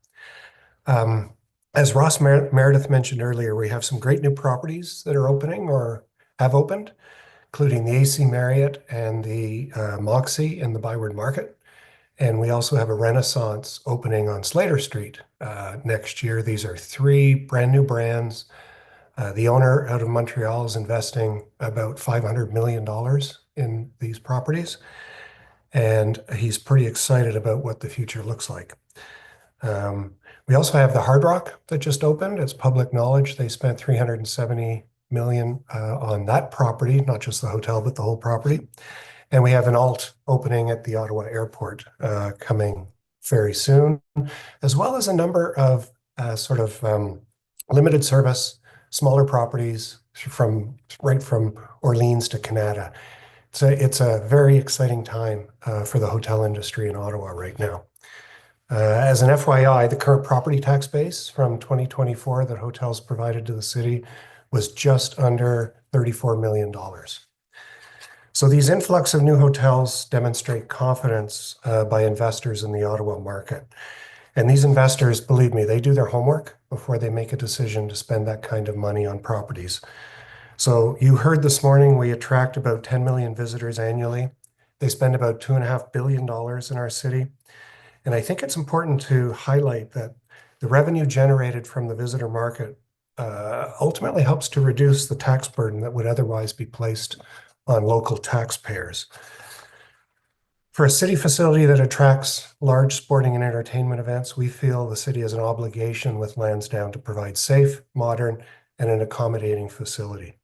As Ross Meredith mentioned earlier, we have some great new properties that are opening or have opened, including the AC Marriott and the Moxie in the Byward Market. And we also have a Renaissance opening on Slater Street next year. These are 3 brand new brands. The owner out of Montreal is investing about $500 million in these properties, and he's pretty excited about what the future looks like. We also have the Hard Rock that just opened. It's public knowledge. They spent $370 million on that property, not just the hotel, but the whole property. And we have an alt opening at the Ottawa Airport coming very soon, as well as a number of limited service smaller properties right from Orleans to Canada. It's a very exciting time for the hotel industry in Ottawa right now. As an FYI, the current property tax base from 2024 that hotels provided to the city was just under $34 million. So these influx of new hotels demonstrate confidence by investors in the Ottawa market. And these investors, believe me, they do their homework before they make a decision to spend that kind of money on properties. So you heard this morning, we attract about 10 million visitors annually. They spend about $2.5 billion in our city. And I think it's important to highlight that the revenue generated from the visitor market ultimately helps to reduce the tax burden that would otherwise be placed on local taxpayers. For a city facility that attracts large sporting and entertainment events, we feel the city has an obligation with Lansdowne to provide safe, modern, and an accommodating facility.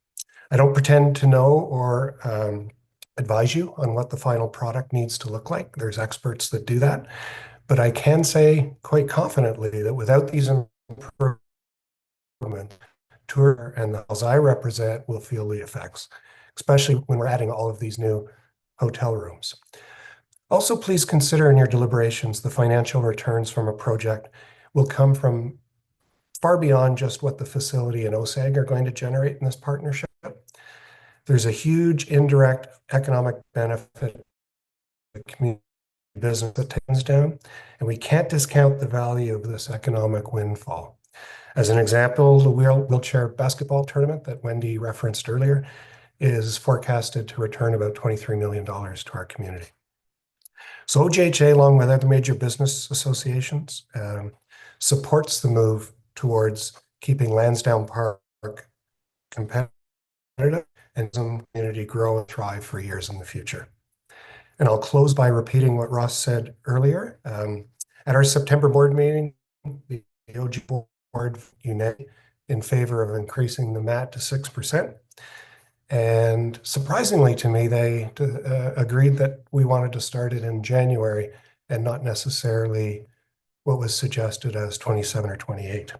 I don't pretend to know or advise you on what the final product needs to look like. There's experts that do that. But I can say quite confidently that without these improvements, tour and the halls I represent will feel the effects, especially when we're adding all of these new hotel rooms. Also, please consider in your deliberations the financial returns from a project will come from far beyond just what the facility and OSAG are going to generate in this partnership. There's a huge indirect economic benefit to the community business that takes down, and we can't discount the value of this economic windfall. As an example, the wheelchair basketball tournament that Wendy referenced earlier is forecasted to return about $23 million to our community. So OGHA, along with other major business associations, supports the move towards keeping Lansdowne Park competitive and some community grow and thrive for years in the future. And I'll close by repeating what Ross said earlier. At our September board meeting, the OG board united in favor of increasing the MAT to 6%. And surprisingly to me, they agreed that we wanted to start it in January and not necessarily what was suggested as 27 or 28.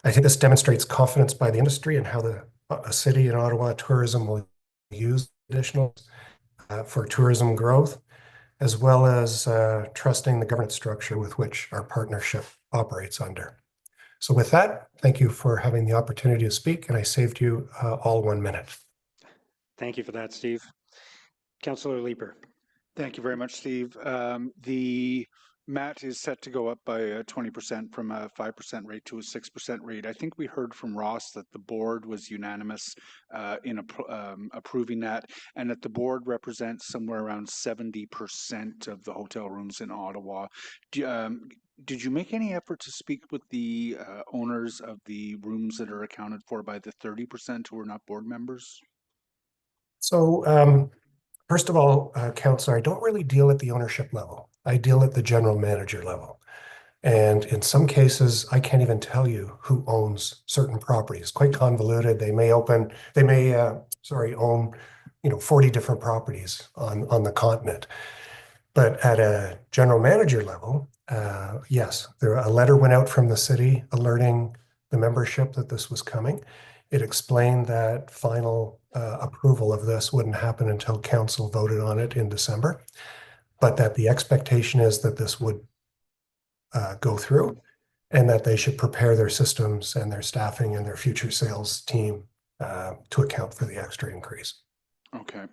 I think this demonstrates confidence by the industry and how a city in Ottawa tourism will use additional for tourism growth, as well as trusting the governance structure with which our partnership operates under. So with that, thank you for having the opportunity to speak, and I saved you all 1 minute. Thank you for that, Steve. Councillor Leeper. Thank you very much, Steve. The MAT is set to go up by 20% from a 5% rate to a 6% rate. I think we heard from Ross that the board was unanimous in approving that, and that the board represents somewhere around 70% of the hotel rooms in Ottawa. Did you make any effort to speak with the owners of the rooms that are accounted for by the 30% who are not board members? So, first of all, Councillor, I don't really deal at the ownership level. I deal at the general manager level. And in some cases, I can't even tell you who owns certain properties. Quite convoluted. They may own, 40 different properties on the continent. But at a general manager level, yes, a letter went out from the city alerting the membership that this was coming. It explained that final approval of this wouldn't happen until council voted on it in December, but that the expectation is that this would go through and that they should prepare their systems and their staffing and their future sales team to account for the extra increase. Okay.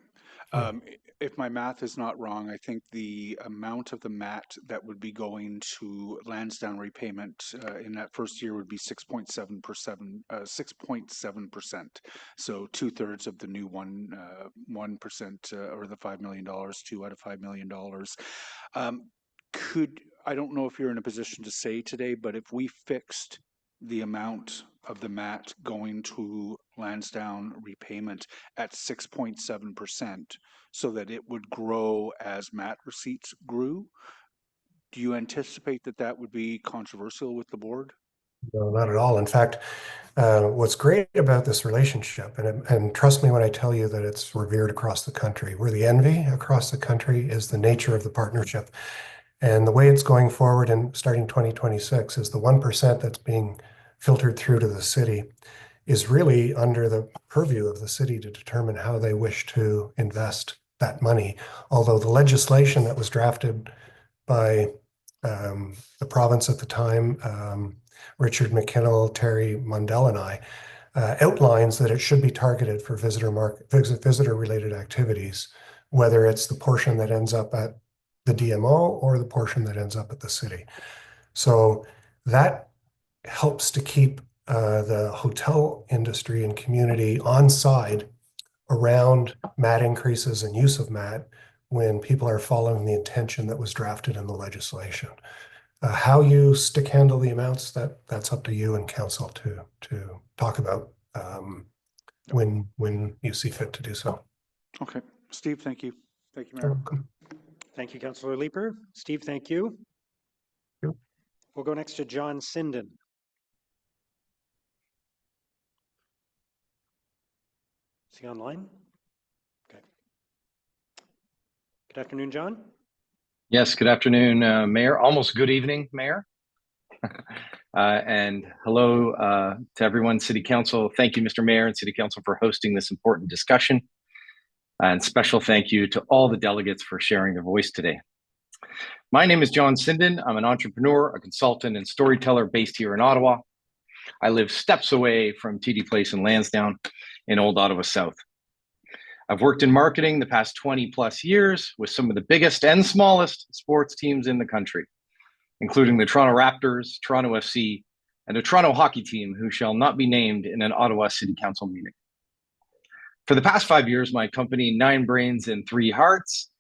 If my math is not wrong, I think the amount of the MAT that would be going to Lansdowne repayment in that first year would be 6.7%. So 2/3 of the new 1% or the $5 million, 2 out of $5 million. I don't know if you're in a position to say today, but if we fixed the amount of the MAT going to Lansdowne repayment at 6.7%, so that it would grow as MAT receipts grew, do you anticipate that that would be controversial with the board? No, not at all. In fact, what's great about this relationship, and trust me when I tell you that it's revered across the country, where the envy across the country is the nature of the partnership. And the way it's going forward and starting 2026 is the 1% that's being filtered through to the city is really under the purview of the city to determine how they wish to invest that money. Although the legislation that was drafted by the province at the time, Richard McKinnell, Terry Mundell, and I, outlines that it should be targeted for visitor-related activities, whether it's the portion that ends up at the DMO or the portion that ends up at the city. So that helps to keep the hotel industry and community on side around MAT increases and use of MAT when people are following the intention that was drafted in the legislation. How you stick handle the amounts, that's up to you and council to talk about when you see fit to do so. Okay. Steve, thank you. Thank you, You're Mayor. welcome. Thank you, Councillor Leeper. Steve, thank you. We'll go next to John Sinden. Is he online? Okay. Good afternoon, John. Yes, good afternoon, Mayor. Almost good evening, Mayor. And hello to everyone, City Council. Thank you, Mr. Mayor and City Council, for hosting this important discussion. And special thank you to all the delegates for sharing their voice today. My name is John Sinden. I'm an entrepreneur, a consultant, and storyteller based here in Ottawa. I live steps away from TD Place in Lansdowne in Old Ottawa South. I've worked in marketing the past 20 plus years with some of the biggest and smallest sports teams in the country, including the Toronto Raptors, Toronto FC, and a Toronto hockey team who shall not be named in an Ottawa City Council meeting. For the past 5 years, my company, 9 Brains and 3 Hearts,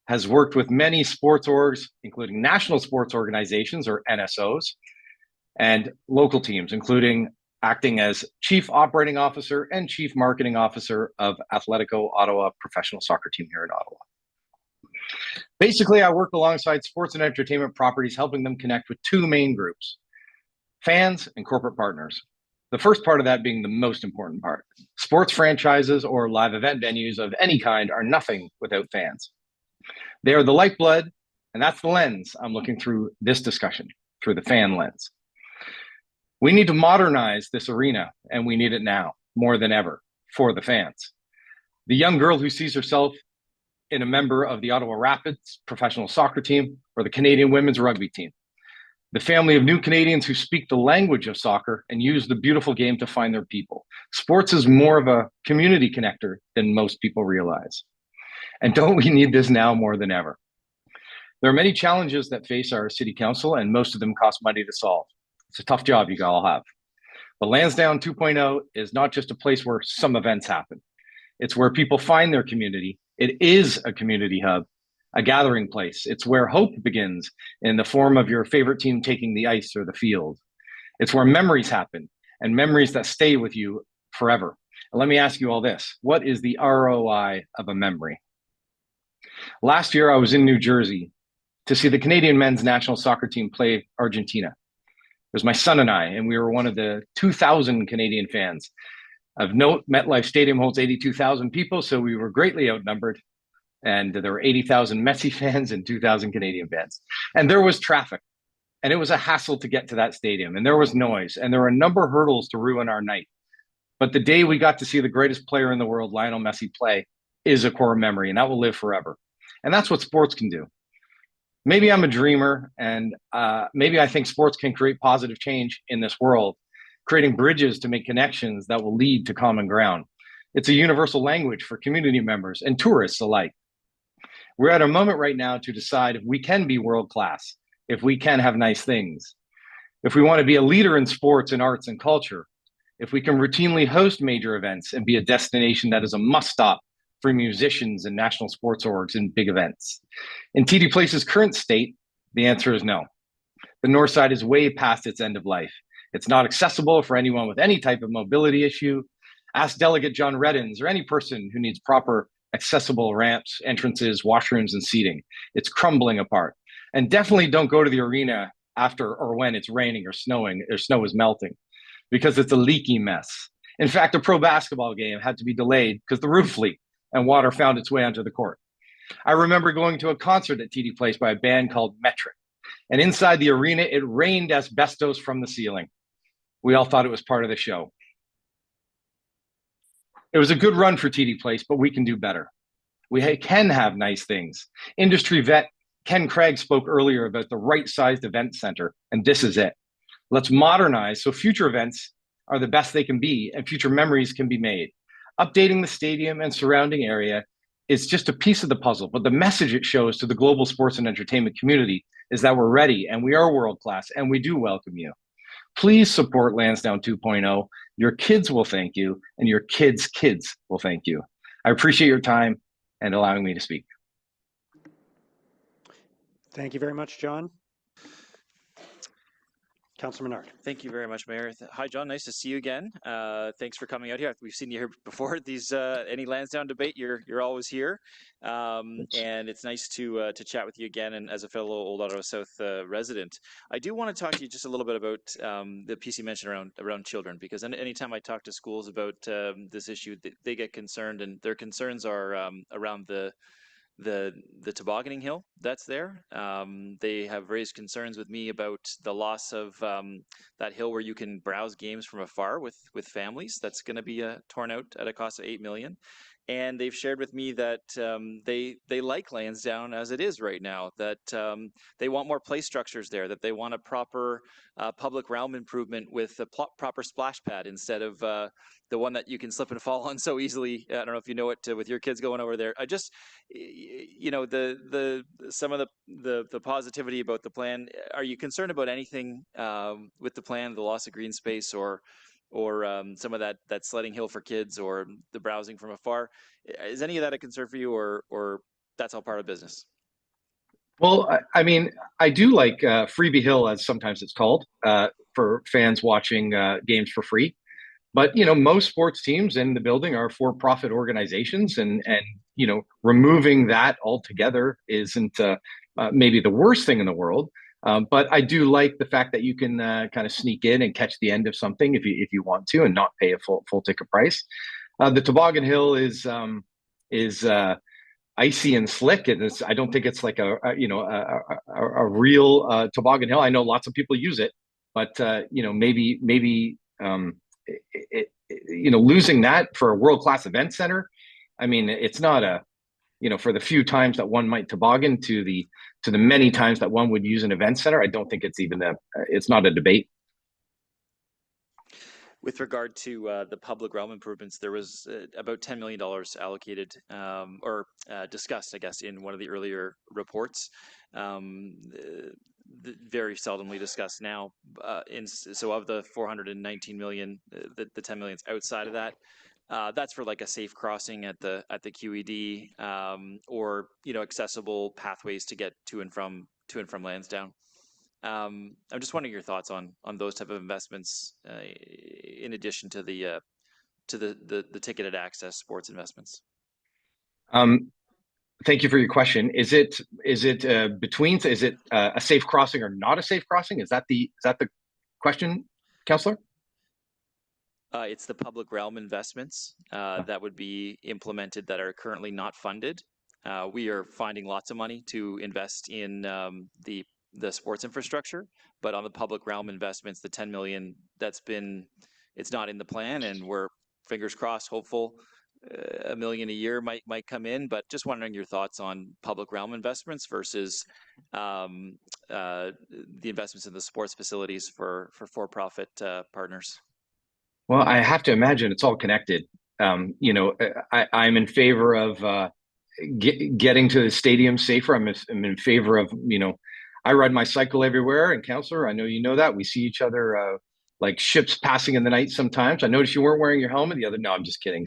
has worked with many sports orgs, including national sports organizations, or NSOs, and local teams, including acting as Chief Operating Officer and Chief Marketing Officer of Atletico Ottawa professional soccer team here in Ottawa. Basically, I work alongside sports and entertainment properties, helping them connect with 2 main groups, fans and corporate partners. The first part of that being the most important part. Sports franchises or live event venues of any kind are nothing without fans. They are the lifeblood, and that's the lens I'm looking through this discussion, through the fan lens. We need to modernize this arena, and we need it now more than ever for the fans. The young girl who sees herself in a member of the Ottawa Rapids professional soccer team or the Canadian women's rugby team. The family of new Canadians who speak the language of soccer and use the beautiful game to find their people. Sports is more of a community connector than most people realize. And don't we need this now more than ever? There are many challenges that face our city council, and most of them cost money to solve. It's a tough job you all have. But Lansdowne 2.0 is not just a place where some events happen. It's where people find their community. It is a community hub, a gathering place. It's where hope begins in the form of your favorite team taking the ice or the field. It's where memories happen, and memories that stay with you forever. And let me ask you all this. What is the ROI of a memory? Last year, I was in New Jersey to see the Canadian men's national soccer team play Argentina. It was my son and I, and we were one of the 2,000 Canadian fans. Of note, MetLife Stadium holds 82,000 people, so we were greatly outnumbered. And there were 80,000 Messi fans and 2,000 Canadian fans. And there was traffic, and it was a hassle to get to that stadium, and there was noise, and there were a number of hurdles to ruin our night. But the day we got to see the greatest player in the world, Lionel Messi, play is a core memory, and that will live forever. And that's what sports can do. Maybe I'm a dreamer, and maybe I think sports can create positive change in this world, creating bridges to make connections that will lead to common ground. It's a universal language for community members and tourists alike. We're at a moment right now to decide if we can be world-class, if we can have nice things, if we want to be a leader in sports and arts and culture, if we can routinely host major events and be a destination that is a must-stop for musicians and national sports orgs and big events. In TD Place's current state, the answer is no. The North Side is way past its end of life. It's not accessible for anyone with any type of mobility issue. Ask Delegate John Reddins or any person who needs proper accessible ramps, entrances, washrooms, and seating. It's crumbling apart. And definitely don't go to the arena after or when it's raining or snowing or snow is melting, because it's a leaky mess. In fact, a pro basketball game had to be delayed because the roof leaked and water found its way onto the court. I remember going to a concert at TD Place by a band called Metric. And inside the arena, it rained asbestos from the ceiling. We all thought it was part of the show. It was a good run for TD Place, but we can do better. We can have nice things. Industry vet Ken Craig spoke earlier about the right-sized event center, and this is it. Let's modernize so future events are the best they can be and future memories can be made. Updating the stadium and surrounding area is just a piece of the puzzle, but the message it shows to the global sports and entertainment community is that we're ready and we are world-class and we do welcome you. Please support Lansdowne 2.0. Your kids will thank you, and your kids' kids will thank you. I appreciate your time and allowing me to speak. Thank you very much, John. Councillor Menard. Thank you very much, Mayor. Hi, John. Nice to see you again. Thanks for coming out here. We've seen you here before. These any Lansdowne debate, you're always here, and it's nice to chat with you again. And as a fellow Old Ottawa South resident, I do want to talk to you just a little bit about the piece you mentioned around children, because anytime I talk to schools about this issue, they get concerned, and their concerns are around the tobogganing hill that's there. They have raised concerns with me about the loss of that hill where you can browse games from afar with families. That's going to be torn out at a cost of $8 million. And they've shared with me that they like Lansdowne as it is right now, that they want more play structures there, that they want a proper public realm improvement with a proper splash pad instead of the one that you can slip and fall on so easily. I don't know if you know it with your kids going over there. I just, you know, some of the positivity about the plan. Are you concerned about anything with the plan, the loss of green space, or some of that sledding hill for kids, or the browsing from afar? Is any of that a concern for you, or that's all part of business? Well, I mean, I do like Freebie Hill, as sometimes it's called, for fans watching games for free. But, you know, most sports teams in the building are for-profit organizations, and you know, removing that altogether isn't maybe the worst thing in the world. But I do like the fact that you can kind of sneak in and catch the end of something if you want to, and not pay a full ticket price. The toboggan hill is icy and slick, and I don't think it's like a real toboggan hill. I know lots of people use it, but you know, maybe you know, losing that for a world-class event center. I mean, it's not a, you know, for the few times that one might toboggan to the many times that one would use an event center, I don't think it's even it's not a debate. with regard to the public realm improvements, there was about $10 million allocated or discussed, I guess, in one of the earlier reports. Very seldomly discussed now. So of the 419 million, the 10 million is outside of that. That's for like a safe crossing at the QED, or accessible pathways to get to and from Lansdowne. I'm just wondering your thoughts on those type of investments, in addition to the ticketed access sports investments. Thank you for your question. Is it between? Is it a safe crossing or not a safe crossing? Is that the question, Councillor? It's the public realm investments that would be implemented that are currently not funded. We are finding lots of money to invest in the sports infrastructure, but on the public realm investments, the 10 million it's not in the plan, and we're fingers crossed, hopeful. $1 million a year might come in, but just wondering your thoughts on public realm investments versus the investments in the sports facilities for-profit partners. Well, I have to imagine it's all connected. I'm in favor of getting to the stadium safer. I'm in favor of, I ride my cycle everywhere, and Councillor, I know you know that. We see each other like ships passing in the night sometimes. I noticed you weren't wearing your helmet the other. No, I'm just kidding.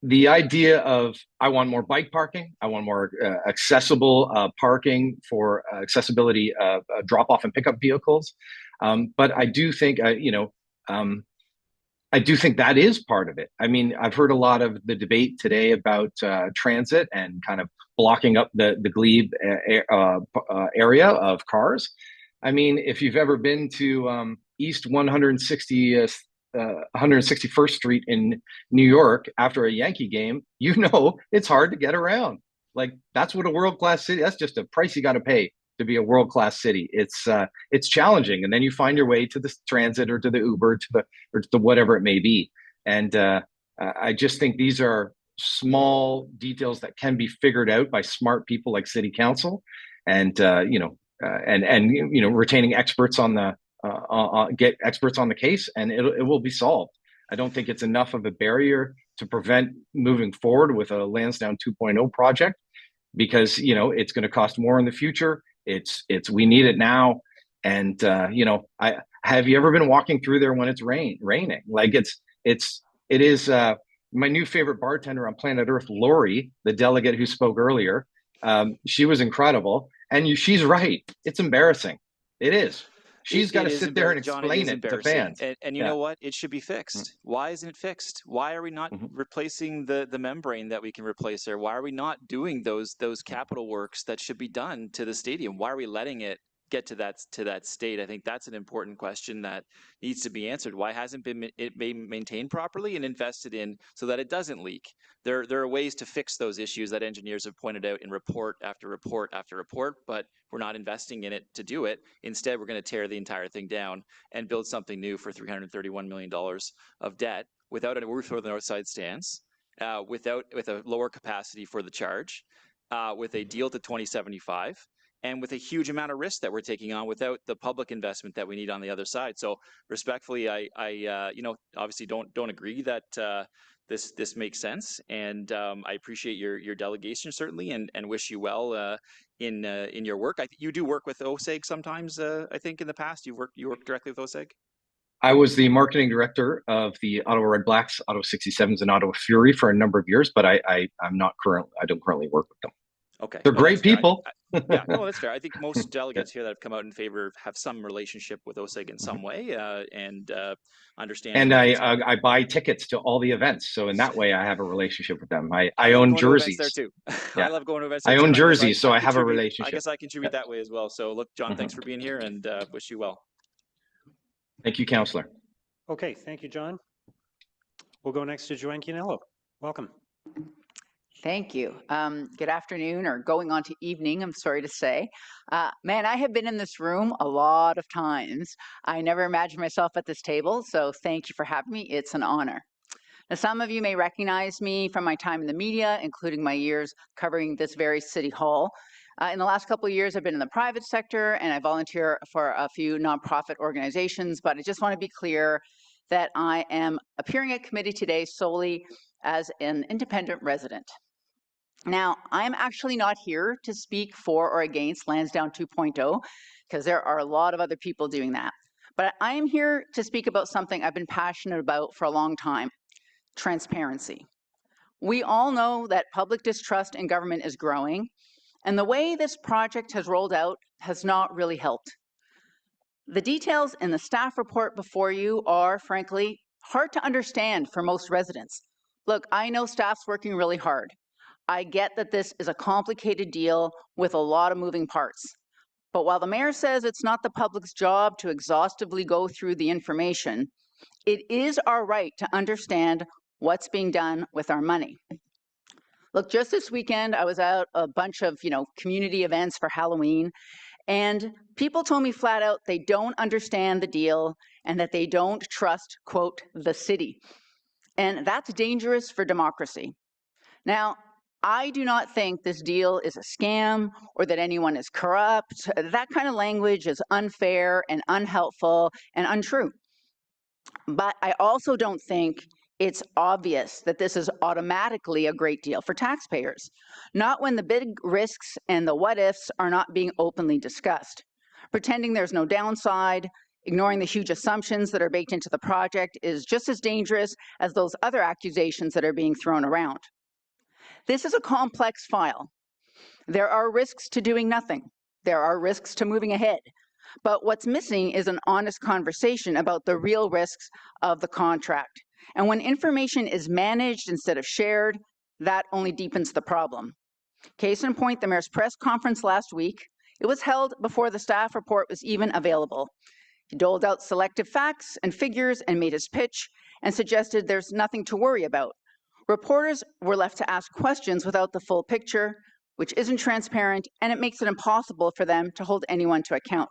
The idea of I want more bike parking, I want more accessible parking for accessibility drop-off and pickup vehicles, but I do think I do think that is part of it. I mean, I've heard a lot of the debate today about transit and kind of blocking up the Glebe area of cars. I mean, if you've ever been to East 161st Street in New York after a Yankee game, it's hard to get around. Like, that's what a world-class city, that's just a price you got to pay to be a world-class city. It's challenging. And then you find your way to the transit or to the Uber or to whatever it may be. And I just think these are small details that can be figured out by smart people like City Council, and retaining experts on the get experts on the case, and it will be solved. I don't think it's enough of a barrier to prevent moving forward with a Lansdowne 2.0 project, because it's going to cost more in the future. We need it now, and have you ever been walking through there when it's raining? Like it is. My new favorite bartender on planet Earth, Laurier, the delegate who spoke earlier, she was incredible, and she's right. It's embarrassing. It is. She's got to sit there and explain it to fans. And you know what? It should be fixed. Why isn't it fixed? Why are we not replacing the membrane that we can replace there? Why are we not doing those capital works that should be done to the stadium? Why are we letting it get to that state? I think that's an important question that needs to be answered. Why hasn't it been maintained properly and invested in so that it doesn't leak? There are ways to fix those issues that engineers have pointed out in report after report after report, but we're not investing in it to do it. Instead, we're going to tear the entire thing down and build something new for $331 million of debt without a roof for the north side stands, with a lower capacity for the charge, with a deal to 2075. And with a huge amount of risk that we're taking on without the public investment that we need on the other side. So respectfully, I obviously don't agree that this makes sense, and I appreciate your delegation certainly, and wish you well in your work. You do work with OSEG sometimes. I think in the past you worked directly with OSEG. I was the marketing director of the Ottawa Red Blacks, Ottawa 67s, and Ottawa Fury for a number of years, but I don't currently work with them. Okay, they're great people. Yeah, no, that's fair. I think most delegates here that have come out in favor have some relationship with OSEG in some way, and understand. And I buy tickets to all the events, so in that way I have a relationship with them. I own going jerseys there too. Yeah. I love going to events. I own jerseys, so I have a relationship. I guess I contribute that way as well. So look, John, thanks for being here, and wish you well. Thank you, Councillor. Okay, thank you, John. We'll go next to Joanne Quinello. Welcome. Thank you. Good afternoon, or going on to evening, I'm sorry to say. Man, I have been in this room a lot of times. I never imagined myself at this table, so thank you for having me. It's an honor. Now, some of you may recognize me from my time in the media, including my years covering this very City Hall. In the last couple of years, I've been in the private sector and I volunteer for a few nonprofit organizations, but I just want to be clear that I am appearing at committee today solely as an independent resident. Now, I'm actually not here to speak for or against Lansdowne 2.0, because there are a lot of other people doing that. But I am here to speak about something I've been passionate about for a long time: transparency. We all know that public distrust in government is growing, and the way this project has rolled out has not really helped. The details in the staff report before you are, frankly, hard to understand for most residents. Look, I know staff's working really hard. I get that this is a complicated deal with a lot of moving parts. But while the mayor says it's not the public's job to exhaustively go through the information, it is our right to understand what's being done with our money. Look, just this weekend, I was at a bunch of, community events for Halloween, and people told me flat out they don't understand the deal and that they don't trust, quote, the city. And that's dangerous for democracy. Now, I do not think this deal is a scam or that anyone is corrupt. That kind of language is unfair and unhelpful and untrue. But I also don't think it's obvious that this is automatically a great deal for taxpayers, not when the big risks and the what-ifs are not being openly discussed. Pretending there's no downside, ignoring the huge assumptions that are baked into the project is just as dangerous as those other accusations that are being thrown around. This is a complex file. There are risks to doing nothing. There are risks to moving ahead. But what's missing is an honest conversation about the real risks of the contract. And when information is managed instead of shared, that only deepens the problem. Case in point, the mayor's press conference last week, it was held before the staff report was even available. He doled out selective facts and figures and made his pitch and suggested there's nothing to worry about. Reporters were left to ask questions without the full picture, which isn't transparent, and it makes it impossible for them to hold anyone to account.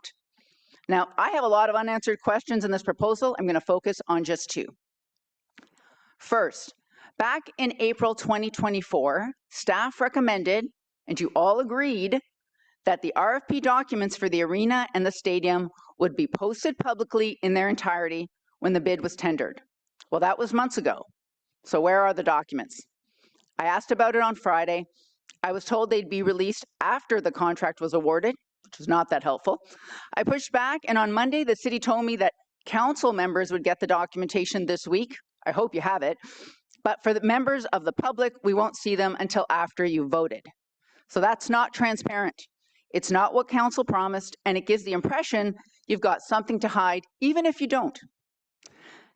Now, I have a lot of unanswered questions in this proposal. I'm going to focus on just two. First, back in April 2024, staff recommended, and you all agreed, that the RFP documents for the arena and the stadium would be posted publicly in their entirety when the bid was tendered. Well, that was months ago. So where are the documents? I asked about it on Friday. I was told they'd be released after the contract was awarded, which is not that helpful. I pushed back, and on Monday, the city told me that council members would get the documentation this week. I hope you have it. But for the members of the public, we won't see them until after you voted. So that's not transparent. It's not what council promised, and it gives the impression you've got something to hide, even if you don't.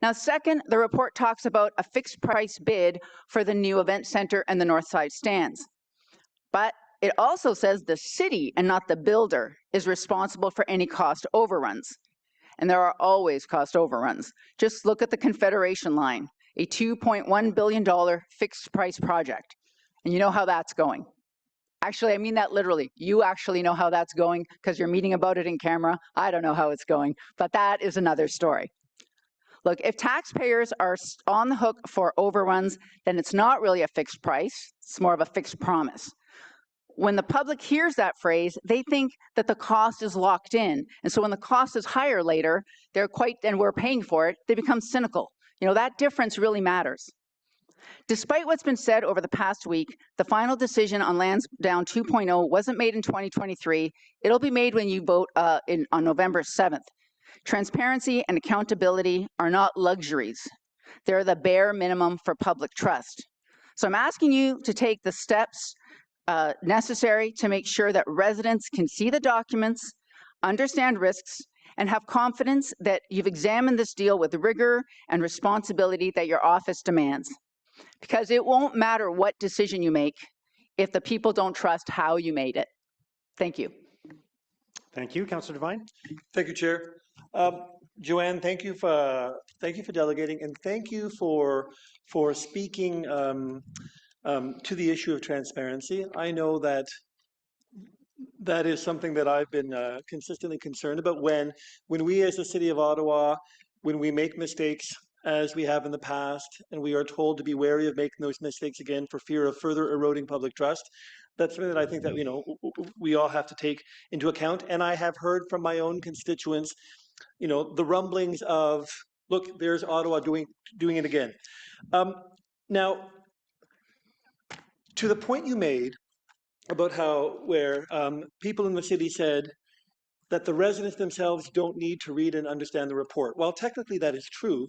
Now, second, the report talks about a fixed price bid for the new event center and the north side stands. But it also says the city and not the builder is responsible for any cost overruns. And there are always cost overruns. Just look at the Confederation line, a $2.1 billion fixed price project. And you know how that's going. Actually, I mean that literally. You actually know how that's going because you're meeting about it in camera. I don't know how it's going, but that is another story. Look, if taxpayers are on the hook for overruns, then it's not really a fixed price. It's more of a fixed promise. When the public hears that phrase, they think that the cost is locked in. And so when the cost is higher later, and we're paying for it, they become cynical. That difference really matters. Despite what's been said over the past week, the final decision on Lansdowne 2.0 wasn't made in 2023. It'll be made when you vote on November 7th. Transparency and accountability are not luxuries. They're the bare minimum for public trust. So I'm asking you to take the steps necessary to make sure that residents can see the documents, understand risks, and have confidence that you've examined this deal with rigor and responsibility that your office demands. Because it won't matter what decision you make if the people don't trust how you made it. Thank you. Thank you, Councillor Devine. Thank you, Chair. Joanne, thank you for delegating, and thank you for speaking to the issue of transparency. I know that is something that I've been consistently concerned about. When we as the City of Ottawa, when we make mistakes, as we have in the past, and we are told to be wary of making those mistakes again for fear of further eroding public trust, that's something that I think that, you know, we all have to take into account. And I have heard from my own constituents, you know, the rumblings of, look, there's Ottawa doing it again. Now, to the point you made about how where people in the city said that the residents themselves don't need to read and understand the report. While technically that is true,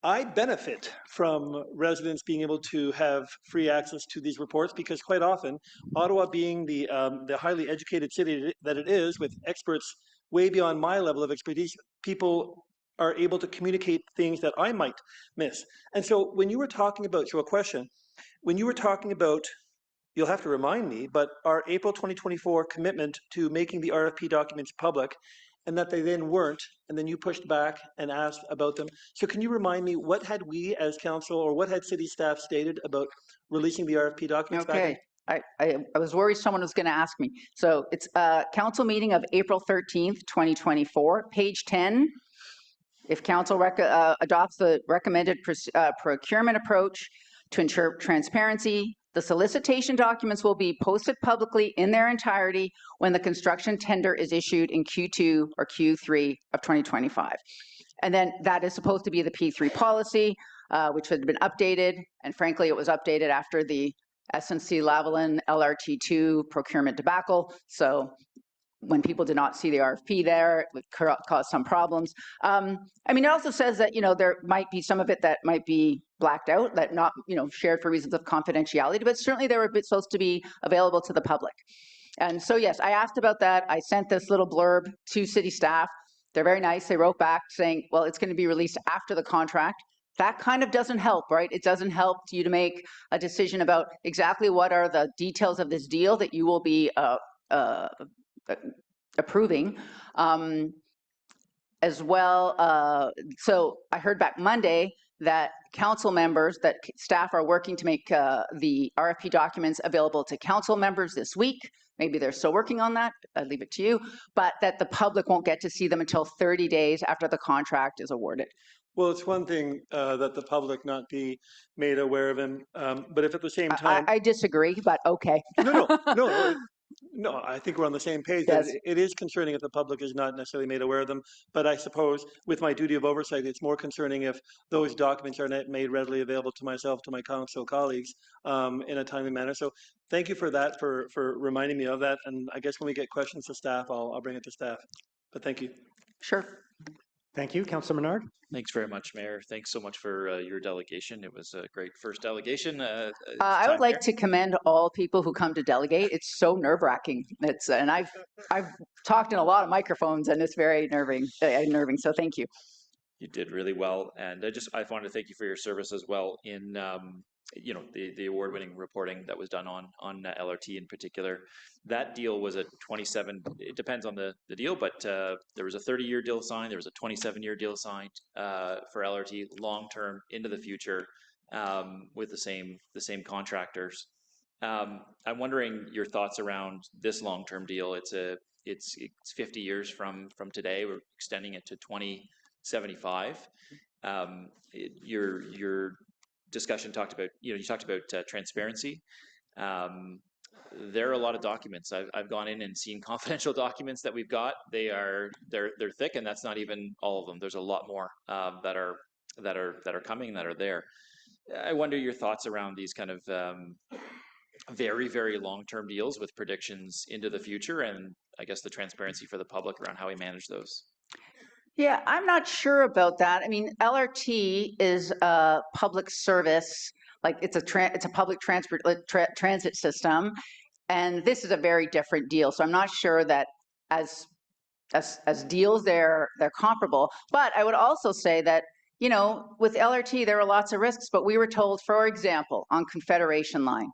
I benefit from residents being able to have free access to these reports because quite often, Ottawa being the highly educated city that it is, with experts way beyond my level of expertise, people are able to communicate things that I might miss. And so when you were talking about, so a question, when you were talking about, you'll have to remind me, but our April 2024 commitment to making the RFP documents public, and that they then weren't, and then you pushed back and asked about them. So can you remind me, what had we as council or what had city staff stated about releasing the RFP documents back in? I was worried someone was going to ask me. So it's a council meeting of April 13th, 2024, page 10. If council adopts the recommended procurement approach to ensure transparency, the solicitation documents will be posted publicly in their entirety when the construction tender is issued in Q2 or Q3 of 2025. And then that is supposed to be the P3 policy, which had been updated. And frankly, it was updated after the SNC-Lavalin LRT2 procurement debacle. So when people did not see the RFP there, it would cause some problems. I mean, it also says that, you know, there might be some of it that might be blacked out, that not, you know, shared for reasons of confidentiality, but certainly they were supposed to be available to the public. And so, yes, I asked about that. I sent this little blurb to city staff. They're very nice. They wrote back saying, well, it's going to be released after the contract. That kind of doesn't help, right? It doesn't help you to make a decision about exactly what are the details of this deal that you will be approving as well. So I heard back Monday that council members, that staff are working to make the RFP documents available to council members this week. Maybe they're still working on that. I'd leave it to you. But that the public won't get to see them until 30 days after the contract is awarded. Well, it's one thing that the public not be made aware of him, but if at the same time... I disagree, but okay. No, I think we're on the same page. Yes. It is concerning if the public is not necessarily made aware of them, but I suppose with my duty of oversight, it's more concerning if those documents are not made readily available to myself, to my council colleagues in a timely manner. So thank you for that, for reminding me of that. And I guess when we get questions to staff, I'll bring it to staff. But thank you. Sure. Thank you, Councillor Menard. Thanks very much, Mayor. Thanks so much for your delegation. It was a great first delegation. I would like to commend all people who come to delegate. It's so nerve-wracking. And I've talked in a lot of microphones, and it's very nerving. So thank you. You did really well, and I wanted to thank you for your service as well in you know, the award-winning reporting that was done on LRT in particular. That deal was a 27. It depends on the deal, but there was a 30-year deal signed. There was a 27-year deal signed for LRT, long-term into the future, with the same contractors. I'm wondering your thoughts around this long-term deal. It's 50 years from today. We're extending it to 2075. Your discussion talked about, you talked about transparency. There are a lot of documents. I've gone in and seen confidential documents that we've got. They're thick, and that's not even all of them. There's a lot more that are coming, that are there. I wonder your thoughts around these kind of very, very long-term deals with predictions into the future, and I guess the transparency for the public around how we manage those. Yeah, I'm not sure about that. I mean, LRT is a public service, like it's a public transit system, and this is a very different deal. So I'm not sure that as deals they're comparable. But I would also say that, you know, with LRT there are lots of risks. But we were told, for example, on Confederation Line,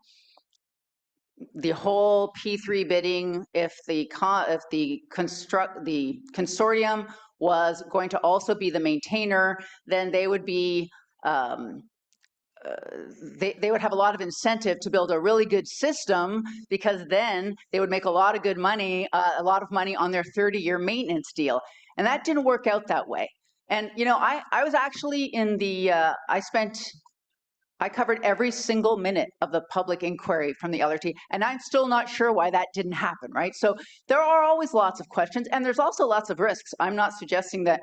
the whole P3 bidding, if the consortium was going to also be the maintainer, then they would be they would have a lot of incentive to build a really good system, because then they would make a lot of money on their 30-year maintenance deal. And that didn't work out that way. And, you know, I was actually in the, I spent I covered every single minute of the public inquiry from the LRT, and I'm still not sure why that didn't happen, right? So there are always lots of questions, and there's also lots of risks. I'm not suggesting that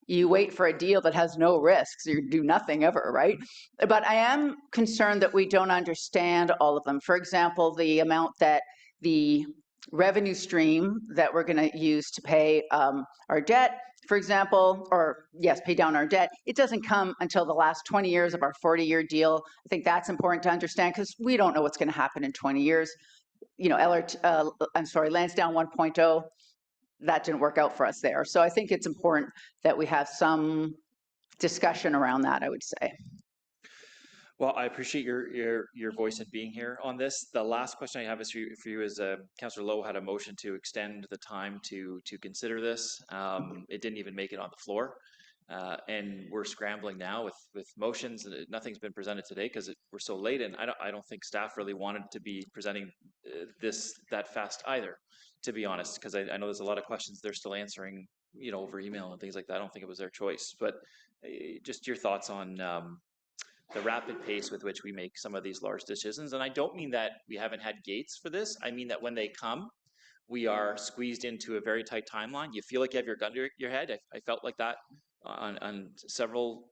you wait for a deal that has no risks, you do nothing ever, right? But I am concerned that we don't understand all of them. For example, the amount that the revenue stream that we're going to use to pay our debt, for example, or yes, pay down our debt, it doesn't come until the last 20 years of our 40-year deal. I think that's important to understand because we don't know what's going to happen in 20 years. You know, Lansdowne 1.0, that didn't work out for us there. So I think it's important that we have some discussion around that, I would say. Well, I appreciate your voice and being here on this. The last question I have is for you is Councillor Lowe had a motion to extend the time to consider this. It didn't even make it on the floor. And we're scrambling now with motions, and nothing's been presented today because we're so late, and I don't think staff really wanted to be presenting this that fast either, to be honest, because I know there's a lot of questions they're still answering, you know, over email and things like that. I don't think it was their choice, but just your thoughts on the rapid pace with which we make some of these large decisions. And I don't mean that we haven't had gates for this. I mean that when they come, we are squeezed into a very tight timeline. You feel like you have your gun to your head. I felt like that on several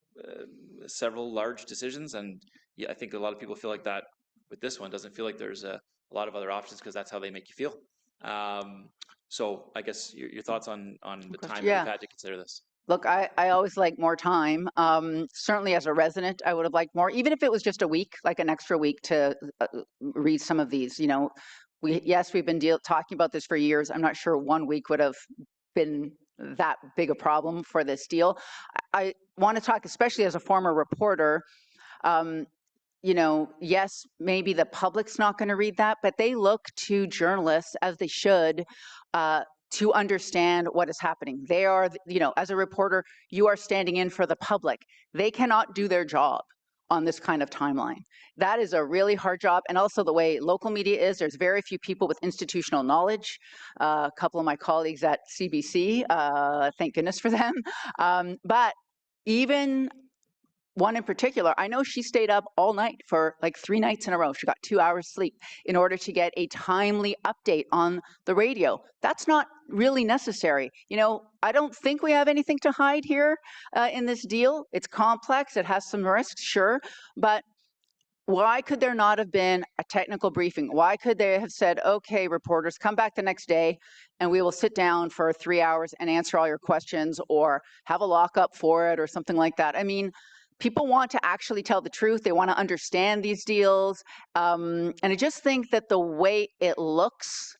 large decisions, and yeah, I think a lot of people feel like that with this one. Doesn't feel like there's a lot of other options because that's how they make you feel. So I guess your thoughts on the time we've had to consider this. Look, I always like more time. Certainly as a resident, I would have liked more, even if it was just a week, like an extra week to read some of these. You know, we've been talking about this for years. I'm not sure 1 week would have been that big a problem for this deal. I want to talk, especially as a former reporter, you know, yes, maybe the public's not going to read that, but they look to journalists, as they should, to understand what is happening. They are, you know, as a reporter, you are standing in for the public. They cannot do their job on this kind of timeline. That is a really hard job. And also the way local media is, there's very few people with institutional knowledge. A couple of my colleagues at CBC, thank goodness for them. But even one in particular, I know she stayed up all night for like 3 nights in a row. She got 2 hours sleep in order to get a timely update on the radio. That's not really necessary. You know, I don't think we have anything to hide here in this deal. It's complex. It has some risks, sure. But why could there not have been a technical briefing? Why could they have said, okay, reporters, come back the next day and we will sit down for 3 hours and answer all your questions, or have a lockup for it or something like that? I mean, people want to actually tell the truth. They want to understand these deals. And I just think that the way it looks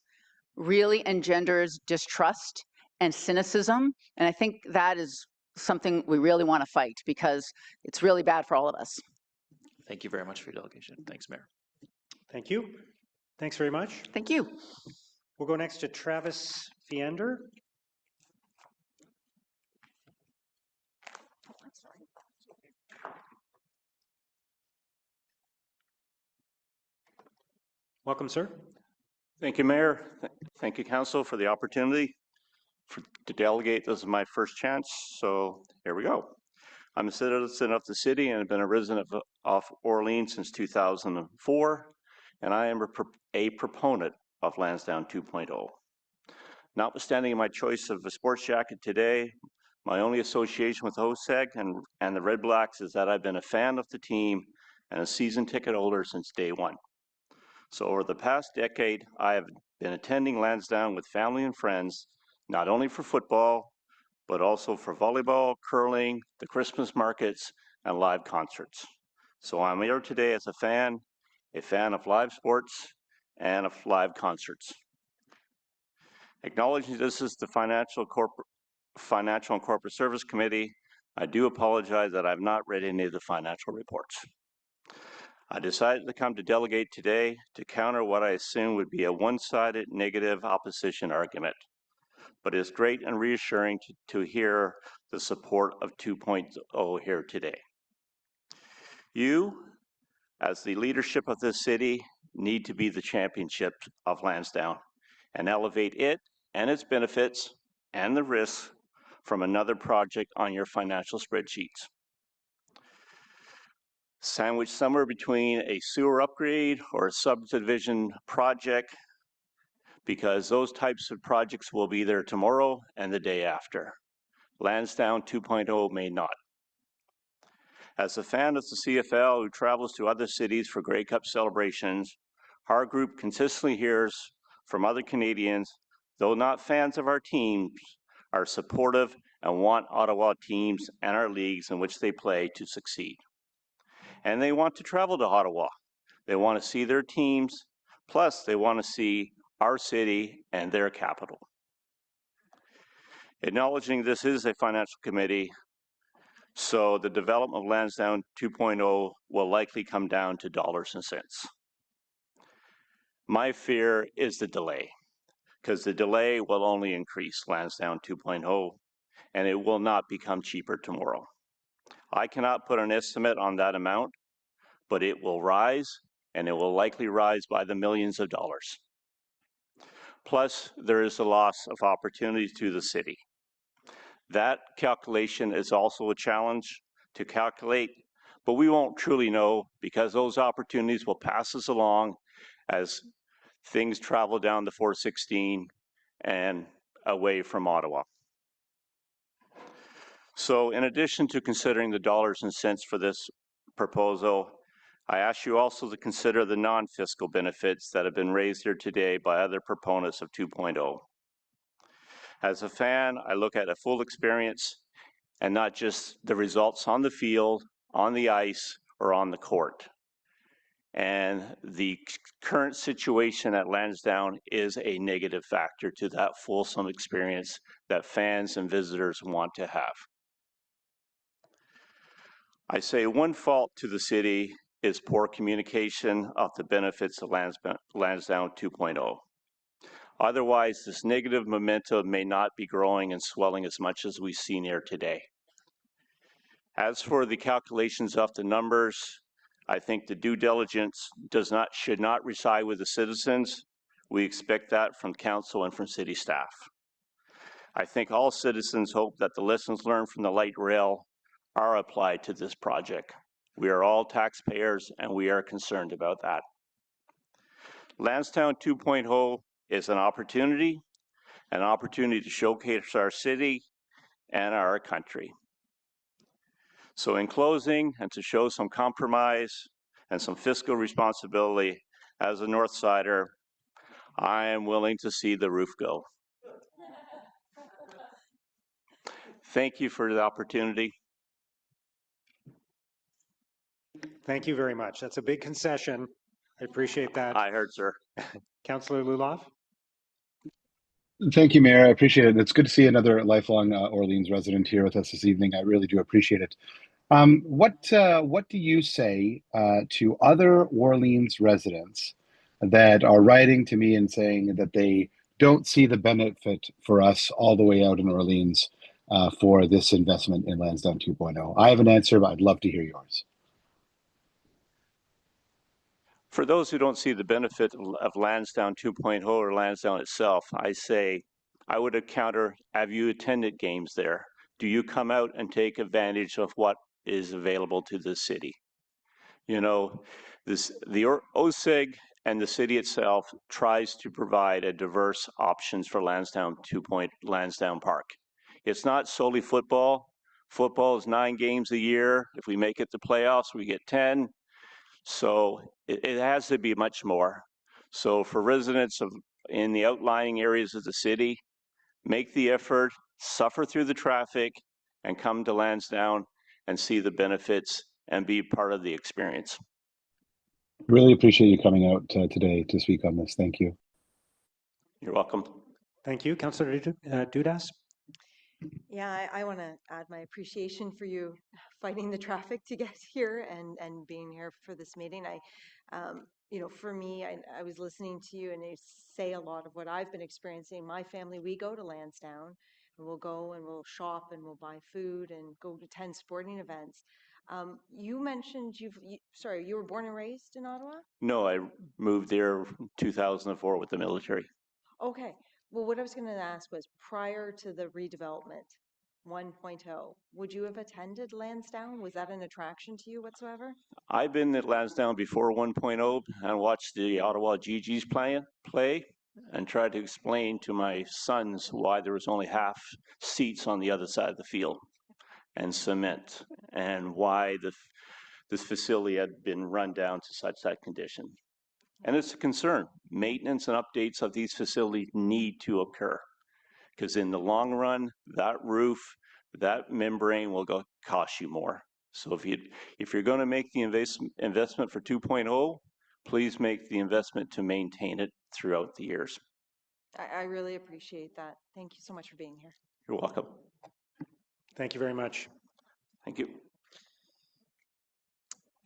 really engenders distrust and cynicism. And I think that is something we really want to fight, because it's really bad for all of us. Thank you very much for your delegation. Thanks, Mayor. Thank you. Thanks very much. Thank you. We'll go next to Travis Fiender. Welcome, sir. Thank you, Mayor. Thank you, Council, for the opportunity to delegate. This is my first chance, so here we go. I'm a citizen of the city and have been a resident of Orleans since 2004, and I am a proponent of Lansdowne 2.0. Notwithstanding my choice of a sports jacket today, my only association with OSEG and the Red Blacks is that I've been a fan of the team and a season ticket holder since day one. So over the past decade, I have been attending Lansdowne with family and friends, not only for football, but also for volleyball, curling, the Christmas markets, and live concerts. So I'm here today as a fan of live sports and of live concerts. Acknowledging this is the Financial and Corporate Service Committee, I do apologize that I've not read any of the financial reports. I decided to come to delegate today to counter what I assume would be a one-sided negative opposition argument. But it's great and reassuring to hear the support of 2.0 here today. You, as the leadership of this city, need to be the championship of Lansdowne and elevate it and its benefits and the risks from another project on your financial spreadsheets. sandwiched somewhere between a sewer upgrade or a subdivision project, because those types of projects will be there tomorrow and the day after. Lansdowne 2.0 may not. As a fan of the CFL who travels to other cities for Grey Cup celebrations, our group consistently hears from other Canadians, though not fans of our teams, are supportive and want Ottawa teams and our leagues in which they play to succeed. And they want to travel to Ottawa. They want to see their teams, plus they want to see our city and their capital. Acknowledging this is a financial committee, so the development of Lansdowne 2.0 will likely come down to dollars and cents. My fear is the delay, because the delay will only increase Lansdowne 2.0, and it will not become cheaper tomorrow. I cannot put an estimate on that amount, but it will rise, and it will likely rise by the millions of dollars. Plus, there is a loss of opportunity to the city. That calculation is also a challenge to calculate, but we won't truly know because those opportunities will pass us along as things travel down the 416 and away from Ottawa. So in addition to considering the dollars and cents for this proposal, I ask you also to consider the non-fiscal benefits that have been raised here today by other proponents of 2.0. As a fan, I look at a full experience and not just the results on the field, on the ice, or on the court. And the current situation at Lansdowne is a negative factor to that fulsome experience that fans and visitors want to have. I say one fault to the city is poor communication of the benefits of Lansdowne 2.0. Otherwise, this negative momentum may not be growing and swelling as much as we've seen here today. As for the calculations of the numbers, I think the due diligence should not reside with the citizens. We expect that from council and from city staff. I think all citizens hope that the lessons learned from the light rail are applied to this project. We are all taxpayers and we are concerned about that. Lansdowne 2.0 is an opportunity to showcase our city and our country. So in closing, and to show some compromise and some fiscal responsibility, as a North Sider, I am willing to see the roof go. Thank you for the opportunity. Thank you very much. That's a big concession. I appreciate that. I heard, sir. Councillor Luloff? Thank you, Mayor. I appreciate it. It's good to see another lifelong Orleans resident here with us this evening. I really do appreciate it. What do you say to other Orleans residents that are writing to me and saying that they don't see the benefit for us all the way out in Orleans for this investment in Lansdowne 2.0? I have an answer, but I'd love to hear yours. For those who don't see the benefit of Lansdowne 2.0 or Lansdowne itself, I say, I would counter, have you attended games there? Do you come out and take advantage of what is available to the city? You know, the OSEG and the city itself tries to provide a diverse options for Lansdowne Park. It's not solely football. Football is 9 games a year. If we make it to playoffs, we get 10. So it has to be much more. So for residents in the outlying areas of the city, make the effort, suffer through the traffic, and come to Lansdowne and see the benefits and be part of the experience. Really appreciate you coming out today to speak on this. Thank you. You're welcome. Thank you. Councillor Dudas? Yeah, I want to add my appreciation for you fighting the traffic to get here and being here for this meeting. You know, for me, I was listening to you and you say a lot of what I've been experiencing. My family, we go to Lansdowne and we'll go and we'll shop and we'll buy food and go to 10 sporting events. You mentioned you were born and raised in Ottawa? No, I moved there in 2004 with the military. Okay. Well, what I was going to ask was prior to the redevelopment, 1.0. Would you have attended Lansdowne? Was that an attraction to you whatsoever? I've been at Lansdowne before 1.0 and watched the Ottawa GGs play and tried to explain to my sons why there was only half seats on the other side of the field and cement, and why this facility had been run down to such that condition. And it's a concern. Maintenance and updates of these facilities need to occur, because in the long run, that roof, that membrane will cost you more. So if you're going to make the investment for 2.0, please make the investment to maintain it throughout the years. I really appreciate that. Thank you so much for being here. You're welcome. Thank you very much. Thank you.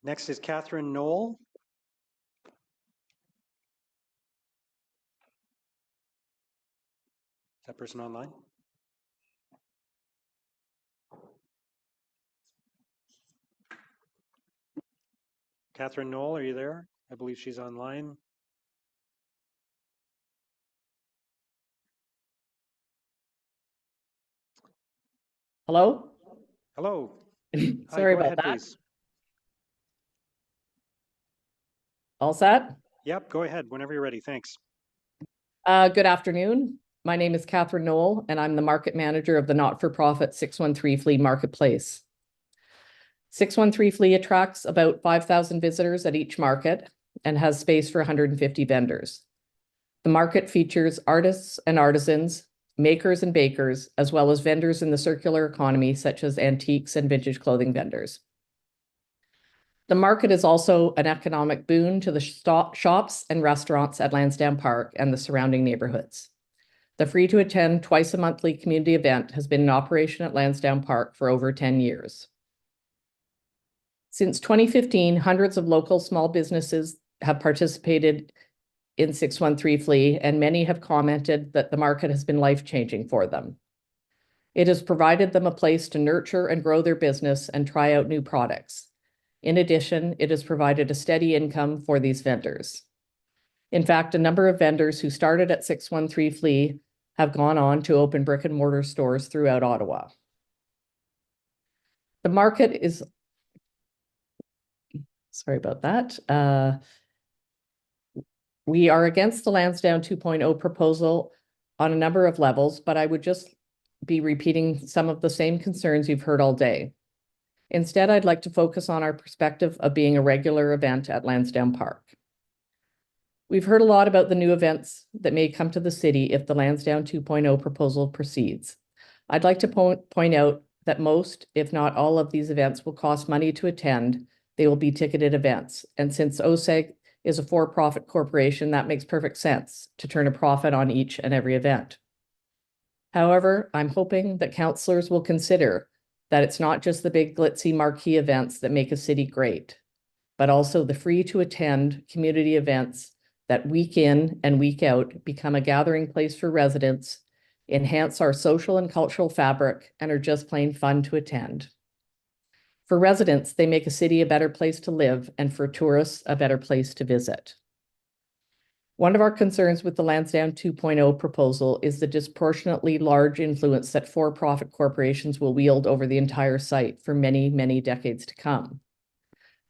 Next is Catherine Knoll. Is that person online? Catherine Knoll, are you there? I believe she's online. Hello? Hello. Sorry Hi, about ahead, that. please. All set? Yep, go ahead whenever you're ready. Thanks. Good afternoon. My name is Catherine Knoll, and I'm the market manager of the not-for-profit 613 Flea Marketplace. 613 Flea attracts about 5,000 visitors at each market and has space for 150 vendors. The market features artists and artisans, makers and bakers, as well as vendors in the circular economy, such as antiques and vintage clothing vendors. The market is also an economic boon to the shops and restaurants at Lansdowne Park and the surrounding neighborhoods. The free-to-attend twice-a-monthly community event has been in operation at Lansdowne Park for over 10 years. Since 2015, hundreds of local small businesses have participated in 613 Flea, and many have commented that the market has been life-changing for them. It has provided them a place to nurture and grow their business and try out new products. In addition, it has provided a steady income for these vendors. In fact, a number of vendors who started at 613 Flea have gone on to open brick and mortar stores throughout Ottawa. The market is, sorry about that. We are against the Lansdowne 2.0 proposal on a number of levels, but I would just be repeating some of the same concerns you've heard all day. Instead, I'd like to focus on our perspective of being a regular event at Lansdowne Park. We've heard a lot about the new events that may come to the city if the Lansdowne 2.0 proposal proceeds. I'd like to point out that most, if not all, of these events will cost money to attend. They will be ticketed events. And since OSEG is a for-profit corporation, that makes perfect sense to turn a profit on each and every event. However, I'm hoping that councillors will consider that it's not just the big glitzy marquee events that make a city great, but also the free-to-attend community events that week in and week out become a gathering place for residents, enhance our social and cultural fabric, and are just plain fun to attend. For residents, they make a city a better place to live, and for tourists, a better place to visit. One of our concerns with the Lansdowne 2.0 proposal is the disproportionately large influence that for-profit corporations will wield over the entire site for many, many decades to come.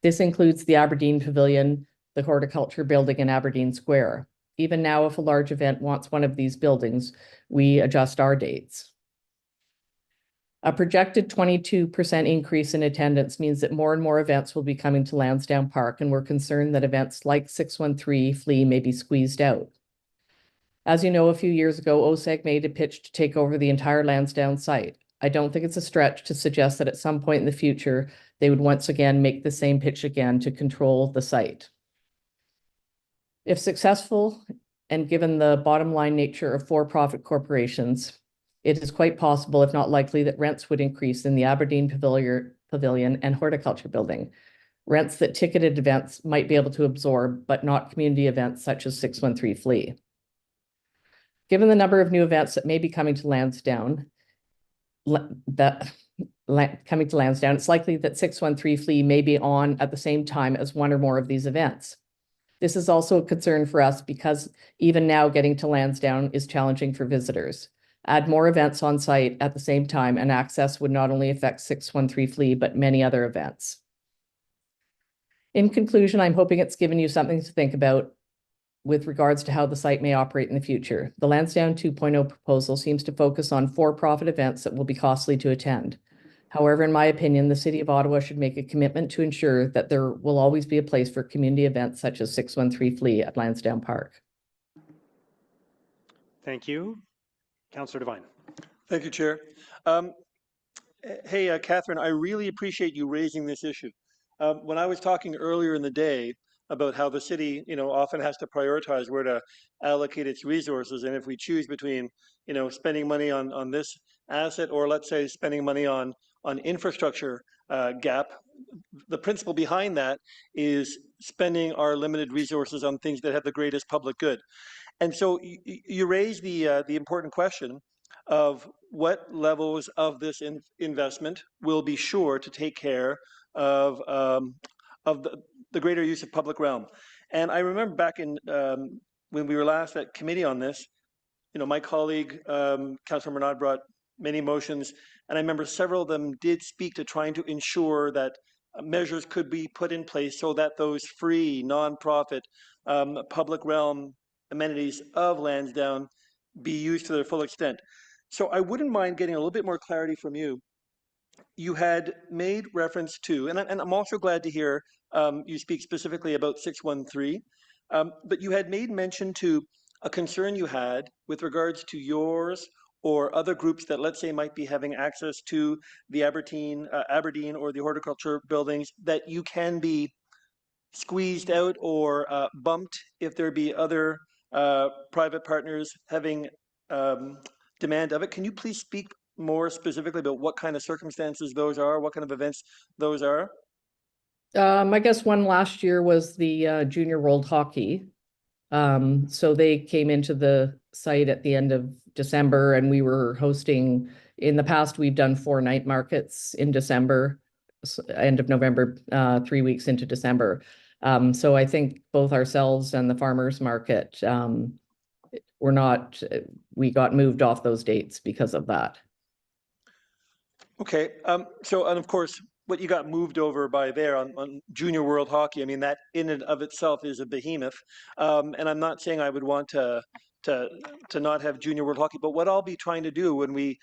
This includes the Aberdeen Pavilion, the Horticulture Building in Aberdeen Square. Even now, if a large event wants one of these buildings, we adjust our dates. A projected 22% increase in attendance means that more and more events will be coming to Lansdowne Park, and we're concerned that events like 613 Flea may be squeezed out. As you know, a few years ago, OSEG made a pitch to take over the entire Lansdowne site. I don't think it's a stretch to suggest that at some point in the future, they would once again make the same pitch again to control the site. If successful, and given the bottom line nature of for-profit corporations, it is quite possible, if not likely, that rents would increase in the Aberdeen Pavilion and Horticulture Building, rents that ticketed events might be able to absorb, but not community events such as 613 Flea. Given the number of new events that may be coming to Lansdowne, it's likely that 613 Flea may be on at the same time as one or more of these events. This is also a concern for us because even now getting to Lansdowne is challenging for visitors. add more events on site at the same time, and access would not only affect 613 Flea, but many other events. In conclusion, I'm hoping it's given you something to think about with regards to how the site may operate in the future. The Lansdowne 2.0 proposal seems to focus on for-profit events that will be costly to attend. However, in my opinion, the City of Ottawa should make a commitment to ensure that there will always be a place for community events such as 613 Flea at Lansdowne Park. Thank you. Councillor Devine. Thank you, Chair. Hey, Catherine, I really appreciate you raising this issue. When I was talking earlier in the day about how the city, often has to prioritize where to allocate its resources, and if we choose between, spending money on this asset or let's say spending money on infrastructure gap, the principle behind that is spending our limited resources on things that have the greatest public good. And so you raise the important question of what levels of this investment will be sure to take care of the greater use of public realm. And I remember back in when we were last at committee on this, my colleague, Councillor Bernard, brought many motions, and I remember several of them did speak to trying to ensure that measures could be put in place so that those free, non-profit, public realm amenities of Lansdowne be used to their full extent. So I wouldn't mind getting a little bit more clarity from you. You had made reference to, and I'm also glad to hear you speak specifically about 613, but you had made mention to a concern you had with regards to yours or other groups that, let's say, might be having access to the Aberdeen or the horticulture buildings, that you can be squeezed out or bumped if there be other private partners having demand of it. Can you please speak more specifically about what kind of circumstances those are, what kind of events those are? I guess one last year was the Junior World Hockey. So they came into the site at the end of December, and we were hosting, in the past, we've done 4 night markets in December, end of November, 3 weeks into December. So I think both ourselves and the farmers market we got moved off those dates because of that. Okay, so, and of course, what you got moved over by there on Junior World Hockey, I mean, that in and of itself is a behemoth. And I'm not saying I would want to not have Junior World Hockey, but what I'll be trying to do when we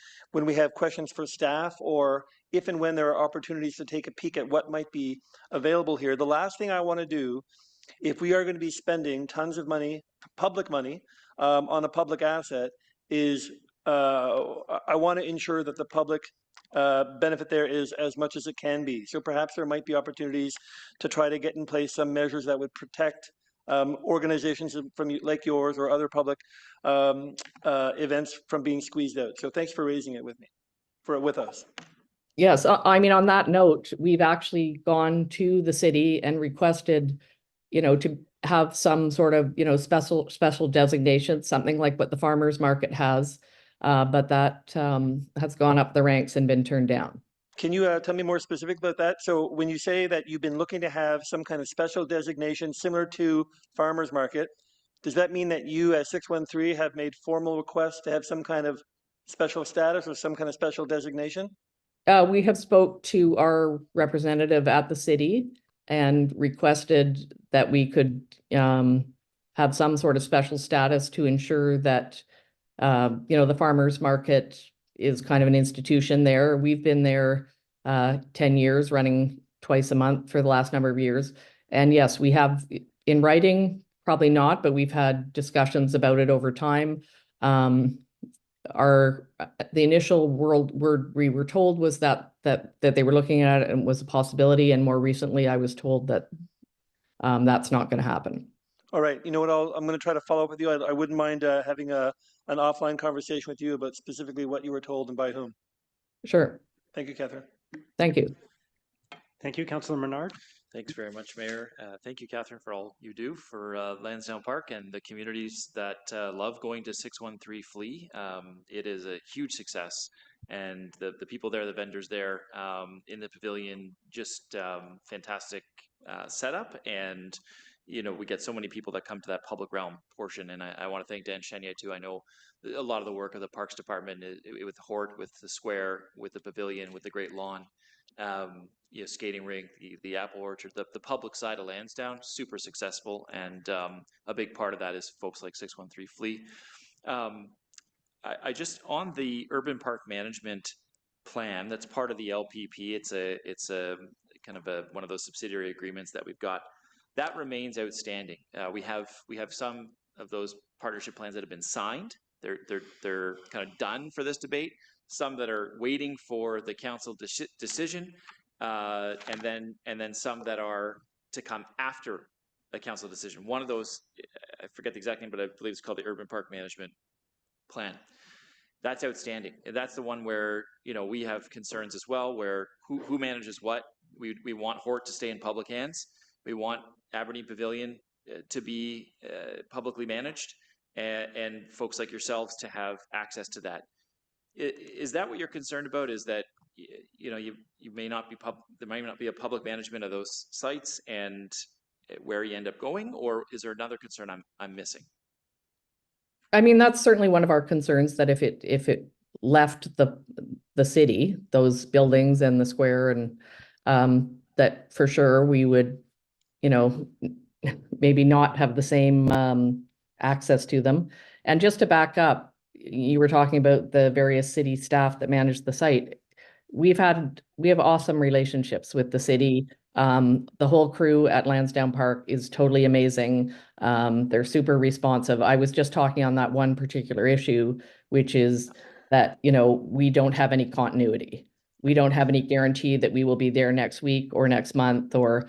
have questions for staff, or if and when there are opportunities to take a peek at what might be available here, the last thing I want to do, if we are going to be spending tons of money, public money, on a public asset, is I want to ensure that the public benefit there is as much as it can be. So perhaps there might be opportunities to try to get in place some measures that would protect organizations from like yours or other public events from being squeezed out. So thanks for raising it with us. Yes, I mean, on that note, we've actually gone to the city and requested, to have some sort of, special designation, something like what the farmers market has. But that has gone up the ranks and been turned down. Can you tell me more specific about that? So when you say that you've been looking to have some kind of special designation similar to farmers market, does that mean that you as 613 have made formal requests to have some kind of special status or some kind of special designation? We have spoke to our representative at the city and requested that we could have some sort of special status to ensure that the farmers market is kind of an institution there. We've been there 10 years, running twice a month for the last number of years. And yes, we have in writing, probably not, but we've had discussions about it over time. The initial word we were told was that they were looking at it and was a possibility. And more recently, I was told that that's not going to happen. All right. You know what? I'm going to try to follow up with you. I wouldn't mind having an offline conversation with you about specifically what you were told and by whom. Sure. Thank you, Catherine. Thank you. Thank you, Councillor Menard. Thanks very much, Mayor. Thank you, Catherine, for all you do for Lansdowne Park and the communities that love going to 613 Flea. It is a huge success, and the people there, the vendors there in the pavilion, just fantastic setup, and we get so many people that come to that public realm portion. And I want to thank Dan Chenier too. I know a lot of the work of the Parks Department with Hort, with the square, with the pavilion, with the great lawn, skating rink, the apple orchard, the public side of Lansdowne, super successful. And a big part of that is folks like 613 Flea. I just, on the urban park management plan, that's part of the LPP. It's a kind of one of those subsidiary agreements that we've got. That remains outstanding. We have some of those partnership plans that have been signed. They're kind of done for this debate. Some that are waiting for the council decision, and then some that are to come after a council decision. One of those, I forget the exact name, but I believe it's called the Urban Park Management Plan. That's outstanding. That's the one where we have concerns as well. Where who manages what? We want Hort to stay in public hands. We want Aberdeen Pavilion to be publicly managed, and folks like yourselves to have access to that. Is that what you're concerned about? Is that you may not be there might not be a public management of those sites, and where you end up going, or is there another concern I'm missing? I mean, that's certainly one of our concerns, that if it left the city, those buildings and the square, and that for sure we would, maybe not have the same access to them. And just to back up, you were talking about the various city staff that manage the site. We have awesome relationships with the city. The whole crew at Lansdowne Park is totally amazing. They're super responsive. I was just talking on that one particular issue, which is that, we don't have any continuity. We don't have any guarantee that we will be there next week or next month, or,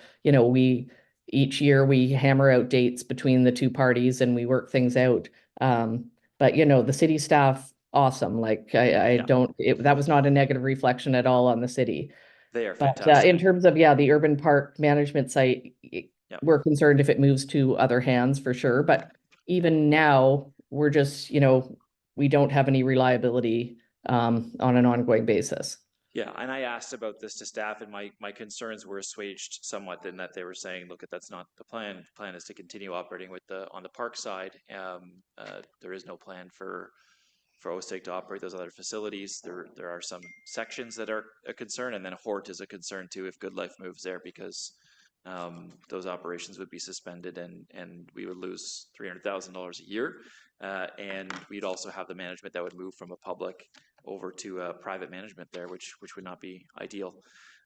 each year we hammer out dates between the two parties and we work things out. But, the city staff, awesome. Like that was not a negative reflection at all on the city. They are But fantastic. in terms of, the urban park management site, we're concerned if it moves to other hands for sure. But even now, we're just, we don't have any reliability on an ongoing basis. Yeah, and I asked about this to staff, and my concerns were assuaged somewhat in that they were saying, look, that's not the plan. The plan is to continue operating on the park side. There is no plan for OSIG to operate those other facilities. There are some sections that are a concern, and then Hort is a concern too if Good Life moves there, because those operations would be suspended, and we would lose $300,000 a year, and we'd also have the management that would move from a public over to private management there, which would not be ideal.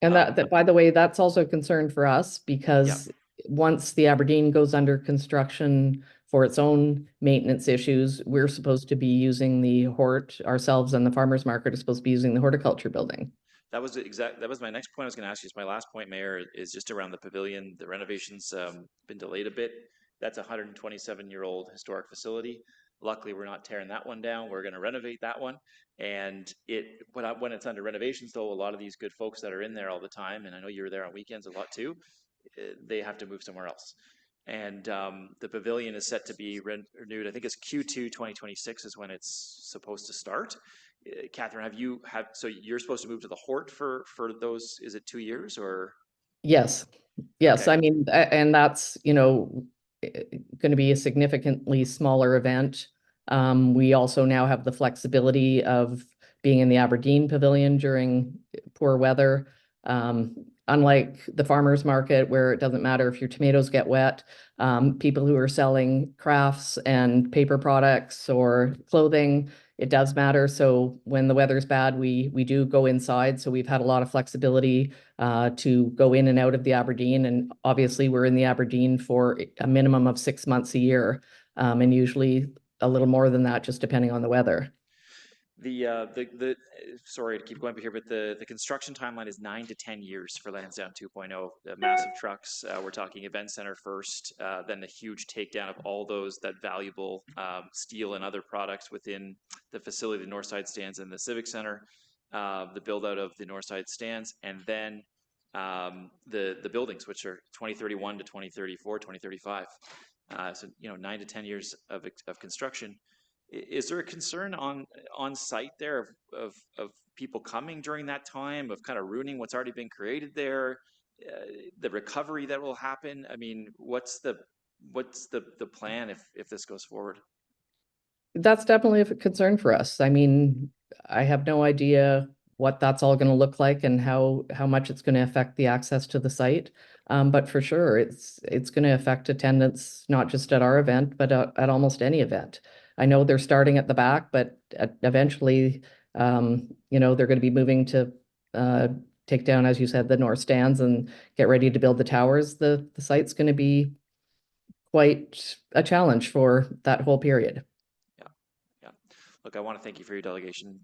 And that by the way, that's also a concern for us, because once the Aberdeen goes under construction for its own maintenance issues, we're supposed to be using the Hort ourselves, and the farmers market is supposed to be using the horticulture building. That was my next point I was going to ask you. My last point, Mayor, is just around the pavilion. The renovation's been delayed a bit. That's a 127-year-old historic facility. Luckily, we're not tearing that one down. We're going to renovate that one. And when it's under renovations, though, a lot of these good folks that are in there all the time, and I know you're there on weekends a lot too, they have to move somewhere else. And the pavilion is set to be renewed. I think it's Q2 2026 is when it's supposed to start. Catherine, so you're supposed to move to the Hort for those, is it 2 years or? Yes. Okay. I mean, and that's, going to be a significantly smaller event. We also now have the flexibility of being in the Aberdeen Pavilion during poor weather. Unlike the farmers market, where it doesn't matter if your tomatoes get wet, people who are selling crafts and paper products or clothing, it does matter. So when the weather's bad, we do go inside. So we've had a lot of flexibility to go in and out of the Aberdeen. And obviously we're in the Aberdeen for a minimum of 6 months a year, and usually a little more than that, just depending on the weather. Sorry to keep going here, but the construction timeline is 9 to 10 years for Lansdowne 2.0. The massive trucks. We're talking event center first, then the huge takedown of all that valuable steel and other products within the facility, the north side stands and the civic center, the build out of the north side stands, and then the buildings, which are 2031 to 2034, 2035. So 9 to 10 years of construction. Is there a concern on site there of people coming during that time, of kind of ruining what's already been created there, the recovery that will happen? I mean, what's the what's the plan if this goes forward? That's definitely a concern for us. I mean, I have no idea what that's all going to look like and how much it's going to affect the access to the site. But for sure, it's going to affect attendance, not just at our event, but at almost any event. I know they're starting at the back, but eventually, you know, they're going to be moving to take down, as you said, the north stands and get ready to build the towers. The site's going to be quite a challenge for that whole period. Look, I want to thank you for your delegation.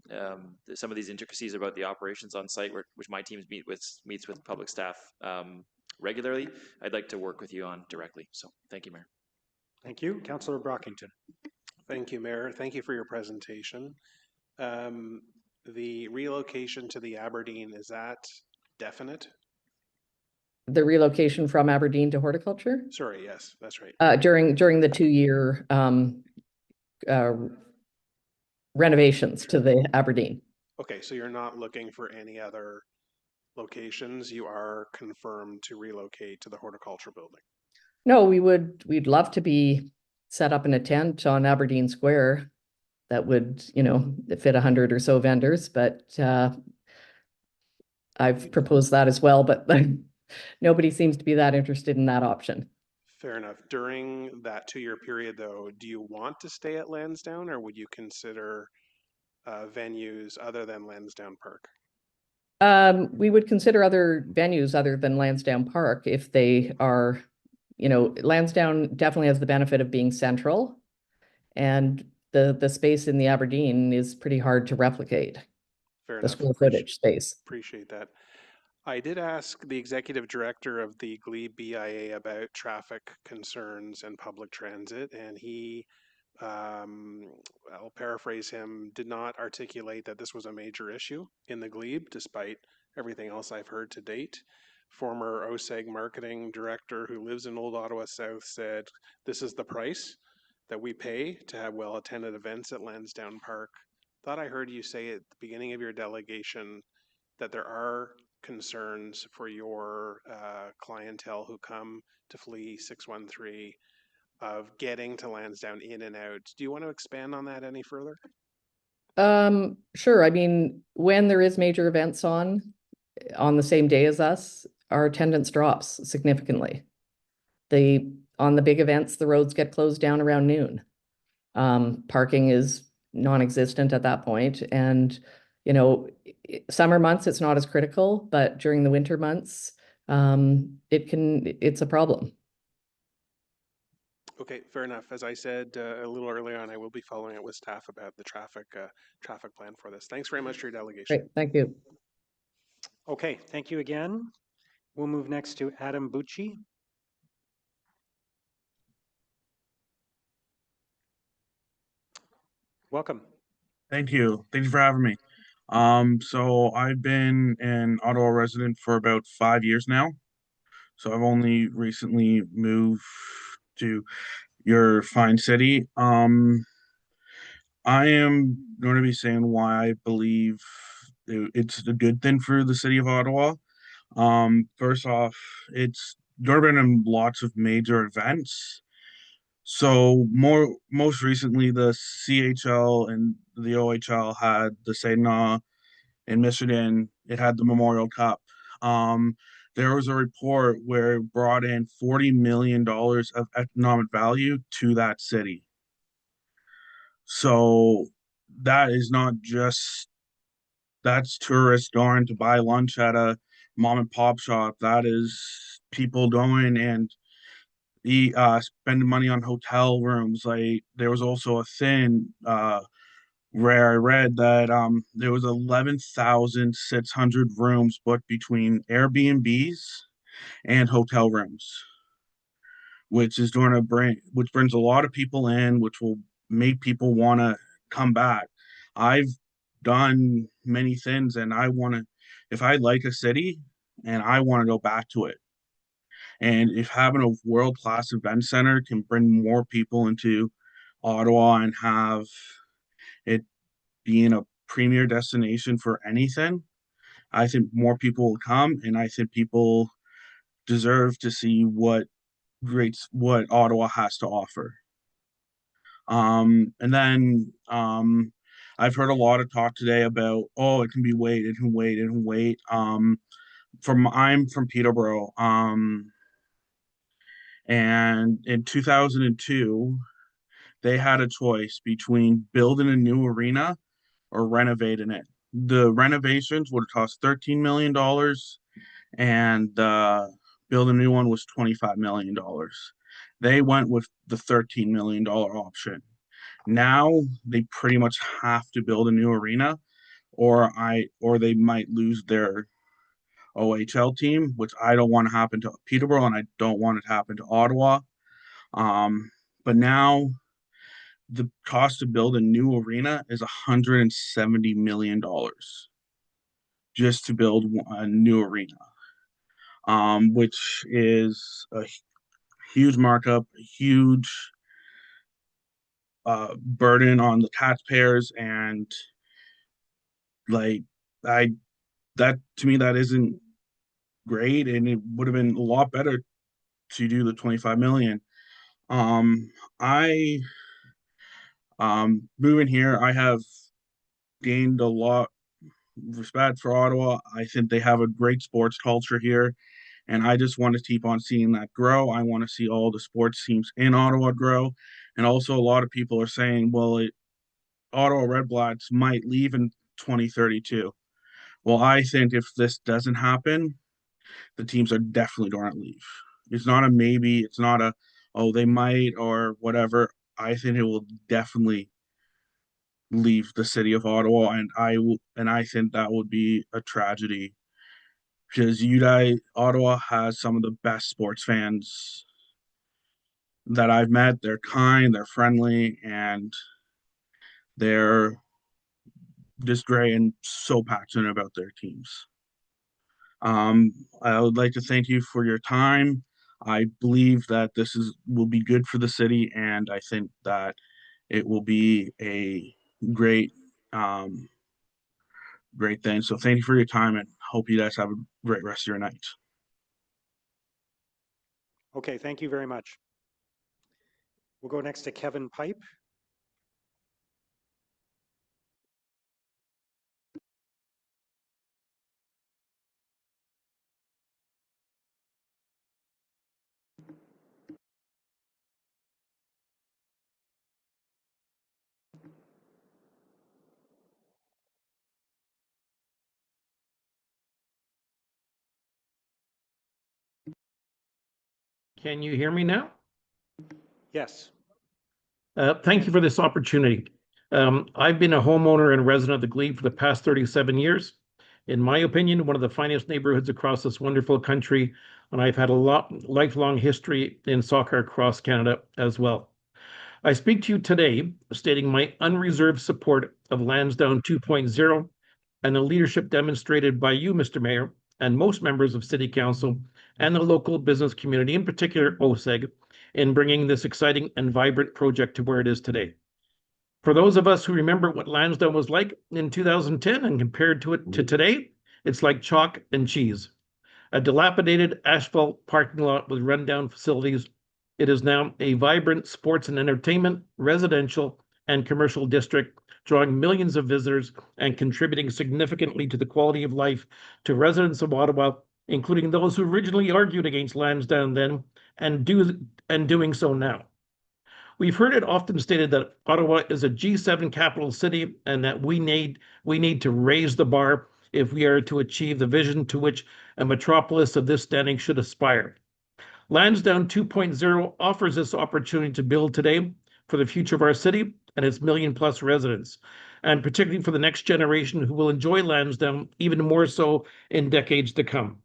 Some of these intricacies about the operations on site, which my team meets with public staff regularly, I'd like to work with you on directly. So thank you, Mayor. Thank you. Councillor Brockington. Thank you, Mayor. Thank you for your presentation. The relocation to the Aberdeen, is that definite? The relocation from Aberdeen to horticulture? Sorry, yes, that's right. During the 2-year renovations to the Aberdeen. Okay, so you're not looking for any other locations. You are confirmed to relocate to the horticulture building. No, we'd love to be set up in a tent on Aberdeen Square that would, you know, fit 100 or so vendors, but I've proposed that as well, but nobody seems to be that interested in that option. Fair enough. During that 2-year period, though, do you want to stay at Lansdowne, or would you consider venues other than Lansdowne Park? We would consider other venues other than Lansdowne Park if they are, you know, Lansdowne definitely has the benefit of being central, and the space in the Aberdeen is pretty hard to replicate. Fair the enough. Square footage space. Appreciate that. I did ask the executive director of the Glebe BIA about traffic concerns and public transit, and he, I'll paraphrase him, did not articulate that this was a major issue in the Glebe, despite everything else I've heard to date. Former OSEG marketing director who lives in Old Ottawa South said, this is the price that we pay to have well-attended events at Lansdowne Park. Thought I heard you say at the beginning of your delegation that there are concerns for your clientele who come to flee 613 of getting to Lansdowne in and out. Do you want to expand on that any further? Sure. I mean, when there is major events on the same day as us, our attendance drops significantly. On the big events, the roads get closed down around noon. Parking is non-existent at that point, and you know, summer months it's not as critical, but during the winter months, it's a problem. Okay, fair enough. As I said a little earlier on, I will be following up with staff about the traffic plan for this. Thanks very much for your delegation. Great, thank you. Okay, thank you again. We'll move next to Adam Bucci. Welcome. Thank you. Thank you for having me. So I've been an Ottawa resident for about 5 years now. So I've only recently moved to your fine city. I am going to be saying why I believe it's a good thing for the city of Ottawa. First off, it's there have been lots of major events. So most recently, the CHL and the OHL had the Sedna in Michigan. It had the Memorial Cup. There was a report where it brought in $40 million of economic value to that city. So that is not just that's tourists going to buy lunch at a mom and pop shop. That is people going and spending money on hotel rooms. Like there was also a thing where I read that there was 11,600 rooms booked between Airbnbs and hotel rooms, which brings a lot of people in, which will make people want to come back. I've done many things, and if I like a city, and I want to go back to it. And if having a world-class event center can bring more people into Ottawa and have it being a premier destination for anything, I think more people will come, and I think people deserve to see what what Ottawa has to offer. And then I've heard a lot of talk today about, oh, it can be wait, it can wait, it can wait. I'm from Peterborough, and in 2002, they had a choice between building a new arena or renovating it. The renovations would have cost $13 million, and building a new one was $25 million. They went with the $13 million option. Now they pretty much have to build a new arena, or they might lose their OHL team, which I don't want to happen to Peterborough, and I don't want it to happen to Ottawa. But now the cost to build a new arena is $170 million just to build a new arena, which is a huge markup, a huge burden on the taxpayers, and like that to me, that isn't great, and it would have been a lot better to do the 25 million. I moving here, I have gained a lot of respect for Ottawa. I think they have a great sports culture here, and I just want to keep on seeing that grow. I want to see all the sports teams in Ottawa grow, and also a lot of people are saying, well, Ottawa Red Blacks might leave in 2032. Well, I think if this doesn't happen, the teams are definitely going to leave. It's not a maybe. It's not a, oh, they might or whatever. I think it will definitely leave the city of Ottawa, and I think that would be a tragedy because Ottawa has some of the best sports fans that I've met. They're kind, they're friendly, and they're just great and so passionate about their teams. I would like to thank you for your time. I believe that this will be good for the city, and I think that it will be a great great thing. So thank you for your time, and hope you guys have a great rest of your night. Okay, thank you very much. We'll go next to Kevin Pipe. Can you hear me now? Yes. Thank you for this opportunity. I've been a homeowner and resident of the Glebe for the past 37 years. In my opinion, one of the finest neighborhoods across this wonderful country, and I've had a lifelong history in soccer across Canada as well. I speak to you today stating my unreserved support of Lansdowne 2.0 and the leadership demonstrated by you, Mr. Mayor, and most members of City Council and the local business community, in particular OSEG, in bringing this exciting and vibrant project to where it is today. For those of us who remember what Lansdowne was like in 2010 and compared to it to today, it's like chalk and cheese. A dilapidated asphalt parking lot with rundown facilities. It is now a vibrant sports and entertainment, residential, and commercial district, drawing millions of visitors and contributing significantly to the quality of life to residents of Ottawa, including those who originally argued against Lansdowne then and doing so now. We've heard it often stated that Ottawa is a G7 capital city and that we need to raise the bar if we are to achieve the vision to which a metropolis of this standing should aspire. Lansdowne 2.0 offers this opportunity to build today for the future of our city and its million-plus residents, and particularly for the next generation who will enjoy Lansdowne even more so in decades to come.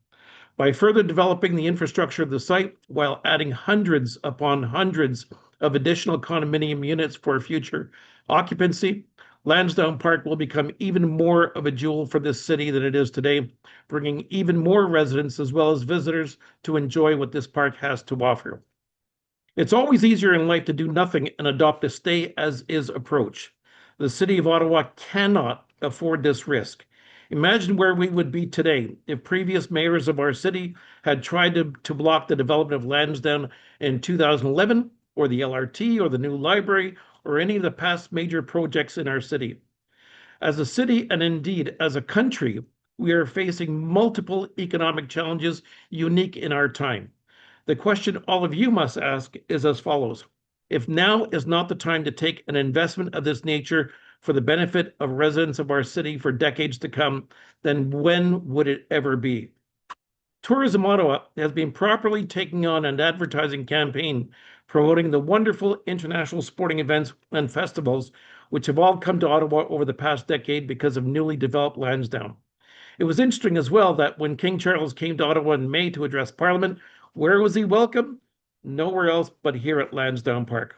By further developing the infrastructure of the site while adding hundreds upon hundreds of additional condominium units for future occupancy, Lansdowne Park will become even more of a jewel for this city than it is today, bringing even more residents as well as visitors to enjoy what this park has to offer. It's always easier in life to do nothing and adopt a stay-as-is approach. The City of Ottawa cannot afford this risk. Imagine where we would be today if previous mayors of our city had tried to block the development of Lansdowne in 2011, or the LRT, or the new library, or any of the past major projects in our city. As a city, and indeed as a country, we are facing multiple economic challenges unique in our time. The question all of you must ask is as follows. If now is not the time to take an investment of this nature for the benefit of residents of our city for decades to come, then when would it ever be? Tourism Ottawa has been properly taking on an advertising campaign promoting the wonderful international sporting events and festivals which have all come to Ottawa over the past decade because of newly developed Lansdowne. It was interesting as well that when King Charles came to Ottawa in May to address Parliament, where was he welcome? Nowhere else but here at Lansdowne Park.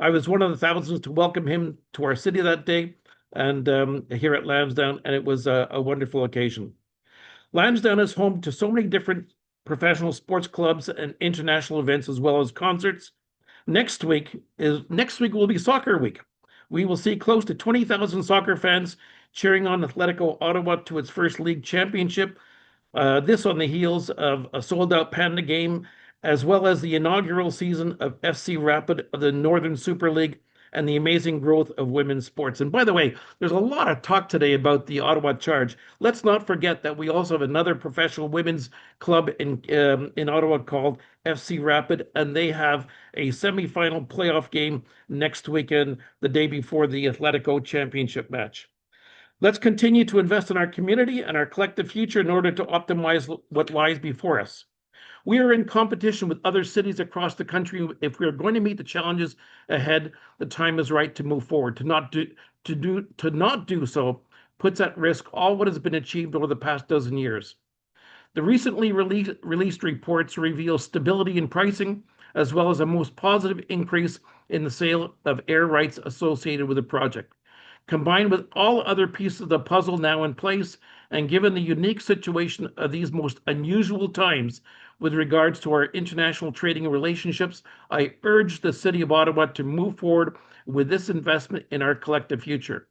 I was one of the thousands to welcome him to our city that day and here at Lansdowne, and it was a wonderful occasion. Lansdowne is home to so many different professional sports clubs and international events as well as concerts. Next week will be soccer week. We will see close to 20,000 soccer fans cheering on Atletico Ottawa to its first league championship. This on the heels of a sold-out Panda game, as well as the inaugural season of FC Rapid of the Northern Super League and the amazing growth of women's sports. And by the way, there's a lot of talk today about the Ottawa Charge. Let's not forget that we also have another professional women's club in Ottawa called FC Rapid, and they have a semifinal playoff game next weekend, the day before the Atletico Championship match. Let's continue to invest in our community and our collective future in order to optimize what lies before us. We are in competition with other cities across the country. If we are going to meet the challenges ahead, the time is right to move forward. To not do so puts at risk all what has been achieved over the past dozen years. The recently released reports reveal stability in pricing, as well as a most positive increase in the sale of air rights associated with the project. Combined with all other pieces of the puzzle now in place, and given the unique situation of these most unusual times with regards to our international trading relationships, I urge the City of Ottawa to move forward with this investment in our collective future.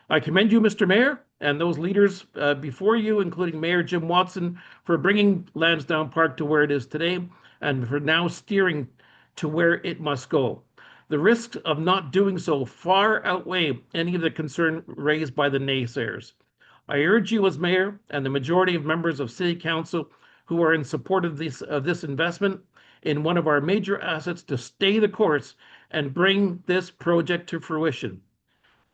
I commend you, Mr. Mayor, and those leaders before you, including Mayor Jim Watson, for bringing Lansdowne Park to where it is today, and for now steering to where it must go. The risks of not doing so far outweigh any of the concern raised by the naysayers. I urge you as mayor and the majority of members of City Council who are in support of this investment in one of our major assets to stay the course and bring this project to fruition.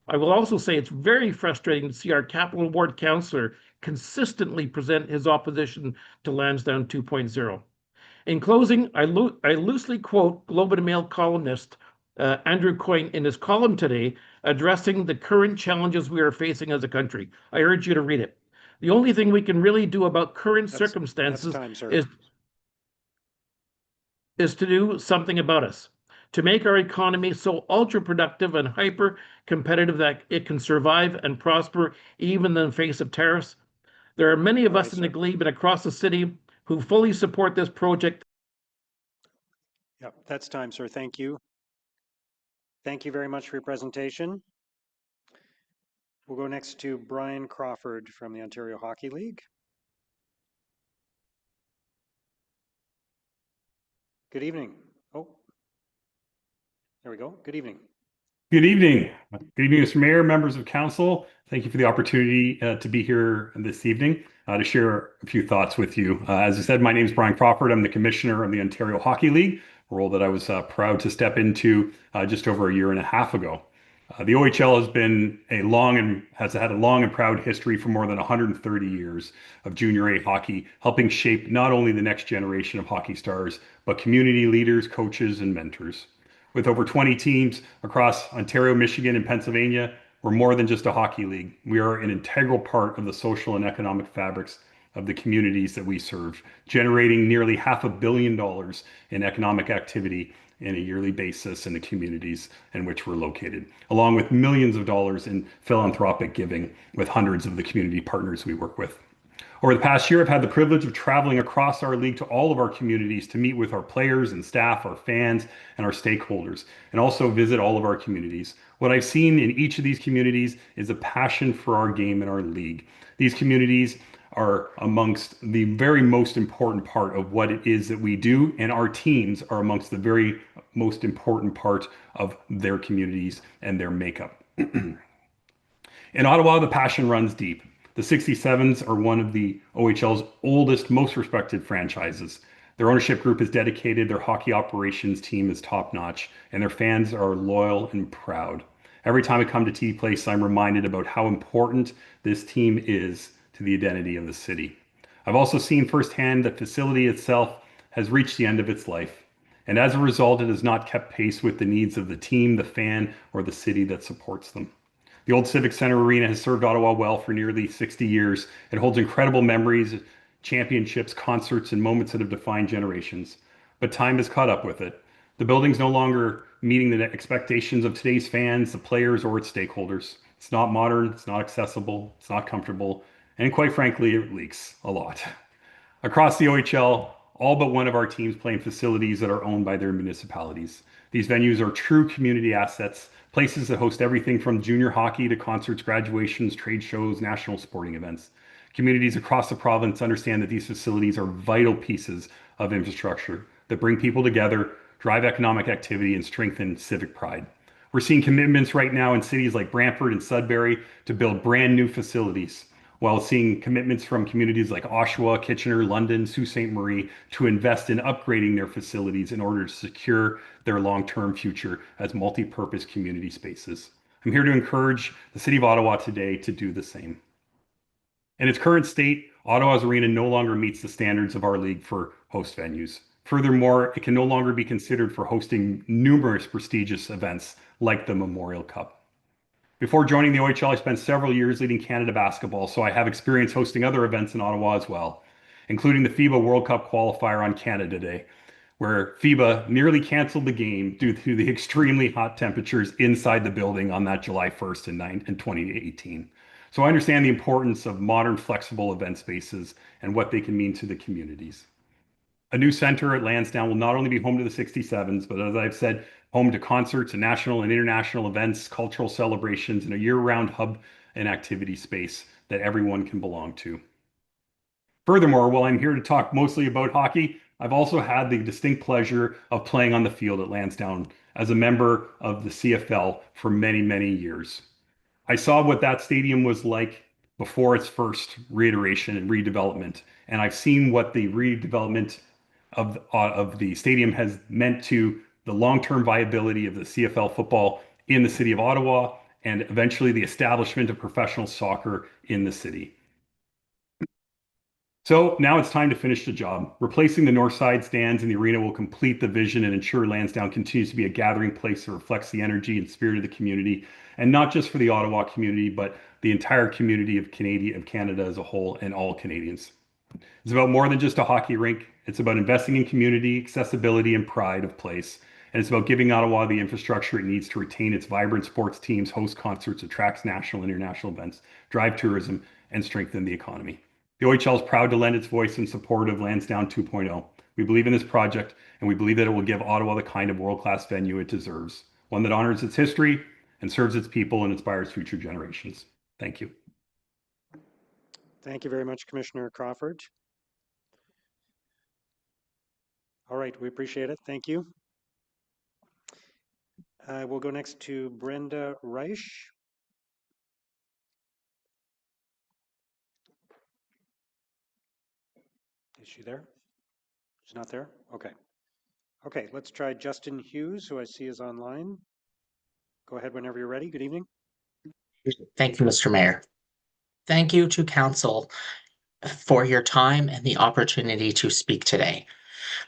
I will also say it's very frustrating to see our Capital Ward councillor consistently present his opposition to Lansdowne 2.0. In closing, I loosely quote Globe and Mail columnist Andrew Coyne in his column today addressing the current challenges we are facing as a country. I urge you to read it. The only thing we can really do about current circumstances is to do something about us, to make our economy so ultra-productive and hyper-competitive that it can survive and prosper even in the face of tariffs. There are many of us in the Glebe and across the city who fully support this project. Yep, that's time, sir. Thank you. Thank you very much for your presentation. We'll go next to Brian Crawford from the Ontario Hockey League. Good evening. Oh, there we go. Good evening. Good evening. Good evening, Mr. Mayor, members of council. Thank you for the opportunity to be here this evening to share a few thoughts with you. As I said, my name is Brian Crawford. I'm the commissioner of the Ontario Hockey League, a role that I was proud to step into just over a year and a half ago. The OHL has been has had a long and proud history for more than 130 years of junior A hockey, helping shape not only the next generation of hockey stars, but community leaders, coaches, and mentors. With over 20 teams across Ontario, Michigan, and Pennsylvania, we're more than just a hockey league. We are an integral part of the social and economic fabrics of the communities that we serve, generating nearly $500 million in economic activity in a yearly basis in the communities in which we're located, along with millions of dollars in philanthropic giving with hundreds of the community partners we work with. Over the past year, I've had the privilege of traveling across our league to all of our communities to meet with our players and staff, our fans, and our stakeholders, and also visit all of our communities. What I've seen in each of these communities is a passion for our game and our league. These communities are amongst the very most important part of what it is that we do, and our teams are amongst the very most important part of their communities and their makeup. In Ottawa, the passion runs deep. The 67s are one of the OHL's oldest, most respected franchises. Their ownership group is dedicated, their hockey operations team is top-notch, and their fans are loyal and proud. Every time I come to Tea Place, I'm reminded about how important this team is to the identity of the city. I've also seen firsthand that the facility itself has reached the end of its life, and as a result, it has not kept pace with the needs of the team, the fan, or the city that supports them. The old Civic Center Arena has served Ottawa well for nearly 60 years. It holds incredible memories, championships, concerts, and moments that have defined generations. But time has caught up with it. The building's no longer meeting the expectations of today's fans, the players, or its stakeholders. It's not modern, it's not accessible, it's not comfortable, and quite frankly, it leaks a lot. Across the OHL, all but one of our teams play in facilities that are owned by their municipalities. These venues are true community assets, places that host everything from junior hockey to concerts, graduations, trade shows, national sporting events. Communities across the province understand that these facilities are vital pieces of infrastructure that bring people together, drive economic activity, and strengthen civic pride. We're seeing commitments right now in cities like Brantford and Sudbury to build brand new facilities, while seeing commitments from communities like Oshawa, Kitchener, London, Sault Ste. Marie to invest in upgrading their facilities in order to secure their long-term future as multi-purpose community spaces. I'm here to encourage the City of Ottawa today to do the same. In its current state, Ottawa's arena no longer meets the standards of our league for host venues. Furthermore, it can no longer be considered for hosting numerous prestigious events like the Memorial Cup. Before joining the OHL, I spent several years leading Canada basketball, so I have experience hosting other events in Ottawa as well, including the FIBA World Cup qualifier on Canada Day, where FIBA nearly canceled the game due to the extremely hot temperatures inside the building on that July 1st in 2018. So I understand the importance of modern, flexible event spaces and what they can mean to the communities. A new center at Lansdowne will not only be home to the 67s, but as I've said, home to concerts and national and international events, cultural celebrations, and a year-round hub and activity space that everyone can belong to. Furthermore, while I'm here to talk mostly about hockey, I've also had the distinct pleasure of playing on the field at Lansdowne as a member of the CFL for many, many years. I saw what that stadium was like before its first reiteration and redevelopment, and I've seen what the redevelopment of the stadium has meant to the long-term viability of the CFL football in the city of Ottawa and eventually the establishment of professional soccer in the city. So now it's time to finish the job. Replacing the north side stands in the arena will complete the vision and ensure Lansdowne continues to be a gathering place that reflects the energy and spirit of the community, and not just for the Ottawa community, but the entire community of Canada as a whole and all Canadians. It's about more than just a hockey rink. It's about investing in community, accessibility, and pride of place. And it's about giving Ottawa the infrastructure it needs to retain its vibrant sports teams, host concerts, attracts national and international events, drive tourism, and strengthen the economy. The OHL is proud to lend its voice in support of Lansdowne 2.0. We believe in this project, and we believe that it will give Ottawa the kind of world-class venue it deserves, one that honors its history and serves its people and inspires future generations. Thank you. Thank you very much, Commissioner Crawford. All right, we appreciate it. Thank you. We'll go next to Brenda Reich. Is she there? She's not there? Okay. Okay, let's try Justin Hughes, who I see is online. Go ahead whenever you're ready. Good evening. Thank you, Mr. Mayor. Thank you to Council for your time and the opportunity to speak today.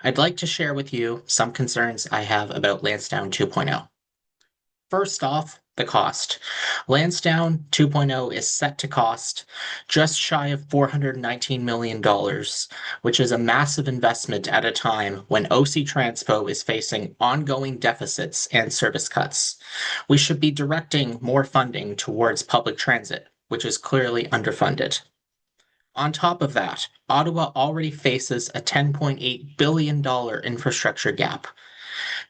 I'd like to share with you some concerns I have about Lansdowne 2.0. First off, the cost. Lansdowne 2.0 is set to cost just shy of $419 million, which is a massive investment at a time when OC Transpo is facing ongoing deficits and service cuts. We should be directing more funding towards public transit, which is clearly underfunded. On top of that, Ottawa already faces a $10.8 billion infrastructure gap.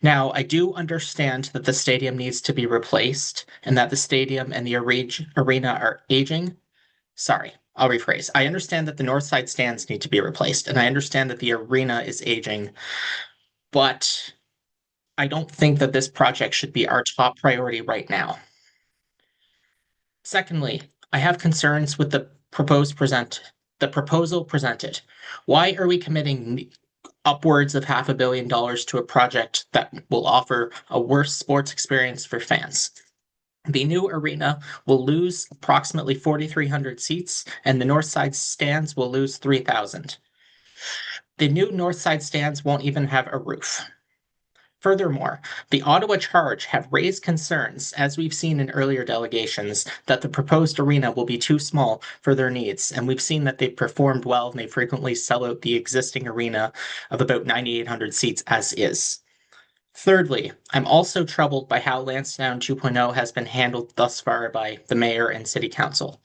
Now, I do understand that the stadium needs to be replaced and that the stadium and the arena are aging. Sorry, I'll rephrase. I understand that the north side stands need to be replaced, and I understand that the arena is aging, but I don't think that this project should be our top priority right now. Secondly, I have concerns with the proposal presented. Why are we committing upwards of $500 million to a project that will offer a worse sports experience for fans? The new arena will lose approximately 4,300 seats, and the north side stands will lose 3,000. The new north side stands won't even have a roof. Furthermore, the Ottawa Charge have raised concerns, as we've seen in earlier delegations, that the proposed arena will be too small for their needs, and we've seen that they've performed well and they frequently sell out the existing arena of about 9,800 seats as is. Thirdly, I'm also troubled by how Lansdowne 2.0 has been handled thus far by the mayor and city council.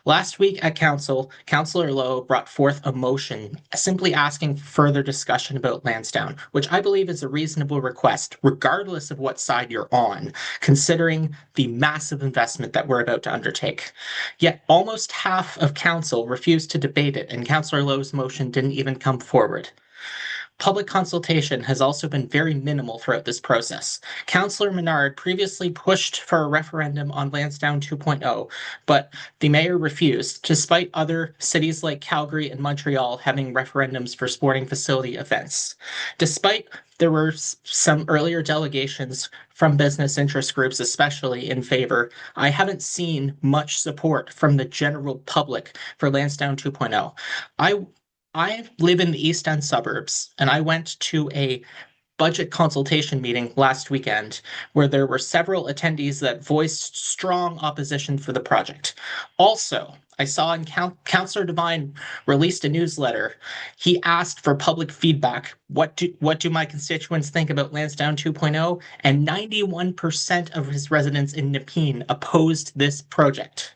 Last week at council, Councillor Lowe brought forth a motion simply asking for further discussion about Lansdowne, which I believe is a reasonable request, regardless of what side you're on, considering the massive investment that we're about to undertake. Yet almost half of council refused to debate it, and Councillor Lowe's motion didn't even come forward. Public consultation has also been very minimal throughout this process. Councillor Menard previously pushed for a referendum on Lansdowne 2.0, but the mayor refused, despite other cities like Calgary and Montreal having referendums for sporting facility events. Despite there were some earlier delegations from business interest groups, especially in favor, I haven't seen much support from the general public for Lansdowne 2.0. I live in the East End suburbs, and I went to a budget consultation meeting last weekend where there were several attendees that voiced strong opposition for the project. Also, I saw in Councillor Devine released a newsletter. He asked for public feedback. What do my constituents think about Lansdowne 2.0? And 91% of his residents in Nepean opposed this project.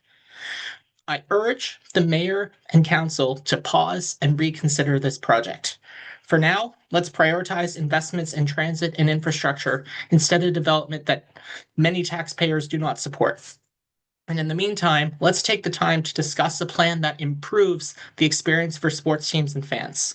I urge the mayor and council to pause and reconsider this project. For now, let's prioritize investments in transit and infrastructure instead of development that many taxpayers do not support. And in the meantime, let's take the time to discuss a plan that improves the experience for sports teams and fans.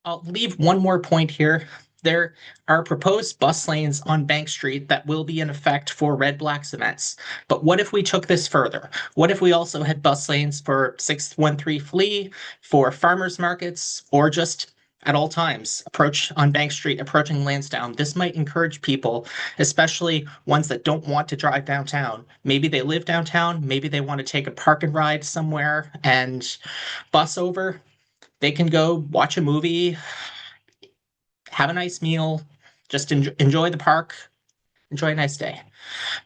I'll leave one more point here. There are proposed bus lanes on Bank Street that will be in effect for Red Blacks events. But what if we took this further? What if we also had bus lanes for 613 Flea, for farmers markets, or just at all times approach on Bank Street approaching Lansdowne? This might encourage people, especially ones that don't want to drive downtown. Maybe they live downtown, maybe they want to take a park and ride somewhere and bus over. They can go watch a movie, have a nice meal, just enjoy the park, enjoy a nice day.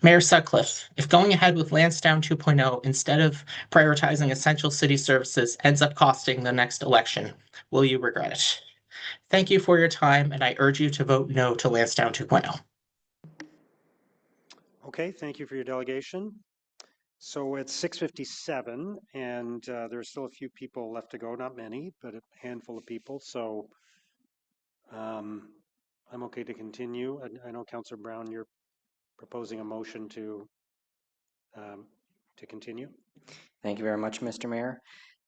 Mayor Sutcliffe, if going ahead with Lansdowne 2.0 instead of prioritizing essential city services ends up costing the next election, will you regret it? Thank you for your time, and I urge you to vote no to Lansdowne 2.0. Okay, thank you for your delegation. So it's 6:57, and there's still a few people left to go, not many, but a handful of people. So I'm okay to continue. I know Councillor Brown, you're proposing a motion to continue. Thank you very much, Mr. Mayor.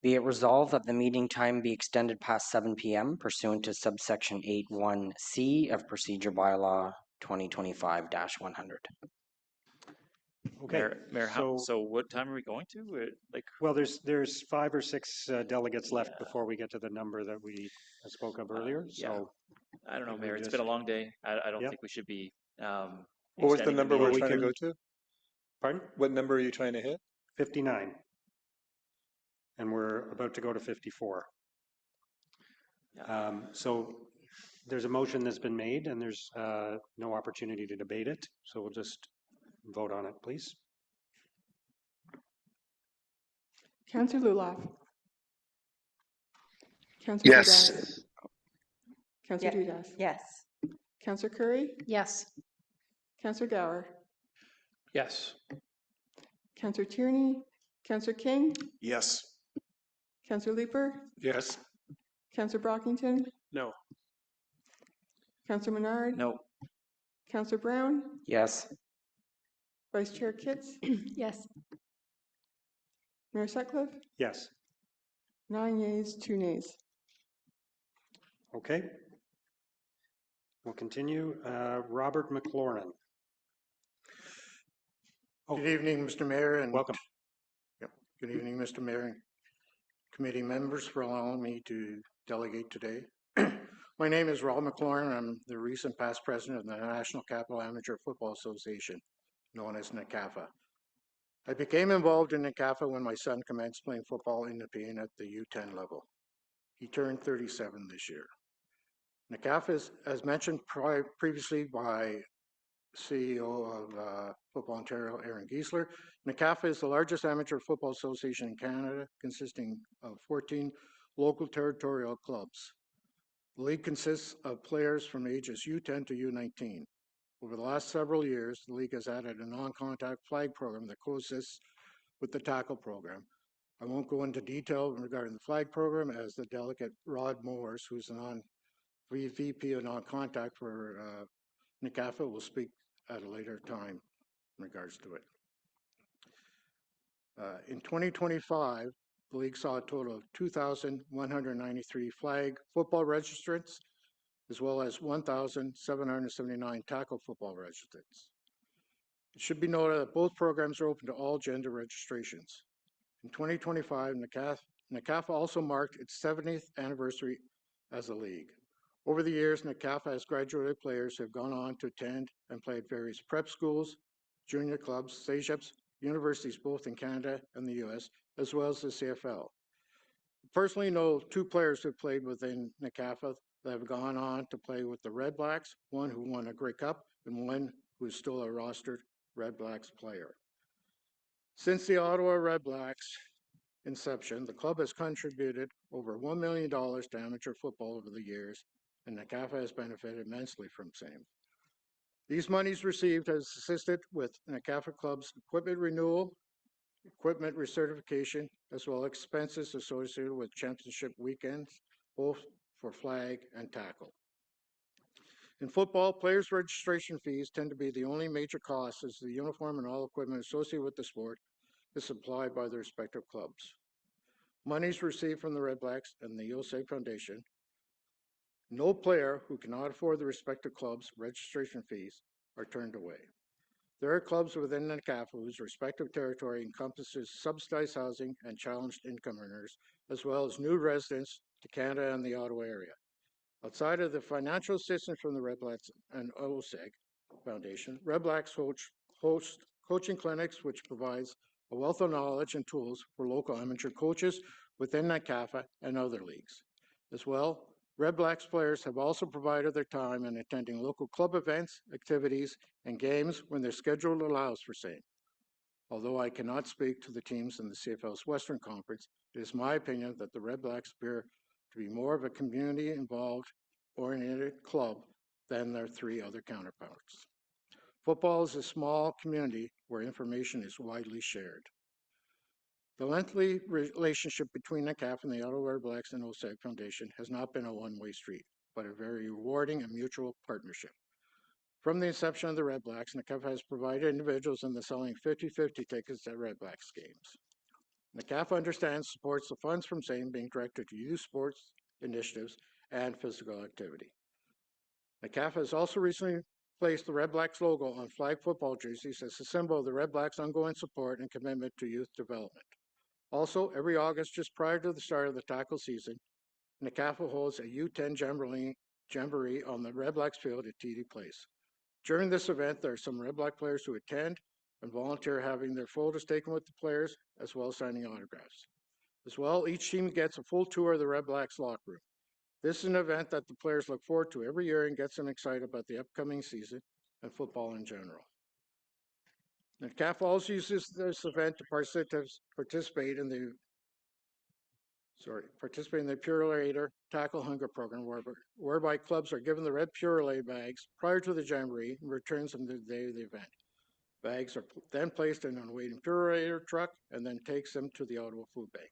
Be it resolved that the meeting time be extended past 7 p.m. pursuant to subsection 8(1)(c) of Procedure Bylaw 2025-100. Okay. Mayor, so what time are we going to? Well, there's 5 or 6 delegates left before we get to the number that we spoke of earlier. So I don't know, Mayor. It's been a long day. I don't think we should be. What was the number we're trying to go to? Pardon? What number are you trying to hit? 59. And we're about to go to 54. So there's a motion that's been made, and there's no opportunity to debate it. So we'll just vote on it, please. Councillor Lulaf. Councillor Yes. Dudas. Councillor Dudas. Yes. Councillor Curry. Yes. Councillor Gower. Yes. Councillor Tierney. Councillor King. Yes. Councillor Leeper, Yes. Councillor Brockington, No. Councillor Menard, No. Councillor Brown, Yes. Vice Chair Kitts, Yes. Mayor Sutcliffe, Yes. 9 yeas, 2 nays. Okay. We'll continue. Robert McLaurin. Oh, Good evening, Mr. Mayor, and welcome. Yep. Good evening, Mr. Mayor and committee members, for allowing me to delegate today. My name is Rob McLaurin. I'm the recent past president of the National Capital Amateur Football Association, known as NACAFA. I became involved in NACAFA when my son commenced playing football in Nepean at the U10 level. He turned 37 this year. NACAFA is, as mentioned previously by CEO of Football Ontario, Aaron Giesler. NACAFA is the largest amateur football association in Canada, consisting of 14 local territorial clubs. The league consists of players from ages U10 to U19. Over the last several years, the league has added a non-contact flag program that coexists with the tackle program. I won't go into detail regarding the flag program, as the delegate Rod Moores, who's the VP of non-contact for NACAFA, will speak at a later time in regards to it. In 2025, the league saw a total of 2,193 flag football registrants, as well as 1,779 tackle football registrants. It should be noted that both programs are open to all gender registrations. In 2025, NACAFA also marked its 70th anniversary as a league. Over the years, NACAFA has graduated players who have gone on to attend and play at various prep schools, junior clubs, CEGEPs, universities both in Canada and the US, as well as the CFL. I personally know 2 players who have played within NACAFA that have gone on to play with the Red Blacks, one who won a Grey Cup and one who is still a rostered Red Blacks player. Since the Ottawa Red Blacks inception, the club has contributed over $1 million to amateur football over the years, and NACAFA has benefited immensely from same. These monies received has assisted with NACAFA club's equipment renewal, equipment recertification, as well as expenses associated with championship weekends, both for flag and tackle. In football, players' registration fees tend to be the only major cost, as the uniform and all equipment associated with the sport is supplied by the respective clubs. Monies received from the Red Blacks and the OSEG Foundation. No player who cannot afford the respective club's registration fees are turned away. There are clubs within NACAFA whose respective territory encompasses subsidized housing and challenged income earners, as well as new residents to Canada and the Ottawa area. Outside of the financial assistance from the Red Blacks and OSEG Foundation, Red Blacks host coaching clinics, which provides a wealth of knowledge and tools for local amateur coaches within NACAFA and other leagues. As well, Red Blacks players have also provided their time in attending local club events, activities, and games when their schedule allows for same. Although I cannot speak to the teams in the CFL's Western Conference, it is my opinion that the Red Blacks appear to be more of a community-involved, oriented club than their 3 other counterparts. Football is a small community where information is widely shared. The lengthy relationship between NACAFA and the Ottawa Red Blacks and OSEG Foundation has not been a one-way street, but a very rewarding and mutual partnership. From the inception of the Red Blacks, NACAFA has provided individuals in the selling 50-50 tickets at Red Blacks games. NACAFA understands and supports the funds from same being directed to youth sports initiatives and physical activity. NACAFA has also recently placed the Red Blacks logo on flag football jerseys as a symbol of the Red Blacks' ongoing support and commitment to youth development. Also, every August, just prior to the start of the tackle season, NACAFA holds a U10 jamboree on the Red Blacks field at TD Place. During this event, there are some Red Black players who attend and volunteer having their photos taken with the players, as well as signing autographs. As well, each team gets a full tour of the Red Blacks locker room. This is an event that the players look forward to every year and gets them excited about the upcoming season and football in general. NACAFA also uses this event to participate in the Purelator Tackle Hunger program, whereby clubs are given the red Purelay bags prior to the jamboree and returns them the day of the event. Bags are then placed in an awaiting Purelator truck and then takes them to the Ottawa Food Bank.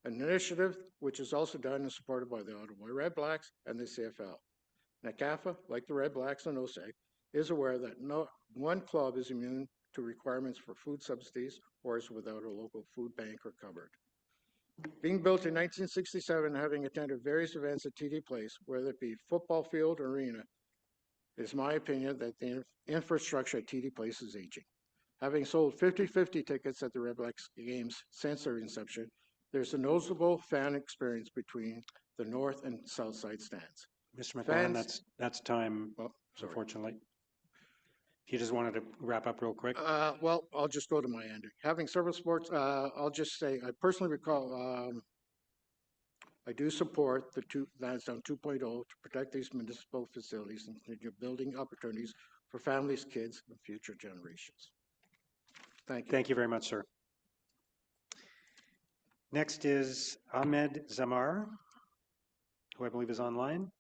an initiative which is also done and supported by the Ottawa Red Blacks and the CFL. NACAFA, like the Red Blacks and OSEG, is aware that no one club is immune to requirements for food subsidies or is without a local food bank or cupboard. Being built in 1967 and having attended various events at TD Place, whether it be football field or arena, it is my opinion that the infrastructure at TD Place is aging. Having sold 50-50 tickets at the Red Blacks games since their inception, there's a noticeable fan experience between the north and south side stands. Mr. McMahon, that's time, well, unfortunately. You just wanted to wrap up real quick? Well, I'll just go to my ending. Having several sports, I'll just say, I personally recall, I do support the Lansdowne 2.0 to protect these municipal facilities and continue building opportunities for families, kids, and future generations. Thank you. Thank you very much, sir. Next is Ahmed Zamar, who I believe is online.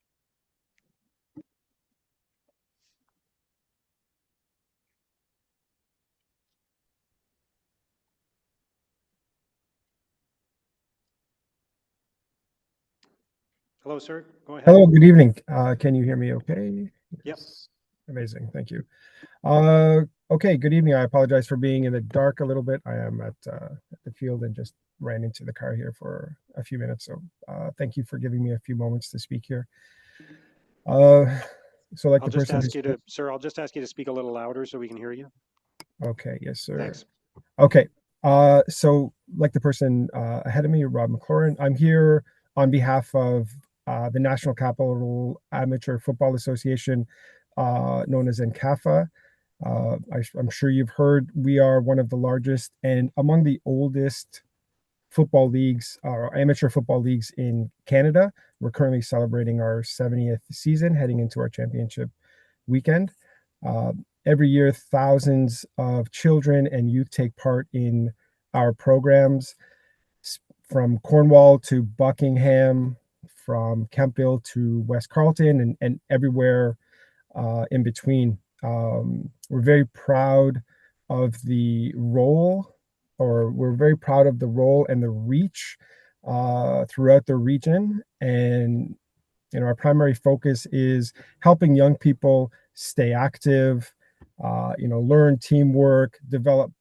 Hello, sir. Go ahead. Hello, good evening. Can you hear me okay? Yep. Amazing. Thank you. Okay, good evening. I apologize for being in the dark a little bit. I am at the field and just ran into the car here for a few minutes. So thank you for giving me a few moments to speak here. So like I'll the just person ask you to, sir, I'll just ask you to speak a little louder so we can hear you. Okay, yes, sir. Thanks. Okay, so like the person ahead of me, Rob McLaurin, I'm here on behalf of the National Capital Amateur Football Association, known as NCAFA. I'm sure you've heard we are one of the largest and among the oldest football leagues, or amateur football leagues in Canada. We're currently celebrating our 70th season, heading into our championship weekend. Every year, thousands of children and youth take part in our programs, from Cornwall to Buckingham, from Kemptville to West Carleton, and everywhere in between. We're very proud of the role, or we're very proud of the role and the reach throughout the region. And our primary focus is helping young people stay active, learn teamwork, develop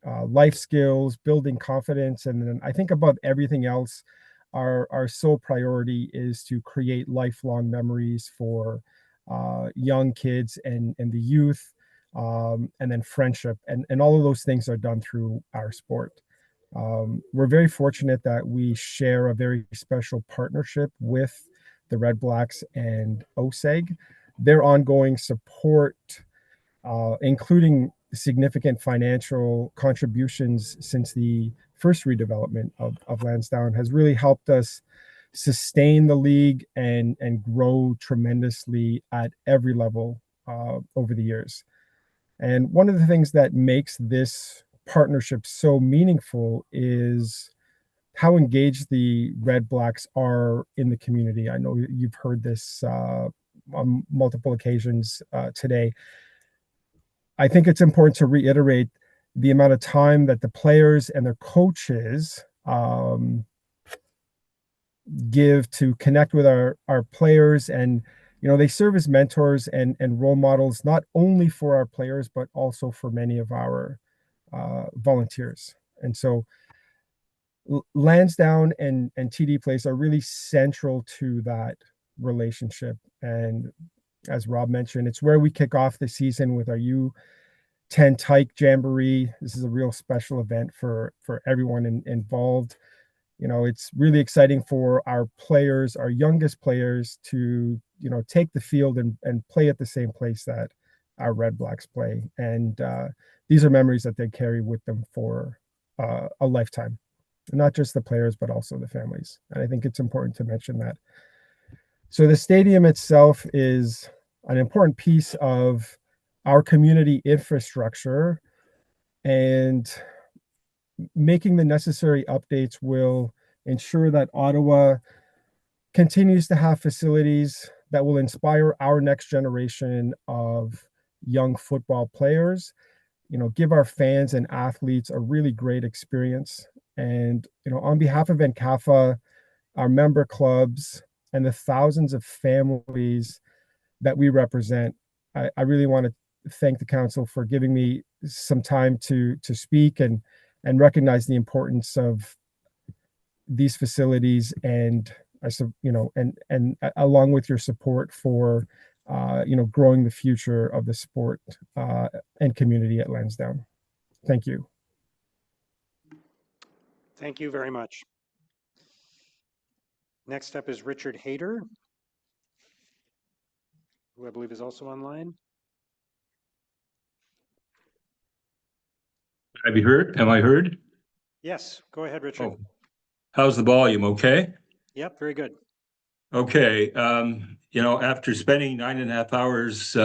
life skills, building confidence. And then I think above everything else, our sole priority is to create lifelong memories for young kids and the youth, and then friendship. And all of those things are done through our sport. We're very fortunate that we share a very special partnership with the Red Blacks and OSEG. Their ongoing support, including significant financial contributions since the first redevelopment of Lansdowne, has really helped us sustain the league and grow tremendously at every level over the years. And one of the things that makes this partnership so meaningful is how engaged the Red Blacks are in the community. I know you've heard this on multiple occasions today. I think it's important to reiterate the amount of time that the players and their coaches give to connect with our players. And they serve as mentors and role models, not only for our players, but also for many of our volunteers. And so Lansdowne and TD Place are really central to that relationship. And as Rob mentioned, it's where we kick off the season with our U10 Tyke Jamboree. This is a real special event for everyone involved. It's really exciting for our players, our youngest players, to take the field and play at the same place that our Red Blacks play. And these are memories that they carry with them for a lifetime. Not just the players, but also the families. And I think it's important to mention that. So the stadium itself is an important piece of our community infrastructure, and making the necessary updates will ensure that Ottawa continues to have facilities that will inspire our next generation of young football players, give our fans and athletes a really great experience, And, on behalf of NCAFA, our member clubs, and the thousands of families that we represent, I really want to thank the council for giving me some time to speak and recognize the importance of these facilities, and and along with your support for growing the future of the sport and community at Lansdowne. Thank you. Thank you very much. Next up is Richard Haydon, who I believe is also online. Have you heard? Am I heard? Yes, go ahead, Richard. Oh. How's the volume? Okay. Yep, very good. Okay. After spending 9.5 hours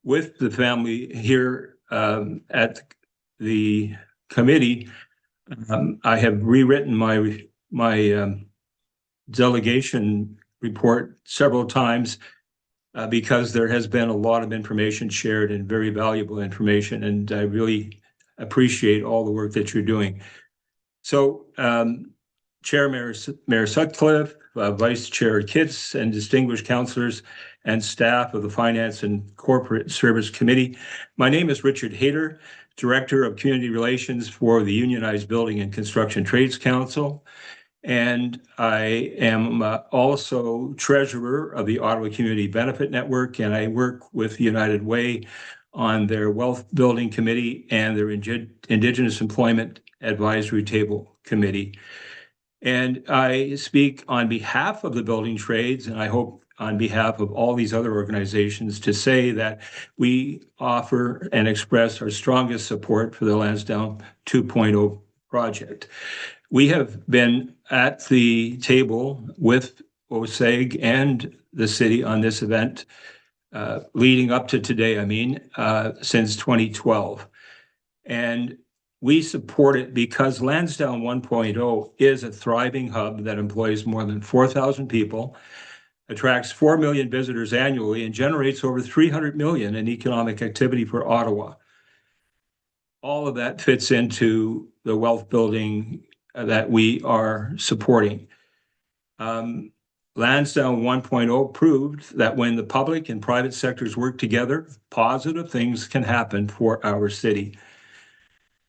with the family here at the committee, I have rewritten my delegation report several times because there has been a lot of information shared and very valuable information, and I really appreciate all the work that you're doing. So, Chair Mayor Sutcliffe, Vice Chair Kitts, and distinguished councillors and staff of the Finance and Corporate Service Committee. My name is Richard Haydon, Director of Community Relations for the Unionized Building and Construction Trades Council. And I am also Treasurer of the Ottawa Community Benefit Network, and I work with United Way on their Wealth Building Committee and their Indigenous Employment Advisory Table Committee. And I speak on behalf of the building trades, and I hope on behalf of all these other organizations, to say that we offer and express our strongest support for the Lansdowne 2.0 project. We have been at the table with OSEG and the city on this event leading up to today, since 2012. And we support it because Lansdowne 1.0 is a thriving hub that employs more than 4,000 people, attracts 4 million visitors annually, and generates over 300 million in economic activity for Ottawa. All of that fits into the wealth building that we are supporting. Lansdowne 1.0 proved that when the public and private sectors work together, positive things can happen for our city.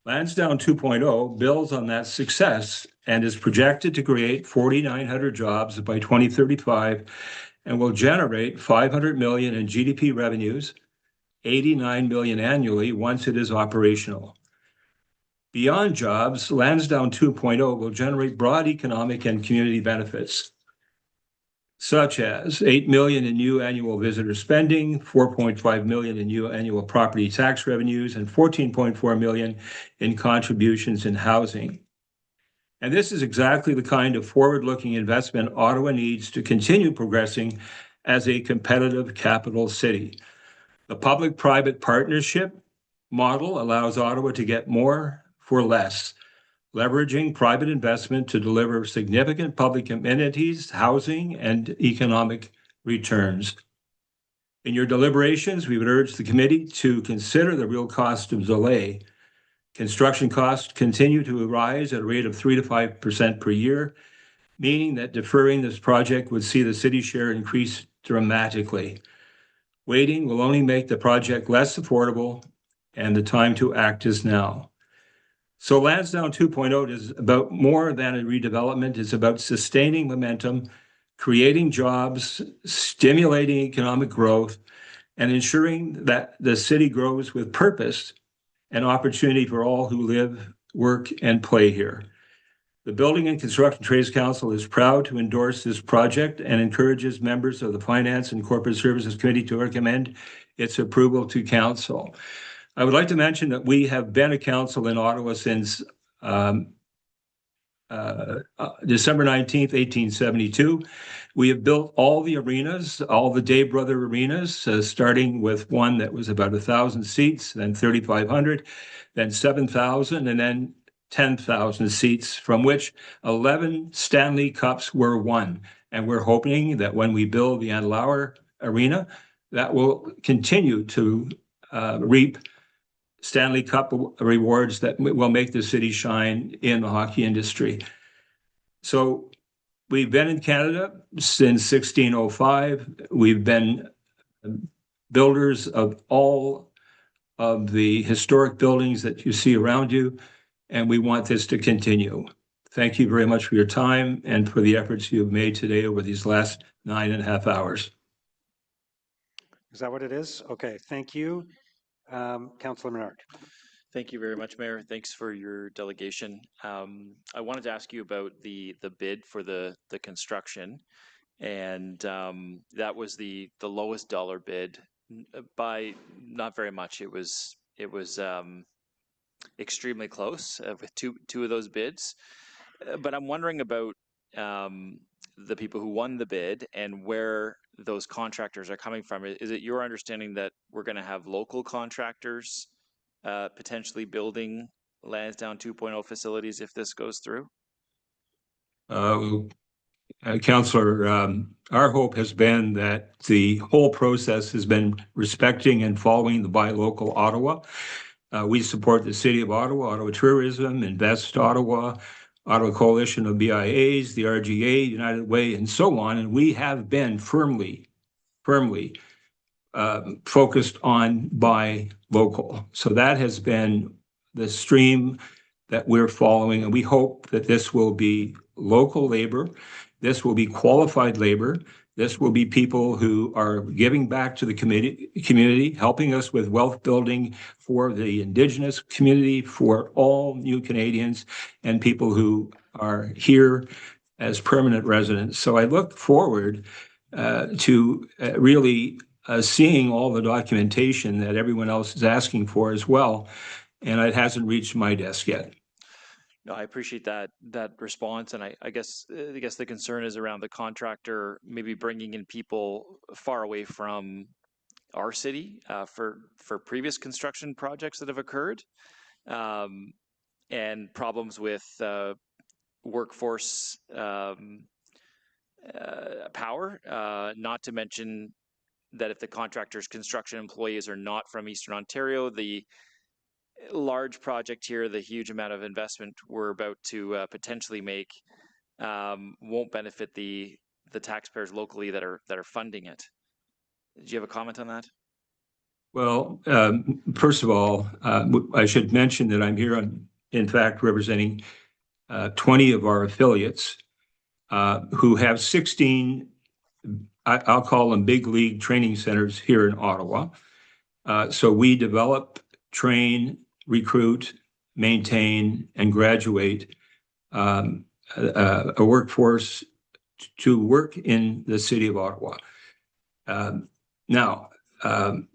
Lansdowne 2.0 builds on that success and is projected to create 4,900 jobs by 2035 and will generate 500 million in GDP revenues, 89 million annually once it is operational. Beyond jobs, Lansdowne 2.0 will generate broad economic and community benefits, such as 8 million in new annual visitor spending, 4.5 million in new annual property tax revenues, and 14.4 million in contributions in housing. And this is exactly the kind of forward-looking investment Ottawa needs to continue progressing as a competitive capital city. The public-private partnership model allows Ottawa to get more for less, leveraging private investment to deliver significant public amenities, housing, and economic returns. In your deliberations, we would urge the committee to consider the real cost of delay. Construction costs continue to rise at a rate of 3 to 5% per year, meaning that deferring this project would see the city share increase dramatically. Waiting will only make the project less affordable, and the time to act is now. So Lansdowne 2.0 is about more than a redevelopment. It's about sustaining momentum, creating jobs, stimulating economic growth, and ensuring that the city grows with purpose and opportunity for all who live, work, and play here. The Building and Construction Trades Council is proud to endorse this project and encourages members of the Finance and Corporate Services Committee to recommend its approval to Council. I would like to mention that we have been a council in Ottawa since December 19th, 1872. We have built all the arenas, all the Day Brother arenas, starting with one that was about 1,000 seats, then 3,500, then 7,000, and then 10,000 seats, from which 11 Stanley Cups were won. And we're hoping that when we build the Laurier Arena, that will continue to reap Stanley Cup rewards that will make the city shine in the hockey industry. So we've been in Canada since 1605. We've been builders of all of the historic buildings that you see around you, and we want this to continue. Thank you very much for your time and for the efforts you have made today over these last 9.5 hours. Is that what it is? Okay, thank you. Councillor Menard. Thank you very much, Mayor. Thanks for your delegation. I wanted to ask you about the bid for the construction, and that was the lowest dollar bid by not very much. It was extremely close with two of those bids. But I'm wondering about the people who won the bid and where those contractors are coming from. Is it your understanding that we're going to have local contractors potentially building Lansdowne 2.0 facilities if this goes through? Councillor, our hope has been that the whole process has been respecting and following the Buy Local Ottawa. We support the City of Ottawa, Ottawa Tourism, Invest Ottawa, Ottawa Coalition of BIAs, the RGA, United Way, and so on. And we have been firmly focused on Buy Local. So that has been the stream that we're following, and we hope that this will be local labor, this will be qualified labor, this will be people who are giving back to the community, helping us with wealth building for the Indigenous community, for all new Canadians, and people who are here as permanent residents. So I look forward to really seeing all the documentation that everyone else is asking for as well, and it hasn't reached my desk yet. No, I appreciate that response, and I guess the concern is around the contractor maybe bringing in people far away from our city for previous construction projects that have occurred, and problems with workforce power. Not to mention that if the contractor's construction employees are not from Eastern Ontario, the large project here, the huge amount of investment we're about to potentially make won't benefit the taxpayers locally that are funding it. Do you have a comment on that? Well, first of all, I should mention that I'm here in fact, representing 20 of our affiliates who have 16, I'll call them big league training centers here in Ottawa. So we develop, train, recruit, maintain, and graduate a workforce to work in the City of Ottawa. Now,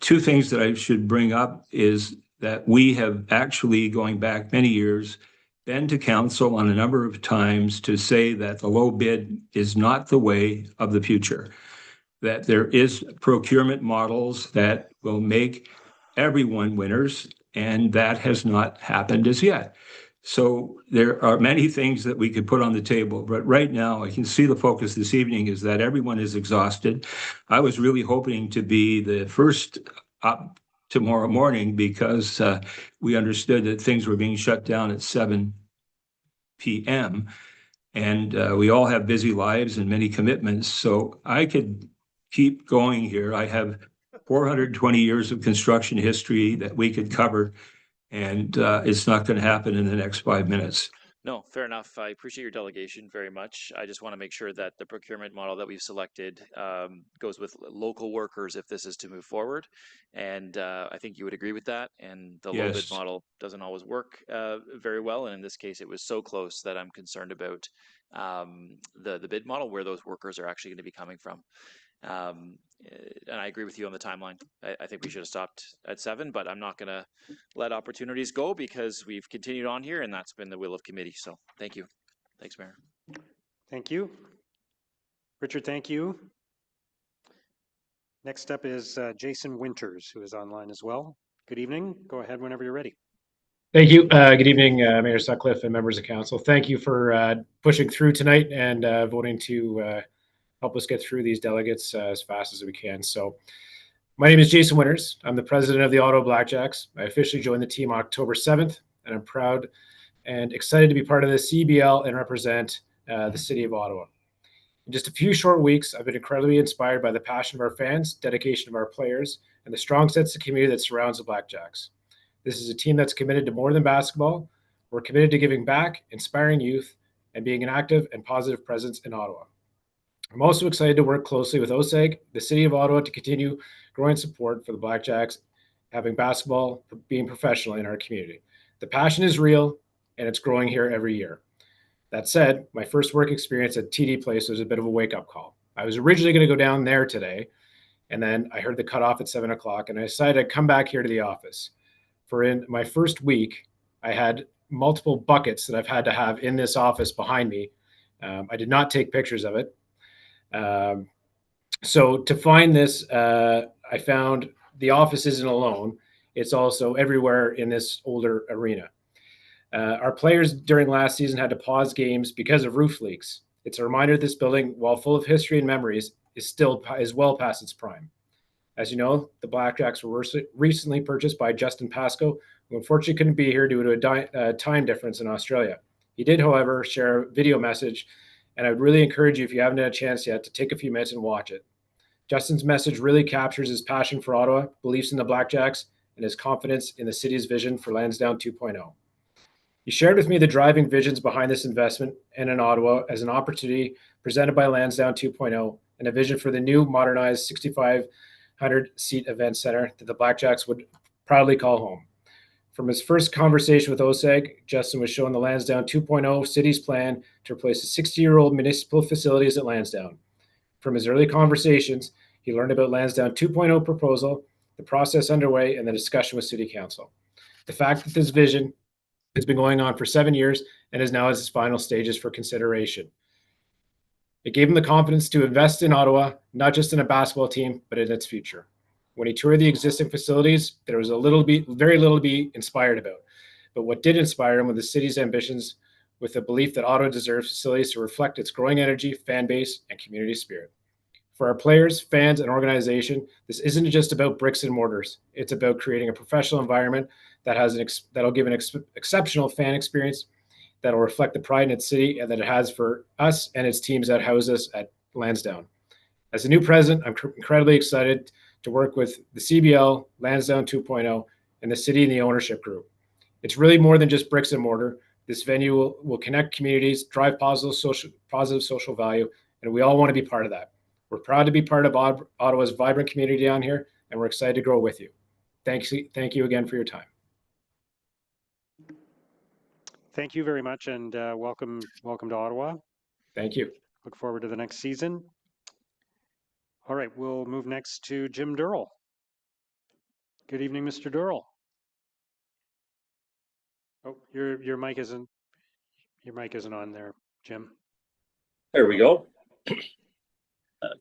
two things that I should bring up is that we have actually, going back many years, been to council on a number of times to say that the low bid is not the way of the future, that there is procurement models that will make everyone winners, and that has not happened as yet. So there are many things that we could put on the table, but right now I can see the focus this evening is that everyone is exhausted. I was really hoping to be the first up tomorrow morning because we understood that things were being shut down at 7 p.m. And we all have busy lives and many commitments. So I could keep going here. I have 420 years of construction history that we could cover, and it's not going to happen in the next 5 minutes. No, fair enough. I appreciate your delegation very much. I just want to make sure that the procurement model that we've selected goes with local workers if this is to move forward. And I think you would agree with that. And the low bid model doesn't always work very well. And in this case, it was so close that I'm concerned about the bid model, where those workers are actually going to be coming from. And I agree with you on the timeline. I think we should have stopped at 7, but I'm not going to let opportunities go because we've continued on here, and that's been the will of committee. So thank you. Thanks, Mayor. Thank you. Richard, thank you. Next up is Jason Winters, who is online as well. Good evening. Go ahead whenever you're ready. Thank you. Good evening, Mayor Sutcliffe and members of council. Thank you for pushing through tonight and voting to help us get through these delegates as fast as we can. So My name is Jason Winters. I'm the president of the Ottawa Blackjacks. I officially joined the team October 7th, and I'm proud and excited to be part of the CBL and represent the city of Ottawa. In just a few short weeks, I've been incredibly inspired by the passion of our fans, dedication of our players, and the strong sense of community that surrounds the Blackjacks. This is a team that's committed to more than basketball. We're committed to giving back, inspiring youth, and being an active and positive presence in Ottawa. I'm also excited to work closely with OSEG, the City of Ottawa, to continue growing support for the Blackjacks, having basketball being professional in our community. The passion is real, and it's growing here every year. That said, my first work experience at TD Place was a bit of a wake-up call. I was originally going to go down there today, and then I heard the cutoff at 7 o'clock, and I decided I'd come back here to the office. For in my first week, I had multiple buckets that I've had to have in this office behind me. I did not take pictures of it. So to find this, I found the office isn't alone. It's also everywhere in this older arena. Our players during last season had to pause games because of roof leaks. It's a reminder that this building, while full of history and memories, is well past its prime. As you know, the Blackjacks were recently purchased by Justin Pascoe, who unfortunately couldn't be here due to a time difference in Australia. He did, however, share a video message, and I would really encourage you, if you haven't had a chance yet, to take a few minutes and watch it. Justin's message really captures his passion for Ottawa, beliefs in the Blackjacks, and his confidence in the city's vision for Lansdowne 2.0. He shared with me the driving visions behind this investment and in Ottawa as an opportunity presented by Lansdowne 2.0 and a vision for the new modernized 6,500-seat event center that the Blackjacks would proudly call home. From his first conversation with OSEG, Justin was shown the Lansdowne 2.0 city's plan to replace the 60-year-old municipal facilities at Lansdowne. From his early conversations, he learned about Lansdowne 2.0 proposal, the process underway, and the discussion with City Council. The fact that this vision has been going on for 7 years and is now at its final stages for consideration. It gave him the confidence to invest in Ottawa, not just in a basketball team, but in its future. When he toured the existing facilities, there was very little to be inspired about. But what did inspire him was the city's ambitions, with the belief that Ottawa deserves facilities to reflect its growing energy, fan base, and community spirit. For our players, fans, and organization, this isn't just about bricks and mortars. It's about creating a professional environment that has that'll give an exceptional fan experience, that'll reflect the pride in its city and that it has for us and its teams that house us at Lansdowne. As a new president, I'm incredibly excited to work with the CBL, Lansdowne 2.0, and the city and the ownership group. It's really more than just bricks and mortar. This venue will connect communities, drive positive social value, and we all want to be part of that. We're proud to be part of Ottawa's vibrant community down here, and we're excited to grow with you. Thank you again for your time. Thank you very much, and welcome to Ottawa. Thank you. Look forward to the next season. All right, we'll move next to Jim Durrell. Good evening, Mr. Durrell. Oh, your mic isn't on there, Jim. There we go.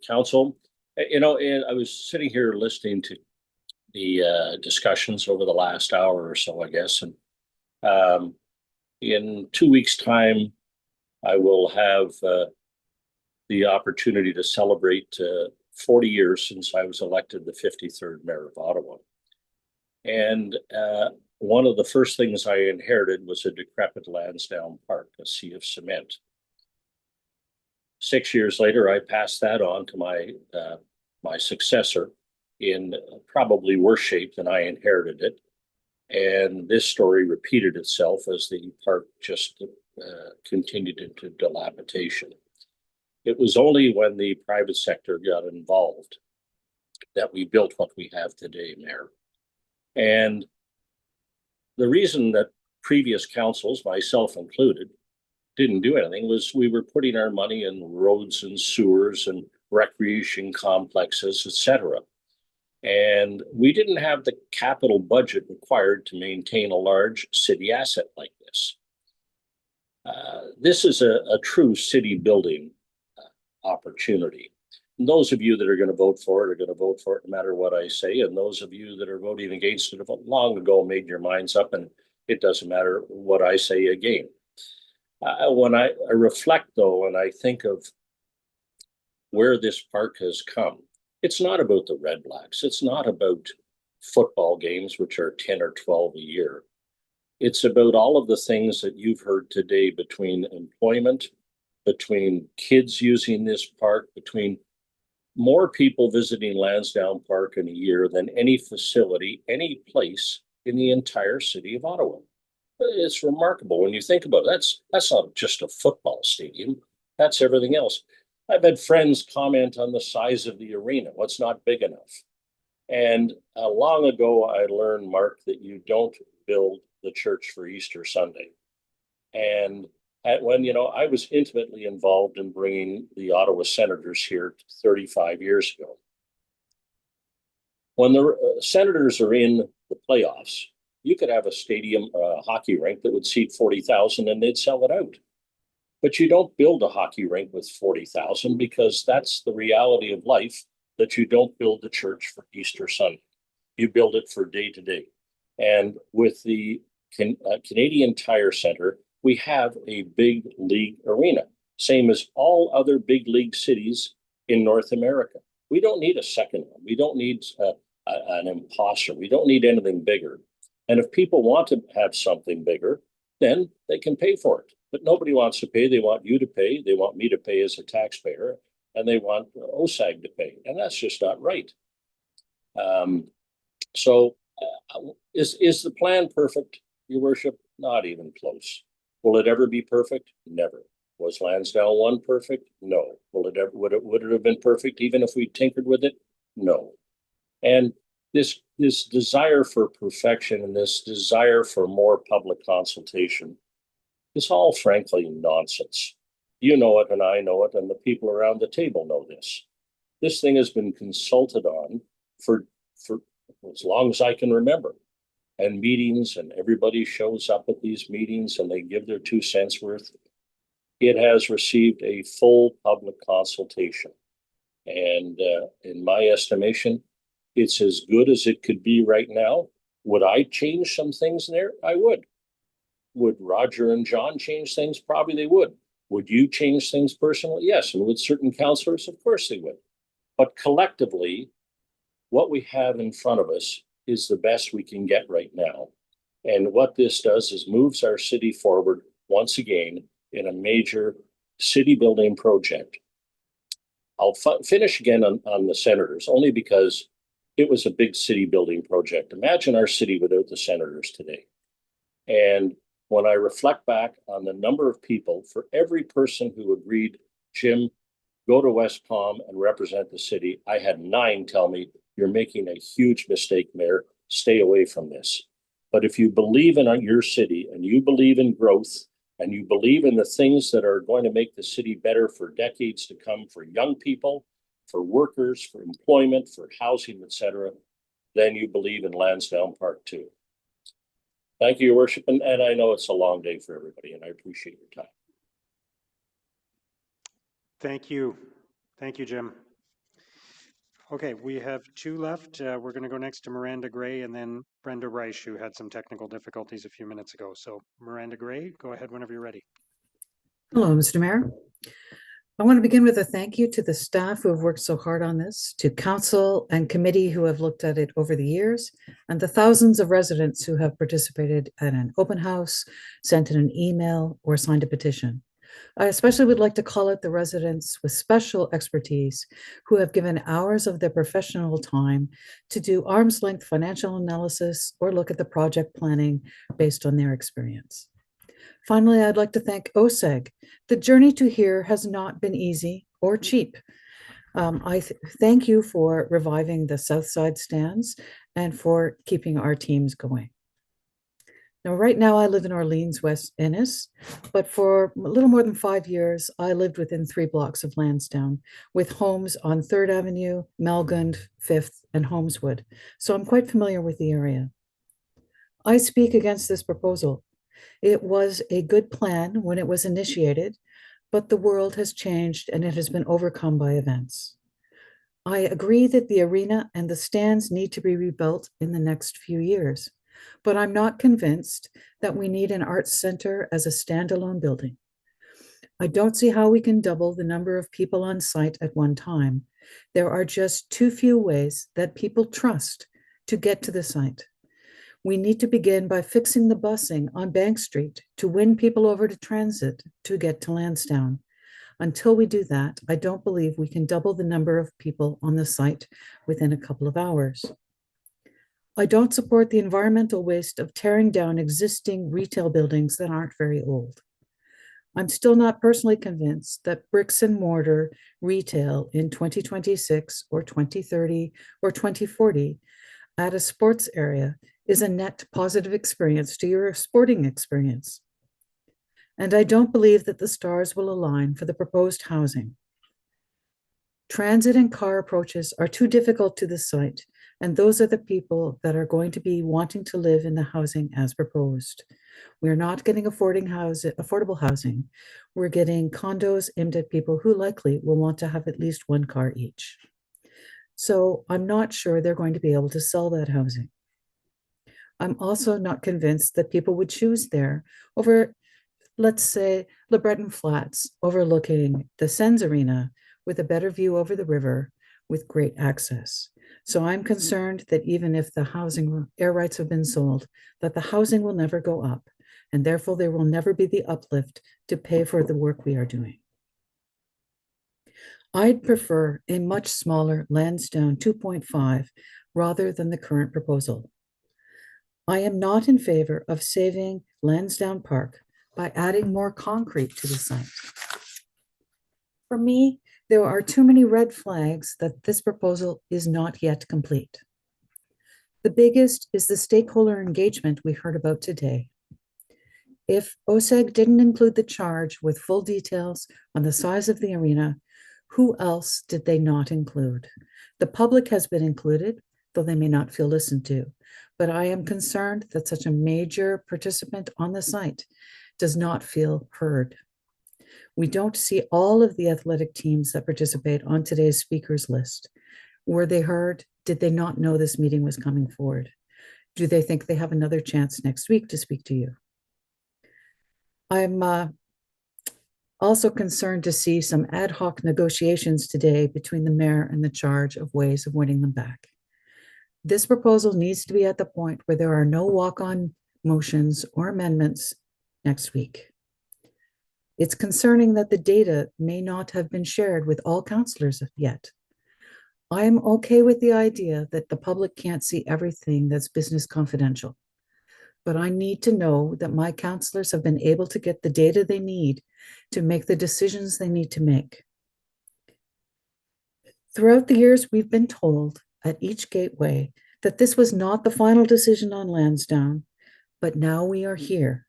Council, and I was sitting here listening to the discussions over the last hour or so, I guess, and in 2 weeks' time, I will have the opportunity to celebrate 40 years since I was elected the 53rd mayor of Ottawa. And one of the first things I inherited was a decrepit Lansdowne Park, a sea of cement. 6 years later, I passed that on to my successor in probably worse shape than I inherited it. And this story repeated itself as the park just continued into dilapidation. It was only when the private sector got involved that we built what we have today, Mayor. And the reason that previous councils, myself included, didn't do anything was we were putting our money in roads and sewers and recreation complexes, etc. And we didn't have the capital budget required to maintain a large city asset like this. This is a true city building opportunity. And those of you that are going to vote for it are going to vote for it no matter what I say. And those of you that are voting against it have long ago made your minds up, and it doesn't matter what I say again. When I reflect, though, and I think of where this park has come, It's not about the Red Blacks. It's not about football games, which are 10 or 12 a year. It's about all of the things that you've heard today between employment, between kids using this park, between more people visiting Lansdowne Park in a year than any facility, any place in the entire city of Ottawa. It's remarkable when you think about it. That's not just a football stadium. That's everything else. I've had friends comment on the size of the arena, what's not big enough. And long ago, I learned, Mark, that you don't build the church for Easter Sunday. And when, I was intimately involved in bringing the Ottawa Senators here 35 years ago. When the Senators are in the playoffs, you could have a stadium, a hockey rink that would seat 40,000 and they'd sell it out. But you don't build a hockey rink with 40,000 because that's the reality of life, that you don't build the church for Easter Sunday. You build it for day to day. And with the Canadian Tire Centre, we have a big league arena, same as all other big league cities in North America. We don't need a second one. We don't need an imposter. We don't need anything bigger. And if people want to have something bigger, then they can pay for it. But nobody wants to pay. They want you to pay. They want me to pay as a taxpayer, and they want OSAG to pay. And that's just not right. Is the plan perfect, Your Worship? Not even close. Will it ever be perfect? Never. Was Lansdowne 1 perfect? No. Would it have been perfect even if we tinkered with it? No. And this desire for perfection and this desire for more public consultation is all frankly nonsense. You know it and I know it, and the people around the table know this. This thing has been consulted on for as long as I can remember. And meetings, and everybody shows up at these meetings and they give their 2 cents worth. It has received a full public consultation. And in my estimation, it's as good as it could be right now. Would I change some things there? I would. Would Roger and John change things? Probably they would. Would you change things personally? Yes. And would certain councillors? Of course they would. But collectively, what we have in front of us is the best we can get right now. And what this does is moves our city forward once again in a major city building project. I'll finish again on the Senators, only because it was a big city building project. Imagine our city without the Senators today. And when I reflect back on the number of people, for every person who agreed, Jim, go to West Palm and represent the city, I had 9 tell me, you're making a huge mistake, Mayor. Stay away from this. But if you believe in your city and you believe in growth and you believe in the things that are going to make the city better for decades to come, for young people, for workers, for employment, for housing, etc., then you believe in Lansdowne Park too. Thank you, Your Worship. And I know it's a long day for everybody, and I appreciate your time. Thank you. Thank you, Jim. Okay, we have 2 left. We're going to go next to Miranda Gray and then Brenda Reich, who had some technical difficulties a few minutes ago. So Miranda Gray, go ahead whenever you're ready. Hello, Mr. Mayor. I want to begin with a thank you to the staff who have worked so hard on this, to council and committee who have looked at it over the years, and the thousands of residents who have participated in an open house, sent in an email, or signed a petition. I especially would like to call out the residents with special expertise who have given hours of their professional time to do arm's length financial analysis or look at the project planning based on their experience. Finally, I'd like to thank OSAG. The journey to here has not been easy or cheap. I thank you for reviving the South Side stands and for keeping our teams going. Now, right now I live in Orleans, West Ennis, but for a little more than 5 years, I lived within 3 blocks of Lansdowne with homes on 3rd Avenue, Melgund, 5th, and Holmeswood. So I'm quite familiar with the area. I speak against this proposal. It was a good plan when it was initiated, but the world has changed and it has been overcome by events. I agree that the arena and the stands need to be rebuilt in the next few years, but I'm not convinced that we need an arts center as a standalone building. I don't see how we can double the number of people on site at one time, There are just too few ways that people trust to get to the site. We need to begin by fixing the busing on Bank Street to win people over to transit to get to Lansdowne. Until we do that, I don't believe we can double the number of people on the site within a couple of hours. I don't support the environmental waste of tearing down existing retail buildings that aren't very old. I'm still not personally convinced that bricks and mortar retail in 2026 or 2030 or 2040 at a sports area is a net positive experience to your sporting experience. And I don't believe that the stars will align for the proposed housing. Transit and car approaches are too difficult to the site, and those are the people that are going to be wanting to live in the housing as proposed. We're not getting affordable housing. We're getting condos aimed at people who likely will want to have at least one car each. So I'm not sure they're going to be able to sell that housing. I'm also not convinced that people would choose there over, let's say, LeBreton Flats, overlooking the Sens Arena with a better view over the river with great access. So I'm concerned that even if the housing air rights have been sold, that the housing will never go up, and therefore there will never be the uplift to pay for the work we are doing. I'd prefer a much smaller Lansdowne 2.5 rather than the current proposal. I am not in favor of saving Lansdowne Park by adding more concrete to the site. For me, there are too many red flags that this proposal is not yet complete. The biggest is the stakeholder engagement we heard about today. If OSEG didn't include the charge with full details on the size of the arena, who else did they not include? The public has been included, though they may not feel listened to, but I am concerned that such a major participant on the site does not feel heard. We don't see all of the athletic teams that participate on today's speakers list. Were they heard? Did they not know this meeting was coming forward? Do they think they have another chance next week to speak to you? I'm also concerned to see some ad hoc negotiations today between the mayor and the charge of ways of winning them back. This proposal needs to be at the point where there are no walk-on motions or amendments next week. It's concerning that the data may not have been shared with all councillors yet. I'm okay with the idea that the public can't see everything that's business confidential, but I need to know that my councillors have been able to get the data they need to make the decisions they need to make. Throughout the years, we've been told at each gateway that this was not the final decision on Lansdowne, but now we are here.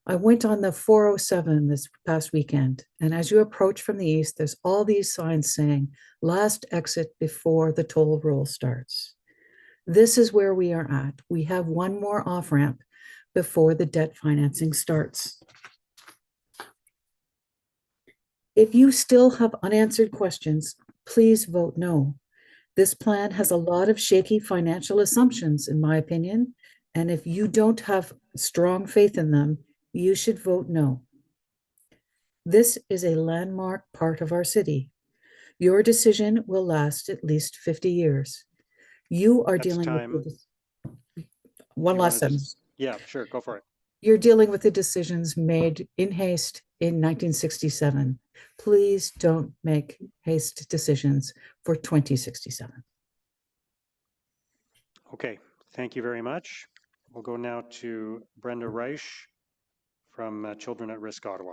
I went on the 407 this past weekend, and as you approach from the east, there's all these signs saying, last exit before the toll roll starts. This is where we are at. We have one more off-ramp before the debt financing starts. If you still have unanswered questions, please vote no. This plan has a lot of shaky financial assumptions, in my opinion, and if you don't have strong faith in them, you should vote no. This is a landmark part of our city. Your decision will last at least 50 years. You are dealing with one last sentence. Yeah, sure, go for it. You're dealing with the decisions made in haste in 1967. Please don't make haste decisions for 2067. Okay, thank you very much. We'll go now to Brenda Reich from Children at Risk Ottawa.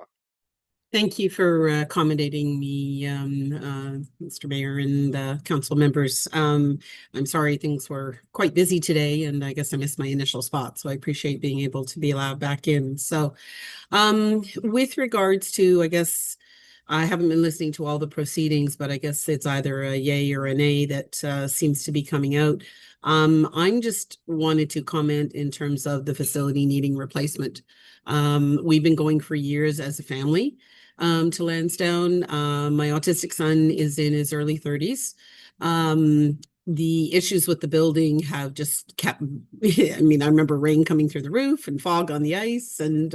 Thank you for accommodating me, Mr. Mayor and council members. I'm sorry things were quite busy today, and I guess I missed my initial spot, so I appreciate being able to be allowed back in. So with regards to, I guess, I haven't been listening to all the proceedings, but I guess it's either a yay or a nay that seems to be coming out. I'm just wanted to comment in terms of the facility needing replacement. We've been going for years as a family to Lansdowne. My autistic son is in his early 30s. The issues with the building have just kept, I mean, I remember rain coming through the roof and fog on the ice. And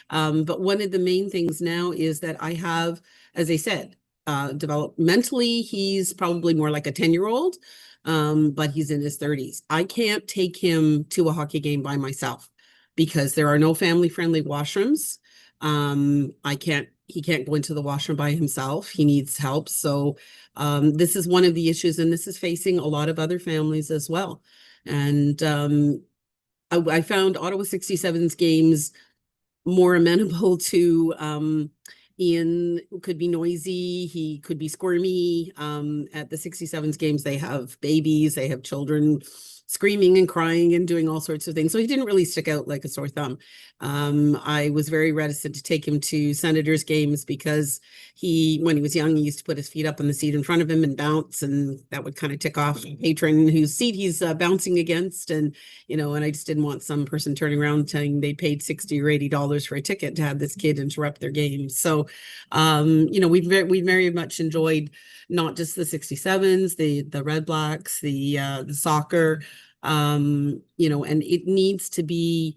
but one of the main things now is that I have, as I said, developmentally, he's probably more like a 10-year-old, but he's in his 30s. I can't take him to a hockey game by myself because there are no family-friendly washrooms. He can't go into the washroom by himself. He needs help. So this is one of the issues, and this is facing a lot of other families as well. And I found Ottawa 67's games more amenable to Ian could be noisy, he could be squirmy. At the 67's games, they have babies, they have children screaming and crying and doing all sorts of things. So he didn't really stick out like a sore thumb. I was very reticent to take him to Senators games because when he was young, he used to put his feet up on the seat in front of him and bounce, and that would kind of tick off a patron whose seat he's bouncing against. And, and I just didn't want some person turning around saying they paid $60 or $80 for a ticket to have this kid interrupt their game. So, we very much enjoyed not just the 67s, the Red Blacks, the soccer, and it needs to be,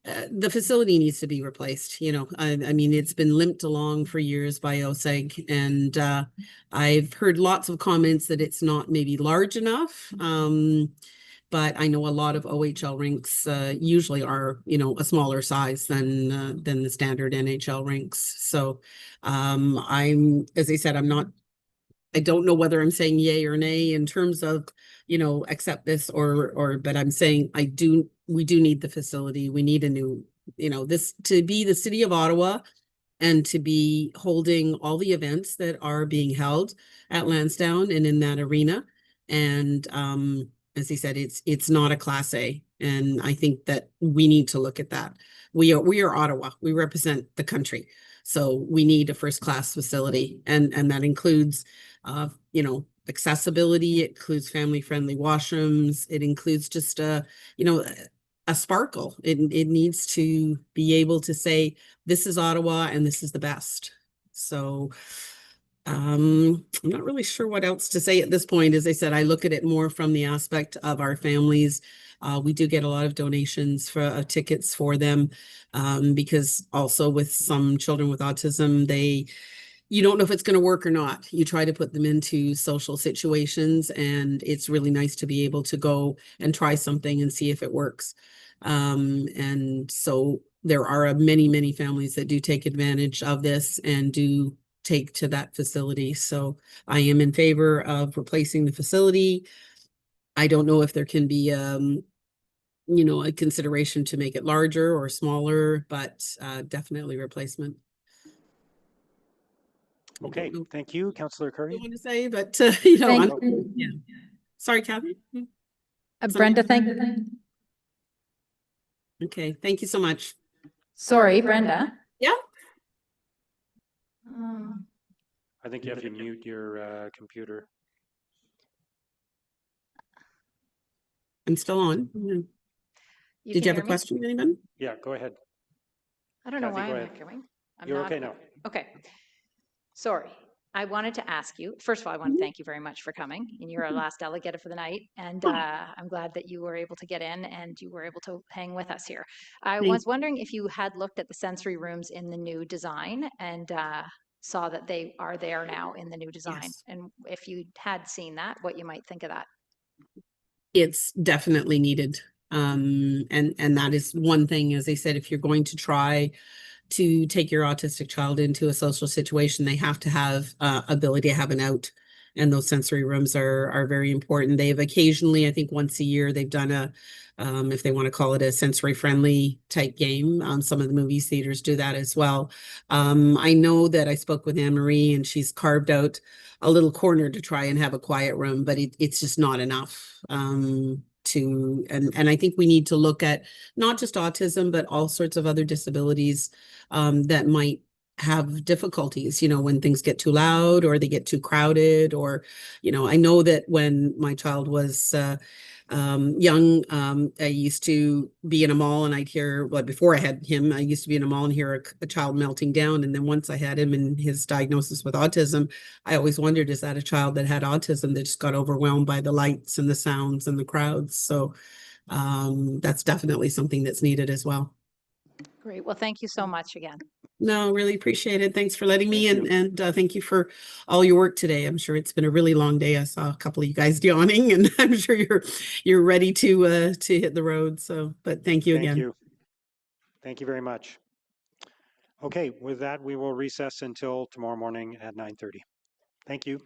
the facility needs to be replaced. I mean, it's been limped along for years by OSEG, and I've heard lots of comments that it's not maybe large enough. But I know a lot of OHL rinks usually are, a smaller size than the standard NHL rinks. So as I said, I don't know whether I'm saying yay or nay in terms of, accept this but I'm saying we do need the facility. We need a new, this to be the city of Ottawa and to be holding all the events that are being held at Lansdowne and in that arena. And as he said, it's not a Class A. And I think that we need to look at that. We are Ottawa. We represent the country. So we need a first-class facility. And that includes, accessibility. It includes family-friendly washrooms. It includes just a sparkle. It needs to be able to say, this is Ottawa and this is the best. So I'm not really sure what else to say at this point. As I said, I look at it more from the aspect of our families. We do get a lot of donations for tickets for them because also with some children with autism, you don't know if it's going to work or not. You try to put them into social situations, and it's really nice to be able to go and try something and see if it works. And so there are many, many families that do take advantage of this and do take to that facility. So I am in favor of replacing the facility. I don't know if there can be, a consideration to make it larger or smaller, but definitely replacement. Okay, thank you, Councillor Curry. I want to say, but yeah. Sorry, Kathy. Brenda, thank you. Okay, thank you so much. Sorry, Brenda. Yeah. I think you have to mute your computer. I'm still on. Did you have a question, anyone? Yeah, go ahead. I don't know Kathy, why go I'm ahead. echoing. You're okay now. Okay. Sorry. I wanted to ask you, first of all, I want to thank you very much for coming. And you're our last delegate for the night. And I'm glad that you were able to get in and you were able to hang with us here. I was wondering if you had looked at the sensory rooms in the new design and saw that they are there now in the new design. Yes. And if you had seen that, what you might think of that. It's definitely needed. And that is one thing, as I said, if you're going to try to take your autistic child into a social situation, they have to have ability to have an out. And those sensory rooms are very important. They've occasionally, I think once a year, they've done if they want to call it a sensory friendly type game. Some of the movie theaters do that as well. I know that I spoke with Anne-Marie and she's carved out a little corner to try and have a quiet room, but it's just not enough. And I think we need to look at not just autism, but all sorts of other disabilities that might have difficulties, when things get too loud or they get too crowded, or, I know that when my child was young, I used to be in a mall and I'd hear, before I had him, I used to be in a mall and hear a child melting down. And then once I had him and his diagnosis with autism, I always wondered, is that a child that had autism that just got overwhelmed by the lights and the sounds and the crowds? So that's definitely something that's needed as well. Great. Well, thank you so much again. No, really appreciate it. Thanks for letting me Thank in, and thank you for all your work today. I'm sure it's been a really long day. I saw a couple of you guys yawning, and I'm sure you're ready to hit the road. So, but thank you again. Thank you. Thank you very much. Okay, with that, we will recess until tomorrow morning at 9:30. Thank you.